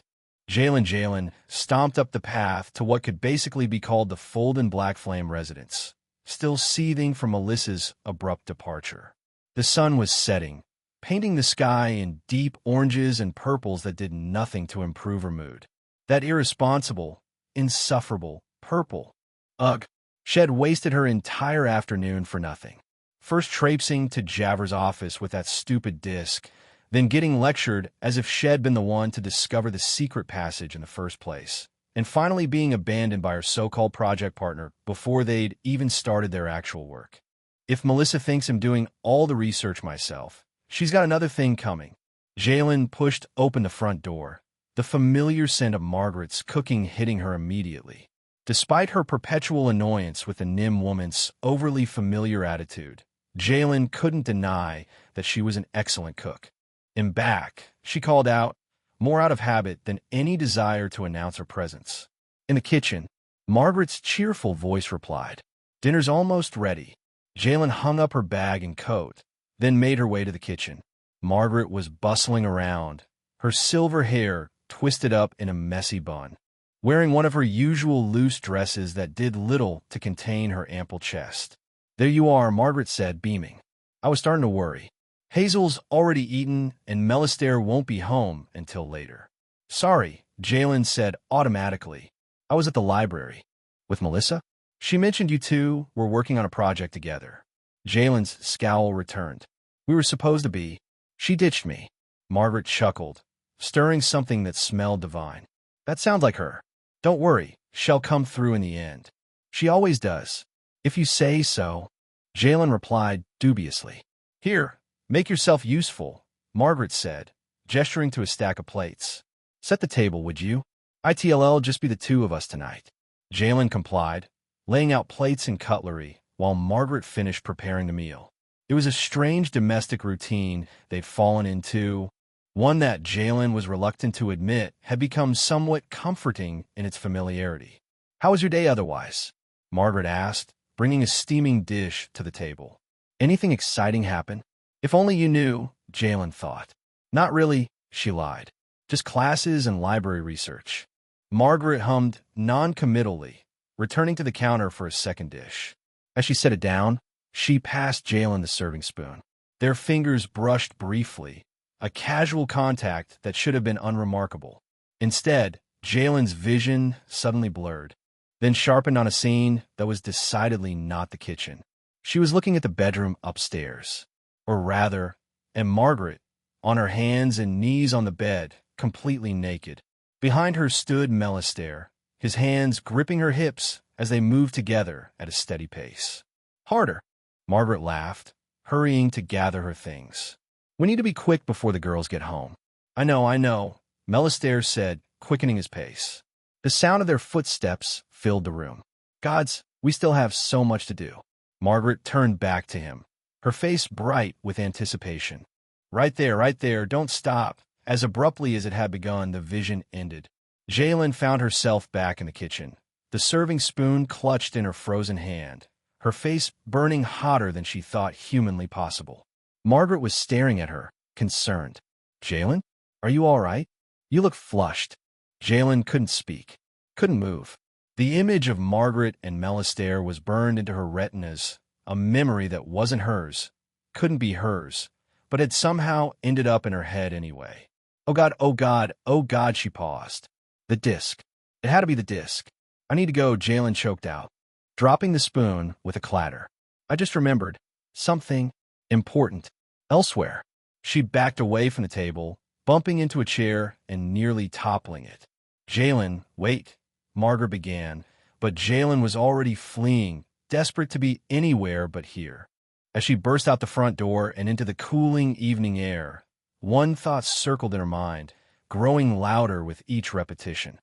Jalen stomped up the path to what could basically be called the Folden Black Flame residence, still seething from Melissa's abrupt departure. The sun was setting, painting the sky in deep oranges and purples that did nothing to improve her mood. That irresponsible, insufferable purple. Ugh, Shed wasted her entire afternoon for nothing. First traipsing to Javer's office with that stupid disc, then getting lectured as if Shed been the one to discover the secret passage in the first place, and finally being abandoned by her so-called project partner before they'd even started their actual work. If Melissa thinks I'm doing all the research myself, she's got another thing coming. Jalen pushed open the front door, the familiar scent of Margaret's cooking hitting her immediately. Despite her perpetual annoyance with the Nim woman's overly familiar attitude, Jalen couldn't deny that she was an excellent cook. In back, she called out, more out of habit than any desire to announce her presence. In the kitchen, Margaret's cheerful voice replied, "Dinner's almost ready." Jalen hung up her bag and coat, then made her way to the kitchen. Margaret was bustling around, her silver hair twisted up in a messy bun, wearing one of her usual loose dresses that did little to contain her ample chest. "There you are," Margaret said, beaming. "I was starting to worry. Hazel's already eaten, and Melistaire won't be home until later." "Sorry," Jalen said automatically. "I was at the library." "With Melissa?" "She mentioned you two were working on a project together." Jalen's scowl returned. "We were supposed to be. She ditched me." Margaret chuckled, stirring something that smelled divine. "That sounds like her. Don't worry, she'll come through in the end. She always does." "If you say so," Jalen replied dubiously. "Here, make yourself useful," Margaret said, gesturing to a stack of plates. "Set the table, would you? It'll just be the two of us tonight." Jalen complied, laying out plates and cutlery while Margaret finished preparing the meal. It was a strange domestic routine they'd fallen into, one that Jalen was reluctant to admit had become somewhat comforting in its familiarity. "How was your day otherwise?" Margaret asked, bringing a steaming dish to the table. "Anything exciting happen?" "If only you knew," Jalen thought. "Not really," she lied. "Just classes and library research." Margaret hummed non-committally, returning to the counter for a second dish. As she set it down, she passed Jalen the serving spoon. Their fingers brushed briefly, a casual contact that should have been unremarkable. Instead, Jalen's vision suddenly blurred, then sharpened on a scene that was decidedly not the kitchen. She was looking at the bedroom upstairs, or rather, at Margaret, on her hands and knees on the bed, completely naked. Behind her stood Melistaire, his hands gripping her hips as they moved together at a steady pace. "Harder," Margaret laughed, hurrying to gather her things. "We need to be quick before the girls get home." I know," Melistaire said, quickening his pace. The sound of their footsteps filled the room. "Gods, we still have so much to do." Margaret turned back to him, her face bright with anticipation. Right there, don't stop." As abruptly as it had begun, the vision ended. Jalen found herself back in the kitchen, the serving spoon clutched in her frozen hand, her face burning hotter than she thought humanly possible. Margaret was staring at her, concerned. "Jalen, are you all right? You look flushed." Jalen couldn't speak, couldn't move. The image of Margaret and Melistaire was burned into her retinas, a memory that wasn't hers, couldn't be hers, but had somehow ended up in her head anyway. Oh God, she paused. The disc. It had to be the disc. "I need to go," Jalen choked out, dropping the spoon with a clatter. "I just remembered something important elsewhere." She backed away from the table, bumping into a chair and nearly toppling it. "Jalen, wait," Margaret began, but Jalen was already fleeing, desperate to be anywhere but here. As she burst out the front door and into the cooling evening air, one thought circled in her mind, growing louder with each repetition.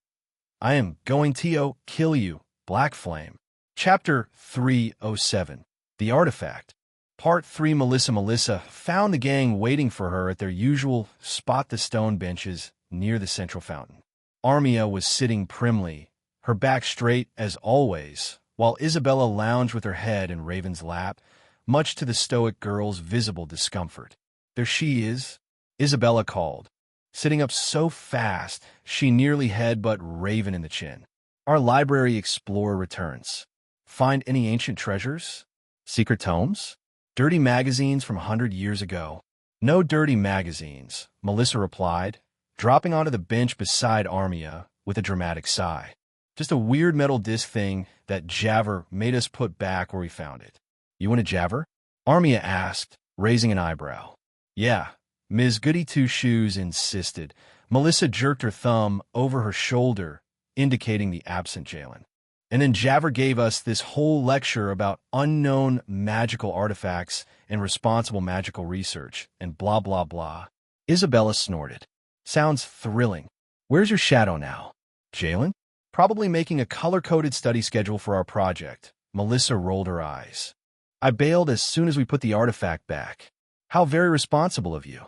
"I am going to kill you, Black Flame." Chapter 307. The Artifact. Part 3. Melissa found the gang waiting for her at their usual spot-the-stone benches near the central fountain. Armia was sitting primly, her back straight as always, while Isabella lounged with her head in Raven's lap, much to the stoic girl's visible discomfort. "There she is," Isabella called, sitting up so fast she nearly headbutt Raven in the chin. "Our library explorer returns. Find any ancient treasures? Secret tomes? Dirty magazines from 100 years ago?" "No dirty magazines," Melissa replied, dropping onto the bench beside Armia with a dramatic sigh. "Just a weird metal disc thing that Javer made us put back where we found it." "You want a Javer?" Armia asked, raising an eyebrow. "Yeah," Ms. Goody-Two-Shoes insisted. Melissa jerked her thumb over her shoulder, indicating the absent Jalen. "And then Javer gave us this whole lecture about unknown magical artifacts and responsible magical research, and blah, blah, blah." Isabella snorted. "Sounds thrilling. Where's your shadow now?" "Jalen? Probably making a color-coded study schedule for our project." Melissa rolled her eyes. I bailed as soon as we put the artifact back. How very responsible of you,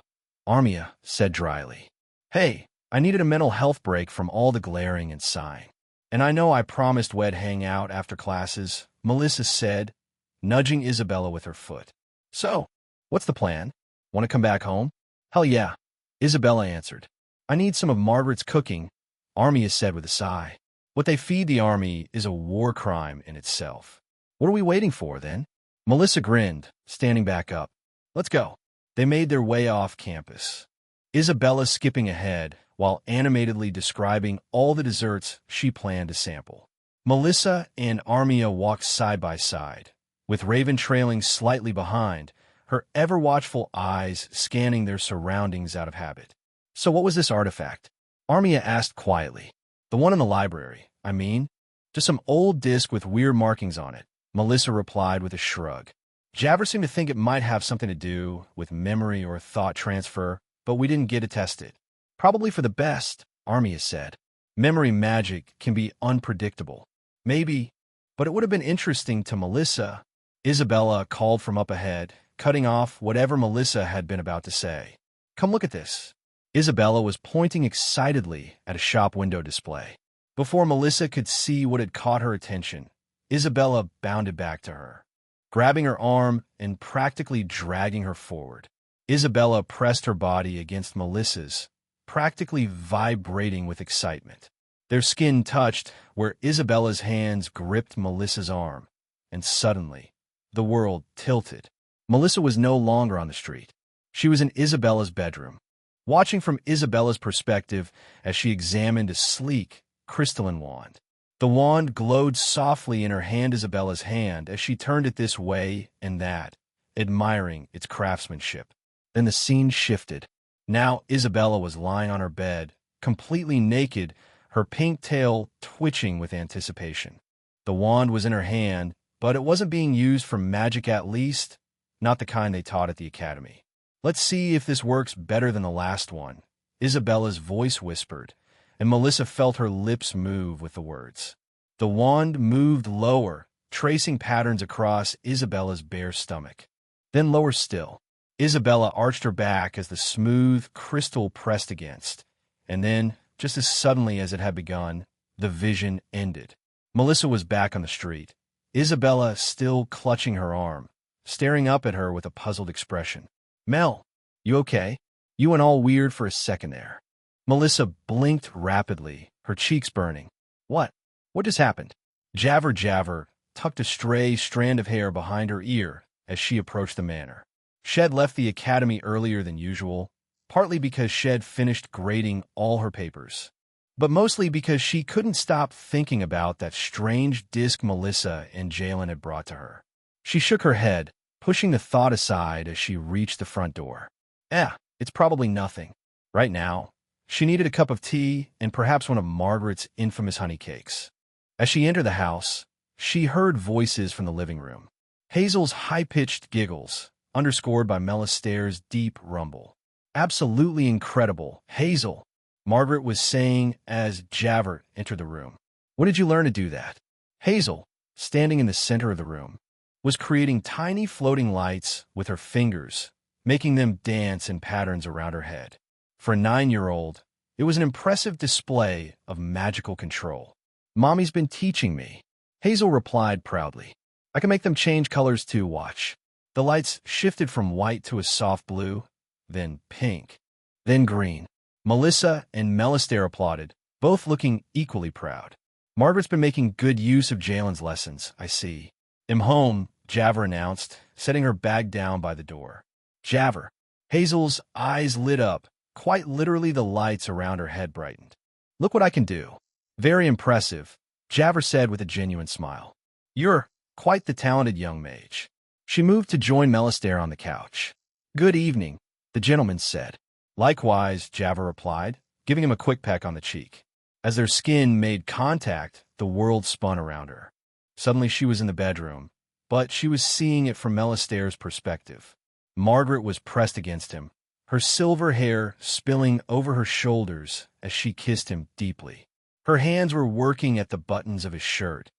Armia said dryly. Hey, I needed a mental health break from all the glaring and sighing. And I know I promised we'd hang out after classes, Melissa said, nudging Isabella with her foot. So, what's the plan? Want to come back home? Hell yeah, Isabella answered. I need some of Margaret's cooking, Armia said with a sigh. What they feed the army is a war crime in itself. What are we waiting for, then? Melissa grinned, standing back up. Let's go. They made their way off campus, Isabella skipping ahead while animatedly describing all the desserts she planned to sample. Melissa and Armia walked side by side, with Raven trailing slightly behind, her ever-watchful eyes scanning their surroundings out of habit. So what was this artifact? Armia asked quietly. The one in the library, I mean. Just some old disc with weird markings on it, Melissa replied with a shrug. Javver seemed to think it might have something to do with memory or thought transfer, but we didn't get to test it. Probably for the best, Armia said. Memory magic can be unpredictable. Maybe, but it would have been interesting to Melissa. Isabella called from up ahead, cutting off whatever Melissa had been about to say. Come look at this. Isabella was pointing excitedly at a shop window display. Before Melissa could see what had caught her attention, Isabella bounded back to her, grabbing her arm and practically dragging her forward. Isabella pressed her body against Melissa's, practically vibrating with excitement. Their skin touched where Isabella's hands gripped Melissa's arm, and suddenly, the world tilted. Melissa was no longer on the street. She was in Isabella's bedroom, watching from Isabella's perspective as she examined a sleek, crystalline wand. The wand glowed softly in her hand, Isabella's hand, as she turned it this way and that, admiring its craftsmanship. Then the scene shifted. Now Isabella was lying on her bed, completely naked, her pink tail twitching with anticipation. The wand was in her hand, but it wasn't being used for magic, at least, not the kind they taught at the academy. Let's see if this works better than the last one, Isabella's voice whispered, and Melissa felt her lips move with the words. The wand moved lower, tracing patterns across Isabella's bare stomach. Then lower still. Isabella arched her back as the smooth crystal pressed against, and then, just as suddenly as it had begun, the vision ended. Melissa was back on the street, Isabella still clutching her arm, staring up at her with a puzzled expression. Mel, you okay? You went all weird for a second there. Melissa blinked rapidly, her cheeks burning. What? What just happened? Javver tucked a stray strand of hair behind her ear as she approached the manor. Shed left the academy earlier than usual, partly because Shed finished grading all her papers, but mostly because she couldn't stop thinking about that strange disc Melissa and Jalen had brought to her. She shook her head, pushing the thought aside as she reached the front door. It's probably nothing. Right now, she needed a cup of tea and perhaps one of Margaret's infamous honey cakes. As she entered the house, she heard voices from the living room. Hazel's high-pitched giggles, underscored by Melistare's deep rumble. Absolutely incredible, Hazel, Margaret was saying as Javert entered the room. When did you learn to do that? Hazel, standing in the center of the room, was creating tiny floating lights with her fingers, making them dance in patterns around her head. For a 9-year-old, it was an impressive display of magical control. Mommy's been teaching me, Hazel replied proudly. I can make them change colors too, watch. The lights shifted from white to a soft blue, then pink, then green. Melissa and Melistare applauded, both looking equally proud. Margaret's been making good use of Jalen's lessons, I see. I'm home, Javver announced, setting her bag down by the door. Javver. Hazel's eyes lit up, quite literally the lights around her head brightened. Look what I can do. Very impressive, Javver said with a genuine smile. You're quite the talented young mage. She moved to join Melistare on the couch. Good evening, the gentleman said. Likewise, Javver replied, giving him a quick peck on the cheek. As their skin made contact, the world spun around her. Suddenly she was in the bedroom, but she was seeing it from Melistare's perspective. Margaret was pressed against him, her silver hair spilling over her shoulders as she kissed him deeply. Her hands were working at the buttons of his shirt,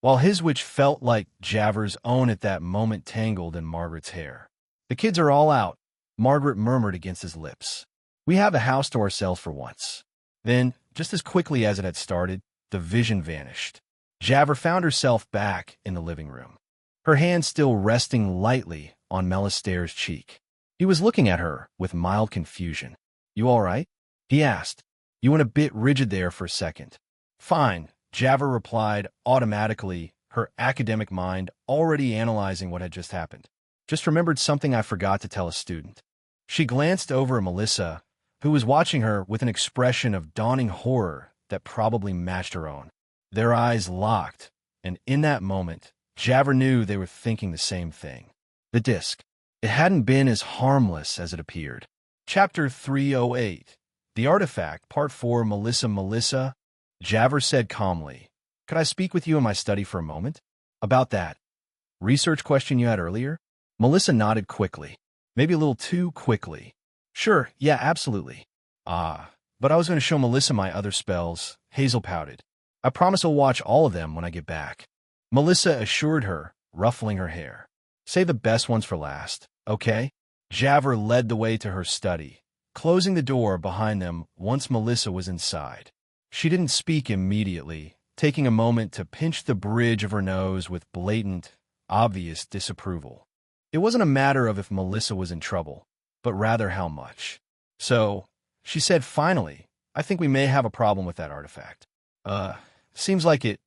while his which felt like Javer's own at that moment tangled in Margaret's hair. "The kids are all out," Margaret murmured against his lips. "We have the house to ourselves for once." Then, just as quickly as it had started, the vision vanished. Javer found herself back in the living room, her hand still resting lightly on Melister's cheek. He was looking at her with mild confusion. "You all right?" he asked. "You went a bit rigid there for a second." "Fine," Javer replied automatically, her academic mind already analyzing what had just happened. "Just remembered something I forgot to tell a student." She glanced over at Melissa, who was watching her with an expression of dawning horror that probably matched her own. Their eyes locked, and in that moment, Javer knew they were thinking the same thing. The disc. It hadn't been as harmless as it appeared. Chapter 308. The Artifact, Part 4. Melissa, Javer said calmly, "Could I speak with you in my study for a moment?" "About that research question you had earlier?" Melissa nodded quickly, maybe a little too quickly. "Sure, yeah, absolutely." But I was going to show Melissa my other spells," Hazel pouted. "I promise I'll watch all of them when I get back." Melissa assured her, ruffling her hair. "Save the best ones for last, okay?" Javer led the way to her study, closing the door behind them once Melissa was inside. She didn't speak immediately, taking a moment to pinch the bridge of her nose with blatant, obvious disapproval. It wasn't a matter of if Melissa was in trouble, but rather how much. "So," she said finally, "I think we may have a problem with that artifact." Seems like it."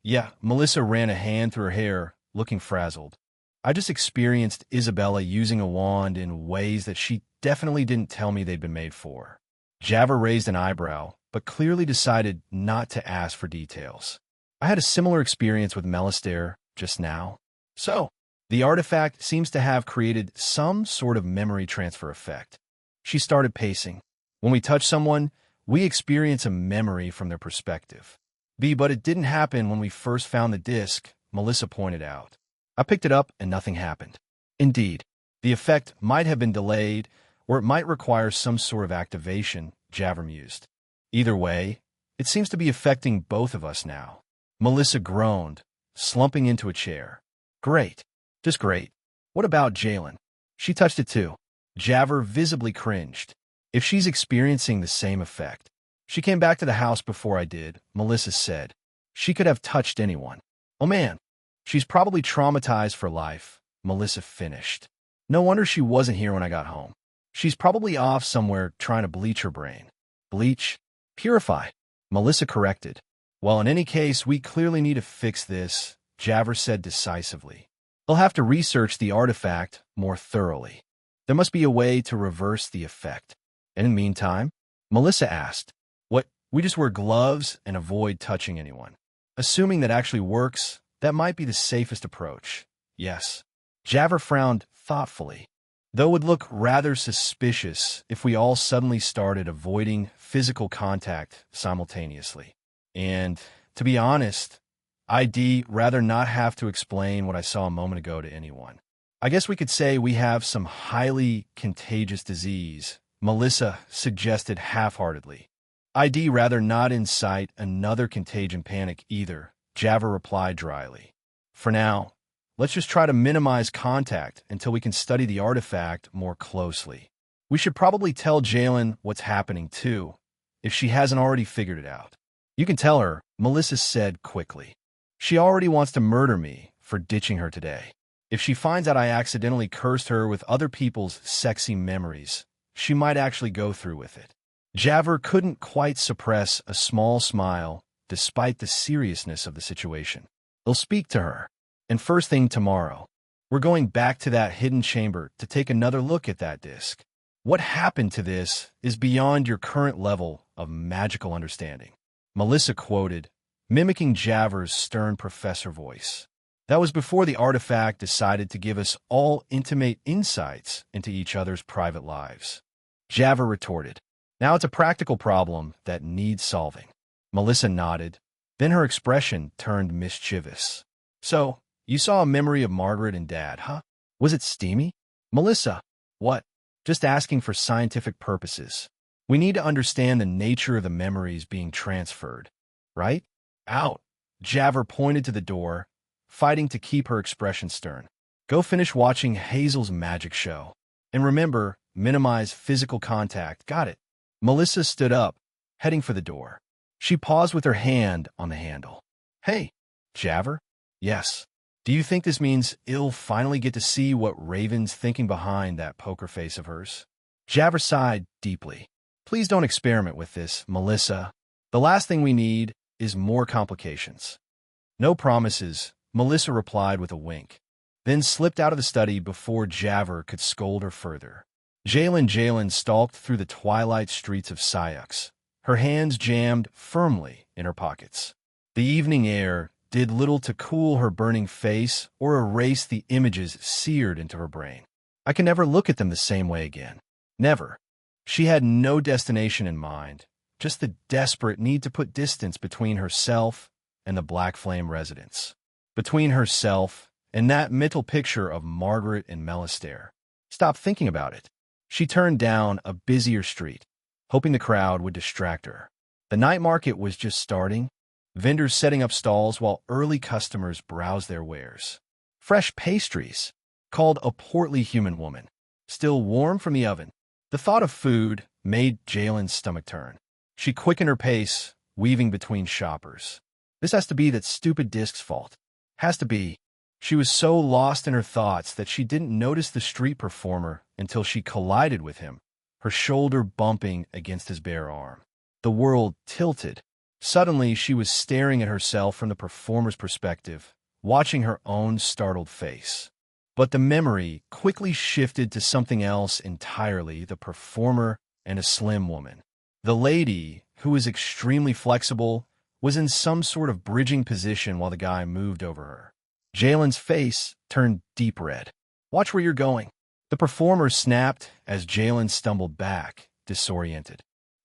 "Yeah," Melissa ran a hand through her hair, looking frazzled. "I just experienced Isabella using a wand in ways that she definitely didn't tell me they'd been made for." Javer raised an eyebrow, but clearly decided not to ask for details. "I had a similar experience with Melister just now." "So, the artifact seems to have created some sort of memory transfer effect." She started pacing. "When we touch someone, we experience a memory from their perspective." But it didn't happen when we first found the disc," Melissa pointed out. "I picked it up and nothing happened." "Indeed. The effect might have been delayed, or it might require some sort of activation," Javer mused. "Either way, it seems to be affecting both of us now." Melissa groaned, slumping into a chair. "Great. Just great. What about Jalen?" "She touched it too." Javer visibly cringed. "If she's experiencing the same effect." "She came back to the house before I did," Melissa said. "She could have touched anyone." "Oh man, she's probably traumatized for life," Melissa finished. "No wonder she wasn't here when I got home. She's probably off somewhere trying to bleach her brain." "Bleach? Purify," Melissa corrected. "Well, in any case, we clearly need to fix this," Javer said decisively. "They'll have to research the artifact more thoroughly. There must be a way to reverse the effect." "And in the meantime?" Melissa asked. "What, we just wear gloves and avoid touching anyone?" "Assuming that actually works, that might be the safest approach. Yes." Javer frowned thoughtfully. "Though it would look rather suspicious if we all suddenly started avoiding physical contact simultaneously. And, to be honest, I'd rather not have to explain what I saw a moment ago to anyone. I guess we could say we have some highly contagious disease," Melissa suggested half-heartedly. "I'd rather not incite another contagion panic either," Javer replied dryly. "For now, let's just try to minimize contact until we can study the artifact more closely. We should probably tell Jalen what's happening too, if she hasn't already figured it out." "You can tell her," Melissa said quickly. "She already wants to murder me for ditching her today. If she finds out I accidentally cursed her with other people's sexy memories, she might actually go through with it." Javer couldn't quite suppress a small smile despite the seriousness of the situation. "They'll speak to her. And first thing tomorrow, we're going back to that hidden chamber to take another look at that disc. What happened to this is beyond your current level of magical understanding," Melissa quoted, mimicking Javer's stern professor voice. "That was before the artifact decided to give us all intimate insights into each other's private lives," Javer retorted. "Now it's a practical problem that needs solving." Melissa nodded, then her expression turned mischievous. "So, you saw a memory of Margaret and Dad, huh? Was it steamy?" "Melissa, what?" "Just asking for scientific purposes. We need to understand the nature of the memories being transferred." "Right? Out." Javer pointed to the door, fighting to keep her expression stern. Go finish watching Hazel's magic show. And remember, minimize physical contact. Got it. Melissa stood up, heading for the door. She paused with her hand on the handle. Hey, Javer? Yes. Do you think this means I'll finally get to see what Raven's thinking behind that poker face of hers? Javer sighed deeply. Please don't experiment with this, Melissa. The last thing we need is more complications. No promises, Melissa replied with a wink, then slipped out of the study before Javer could scold her further. Jalen stalked through the twilight streets of Syux, her hands jammed firmly in her pockets. The evening air did little to cool her burning face or erase the images seared into her brain. I can never look at them the same way again. Never. She had no destination in mind, just the desperate need to put distance between herself and the Black Flame residence. Between herself and that mental picture of Margaret and Melistaire. Stop thinking about it. She turned down a busier street, hoping the crowd would distract her. The night market was just starting, vendors setting up stalls while early customers browsed their wares. Fresh pastries, called a portly human woman, still warm from the oven. The thought of food made Jalen's stomach turn. She quickened her pace, weaving between shoppers. This has to be that stupid disc's fault. Has to be. She was so lost in her thoughts that she didn't notice the street performer until she collided with him, her shoulder bumping against his bare arm. The world tilted. Suddenly, she was staring at herself from the performer's perspective, watching her own startled face. But the memory quickly shifted to something else entirely, the performer and a slim woman. The lady, who was extremely flexible, was in some sort of bridging position while the guy moved over her. Jalen's face turned deep red. Watch where you're going. The performer snapped as Jalen stumbled back, disoriented.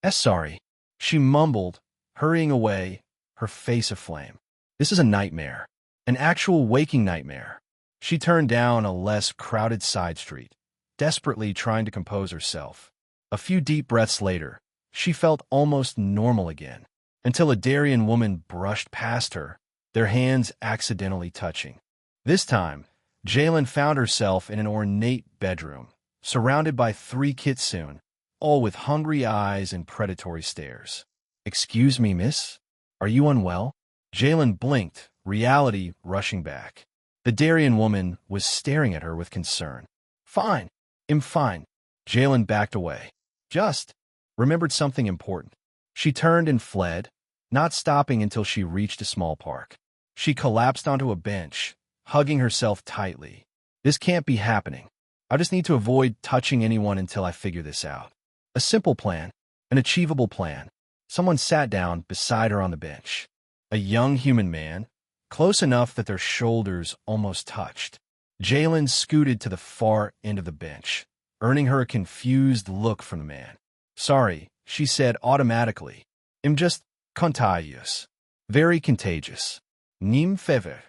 Sorry, she mumbled, hurrying away, her face aflame. This is a nightmare. An actual waking nightmare. She turned down a less crowded side street, desperately trying to compose herself. A few deep breaths later, she felt almost normal again, until a Darien woman brushed past her, their hands accidentally touching. This time, Jalen found herself in an ornate bedroom, surrounded by 3 kitsune, all with hungry eyes and predatory stares. Excuse me, miss? Are you unwell? Jalen blinked, reality rushing back. The Darien woman was staring at her with concern. Fine. I'm fine. Jalen backed away. Just remembered something important. She turned and fled, not stopping until she reached a small park. She collapsed onto a bench, hugging herself tightly. This can't be happening. I just need to avoid touching anyone until I figure this out. A simple plan, an achievable plan. Someone sat down beside her on the bench. A young human man, close enough that their shoulders almost touched. Jalen scooted to the far end of the bench, earning her a confused look from the man. Sorry, she said automatically. I'm just contagious. Very contagious. Nim fever.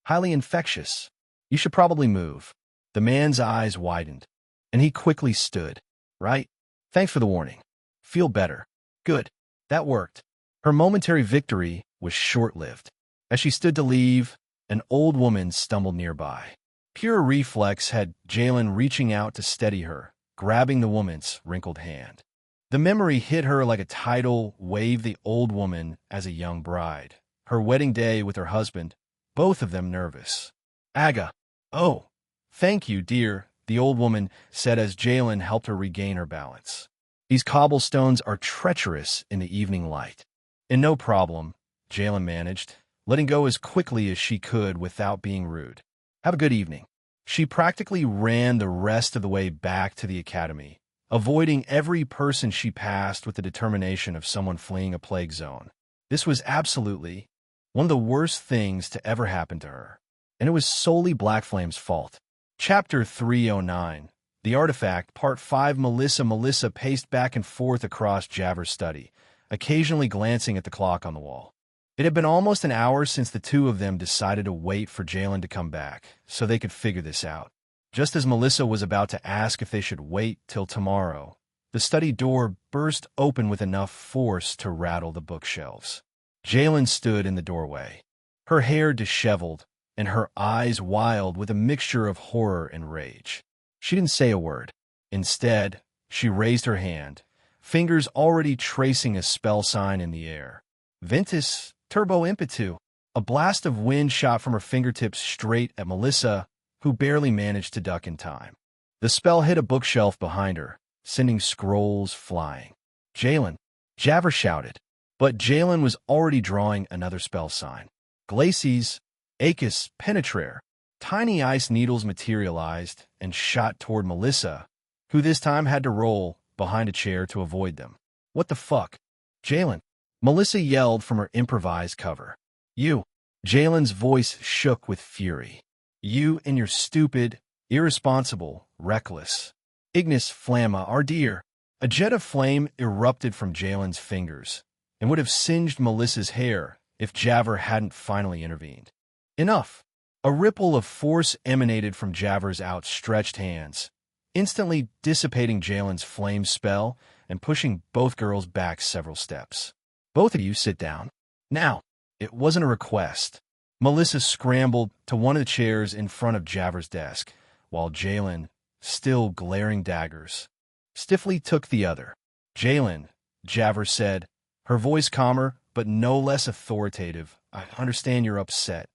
Highly infectious. You should probably move. The man's eyes widened, and he quickly stood. Right? Thanks for the warning. Feel better. Good. That worked. Her momentary victory was short-lived. As she stood to leave, an old woman stumbled nearby. Pure reflex had Jalen reaching out to steady her, grabbing the woman's wrinkled hand. The memory hit her like a tidal wave, the old woman as a young bride, her wedding day with her husband, both of them nervous. Aga. Oh, thank you, dear, the old woman said as Jalen helped her regain her balance. These cobblestones are treacherous in the evening light. And no problem, Jalen managed, letting go as quickly as she could without being rude. Have a good evening. She practically ran the rest of the way back to the academy, avoiding every person she passed with the determination of someone fleeing a plague zone. This was absolutely one of the worst things to ever happen to her, and it was solely Black Flame's fault. Chapter 309, The Artifact, Part 5. Melissa paced back and forth across Javer's study, occasionally glancing at the clock on the wall. It had been almost an hour since the two of them decided to wait for Jalen to come back, so they could figure this out. Just as Melissa was about to ask if they should wait till tomorrow, the study door burst open with enough force to rattle the bookshelves. Jalen stood in the doorway. her hair disheveled, and her eyes wild with a mixture of horror and rage. She didn't say a word. Instead, she raised her hand, fingers already tracing a spell sign in the air. Ventus Turbo Impetu. A blast of wind shot from her fingertips straight at Melissa, who barely managed to duck in time. The spell hit a bookshelf behind her, sending scrolls flying. Jalen, Javert shouted, but Jalen was already drawing another spell sign. Glacies, Acus Penetrare. Tiny ice needles materialized and shot toward Melissa, who this time had to roll behind a chair to avoid them. What the fuck? Jalen, Melissa yelled from her improvised cover. You. Jalen's voice shook with fury. You and your stupid, irresponsible, reckless. Ignis Flamma Ardir. A jet of flame erupted from Jalen's fingers and would have singed Melissa's hair if Javert hadn't finally intervened. Enough! A ripple of force emanated from Javert's outstretched hands, instantly dissipating Jalen's flame spell and pushing both girls back several steps. Both of you sit down. Now. It wasn't a request. Melissa scrambled to one of the chairs in front of Javert's desk, while Jalen, still glaring daggers, stiffly took the other. Jalen, Javert said, her voice calmer but no less authoritative. I understand you're upset.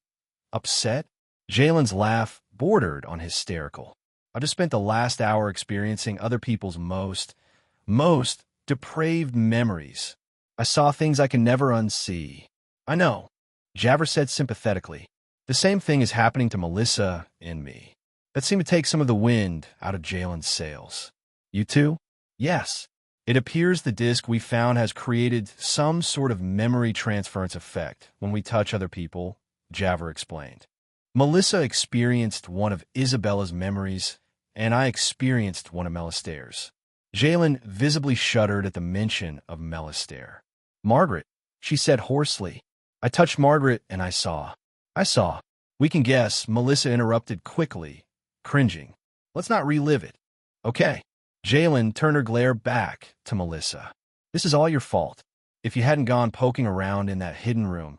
Upset? Jalen's laugh bordered on hysterical. I just spent the last hour experiencing other people's most depraved memories. I saw things I can never unsee. I know, Javert said sympathetically. The same thing is happening to Melissa and me. That seemed to take some of the wind out of Jalen's sails. You too? Yes. It appears the disc we found has created some sort of memory transference effect when we touch other people, Javert explained. Melissa experienced one of Isabella's memories, and I experienced one of Melistare's. Jalen visibly shuddered at the mention of Melistare. Margaret, she said hoarsely. I touched Margaret and I saw. We can guess, Melissa interrupted quickly, cringing. Let's not relive it. Okay. Jalen turned her glare back to Melissa. This is all your fault. If you hadn't gone poking around in that hidden room.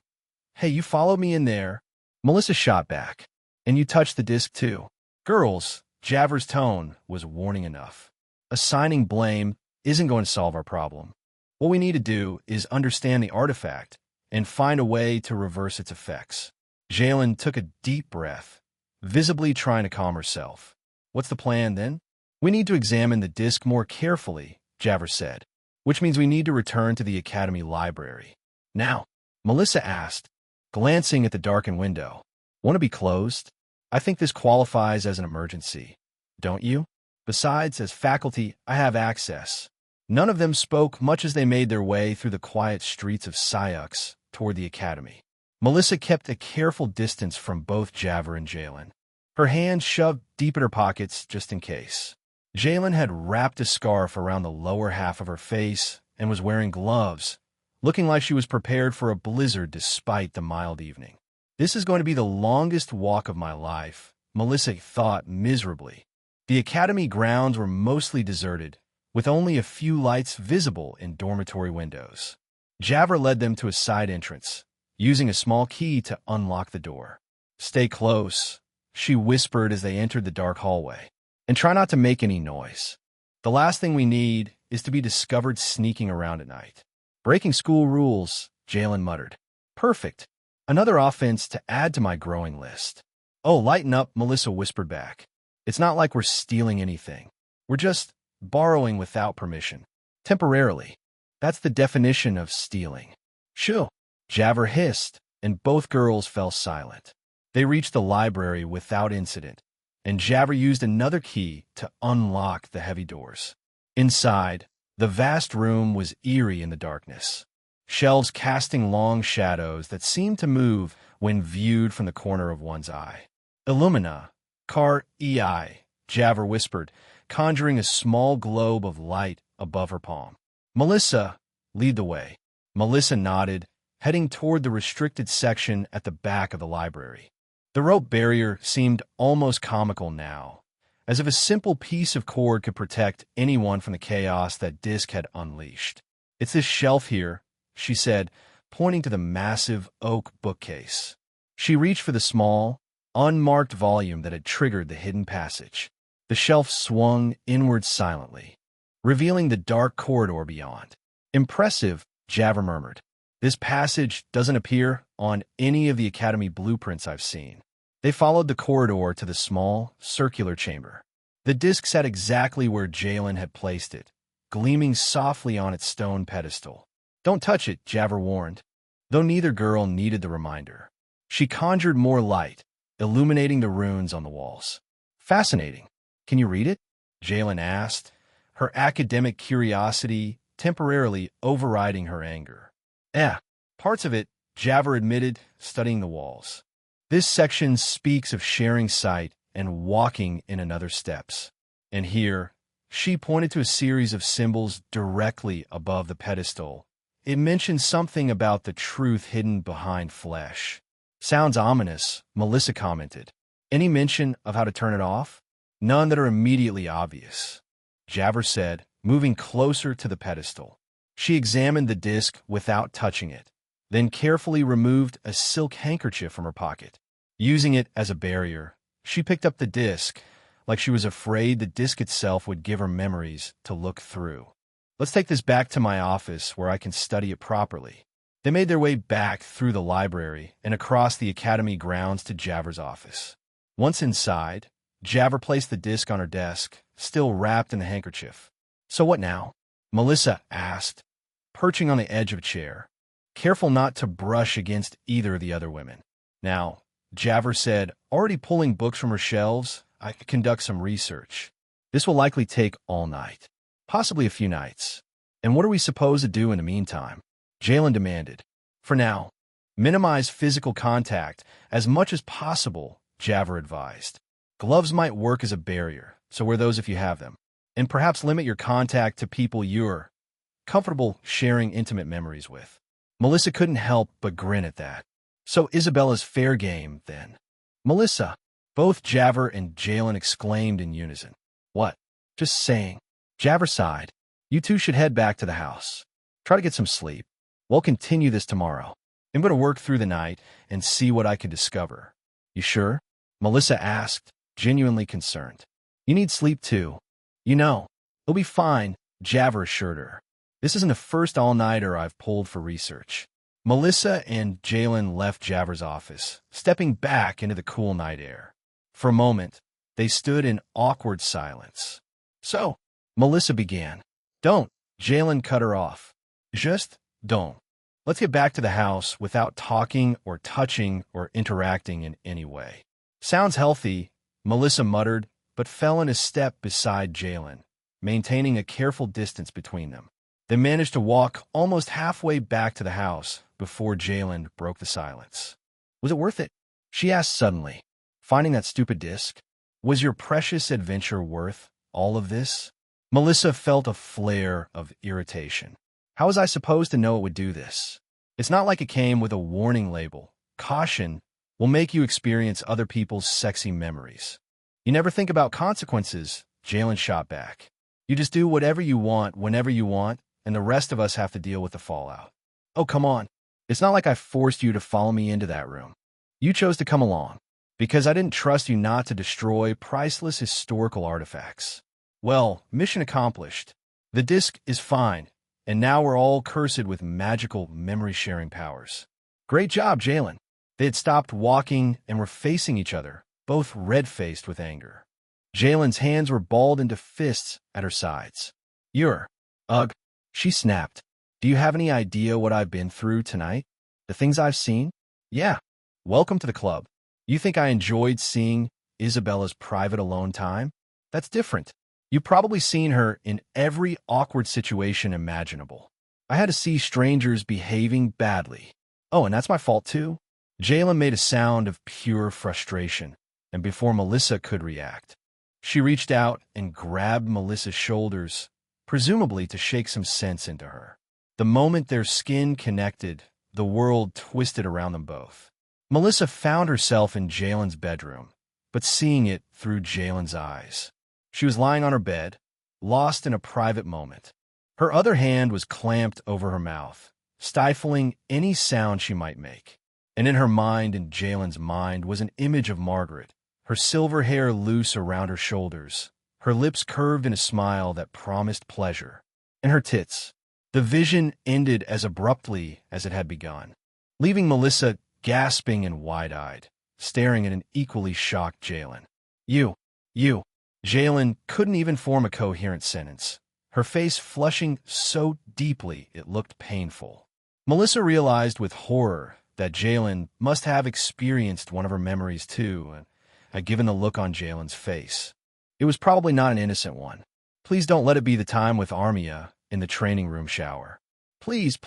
Hey, you followed me in there. Melissa shot back. And you touched the disc too. Girls, Javert's tone was warning enough. Assigning blame isn't going to solve our problem. What we need to do is understand the artifact and find a way to reverse its effects. Jalen took a deep breath, visibly trying to calm herself. What's the plan then? We need to examine the disc more carefully, Javert said, which means we need to return to the Academy library. Now, Melissa asked, glancing at the darkened window. Want to be closed? I think this qualifies as an emergency. Don't you? Besides, as faculty, I have access. None of them spoke much as they made their way through the quiet streets of Syux toward the Academy. Melissa kept a careful distance from both Javert and Jalen, her hands shoved deep in her pockets just in case. Jalen had wrapped a scarf around the lower half of her face and was wearing gloves, looking like she was prepared for a blizzard despite the mild evening. This is going to be the longest walk of my life, Melissa thought miserably. The Academy grounds were mostly deserted, with only a few lights visible in dormitory windows. Javert led them to a side entrance, using a small key to unlock the door. Stay close, she whispered as they entered the dark hallway, and try not to make any noise. The last thing we need is to be discovered sneaking around at night. Breaking school rules, Jalen muttered. Perfect. Another offense to add to my growing list. Oh, lighten up, Melissa whispered back. It's not like we're stealing anything. We're just borrowing without permission. Temporarily. That's the definition of stealing. Shoo! Javert hissed, and both girls fell silent. They reached the library without incident, and Javert used another key to unlock the heavy doors. Inside, the vast room was eerie in the darkness, shelves casting long shadows that seemed to move when viewed from the corner of one's eye. Illumina, car ei, Javert whispered, conjuring a small globe of light above her palm. Melissa, lead the way. Melissa nodded, heading toward the restricted section at the back of the library. The rope barrier seemed almost comical now, as if a simple piece of cord could protect anyone from the chaos that Disc had unleashed. It's this shelf here, she said, pointing to the massive oak bookcase. She reached for the small, unmarked volume that had triggered the hidden passage. The shelf swung inward silently, revealing the dark corridor beyond. Impressive, Javer murmured. This passage doesn't appear on any of the Academy blueprints I've seen. They followed the corridor to the small, circular chamber. The disc sat exactly where Jalen had placed it, gleaming softly on its stone pedestal. Don't touch it, Javer warned, though neither girl needed the reminder. She conjured more light, illuminating the runes on the walls. Fascinating. Can you read it? Jalen asked, her academic curiosity temporarily overriding her anger. Parts of it, Javer admitted, studying the walls. This section speaks of sharing sight and walking in another's steps. And here, she pointed to a series of symbols directly above the pedestal. It mentioned something about the truth hidden behind flesh. Sounds ominous, Melissa commented. Any mention of how to turn it off? None that are immediately obvious, Javer said, moving closer to the pedestal. She examined the disc without touching it, then carefully removed a silk handkerchief from her pocket. Using it as a barrier, she picked up the disc, like she was afraid the disc itself would give her memories to look through. Let's take this back to my office where I can study it properly. They made their way back through the library and across the Academy grounds to Javer's office. Once inside, Javer placed the disc on her desk, still wrapped in the handkerchief. So what now? Melissa asked, perching on the edge of a chair, careful not to brush against either of the other women. Now, Javer said, already pulling books from her shelves, I could conduct some research. This will likely take all night, possibly a few nights. And what are we supposed to do in the meantime? Jalen demanded. For now, minimize physical contact as much as possible, Javer advised. Gloves might work as a barrier, so wear those if you have them. And perhaps limit your contact to people you're comfortable sharing intimate memories with. Melissa couldn't help but grin at that. So Isabella's fair game, then. Melissa, both Javer and Jalen exclaimed in unison. What? Just saying. Javer sighed. You two should head back to the house. Try to get some sleep. We'll continue this tomorrow. I'm going to work through the night and see what I can discover. You sure? Melissa asked, genuinely concerned. You need sleep too. You know, it'll be fine, Javer assured her. This isn't the first all-nighter I've pulled for research. Melissa and Jalen left Javer's office, stepping back into the cool night air. For a moment, they stood in awkward silence. So, Melissa began. Don't, Jalen cut her off. Just don't. Let's get back to the house without talking or touching or interacting in any way. Sounds healthy, Melissa muttered, but fell in a step beside Jalen, maintaining a careful distance between them. They managed to walk almost halfway back to the house before Jalen broke the silence. Was it worth it? She asked suddenly. Finding that stupid disc? Was your precious adventure worth all of this? Melissa felt a flare of irritation. How was I supposed to know it would do this? It's not like it came with a warning label. Caution will make you experience other people's sexy memories. You never think about consequences, Jalen shot back. You just do whatever you want whenever you want, and the rest of us have to deal with the fallout. Oh, come on. It's not like I forced you to follow me into that room. You chose to come along, because I didn't trust you not to destroy priceless historical artifacts. Well, mission accomplished. The disc is fine, and now we're all cursed with magical memory-sharing powers. Great job, Jalen. They had stopped walking and were facing each other, both red-faced with anger. Jalen's hands were balled into fists at her sides. Ugh, she snapped. Do you have any idea what I've been through tonight? The things I've seen? Yeah. Welcome to the club. You think I enjoyed seeing Isabella's private alone time? That's different. You've probably seen her in every awkward situation imaginable. I had to see strangers behaving badly. Oh, and that's my fault too? Jalen made a sound of pure frustration, and before Melissa could react, she reached out and grabbed Melissa's shoulders, presumably to shake some sense into her. The moment their skin connected, the world twisted around them both. Melissa found herself in Jalen's bedroom, but seeing it through Jalen's eyes. She was lying on her bed, lost in a private moment. Her other hand was clamped over her mouth, stifling any sound she might make. And in her mind and Jalen's mind was an image of Margaret, her silver hair loose around her shoulders, her lips curved in a smile that promised pleasure, and her tits. The vision ended as abruptly as it had begun, leaving Melissa gasping and wide-eyed, staring at an equally shocked Jalen. You. Jalen couldn't even form a coherent sentence, her face flushing so deeply it looked painful. Melissa realized with horror that Jalen must have experienced one of her memories too, and given the look on Jalen's face. It was probably not an innocent one. Please don't let it be the time with Armia in the training room shower. Please.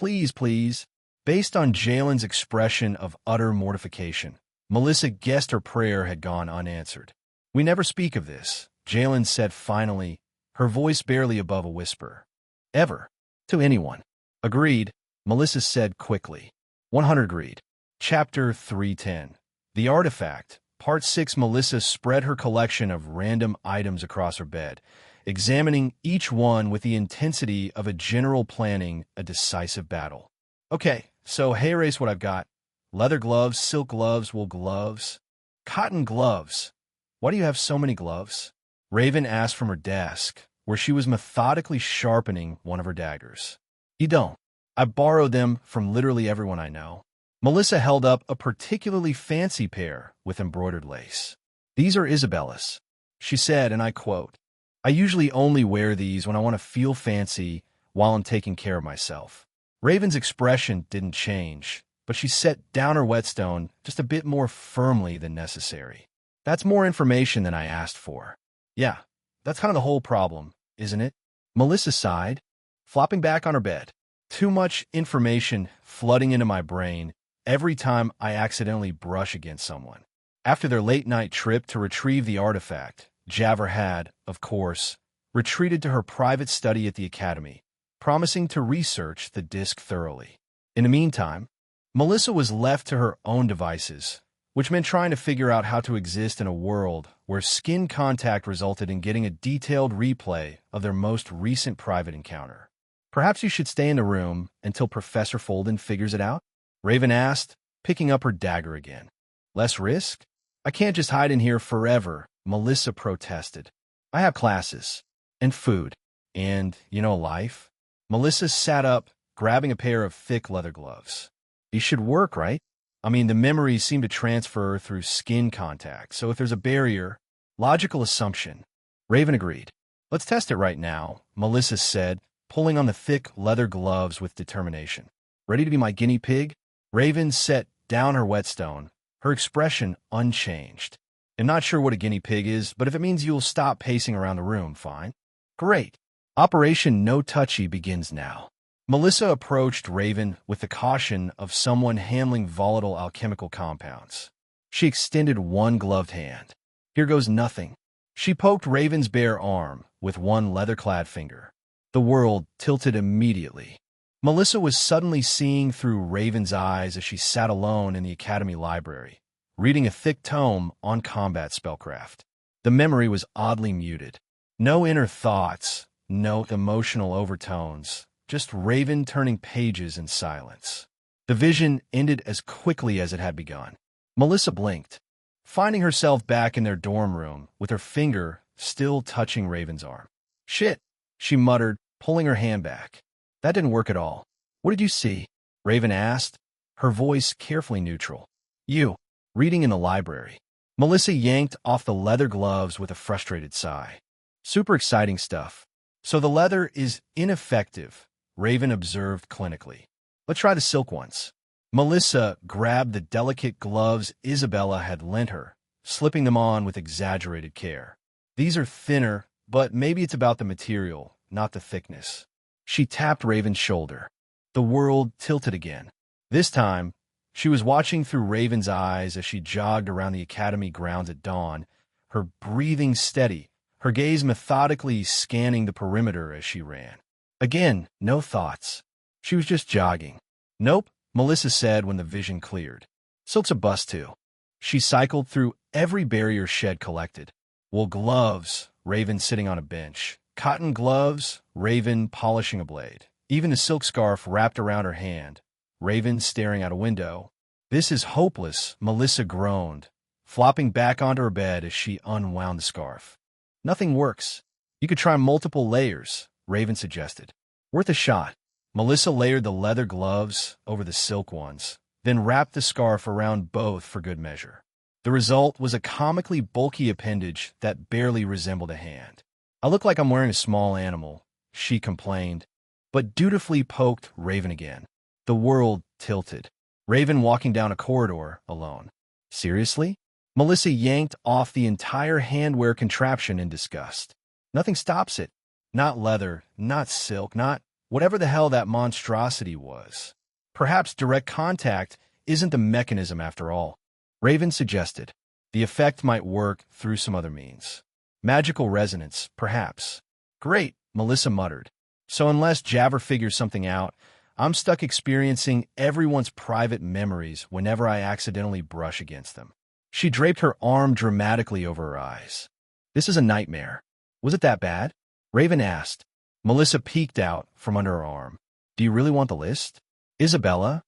Based on Jalen's expression of utter mortification, Melissa guessed her prayer had gone unanswered. We never speak of this, Jalen said finally, her voice barely above a whisper. Ever. To anyone. Agreed, Melissa said quickly. 100 agreed. Chapter 310. The Artifact. Part 6. Melissa spread her collection of random items across her bed, examining each one with the intensity of a general planning a decisive battle. Okay, so hey, erase what I've got. Leather gloves, silk gloves, wool gloves, cotton gloves. Why do you have so many gloves? Raven asked from her desk, where she was methodically sharpening one of her daggers. You don't. I borrowed them from literally everyone I know. Melissa held up a particularly fancy pair with embroidered lace. These are Isabella's, she said, and I quote, I usually only wear these when I want to feel fancy while I'm taking care of myself. Raven's expression didn't change, but she set down her whetstone just a bit more firmly than necessary. That's more information than I asked for. Yeah, that's kind of the whole problem, isn't it? Melissa sighed, flopping back on her bed. Too much information flooding into my brain every time I accidentally brush against someone. After their late-night trip to retrieve the artifact, Javer had, of course, retreated to her private study at the academy, promising to research the disk thoroughly. In the meantime, Melissa was left to her own devices, which meant trying to figure out how to exist in a world where skin contact resulted in getting a detailed replay of their most recent private encounter. Perhaps you should stay in the room until Professor Folden figures it out? Raven asked, picking up her dagger again. Less risk? I can't just hide in here forever, Melissa protested. I have classes, and food, and, life. Melissa sat up, grabbing a pair of thick leather gloves. These should work, right? I mean, the memories seem to transfer through skin contact, so if there's a barrier, logical assumption. Raven agreed. Let's test it right now, Melissa said, pulling on the thick leather gloves with determination. Ready to be my guinea pig? Raven set down her whetstone, her expression unchanged. I'm not sure what a guinea pig is, but if it means you'll stop pacing around the room, fine. Great. Operation No Touchy begins now. Melissa approached Raven with the caution of someone handling volatile alchemical compounds. She extended one gloved hand. Here goes nothing. She poked Raven's bare arm with one leather-clad finger. The world tilted immediately. Melissa was suddenly seeing through Raven's eyes as she sat alone in the academy library, reading a thick tome on combat spellcraft. The memory was oddly muted. No inner thoughts, no emotional overtones, just Raven turning pages in silence. The vision ended as quickly as it had begun. Melissa blinked, finding herself back in their dorm room with her finger still touching Raven's arm. Shit, she muttered, pulling her hand back. That didn't work at all. What did you see? Raven asked, her voice carefully neutral. You. Reading in the library. Melissa yanked off the leather gloves with a frustrated sigh. Super exciting stuff. So the leather is ineffective, Raven observed clinically. Let's try the silk ones. Melissa grabbed the delicate gloves Isabella had lent her, slipping them on with exaggerated care. These are thinner, but maybe it's about the material, not the thickness. She tapped Raven's shoulder. The world tilted again. This time, she was watching through Raven's eyes as she jogged around the academy grounds at dawn, her breathing steady, her gaze methodically scanning the perimeter as she ran. Again, no thoughts. She was just jogging. Nope, Melissa said when the vision cleared. Silk's a bust too. She cycled through every barrier shed collected. Wool gloves, Raven sitting on a bench. Cotton gloves, Raven polishing a blade. Even the silk scarf wrapped around her hand, Raven staring out a window. This is hopeless, Melissa groaned, flopping back onto her bed as she unwound the scarf. Nothing works. You could try multiple layers, Raven suggested. Worth a shot. Melissa layered the leather gloves over the silk ones, then wrapped the scarf around both for good measure. The result was a comically bulky appendage that barely resembled a hand. I look like I'm wearing a small animal, she complained, but dutifully poked Raven again. The world tilted. Raven walking down a corridor alone. Seriously? Melissa yanked off the entire handwear contraption in disgust. Nothing stops it. Not leather, not silk, not whatever the hell that monstrosity was. Perhaps direct contact isn't the mechanism after all. Raven suggested. The effect might work through some other means. Magical resonance, perhaps. Great, Melissa muttered. So unless Jabber figures something out, I'm stuck experiencing everyone's private memories whenever I accidentally brush against them. She draped her arm dramatically over her eyes. This is a nightmare. Was it that bad? Raven asked. Melissa peeked out from under her arm. Do you really want the list? Isabella?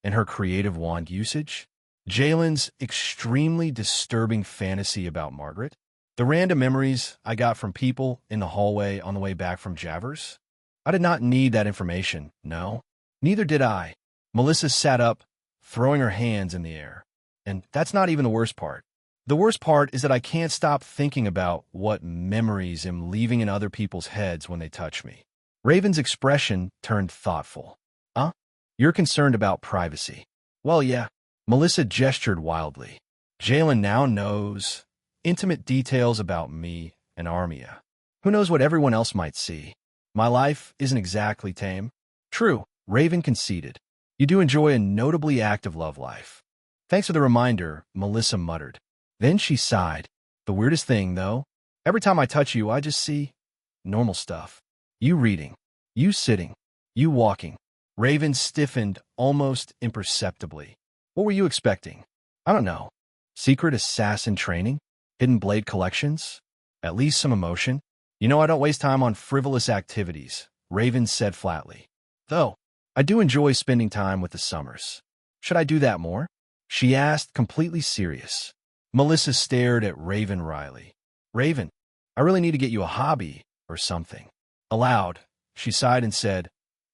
And her creative wand usage? Jalen's extremely disturbing fantasy about Margaret? The random memories I got from people in the hallway on the way back from Javers? I did not need that information, no. Neither did I. Melissa sat up, throwing her hands in the air. And that's not even the worst part. The worst part is that I can't stop thinking about what memories I'm leaving in other people's heads when they touch me. Raven's expression turned thoughtful. You're concerned about privacy. Well, yeah. Melissa gestured wildly. Jalen now knows intimate details about me and Armia. Who knows what everyone else might see? My life isn't exactly tame. True, Raven conceded. You do enjoy a notably active love life. Thanks for the reminder, Melissa muttered. Then she sighed. The weirdest thing, though, every time I touch you, I just see normal stuff. You reading, you sitting, you walking. Raven stiffened almost imperceptibly. What were you expecting? I don't know. Secret assassin training? Hidden blade collections? At least some emotion? You know I don't waste time on frivolous activities, Raven said flatly. Though, I do enjoy spending time with the Summers. Should I do that more? She asked, completely serious. Melissa stared at Raven wryly. Raven, I really need to get you a hobby or something. Aloud, she sighed and said,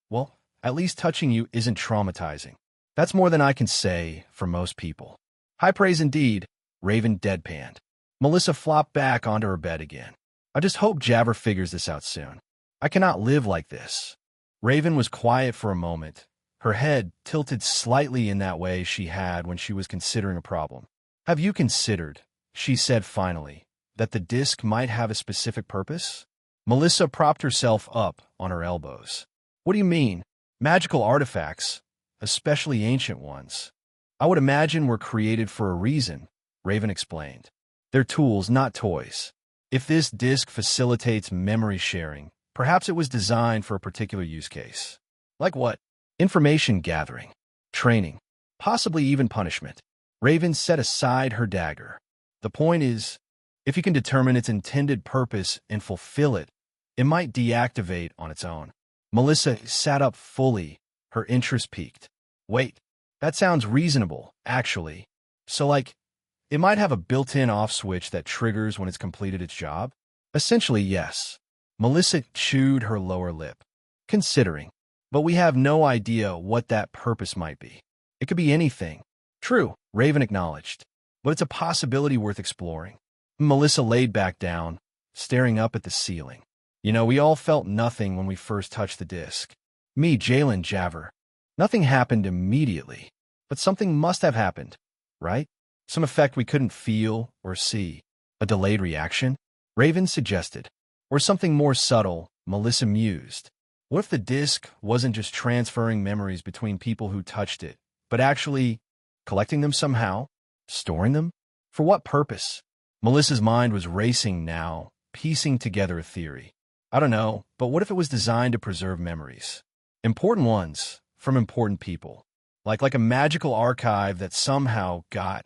well, at least touching you isn't traumatizing. That's more than I can say for most people. High praise indeed, Raven deadpanned. Melissa flopped back onto her bed again. I just hope Jabber figures this out soon. I cannot live like this. Raven was quiet for a moment, her head tilted slightly in that way she had when she was considering a problem. Have you considered, she said finally, that the disc might have a specific purpose? Melissa propped herself up on her elbows. What do you mean? Magical artifacts, especially ancient ones, I would imagine were created for a reason, Raven explained. They're tools, not toys. If this disc facilitates memory sharing, perhaps it was designed for a particular use case. Like what? Information gathering, training, possibly even punishment. Raven set aside her dagger. The point is, if you can determine its intended purpose and fulfill it, it might deactivate on its own. Melissa sat up fully, her interest piqued. Wait, that sounds reasonable, actually. So it might have a built-in off switch that triggers when it's completed its job? Essentially, yes. Melissa chewed her lower lip. Considering. But we have no idea what that purpose might be. It could be anything. True, Raven acknowledged. But it's a possibility worth exploring. Melissa laid back down, staring up at the ceiling. You know, we all felt nothing when we first touched the disc. Me, Jalen, Jabber. Nothing happened immediately. But something must have happened, right? Some effect we couldn't feel or see. A delayed reaction? Raven suggested. Or something more subtle, Melissa mused. What if the disc wasn't just transferring memories between people who touched it, but actually collecting them somehow? Storing them? For what purpose? Melissa's mind was racing now, piecing together a theory. I don't know, but what if it was designed to preserve memories? Important ones, from important people. Like a magical archive that somehow got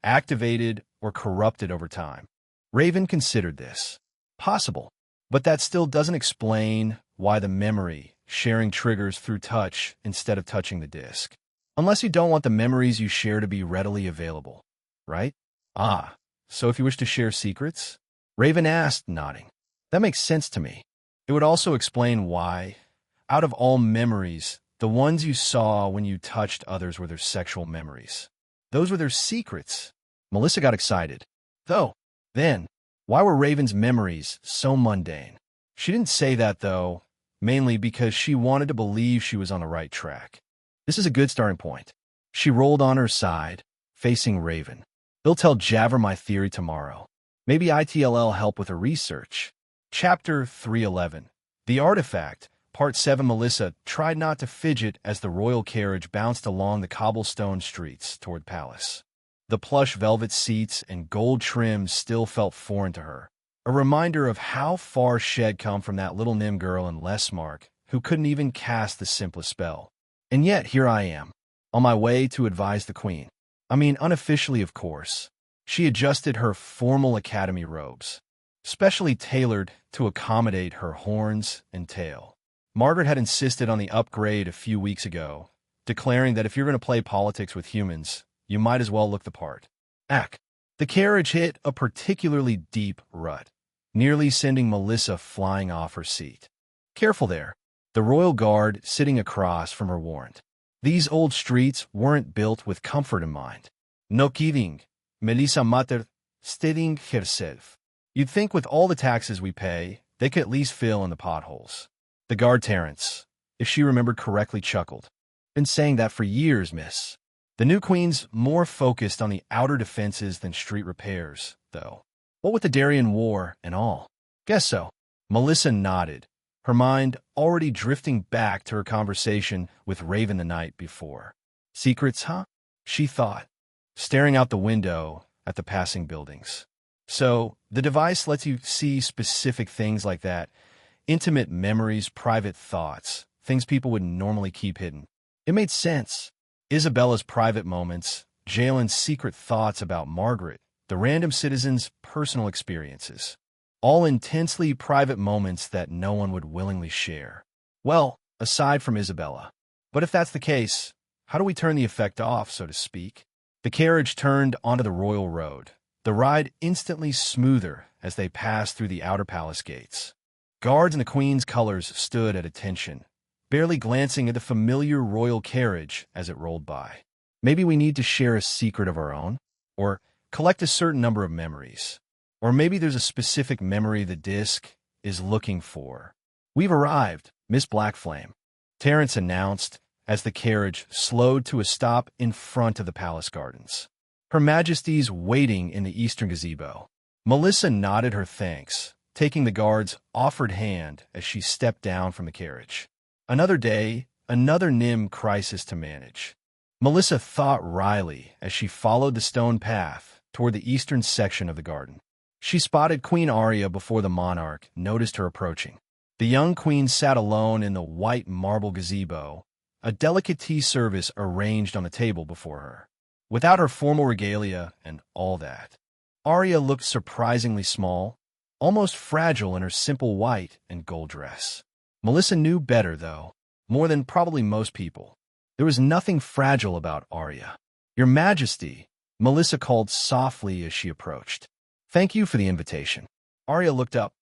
activated or corrupted over time. Raven considered this. Possible. But that still doesn't explain why the memory sharing triggers through touch instead of touching the disc. Unless you don't want the memories you share to be readily available, right? Ah, so if you wish to share secrets? Raven asked, nodding. That makes sense to me. It would also explain why, out of all memories, the ones you saw when you touched others were their sexual memories. Those were their secrets. Melissa got excited. Though, then, why were Raven's memories so mundane? She didn't say that, though, mainly because she wanted to believe she was on the right track. This is a good starting point. She rolled on her side, facing Raven. He'll tell Javert my theory tomorrow. Maybe ITLL help with her research. Chapter 311. The Artifact. Part 7. Melissa tried not to fidget as the royal carriage bounced along the cobblestone streets toward Palace. The plush velvet seats and gold trims still felt foreign to her, a reminder of how far she'd come from that little Nim girl in Lessmark who couldn't even cast the simplest spell. And yet here I am, on my way to advise the Queen. I mean, unofficially, of course. She adjusted her formal academy robes, specially tailored to accommodate her horns and tail. Margaret had insisted on the upgrade a few weeks ago, declaring that if you're going to play politics with humans, you might as well look the part. Ack. The carriage hit a particularly deep rut, nearly sending Melissa flying off her seat. Careful there, the royal guard sitting across from her warned. These old streets weren't built with comfort in mind. No kidding, Melissa Mater stating herself. You'd think with all the taxes we pay, they could at least fill in the potholes. The guard Terence, if she remembered correctly, chuckled. Been saying that for years, miss. The new queen's more focused on the outer defenses than street repairs, though. What with the Darien War and all? Guess so. Melissa nodded, her mind already drifting back to her conversation with Raven the night before. Secrets, huh? She thought, staring out the window at the passing buildings. So, the device lets you see specific things like that. Intimate memories, private thoughts, things people would normally keep hidden. It made sense. Isabella's private moments, Jalen's secret thoughts about Margaret, the random citizen's personal experiences. All intensely private moments that no one would willingly share. Well, aside from Isabella. But if that's the case, how do we turn the effect off, so to speak? The carriage turned onto the royal road, the ride instantly smoother as they passed through the outer palace gates. Guards in the Queen's colors stood at attention, barely glancing at the familiar royal carriage as it rolled by. Maybe we need to share a secret of our own, or collect a certain number of memories. Or maybe there's a specific memory the disc is looking for. We've arrived, Miss Blackflame, Terence announced as the carriage slowed to a stop in front of the palace gardens. Her Majesty's waiting in the eastern gazebo. Melissa nodded her thanks, taking the guard's offered hand as she stepped down from the carriage. Another day, another Nim crisis to manage. Melissa thought wryly as she followed the stone path toward the eastern section of the garden. She spotted Queen Aria before the monarch noticed her approaching. The young queen sat alone in the white marble gazebo, a delicate tea service arranged on the table before her. Without her formal regalia and all that, Aria looked surprisingly small, almost fragile in her simple white and gold dress. Melissa knew better, though, more than probably most people. There was nothing fragile about Aria. Your Majesty, Melissa called softly as she approached. Thank you for the invitation. Aria looked up,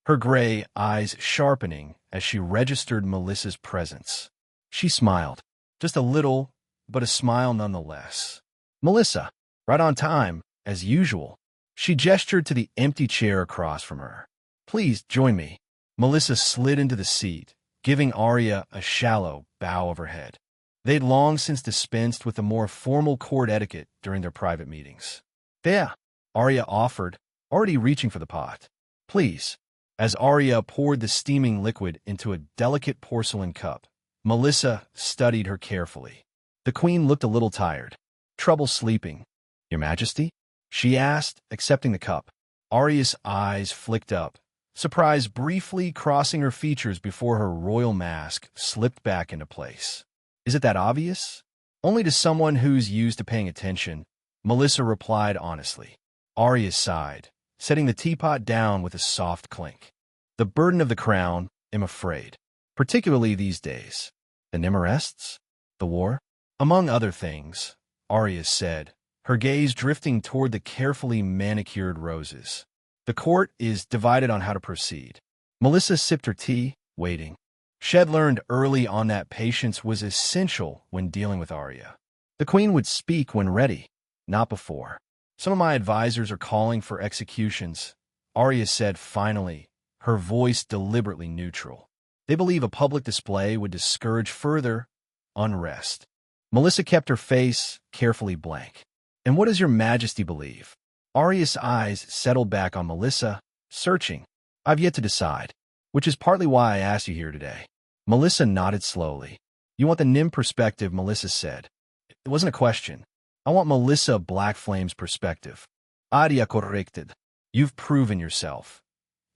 her gray eyes sharpening as she registered Melissa's presence. She smiled, just a little, but a smile nonetheless. Melissa, right on time, as usual. She gestured to the empty chair across from her. Please join me. Melissa slid into the seat, giving Aria a shallow bow of her head. They'd long since dispensed with the more formal court etiquette during their private meetings. There, Aria offered, already reaching for the pot. Please. As Aria poured the steaming liquid into a delicate porcelain cup, Melissa studied her carefully. The queen looked a little tired. Trouble sleeping, Your Majesty? She asked, accepting the cup. Aria's eyes flicked up, surprise briefly crossing her features before her royal mask slipped back into place. Is it that obvious? Only to someone who's used to paying attention, Melissa replied honestly. Aria sighed, setting the teapot down with a soft clink. The burden of the crown, I'm afraid. Particularly these days. The Nimarests? The war? Among other things, Arya said, her gaze drifting toward the carefully manicured roses. The court is divided on how to proceed. Melissa sipped her tea, waiting. She had learned early on that patience was essential when dealing with Arya. The queen would speak when ready, not before. Some of my advisors are calling for executions, Arya said finally, her voice deliberately neutral. They believe a public display would discourage further unrest. Melissa kept her face carefully blank. And what does your majesty believe? Arya's eyes settled back on Melissa, searching. I've yet to decide, which is partly why I asked you here today. Melissa nodded slowly. You want the Nym perspective, Melissa said. It wasn't a question. I want Melissa Black Flame's perspective. Arya corrected. You've proven yourself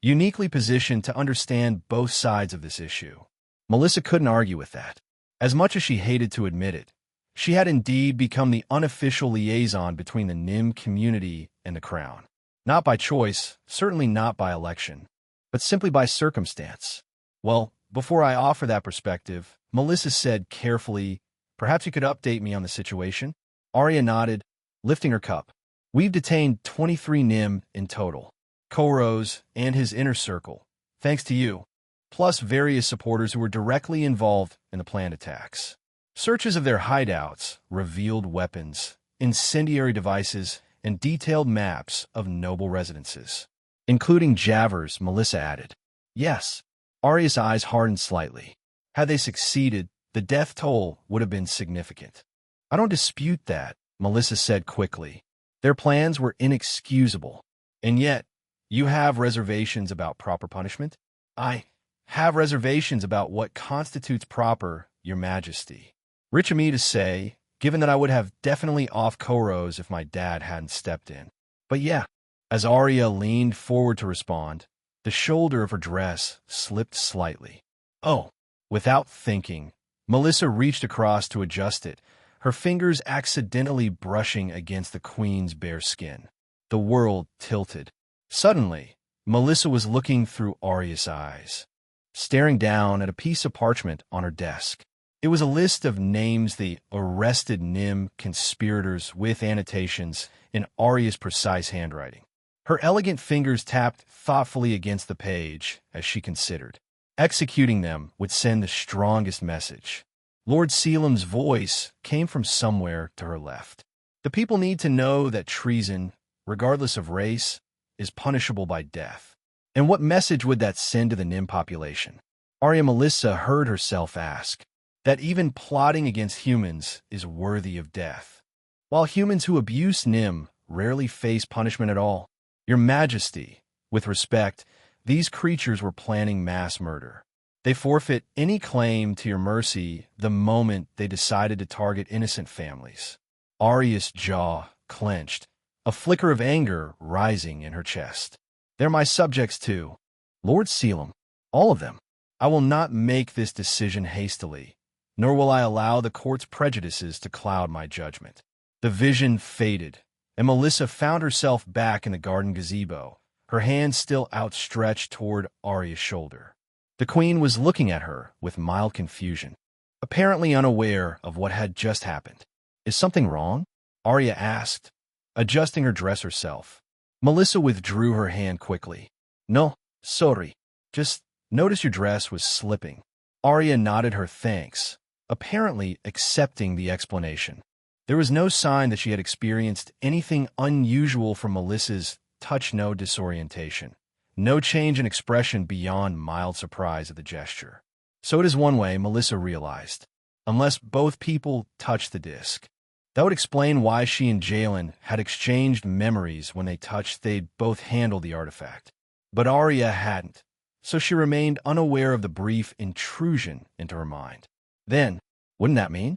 uniquely positioned to understand both sides of this issue. Melissa couldn't argue with that. As much as she hated to admit it, she had indeed become the unofficial liaison between the Nym community and the crown. Not by choice, certainly not by election, but simply by circumstance. Well, before I offer that perspective, Melissa said carefully, perhaps you could update me on the situation? Arya nodded, lifting her cup. We've detained 23 Nym in total. Koros and his inner circle, thanks to you, plus various supporters who were directly involved in the planned attacks. Searches of their hideouts revealed weapons, incendiary devices, and detailed maps of noble residences, including Javers, Melissa added. Yes. Arya's eyes hardened slightly. Had they succeeded, the death toll would have been significant. I don't dispute that, Melissa said quickly. Their plans were inexcusable. And yet, you have reservations about proper punishment? I have reservations about what constitutes proper, Your Majesty. Rich of me to say, given that I would have definitely off Koros if my dad hadn't stepped in. But yeah, as Arya leaned forward to respond, the shoulder of her dress slipped slightly. Oh, without thinking, Melissa reached across to adjust it, her fingers accidentally brushing against the queen's bare skin. The world tilted. Suddenly, Melissa was looking through Arya's eyes, staring down at a piece of parchment on her desk. It was a list of names, the arrested Nym conspirators with annotations in Arya's precise handwriting. Her elegant fingers tapped thoughtfully against the page as she considered. Executing them would send the strongest message. Lord Sealam's voice came from somewhere to her left. The people need to know that treason, regardless of race, is punishable by death. And what message would that send to the Nym population? Arya Melissa heard herself ask. That even plotting against humans is worthy of death. While humans who abuse Nym rarely face punishment at all. Your Majesty, with respect, these creatures were planning mass murder. They forfeit any claim to your mercy the moment they decided to target innocent families. Arya's jaw clenched, a flicker of anger rising in her chest. They're my subjects too. Lord Sealam, all of them. I will not make this decision hastily, nor will I allow the court's prejudices to cloud my judgment. The vision faded, and Melissa found herself back in the garden gazebo, her hand still outstretched toward Arya's shoulder. The queen was looking at her with mild confusion, apparently unaware of what had just happened. Is something wrong? Arya asked, adjusting her dress herself. Melissa withdrew her hand quickly. No, sorry. Just noticed your dress was slipping. Arya nodded her thanks, apparently accepting the explanation. There was no sign that she had experienced anything unusual from Melissa's touch-no disorientation. No change in expression beyond mild surprise at the gesture. So it is one way, Melissa realized. Unless both people touched the disc. That would explain why she and Jalen had exchanged memories when they touched they'd both handled the artifact. But Arya hadn't, so she remained unaware of the brief intrusion into her mind. Then, wouldn't that mean?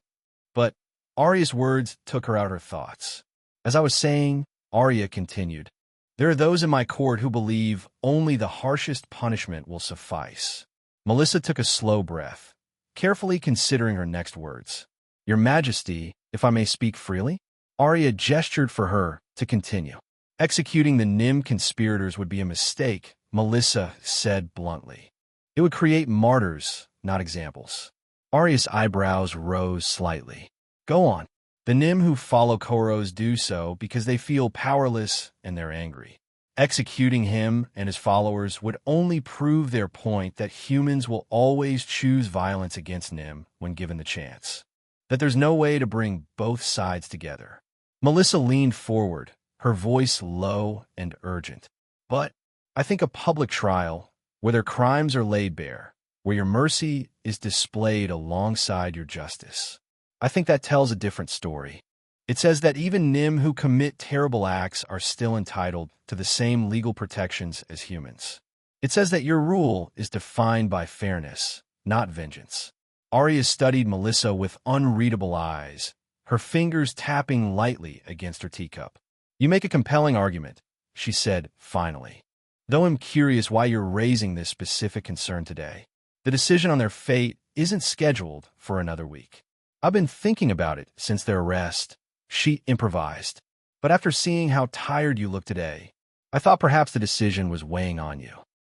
But Arya's words took her out of her thoughts. As I was saying, Arya continued, there are those in my court who believe only the harshest punishment will suffice. Melissa took a slow breath, carefully considering her next words. Your Majesty, if I may speak freely? Arya gestured for her to continue. Executing the Nym conspirators would be a mistake, Melissa said bluntly. It would create martyrs, not examples. Arya's eyebrows rose slightly. Go on. The Nim who follow Koros do so because they feel powerless and they're angry. Executing him and his followers would only prove their point that humans will always choose violence against Nim when given the chance. That there's no way to bring both sides together. Melissa leaned forward, her voice low and urgent. But I think a public trial, where their crimes are laid bare, where your mercy is displayed alongside your justice, I think that tells a different story. It says that even Nim who commit terrible acts are still entitled to the same legal protections as humans. It says that your rule is defined by fairness, not vengeance. Arya studied Melissa with unreadable eyes, her fingers tapping lightly against her teacup. You make a compelling argument, she said finally. Though I'm curious why you're raising this specific concern today. The decision on their fate isn't scheduled for another week. I've been thinking about it since their arrest, she improvised. But after seeing how tired you look today, I thought perhaps the decision was weighing on you.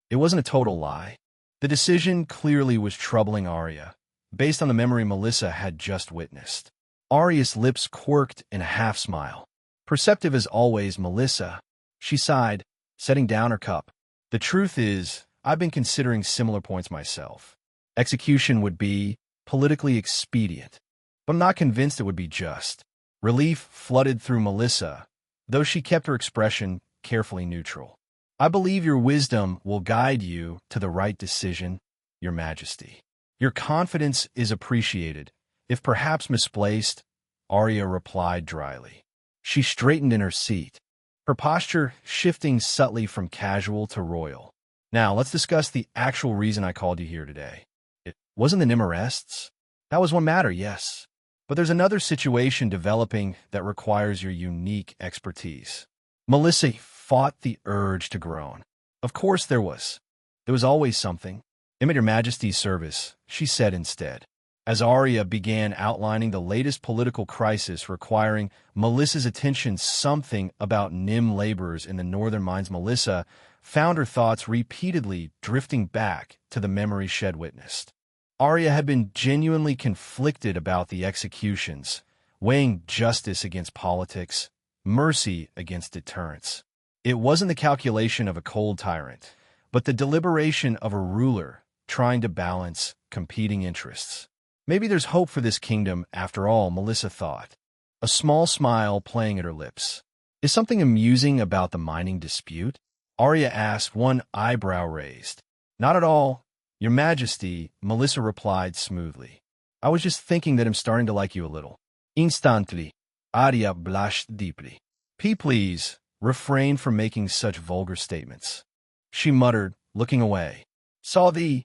It wasn't a total lie. The decision clearly was troubling Arya, based on the memory Melissa had just witnessed. Arya's lips quirked in a half-smile. Perceptive as always, Melissa, she sighed, setting down her cup. The truth is, I've been considering similar points myself. Execution would be politically expedient, but I'm not convinced it would be just. Relief flooded through Melissa, though she kept her expression carefully neutral. I believe your wisdom will guide you to the right decision, Your Majesty. Your confidence is appreciated, if perhaps misplaced, Arya replied dryly. She straightened in her seat, her posture shifting subtly from casual to royal. Now, let's discuss the actual reason I called you here today. It wasn't the Nim arrests. That was one matter, yes. But there's another situation developing that requires your unique expertise. Melissa fought the urge to groan. Of course there was. There was always something. I'm at Your Majesty's service, she said instead. As Arya began outlining the latest political crisis requiring Melissa's attention, something about Nim laborers in the northern mines, Melissa found her thoughts repeatedly drifting back to the memory shed witnessed. Arya had been genuinely conflicted about the executions, weighing justice against politics, mercy against deterrence. It wasn't the calculation of a cold tyrant, but the deliberation of a ruler trying to balance competing interests. Maybe there's hope for this kingdom after all, Melissa thought, a small smile playing at her lips. Is something amusing about the mining dispute? Arya asked, one eyebrow raised. Not at all, Your Majesty, Melissa replied smoothly. I was just thinking that I'm starting to like you a little. Instantly, Arya blushed deeply. Please, refrain from making such vulgar statements, she muttered, looking away. Saw thee.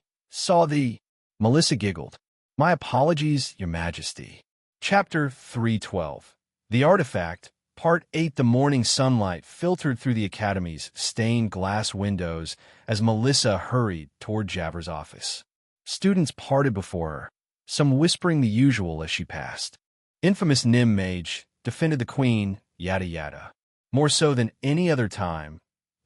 Melissa giggled. My apologies, Your Majesty. Chapter 312. The Artifact, Part 8. The morning sunlight filtered through the Academy's stained glass windows as Melissa hurried toward Javer's office. Students parted before her, some whispering the usual as she passed. Infamous Nim mage defended the queen, yada yada. More so than any other time,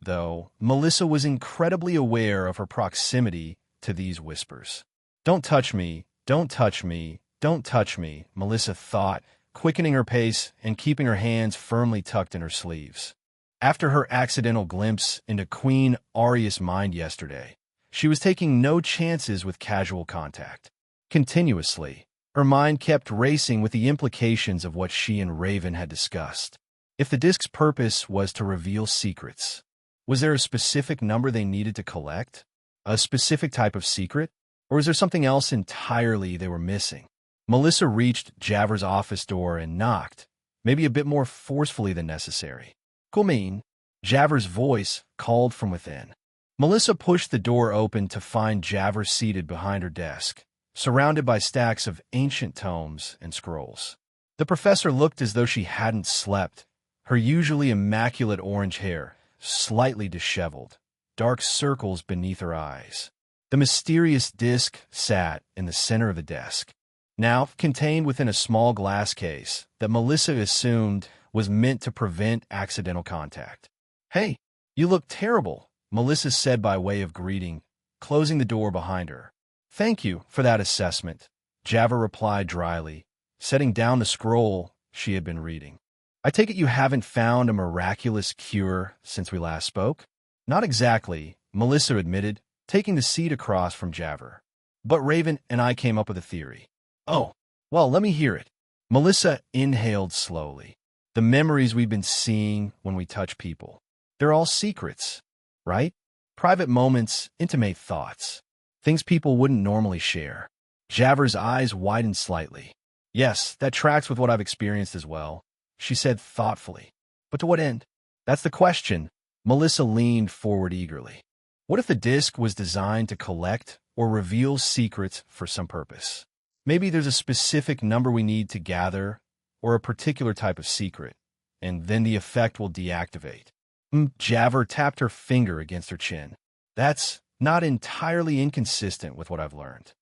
though, Melissa was incredibly aware of her proximity to these whispers. Don't touch me, don't touch me, don't touch me, Melissa thought, quickening her pace and keeping her hands firmly tucked in her sleeves. After her accidental glimpse into Queen Arya's mind yesterday, she was taking no chances with casual contact. Continuously, her mind kept racing with the implications of what she and Raven had discussed. If the disk's purpose was to reveal secrets, was there a specific number they needed to collect? A specific type of secret? Or was there something else entirely they were missing? Melissa reached Javer's office door and knocked, maybe a bit more forcefully than necessary. Come in, Javer's voice called from within. Melissa pushed the door open to find Javer seated behind her desk, surrounded by stacks of ancient tomes and scrolls. The professor looked as though she hadn't slept, her usually immaculate orange hair slightly disheveled, dark circles beneath her eyes. The mysterious disk sat in the center of the desk, now contained within a small glass case that Melissa assumed was meant to prevent accidental contact. Hey, you look terrible, Melissa said by way of greeting, closing the door behind her. Thank you for that assessment, Javer replied dryly, setting down the scroll she had been reading. I take it you haven't found a miraculous cure since we last spoke? Not exactly, Melissa admitted, taking the seat across from Javert. But Raven and I came up with a theory. Oh, well, let me hear it. Melissa inhaled slowly. The memories we've been seeing when we touch people. They're all secrets, right? Private moments, intimate thoughts. Things people wouldn't normally share. Javert's eyes widened slightly. Yes, that tracks with what I've experienced as well, she said thoughtfully. But to what end? That's the question. Melissa leaned forward eagerly. What if the disc was designed to collect or reveal secrets for some purpose? Maybe there's a specific number we need to gather or a particular type of secret, and then the effect will deactivate. Javert tapped her finger against her chin. That's not entirely inconsistent with what I've learned.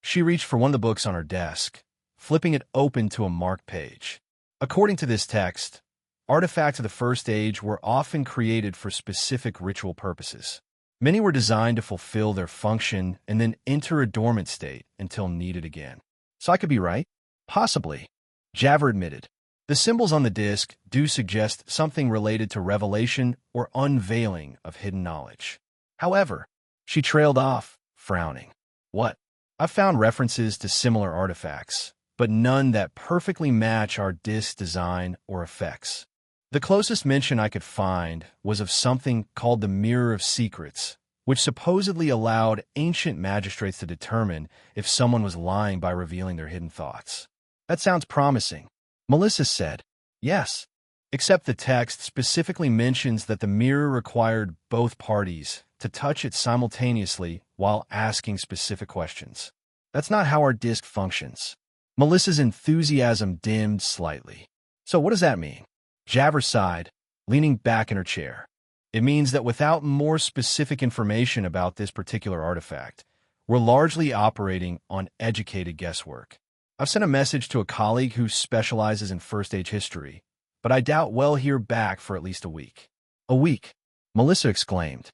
She reached for one of the books on her desk, flipping it open to a marked page. According to this text, artifacts of the First Age were often created for specific ritual purposes. Many were designed to fulfill their function and then enter a dormant state until needed again. So I could be right? Possibly, Javert admitted. The symbols on the disc do suggest something related to revelation or unveiling of hidden knowledge. However, she trailed off, frowning. What? I've found references to similar artifacts, but none that perfectly match our disc design or effects. The closest mention I could find was of something called the Mirror of Secrets, which supposedly allowed ancient magistrates to determine if someone was lying by revealing their hidden thoughts. That sounds promising, Melissa said. Yes, except the text specifically mentions that the mirror required both parties to touch it simultaneously while asking specific questions. That's not how our disc functions. Melissa's enthusiasm dimmed slightly. So what does that mean? Javert sighed, leaning back in her chair. It means that without more specific information about this particular artifact, we're largely operating on educated guesswork. I've sent a message to a colleague who specializes in First Age history, but I doubt we'll hear back for at least a week. A week? Melissa exclaimed.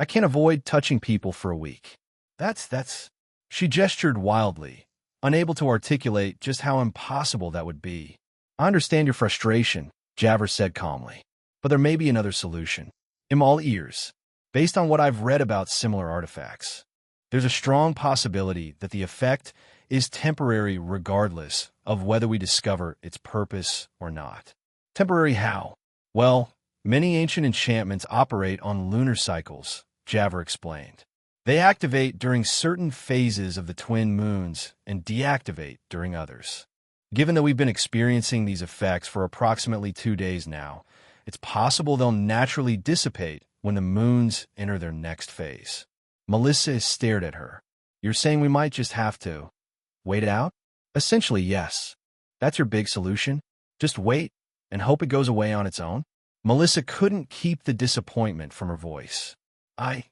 I can't avoid touching people for a week. That's... She gestured wildly, unable to articulate just how impossible that would be. I understand your frustration, Javert said calmly, but there may be another solution. I'm all ears. Based on what I've read about similar artifacts, there's a strong possibility that the effect is temporary regardless of whether we discover its purpose or not. Temporary how? Well, many ancient enchantments operate on lunar cycles, Javert explained. They activate during certain phases of the twin moons and deactivate during others. Given that we've been experiencing these effects for approximately 2 days now, it's possible they'll naturally dissipate when the moons enter their next phase. Melissa stared at her. You're saying we might just have to wait it out? Essentially, yes. That's your big solution? Just wait and hope it goes away on its own? Melissa couldn't keep the disappointment from her voice. I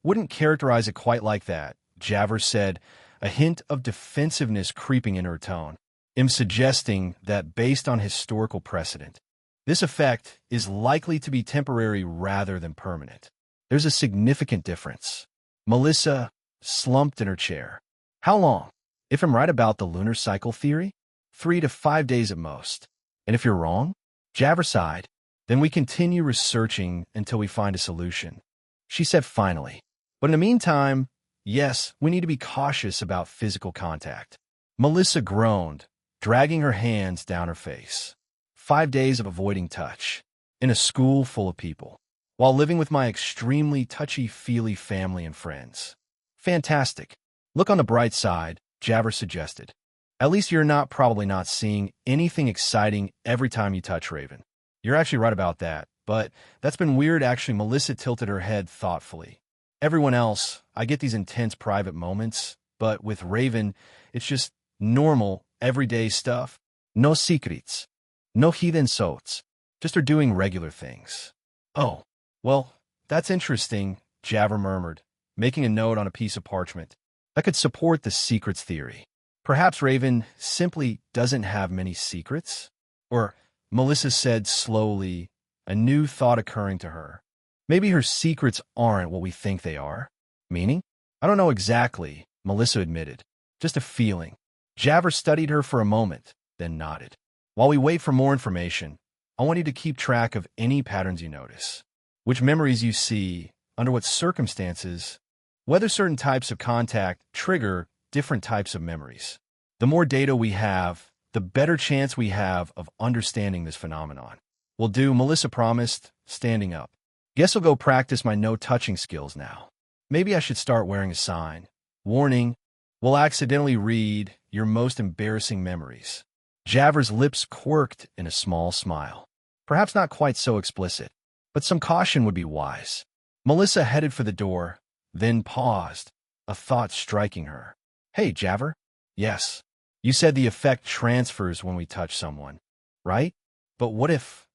wouldn't characterize it quite like that, Javert said, a hint of defensiveness creeping in her tone. I'm suggesting that based on historical precedent, this effect is likely to be temporary rather than permanent. There's a significant difference. Melissa slumped in her chair. How long? If I'm right about the lunar cycle theory, 3 to 5 days at most. And if you're wrong, Javert sighed, then we continue researching until we find a solution. She said finally. But in the meantime, yes, we need to be cautious about physical contact. Melissa groaned, dragging her hands down her face. 5 days of avoiding touch, in a school full of people, while living with my extremely touchy-feely family and friends. Fantastic. Look on the bright side, Javert suggested. At least you're probably not seeing anything exciting every time you touch Raven. You're actually right about that, but that's been weird actually. Melissa tilted her head thoughtfully. Everyone else, I get these intense private moments, but with Raven, it's just normal, everyday stuff. No secrets. No hidden sots. Just her doing regular things. Oh, well, that's interesting, Javert murmured, making a note on a piece of parchment. That could support the secrets theory. Perhaps Raven simply doesn't have many secrets? Or, Melissa said slowly, a new thought occurring to her. Maybe her secrets aren't what we think they are. Meaning? I don't know exactly, Melissa admitted. Just a feeling. Javert studied her for a moment, then nodded. While we wait for more information, I want you to keep track of any patterns you notice, which memories you see, under what circumstances, whether certain types of contact trigger different types of memories. The more data we have, the better chance we have of understanding this phenomenon. Will do, Melissa promised, standing up. Guess I'll go practice my no-touching skills now. Maybe I should start wearing a sign. Warning, will accidentally read your most embarrassing memories. Javer's lips quirked in a small smile. Perhaps not quite so explicit, but some caution would be wise. Melissa headed for the door, then paused, a thought striking her. Hey, Javer? Yes. You said the effect transfers when we touch someone, right? But what if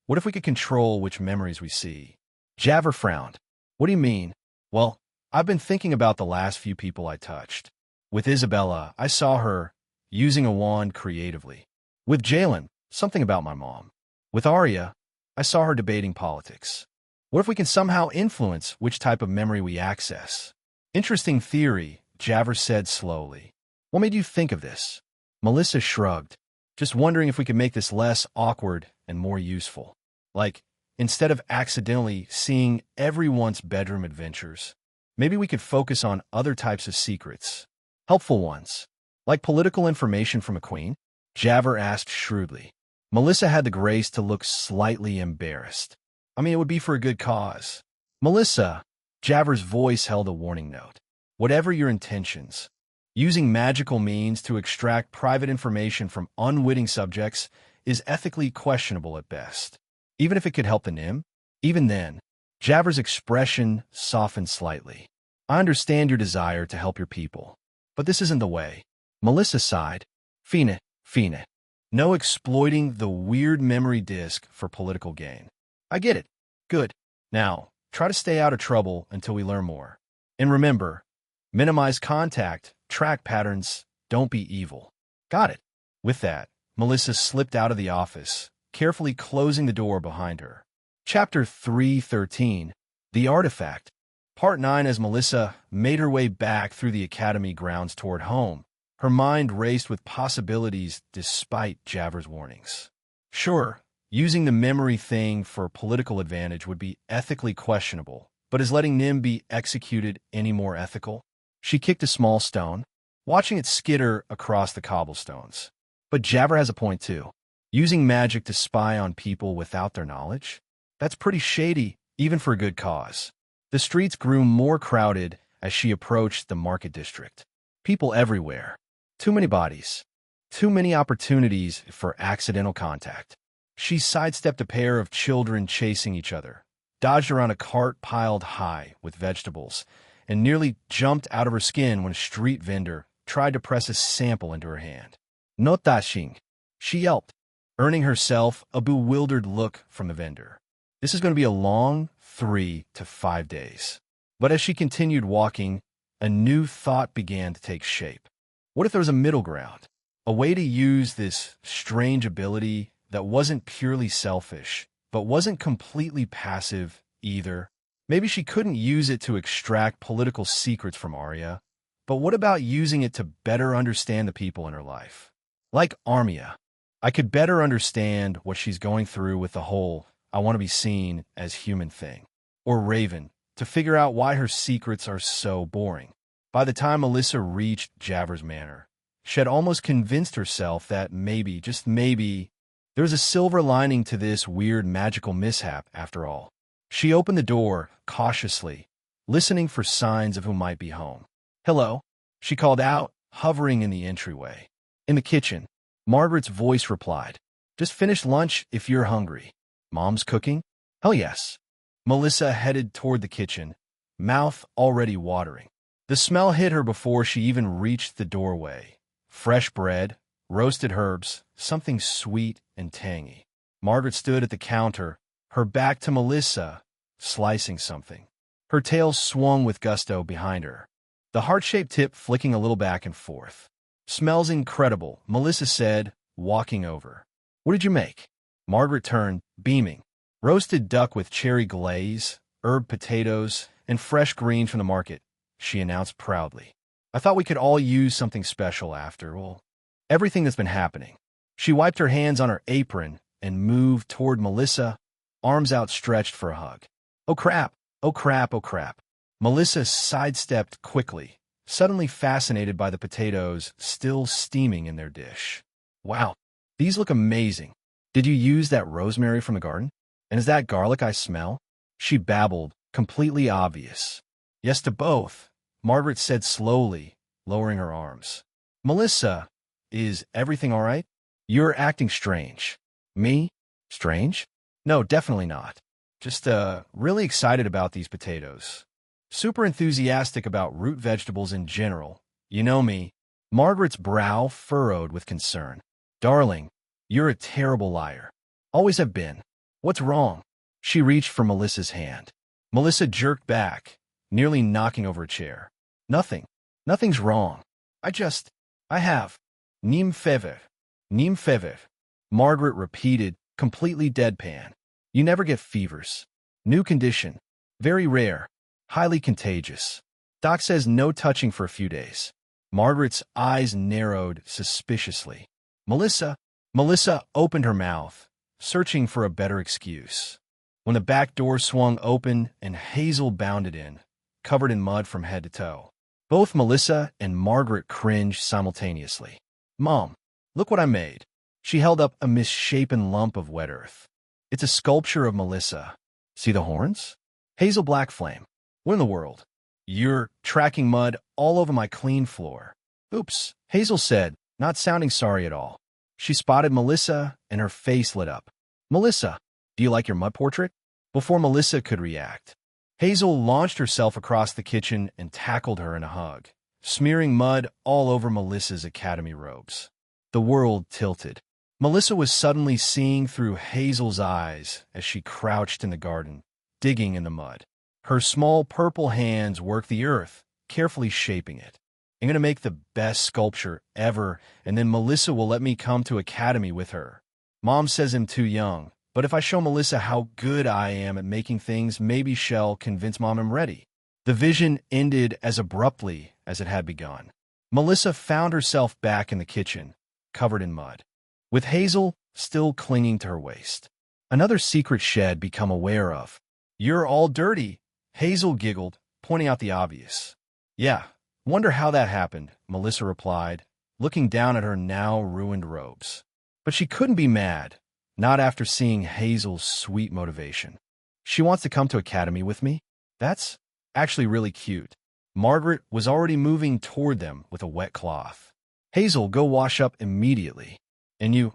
we could control which memories we see? Javer frowned. What do you mean? Well, I've been thinking about the last few people I touched. With Isabella, I saw her using a wand creatively. With Jalen, something about my mom. With Arya, I saw her debating politics. What if we can somehow influence which type of memory we access? Interesting theory, Javer said slowly. What made you think of this? Melissa shrugged, just wondering if we could make this less awkward and more useful. Like, instead of accidentally seeing everyone's bedroom adventures, maybe we could focus on other types of secrets. Helpful ones. Like political information from a queen? Javer asked shrewdly. Melissa had the grace to look slightly embarrassed. I mean, it would be for a good cause. Melissa, Javer's voice held a warning note. Whatever your intentions, using magical means to extract private information from unwitting subjects is ethically questionable at best. Even if it could help the Nim? Even then, Javer's expression softened slightly. I understand your desire to help your people, but this isn't the way. Melissa sighed. Fine. No exploiting the weird memory disk for political gain. I get it. Good. Now, try to stay out of trouble until we learn more. And remember, minimize contact, track patterns, don't be evil. Got it. With that, Melissa slipped out of the office, carefully closing the door behind her. Chapter 313, The Artifact. Part 9. As Melissa made her way back through the academy grounds toward home, her mind raced with possibilities despite Javer's warnings. Sure, using the memory thing for political advantage would be ethically questionable, but is letting Nim be executed any more ethical? She kicked a small stone, watching it skitter across the cobblestones. But Javer has a point too. Using magic to spy on people without their knowledge? That's pretty shady, even for a good cause. The streets grew more crowded as she approached the market district. People everywhere. Too many bodies. Too many opportunities for accidental contact. She sidestepped a pair of children chasing each other, dodged around a cart piled high with vegetables, and nearly jumped out of her skin when a street vendor tried to press a sample into her hand. No touching, she yelped, earning herself a bewildered look from the vendor. This is going to be a long 3 to 5 days. But as she continued walking, a new thought began to take shape. What if there was a middle ground? A way to use this strange ability that wasn't purely selfish, but wasn't completely passive either? Maybe she couldn't use it to extract political secrets from Arya, but what about using it to better understand the people in her life? Like Armia, I could better understand what she's going through with the whole I want to be seen as human thing. Or Raven, to figure out why her secrets are so boring. By the time Melissa reached Javer's Manor, she had almost convinced herself that maybe, just maybe, there was a silver lining to this weird magical mishap after all. She opened the door cautiously, listening for signs of who might be home. Hello, she called out, hovering in the entryway. In the kitchen, Margaret's voice replied, just finished lunch if you're hungry. Mom's cooking? Hell yes. Melissa headed toward the kitchen, mouth already watering. The smell hit her before she even reached the doorway. Fresh bread, roasted herbs, something sweet and tangy. Margaret stood at the counter, her back to Melissa, slicing something. Her tail swung with gusto behind her, the heart-shaped tip flicking a little back and forth. Smells incredible, Melissa said, walking over. What did you make? Margaret turned, beaming. Roasted duck with cherry glaze, herb potatoes, and fresh greens from the market, she announced proudly. I thought we could all use something special after, well, everything that's been happening. She wiped her hands on her apron and moved toward Melissa, arms outstretched for a hug. Oh crap, oh crap, oh crap. Melissa sidestepped quickly, suddenly fascinated by the potatoes still steaming in their dish. Wow, these look amazing. Did you use that rosemary from the garden? And is that garlic I smell? She babbled, completely obvious. Yes to both, Margaret said slowly, lowering her arms. Melissa, is everything all right? You're acting strange. Me? Strange? No, definitely not. Just, really excited about these potatoes. Super enthusiastic about root vegetables in general. You know me. Margaret's brow furrowed with concern. Darling, you're a terrible liar. Always have been. What's wrong? She reached for Melissa's hand. Melissa jerked back, nearly knocking over a chair. Nothing. Nothing's wrong. I have. Nim fever. Nim fever. Margaret repeated, completely deadpan. You never get fevers. New condition. Very rare. Highly contagious. Doc says no touching for a few days. Margaret's eyes narrowed suspiciously. Melissa opened her mouth, searching for a better excuse. When the back door swung open and Hazel bounded in, covered in mud from head to toe. Both Melissa and Margaret cringed simultaneously. Mom, look what I made. She held up a misshapen lump of wet earth. It's a sculpture of Melissa. See the horns? Hazel Black Flame. What in the world? You're tracking mud all over my clean floor. Oops, Hazel said, not sounding sorry at all. She spotted Melissa, and her face lit up. Melissa, do you like your mud portrait? Before Melissa could react, Hazel launched herself across the kitchen and tackled her in a hug, smearing mud all over Melissa's academy robes. The world tilted. Melissa was suddenly seeing through Hazel's eyes as she crouched in the garden, digging in the mud. Her small purple hands worked the earth, carefully shaping it. I'm going to make the best sculpture ever, and then Melissa will let me come to academy with her. Mom says I'm too young, but if I show Melissa how good I am at making things, maybe she'll convince Mom I'm ready. The vision ended as abruptly as it had begun. Melissa found herself back in the kitchen, covered in mud, with Hazel still clinging to her waist. Another secret she'd become aware of. You're all dirty, Hazel giggled, pointing out the obvious. Yeah, wonder how that happened, Melissa replied, looking down at her now ruined robes. But she couldn't be mad, not after seeing Hazel's sweet motivation. She wants to come to academy with me? That's actually really cute. Margaret was already moving toward them with a wet cloth. Hazel, go wash up immediately. And you,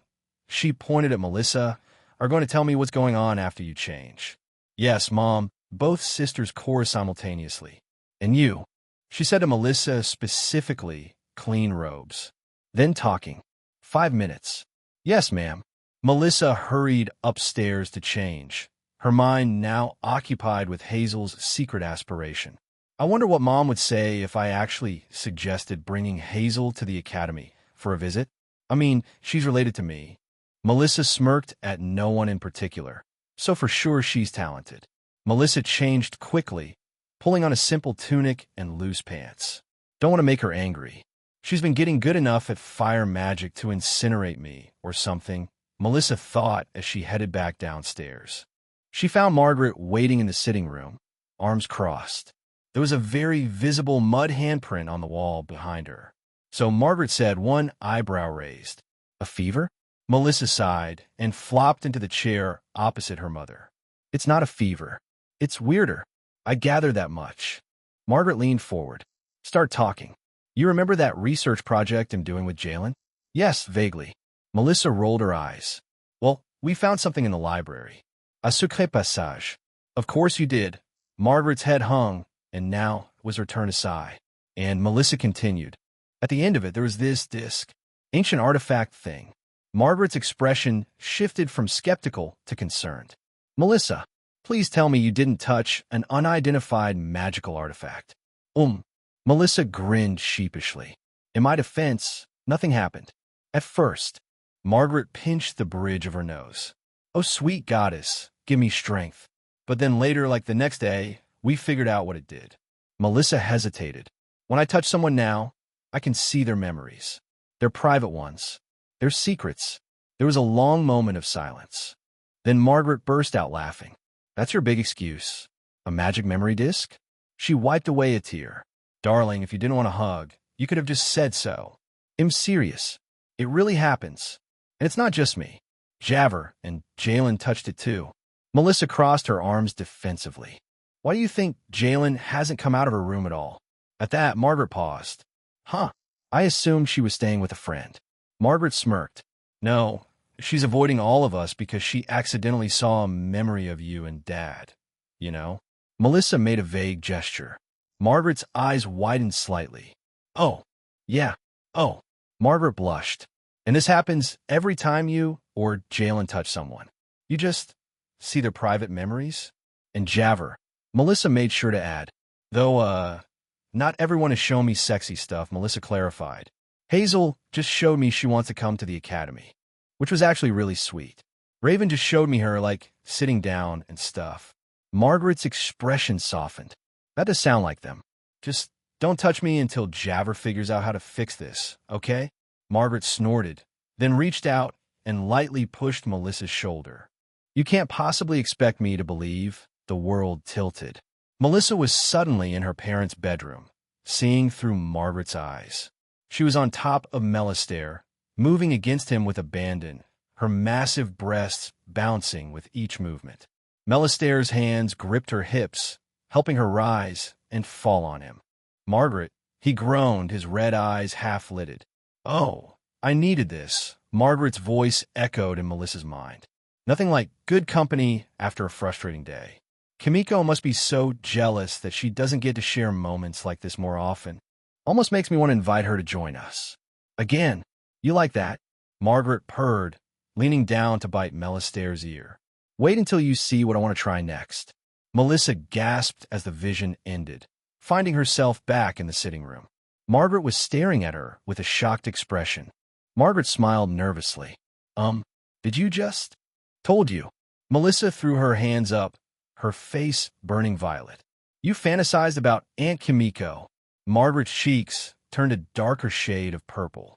she pointed at Melissa, are going to tell me what's going on after you change. Yes, Mom, both sisters chorused simultaneously. And you, she said to Melissa specifically, clean robes. Then talking. 5 minutes. Yes, ma'am. Melissa hurried upstairs to change, her mind now occupied with Hazel's secret aspiration. I wonder what Mom would say if I actually suggested bringing Hazel to the academy for a visit. I mean, she's related to me. Melissa smirked at no one in particular, so for sure she's talented. Melissa changed quickly, pulling on a simple tunic and loose pants. Don't want to make her angry. She's been getting good enough at fire magic to incinerate me, or something, Melissa thought as she headed back downstairs. She found Margaret waiting in the sitting room, arms crossed. There was a very visible mud handprint on the wall behind her. So Margaret said, one eyebrow raised. A fever? Melissa sighed and flopped into the chair opposite her mother. It's not a fever. It's weirder. I gather that much. Margaret leaned forward. Start talking. You remember that research project I'm doing with Jalen? Yes, vaguely. Melissa rolled her eyes. Well, we found something in the library. A secret passage. Of course you did. Margaret's head hung, and now was her turn to sigh. And Melissa continued. At the end of it, there was this disc. Ancient artifact thing. Margaret's expression shifted from skeptical to concerned. Melissa, please tell me you didn't touch an unidentified magical artifact. Melissa grinned sheepishly. In my defense, nothing happened. At first, Margaret pinched the bridge of her nose. Oh, sweet goddess, give me strength. But then later, like the next day, we figured out what it did. Melissa hesitated. When I touch someone now, I can see their memories. Their private ones. Their secrets. There was a long moment of silence. Then Margaret burst out laughing. That's your big excuse. A magic memory disk? She wiped away a tear. Darling, if you didn't want a hug, you could have just said so. I'm serious. It really happens. And it's not just me. Javer and Jalen touched it too. Melissa crossed her arms defensively. Why do you think Jalen hasn't come out of her room at all? At that, Margaret paused. Huh. I assumed she was staying with a friend. Margaret smirked. No, she's avoiding all of us because she accidentally saw a memory of you and Dad. You know? Melissa made a vague gesture. Margaret's eyes widened slightly. Oh, yeah. Oh. Margaret blushed. And this happens every time you or Jalen touch someone. You just see their private memories? And Javer. Melissa made sure to add. Though, not everyone has shown me sexy stuff, Melissa clarified. Hazel just showed me she wants to come to the academy, which was actually really sweet. Raven just showed me her, like, sitting down and stuff. Margaret's expression softened. That does sound like them. Just don't touch me until Javer figures out how to fix this, okay? Margaret snorted, then reached out and lightly pushed Melissa's shoulder. You can't possibly expect me to believe. The world tilted. Melissa was suddenly in her parents' bedroom, seeing through Margaret's eyes. She was on top of Melistaire, moving against him with abandon, her massive breasts bouncing with each movement. Melistaire's hands gripped her hips, helping her rise and fall on him. Margaret, he groaned, his red eyes half-lidded. Oh, I needed this, Margaret's voice echoed in Melissa's mind. Nothing like good company after a frustrating day. Kimiko must be so jealous that she doesn't get to share moments like this more often. Almost makes me want to invite her to join us. Again, you like that? Margaret purred, leaning down to bite Melistaire's ear. Wait until you see what I want to try next. Melissa gasped as the vision ended, finding herself back in the sitting room. Margaret was staring at her with a shocked expression. Margaret smiled nervously. Did you just? Told you. Melissa threw her hands up, her face burning violet. You fantasized about Aunt Kimiko. Margaret's cheeks turned a darker shade of purple.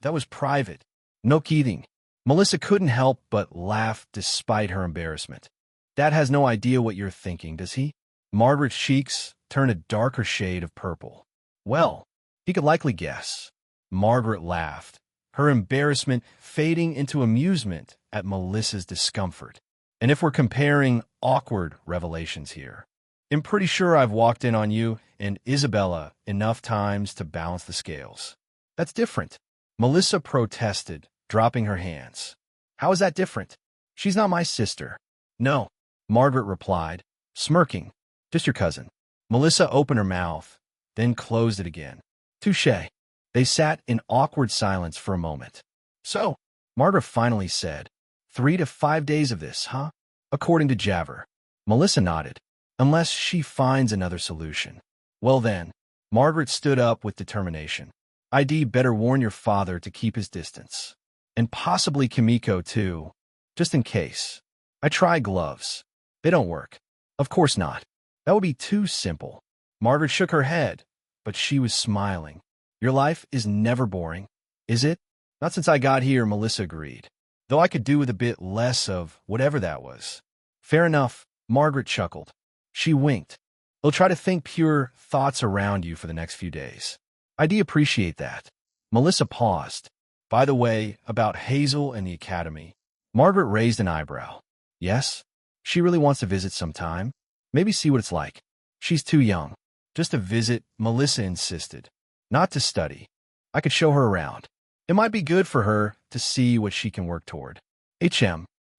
That was private. No kidding. Melissa couldn't help but laugh despite her embarrassment. Dad has no idea what you're thinking, does he? Margaret's cheeks turned a darker shade of purple. Well, he could likely guess. Margaret laughed, her embarrassment fading into amusement at Melissa's discomfort. And if we're comparing awkward revelations here, I'm pretty sure I've walked in on you and Isabella enough times to balance the scales. That's different. Melissa protested, dropping her hands. How is that different? She's not my sister. No, Margaret replied, smirking. Just your cousin. Melissa opened her mouth, then closed it again. Touché. They sat in awkward silence for a moment. So, Margaret finally said, 3 to 5 days of this, huh? According to Javer. Melissa nodded. Unless she finds another solution. Well then, Margaret stood up with determination. I'd better warn your father to keep his distance. And possibly Kimiko too, just in case. I tried gloves. They don't work. Of course not. That would be too simple. Margaret shook her head, but she was smiling. Your life is never boring, is it? Not since I got here, Melissa agreed. Though I could do with a bit less of whatever that was. Fair enough, Margaret chuckled. She winked. I'll try to think pure thoughts around you for the next few days. I'd appreciate that. Melissa paused. By the way, about Hazel and the academy. Margaret raised an eyebrow. Yes? She really wants to visit sometime. Maybe see what it's like. She's too young. Just a visit, Melissa insisted. Not to study. I could show her around. It might be good for her to see what she can work toward.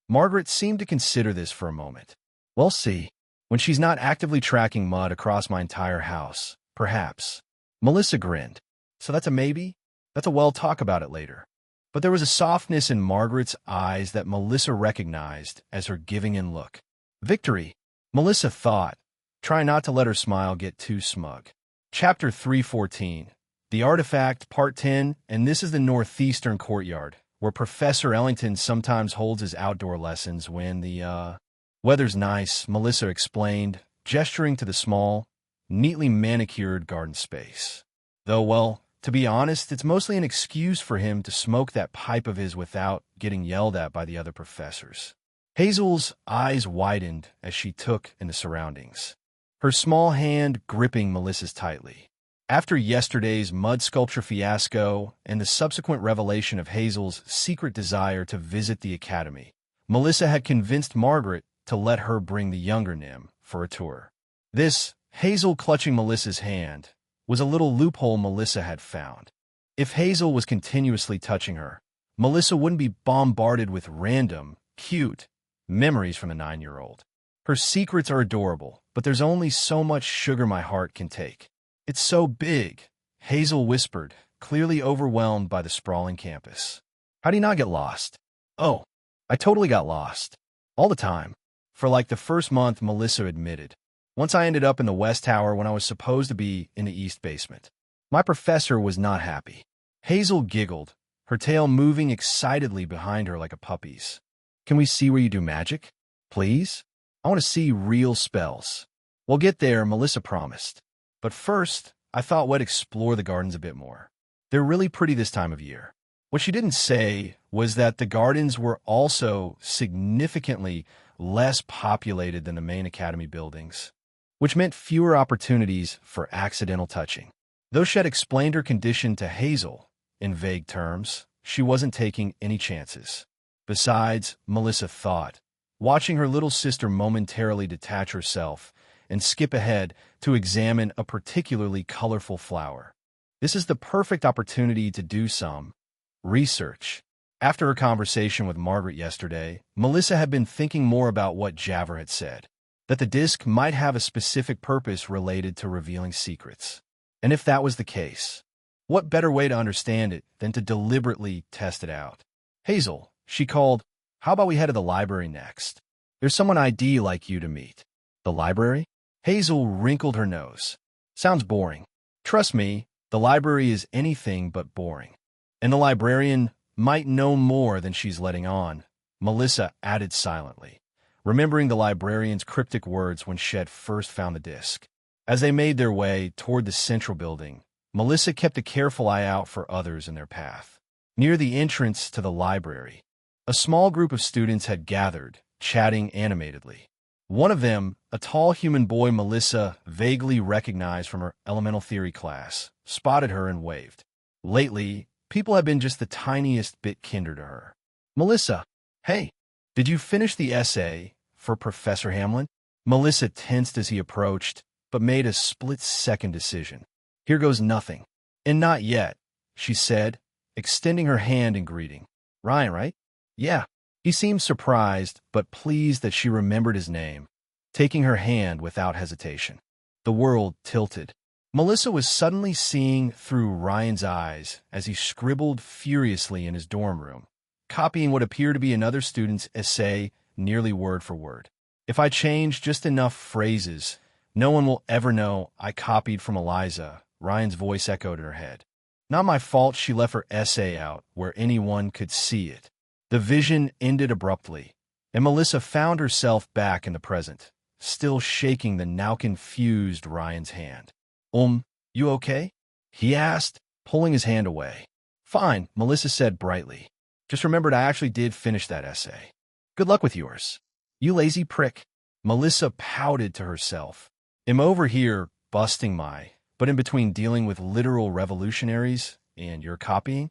Margaret seemed to consider this for a moment. We'll see. When she's not actively tracking mud across my entire house, perhaps. Melissa grinned. So that's a maybe? That's a well talk about it later. But there was a softness in Margaret's eyes that Melissa recognized as her giving-in look. Victory, Melissa thought, trying not to let her smile get too smug. Chapter 314. The Artifact, Part 10, and this is the northeastern courtyard, where Professor Ellington sometimes holds his outdoor lessons when the, weather's nice, Melissa explained, gesturing to the small, neatly manicured garden space. Though, well, To be honest, it's mostly an excuse for him to smoke that pipe of his without getting yelled at by the other professors. Hazel's eyes widened as she took in the surroundings, her small hand gripping Melissa's tightly. After yesterday's mud sculpture fiasco and the subsequent revelation of Hazel's secret desire to visit the academy, Melissa had convinced Margaret to let her bring the younger Nim for a tour. This, Hazel clutching Melissa's hand, was a little loophole Melissa had found. If Hazel was continuously touching her, Melissa wouldn't be bombarded with random, cute memories from a 9-year-old. Her secrets are adorable, but there's only so much sugar my heart can take. It's so big, Hazel whispered, clearly overwhelmed by the sprawling campus. How do you not get lost? Oh, I totally got lost. All the time. For like the first month, Melissa admitted. Once I ended up in the West Tower when I was supposed to be in the East Basement. My professor was not happy. Hazel giggled, her tail moving excitedly behind her like a puppy's. Can we see where you do magic? Please? I want to see real spells. We'll get there, Melissa promised. But first, I thought we'd explore the gardens a bit more. They're really pretty this time of year. What she didn't say was that the gardens were also significantly less populated than the main academy buildings, which meant fewer opportunities for accidental touching. Though she had explained her condition to Hazel in vague terms, she wasn't taking any chances. Besides, Melissa thought, watching her little sister momentarily detach herself and skip ahead to examine a particularly colorful flower. This is the perfect opportunity to do some research. After her conversation with Margaret yesterday, Melissa had been thinking more about what Javert had said, that the disc might have a specific purpose related to revealing secrets. And if that was the case, what better way to understand it than to deliberately test it out? Hazel, she called, how about we head to the library next? There's someone I'd like you to meet. The library? Hazel wrinkled her nose. Sounds boring. Trust me, the library is anything but boring. And the librarian might know more than she's letting on, Melissa added silently, remembering the librarian's cryptic words when Shed first found the disc. As they made their way toward the central building, Melissa kept a careful eye out for others in their path. Near the entrance to the library, a small group of students had gathered, chatting animatedly. One of them, a tall human boy Melissa vaguely recognized from her elemental theory class, spotted her and waved. Lately, people have been just the tiniest bit kinder to her. Melissa, hey, did you finish the essay for Professor Hamlin? Melissa tensed as he approached, but made a split-second decision. Here goes nothing. And not yet, she said, extending her hand in greeting. Ryan, right? Yeah. He seemed surprised, but pleased that she remembered his name, taking her hand without hesitation. The world tilted. Melissa was suddenly seeing through Ryan's eyes as he scribbled furiously in his dorm room, copying what appeared to be another student's essay nearly word for word. If I change just enough phrases, no one will ever know I copied from Eliza, Ryan's voice echoed in her head. Not my fault she left her essay out where anyone could see it. The vision ended abruptly, and Melissa found herself back in the present, still shaking the now confused Ryan's hand. You okay? He asked, pulling his hand away. Fine, Melissa said brightly. Just remembered I actually did finish that essay. Good luck with yours. You lazy prick. Melissa pouted to herself. I'm over here busting but in between dealing with literal revolutionaries and your copying?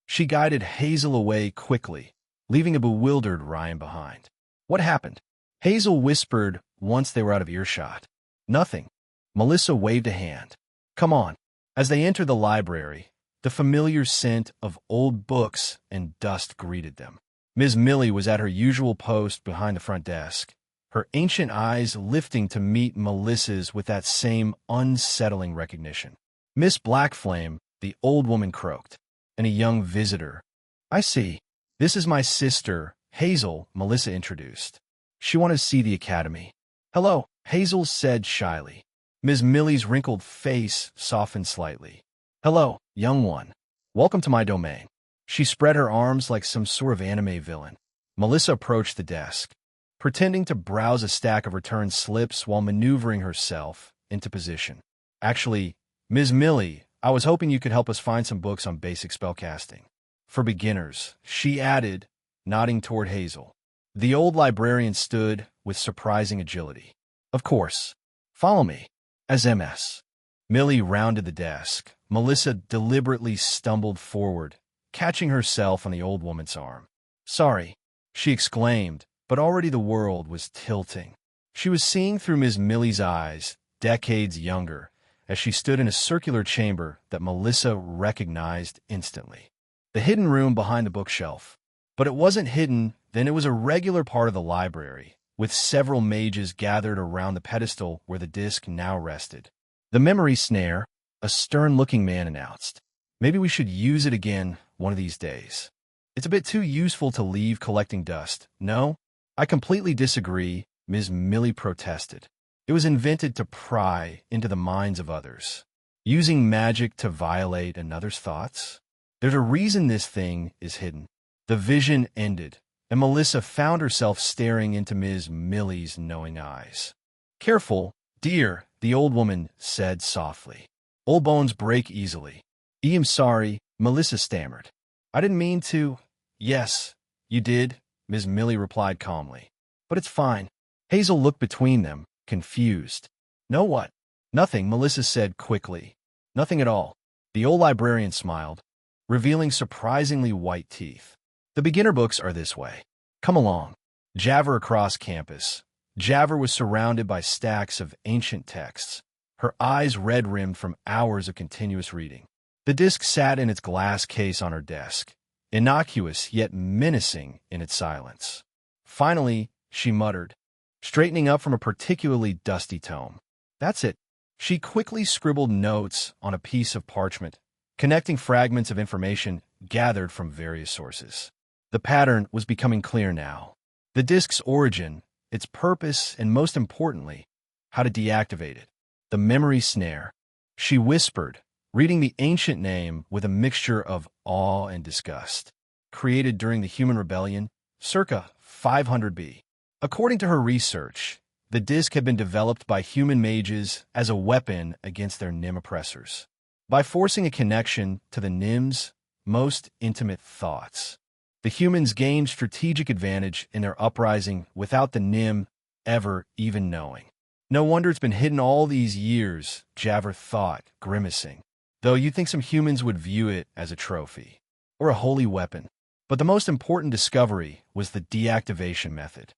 She guided Hazel away quickly, leaving a bewildered Ryan behind. What happened? Hazel whispered once they were out of earshot. Nothing. Melissa waved a hand. Come on. As they entered the library, the familiar scent of old books and dust greeted them. Ms. Millie was at her usual post behind the front desk, her ancient eyes lifting to meet Melissa's with that same unsettling recognition. Miss Blackflame, the old woman croaked, and a young visitor. I see. This is my sister, Hazel, Melissa introduced. She wanted to see the academy. Hello, Hazel said shyly. Ms. Millie's wrinkled face softened slightly. Hello, young one. Welcome to my domain. She spread her arms like some sort of anime villain. Melissa approached the desk, pretending to browse a stack of returned slips while maneuvering herself into position. Actually, Ms. Millie I was hoping you could help us find some books on basic spellcasting. For beginners, she added, nodding toward Hazel. The old librarian stood with surprising agility. Of course. Follow me. As MS. Millie rounded the desk. Melissa deliberately stumbled forward, catching herself on the old woman's arm. Sorry, she exclaimed, but already the world was tilting. She was seeing through Ms. Millie's eyes, decades younger, as she stood in a circular chamber that Melissa recognized instantly. The hidden room behind the bookshelf. But it wasn't hidden, then it was a regular part of the library, with several mages gathered around the pedestal where the disc now rested. The memory snare, a stern-looking man announced. Maybe we should use it again one of these days. It's a bit too useful to leave collecting dust. No, I completely disagree, Ms. Millie protested. It was invented to pry into the minds of others. Using magic to violate another's thoughts? There's a reason this thing is hidden. The vision ended, and Melissa found herself staring into Ms. Millie's knowing eyes. Careful, dear, the old woman said softly. Old bones break easily. I'm sorry, Melissa stammered. I didn't mean to. Yes, you did, Ms. Millie replied calmly. But it's fine. Hazel looked between them, confused. No what? Nothing, Melissa said quickly. Nothing at all. The old librarian smiled, revealing surprisingly white teeth. The beginner books are this way. Come along. Javer across campus. Javer was surrounded by stacks of ancient texts, her eyes red-rimmed from hours of continuous reading. The disc sat in its glass case on her desk, innocuous yet menacing in its silence. Finally, she muttered, straightening up from a particularly dusty tome. That's it. She quickly scribbled notes on a piece of parchment, connecting fragments of information gathered from various sources. The pattern was becoming clear now. The disk's origin, its purpose, and most importantly, how to deactivate it. The memory snare. She whispered, reading the ancient name with a mixture of awe and disgust. Created during the Human Rebellion, circa 500 B. According to her research, the disc had been developed by human mages as a weapon against their Nim oppressors. By forcing a connection to the Nim's most intimate thoughts, the humans gained strategic advantage in their uprising without the Nim ever even knowing. No wonder it's been hidden all these years, Javer thought, grimacing, though you'd think some humans would view it as a trophy or a holy weapon. But the most important discovery was the deactivation method.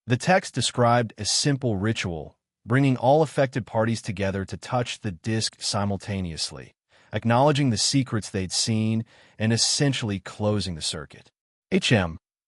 The text described a simple ritual, bringing all affected parties together to touch the disc simultaneously, acknowledging the secrets they'd seen and essentially closing the circuit.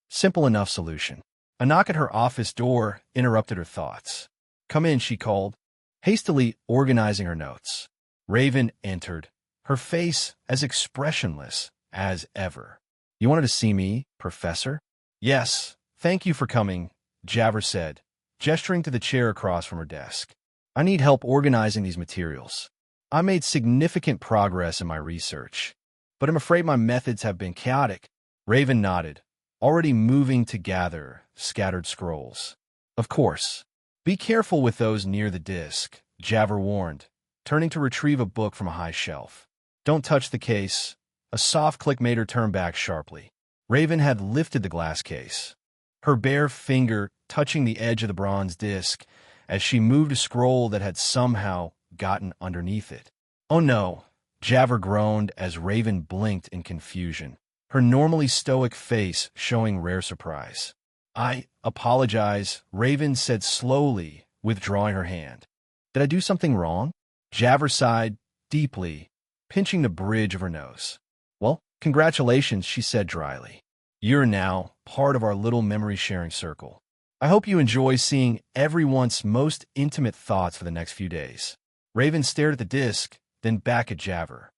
Simple enough solution. A knock at her office door interrupted her thoughts. Come in, she called, hastily organizing her notes. Raven entered, her face as expressionless as ever. You wanted to see me, Professor? Yes, thank you for coming, Javer said, gesturing to the chair across from her desk. I need help organizing these materials. I made significant progress in my research, but I'm afraid my methods have been chaotic. Raven nodded, already moving to gather scattered scrolls. Of course. Be careful with those near the disc, Javer warned, turning to retrieve a book from a high shelf. Don't touch the case. A soft click made her turn back sharply. Raven had lifted the glass case, her bare finger touching the edge of the bronze disc as she moved a scroll that had somehow gotten underneath it. Oh no, Javer groaned as Raven blinked in confusion, her normally stoic face showing rare surprise. I apologize, Raven said slowly, withdrawing her hand. Did I do something wrong? Javer sighed deeply, pinching the bridge of her nose. Well, congratulations, she said dryly. You're now part of our little memory-sharing circle. I hope you enjoy seeing everyone's most intimate thoughts for the next few days. Raven stared at the disc, then back at Javer.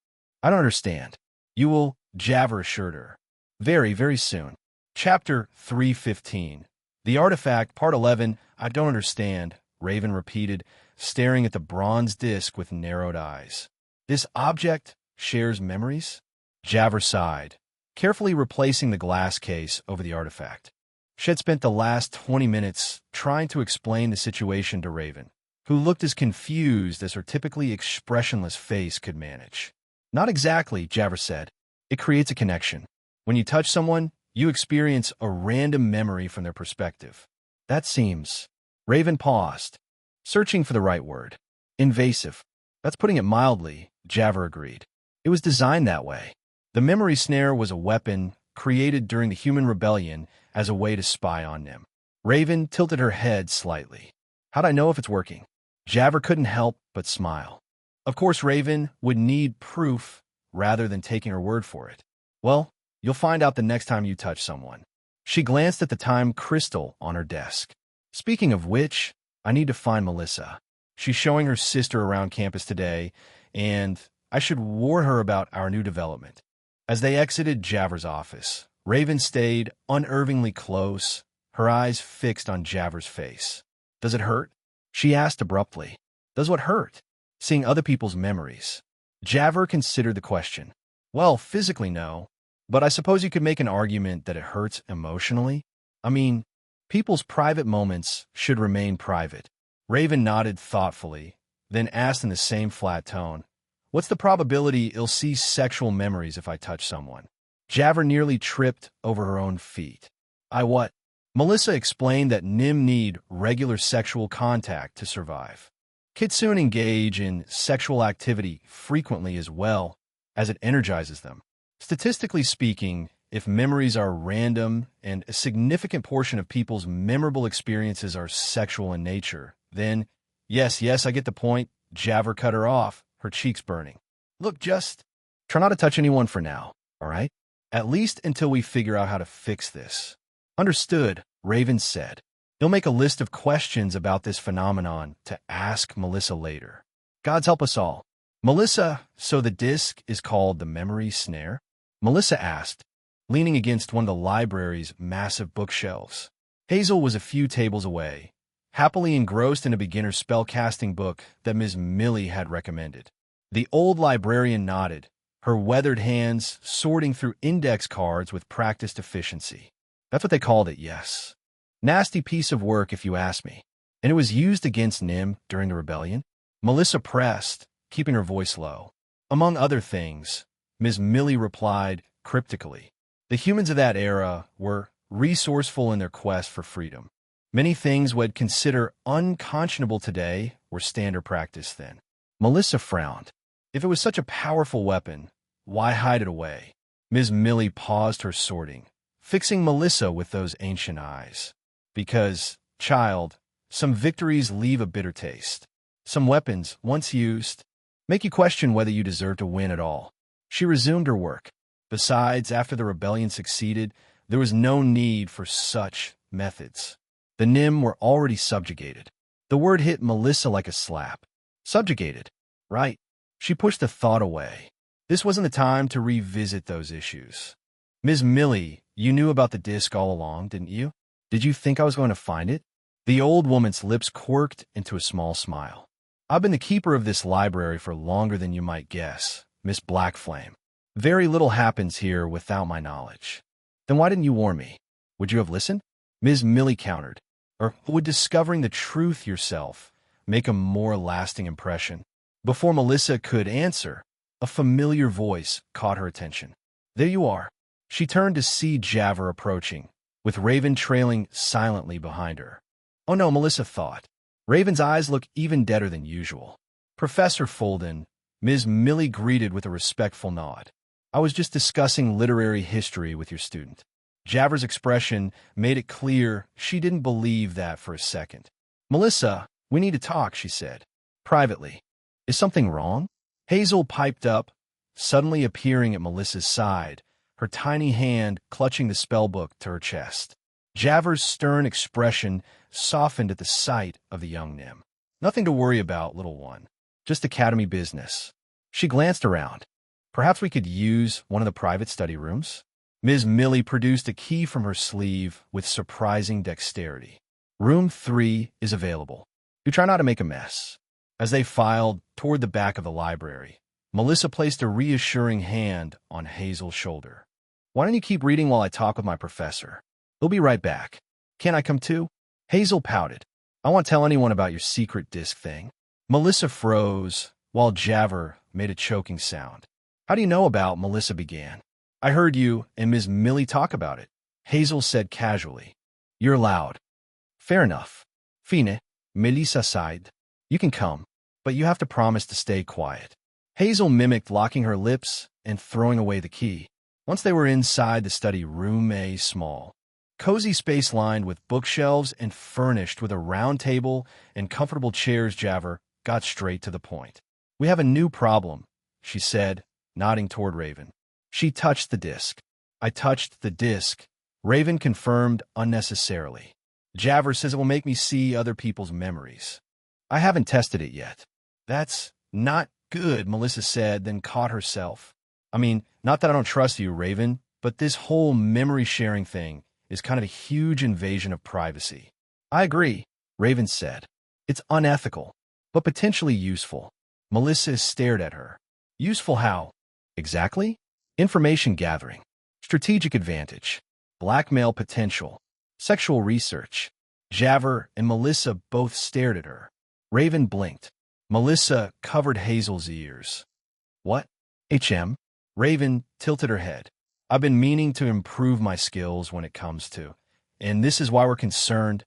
I don't understand. You will, Javer assured her. Very, very soon. Chapter 315. The Artifact, Part 11, I don't understand, Raven repeated, staring at the bronze disc with narrowed eyes. This object shares memories? Javer sighed, carefully replacing the glass case over the artifact. She had spent the last 20 minutes trying to explain the situation to Raven, who looked as confused as her typically expressionless face could manage. Not exactly, Javver said. It creates a connection. When you touch someone, you experience a random memory from their perspective. That seems... Raven paused, searching for the right word. Invasive. That's putting it mildly, Javver agreed. It was designed that way. The memory snare was a weapon created during the human rebellion as a way to spy on Nim. Raven tilted her head slightly. How'd I know if it's working? Javver couldn't help but smile. Of course, Raven would need proof rather than taking her word for it. Well, you'll find out the next time you touch someone. She glanced at the time crystal on her desk. Speaking of which, I need to find Melissa. She's showing her sister around campus today, and I should warn her about our new development. As they exited Javver's office, Raven stayed unnervingly close, her eyes fixed on Javver's face. Does it hurt? She asked abruptly. Does what hurt? Seeing other people's memories. Javver considered the question. Well, physically no, but I suppose you could make an argument that it hurts emotionally. I mean, people's private moments should remain private. Raven nodded thoughtfully, then asked in the same flat tone, what's the probability I'll see sexual memories if I touch someone? Javver nearly tripped over her own feet. I what? Melissa explained that Nim need regular sexual contact to survive. Kitsune engage in sexual activity frequently as well, as it energizes them. Statistically speaking, if memories are random and a significant portion of people's memorable experiences are sexual in nature, then, yes, I get the point, Javver cut her off, her cheeks burning. Look, just try not to touch anyone for now, all right? At least until we figure out how to fix this. Understood, Raven said. He'll make a list of questions about this phenomenon to ask Melissa later. Gods help us all. Melissa, so the disc is called the memory snare? Melissa asked, leaning against one of the library's massive bookshelves. Hazel was a few tables away, happily engrossed in a beginner's spellcasting book that Ms. Millie had recommended. The old librarian nodded, her weathered hands sorting through index cards with practiced efficiency. That's what they called it, yes. Nasty piece of work, if you ask me. And it was used against Nim during the rebellion? Melissa pressed, keeping her voice low. Among other things, Ms. Millie replied cryptically. The humans of that era were resourceful in their quest for freedom. Many things we'd consider unconscionable today were standard practice then. Melissa frowned. If it was such a powerful weapon, why hide it away? Ms. Millie paused her sorting, fixing Melissa with those ancient eyes. Because, child, some victories leave a bitter taste. Some weapons, once used, make you question whether you deserve to win at all. She resumed her work. Besides, after the rebellion succeeded, there was no need for such methods. The Nim were already subjugated. The word hit Melissa like a slap. Subjugated. Right. She pushed the thought away. This wasn't the time to revisit those issues. Ms. Millie, you knew about the disc all along, didn't you? Did you think I was going to find it? The old woman's lips quirked into a small smile. I've been the keeper of this library for longer than you might guess, Miss Blackflame. Very little happens here without my knowledge. Then why didn't you warn me? Would you have listened? Ms. Millie countered. Or would discovering the truth yourself make a more lasting impression? Before Melissa could answer, a familiar voice caught her attention. There you are. She turned to see Javver approaching, with Raven trailing silently behind her. Oh no, Melissa thought. Raven's eyes look even deader than usual. Professor Folden, Ms. Millie greeted with a respectful nod. I was just discussing literary history with your student. Javver's expression made it clear she didn't believe that for a second. Melissa, we need to talk, she said. Privately. Is something wrong? Hazel piped up, suddenly appearing at Melissa's side, her tiny hand clutching the spellbook to her chest. Javver's stern expression softened at the sight of the young Nim. Nothing to worry about, little one. Just academy business. She glanced around. Perhaps we could use one of the private study rooms? Ms. Millie produced a key from her sleeve with surprising dexterity. Room 3 is available. You try not to make a mess. As they filed toward the back of the library, Melissa placed a reassuring hand on Hazel's shoulder. Why don't you keep reading while I talk with my professor? He'll be right back. Can I come too? Hazel pouted. I won't tell anyone about your secret disc thing. Melissa froze, while Javver made a choking sound. How do you know about Melissa began? I heard you and Ms. Millie talk about it, Hazel said casually. You're loud. Fair enough. Fine, Melissa sighed. You can come, but you have to promise to stay quiet. Hazel mimicked locking her lips and throwing away the key. Once they were inside the study room, a small, cozy space lined with bookshelves and furnished with a round table and comfortable chairs, Javer got straight to the point. We have a new problem, she said, nodding toward Raven. She touched the disc. I touched the disc, Raven confirmed unnecessarily. Javer says it will make me see other people's memories. I haven't tested it yet. That's not good, Melissa said, then caught herself. I mean, not that I don't trust you, Raven, but this whole memory sharing thing is kind of a huge invasion of privacy. I agree, Raven said. It's unethical, but potentially useful. Melissa stared at her. Useful how? Exactly? Information gathering. Strategic advantage. Blackmail potential. Sexual research. Javer and Melissa both stared at her. Raven blinked. Melissa covered Hazel's ears. What? HM? Raven tilted her head. I've been meaning to improve my skills when it comes to, and this is why we're concerned.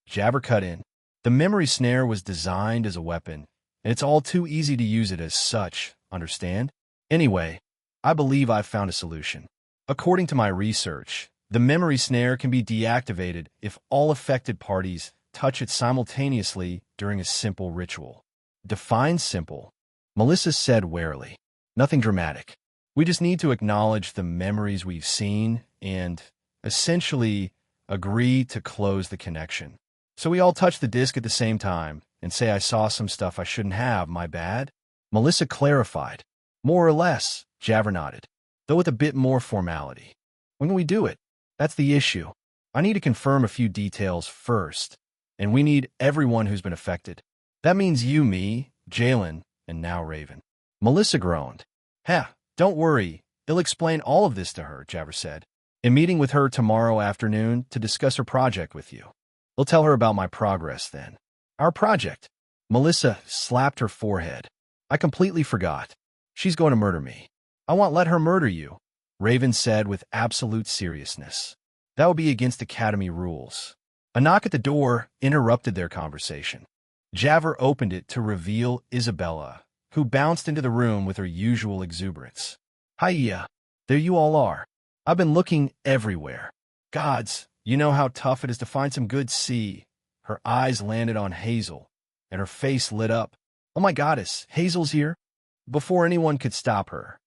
Javer cut in. The memory snare was designed as a weapon, and it's all too easy to use it as such, understand? Anyway, I believe I've found a solution. According to my research, the memory snare can be deactivated if all affected parties touch it simultaneously during a simple ritual. Define simple, Melissa said warily. Nothing dramatic. We just need to acknowledge the memories we've seen and, essentially, agree to close the connection. So we all touch the disc at the same time and say I saw some stuff I shouldn't have, my bad? Melissa clarified. More or less, Javer nodded, though with a bit more formality. When can we do it? That's the issue. I need to confirm a few details first, and we need everyone who's been affected. That means you, me, Jalen, and now Raven. Melissa groaned. Don't worry. He'll explain all of this to her, Javer said. I'm meeting with her tomorrow afternoon to discuss her project with you. I'll tell her about my progress then. Our project. Melissa slapped her forehead. I completely forgot. She's going to murder me. I won't let her murder you, Raven said with absolute seriousness. That would be against Academy rules. A knock at the door interrupted their conversation. Javer opened it to reveal Isabella, who bounced into the room with her usual exuberance. Hiya, there you all are. I've been looking everywhere. Gods, you know how tough it is to find some good sea. Her eyes landed on Hazel, and her face lit up. Oh my goddess, Hazel's here? Before anyone could stop her,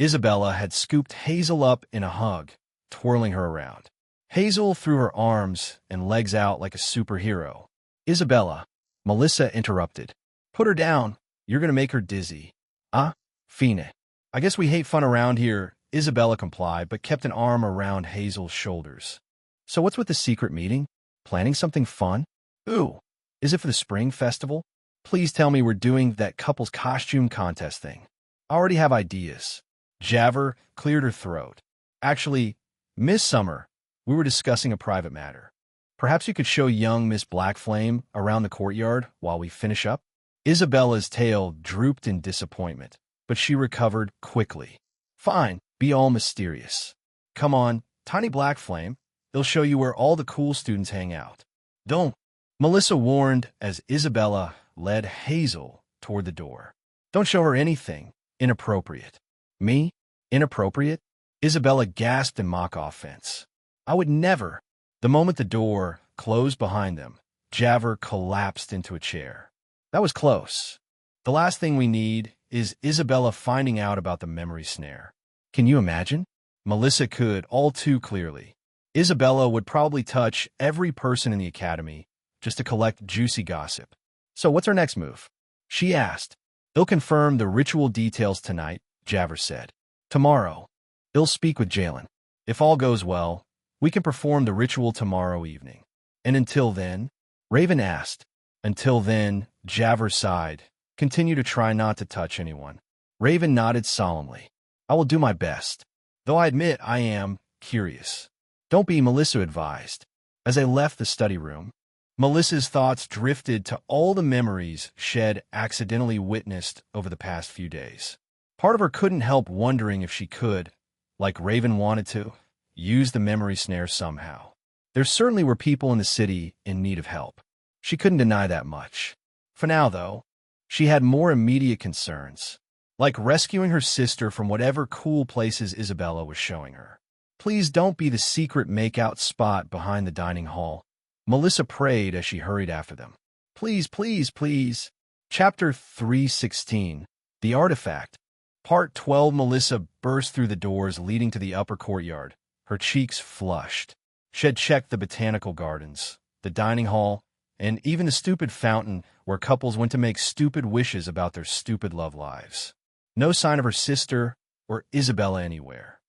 Isabella had scooped Hazel up in a hug, twirling her around. Hazel threw her arms and legs out like a superhero. Isabella, Melissa interrupted. Put her down. You're going to make her dizzy. Fine. I guess we hate fun around here. Isabella complied, but kept an arm around Hazel's shoulders. So what's with the secret meeting? Planning something fun? Ooh, is it for the spring festival? Please tell me we're doing that couple's costume contest thing. I already have ideas. Javer cleared her throat. Actually, Miss Summer, we were discussing a private matter. Perhaps you could show young Miss Blackflame around the courtyard while we finish up? Isabella's tail drooped in disappointment, but she recovered quickly. Fine, be all mysterious. Come on, Tiny Blackflame. They'll show you where all the cool students hang out. Don't, Melissa warned as Isabella led Hazel toward the door. Don't show her anything inappropriate. Me? Inappropriate? Isabella gasped in mock offense. I would never. The moment the door closed behind them, Javer collapsed into a chair. That was close. The last thing we need is Isabella finding out about the memory snare. Can you imagine? Melissa could all too clearly. Isabella would probably touch every person in the academy just to collect juicy gossip. So what's our next move? She asked. They'll confirm the ritual details tonight, Javer said. Tomorrow, they'll speak with Jalen. If all goes well, we can perform the ritual tomorrow evening. And until then, Raven asked. Until then, Javer sighed. Continue to try not to touch anyone. Raven nodded solemnly. I will do my best, though I admit I am curious. Don't be, Melissa advised. As they left the study room, Melissa's thoughts drifted to all the memories she'd accidentally witnessed over the past few days. Part of her couldn't help wondering if she could, like Raven wanted to, use the memory snare somehow. There certainly were people in the city in need of help. She couldn't deny that much. For now, though, she had more immediate concerns, like rescuing her sister from whatever cool places Isabella was showing her. Please don't be the secret make-out spot behind the dining hall, Melissa prayed as she hurried after them. Please, please, please. Chapter 316, The Artifact. Part 12. Melissa burst through the doors leading to the upper courtyard, her cheeks flushed. She had checked the botanical gardens, the dining hall, and even the stupid fountain where couples went to make stupid wishes about their stupid love lives. No sign of her sister or Isabella anywhere.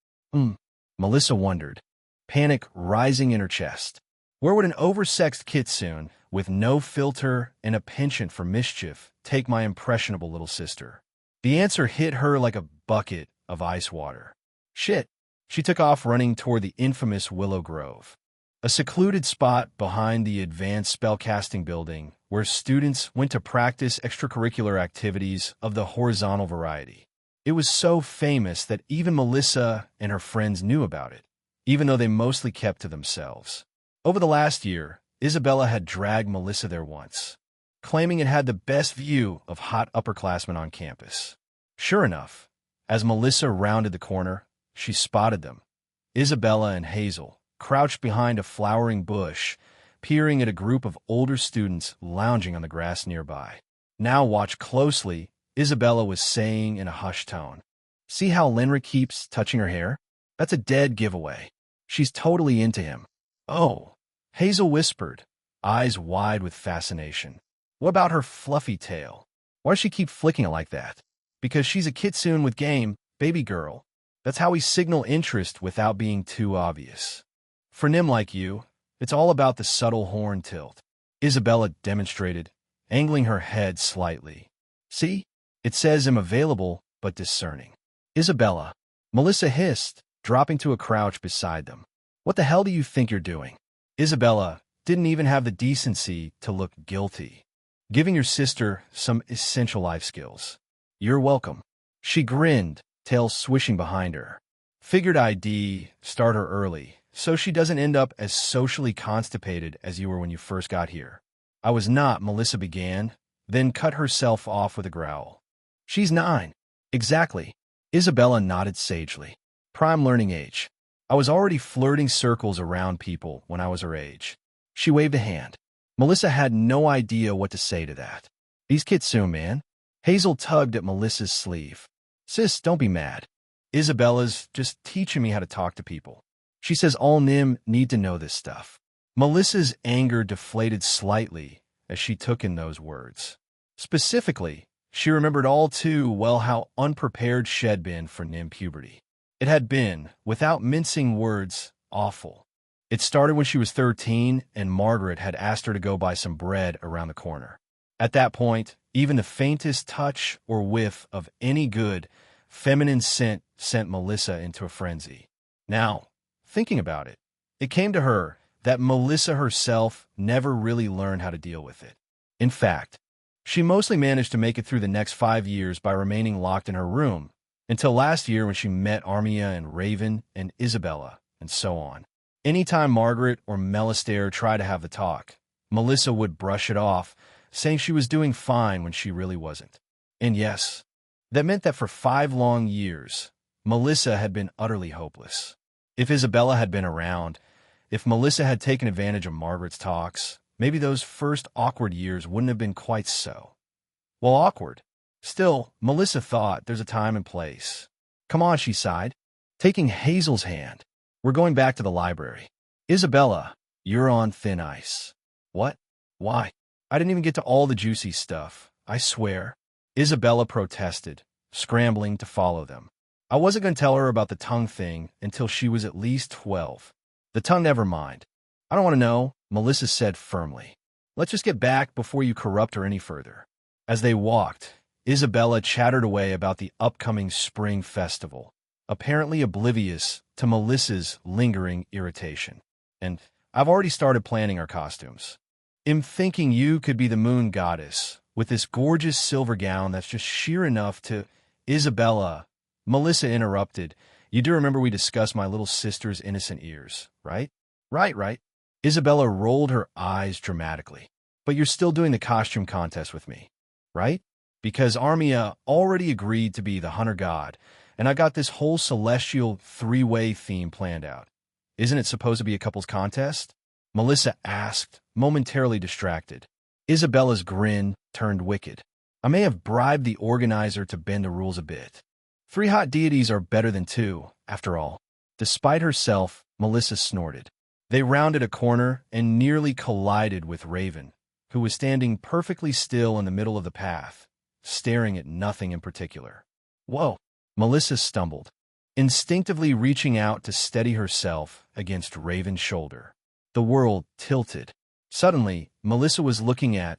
Melissa wondered, panic rising in her chest. Where would an oversexed kitsune with no filter and a penchant for mischief take my impressionable little sister? The answer hit her like a bucket of ice water. Shit. She took off running toward the infamous Willow Grove, a secluded spot behind the advanced spellcasting building where students went to practice extracurricular activities of the horizontal variety. It was so famous that even Melissa and her friends knew about it, even though they mostly kept to themselves. Over the last year, Isabella had dragged Melissa there once, claiming it had the best view of hot upperclassmen on campus. Sure enough, as Melissa rounded the corner, she spotted them, Isabella and Hazel, crouched behind a flowering bush, peering at a group of older students lounging on the grass nearby. Now watch closely, Isabella was saying in a hushed tone. See how Lenric keeps touching her hair? That's a dead giveaway. She's totally into him. Oh, Hazel whispered, eyes wide with fascination. What about her fluffy tail? Why does she keep flicking it like that? Because she's a kitsune with game, baby girl. That's how we signal interest without being too obvious. For Nim like you, it's all about the subtle horn tilt. Isabella demonstrated, angling her head slightly. See? It says I'm available, but discerning. Isabella, Melissa hissed, dropping to a crouch beside them. What the hell do you think you're doing? Isabella didn't even have the decency to look guilty. Giving your sister some essential life skills. You're welcome. She grinned, tail swishing behind her. Figured I'd start her early, so she doesn't end up as socially constipated as you were when you first got here. I was not, Melissa began, then cut herself off with a growl. She's 9. Exactly. Isabella nodded sagely. Prime learning age. I was already flirting circles around people when I was her age. She waved a hand. Melissa had no idea what to say to that. These kids soon, man. Hazel tugged at Melissa's sleeve. Sis, don't be mad. Isabella's just teaching me how to talk to people. She says all Nim need to know this stuff. Melissa's anger deflated slightly as she took in those words. Specifically, she remembered all too well how unprepared she'd been for Nim puberty. It had been, without mincing words, awful. It started when she was 13 and Margaret had asked her to go buy some bread around the corner. At that point, even the faintest touch or whiff of any good, feminine scent sent Melissa into a frenzy. Now, thinking about it, it came to her that Melissa herself never really learned how to deal with it. In fact, she mostly managed to make it through the next 5 years by remaining locked in her room, until last year when she met Armia and Raven and Isabella, and so on. Anytime Margaret or Melistaire tried to have the talk, Melissa would brush it off, saying she was doing fine when she really wasn't. And yes, that meant that for 5 long years, Melissa had been utterly hopeless. If Isabella had been around, if Melissa had taken advantage of Margaret's talks, maybe those first awkward years wouldn't have been quite so. Well, awkward. Still, Melissa thought there's a time and place. Come on, she sighed, taking Hazel's hand. We're going back to the library. Isabella, you're on thin ice. What? Why? I didn't even get to all the juicy stuff, I swear. Isabella protested, scrambling to follow them. I wasn't going to tell her about the tongue thing until she was at least 12. The tongue, never mind. I don't want to know, Melissa said firmly. Let's just get back before you corrupt her any further. As they walked, Isabella chattered away about the upcoming spring festival, apparently oblivious to Melissa's lingering irritation. And I've already started planning our costumes. I'm thinking you could be the moon goddess with this gorgeous silver gown that's just sheer enough to Isabella, Melissa interrupted. You do remember we discussed my little sister's innocent ears, right? Right. Isabella rolled her eyes dramatically. But you're still doing the costume contest with me, right? Because Armia already agreed to be the hunter god, and I got this whole celestial three-way theme planned out. Isn't it supposed to be a couples contest? Melissa asked, momentarily distracted. Isabella's grin turned wicked. I may have bribed the organizer to bend the rules a bit. 3 hot deities are better than 2, after all. Despite herself, Melissa snorted. They rounded a corner and nearly collided with Raven, who was standing perfectly still in the middle of the path, staring at nothing in particular. Whoa! Melissa stumbled, instinctively reaching out to steady herself against Raven's shoulder. The world tilted. Suddenly, Melissa was looking at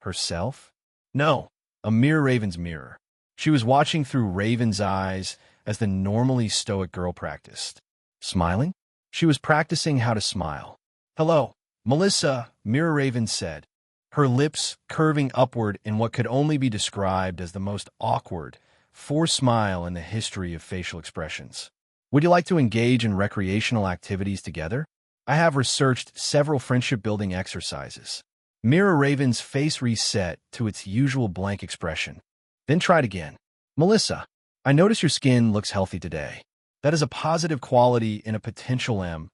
herself? No, a mirror, Raven's mirror. She was watching through Raven's eyes as the normally stoic girl practiced. Smiling? She was practicing how to smile. Hello, Melissa, Mirror Raven said, her lips curving upward in what could only be described as the most awkward, forced smile in the history of facial expressions. Would you like to engage in recreational activities together? I have researched several friendship-building exercises. Mirror Raven's face reset to its usual blank expression. Then tried again. Melissa, I notice your skin looks healthy today. That is a positive quality in a potential M.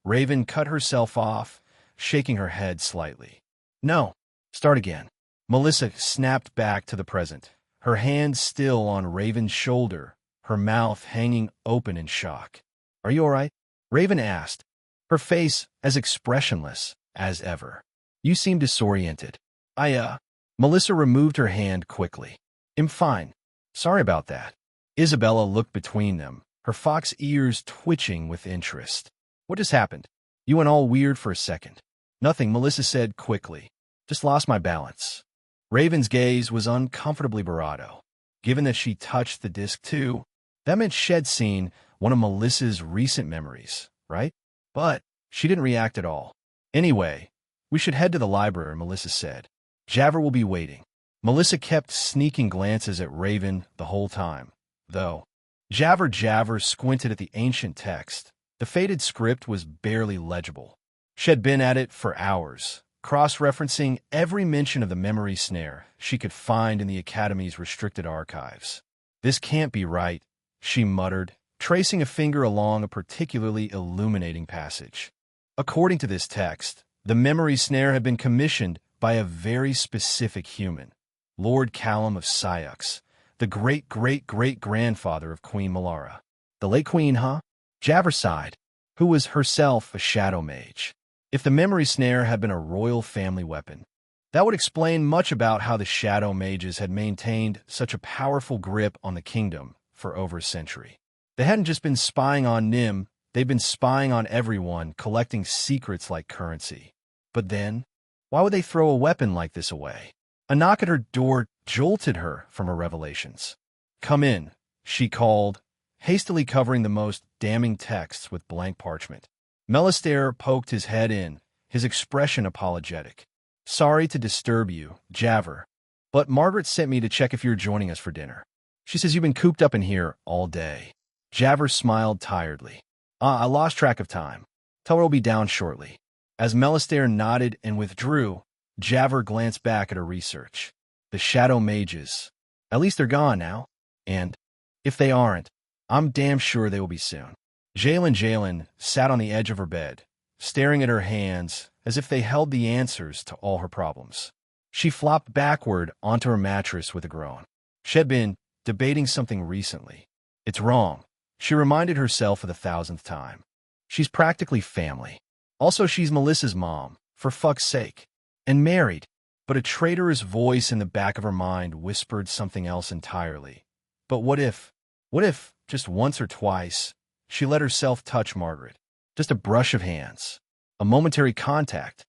Raven cut herself off, shaking her head slightly. No, start again. Melissa snapped back to the present, her hand still on Raven's shoulder, her mouth hanging open in shock. Are you all right? Raven asked, her face as expressionless as ever. You seem disoriented. Melissa removed her hand quickly. I'm fine. Sorry about that. Isabella looked between them, her fox ears twitching with interest. What just happened? You went all weird for a second. Nothing, Melissa said quickly. Just lost my balance. Raven's gaze was uncomfortably bravado. Given that she touched the disc too, that meant she'd seen one of Melissa's recent memories, right? But she didn't react at all. Anyway, we should head to the library, Melissa said. Javert will be waiting. Melissa kept sneaking glances at Raven the whole time, though. Javert squinted at the ancient text. The faded script was barely legible. She'd been at it for hours, cross-referencing every mention of the memory snare she could find in the Academy's restricted archives. This can't be right, she muttered, tracing a finger along a particularly illuminating passage. According to this text, the memory snare had been commissioned by a very specific human, Lord Callum of Syux, the great-great-great-grandfather of Queen Melara. The late queen, huh? Javert sighed, who was herself a shadow mage. If the memory snare had been a royal family weapon, that would explain much about how the shadow mages had maintained such a powerful grip on the kingdom for over a century. They hadn't just been spying on Nim, they'd been spying on everyone, collecting secrets like currency. But then, why would they throw a weapon like this away? A knock at her door jolted her from her revelations. Come in, she called, hastily covering the most damning texts with blank parchment. Melistaire poked his head in, his expression apologetic. Sorry to disturb you, Javert, but Margaret sent me to check if you're joining us for dinner. She says you've been cooped up in here all day. Javert smiled tiredly. I lost track of time. Tell her I'll be down shortly. As Melistaire nodded and withdrew, Javert glanced back at her research. The shadow mages. At least they're gone now. And if they aren't, I'm damn sure they will be soon. Jalen sat on the edge of her bed, staring at her hands as if they held the answers to all her problems. She flopped backward onto her mattress with a groan. She'd been debating something recently. It's wrong, she reminded herself for the 1,000th time. She's practically family. Also, she's Melissa's mom, for fuck's sake. And married. But a traitorous voice in the back of her mind whispered something else entirely. But what if, just once or twice, she let herself touch Margaret? Just a brush of hands. A momentary contact.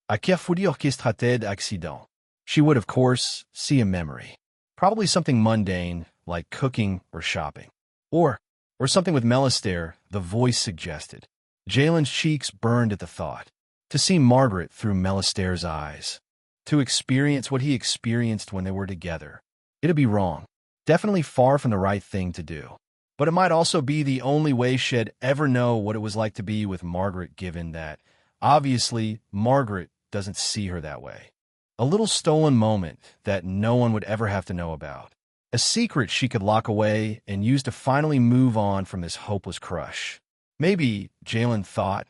À quoi faut dire qu'il se traitait d'accident? She would, of course, see a memory. Probably something mundane, like cooking or shopping. Or something with Melistaire, the voice suggested. Jalen's cheeks burned at the thought. To see Margaret through Melistaire's eyes. To experience what he experienced when they were together. It'd be wrong. Definitely far from the right thing to do. But it might also be the only way she'd ever know what it was like to be with Margaret, given that, obviously, Margaret doesn't see her that way. A little stolen moment that no one would ever have to know about. A secret she could lock away and use to finally move on from this hopeless crush. Maybe, Jalen thought,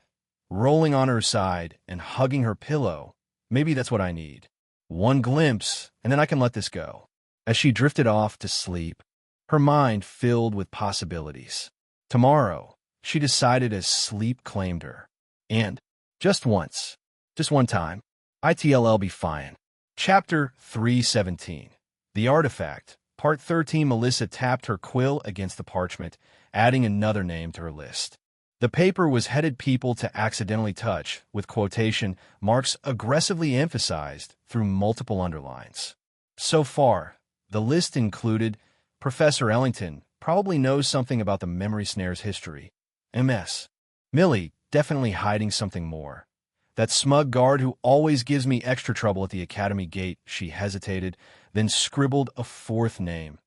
rolling on her side and hugging her pillow, maybe that's what I need. One glimpse, and then I can let this go. As she drifted off to sleep, her mind filled with possibilities. Tomorrow, she decided as sleep claimed her. And, just once, just one time, ITLL be fine. Chapter 317. The Artifact. Part 13. Melissa tapped her quill against the parchment, adding another name to her list. The paper was headed people to accidentally touch, with quotation marks aggressively emphasized through multiple underlines. So far, the list included Professor Ellington probably knows something about the memory snare's history. MS. Millie definitely hiding something more. That smug guard who always gives me extra trouble at the academy gate, she hesitated, then scribbled a fourth name.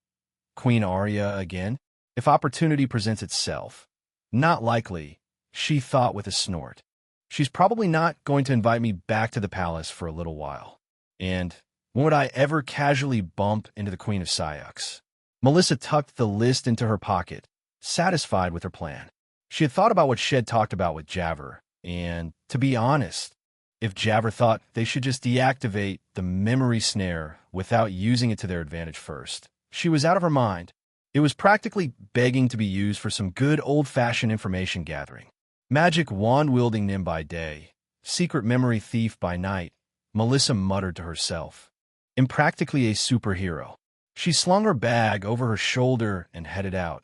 Queen Arya again? If opportunity presents itself. Not likely, she thought with a snort. She's probably not going to invite me back to the palace for a little while. And when would I ever casually bump into the Queen of Syux? Melissa tucked the list into her pocket, satisfied with her plan. She had thought about what Shed talked about with Javert, and, to be honest, if Javert thought they should just deactivate the memory snare without using it to their advantage first, she was out of her mind. It was practically begging to be used for some good old-fashioned information gathering. Magic wand-wielding Nim by day, secret memory thief by night, Melissa muttered to herself. Impractically a superhero. She slung her bag over her shoulder and headed out,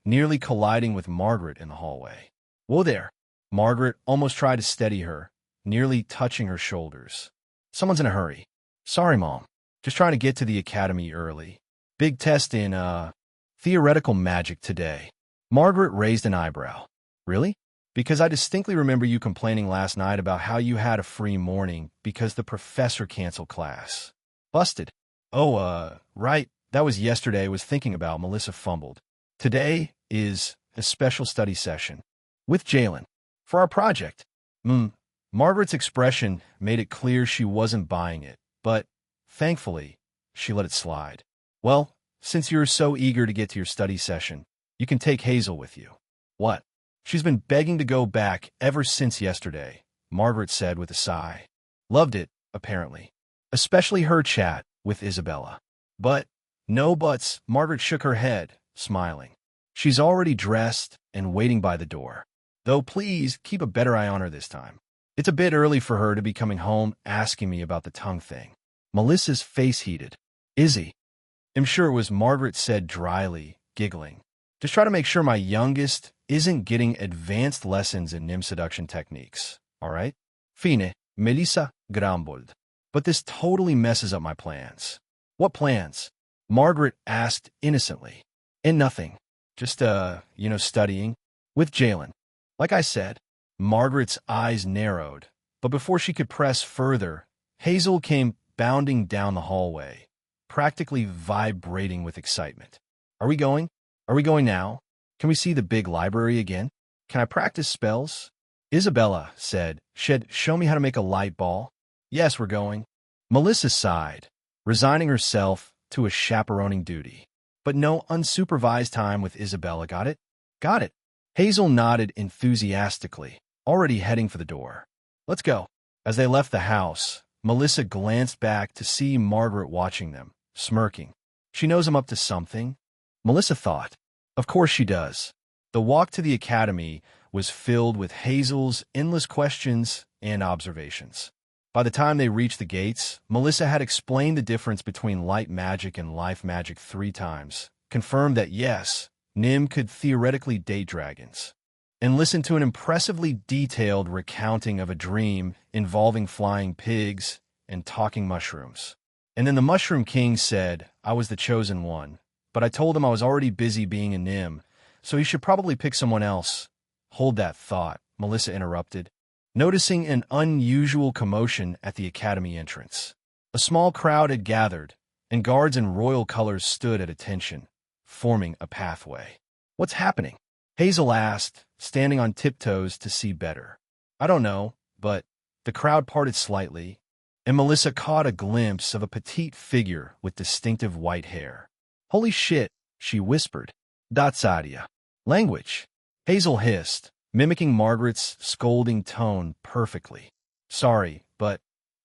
nearly colliding with Margaret in the hallway. Whoa there! Margaret almost tried to steady her, nearly touching her shoulders. Someone's in a hurry. Sorry, Mom. Just trying to get to the academy early. Big test in, theoretical magic today. Margaret raised an eyebrow. Really? Because I distinctly remember you complaining last night about how you had a free morning because the professor canceled class. Busted. Oh, right. That was yesterday I was thinking about, Melissa fumbled. Today is a special study session. With Jalen. For our project. Margaret's expression made it clear she wasn't buying it, but, thankfully, she let it slide. Well, since you're so eager to get to your study session, you can take Hazel with you. What? She's been begging to go back ever since yesterday, Margaret said with a sigh. Loved it, apparently. Especially her chat with Isabella. But, no buts, Margaret shook her head, smiling. She's already dressed and waiting by the door. Though please keep a better eye on her this time. It's a bit early for her to be coming home asking me about the tongue thing. Melissa's face heated. Izzy. I'm sure it was, Margaret said dryly, giggling. Just try to make sure my youngest isn't getting advanced lessons in Nim seduction techniques, all right? Fine, Melissa grumbled. But this totally messes up my plans. What plans? Margaret asked innocently. And nothing. Just, studying. With Jalen. Like I said, Margaret's eyes narrowed. But before she could press further, Hazel came bounding down the hallway, practically vibrating with excitement. Are we going? Are we going now? Can we see the big library again? Can I practice spells? Isabella said, show me how to make a light ball. Yes, we're going. Melissa sighed, resigning herself to a chaperoning duty. But no unsupervised time with Isabella, got it? Got it. Hazel nodded enthusiastically, already heading for the door. Let's go. As they left the house, Melissa glanced back to see Margaret watching them, smirking. She knows I'm up to something, Melissa thought. Of course she does. The walk to the academy was filled with Hazel's endless questions and observations. By the time they reached the gates, Melissa had explained the difference between light magic and life magic 3 times, confirmed that yes, Nim could theoretically date dragons, and listened to an impressively detailed recounting of a dream involving flying pigs and talking mushrooms. And then the Mushroom King said I was the chosen one, but I told him I was already busy being a Nim, so he should probably pick someone else. Hold that thought, Melissa interrupted, noticing an unusual commotion at the academy entrance. A small crowd had gathered, and guards in royal colors stood at attention, forming a pathway. "What's happening?" Hazel asked, standing on tiptoes to see better. "I don't know, but..." The crowd parted slightly, and Melissa caught a glimpse of a petite figure with distinctive white hair. "Holy shit," she whispered. "Datsadia." "Language," Hazel hissed, mimicking Margaret's scolding tone perfectly. "Sorry, but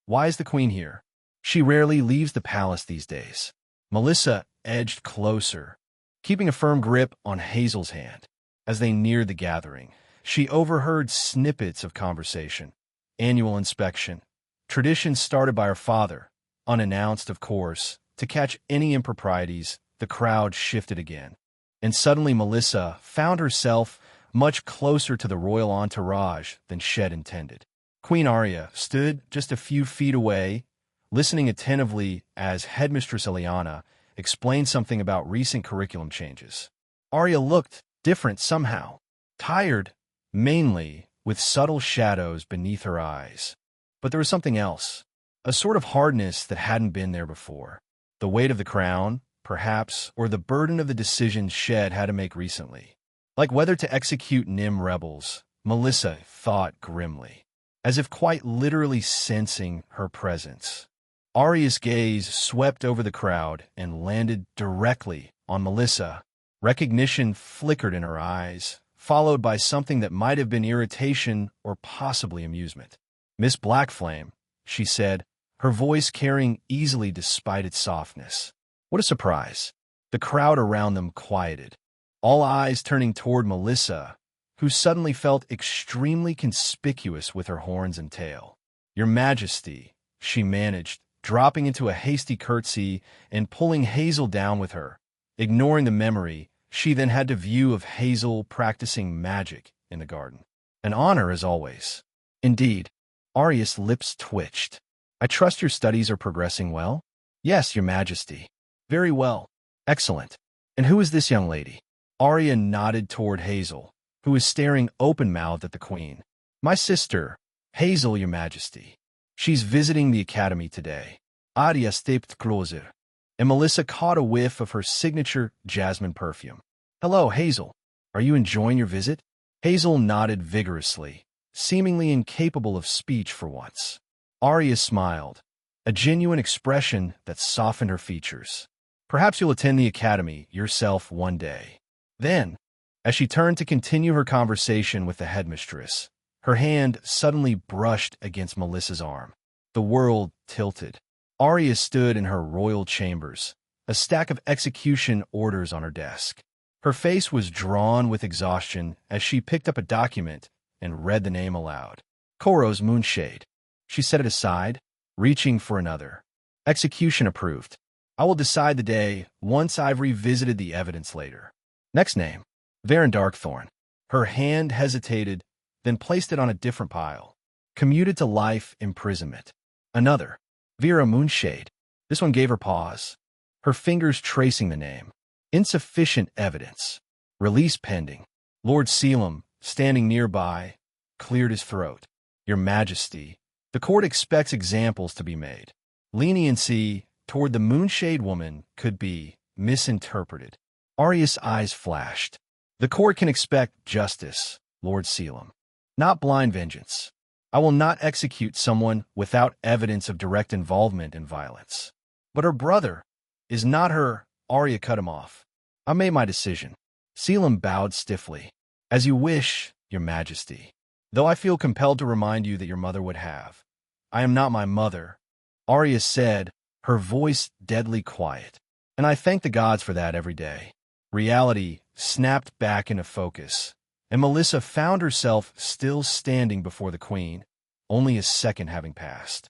why is the queen here? She rarely leaves the palace these days." Melissa edged closer, keeping a firm grip on Hazel's hand. As they neared the gathering, she overheard snippets of conversation. Annual inspection. Traditions started by her father, unannounced, of course. To catch any improprieties, the crowd shifted again. And suddenly Melissa found herself much closer to the royal entourage than Shed intended. Queen Arya stood just a few feet away, listening attentively as Headmistress Eliana explained something about recent curriculum changes. Arya looked different somehow, tired, mainly, with subtle shadows beneath her eyes. But there was something else, a sort of hardness that hadn't been there before. The weight of the crown, perhaps, or the burden of the decisions Shed had to make recently. Like whether to execute Nym rebels, Melissa thought grimly, as if quite literally sensing her presence. Arya's gaze swept over the crowd and landed directly on Melissa. Recognition flickered in her eyes, followed by something that might have been irritation or possibly amusement. "Miss Blackflame," she said, her voice carrying easily despite its softness. What a surprise. The crowd around them quieted, all eyes turning toward Melissa, who suddenly felt extremely conspicuous with her horns and tail. "Your Majesty," she managed, dropping into a hasty curtsy and pulling Hazel down with her. Ignoring the memory, she then had to view of Hazel practicing magic in the garden. "An honor, as always." "Indeed." Arya's lips twitched. "I trust your studies are progressing well?" "Yes, Your Majesty." "Very well. Excellent. And who is this young lady?" Arya nodded toward Hazel, who was staring open-mouthed at the queen. "My sister, Hazel, Your Majesty. She's visiting the academy today." Arya stepped closer, and Melissa caught a whiff of her signature jasmine perfume. "Hello, Hazel. Are you enjoying your visit?" Hazel nodded vigorously, seemingly incapable of speech for once. Arya smiled, a genuine expression that softened her features. "Perhaps you'll attend the academy yourself one day." Then, as she turned to continue her conversation with the headmistress, her hand suddenly brushed against Melissa's arm. The world tilted. Arya stood in her royal chambers, a stack of execution orders on her desk. Her face was drawn with exhaustion as she picked up a document and read the name aloud. "Koros Moonshade." She set it aside, reaching for another. "Execution approved. I will decide the day once I've revisited the evidence later." "Next name." "Varen Darkthorn." Her hand hesitated, then placed it on a different pile. "Commuted to life imprisonment." Another. "Vera Moonshade." This one gave her pause, her fingers tracing the name. "Insufficient evidence. Release pending." Lord Selim, standing nearby, cleared his throat. "Your Majesty, the court expects examples to be made. Leniency toward the Moonshade woman could be misinterpreted." Arya's eyes flashed. "The court can expect justice, Lord Selim, not blind vengeance. I will not execute someone without evidence of direct involvement in violence." "But her brother is not her—" Arya cut him off. "I made my decision." Selim bowed stiffly. "As you wish, Your Majesty. Though I feel compelled to remind you that your mother would have. I am not my mother," Arya said, her voice deadly quiet. "And I thank the gods for that every day." Reality snapped back into focus, and Melissa found herself still standing before the queen, only a second having passed.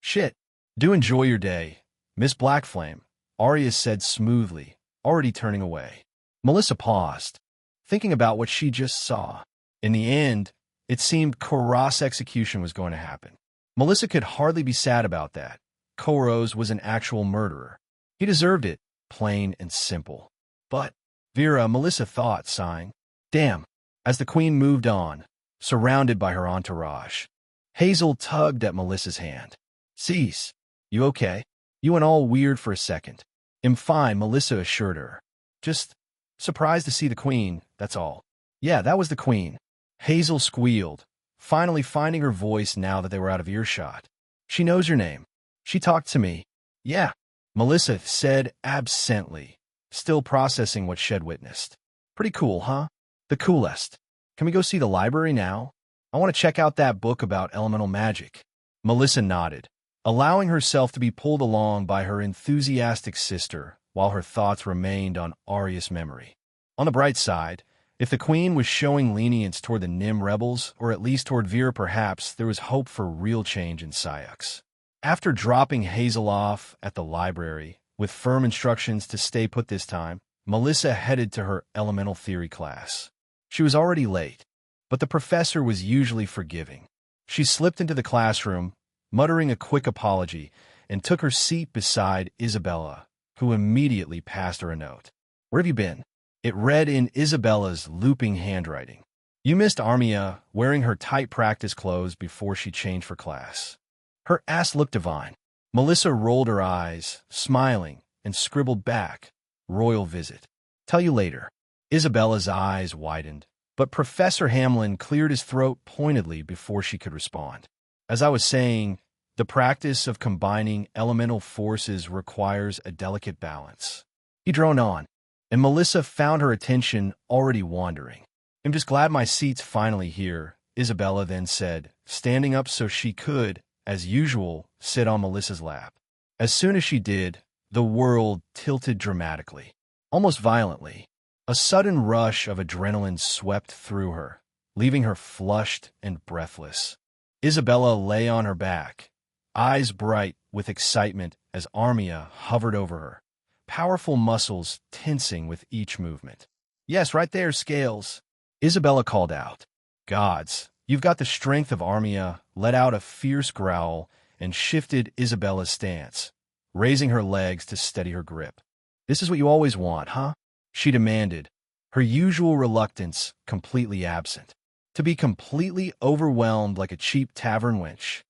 "Shit. Do enjoy your day, Miss Blackflame," Arya said smoothly, already turning away. Melissa paused, thinking about what she just saw. In the end, it seemed Koros execution was going to happen. Melissa could hardly be sad about that. Koros was an actual murderer. He deserved it, plain and simple. "But," Vera, Melissa thought, sighing. "Damn." As the queen moved on, surrounded by her entourage, Hazel tugged at Melissa's hand. "Cease. You okay?" You went all weird for a second. I'm fine, Melissa assured her. Just surprised to see the queen, that's all. Yeah, that was the queen. Hazel squealed, finally finding her voice now that they were out of earshot. She knows your name. She talked to me. Yeah, Melissa said absently, still processing what she'd witnessed. Pretty cool, huh? The coolest. Can we go see the library now? I want to check out that book about elemental magic. Melissa nodded, allowing herself to be pulled along by her enthusiastic sister while her thoughts remained on Aria's memory. On the bright side, if the queen was showing lenience toward the Nim rebels, or at least toward Vera perhaps, there was hope for real change in Syux. After dropping Hazel off at the library, with firm instructions to stay put this time, Melissa headed to her elemental theory class. She was already late, but the professor was usually forgiving. She slipped into the classroom, muttering a quick apology, and took her seat beside Isabella, who immediately passed her a note. Where have you been? It read in Isabella's looping handwriting. You missed Armia wearing her tight practice clothes before she changed for class. Her ass looked divine. Melissa rolled her eyes, smiling, and scribbled back, Royal visit. Tell you later. Isabella's eyes widened, but Professor Hamlin cleared his throat pointedly before she could respond. As I was saying, the practice of combining elemental forces requires a delicate balance. He droned on, and Melissa found her attention already wandering. I'm just glad my seat's finally here, Isabella then said, standing up so she could, as usual, sit on Melissa's lap. As soon as she did, the world tilted dramatically, almost violently. A sudden rush of adrenaline swept through her, leaving her flushed and breathless. Isabella lay on her back, eyes bright with excitement as Armia hovered over her, powerful muscles tensing with each movement. Yes, right there, Scales. Isabella called out. Gods, you've got the strength of Armia, let out a fierce growl, and shifted Isabella's stance, raising her legs to steady her grip. This is what you always want, huh? She demanded, her usual reluctance completely absent. To be completely overwhelmed like a cheap tavern wench.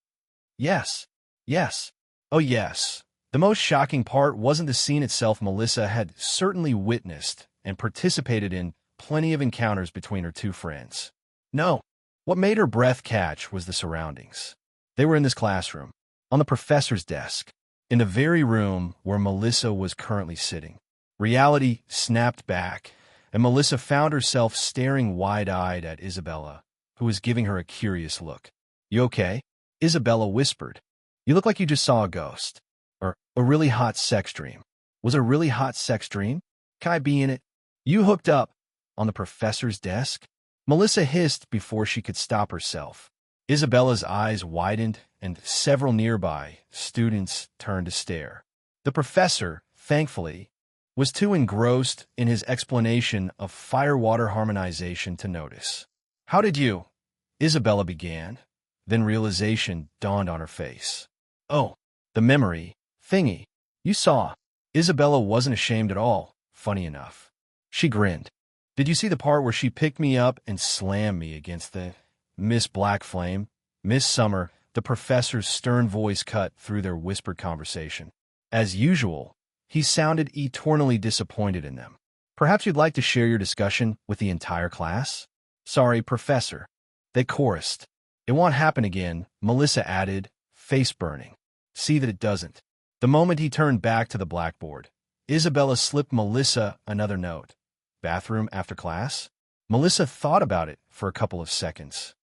Yes. Yes. Oh yes. The most shocking part wasn't the scene itself. Melissa had certainly witnessed and participated in plenty of encounters between her two friends. No. What made her breath catch was the surroundings. They were in this classroom, on the professor's desk, in the very room where Melissa was currently sitting. Reality snapped back, and Melissa found herself staring wide-eyed at Isabella, who was giving her a curious look. You okay? Isabella whispered. You look like you just saw a ghost. Or a really hot sex dream. Was it a really hot sex dream? Can I be in it? You hooked up on the professor's desk? Melissa hissed before she could stop herself. Isabella's eyes widened, and several nearby students turned to stare. The professor, thankfully, was too engrossed in his explanation of fire-water harmonization to notice. How did you? Isabella began. Then realization dawned on her face. Oh, the memory thingy. You saw. Isabella wasn't ashamed at all, funny enough. She grinned. Did you see the part where she picked me up and slammed me against the Miss Black Flame? Miss Summer, the professor's stern voice cut through their whispered conversation. As usual, he sounded eternally disappointed in them. Perhaps you'd like to share your discussion with the entire class? Sorry, Professor. They chorused. It won't happen again, Melissa added, face burning. See that it doesn't. The moment he turned back to the blackboard, Isabella slipped Melissa another note. Bathroom after class? Melissa thought about it for a couple of seconds.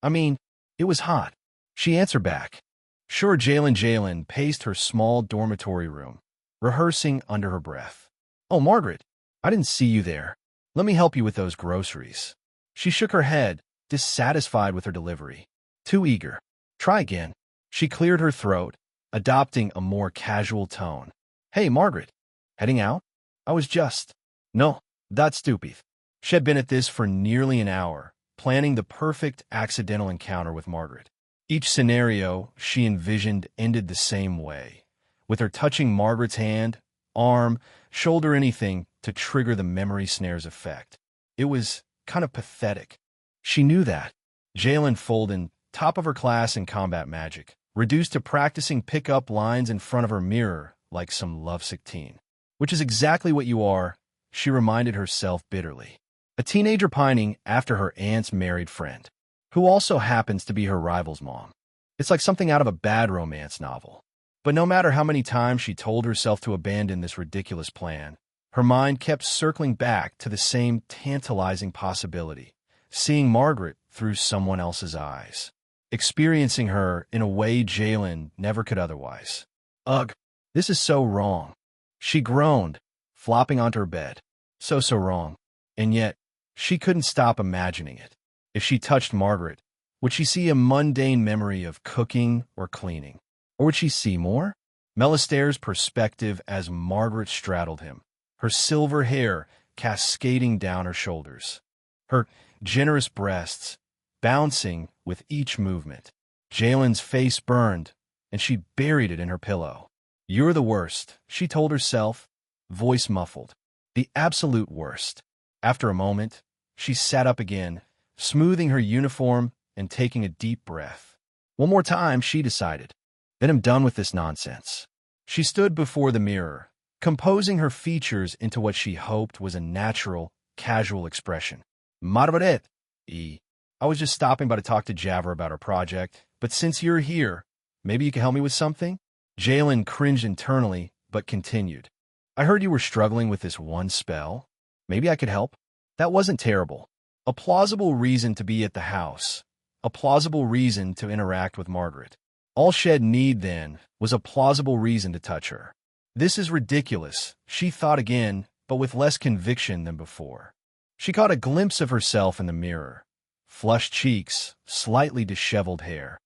I mean, it was hot. She answered back. Sure. Jalen paced her small dormitory room, rehearsing under her breath. Oh, Margaret, I didn't see you there. Let me help you with those groceries. She shook her head, dissatisfied with her delivery. Too eager. Try again. She cleared her throat, adopting a more casual tone. Hey, Margaret. Heading out? I was just... No, that's stupid. She had been at this for nearly an hour, planning the perfect accidental encounter with Margaret. Each scenario she envisioned ended the same way, with her touching Margaret's hand, arm, shoulder, anything to trigger the memory snare's effect. It was kind of pathetic. She knew that. Jalen Folden, top of her class in combat magic, reduced to practicing pick-up lines in front of her mirror like some lovesick teen. Which is exactly what you are, she reminded herself bitterly. A teenager pining after her aunt's married friend, who also happens to be her rival's mom. It's like something out of a bad romance novel. But no matter how many times she told herself to abandon this ridiculous plan, her mind kept circling back to the same tantalizing possibility, seeing Margaret through someone else's eyes, experiencing her in a way Jalen never could otherwise. Ugh, this is so wrong. She groaned, flopping onto her bed. So wrong. And yet, she couldn't stop imagining it. If she touched Margaret, would she see a mundane memory of cooking or cleaning? Or would she see more? Melistare's perspective as Margaret straddled him, her silver hair cascading down her shoulders, her generous breasts bouncing with each movement. Jalen's face burned, and she buried it in her pillow. You're the worst, she told herself, voice muffled. The absolute worst. After a moment, she sat up again, smoothing her uniform and taking a deep breath. One more time, she decided. Then I'm done with this nonsense. She stood before the mirror, composing her features into what she hoped was a natural, casual expression. Margaret, I was just stopping by to talk to Javver about our project, but since you're here, maybe you can help me with something? Jalen cringed internally, but continued. I heard you were struggling with this one spell. Maybe I could help? That wasn't terrible. A plausible reason to be at the house. A plausible reason to interact with Margaret. All Shed need, then, was a plausible reason to touch her. This is ridiculous, she thought again, but with less conviction than before. She caught a glimpse of herself in the mirror. Flushed cheeks, slightly disheveled hair.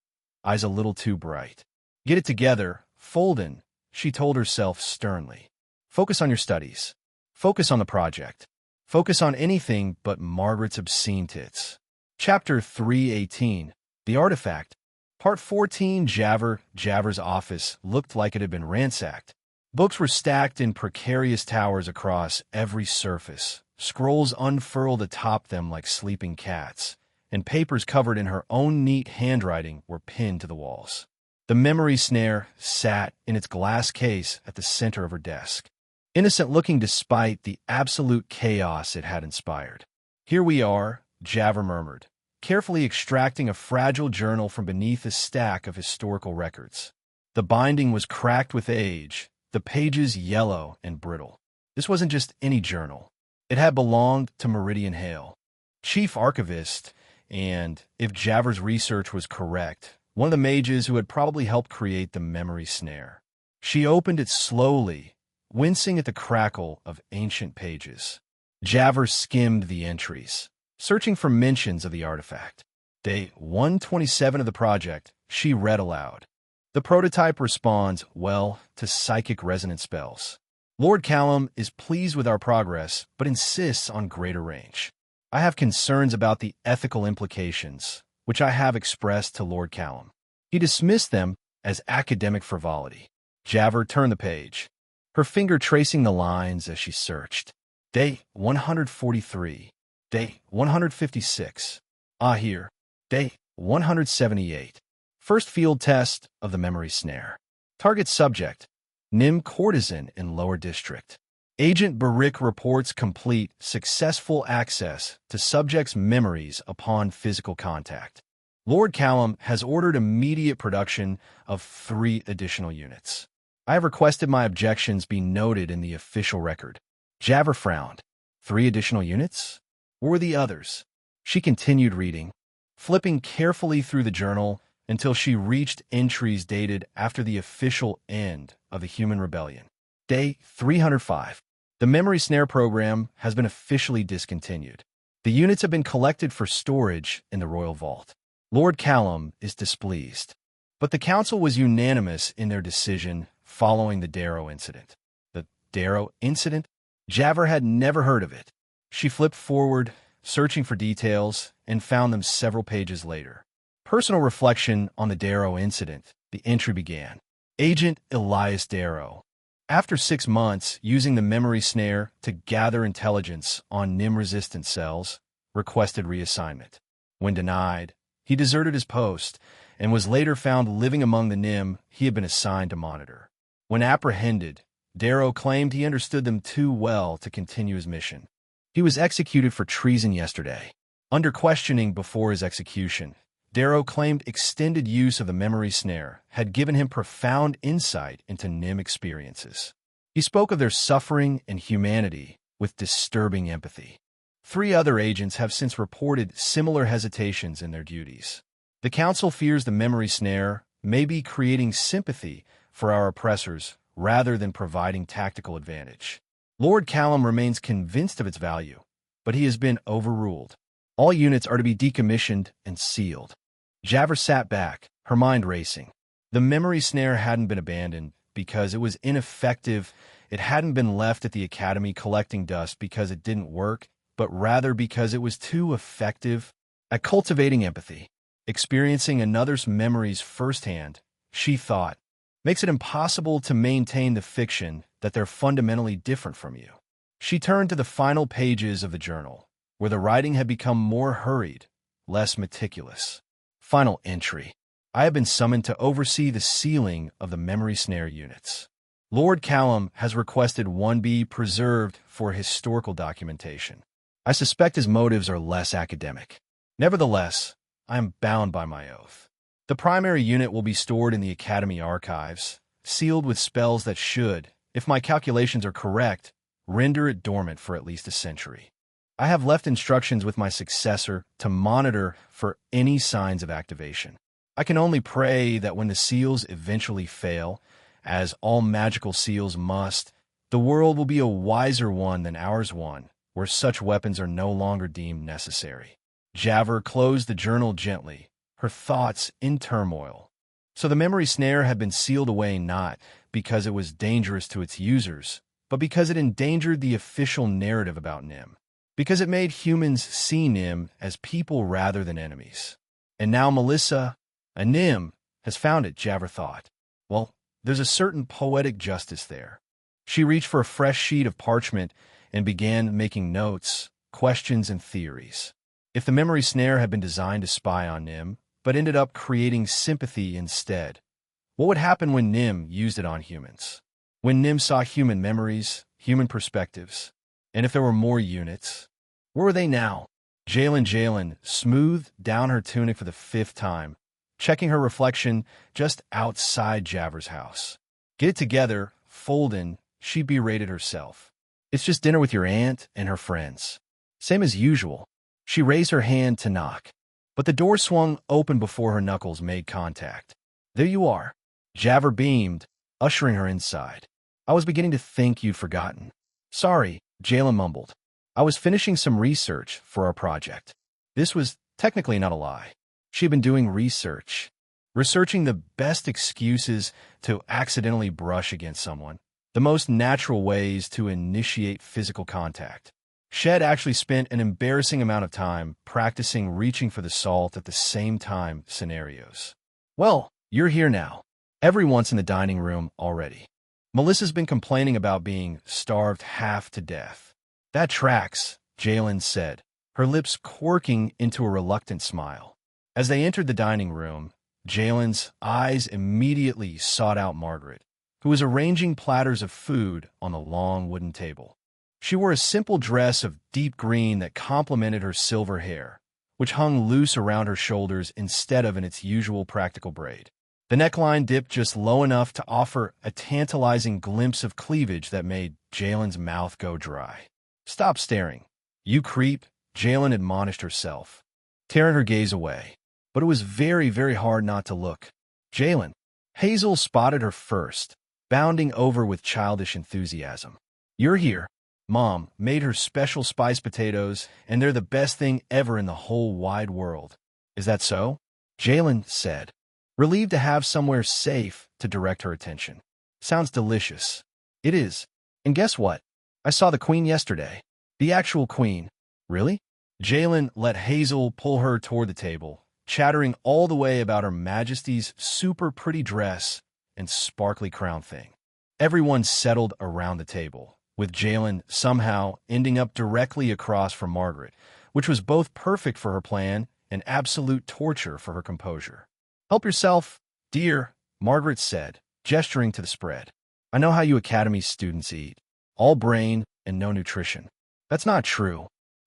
Eyes a little too bright. Get it together, Folden, she told herself sternly. Focus on your studies. Focus on the project. Focus on anything but Margaret's obscene tits. Chapter 318, The Artifact. Part 14, Javver's office looked like it had been ransacked. Books were stacked in precarious towers across every surface. Scrolls unfurled atop them like sleeping cats, and papers covered in her own neat handwriting were pinned to the walls. The memory snare sat in its glass case at the center of her desk, innocent-looking despite the absolute chaos it had inspired. Here we are, Javver murmured, carefully extracting a fragile journal from beneath a stack of historical records. The binding was cracked with age, the pages yellow and brittle. This wasn't just any journal. It had belonged to Meridian Hale, chief archivist, and, if Javver's research was correct, one of the mages who had probably helped create the memory snare. She opened it slowly, wincing at the crackle of ancient pages. Javver skimmed the entries, searching for mentions of the artifact. Day 127 of the project, she read aloud. The prototype responds well to psychic resonance spells. Lord Callum is pleased with our progress, but insists on greater range. I have concerns about the ethical implications, which I have expressed to Lord Callum. He dismissed them as academic frivolity. Javver turned the page, her finger tracing the lines as she searched. Day 143. Day 156. Here. Day 178. First field test of the memory snare. Target subject, Nim Courtesan in Lower District. Agent Barik reports complete, successful access to subject's memories upon physical contact. Lord Callum has ordered immediate production of 3 additional units. I have requested my objections be noted in the official record. Javver frowned. 3 additional units? Where were the others? She continued reading, flipping carefully through the journal until she reached entries dated after the official end of the Human Rebellion. Day 305. The memory snare program has been officially discontinued. The units have been collected for storage in the Royal Vault. Lord Callum is displeased, but the council was unanimous in their decision following the Darrow incident. The Darrow incident? Javver had never heard of it. She flipped forward, searching for details, and found them several pages later. Personal reflection on the Darrow incident, the entry began. Agent Elias Darrow. After 6 months using the memory snare to gather intelligence on NIM-resistant cells, requested reassignment. When denied, he deserted his post and was later found living among the Nim he had been assigned to monitor. When apprehended, Darrow claimed he understood them too well to continue his mission. He was executed for treason yesterday. Under questioning before his execution, Darrow claimed extended use of the memory snare had given him profound insight into Nim experiences. He spoke of their suffering and humanity with disturbing empathy. 3 other agents have since reported similar hesitations in their duties. The Council fears the memory snare may be creating sympathy for our oppressors rather than providing tactical advantage. Lord Callum remains convinced of its value, but he has been overruled. All units are to be decommissioned and sealed. Javert sat back, her mind racing. The memory snare hadn't been abandoned because it was ineffective. It hadn't been left at the Academy collecting dust because it didn't work, but rather because it was too effective at cultivating empathy. Experiencing another's memories firsthand, she thought, makes it impossible to maintain the fiction that they're fundamentally different from you. She turned to the final pages of the journal, where the writing had become more hurried, less meticulous. Final entry. I have been summoned to oversee the sealing of the memory snare units. Lord Callum has requested one be preserved for historical documentation. I suspect his motives are less academic. Nevertheless, I am bound by my oath. The primary unit will be stored in the Academy archives, sealed with spells that should, if my calculations are correct, render it dormant for at least a century. I have left instructions with my successor to monitor for any signs of activation. I can only pray that when the seals eventually fail, as all magical seals must, the world will be a wiser one than ours one, where such weapons are no longer deemed necessary. Javert closed the journal gently, her thoughts in turmoil. So the memory snare had been sealed away not because it was dangerous to its users, but because it endangered the official narrative about Nim. Because it made humans see Nim as people rather than enemies. And now Melissa, a Nim, has found it, Javert thought. Well, there's a certain poetic justice there. She reached for a fresh sheet of parchment and began making notes, questions, and theories. If the memory snare had been designed to spy on Nim, but ended up creating sympathy instead, what would happen when Nim used it on humans? When Nim saw human memories, human perspectives, and if there were more units? Where were they now? Jalen smoothed down her tunic for the 5th time, checking her reflection just outside Javert's house. Get it together, Folden, she berated herself. It's just dinner with your aunt and her friends. Same as usual. She raised her hand to knock, but the door swung open before her knuckles made contact. There you are. Javert beamed, ushering her inside. I was beginning to think you'd forgotten. Sorry, Jalen mumbled. I was finishing some research for our project. This was technically not a lie. She'd been doing research, researching the best excuses to accidentally brush against someone, the most natural ways to initiate physical contact. Shed actually spent an embarrassing amount of time practicing reaching for the salt at the same time scenarios. Well, you're here now. Everyone's in the dining room already. Melissa's been complaining about being starved half to death. That tracks, Jalen said, her lips quirking into a reluctant smile. As they entered the dining room, Jalen's eyes immediately sought out Margaret, who was arranging platters of food on the long wooden table. She wore a simple dress of deep green that complemented her silver hair, which hung loose around her shoulders instead of in its usual practical braid. The neckline dipped just low enough to offer a tantalizing glimpse of cleavage that made Jalen's mouth go dry. Stop staring. You creep, Jalen admonished herself, tearing her gaze away. But it was very, very hard not to look. Jalen. Hazel spotted her first, bounding over with childish enthusiasm. You're here. Mom made her special spiced potatoes, and they're the best thing ever in the whole wide world. Is that so? Jalen said, relieved to have somewhere safe to direct her attention. Sounds delicious. It is. And guess what? I saw the Queen yesterday. The actual Queen. Really? Jalen let Hazel pull her toward the table, chattering all the way about Her Majesty's super pretty dress and sparkly crown thing. Everyone settled around the table, with Jalen somehow ending up directly across from Margaret, which was both perfect for her plan and absolute torture for her composure. Help yourself, dear, Margaret said, gesturing to the spread. I know how you Academy students eat. All brain and no nutrition. That's not true.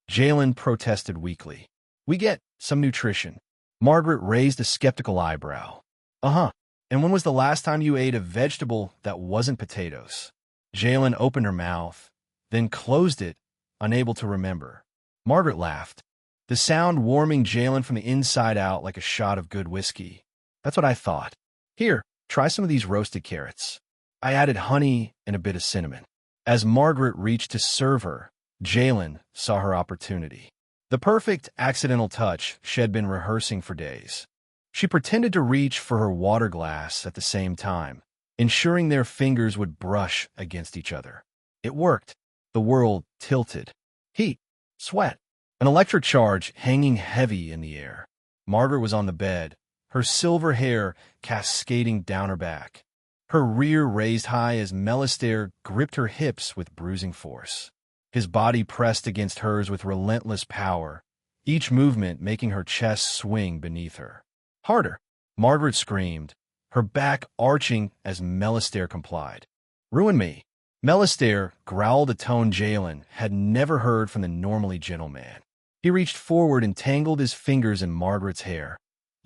Jalen protested weakly. We get some nutrition. Margaret raised a skeptical eyebrow. Uh-huh. And when was the last time you ate a vegetable that wasn't potatoes? Jalen opened her mouth, then closed it, unable to remember. Margaret laughed, the sound warming Jalen from the inside out like a shot of good whiskey. That's what I thought. Here, try some of these roasted carrots. I added honey and a bit of cinnamon. As Margaret reached to serve her, Jalen saw her opportunity. The perfect accidental touch she had been rehearsing for days. She pretended to reach for her water glass at the same time, ensuring their fingers would brush against each other. It worked. The world tilted. Heat, sweat, an electric charge hanging heavy in the air. Margaret was on the bed, her silver hair cascading down her back. Her rear raised high as Melistaire gripped her hips with bruising force. His body pressed against hers with relentless power, each movement making her chest swing beneath her. Harder, Margaret screamed, her back arching as Melistaire complied. Ruin me. Melistaire growled a tone Jalen had never heard from the normally gentle man. He reached forward and tangled his fingers in Margaret's hair,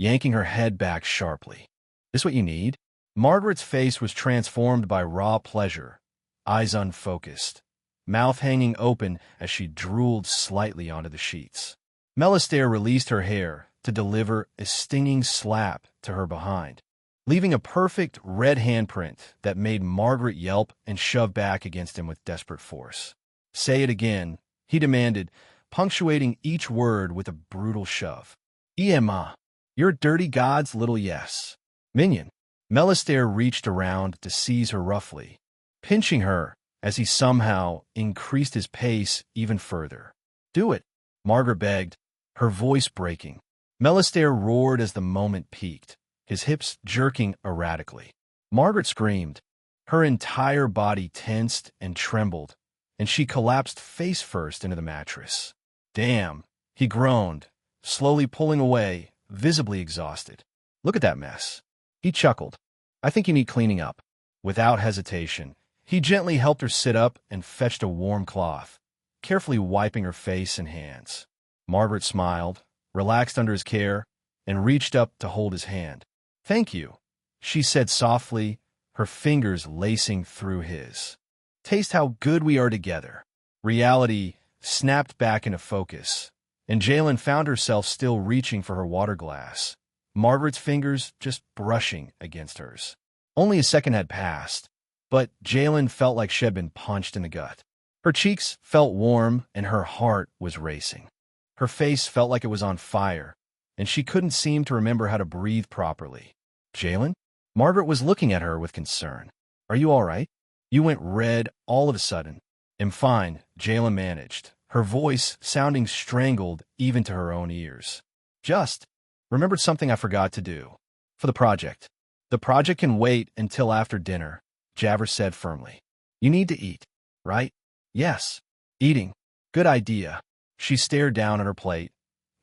yanking her head back sharply. This what you need? Margaret's face was transformed by raw pleasure, eyes unfocused, mouth hanging open as she drooled slightly onto the sheets. Melistaire released her hair to deliver a stinging slap to her behind, leaving a perfect red handprint that made Margaret yelp and shove back against him with desperate force. Say it again, he demanded, punctuating each word with a brutal shove. Emma, you're dirty god's little yes. Minion. Melistaire reached around to seize her roughly, pinching her as he somehow increased his pace even further. Do it, Margaret begged, her voice breaking. Melistaire roared as the moment peaked, his hips jerking erratically. Margaret screamed. Her entire body tensed and trembled, and she collapsed face first into the mattress. Damn, he groaned, slowly pulling away, visibly exhausted. Look at that mess. He chuckled. I think you need cleaning up. Without hesitation, he gently helped her sit up and fetched a warm cloth, carefully wiping her face and hands. Margaret smiled, relaxed under his care, and reached up to hold his hand. Thank you, she said softly, her fingers lacing through his. Taste how good we are together. Reality snapped back into focus, and Jalen found herself still reaching for her water glass, Margaret's fingers just brushing against hers. Only a second had passed, but Jalen felt like she had been punched in the gut. Her cheeks felt warm and her heart was racing. Her face felt like it was on fire, and she couldn't seem to remember how to breathe properly. Jalen? Margaret was looking at her with concern. Are you all right? You went red all of a sudden. I'm fine, Jalen managed, her voice sounding strangled even to her own ears. Just remembered something I forgot to do. For the project. The project can wait until after dinner, Javers said firmly. You need to eat, right? Yes. Eating. Good idea. She stared down at her plate,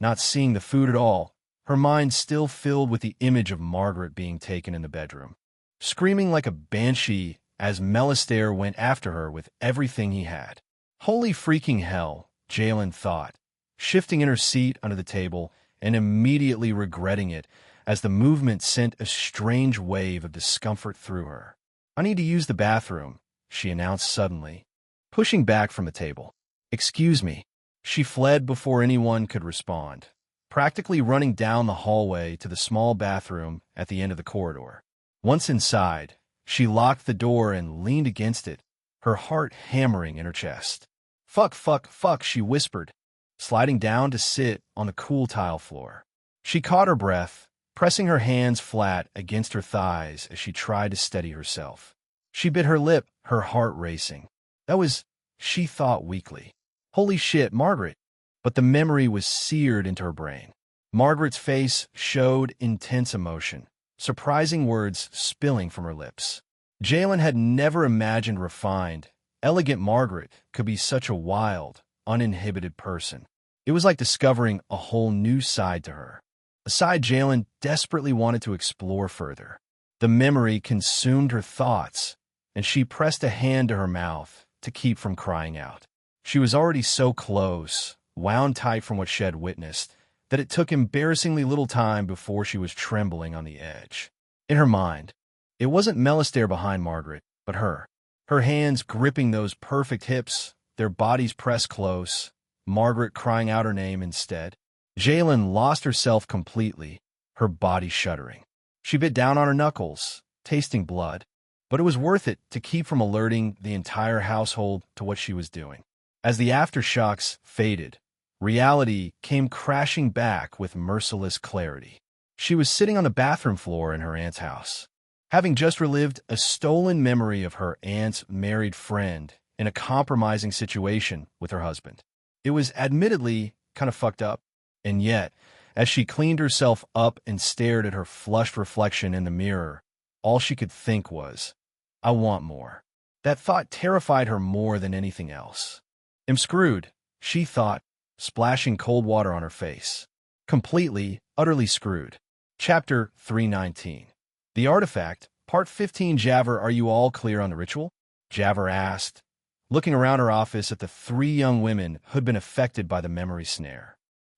not seeing the food at all, her mind still filled with the image of Margaret being taken in the bedroom, screaming like a banshee as Melistaire went after her with everything he had. Holy freaking hell, Jalen thought, shifting in her seat under the table and immediately regretting it as the movement sent a strange wave of discomfort through her. I need to use the bathroom, she announced suddenly, pushing back from the table. Excuse me. She fled before anyone could respond, practically running down the hallway to the small bathroom at the end of the corridor. Once inside, she locked the door and leaned against it, her heart hammering in her chest. Fuck, fuck, fuck, she whispered, sliding down to sit on the cool tile floor. She caught her breath, pressing her hands flat against her thighs as she tried to steady herself. She bit her lip, her heart racing. That was, she thought weakly. Holy shit, Margaret. But the memory was seared into her brain. Margaret's face showed intense emotion, surprising words spilling from her lips. Jalen had never imagined refined, elegant Margaret could be such a wild, uninhibited person. It was like discovering a whole new side to her. Aside, Jalen desperately wanted to explore further. The memory consumed her thoughts, and she pressed a hand to her mouth to keep from crying out. She was already so close, wound tight from what she had witnessed, that it took embarrassingly little time before she was trembling on the edge. In her mind, it wasn't Melis there behind Margaret, but her. Her hands gripping those perfect hips, their bodies pressed close, Margaret crying out her name instead. Jalen lost herself completely, her body shuddering. She bit down on her knuckles, tasting blood, but it was worth it to keep from alerting the entire household to what she was doing. As the aftershocks faded, reality came crashing back with merciless clarity. She was sitting on the bathroom floor in her aunt's house, having just relived a stolen memory of her aunt's married friend in a compromising situation with her husband. It was admittedly kind of fucked up, and yet, as she cleaned herself up and stared at her flushed reflection in the mirror, all she could think was, I want more. That thought terrified her more than anything else. I'm screwed, she thought, splashing cold water on her face. Completely, utterly screwed. Chapter 319. The Artifact, Part 15. Javver, are you all clear on the ritual? Javver asked, looking around her office at the three young women who'd been affected by the memory snare.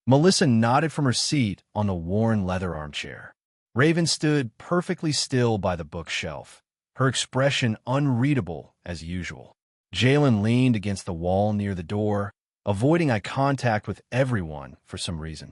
Melissa nodded from her seat on the worn leather armchair. Raven stood perfectly still by the bookshelf, her expression unreadable as usual. Jalen leaned against the wall near the door, avoiding eye contact with everyone for some reason.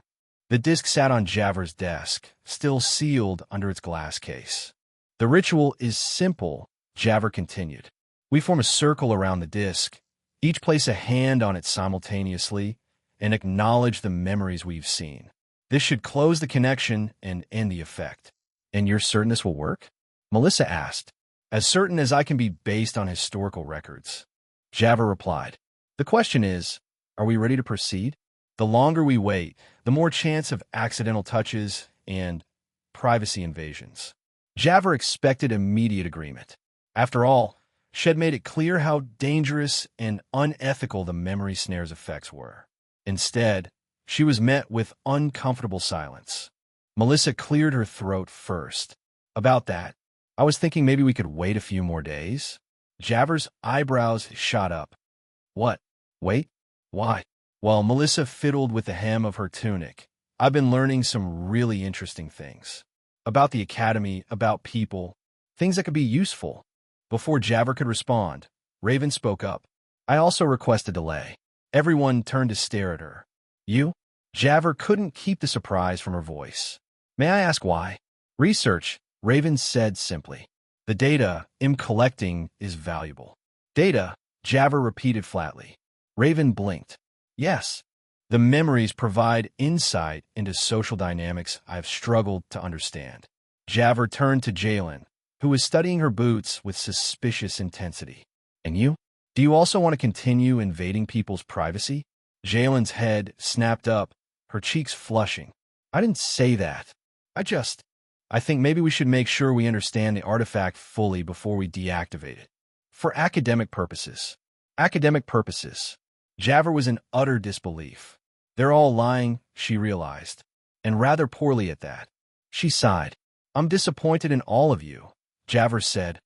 The disc sat on Javver's desk, still sealed under its glass case. The ritual is simple, Javver continued. We form a circle around the disc, each place a hand on it simultaneously, and acknowledge the memories we've seen. This should close the connection and end the effect. And you're certain this will work? Melissa asked. As certain as I can be based on historical records. Javver replied. The question is, are we ready to proceed? The longer we wait, the more chance of accidental touches and privacy invasions. Javver expected immediate agreement. After all, she had made it clear how dangerous and unethical the memory snare's effects were. Instead, she was met with uncomfortable silence. Melissa cleared her throat first. About that, I was thinking maybe we could wait a few more days. Javver's eyebrows shot up. What? Wait? Why? While Melissa fiddled with the hem of her tunic, I've been learning some really interesting things. About the academy, about people, things that could be useful. Before Javver could respond, Raven spoke up. I also request a delay. Everyone turned to stare at her. You? Javver couldn't keep the surprise from her voice. May I ask why? Research, Raven said simply. The data I'm collecting is valuable. Data, Javver repeated flatly. Raven blinked. Yes. The memories provide insight into social dynamics I've struggled to understand. Javver turned to Jalen, who was studying her boots with suspicious intensity. And you? Do you also want to continue invading people's privacy? Jalen's head snapped up, her cheeks flushing. I didn't say that. I think maybe we should make sure we understand the artifact fully before we deactivate it. For academic purposes. Academic purposes. Javver was in utter disbelief. They're all lying, she realized, and rather poorly at that. She sighed. I'm disappointed in all of you, Javver said,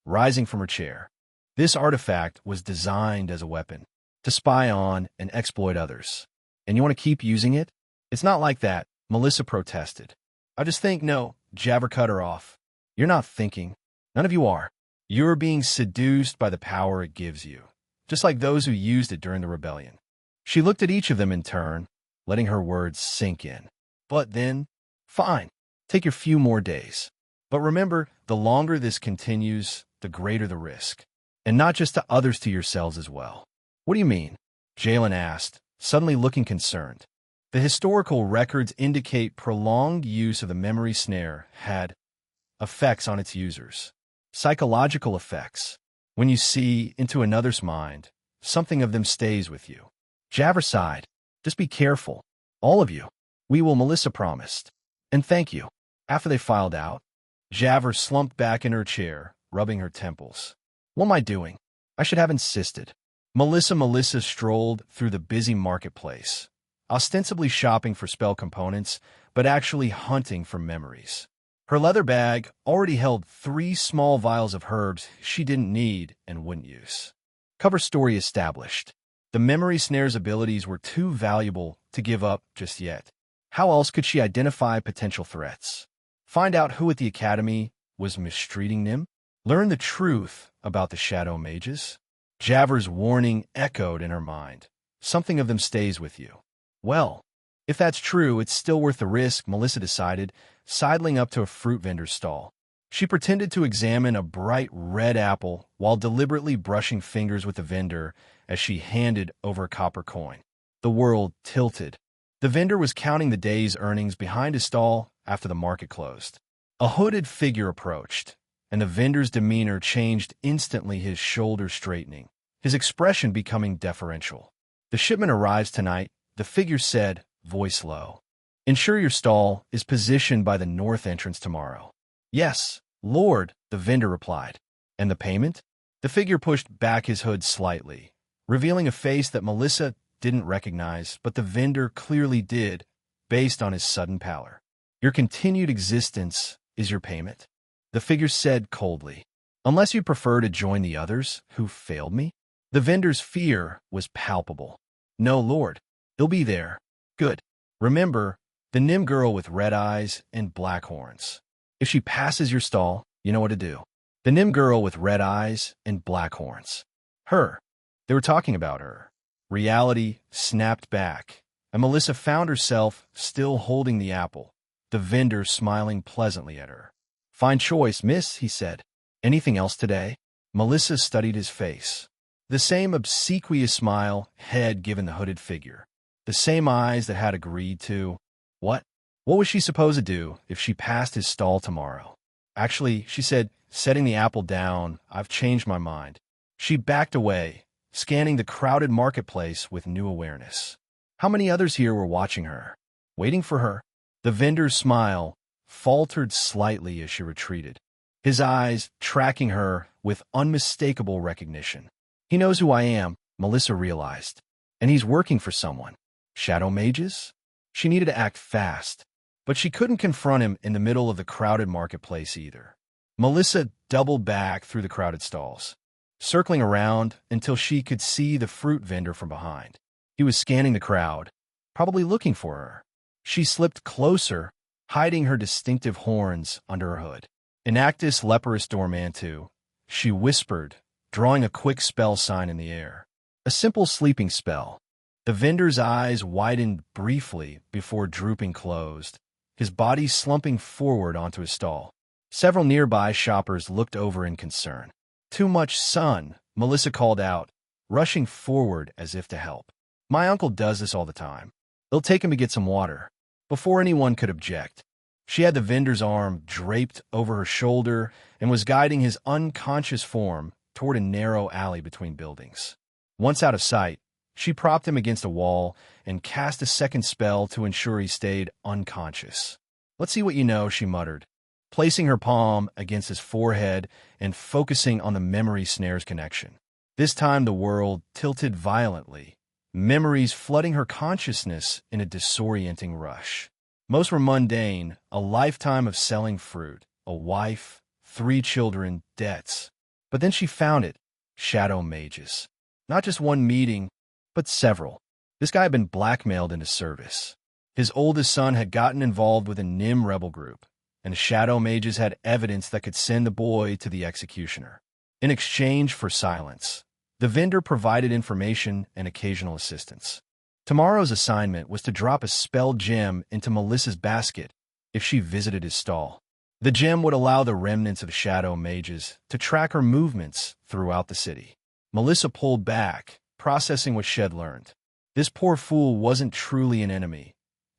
rising from her chair. This artifact was designed as a weapon, to spy on and exploit others. And you want to keep using it? It's not like that, Melissa protested. I just think, no, Javver cut her off. You're not thinking. None of you are. You're being seduced by the power it gives you, just like those who used it during the rebellion. She looked at each of them in turn, letting her words sink in. But then, fine, take your few more days. But remember, the longer this continues, the greater the risk. And not just to others, to yourselves as well. What do you mean? Jalen asked, suddenly looking concerned. The historical records indicate prolonged use of the memory snare had effects on its users. Psychological effects. When you see into another's mind, something of them stays with you. Javver sighed. Just be careful. All of you. We will, Melissa promised. And thank you. After they filed out, Javver slumped back in her chair, rubbing her temples. What am I doing? I should have insisted. Melissa strolled through the busy marketplace, ostensibly shopping for spell components, but actually hunting for memories. Her leather bag already held 3 small vials of herbs she didn't need and wouldn't use. Cover story established. The memory snare's abilities were too valuable to give up just yet. How else could she identify potential threats? Find out who at the Academy was mistreating Nim? Learn the truth about the Shadow Mages? Javer's warning echoed in her mind. Something of them stays with you. Well, if that's true, it's still worth the risk, Melissa decided, sidling up to a fruit vendor's stall. She pretended to examine a bright red apple while deliberately brushing fingers with the vendor as she handed over a copper coin. The world tilted. The vendor was counting the day's earnings behind his stall after the market closed. A hooded figure approached, and the vendor's demeanor changed instantly, his shoulders straightening, his expression becoming deferential. The shipment arrives tonight, the figure said, voice low. Ensure your stall is positioned by the north entrance tomorrow. Yes, Lord, the vendor replied. And the payment? The figure pushed back his hood slightly, revealing a face that Melissa didn't recognize, but the vendor clearly did, based on his sudden pallor. Your continued existence is your payment, the figure said coldly. Unless you prefer to join the others who failed me? The vendor's fear was palpable. No, Lord. He'll be there. Good. Remember, the Nim girl with red eyes and black horns. If she passes your stall, you know what to do. The Nim girl with red eyes and black horns. Her. They were talking about her. Reality snapped back, and Melissa found herself still holding the apple, the vendor smiling pleasantly at her. Fine choice, miss, he said. Anything else today? Melissa studied his face. The same obsequious smile had given the hooded figure. The same eyes that had agreed to... What? What was she supposed to do if she passed his stall tomorrow? Actually, she said, setting the apple down, I've changed my mind. She backed away, scanning the crowded marketplace with new awareness. How many others here were watching her? Waiting for her? The vendor's smile faltered slightly as she retreated, his eyes tracking her with unmistakable recognition. He knows who I am, Melissa realized, and he's working for someone. Shadow Mages? She needed to act fast, but she couldn't confront him in the middle of the crowded marketplace either. Melissa doubled back through the crowded stalls, circling around until she could see the fruit vendor from behind. He was scanning the crowd, probably looking for her. She slipped closer, hiding her distinctive horns under her hood. Enactus leporus dormantu, she whispered, drawing a quick spell sign in the air. A simple sleeping spell. The vendor's eyes widened briefly before drooping closed, his body slumping forward onto his stall. Several nearby shoppers looked over in concern. Too much sun, Melissa called out, rushing forward as if to help. My uncle does this all the time. It'll take him to get some water. Before anyone could object, she had the vendor's arm draped over her shoulder and was guiding his unconscious form toward a narrow alley between buildings. Once out of sight, she propped him against a wall and cast a second spell to ensure he stayed unconscious. Let's see what you know, she muttered, placing her palm against his forehead and focusing on the memory snare's connection. This time the world tilted violently, memories flooding her consciousness in a disorienting rush. Most were mundane, a lifetime of selling fruit, a wife, 3 children, debts. But then she found it, Shadow Mages. Not just one meeting, but several. This guy had been blackmailed into service. His oldest son had gotten involved with a Nim rebel group, and the Shadow Mages had evidence that could send the boy to the executioner. In exchange for silence, the vendor provided information and occasional assistance. Tomorrow's assignment was to drop a spell gem into Melissa's basket if she visited his stall. The gem would allow the remnants of Shadow Mages to track her movements throughout the city. Melissa pulled back, processing what she had learned. This poor fool wasn't truly an enemy,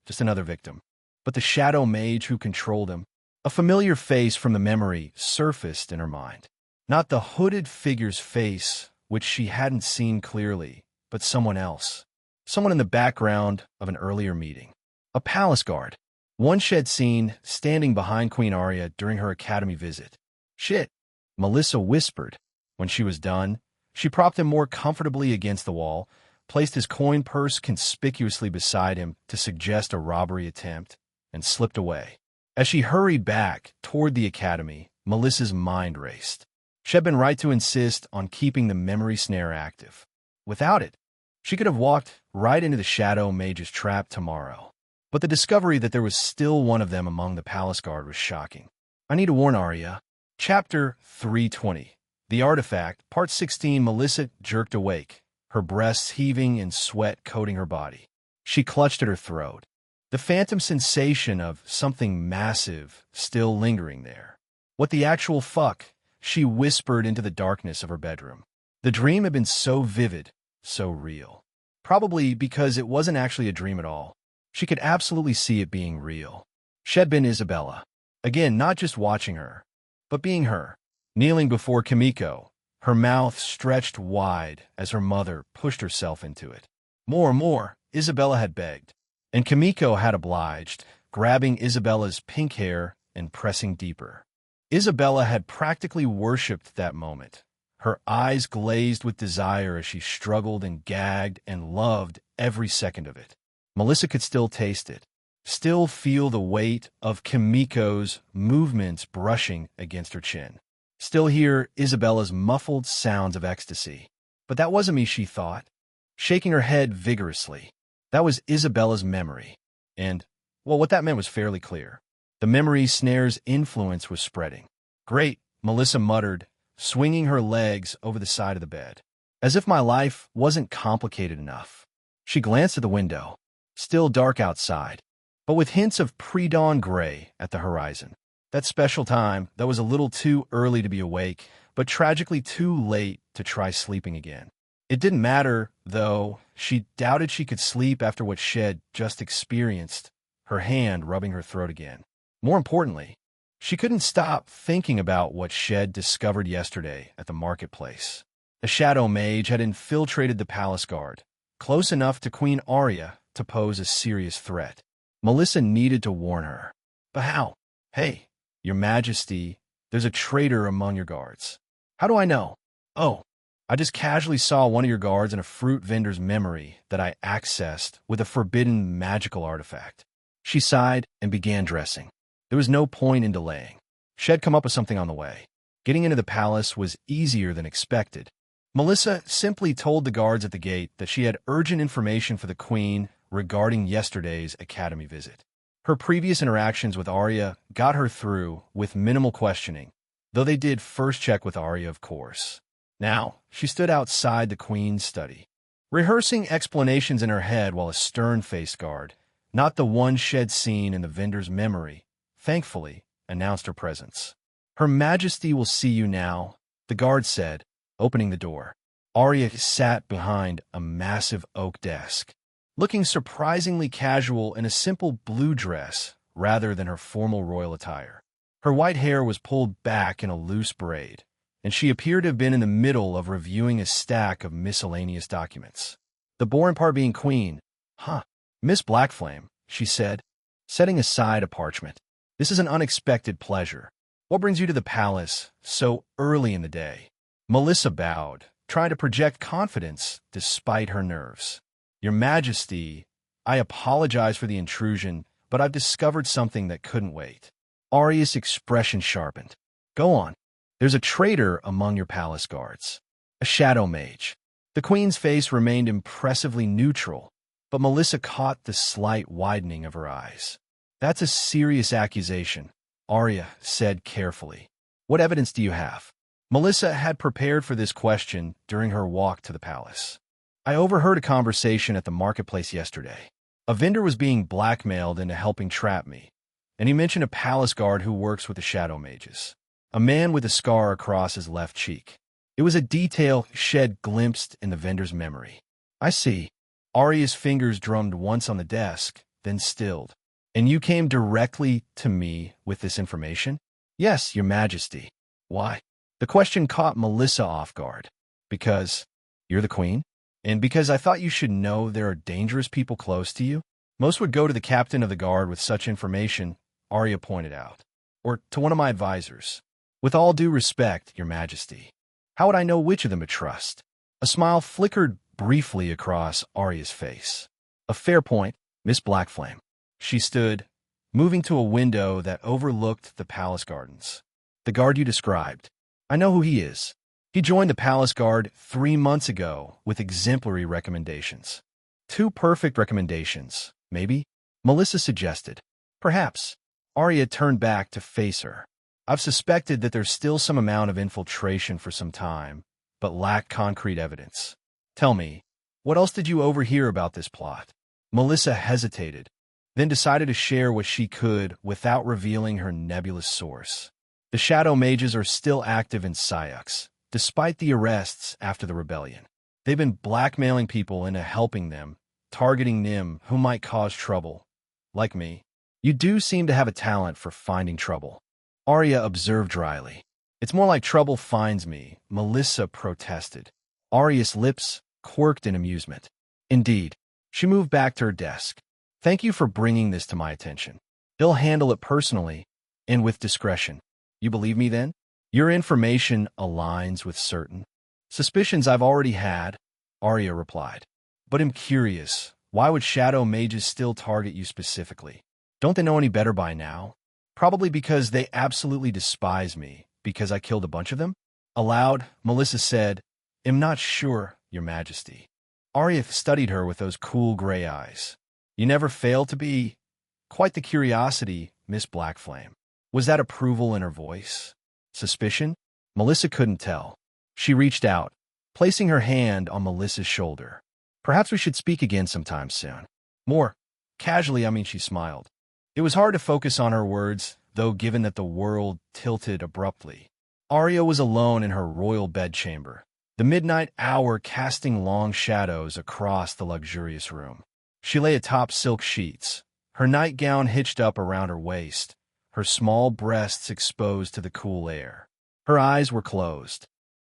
just another victim. But the Shadow Mage who controlled him, a familiar face from the memory surfaced in her mind. Not the hooded figure's face, which she hadn't seen clearly, but someone else. Someone in the background of an earlier meeting. A palace guard. One she had seen standing behind Queen Arya during her academy visit. Shit, Melissa whispered. When she was done, she propped him more comfortably against the wall, placed his coin purse conspicuously beside him to suggest a robbery attempt, and slipped away. As she hurried back toward the academy, Melissa's mind raced. She had been right to insist on keeping the memory snare active. Without it, she could have walked right into the Shadow Mage's trap tomorrow. But the discovery that there was still one of them among the palace guard was shocking. I need to warn Arya. Chapter 320. The Artifact, Part 16. Melissa jerked awake, her breasts heaving and sweat coating her body. She clutched at her throat, the phantom sensation of something massive still lingering there. What the actual fuck? She whispered into the darkness of her bedroom. The dream had been so vivid, so real. Probably because it wasn't actually a dream at all. She could absolutely see it being real. She had been Isabella. Again, not just watching her, but being her. Kneeling before Kimiko, her mouth stretched wide as her mother pushed herself into it. More, Isabella had begged. And Kimiko had obliged, grabbing Isabella's pink hair and pressing deeper. Isabella had practically worshipped that moment. Her eyes glazed with desire as she struggled and gagged and loved every second of it. Melissa could still taste it, still feel the weight of Kimiko's movements brushing against her chin. Still hear Isabella's muffled sounds of ecstasy. But that wasn't me, she thought, shaking her head vigorously. That was Isabella's memory. And, well, what that meant was fairly clear. The memory snare's influence was spreading. Great, Melissa muttered, swinging her legs over the side of the bed. As if my life wasn't complicated enough. She glanced at the window. Still dark outside, but with hints of pre-dawn gray at the horizon. That special time that was a little too early to be awake, but tragically too late to try sleeping again. It didn't matter, though. She doubted she could sleep after what Shed just experienced, her hand rubbing her throat again. More importantly, she couldn't stop thinking about what Shed discovered yesterday at the marketplace. A shadow mage had infiltrated the palace guard, close enough to Queen Arya to pose a serious threat. Melissa needed to warn her. But how? Hey, Your Majesty, there's a traitor among your guards. How do I know? Oh, I just casually saw one of your guards in a fruit vendor's memory that I accessed with a forbidden magical artifact. She sighed and began dressing. There was no point in delaying. She had come up with something on the way. Getting into the palace was easier than expected. Melissa simply told the guards at the gate that she had urgent information for the Queen regarding yesterday's academy visit. Her previous interactions with Arya got her through with minimal questioning, though they did first check with Arya, of course. Now, she stood outside the Queen's study, rehearsing explanations in her head while a stern-faced guard, not the one Shed seen in the vendor's memory, thankfully announced her presence. Her Majesty will see you now, the guard said, opening the door. Arya sat behind a massive oak desk, looking surprisingly casual in a simple blue dress rather than her formal royal attire. Her white hair was pulled back in a loose braid, and she appeared to have been in the middle of reviewing a stack of miscellaneous documents. The boring part being Queen. Miss Blackflame, she said, setting aside a parchment. This is an unexpected pleasure. What brings you to the palace so early in the day? Melissa bowed, trying to project confidence despite her nerves. Your Majesty, I apologize for the intrusion, but I've discovered something that couldn't wait. Arya's expression sharpened. Go on. There's a traitor among your palace guards. A shadow mage. The Queen's face remained impressively neutral, but Melissa caught the slight widening of her eyes. That's a serious accusation, Arya said carefully. What evidence do you have? Melissa had prepared for this question during her walk to the palace. I overheard a conversation at the marketplace yesterday. A vendor was being blackmailed into helping trap me, and he mentioned a palace guard who works with the shadow mages. A man with a scar across his left cheek. It was a detail Shed glimpsed in the vendor's memory. I see. Arya's fingers drummed once on the desk, then stilled. And you came directly to me with this information? Yes, Your Majesty. Why? The question caught Melissa off guard. Because you're the Queen? And because I thought you should know there are dangerous people close to you? Most would go to the captain of the guard with such information, Arya pointed out. Or to one of my advisors. With all due respect, Your Majesty. How would I know which of them to trust? A smile flickered briefly across Arya's face. A fair point, Miss Blackflame. She stood, moving to a window that overlooked the palace gardens. The guard you described. I know who he is. He joined the palace guard 3 months ago with exemplary recommendations. 2 perfect recommendations, maybe? Melissa suggested. Perhaps. Arya turned back to face her. I've suspected that there's still some amount of infiltration for some time, but lack concrete evidence. Tell me, what else did you overhear about this plot? Melissa hesitated, then decided to share what she could without revealing her nebulous source. The Shadow Mages are still active in Syux, despite the arrests after the rebellion. They've been blackmailing people into helping them, targeting Nym who might cause trouble. Like me. You do seem to have a talent for finding trouble. Arya observed dryly. It's more like trouble finds me, Melissa protested. Arya's lips quirked in amusement. Indeed. She moved back to her desk. Thank you for bringing this to my attention. He'll handle it personally, and with discretion. You believe me then? Your information aligns with certain suspicions I've already had, Arya replied. But I'm curious, why would Shadow Mages still target you specifically? Don't they know any better by now? Probably because they absolutely despise me, because I killed a bunch of them? Aloud, Melissa said, I'm not sure, Your Majesty. Arya studied her with those cool gray eyes. You never fail to be quite the curiosity, Miss Blackflame. Was that approval in her voice? Suspicion? Melissa couldn't tell. She reached out, placing her hand on Melissa's shoulder. Perhaps we should speak again sometime soon. More casually, she smiled. It was hard to focus on her words, though, given that the world tilted abruptly. Arya was alone in her royal bedchamber, the midnight hour casting long shadows across the luxurious room. She lay atop silk sheets, her nightgown hitched up around her waist, her small breasts exposed to the cool air. Her eyes were closed.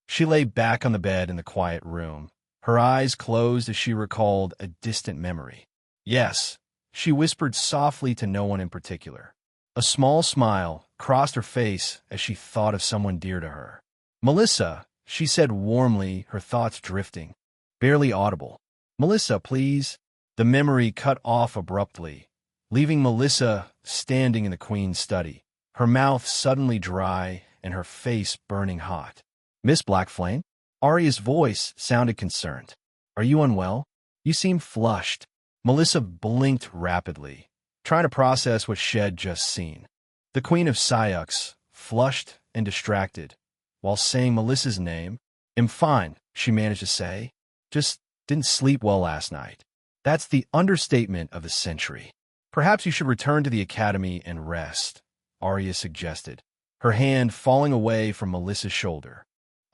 She lay back on the bed in the quiet room, her eyes closed as she recalled a distant memory. Yes, she whispered softly to no one in particular. A small smile crossed her face as she thought of someone dear to her. Melissa, she said warmly, her thoughts drifting, barely audible. Melissa, please. The memory cut off abruptly, leaving Melissa standing in the Queen's study, her mouth suddenly dry and her face burning hot. Miss Blackflame? Arya's voice sounded concerned. Are you unwell? You seem flushed. Melissa blinked rapidly, trying to process what she'd just seen. The Queen of Syux, flushed and distracted, while saying Melissa's name. I'm fine, she managed to say. Just didn't sleep well last night. That's the understatement of the century. Perhaps you should return to the academy and rest, Arya suggested, her hand falling away from Melissa's shoulder.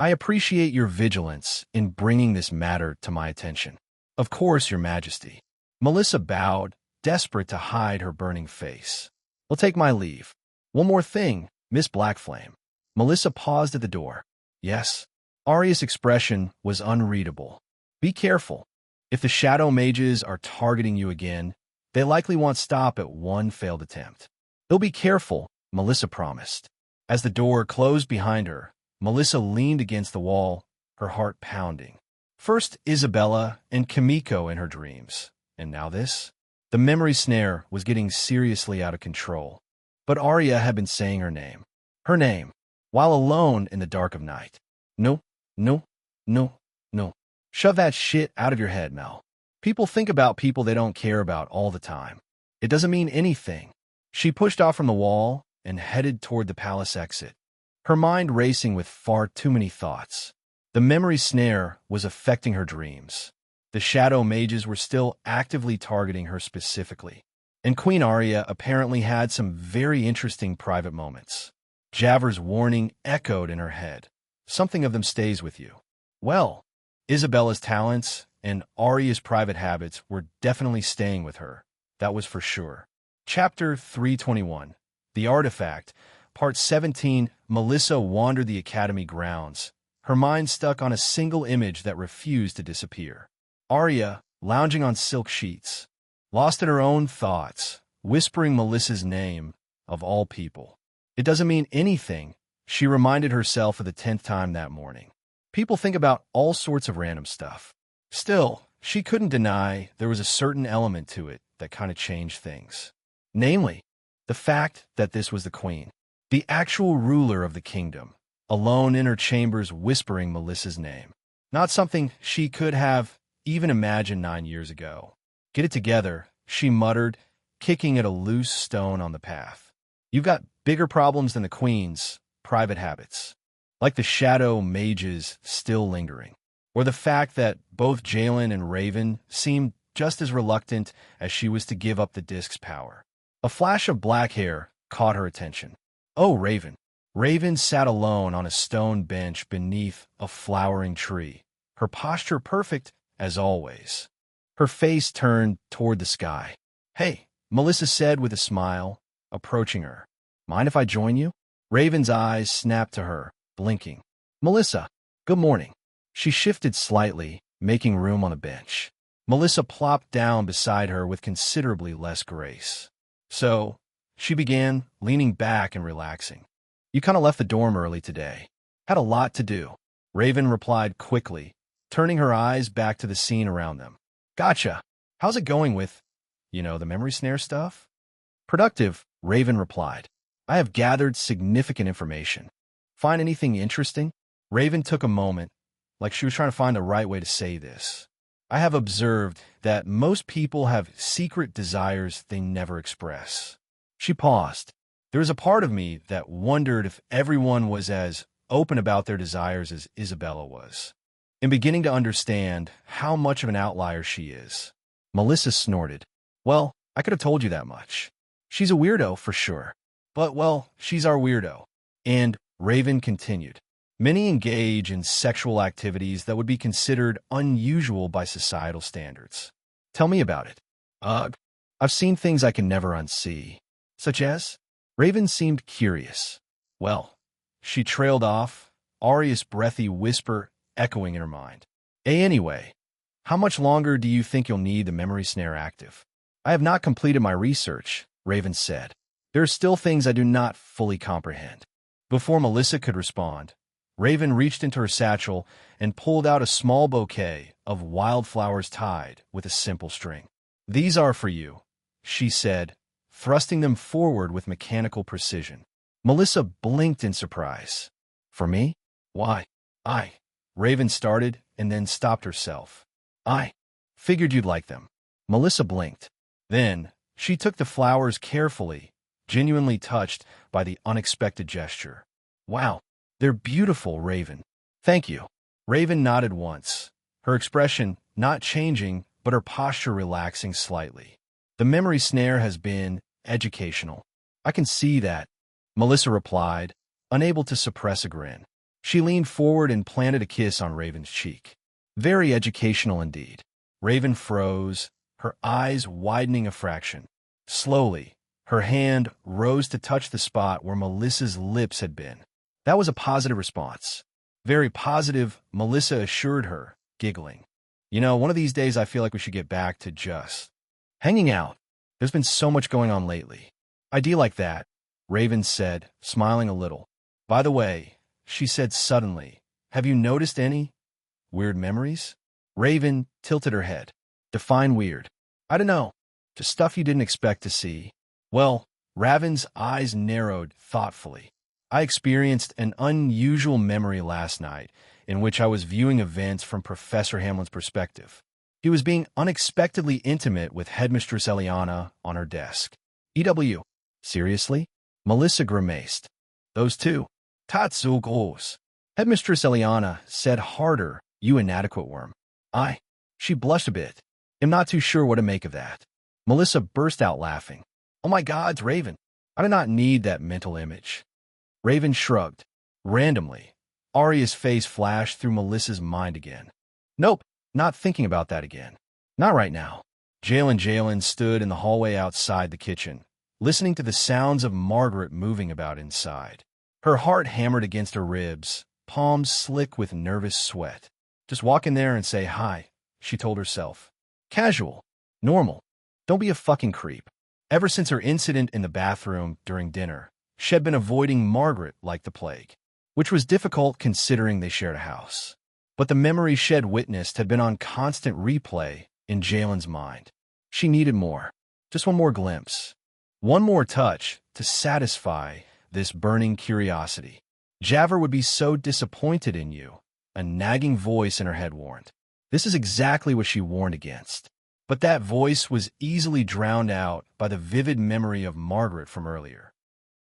I appreciate your vigilance in bringing this matter to my attention. Of course, Your Majesty. Melissa bowed, desperate to hide her burning face. I'll take my leave. One more thing, Miss Blackflame. Melissa paused at the door. Yes. Arya's expression was unreadable. Be careful. If the Shadow Mages are targeting you again, they likely won't stop at one failed attempt. They'll be careful, Melissa promised. As the door closed behind her, Melissa leaned against the wall, her heart pounding. First Isabella and Kimiko in her dreams, and now this? The memory snare was getting seriously out of control. But Arya had been saying her name, while alone in the dark of night. No, no, no, no. Shove that shit out of your head, Mel. People think about people they don't care about all the time. It doesn't mean anything. She pushed off from the wall and headed toward the palace exit, her mind racing with far too many thoughts. The memory snare was affecting her dreams. The Shadow Mages were still actively targeting her specifically, and Queen Arya apparently had some very interesting private moments. Javer's warning echoed in her head. Something of them stays with you. Well, Isabella's talents and Arya's private habits were definitely staying with her. That was for sure. Chapter 321, The Artifact, Part 17. Melissa wandered the academy grounds, her mind stuck on a single image that refused to disappear. Arya, lounging on silk sheets, lost in her own thoughts, whispering Melissa's name, of all people. It doesn't mean anything, she reminded herself for the 10th time that morning. People think about all sorts of random stuff. Still, she couldn't deny there was a certain element to it that kind of changed things. Namely, The fact that this was the queen, the actual ruler of the kingdom, alone in her chambers whispering Melissa's name. Not something she could have even imagined 9 years ago. Get it together, she muttered, kicking at a loose stone on the path. You've got bigger problems than the queen's private habits, like the shadow mages still lingering, or the fact that both Jalen and Raven seemed just as reluctant as she was to give up the disk's power. A flash of black hair caught her attention. Oh, Raven. Raven sat alone on a stone bench beneath a flowering tree, her posture perfect as always. Her face turned toward the sky. Hey, Melissa said with a smile, approaching her. Mind if I join you? Raven's eyes snapped to her, blinking. Melissa, good morning. She shifted slightly, making room on the bench. Melissa plopped down beside her with considerably less grace. So, she began, leaning back and relaxing. You kind of left the dorm early today. Had a lot to do. Raven replied quickly, turning her eyes back to the scene around them. Gotcha. How's it going with, the memory snare stuff? Productive, Raven replied. I have gathered significant information. Find anything interesting? Raven took a moment, like she was trying to find the right way to say this. I have observed that most people have secret desires they never express. She paused. There was a part of me that wondered if everyone was as open about their desires as Isabella was. In beginning to understand how much of an outlier she is, Melissa snorted. Well, I could have told you that much. She's a weirdo for sure. But, well, she's our weirdo. And Raven continued. Many engage in sexual activities that would be considered unusual by societal standards. Tell me about it. Ugh. I've seen things I can never unsee. Such as? Raven seemed curious. Well, she trailed off, Aria's breathy whisper echoing in her mind. Anyway, how much longer do you think you'll need the memory snare active? I have not completed my research, Raven said. There are still things I do not fully comprehend. Before Melissa could respond, Raven reached into her satchel and pulled out a small bouquet of wildflowers tied with a simple string. These are for you, she said, thrusting them forward with mechanical precision. Melissa blinked in surprise. For me? Why? Raven started and then stopped herself. I figured you'd like them. Melissa blinked. Then, she took the flowers carefully, genuinely touched by the unexpected gesture. Wow, they're beautiful, Raven. Thank you. Raven nodded once, her expression not changing, but her posture relaxing slightly. The memory snare has been educational. I can see that, Melissa replied, unable to suppress a grin. She leaned forward and planted a kiss on Raven's cheek. Very educational indeed. Raven froze, her eyes widening a fraction. Slowly, her hand rose to touch the spot where Melissa's lips had been. That was a positive response. Very positive, Melissa assured her, giggling. One of these days I feel like we should get back to just hanging out. There's been so much going on lately. Idea like that, Raven said, smiling a little. By the way, she said suddenly, have you noticed any weird memories? Raven tilted her head. Define weird. I don't know. Just stuff you didn't expect to see. Well, Raven's eyes narrowed thoughtfully. I experienced an unusual memory last night in which I was viewing events from Professor Hamlin's perspective. He was being unexpectedly intimate with Headmistress Eliana on her desk. EW. Seriously? Melissa grimaced. Those two. Tatsu goes. Headmistress Eliana said harder, you inadequate worm. She blushed a bit. I'm not too sure what to make of that. Melissa burst out laughing. Oh my God, Raven. I do not need that mental image. Raven shrugged. Randomly, Aria's face flashed through Melissa's mind again. Nope, not thinking about that again. Not right now. Jalen stood in the hallway outside the kitchen, listening to the sounds of Margaret moving about inside. Her heart hammered against her ribs, palms slick with nervous sweat. Just walk in there and say hi, she told herself. Casual. Normal. Don't be a fucking creep. Ever since her incident in the bathroom during dinner, she had been avoiding Margaret like the plague, which was difficult considering they shared a house. But the memory she had witnessed had been on constant replay in Jalen's mind. She needed more. Just one more glimpse. One more touch to satisfy this burning curiosity. Javert would be so disappointed in you, a nagging voice in her head warned. This is exactly what she warned against. But that voice was easily drowned out by the vivid memory of Margaret from earlier.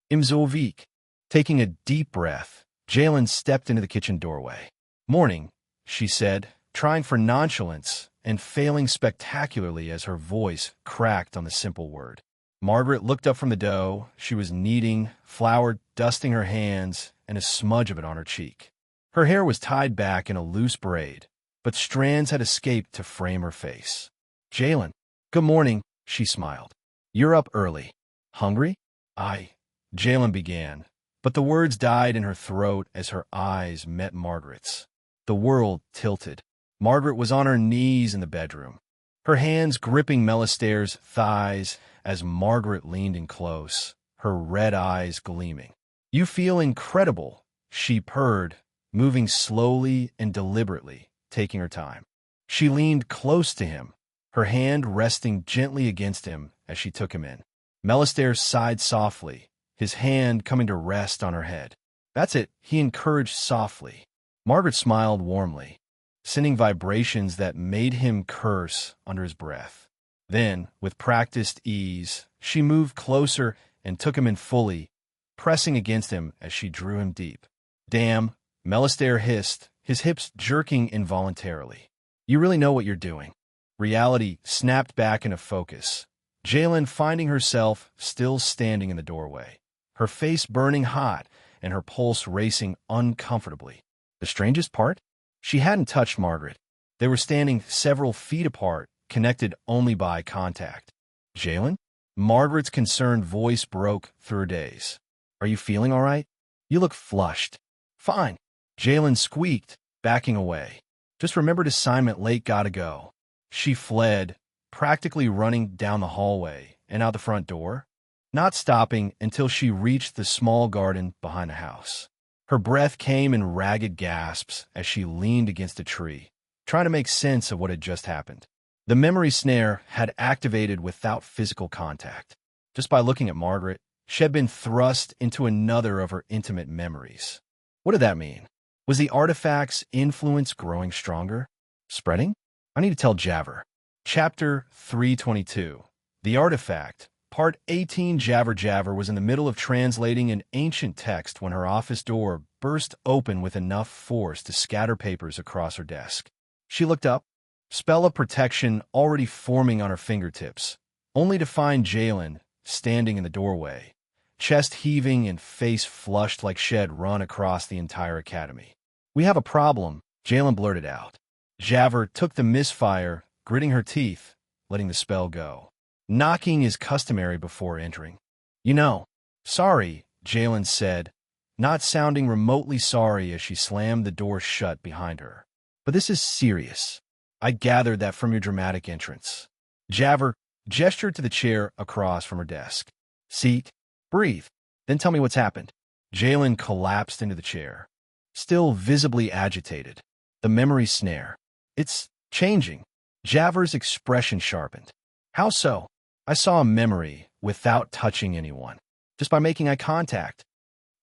Im zo week. Taking a deep breath, Jalen stepped into the kitchen doorway. Morning, she said, trying for nonchalance and failing spectacularly as her voice cracked on the simple word. Margaret looked up from the dough. She was kneading, flour dusting her hands, and a smudge of it on her cheek. Her hair was tied back in a loose braid, but strands had escaped to frame her face. Jalen, good morning, she smiled. You're up early. Hungry? Jalen began, but the words died in her throat as her eyes met Margaret's. The world tilted. Margaret was on her knees in the bedroom, her hands gripping Melistare's thighs as Margaret leaned in close, her red eyes gleaming. You feel incredible, she purred, moving slowly and deliberately, taking her time. She leaned close to him, her hand resting gently against him as she took him in. Melistare sighed softly, his hand coming to rest on her head. That's it, he encouraged softly. Margaret smiled warmly, sending vibrations that made him curse under his breath. Then, with practiced ease, she moved closer and took him in fully, pressing against him as she drew him deep. Damn, Melistare hissed, his hips jerking involuntarily. You really know what you're doing. Reality snapped back into focus. Jalen finding herself still standing in the doorway, her face burning hot and her pulse racing uncomfortably. The strangest part? She hadn't touched Margaret. They were standing several feet apart, connected only by contact. Jalen? Margaret's concerned voice broke through her daze. Are you feeling all right? You look flushed. Fine. Jalen squeaked, backing away. Just remembered assignment late, gotta go. She fled, practically running down the hallway and out the front door, not stopping until she reached the small garden behind the house. Her breath came in ragged gasps as she leaned against a tree, trying to make sense of what had just happened. The memory snare had activated without physical contact. Just by looking at Margaret, she had been thrust into another of her intimate memories. What did that mean? Was the artifact's influence growing stronger? Spreading? I need to tell Javert. Chapter 322. The Artifact. Part 18. Javert was in the middle of translating an ancient text when her office door burst open with enough force to scatter papers across her desk. She looked up, spell of protection already forming on her fingertips, only to find Jalen standing in the doorway, chest heaving and face flushed like she had run across the entire academy. We have a problem, Jalen blurted out. Javert took the misfire, gritting her teeth, letting the spell go. Knocking is customary before entering. You know, sorry, Jalen said, not sounding remotely sorry as she slammed the door shut behind her. But this is serious. I gathered that from your dramatic entrance. Javert gestured to the chair across from her desk. Seat, breathe, then tell me what's happened. Jalen collapsed into the chair, still visibly agitated. The memory snare. It's changing. Javert's expression sharpened. How so? I saw a memory without touching anyone, just by making eye contact.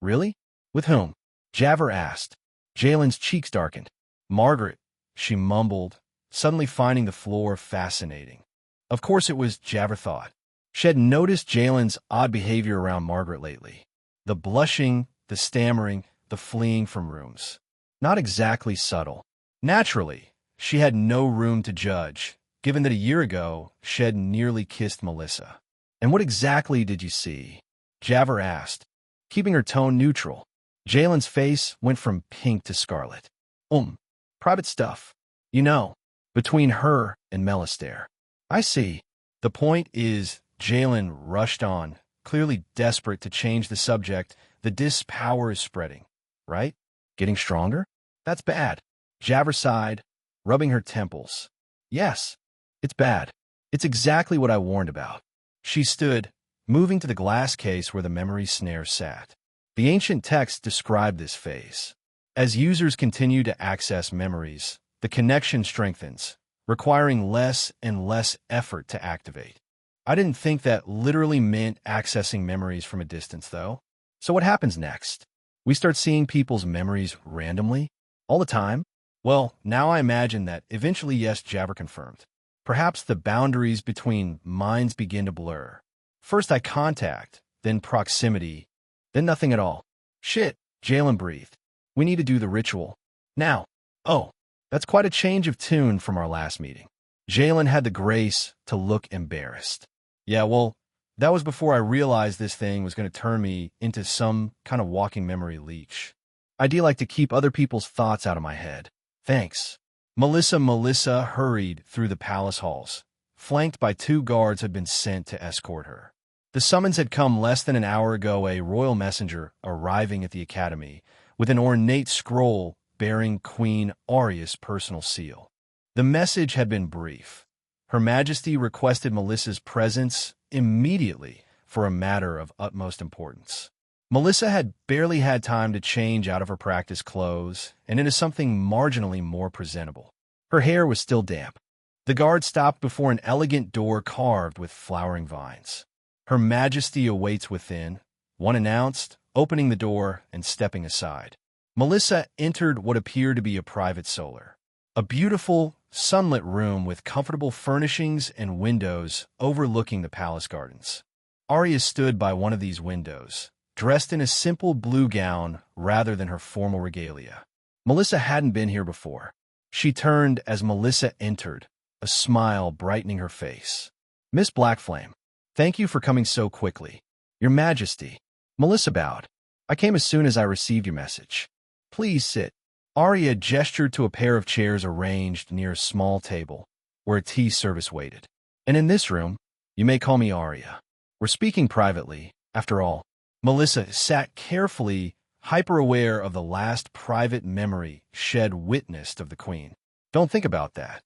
Really? With whom? Javert asked. Jalen's cheeks darkened. Margaret, she mumbled, suddenly finding the floor fascinating. Of course it was, Javert thought. She had noticed Jalen's odd behavior around Margaret lately. The blushing, the stammering, the fleeing from rooms. Not exactly subtle. Naturally, she had no room to judge, given that a year ago she had nearly kissed Melissa. And what exactly did you see? Javert asked, keeping her tone neutral. Jalen's face went from pink to scarlet. Private stuff. You know, between her and Melistare. I see. The point is, Jalen rushed on, clearly desperate to change the subject. The Dis power is spreading, right? Getting stronger? That's bad. Javert sighed, rubbing her temples. Yes, it's bad. It's exactly what I warned about. She stood, moving to the glass case where the memory snare sat. The ancient text described this phase. As users continue to access memories, the connection strengthens, requiring less and less effort to activate. I didn't think that literally meant accessing memories from a distance, though. So what happens next? We start seeing people's memories randomly? All the time? Well, now I imagine that eventually, yes, Jabber confirmed. Perhaps the boundaries between minds begin to blur. First eye contact, then proximity, then nothing at all. Shit, Jalen breathed. We need to do the ritual. Now. Oh, that's quite a change of tune from our last meeting. Jalen had the grace to look embarrassed. Yeah, well, that was before I realized this thing was going to turn me into some kind of walking memory leech. I do like to keep other people's thoughts out of my head. Thanks. Melissa hurried through the palace halls. Flanked by 2 guards had been sent to escort her. The summons had come less than an hour ago, a royal messenger arriving at the academy with an ornate scroll bearing Queen Aria's personal seal. The message had been brief. Her Majesty requested Melissa's presence immediately for a matter of utmost importance. Melissa had barely had time to change out of her practice clothes and into something marginally more presentable. Her hair was still damp. The guard stopped before an elegant door carved with flowering vines. Her Majesty awaits within, one announced, opening the door and stepping aside. Melissa entered what appeared to be a private solar. A beautiful, sunlit room with comfortable furnishings and windows overlooking the palace gardens. Aria stood by one of these windows, dressed in a simple blue gown rather than her formal regalia. Melissa hadn't been here before. She turned as Melissa entered, a smile brightening her face. Miss Blackflame, thank you for coming so quickly. Your Majesty. Melissa bowed. I came as soon as I received your message. Please sit. Aria gestured to a pair of chairs arranged near a small table, where a tea service waited. And in this room, you may call me Aria. We're speaking privately, after all. Melissa sat carefully, hyper-aware of the last private memory Shed witnessed of the Queen. Don't think about that.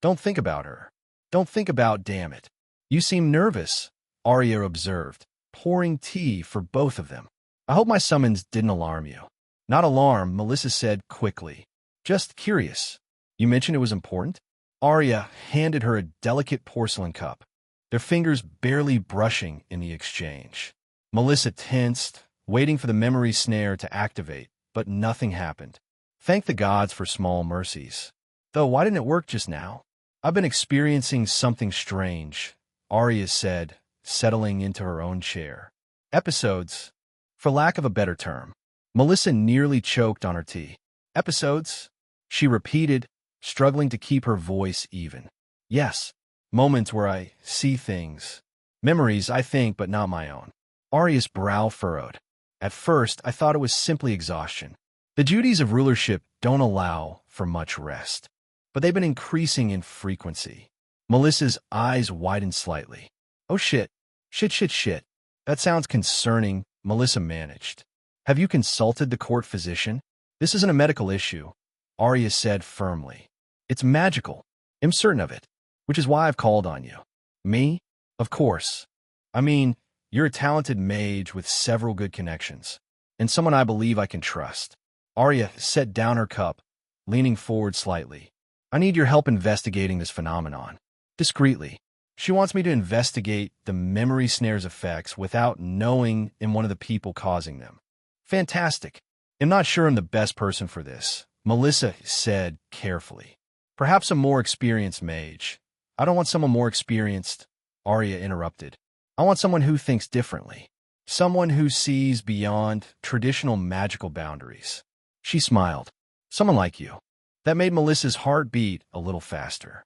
Don't think about her. Don't think about, damn it. You seem nervous, Aria observed, pouring tea for both of them. I hope my summons didn't alarm you. Not alarm, Melissa said quickly. Just curious. You mentioned it was important? Aria handed her a delicate porcelain cup, their fingers barely brushing in the exchange. Melissa tensed, waiting for the memory snare to activate, but nothing happened. Thank the gods for small mercies. Though, why didn't it work just now? I've been experiencing something strange, Aria said, settling into her own chair. Episodes, for lack of a better term. Melissa nearly choked on her tea. Episodes? She repeated, struggling to keep her voice even. Yes, moments where I see things. Memories, I think, but not my own. Aria's brow furrowed. At first, I thought it was simply exhaustion. The duties of rulership don't allow for much rest, but they've been increasing in frequency. Melissa's eyes widened slightly. Oh shit. Shit. That sounds concerning, Melissa managed. Have you consulted the court physician? This isn't a medical issue, Aria said firmly. It's magical. I'm certain of it, which is why I've called on you. Me? Of course. I mean, you're a talented mage with several good connections, and someone I believe I can trust. Aria set down her cup, leaning forward slightly. I need your help investigating this phenomenon. Discreetly. She wants me to investigate the memory snare's effects without knowing one of the people causing them. Fantastic. I'm not sure I'm the best person for this, Melissa said carefully. Perhaps a more experienced mage. I don't want someone more experienced, Aria interrupted. I want someone who thinks differently. Someone who sees beyond traditional magical boundaries. She smiled. Someone like you. That made Melissa's heart beat a little faster.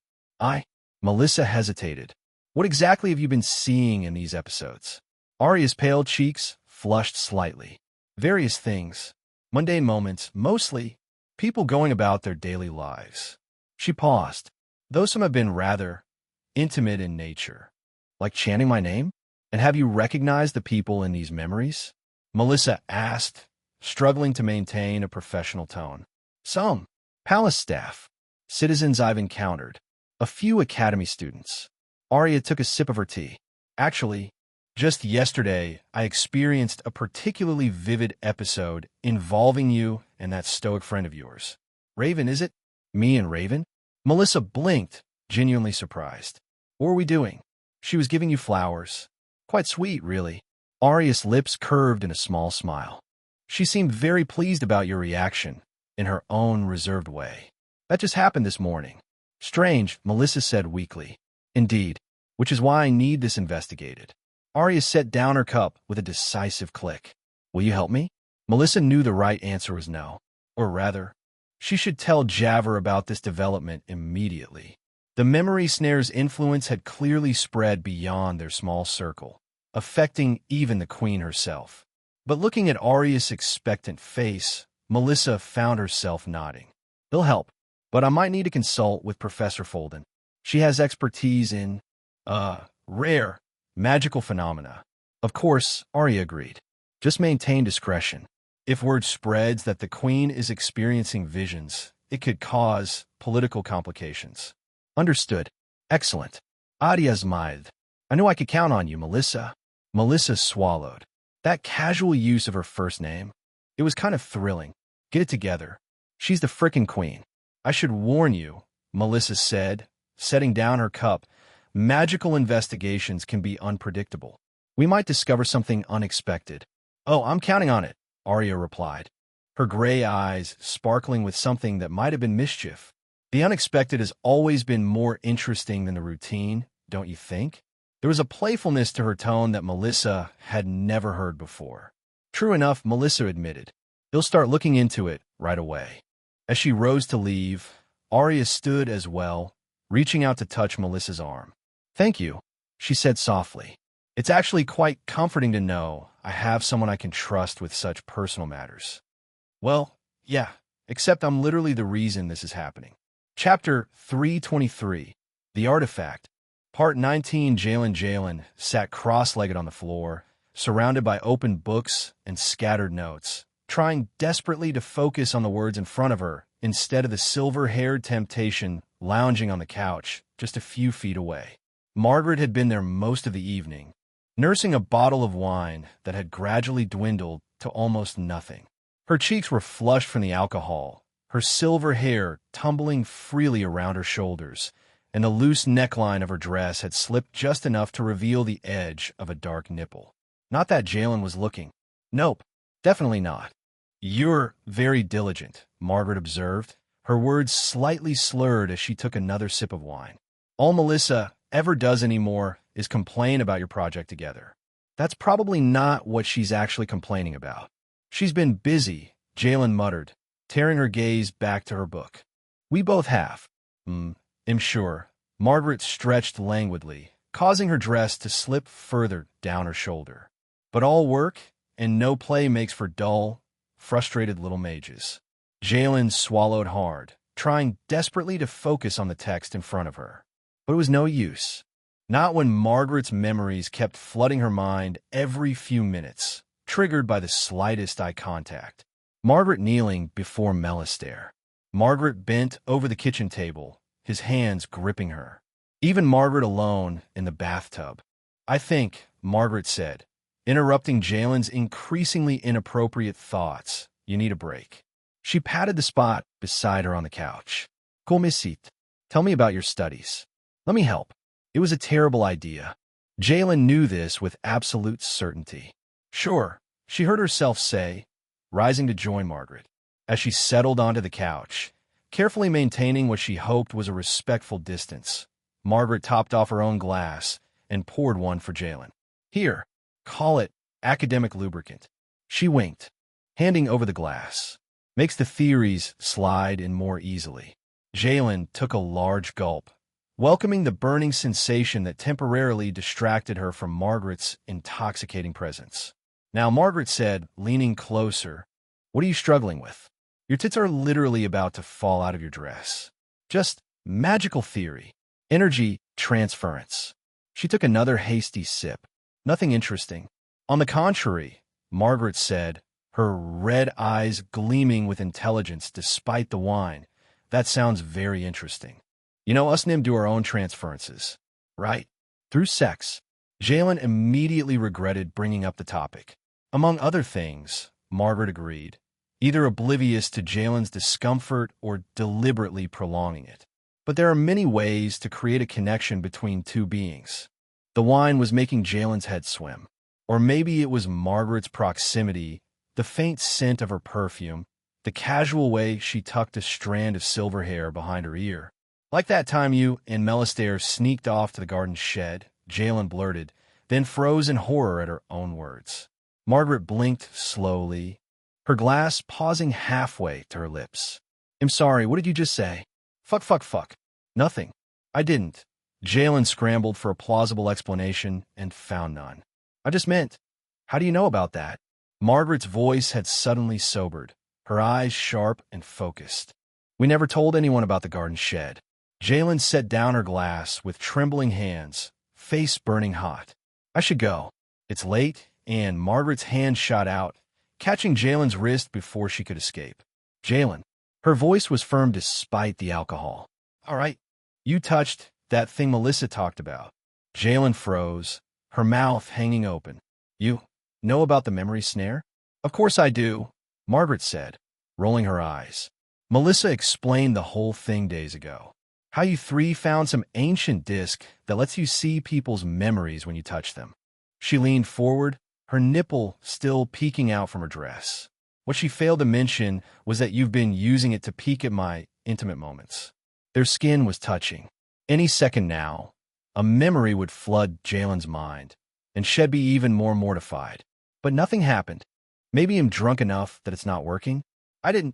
Melissa hesitated. What exactly have you been seeing in these episodes? Aria's pale cheeks flushed slightly. Various things. Mundane moments, mostly. People going about their daily lives. She paused. Though some have been rather intimate in nature. Like chanting my name? And have you recognized the people in these memories? Melissa asked, struggling to maintain a professional tone. Some. Palace staff. Citizens I've encountered. A few academy students. Aria took a sip of her tea. Actually, just yesterday, I experienced a particularly vivid episode involving you and that stoic friend of yours. Raven, is it? Me and Raven? Melissa blinked, genuinely surprised. What were we doing? She was giving you flowers. Quite sweet, really. Aria's lips curved in a small smile. She seemed very pleased about your reaction, in her own reserved way. That just happened this morning. Strange, Melissa said weakly. Indeed, which is why I need this investigated. Aria set down her cup with a decisive click. Will you help me? Melissa knew the right answer was no. Or rather, she should tell Javert about this development immediately. The memory snare's influence had clearly spread beyond their small circle, affecting even the queen herself. But looking at Aria's expectant face, Melissa found herself nodding. They'll help, but I might need to consult with Professor Folden. She has expertise in, rare, magical phenomena. Of course, Aria agreed. Just maintain discretion. If word spreads that the queen is experiencing visions, it could cause political complications. Understood. Excellent. Adia smiled. I knew I could count on you, Melissa. Melissa swallowed. That casual use of her first name, it was kind of thrilling. Get it together. She's the frickin' queen. I should warn you, Melissa said, setting down her cup. Magical investigations can be unpredictable. We might discover something unexpected. Oh, I'm counting on it, Aria replied, her gray eyes sparkling with something that might have been mischief. The unexpected has always been more interesting than the routine, don't you think? There was a playfulness to her tone that Melissa had never heard before. True enough, Melissa admitted. They'll start looking into it right away. As she rose to leave, Aria stood as well, reaching out to touch Melissa's arm. Thank you, she said softly. It's actually quite comforting to know I have someone I can trust with such personal matters. Well, yeah, except I'm literally the reason this is happening. Chapter 323, The Artifact. Part 19. Jalen sat cross-legged on the floor, surrounded by open books and scattered notes, trying desperately to focus on the words in front of her instead of the silver-haired temptation lounging on the couch just a few feet away. Margaret had been there most of the evening, nursing a bottle of wine that had gradually dwindled to almost nothing. Her cheeks were flushed from the alcohol, her silver hair tumbling freely around her shoulders, and the loose neckline of her dress had slipped just enough to reveal the edge of a dark nipple. Not that Jalen was looking. Nope, definitely not. You're very diligent, Margaret observed, her words slightly slurred as she took another sip of wine. All Melissa ever does anymore is complain about your project together. That's probably not what she's actually complaining about. She's been busy, Jalen muttered, tearing her gaze back to her book. We both have. I'm sure. Margaret stretched languidly, causing her dress to slip further down her shoulder. But all work and no play makes for dull, frustrated little mages. Jalen swallowed hard, trying desperately to focus on the text in front of her. But it was no use. Not when Margaret's memories kept flooding her mind every few minutes, triggered by the slightest eye contact. Margaret kneeling before Melistaire. Margaret bent over the kitchen table, his hands gripping her. Even Margaret alone in the bathtub. I think, Margaret said, interrupting Jalen's increasingly inappropriate thoughts, you need a break. She patted the spot beside her on the couch. Comme c'est? Tell me about your studies. Let me help. It was a terrible idea. Jalen knew this with absolute certainty. Sure, she heard herself say, rising to join Margaret. As she settled onto the couch, carefully maintaining what she hoped was a respectful distance, Margaret topped off her own glass and poured one for Jalen. Here, call it academic lubricant. She winked, handing over the glass. Makes the theories slide in more easily. Jalen took a large gulp, welcoming the burning sensation that temporarily distracted her from Margaret's intoxicating presence. Now, Margaret said, leaning closer, what are you struggling with? Your tits are literally about to fall out of your dress. Just magical theory. Energy transference. She took another hasty sip. Nothing interesting. On the contrary, Margaret said, her red eyes gleaming with intelligence despite the wine. That sounds very interesting. You know, us Nim do our own transferences, right? Through sex. Jalen immediately regretted bringing up the topic. Among other things, Margaret agreed, either oblivious to Jalen's discomfort or deliberately prolonging it. But there are many ways to create a connection between two beings. The wine was making Jalen's head swim. Or maybe it was Margaret's proximity, the faint scent of her perfume, the casual way she tucked a strand of silver hair behind her ear. Like that time you and Melistaire sneaked off to the garden shed, Jalen blurted, then froze in horror at her own words. Margaret blinked slowly, her glass pausing halfway to her lips. I'm sorry, what did you just say? Fuck. Nothing. I didn't. Jalen scrambled for a plausible explanation and found none. I just meant, how do you know about that? Margaret's voice had suddenly sobered, her eyes sharp and focused. We never told anyone about the garden shed. Jalen set down her glass with trembling hands, face burning hot. I should go. It's late, and Margaret's hand shot out, catching Jalen's wrist before she could escape. Jalen. Her voice was firm despite the alcohol. All right. You touched that thing Melissa talked about. Jalen froze, her mouth hanging open. You know about the memory snare? Of course I do, Margaret said, rolling her eyes. Melissa explained the whole thing days ago. How you three found some ancient disc that lets you see people's memories when you touch them. She leaned forward, her nipple still peeking out from her dress. What she failed to mention was that you've been using it to peek at my intimate moments. Their skin was touching. Any second now, a memory would flood Jalen's mind, and she'd be even more mortified. But nothing happened. Maybe I'm drunk enough that it's not working? I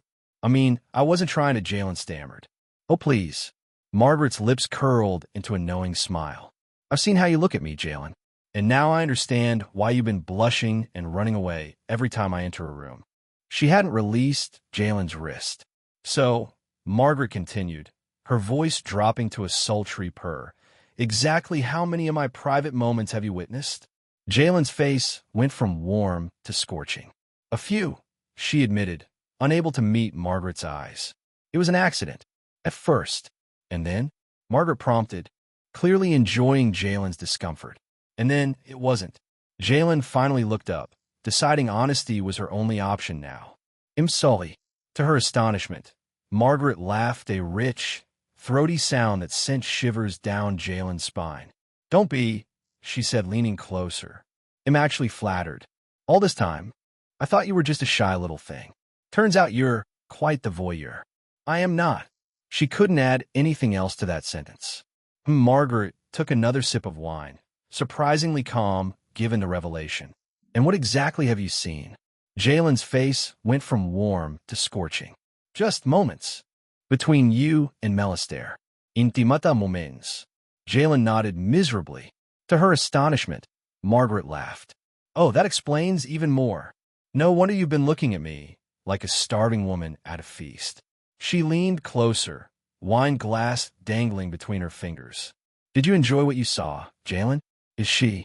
wasn't trying to, Jalen stammered. Oh, please. Margaret's lips curled into a knowing smile. I've seen how you look at me, Jalen, and now I understand why you've been blushing and running away every time I enter a room. She hadn't released Jalen's wrist. So, Margaret continued, her voice dropping to a sultry purr. Exactly how many of my private moments have you witnessed? Jalen's face went from warm to scorching. A few, she admitted, unable to meet Margaret's eyes. It was an accident, at first. And then, Margaret prompted, clearly enjoying Jalen's discomfort. And then it wasn't. Jalen finally looked up, deciding honesty was her only option now. I'm sorry. To her astonishment, Margaret laughed a rich, throaty sound that sent shivers down Jalen's spine. Don't be, she said, leaning closer. I'm actually flattered. All this time, I thought you were just a shy little thing. Turns out you're quite the voyeur. I am not. She couldn't add anything else to that sentence. Margaret took another sip of wine, surprisingly calm given the revelation. And what exactly have you seen? Jalen's face went from warm to scorching. Just moments. Between you and Melistaire. Intimata moments. Jalen nodded miserably. To her astonishment, Margaret laughed. Oh, that explains even more. No wonder you've been looking at me like a starving woman at a feast. She leaned closer, wine glass dangling between her fingers. Did you enjoy what you saw, Jalen? Is she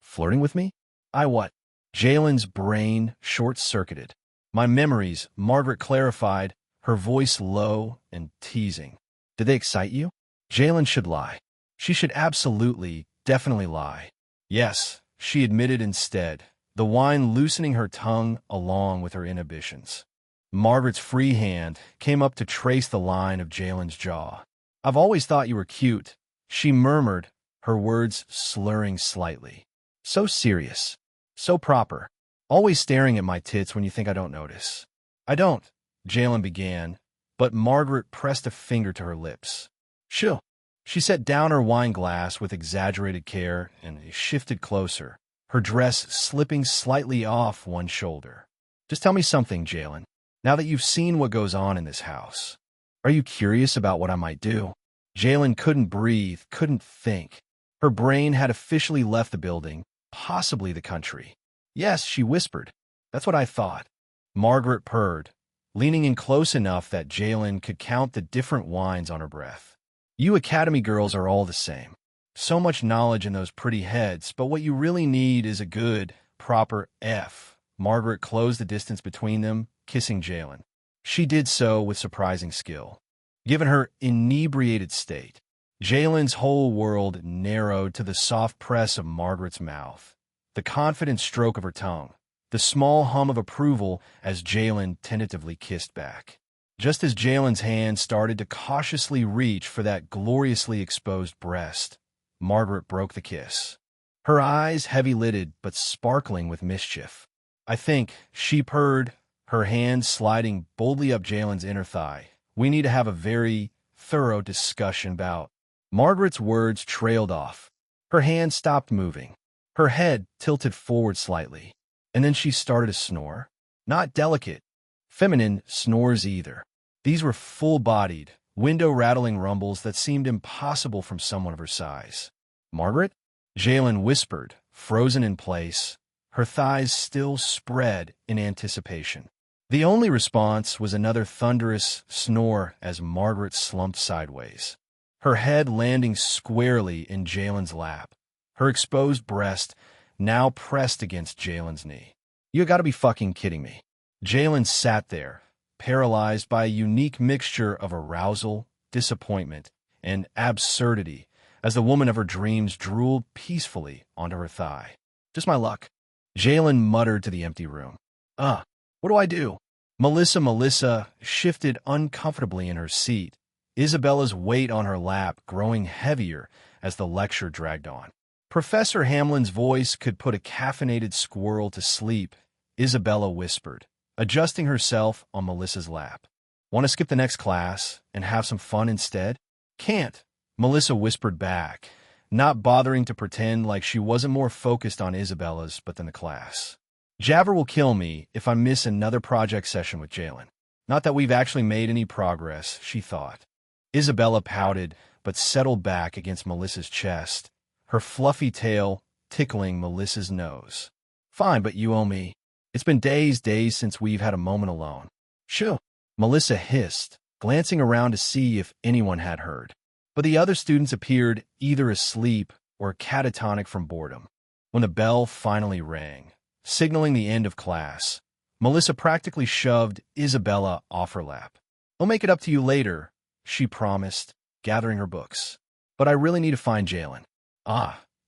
flirting with me? I what? Jalen's brain short-circuited. My memories, Margaret clarified, her voice low and teasing. Did they excite you? Jalen should lie. She should absolutely, definitely lie. Yes, she admitted instead, the wine loosening her tongue along with her inhibitions. Margaret's free hand came up to trace the line of Jalen's jaw. I've always thought you were cute, she murmured, her words slurring slightly. So serious. So proper. Always staring at my tits when you think I don't notice. I don't, Jalen began, but Margaret pressed a finger to her lips. Shoo. She set down her wine glass with exaggerated care and shifted closer, her dress slipping slightly off one shoulder. Just tell me something, Jalen. Now that you've seen what goes on in this house, are you curious about what I might do? Jalen couldn't breathe, couldn't think. Her brain had officially left the building, possibly the country. Yes, she whispered. That's what I thought. Margaret purred, leaning in close enough that Jalen could count the different wines on her breath. You Academy girls are all the same. So much knowledge in those pretty heads, but what you really need is a good, proper F. Margaret closed the distance between them, kissing Jalen. She did so with surprising skill. Given her inebriated state, Jalen's whole world narrowed to the soft press of Margaret's mouth, the confident stroke of her tongue, the small hum of approval as Jalen tentatively kissed back. Just as Jalen's hand started to cautiously reach for that gloriously exposed breast, Margaret broke the kiss. her eyes heavy-lidded but sparkling with mischief. "I think," she purred, her hand sliding boldly up Jalen's inner thigh, "we need to have a very thorough discussion about—" Margaret's words trailed off. Her hand stopped moving. Her head tilted forward slightly, and then she started to snore. Not delicate, feminine snores either. These were full-bodied, window-rattling rumbles that seemed impossible from someone of her size. "Margaret?" Jalen whispered, frozen in place, her thighs still spread in anticipation. The only response was another thunderous snore as Margaret slumped sideways, her head landing squarely in Jalen's lap, her exposed breast now pressed against Jalen's knee. "You gotta be fucking kidding me." Jalen sat there, paralyzed by a unique mixture of arousal, disappointment, and absurdity as the woman of her dreams drooled peacefully onto her thigh. "Just my luck," Jalen muttered to the empty room. What do I do?" Melissa shifted uncomfortably in her seat, Isabella's weight on her lap growing heavier as the lecture dragged on. Professor Hamlin's voice could put a caffeinated squirrel to sleep, Isabella whispered, adjusting herself on Melissa's lap. "Want to skip the next class and have some fun instead?" "Can't," Melissa whispered back, not bothering to pretend like she wasn't more focused on Isabella's but than the class. "Javer will kill me if I miss another project session with Jalen. Not that we've actually made any progress," she thought. Isabella pouted, but settled back against Melissa's chest, her fluffy tail tickling Melissa's nose. "Fine, but you owe me. It's been days since we've had a moment alone." "Shoo," Melissa hissed, glancing around to see if anyone had heard. But the other students appeared either asleep or catatonic from boredom. When the bell finally rang, signaling the end of class, Melissa practically shoved Isabella off her lap. "I'll make it up to you later," she promised, gathering her books. "But I really need to find Jalen."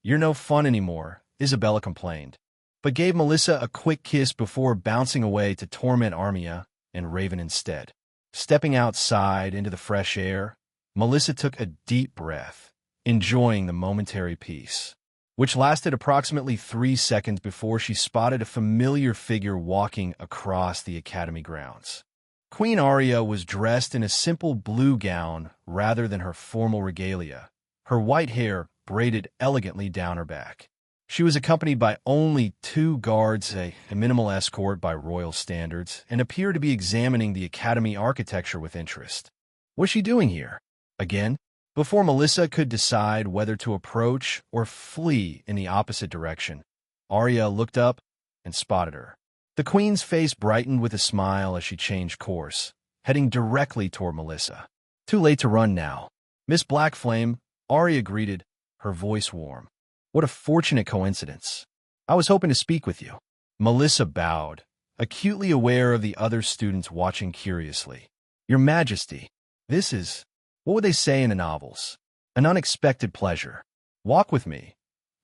You're no fun anymore," Isabella complained, but gave Melissa a quick kiss before bouncing away to torment Armia and Raven instead. Stepping outside into the fresh air, Melissa took a deep breath, enjoying the momentary peace, which lasted approximately 3 seconds before she spotted a familiar figure walking across the academy grounds. Queen Arya was dressed in a simple blue gown rather than her formal regalia, her white hair braided elegantly down her back. She was accompanied by only 2 guards, a minimal escort by royal standards, and appeared to be examining the academy architecture with interest. What's she doing here? Again? Before Melissa could decide whether to approach or flee in the opposite direction, Arya looked up and spotted her. The queen's face brightened with a smile as she changed course, heading directly toward Melissa. "Too late to run now." "Miss Blackflame," Arya greeted, her voice warm. "What a fortunate coincidence. I was hoping to speak with you." Melissa bowed, acutely aware of the other students watching curiously. "Your Majesty, this is, what would they say in the novels? An unexpected pleasure. Walk with me,"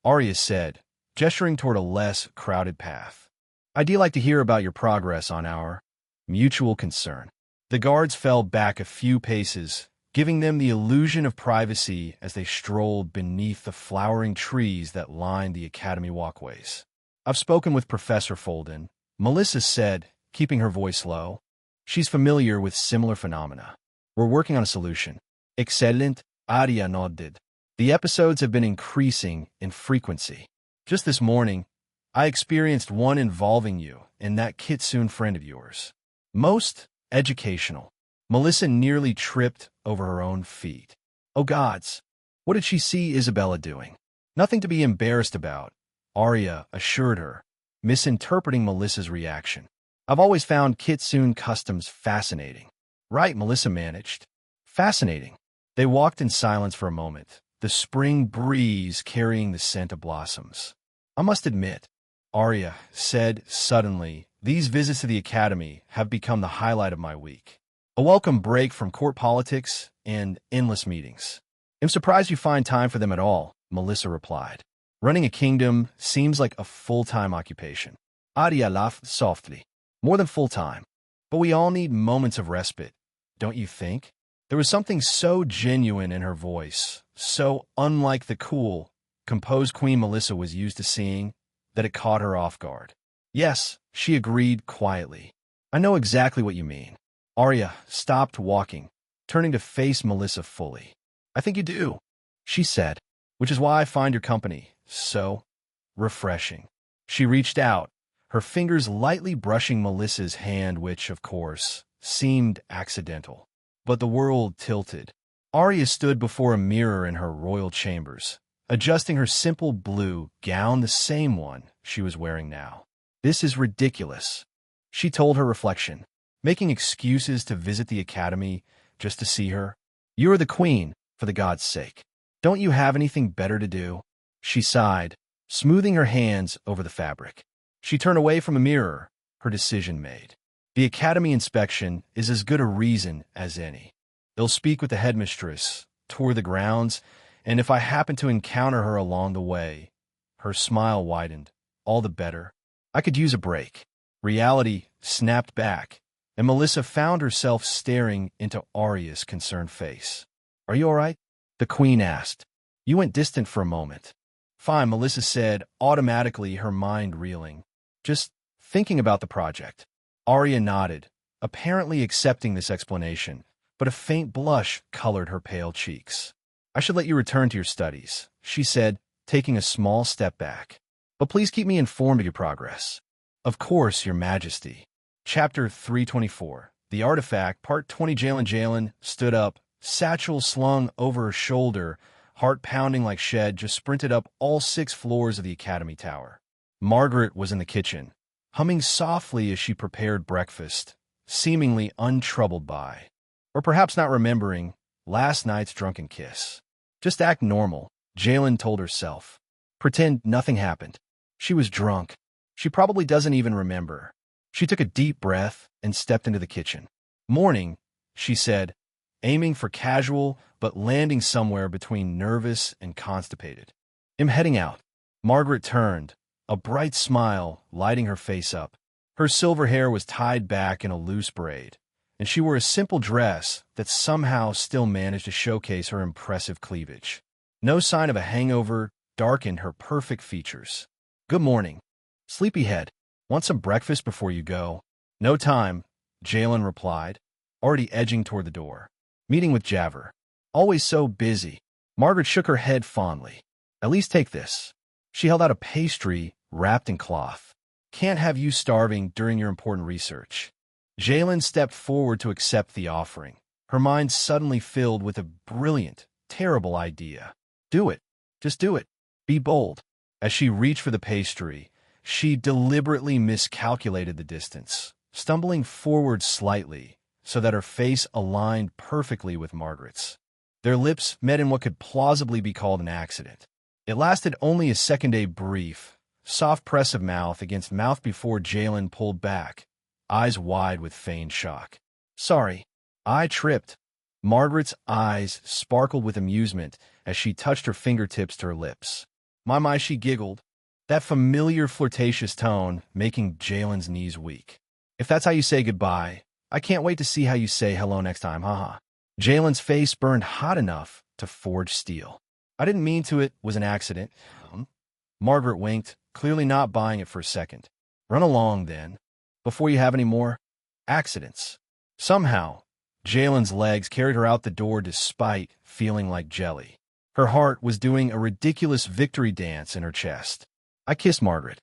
Arya said, gesturing toward a less crowded path. "I'd like to hear about your progress on our mutual concern." The guards fell back a few paces, giving them the illusion of privacy as they strolled beneath the flowering trees that lined the academy walkways. "I've spoken with Professor Folden," Melissa said, keeping her voice low. "She's familiar with similar phenomena. We're working on a solution." "Excellent," Arya nodded. "The episodes have been increasing in frequency. Just this morning, I experienced one involving you and that Kitsune friend of yours. Most educational." Melissa nearly tripped over her own feet. "Oh gods, what did she see Isabella doing?" "Nothing to be embarrassed about," Arya assured her, misinterpreting Melissa's reaction. "I've always found Kitsune customs fascinating." "Right," Melissa managed. "Fascinating." They walked in silence for a moment, the spring breeze carrying the scent of blossoms. "I must admit," Arya said suddenly, "these visits to the academy have become the highlight of my week. A welcome break from court politics and endless meetings." "I'm surprised you find time for them at all," Melissa replied. "Running a kingdom seems like a full-time occupation." Arya laughed softly. "More than full-time. But we all need moments of respite, don't you think?" There was something so genuine in her voice, so unlike the cool, composed Queen Melissa was used to seeing, that it caught her off guard. Yes, she agreed quietly. I know exactly what you mean. Arya stopped walking, turning to face Melissa fully. I think you do, she said, which is why I find your company so refreshing. She reached out, her fingers lightly brushing Melissa's hand, which, of course, seemed accidental. But the world tilted. Arya stood before a mirror in her royal chambers, adjusting her simple blue gown, the same one she was wearing now. This is ridiculous, she told her reflection, making excuses to visit the academy just to see her. You are the queen, for the gods' sake. Don't you have anything better to do? She sighed, smoothing her hands over the fabric. She turned away from a mirror, her decision made. The academy inspection is as good a reason as any. They'll speak with the headmistress, tour the grounds, and if I happen to encounter her along the way, her smile widened, all the better. I could use a break. Reality snapped back, and Melissa found herself staring into Arya's concerned face. Are you all right? The queen asked. You went distant for a moment. Fine, Melissa said, automatically, her mind reeling. Just thinking about the project. Arya nodded, apparently accepting this explanation, but a faint blush colored her pale cheeks. I should let you return to your studies, she said, taking a small step back. But please keep me informed of your progress. Of course, Your Majesty. Chapter 324. The Artifact, Part 20. Jalen stood up, satchel slung over her shoulder, heart pounding like Shed, just sprinted up all 6 floors of the Academy Tower. Margaret was in the kitchen, humming softly as she prepared breakfast, seemingly untroubled by, or perhaps not remembering, last night's drunken kiss. Just act normal, Jalen told herself. Pretend nothing happened. She was drunk. She probably doesn't even remember. She took a deep breath and stepped into the kitchen. Morning, she said, aiming for casual but landing somewhere between nervous and constipated. I'm heading out. Margaret turned, a bright smile lighting her face up. Her silver hair was tied back in a loose braid, and she wore a simple dress that somehow still managed to showcase her impressive cleavage. No sign of a hangover darkened her perfect features. Good morning. Sleepyhead, want some breakfast before you go? No time, Jalen replied, already edging toward the door. Meeting with Javer. Always so busy. Margaret shook her head fondly. At least take this. She held out a pastry wrapped in cloth. Can't have you starving during your important research. Jalen stepped forward to accept the offering, her mind suddenly filled with a brilliant, terrible idea. Do it. Just do it. Be bold. As she reached for the pastry, she deliberately miscalculated the distance, stumbling forward slightly so that her face aligned perfectly with Margaret's. Their lips met in what could plausibly be called an accident. It lasted only a second, a brief, soft press of mouth against mouth before Jalen pulled back, eyes wide with feigned shock. Sorry, I tripped. Margaret's eyes sparkled with amusement as she touched her fingertips to her lips. My, she giggled, that familiar flirtatious tone making Jalen's knees weak. If that's how you say goodbye, I can't wait to see how you say hello next time, haha. Jalen's face burned hot enough to forge steel. I didn't mean to, it was an accident. Margaret winked, clearly not buying it for a second. Run along, then, before you have any more accidents. Somehow, Jalen's legs carried her out the door despite feeling like jelly. Her heart was doing a ridiculous victory dance in her chest. I kissed Margaret.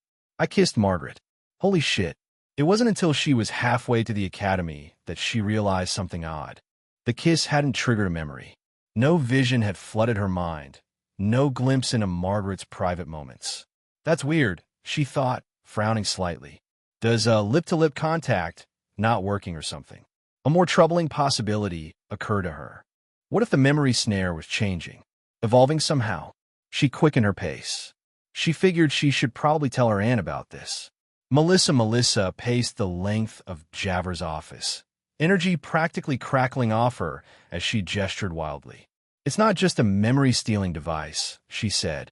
Holy shit. It wasn't until she was halfway to the academy that she realized something odd. The kiss hadn't triggered a memory. No vision had flooded her mind. No glimpse into Margaret's private moments. That's weird, she thought, frowning slightly. Does lip-to-lip contact not working or something? A more troubling possibility occurred to her. What if the memory snare was changing, evolving somehow? She quickened her pace. She figured she should probably tell her aunt about this. Melissa paced the length of Javer's office, energy practically crackling off her as she gestured wildly. It's not just a memory-stealing device, she said,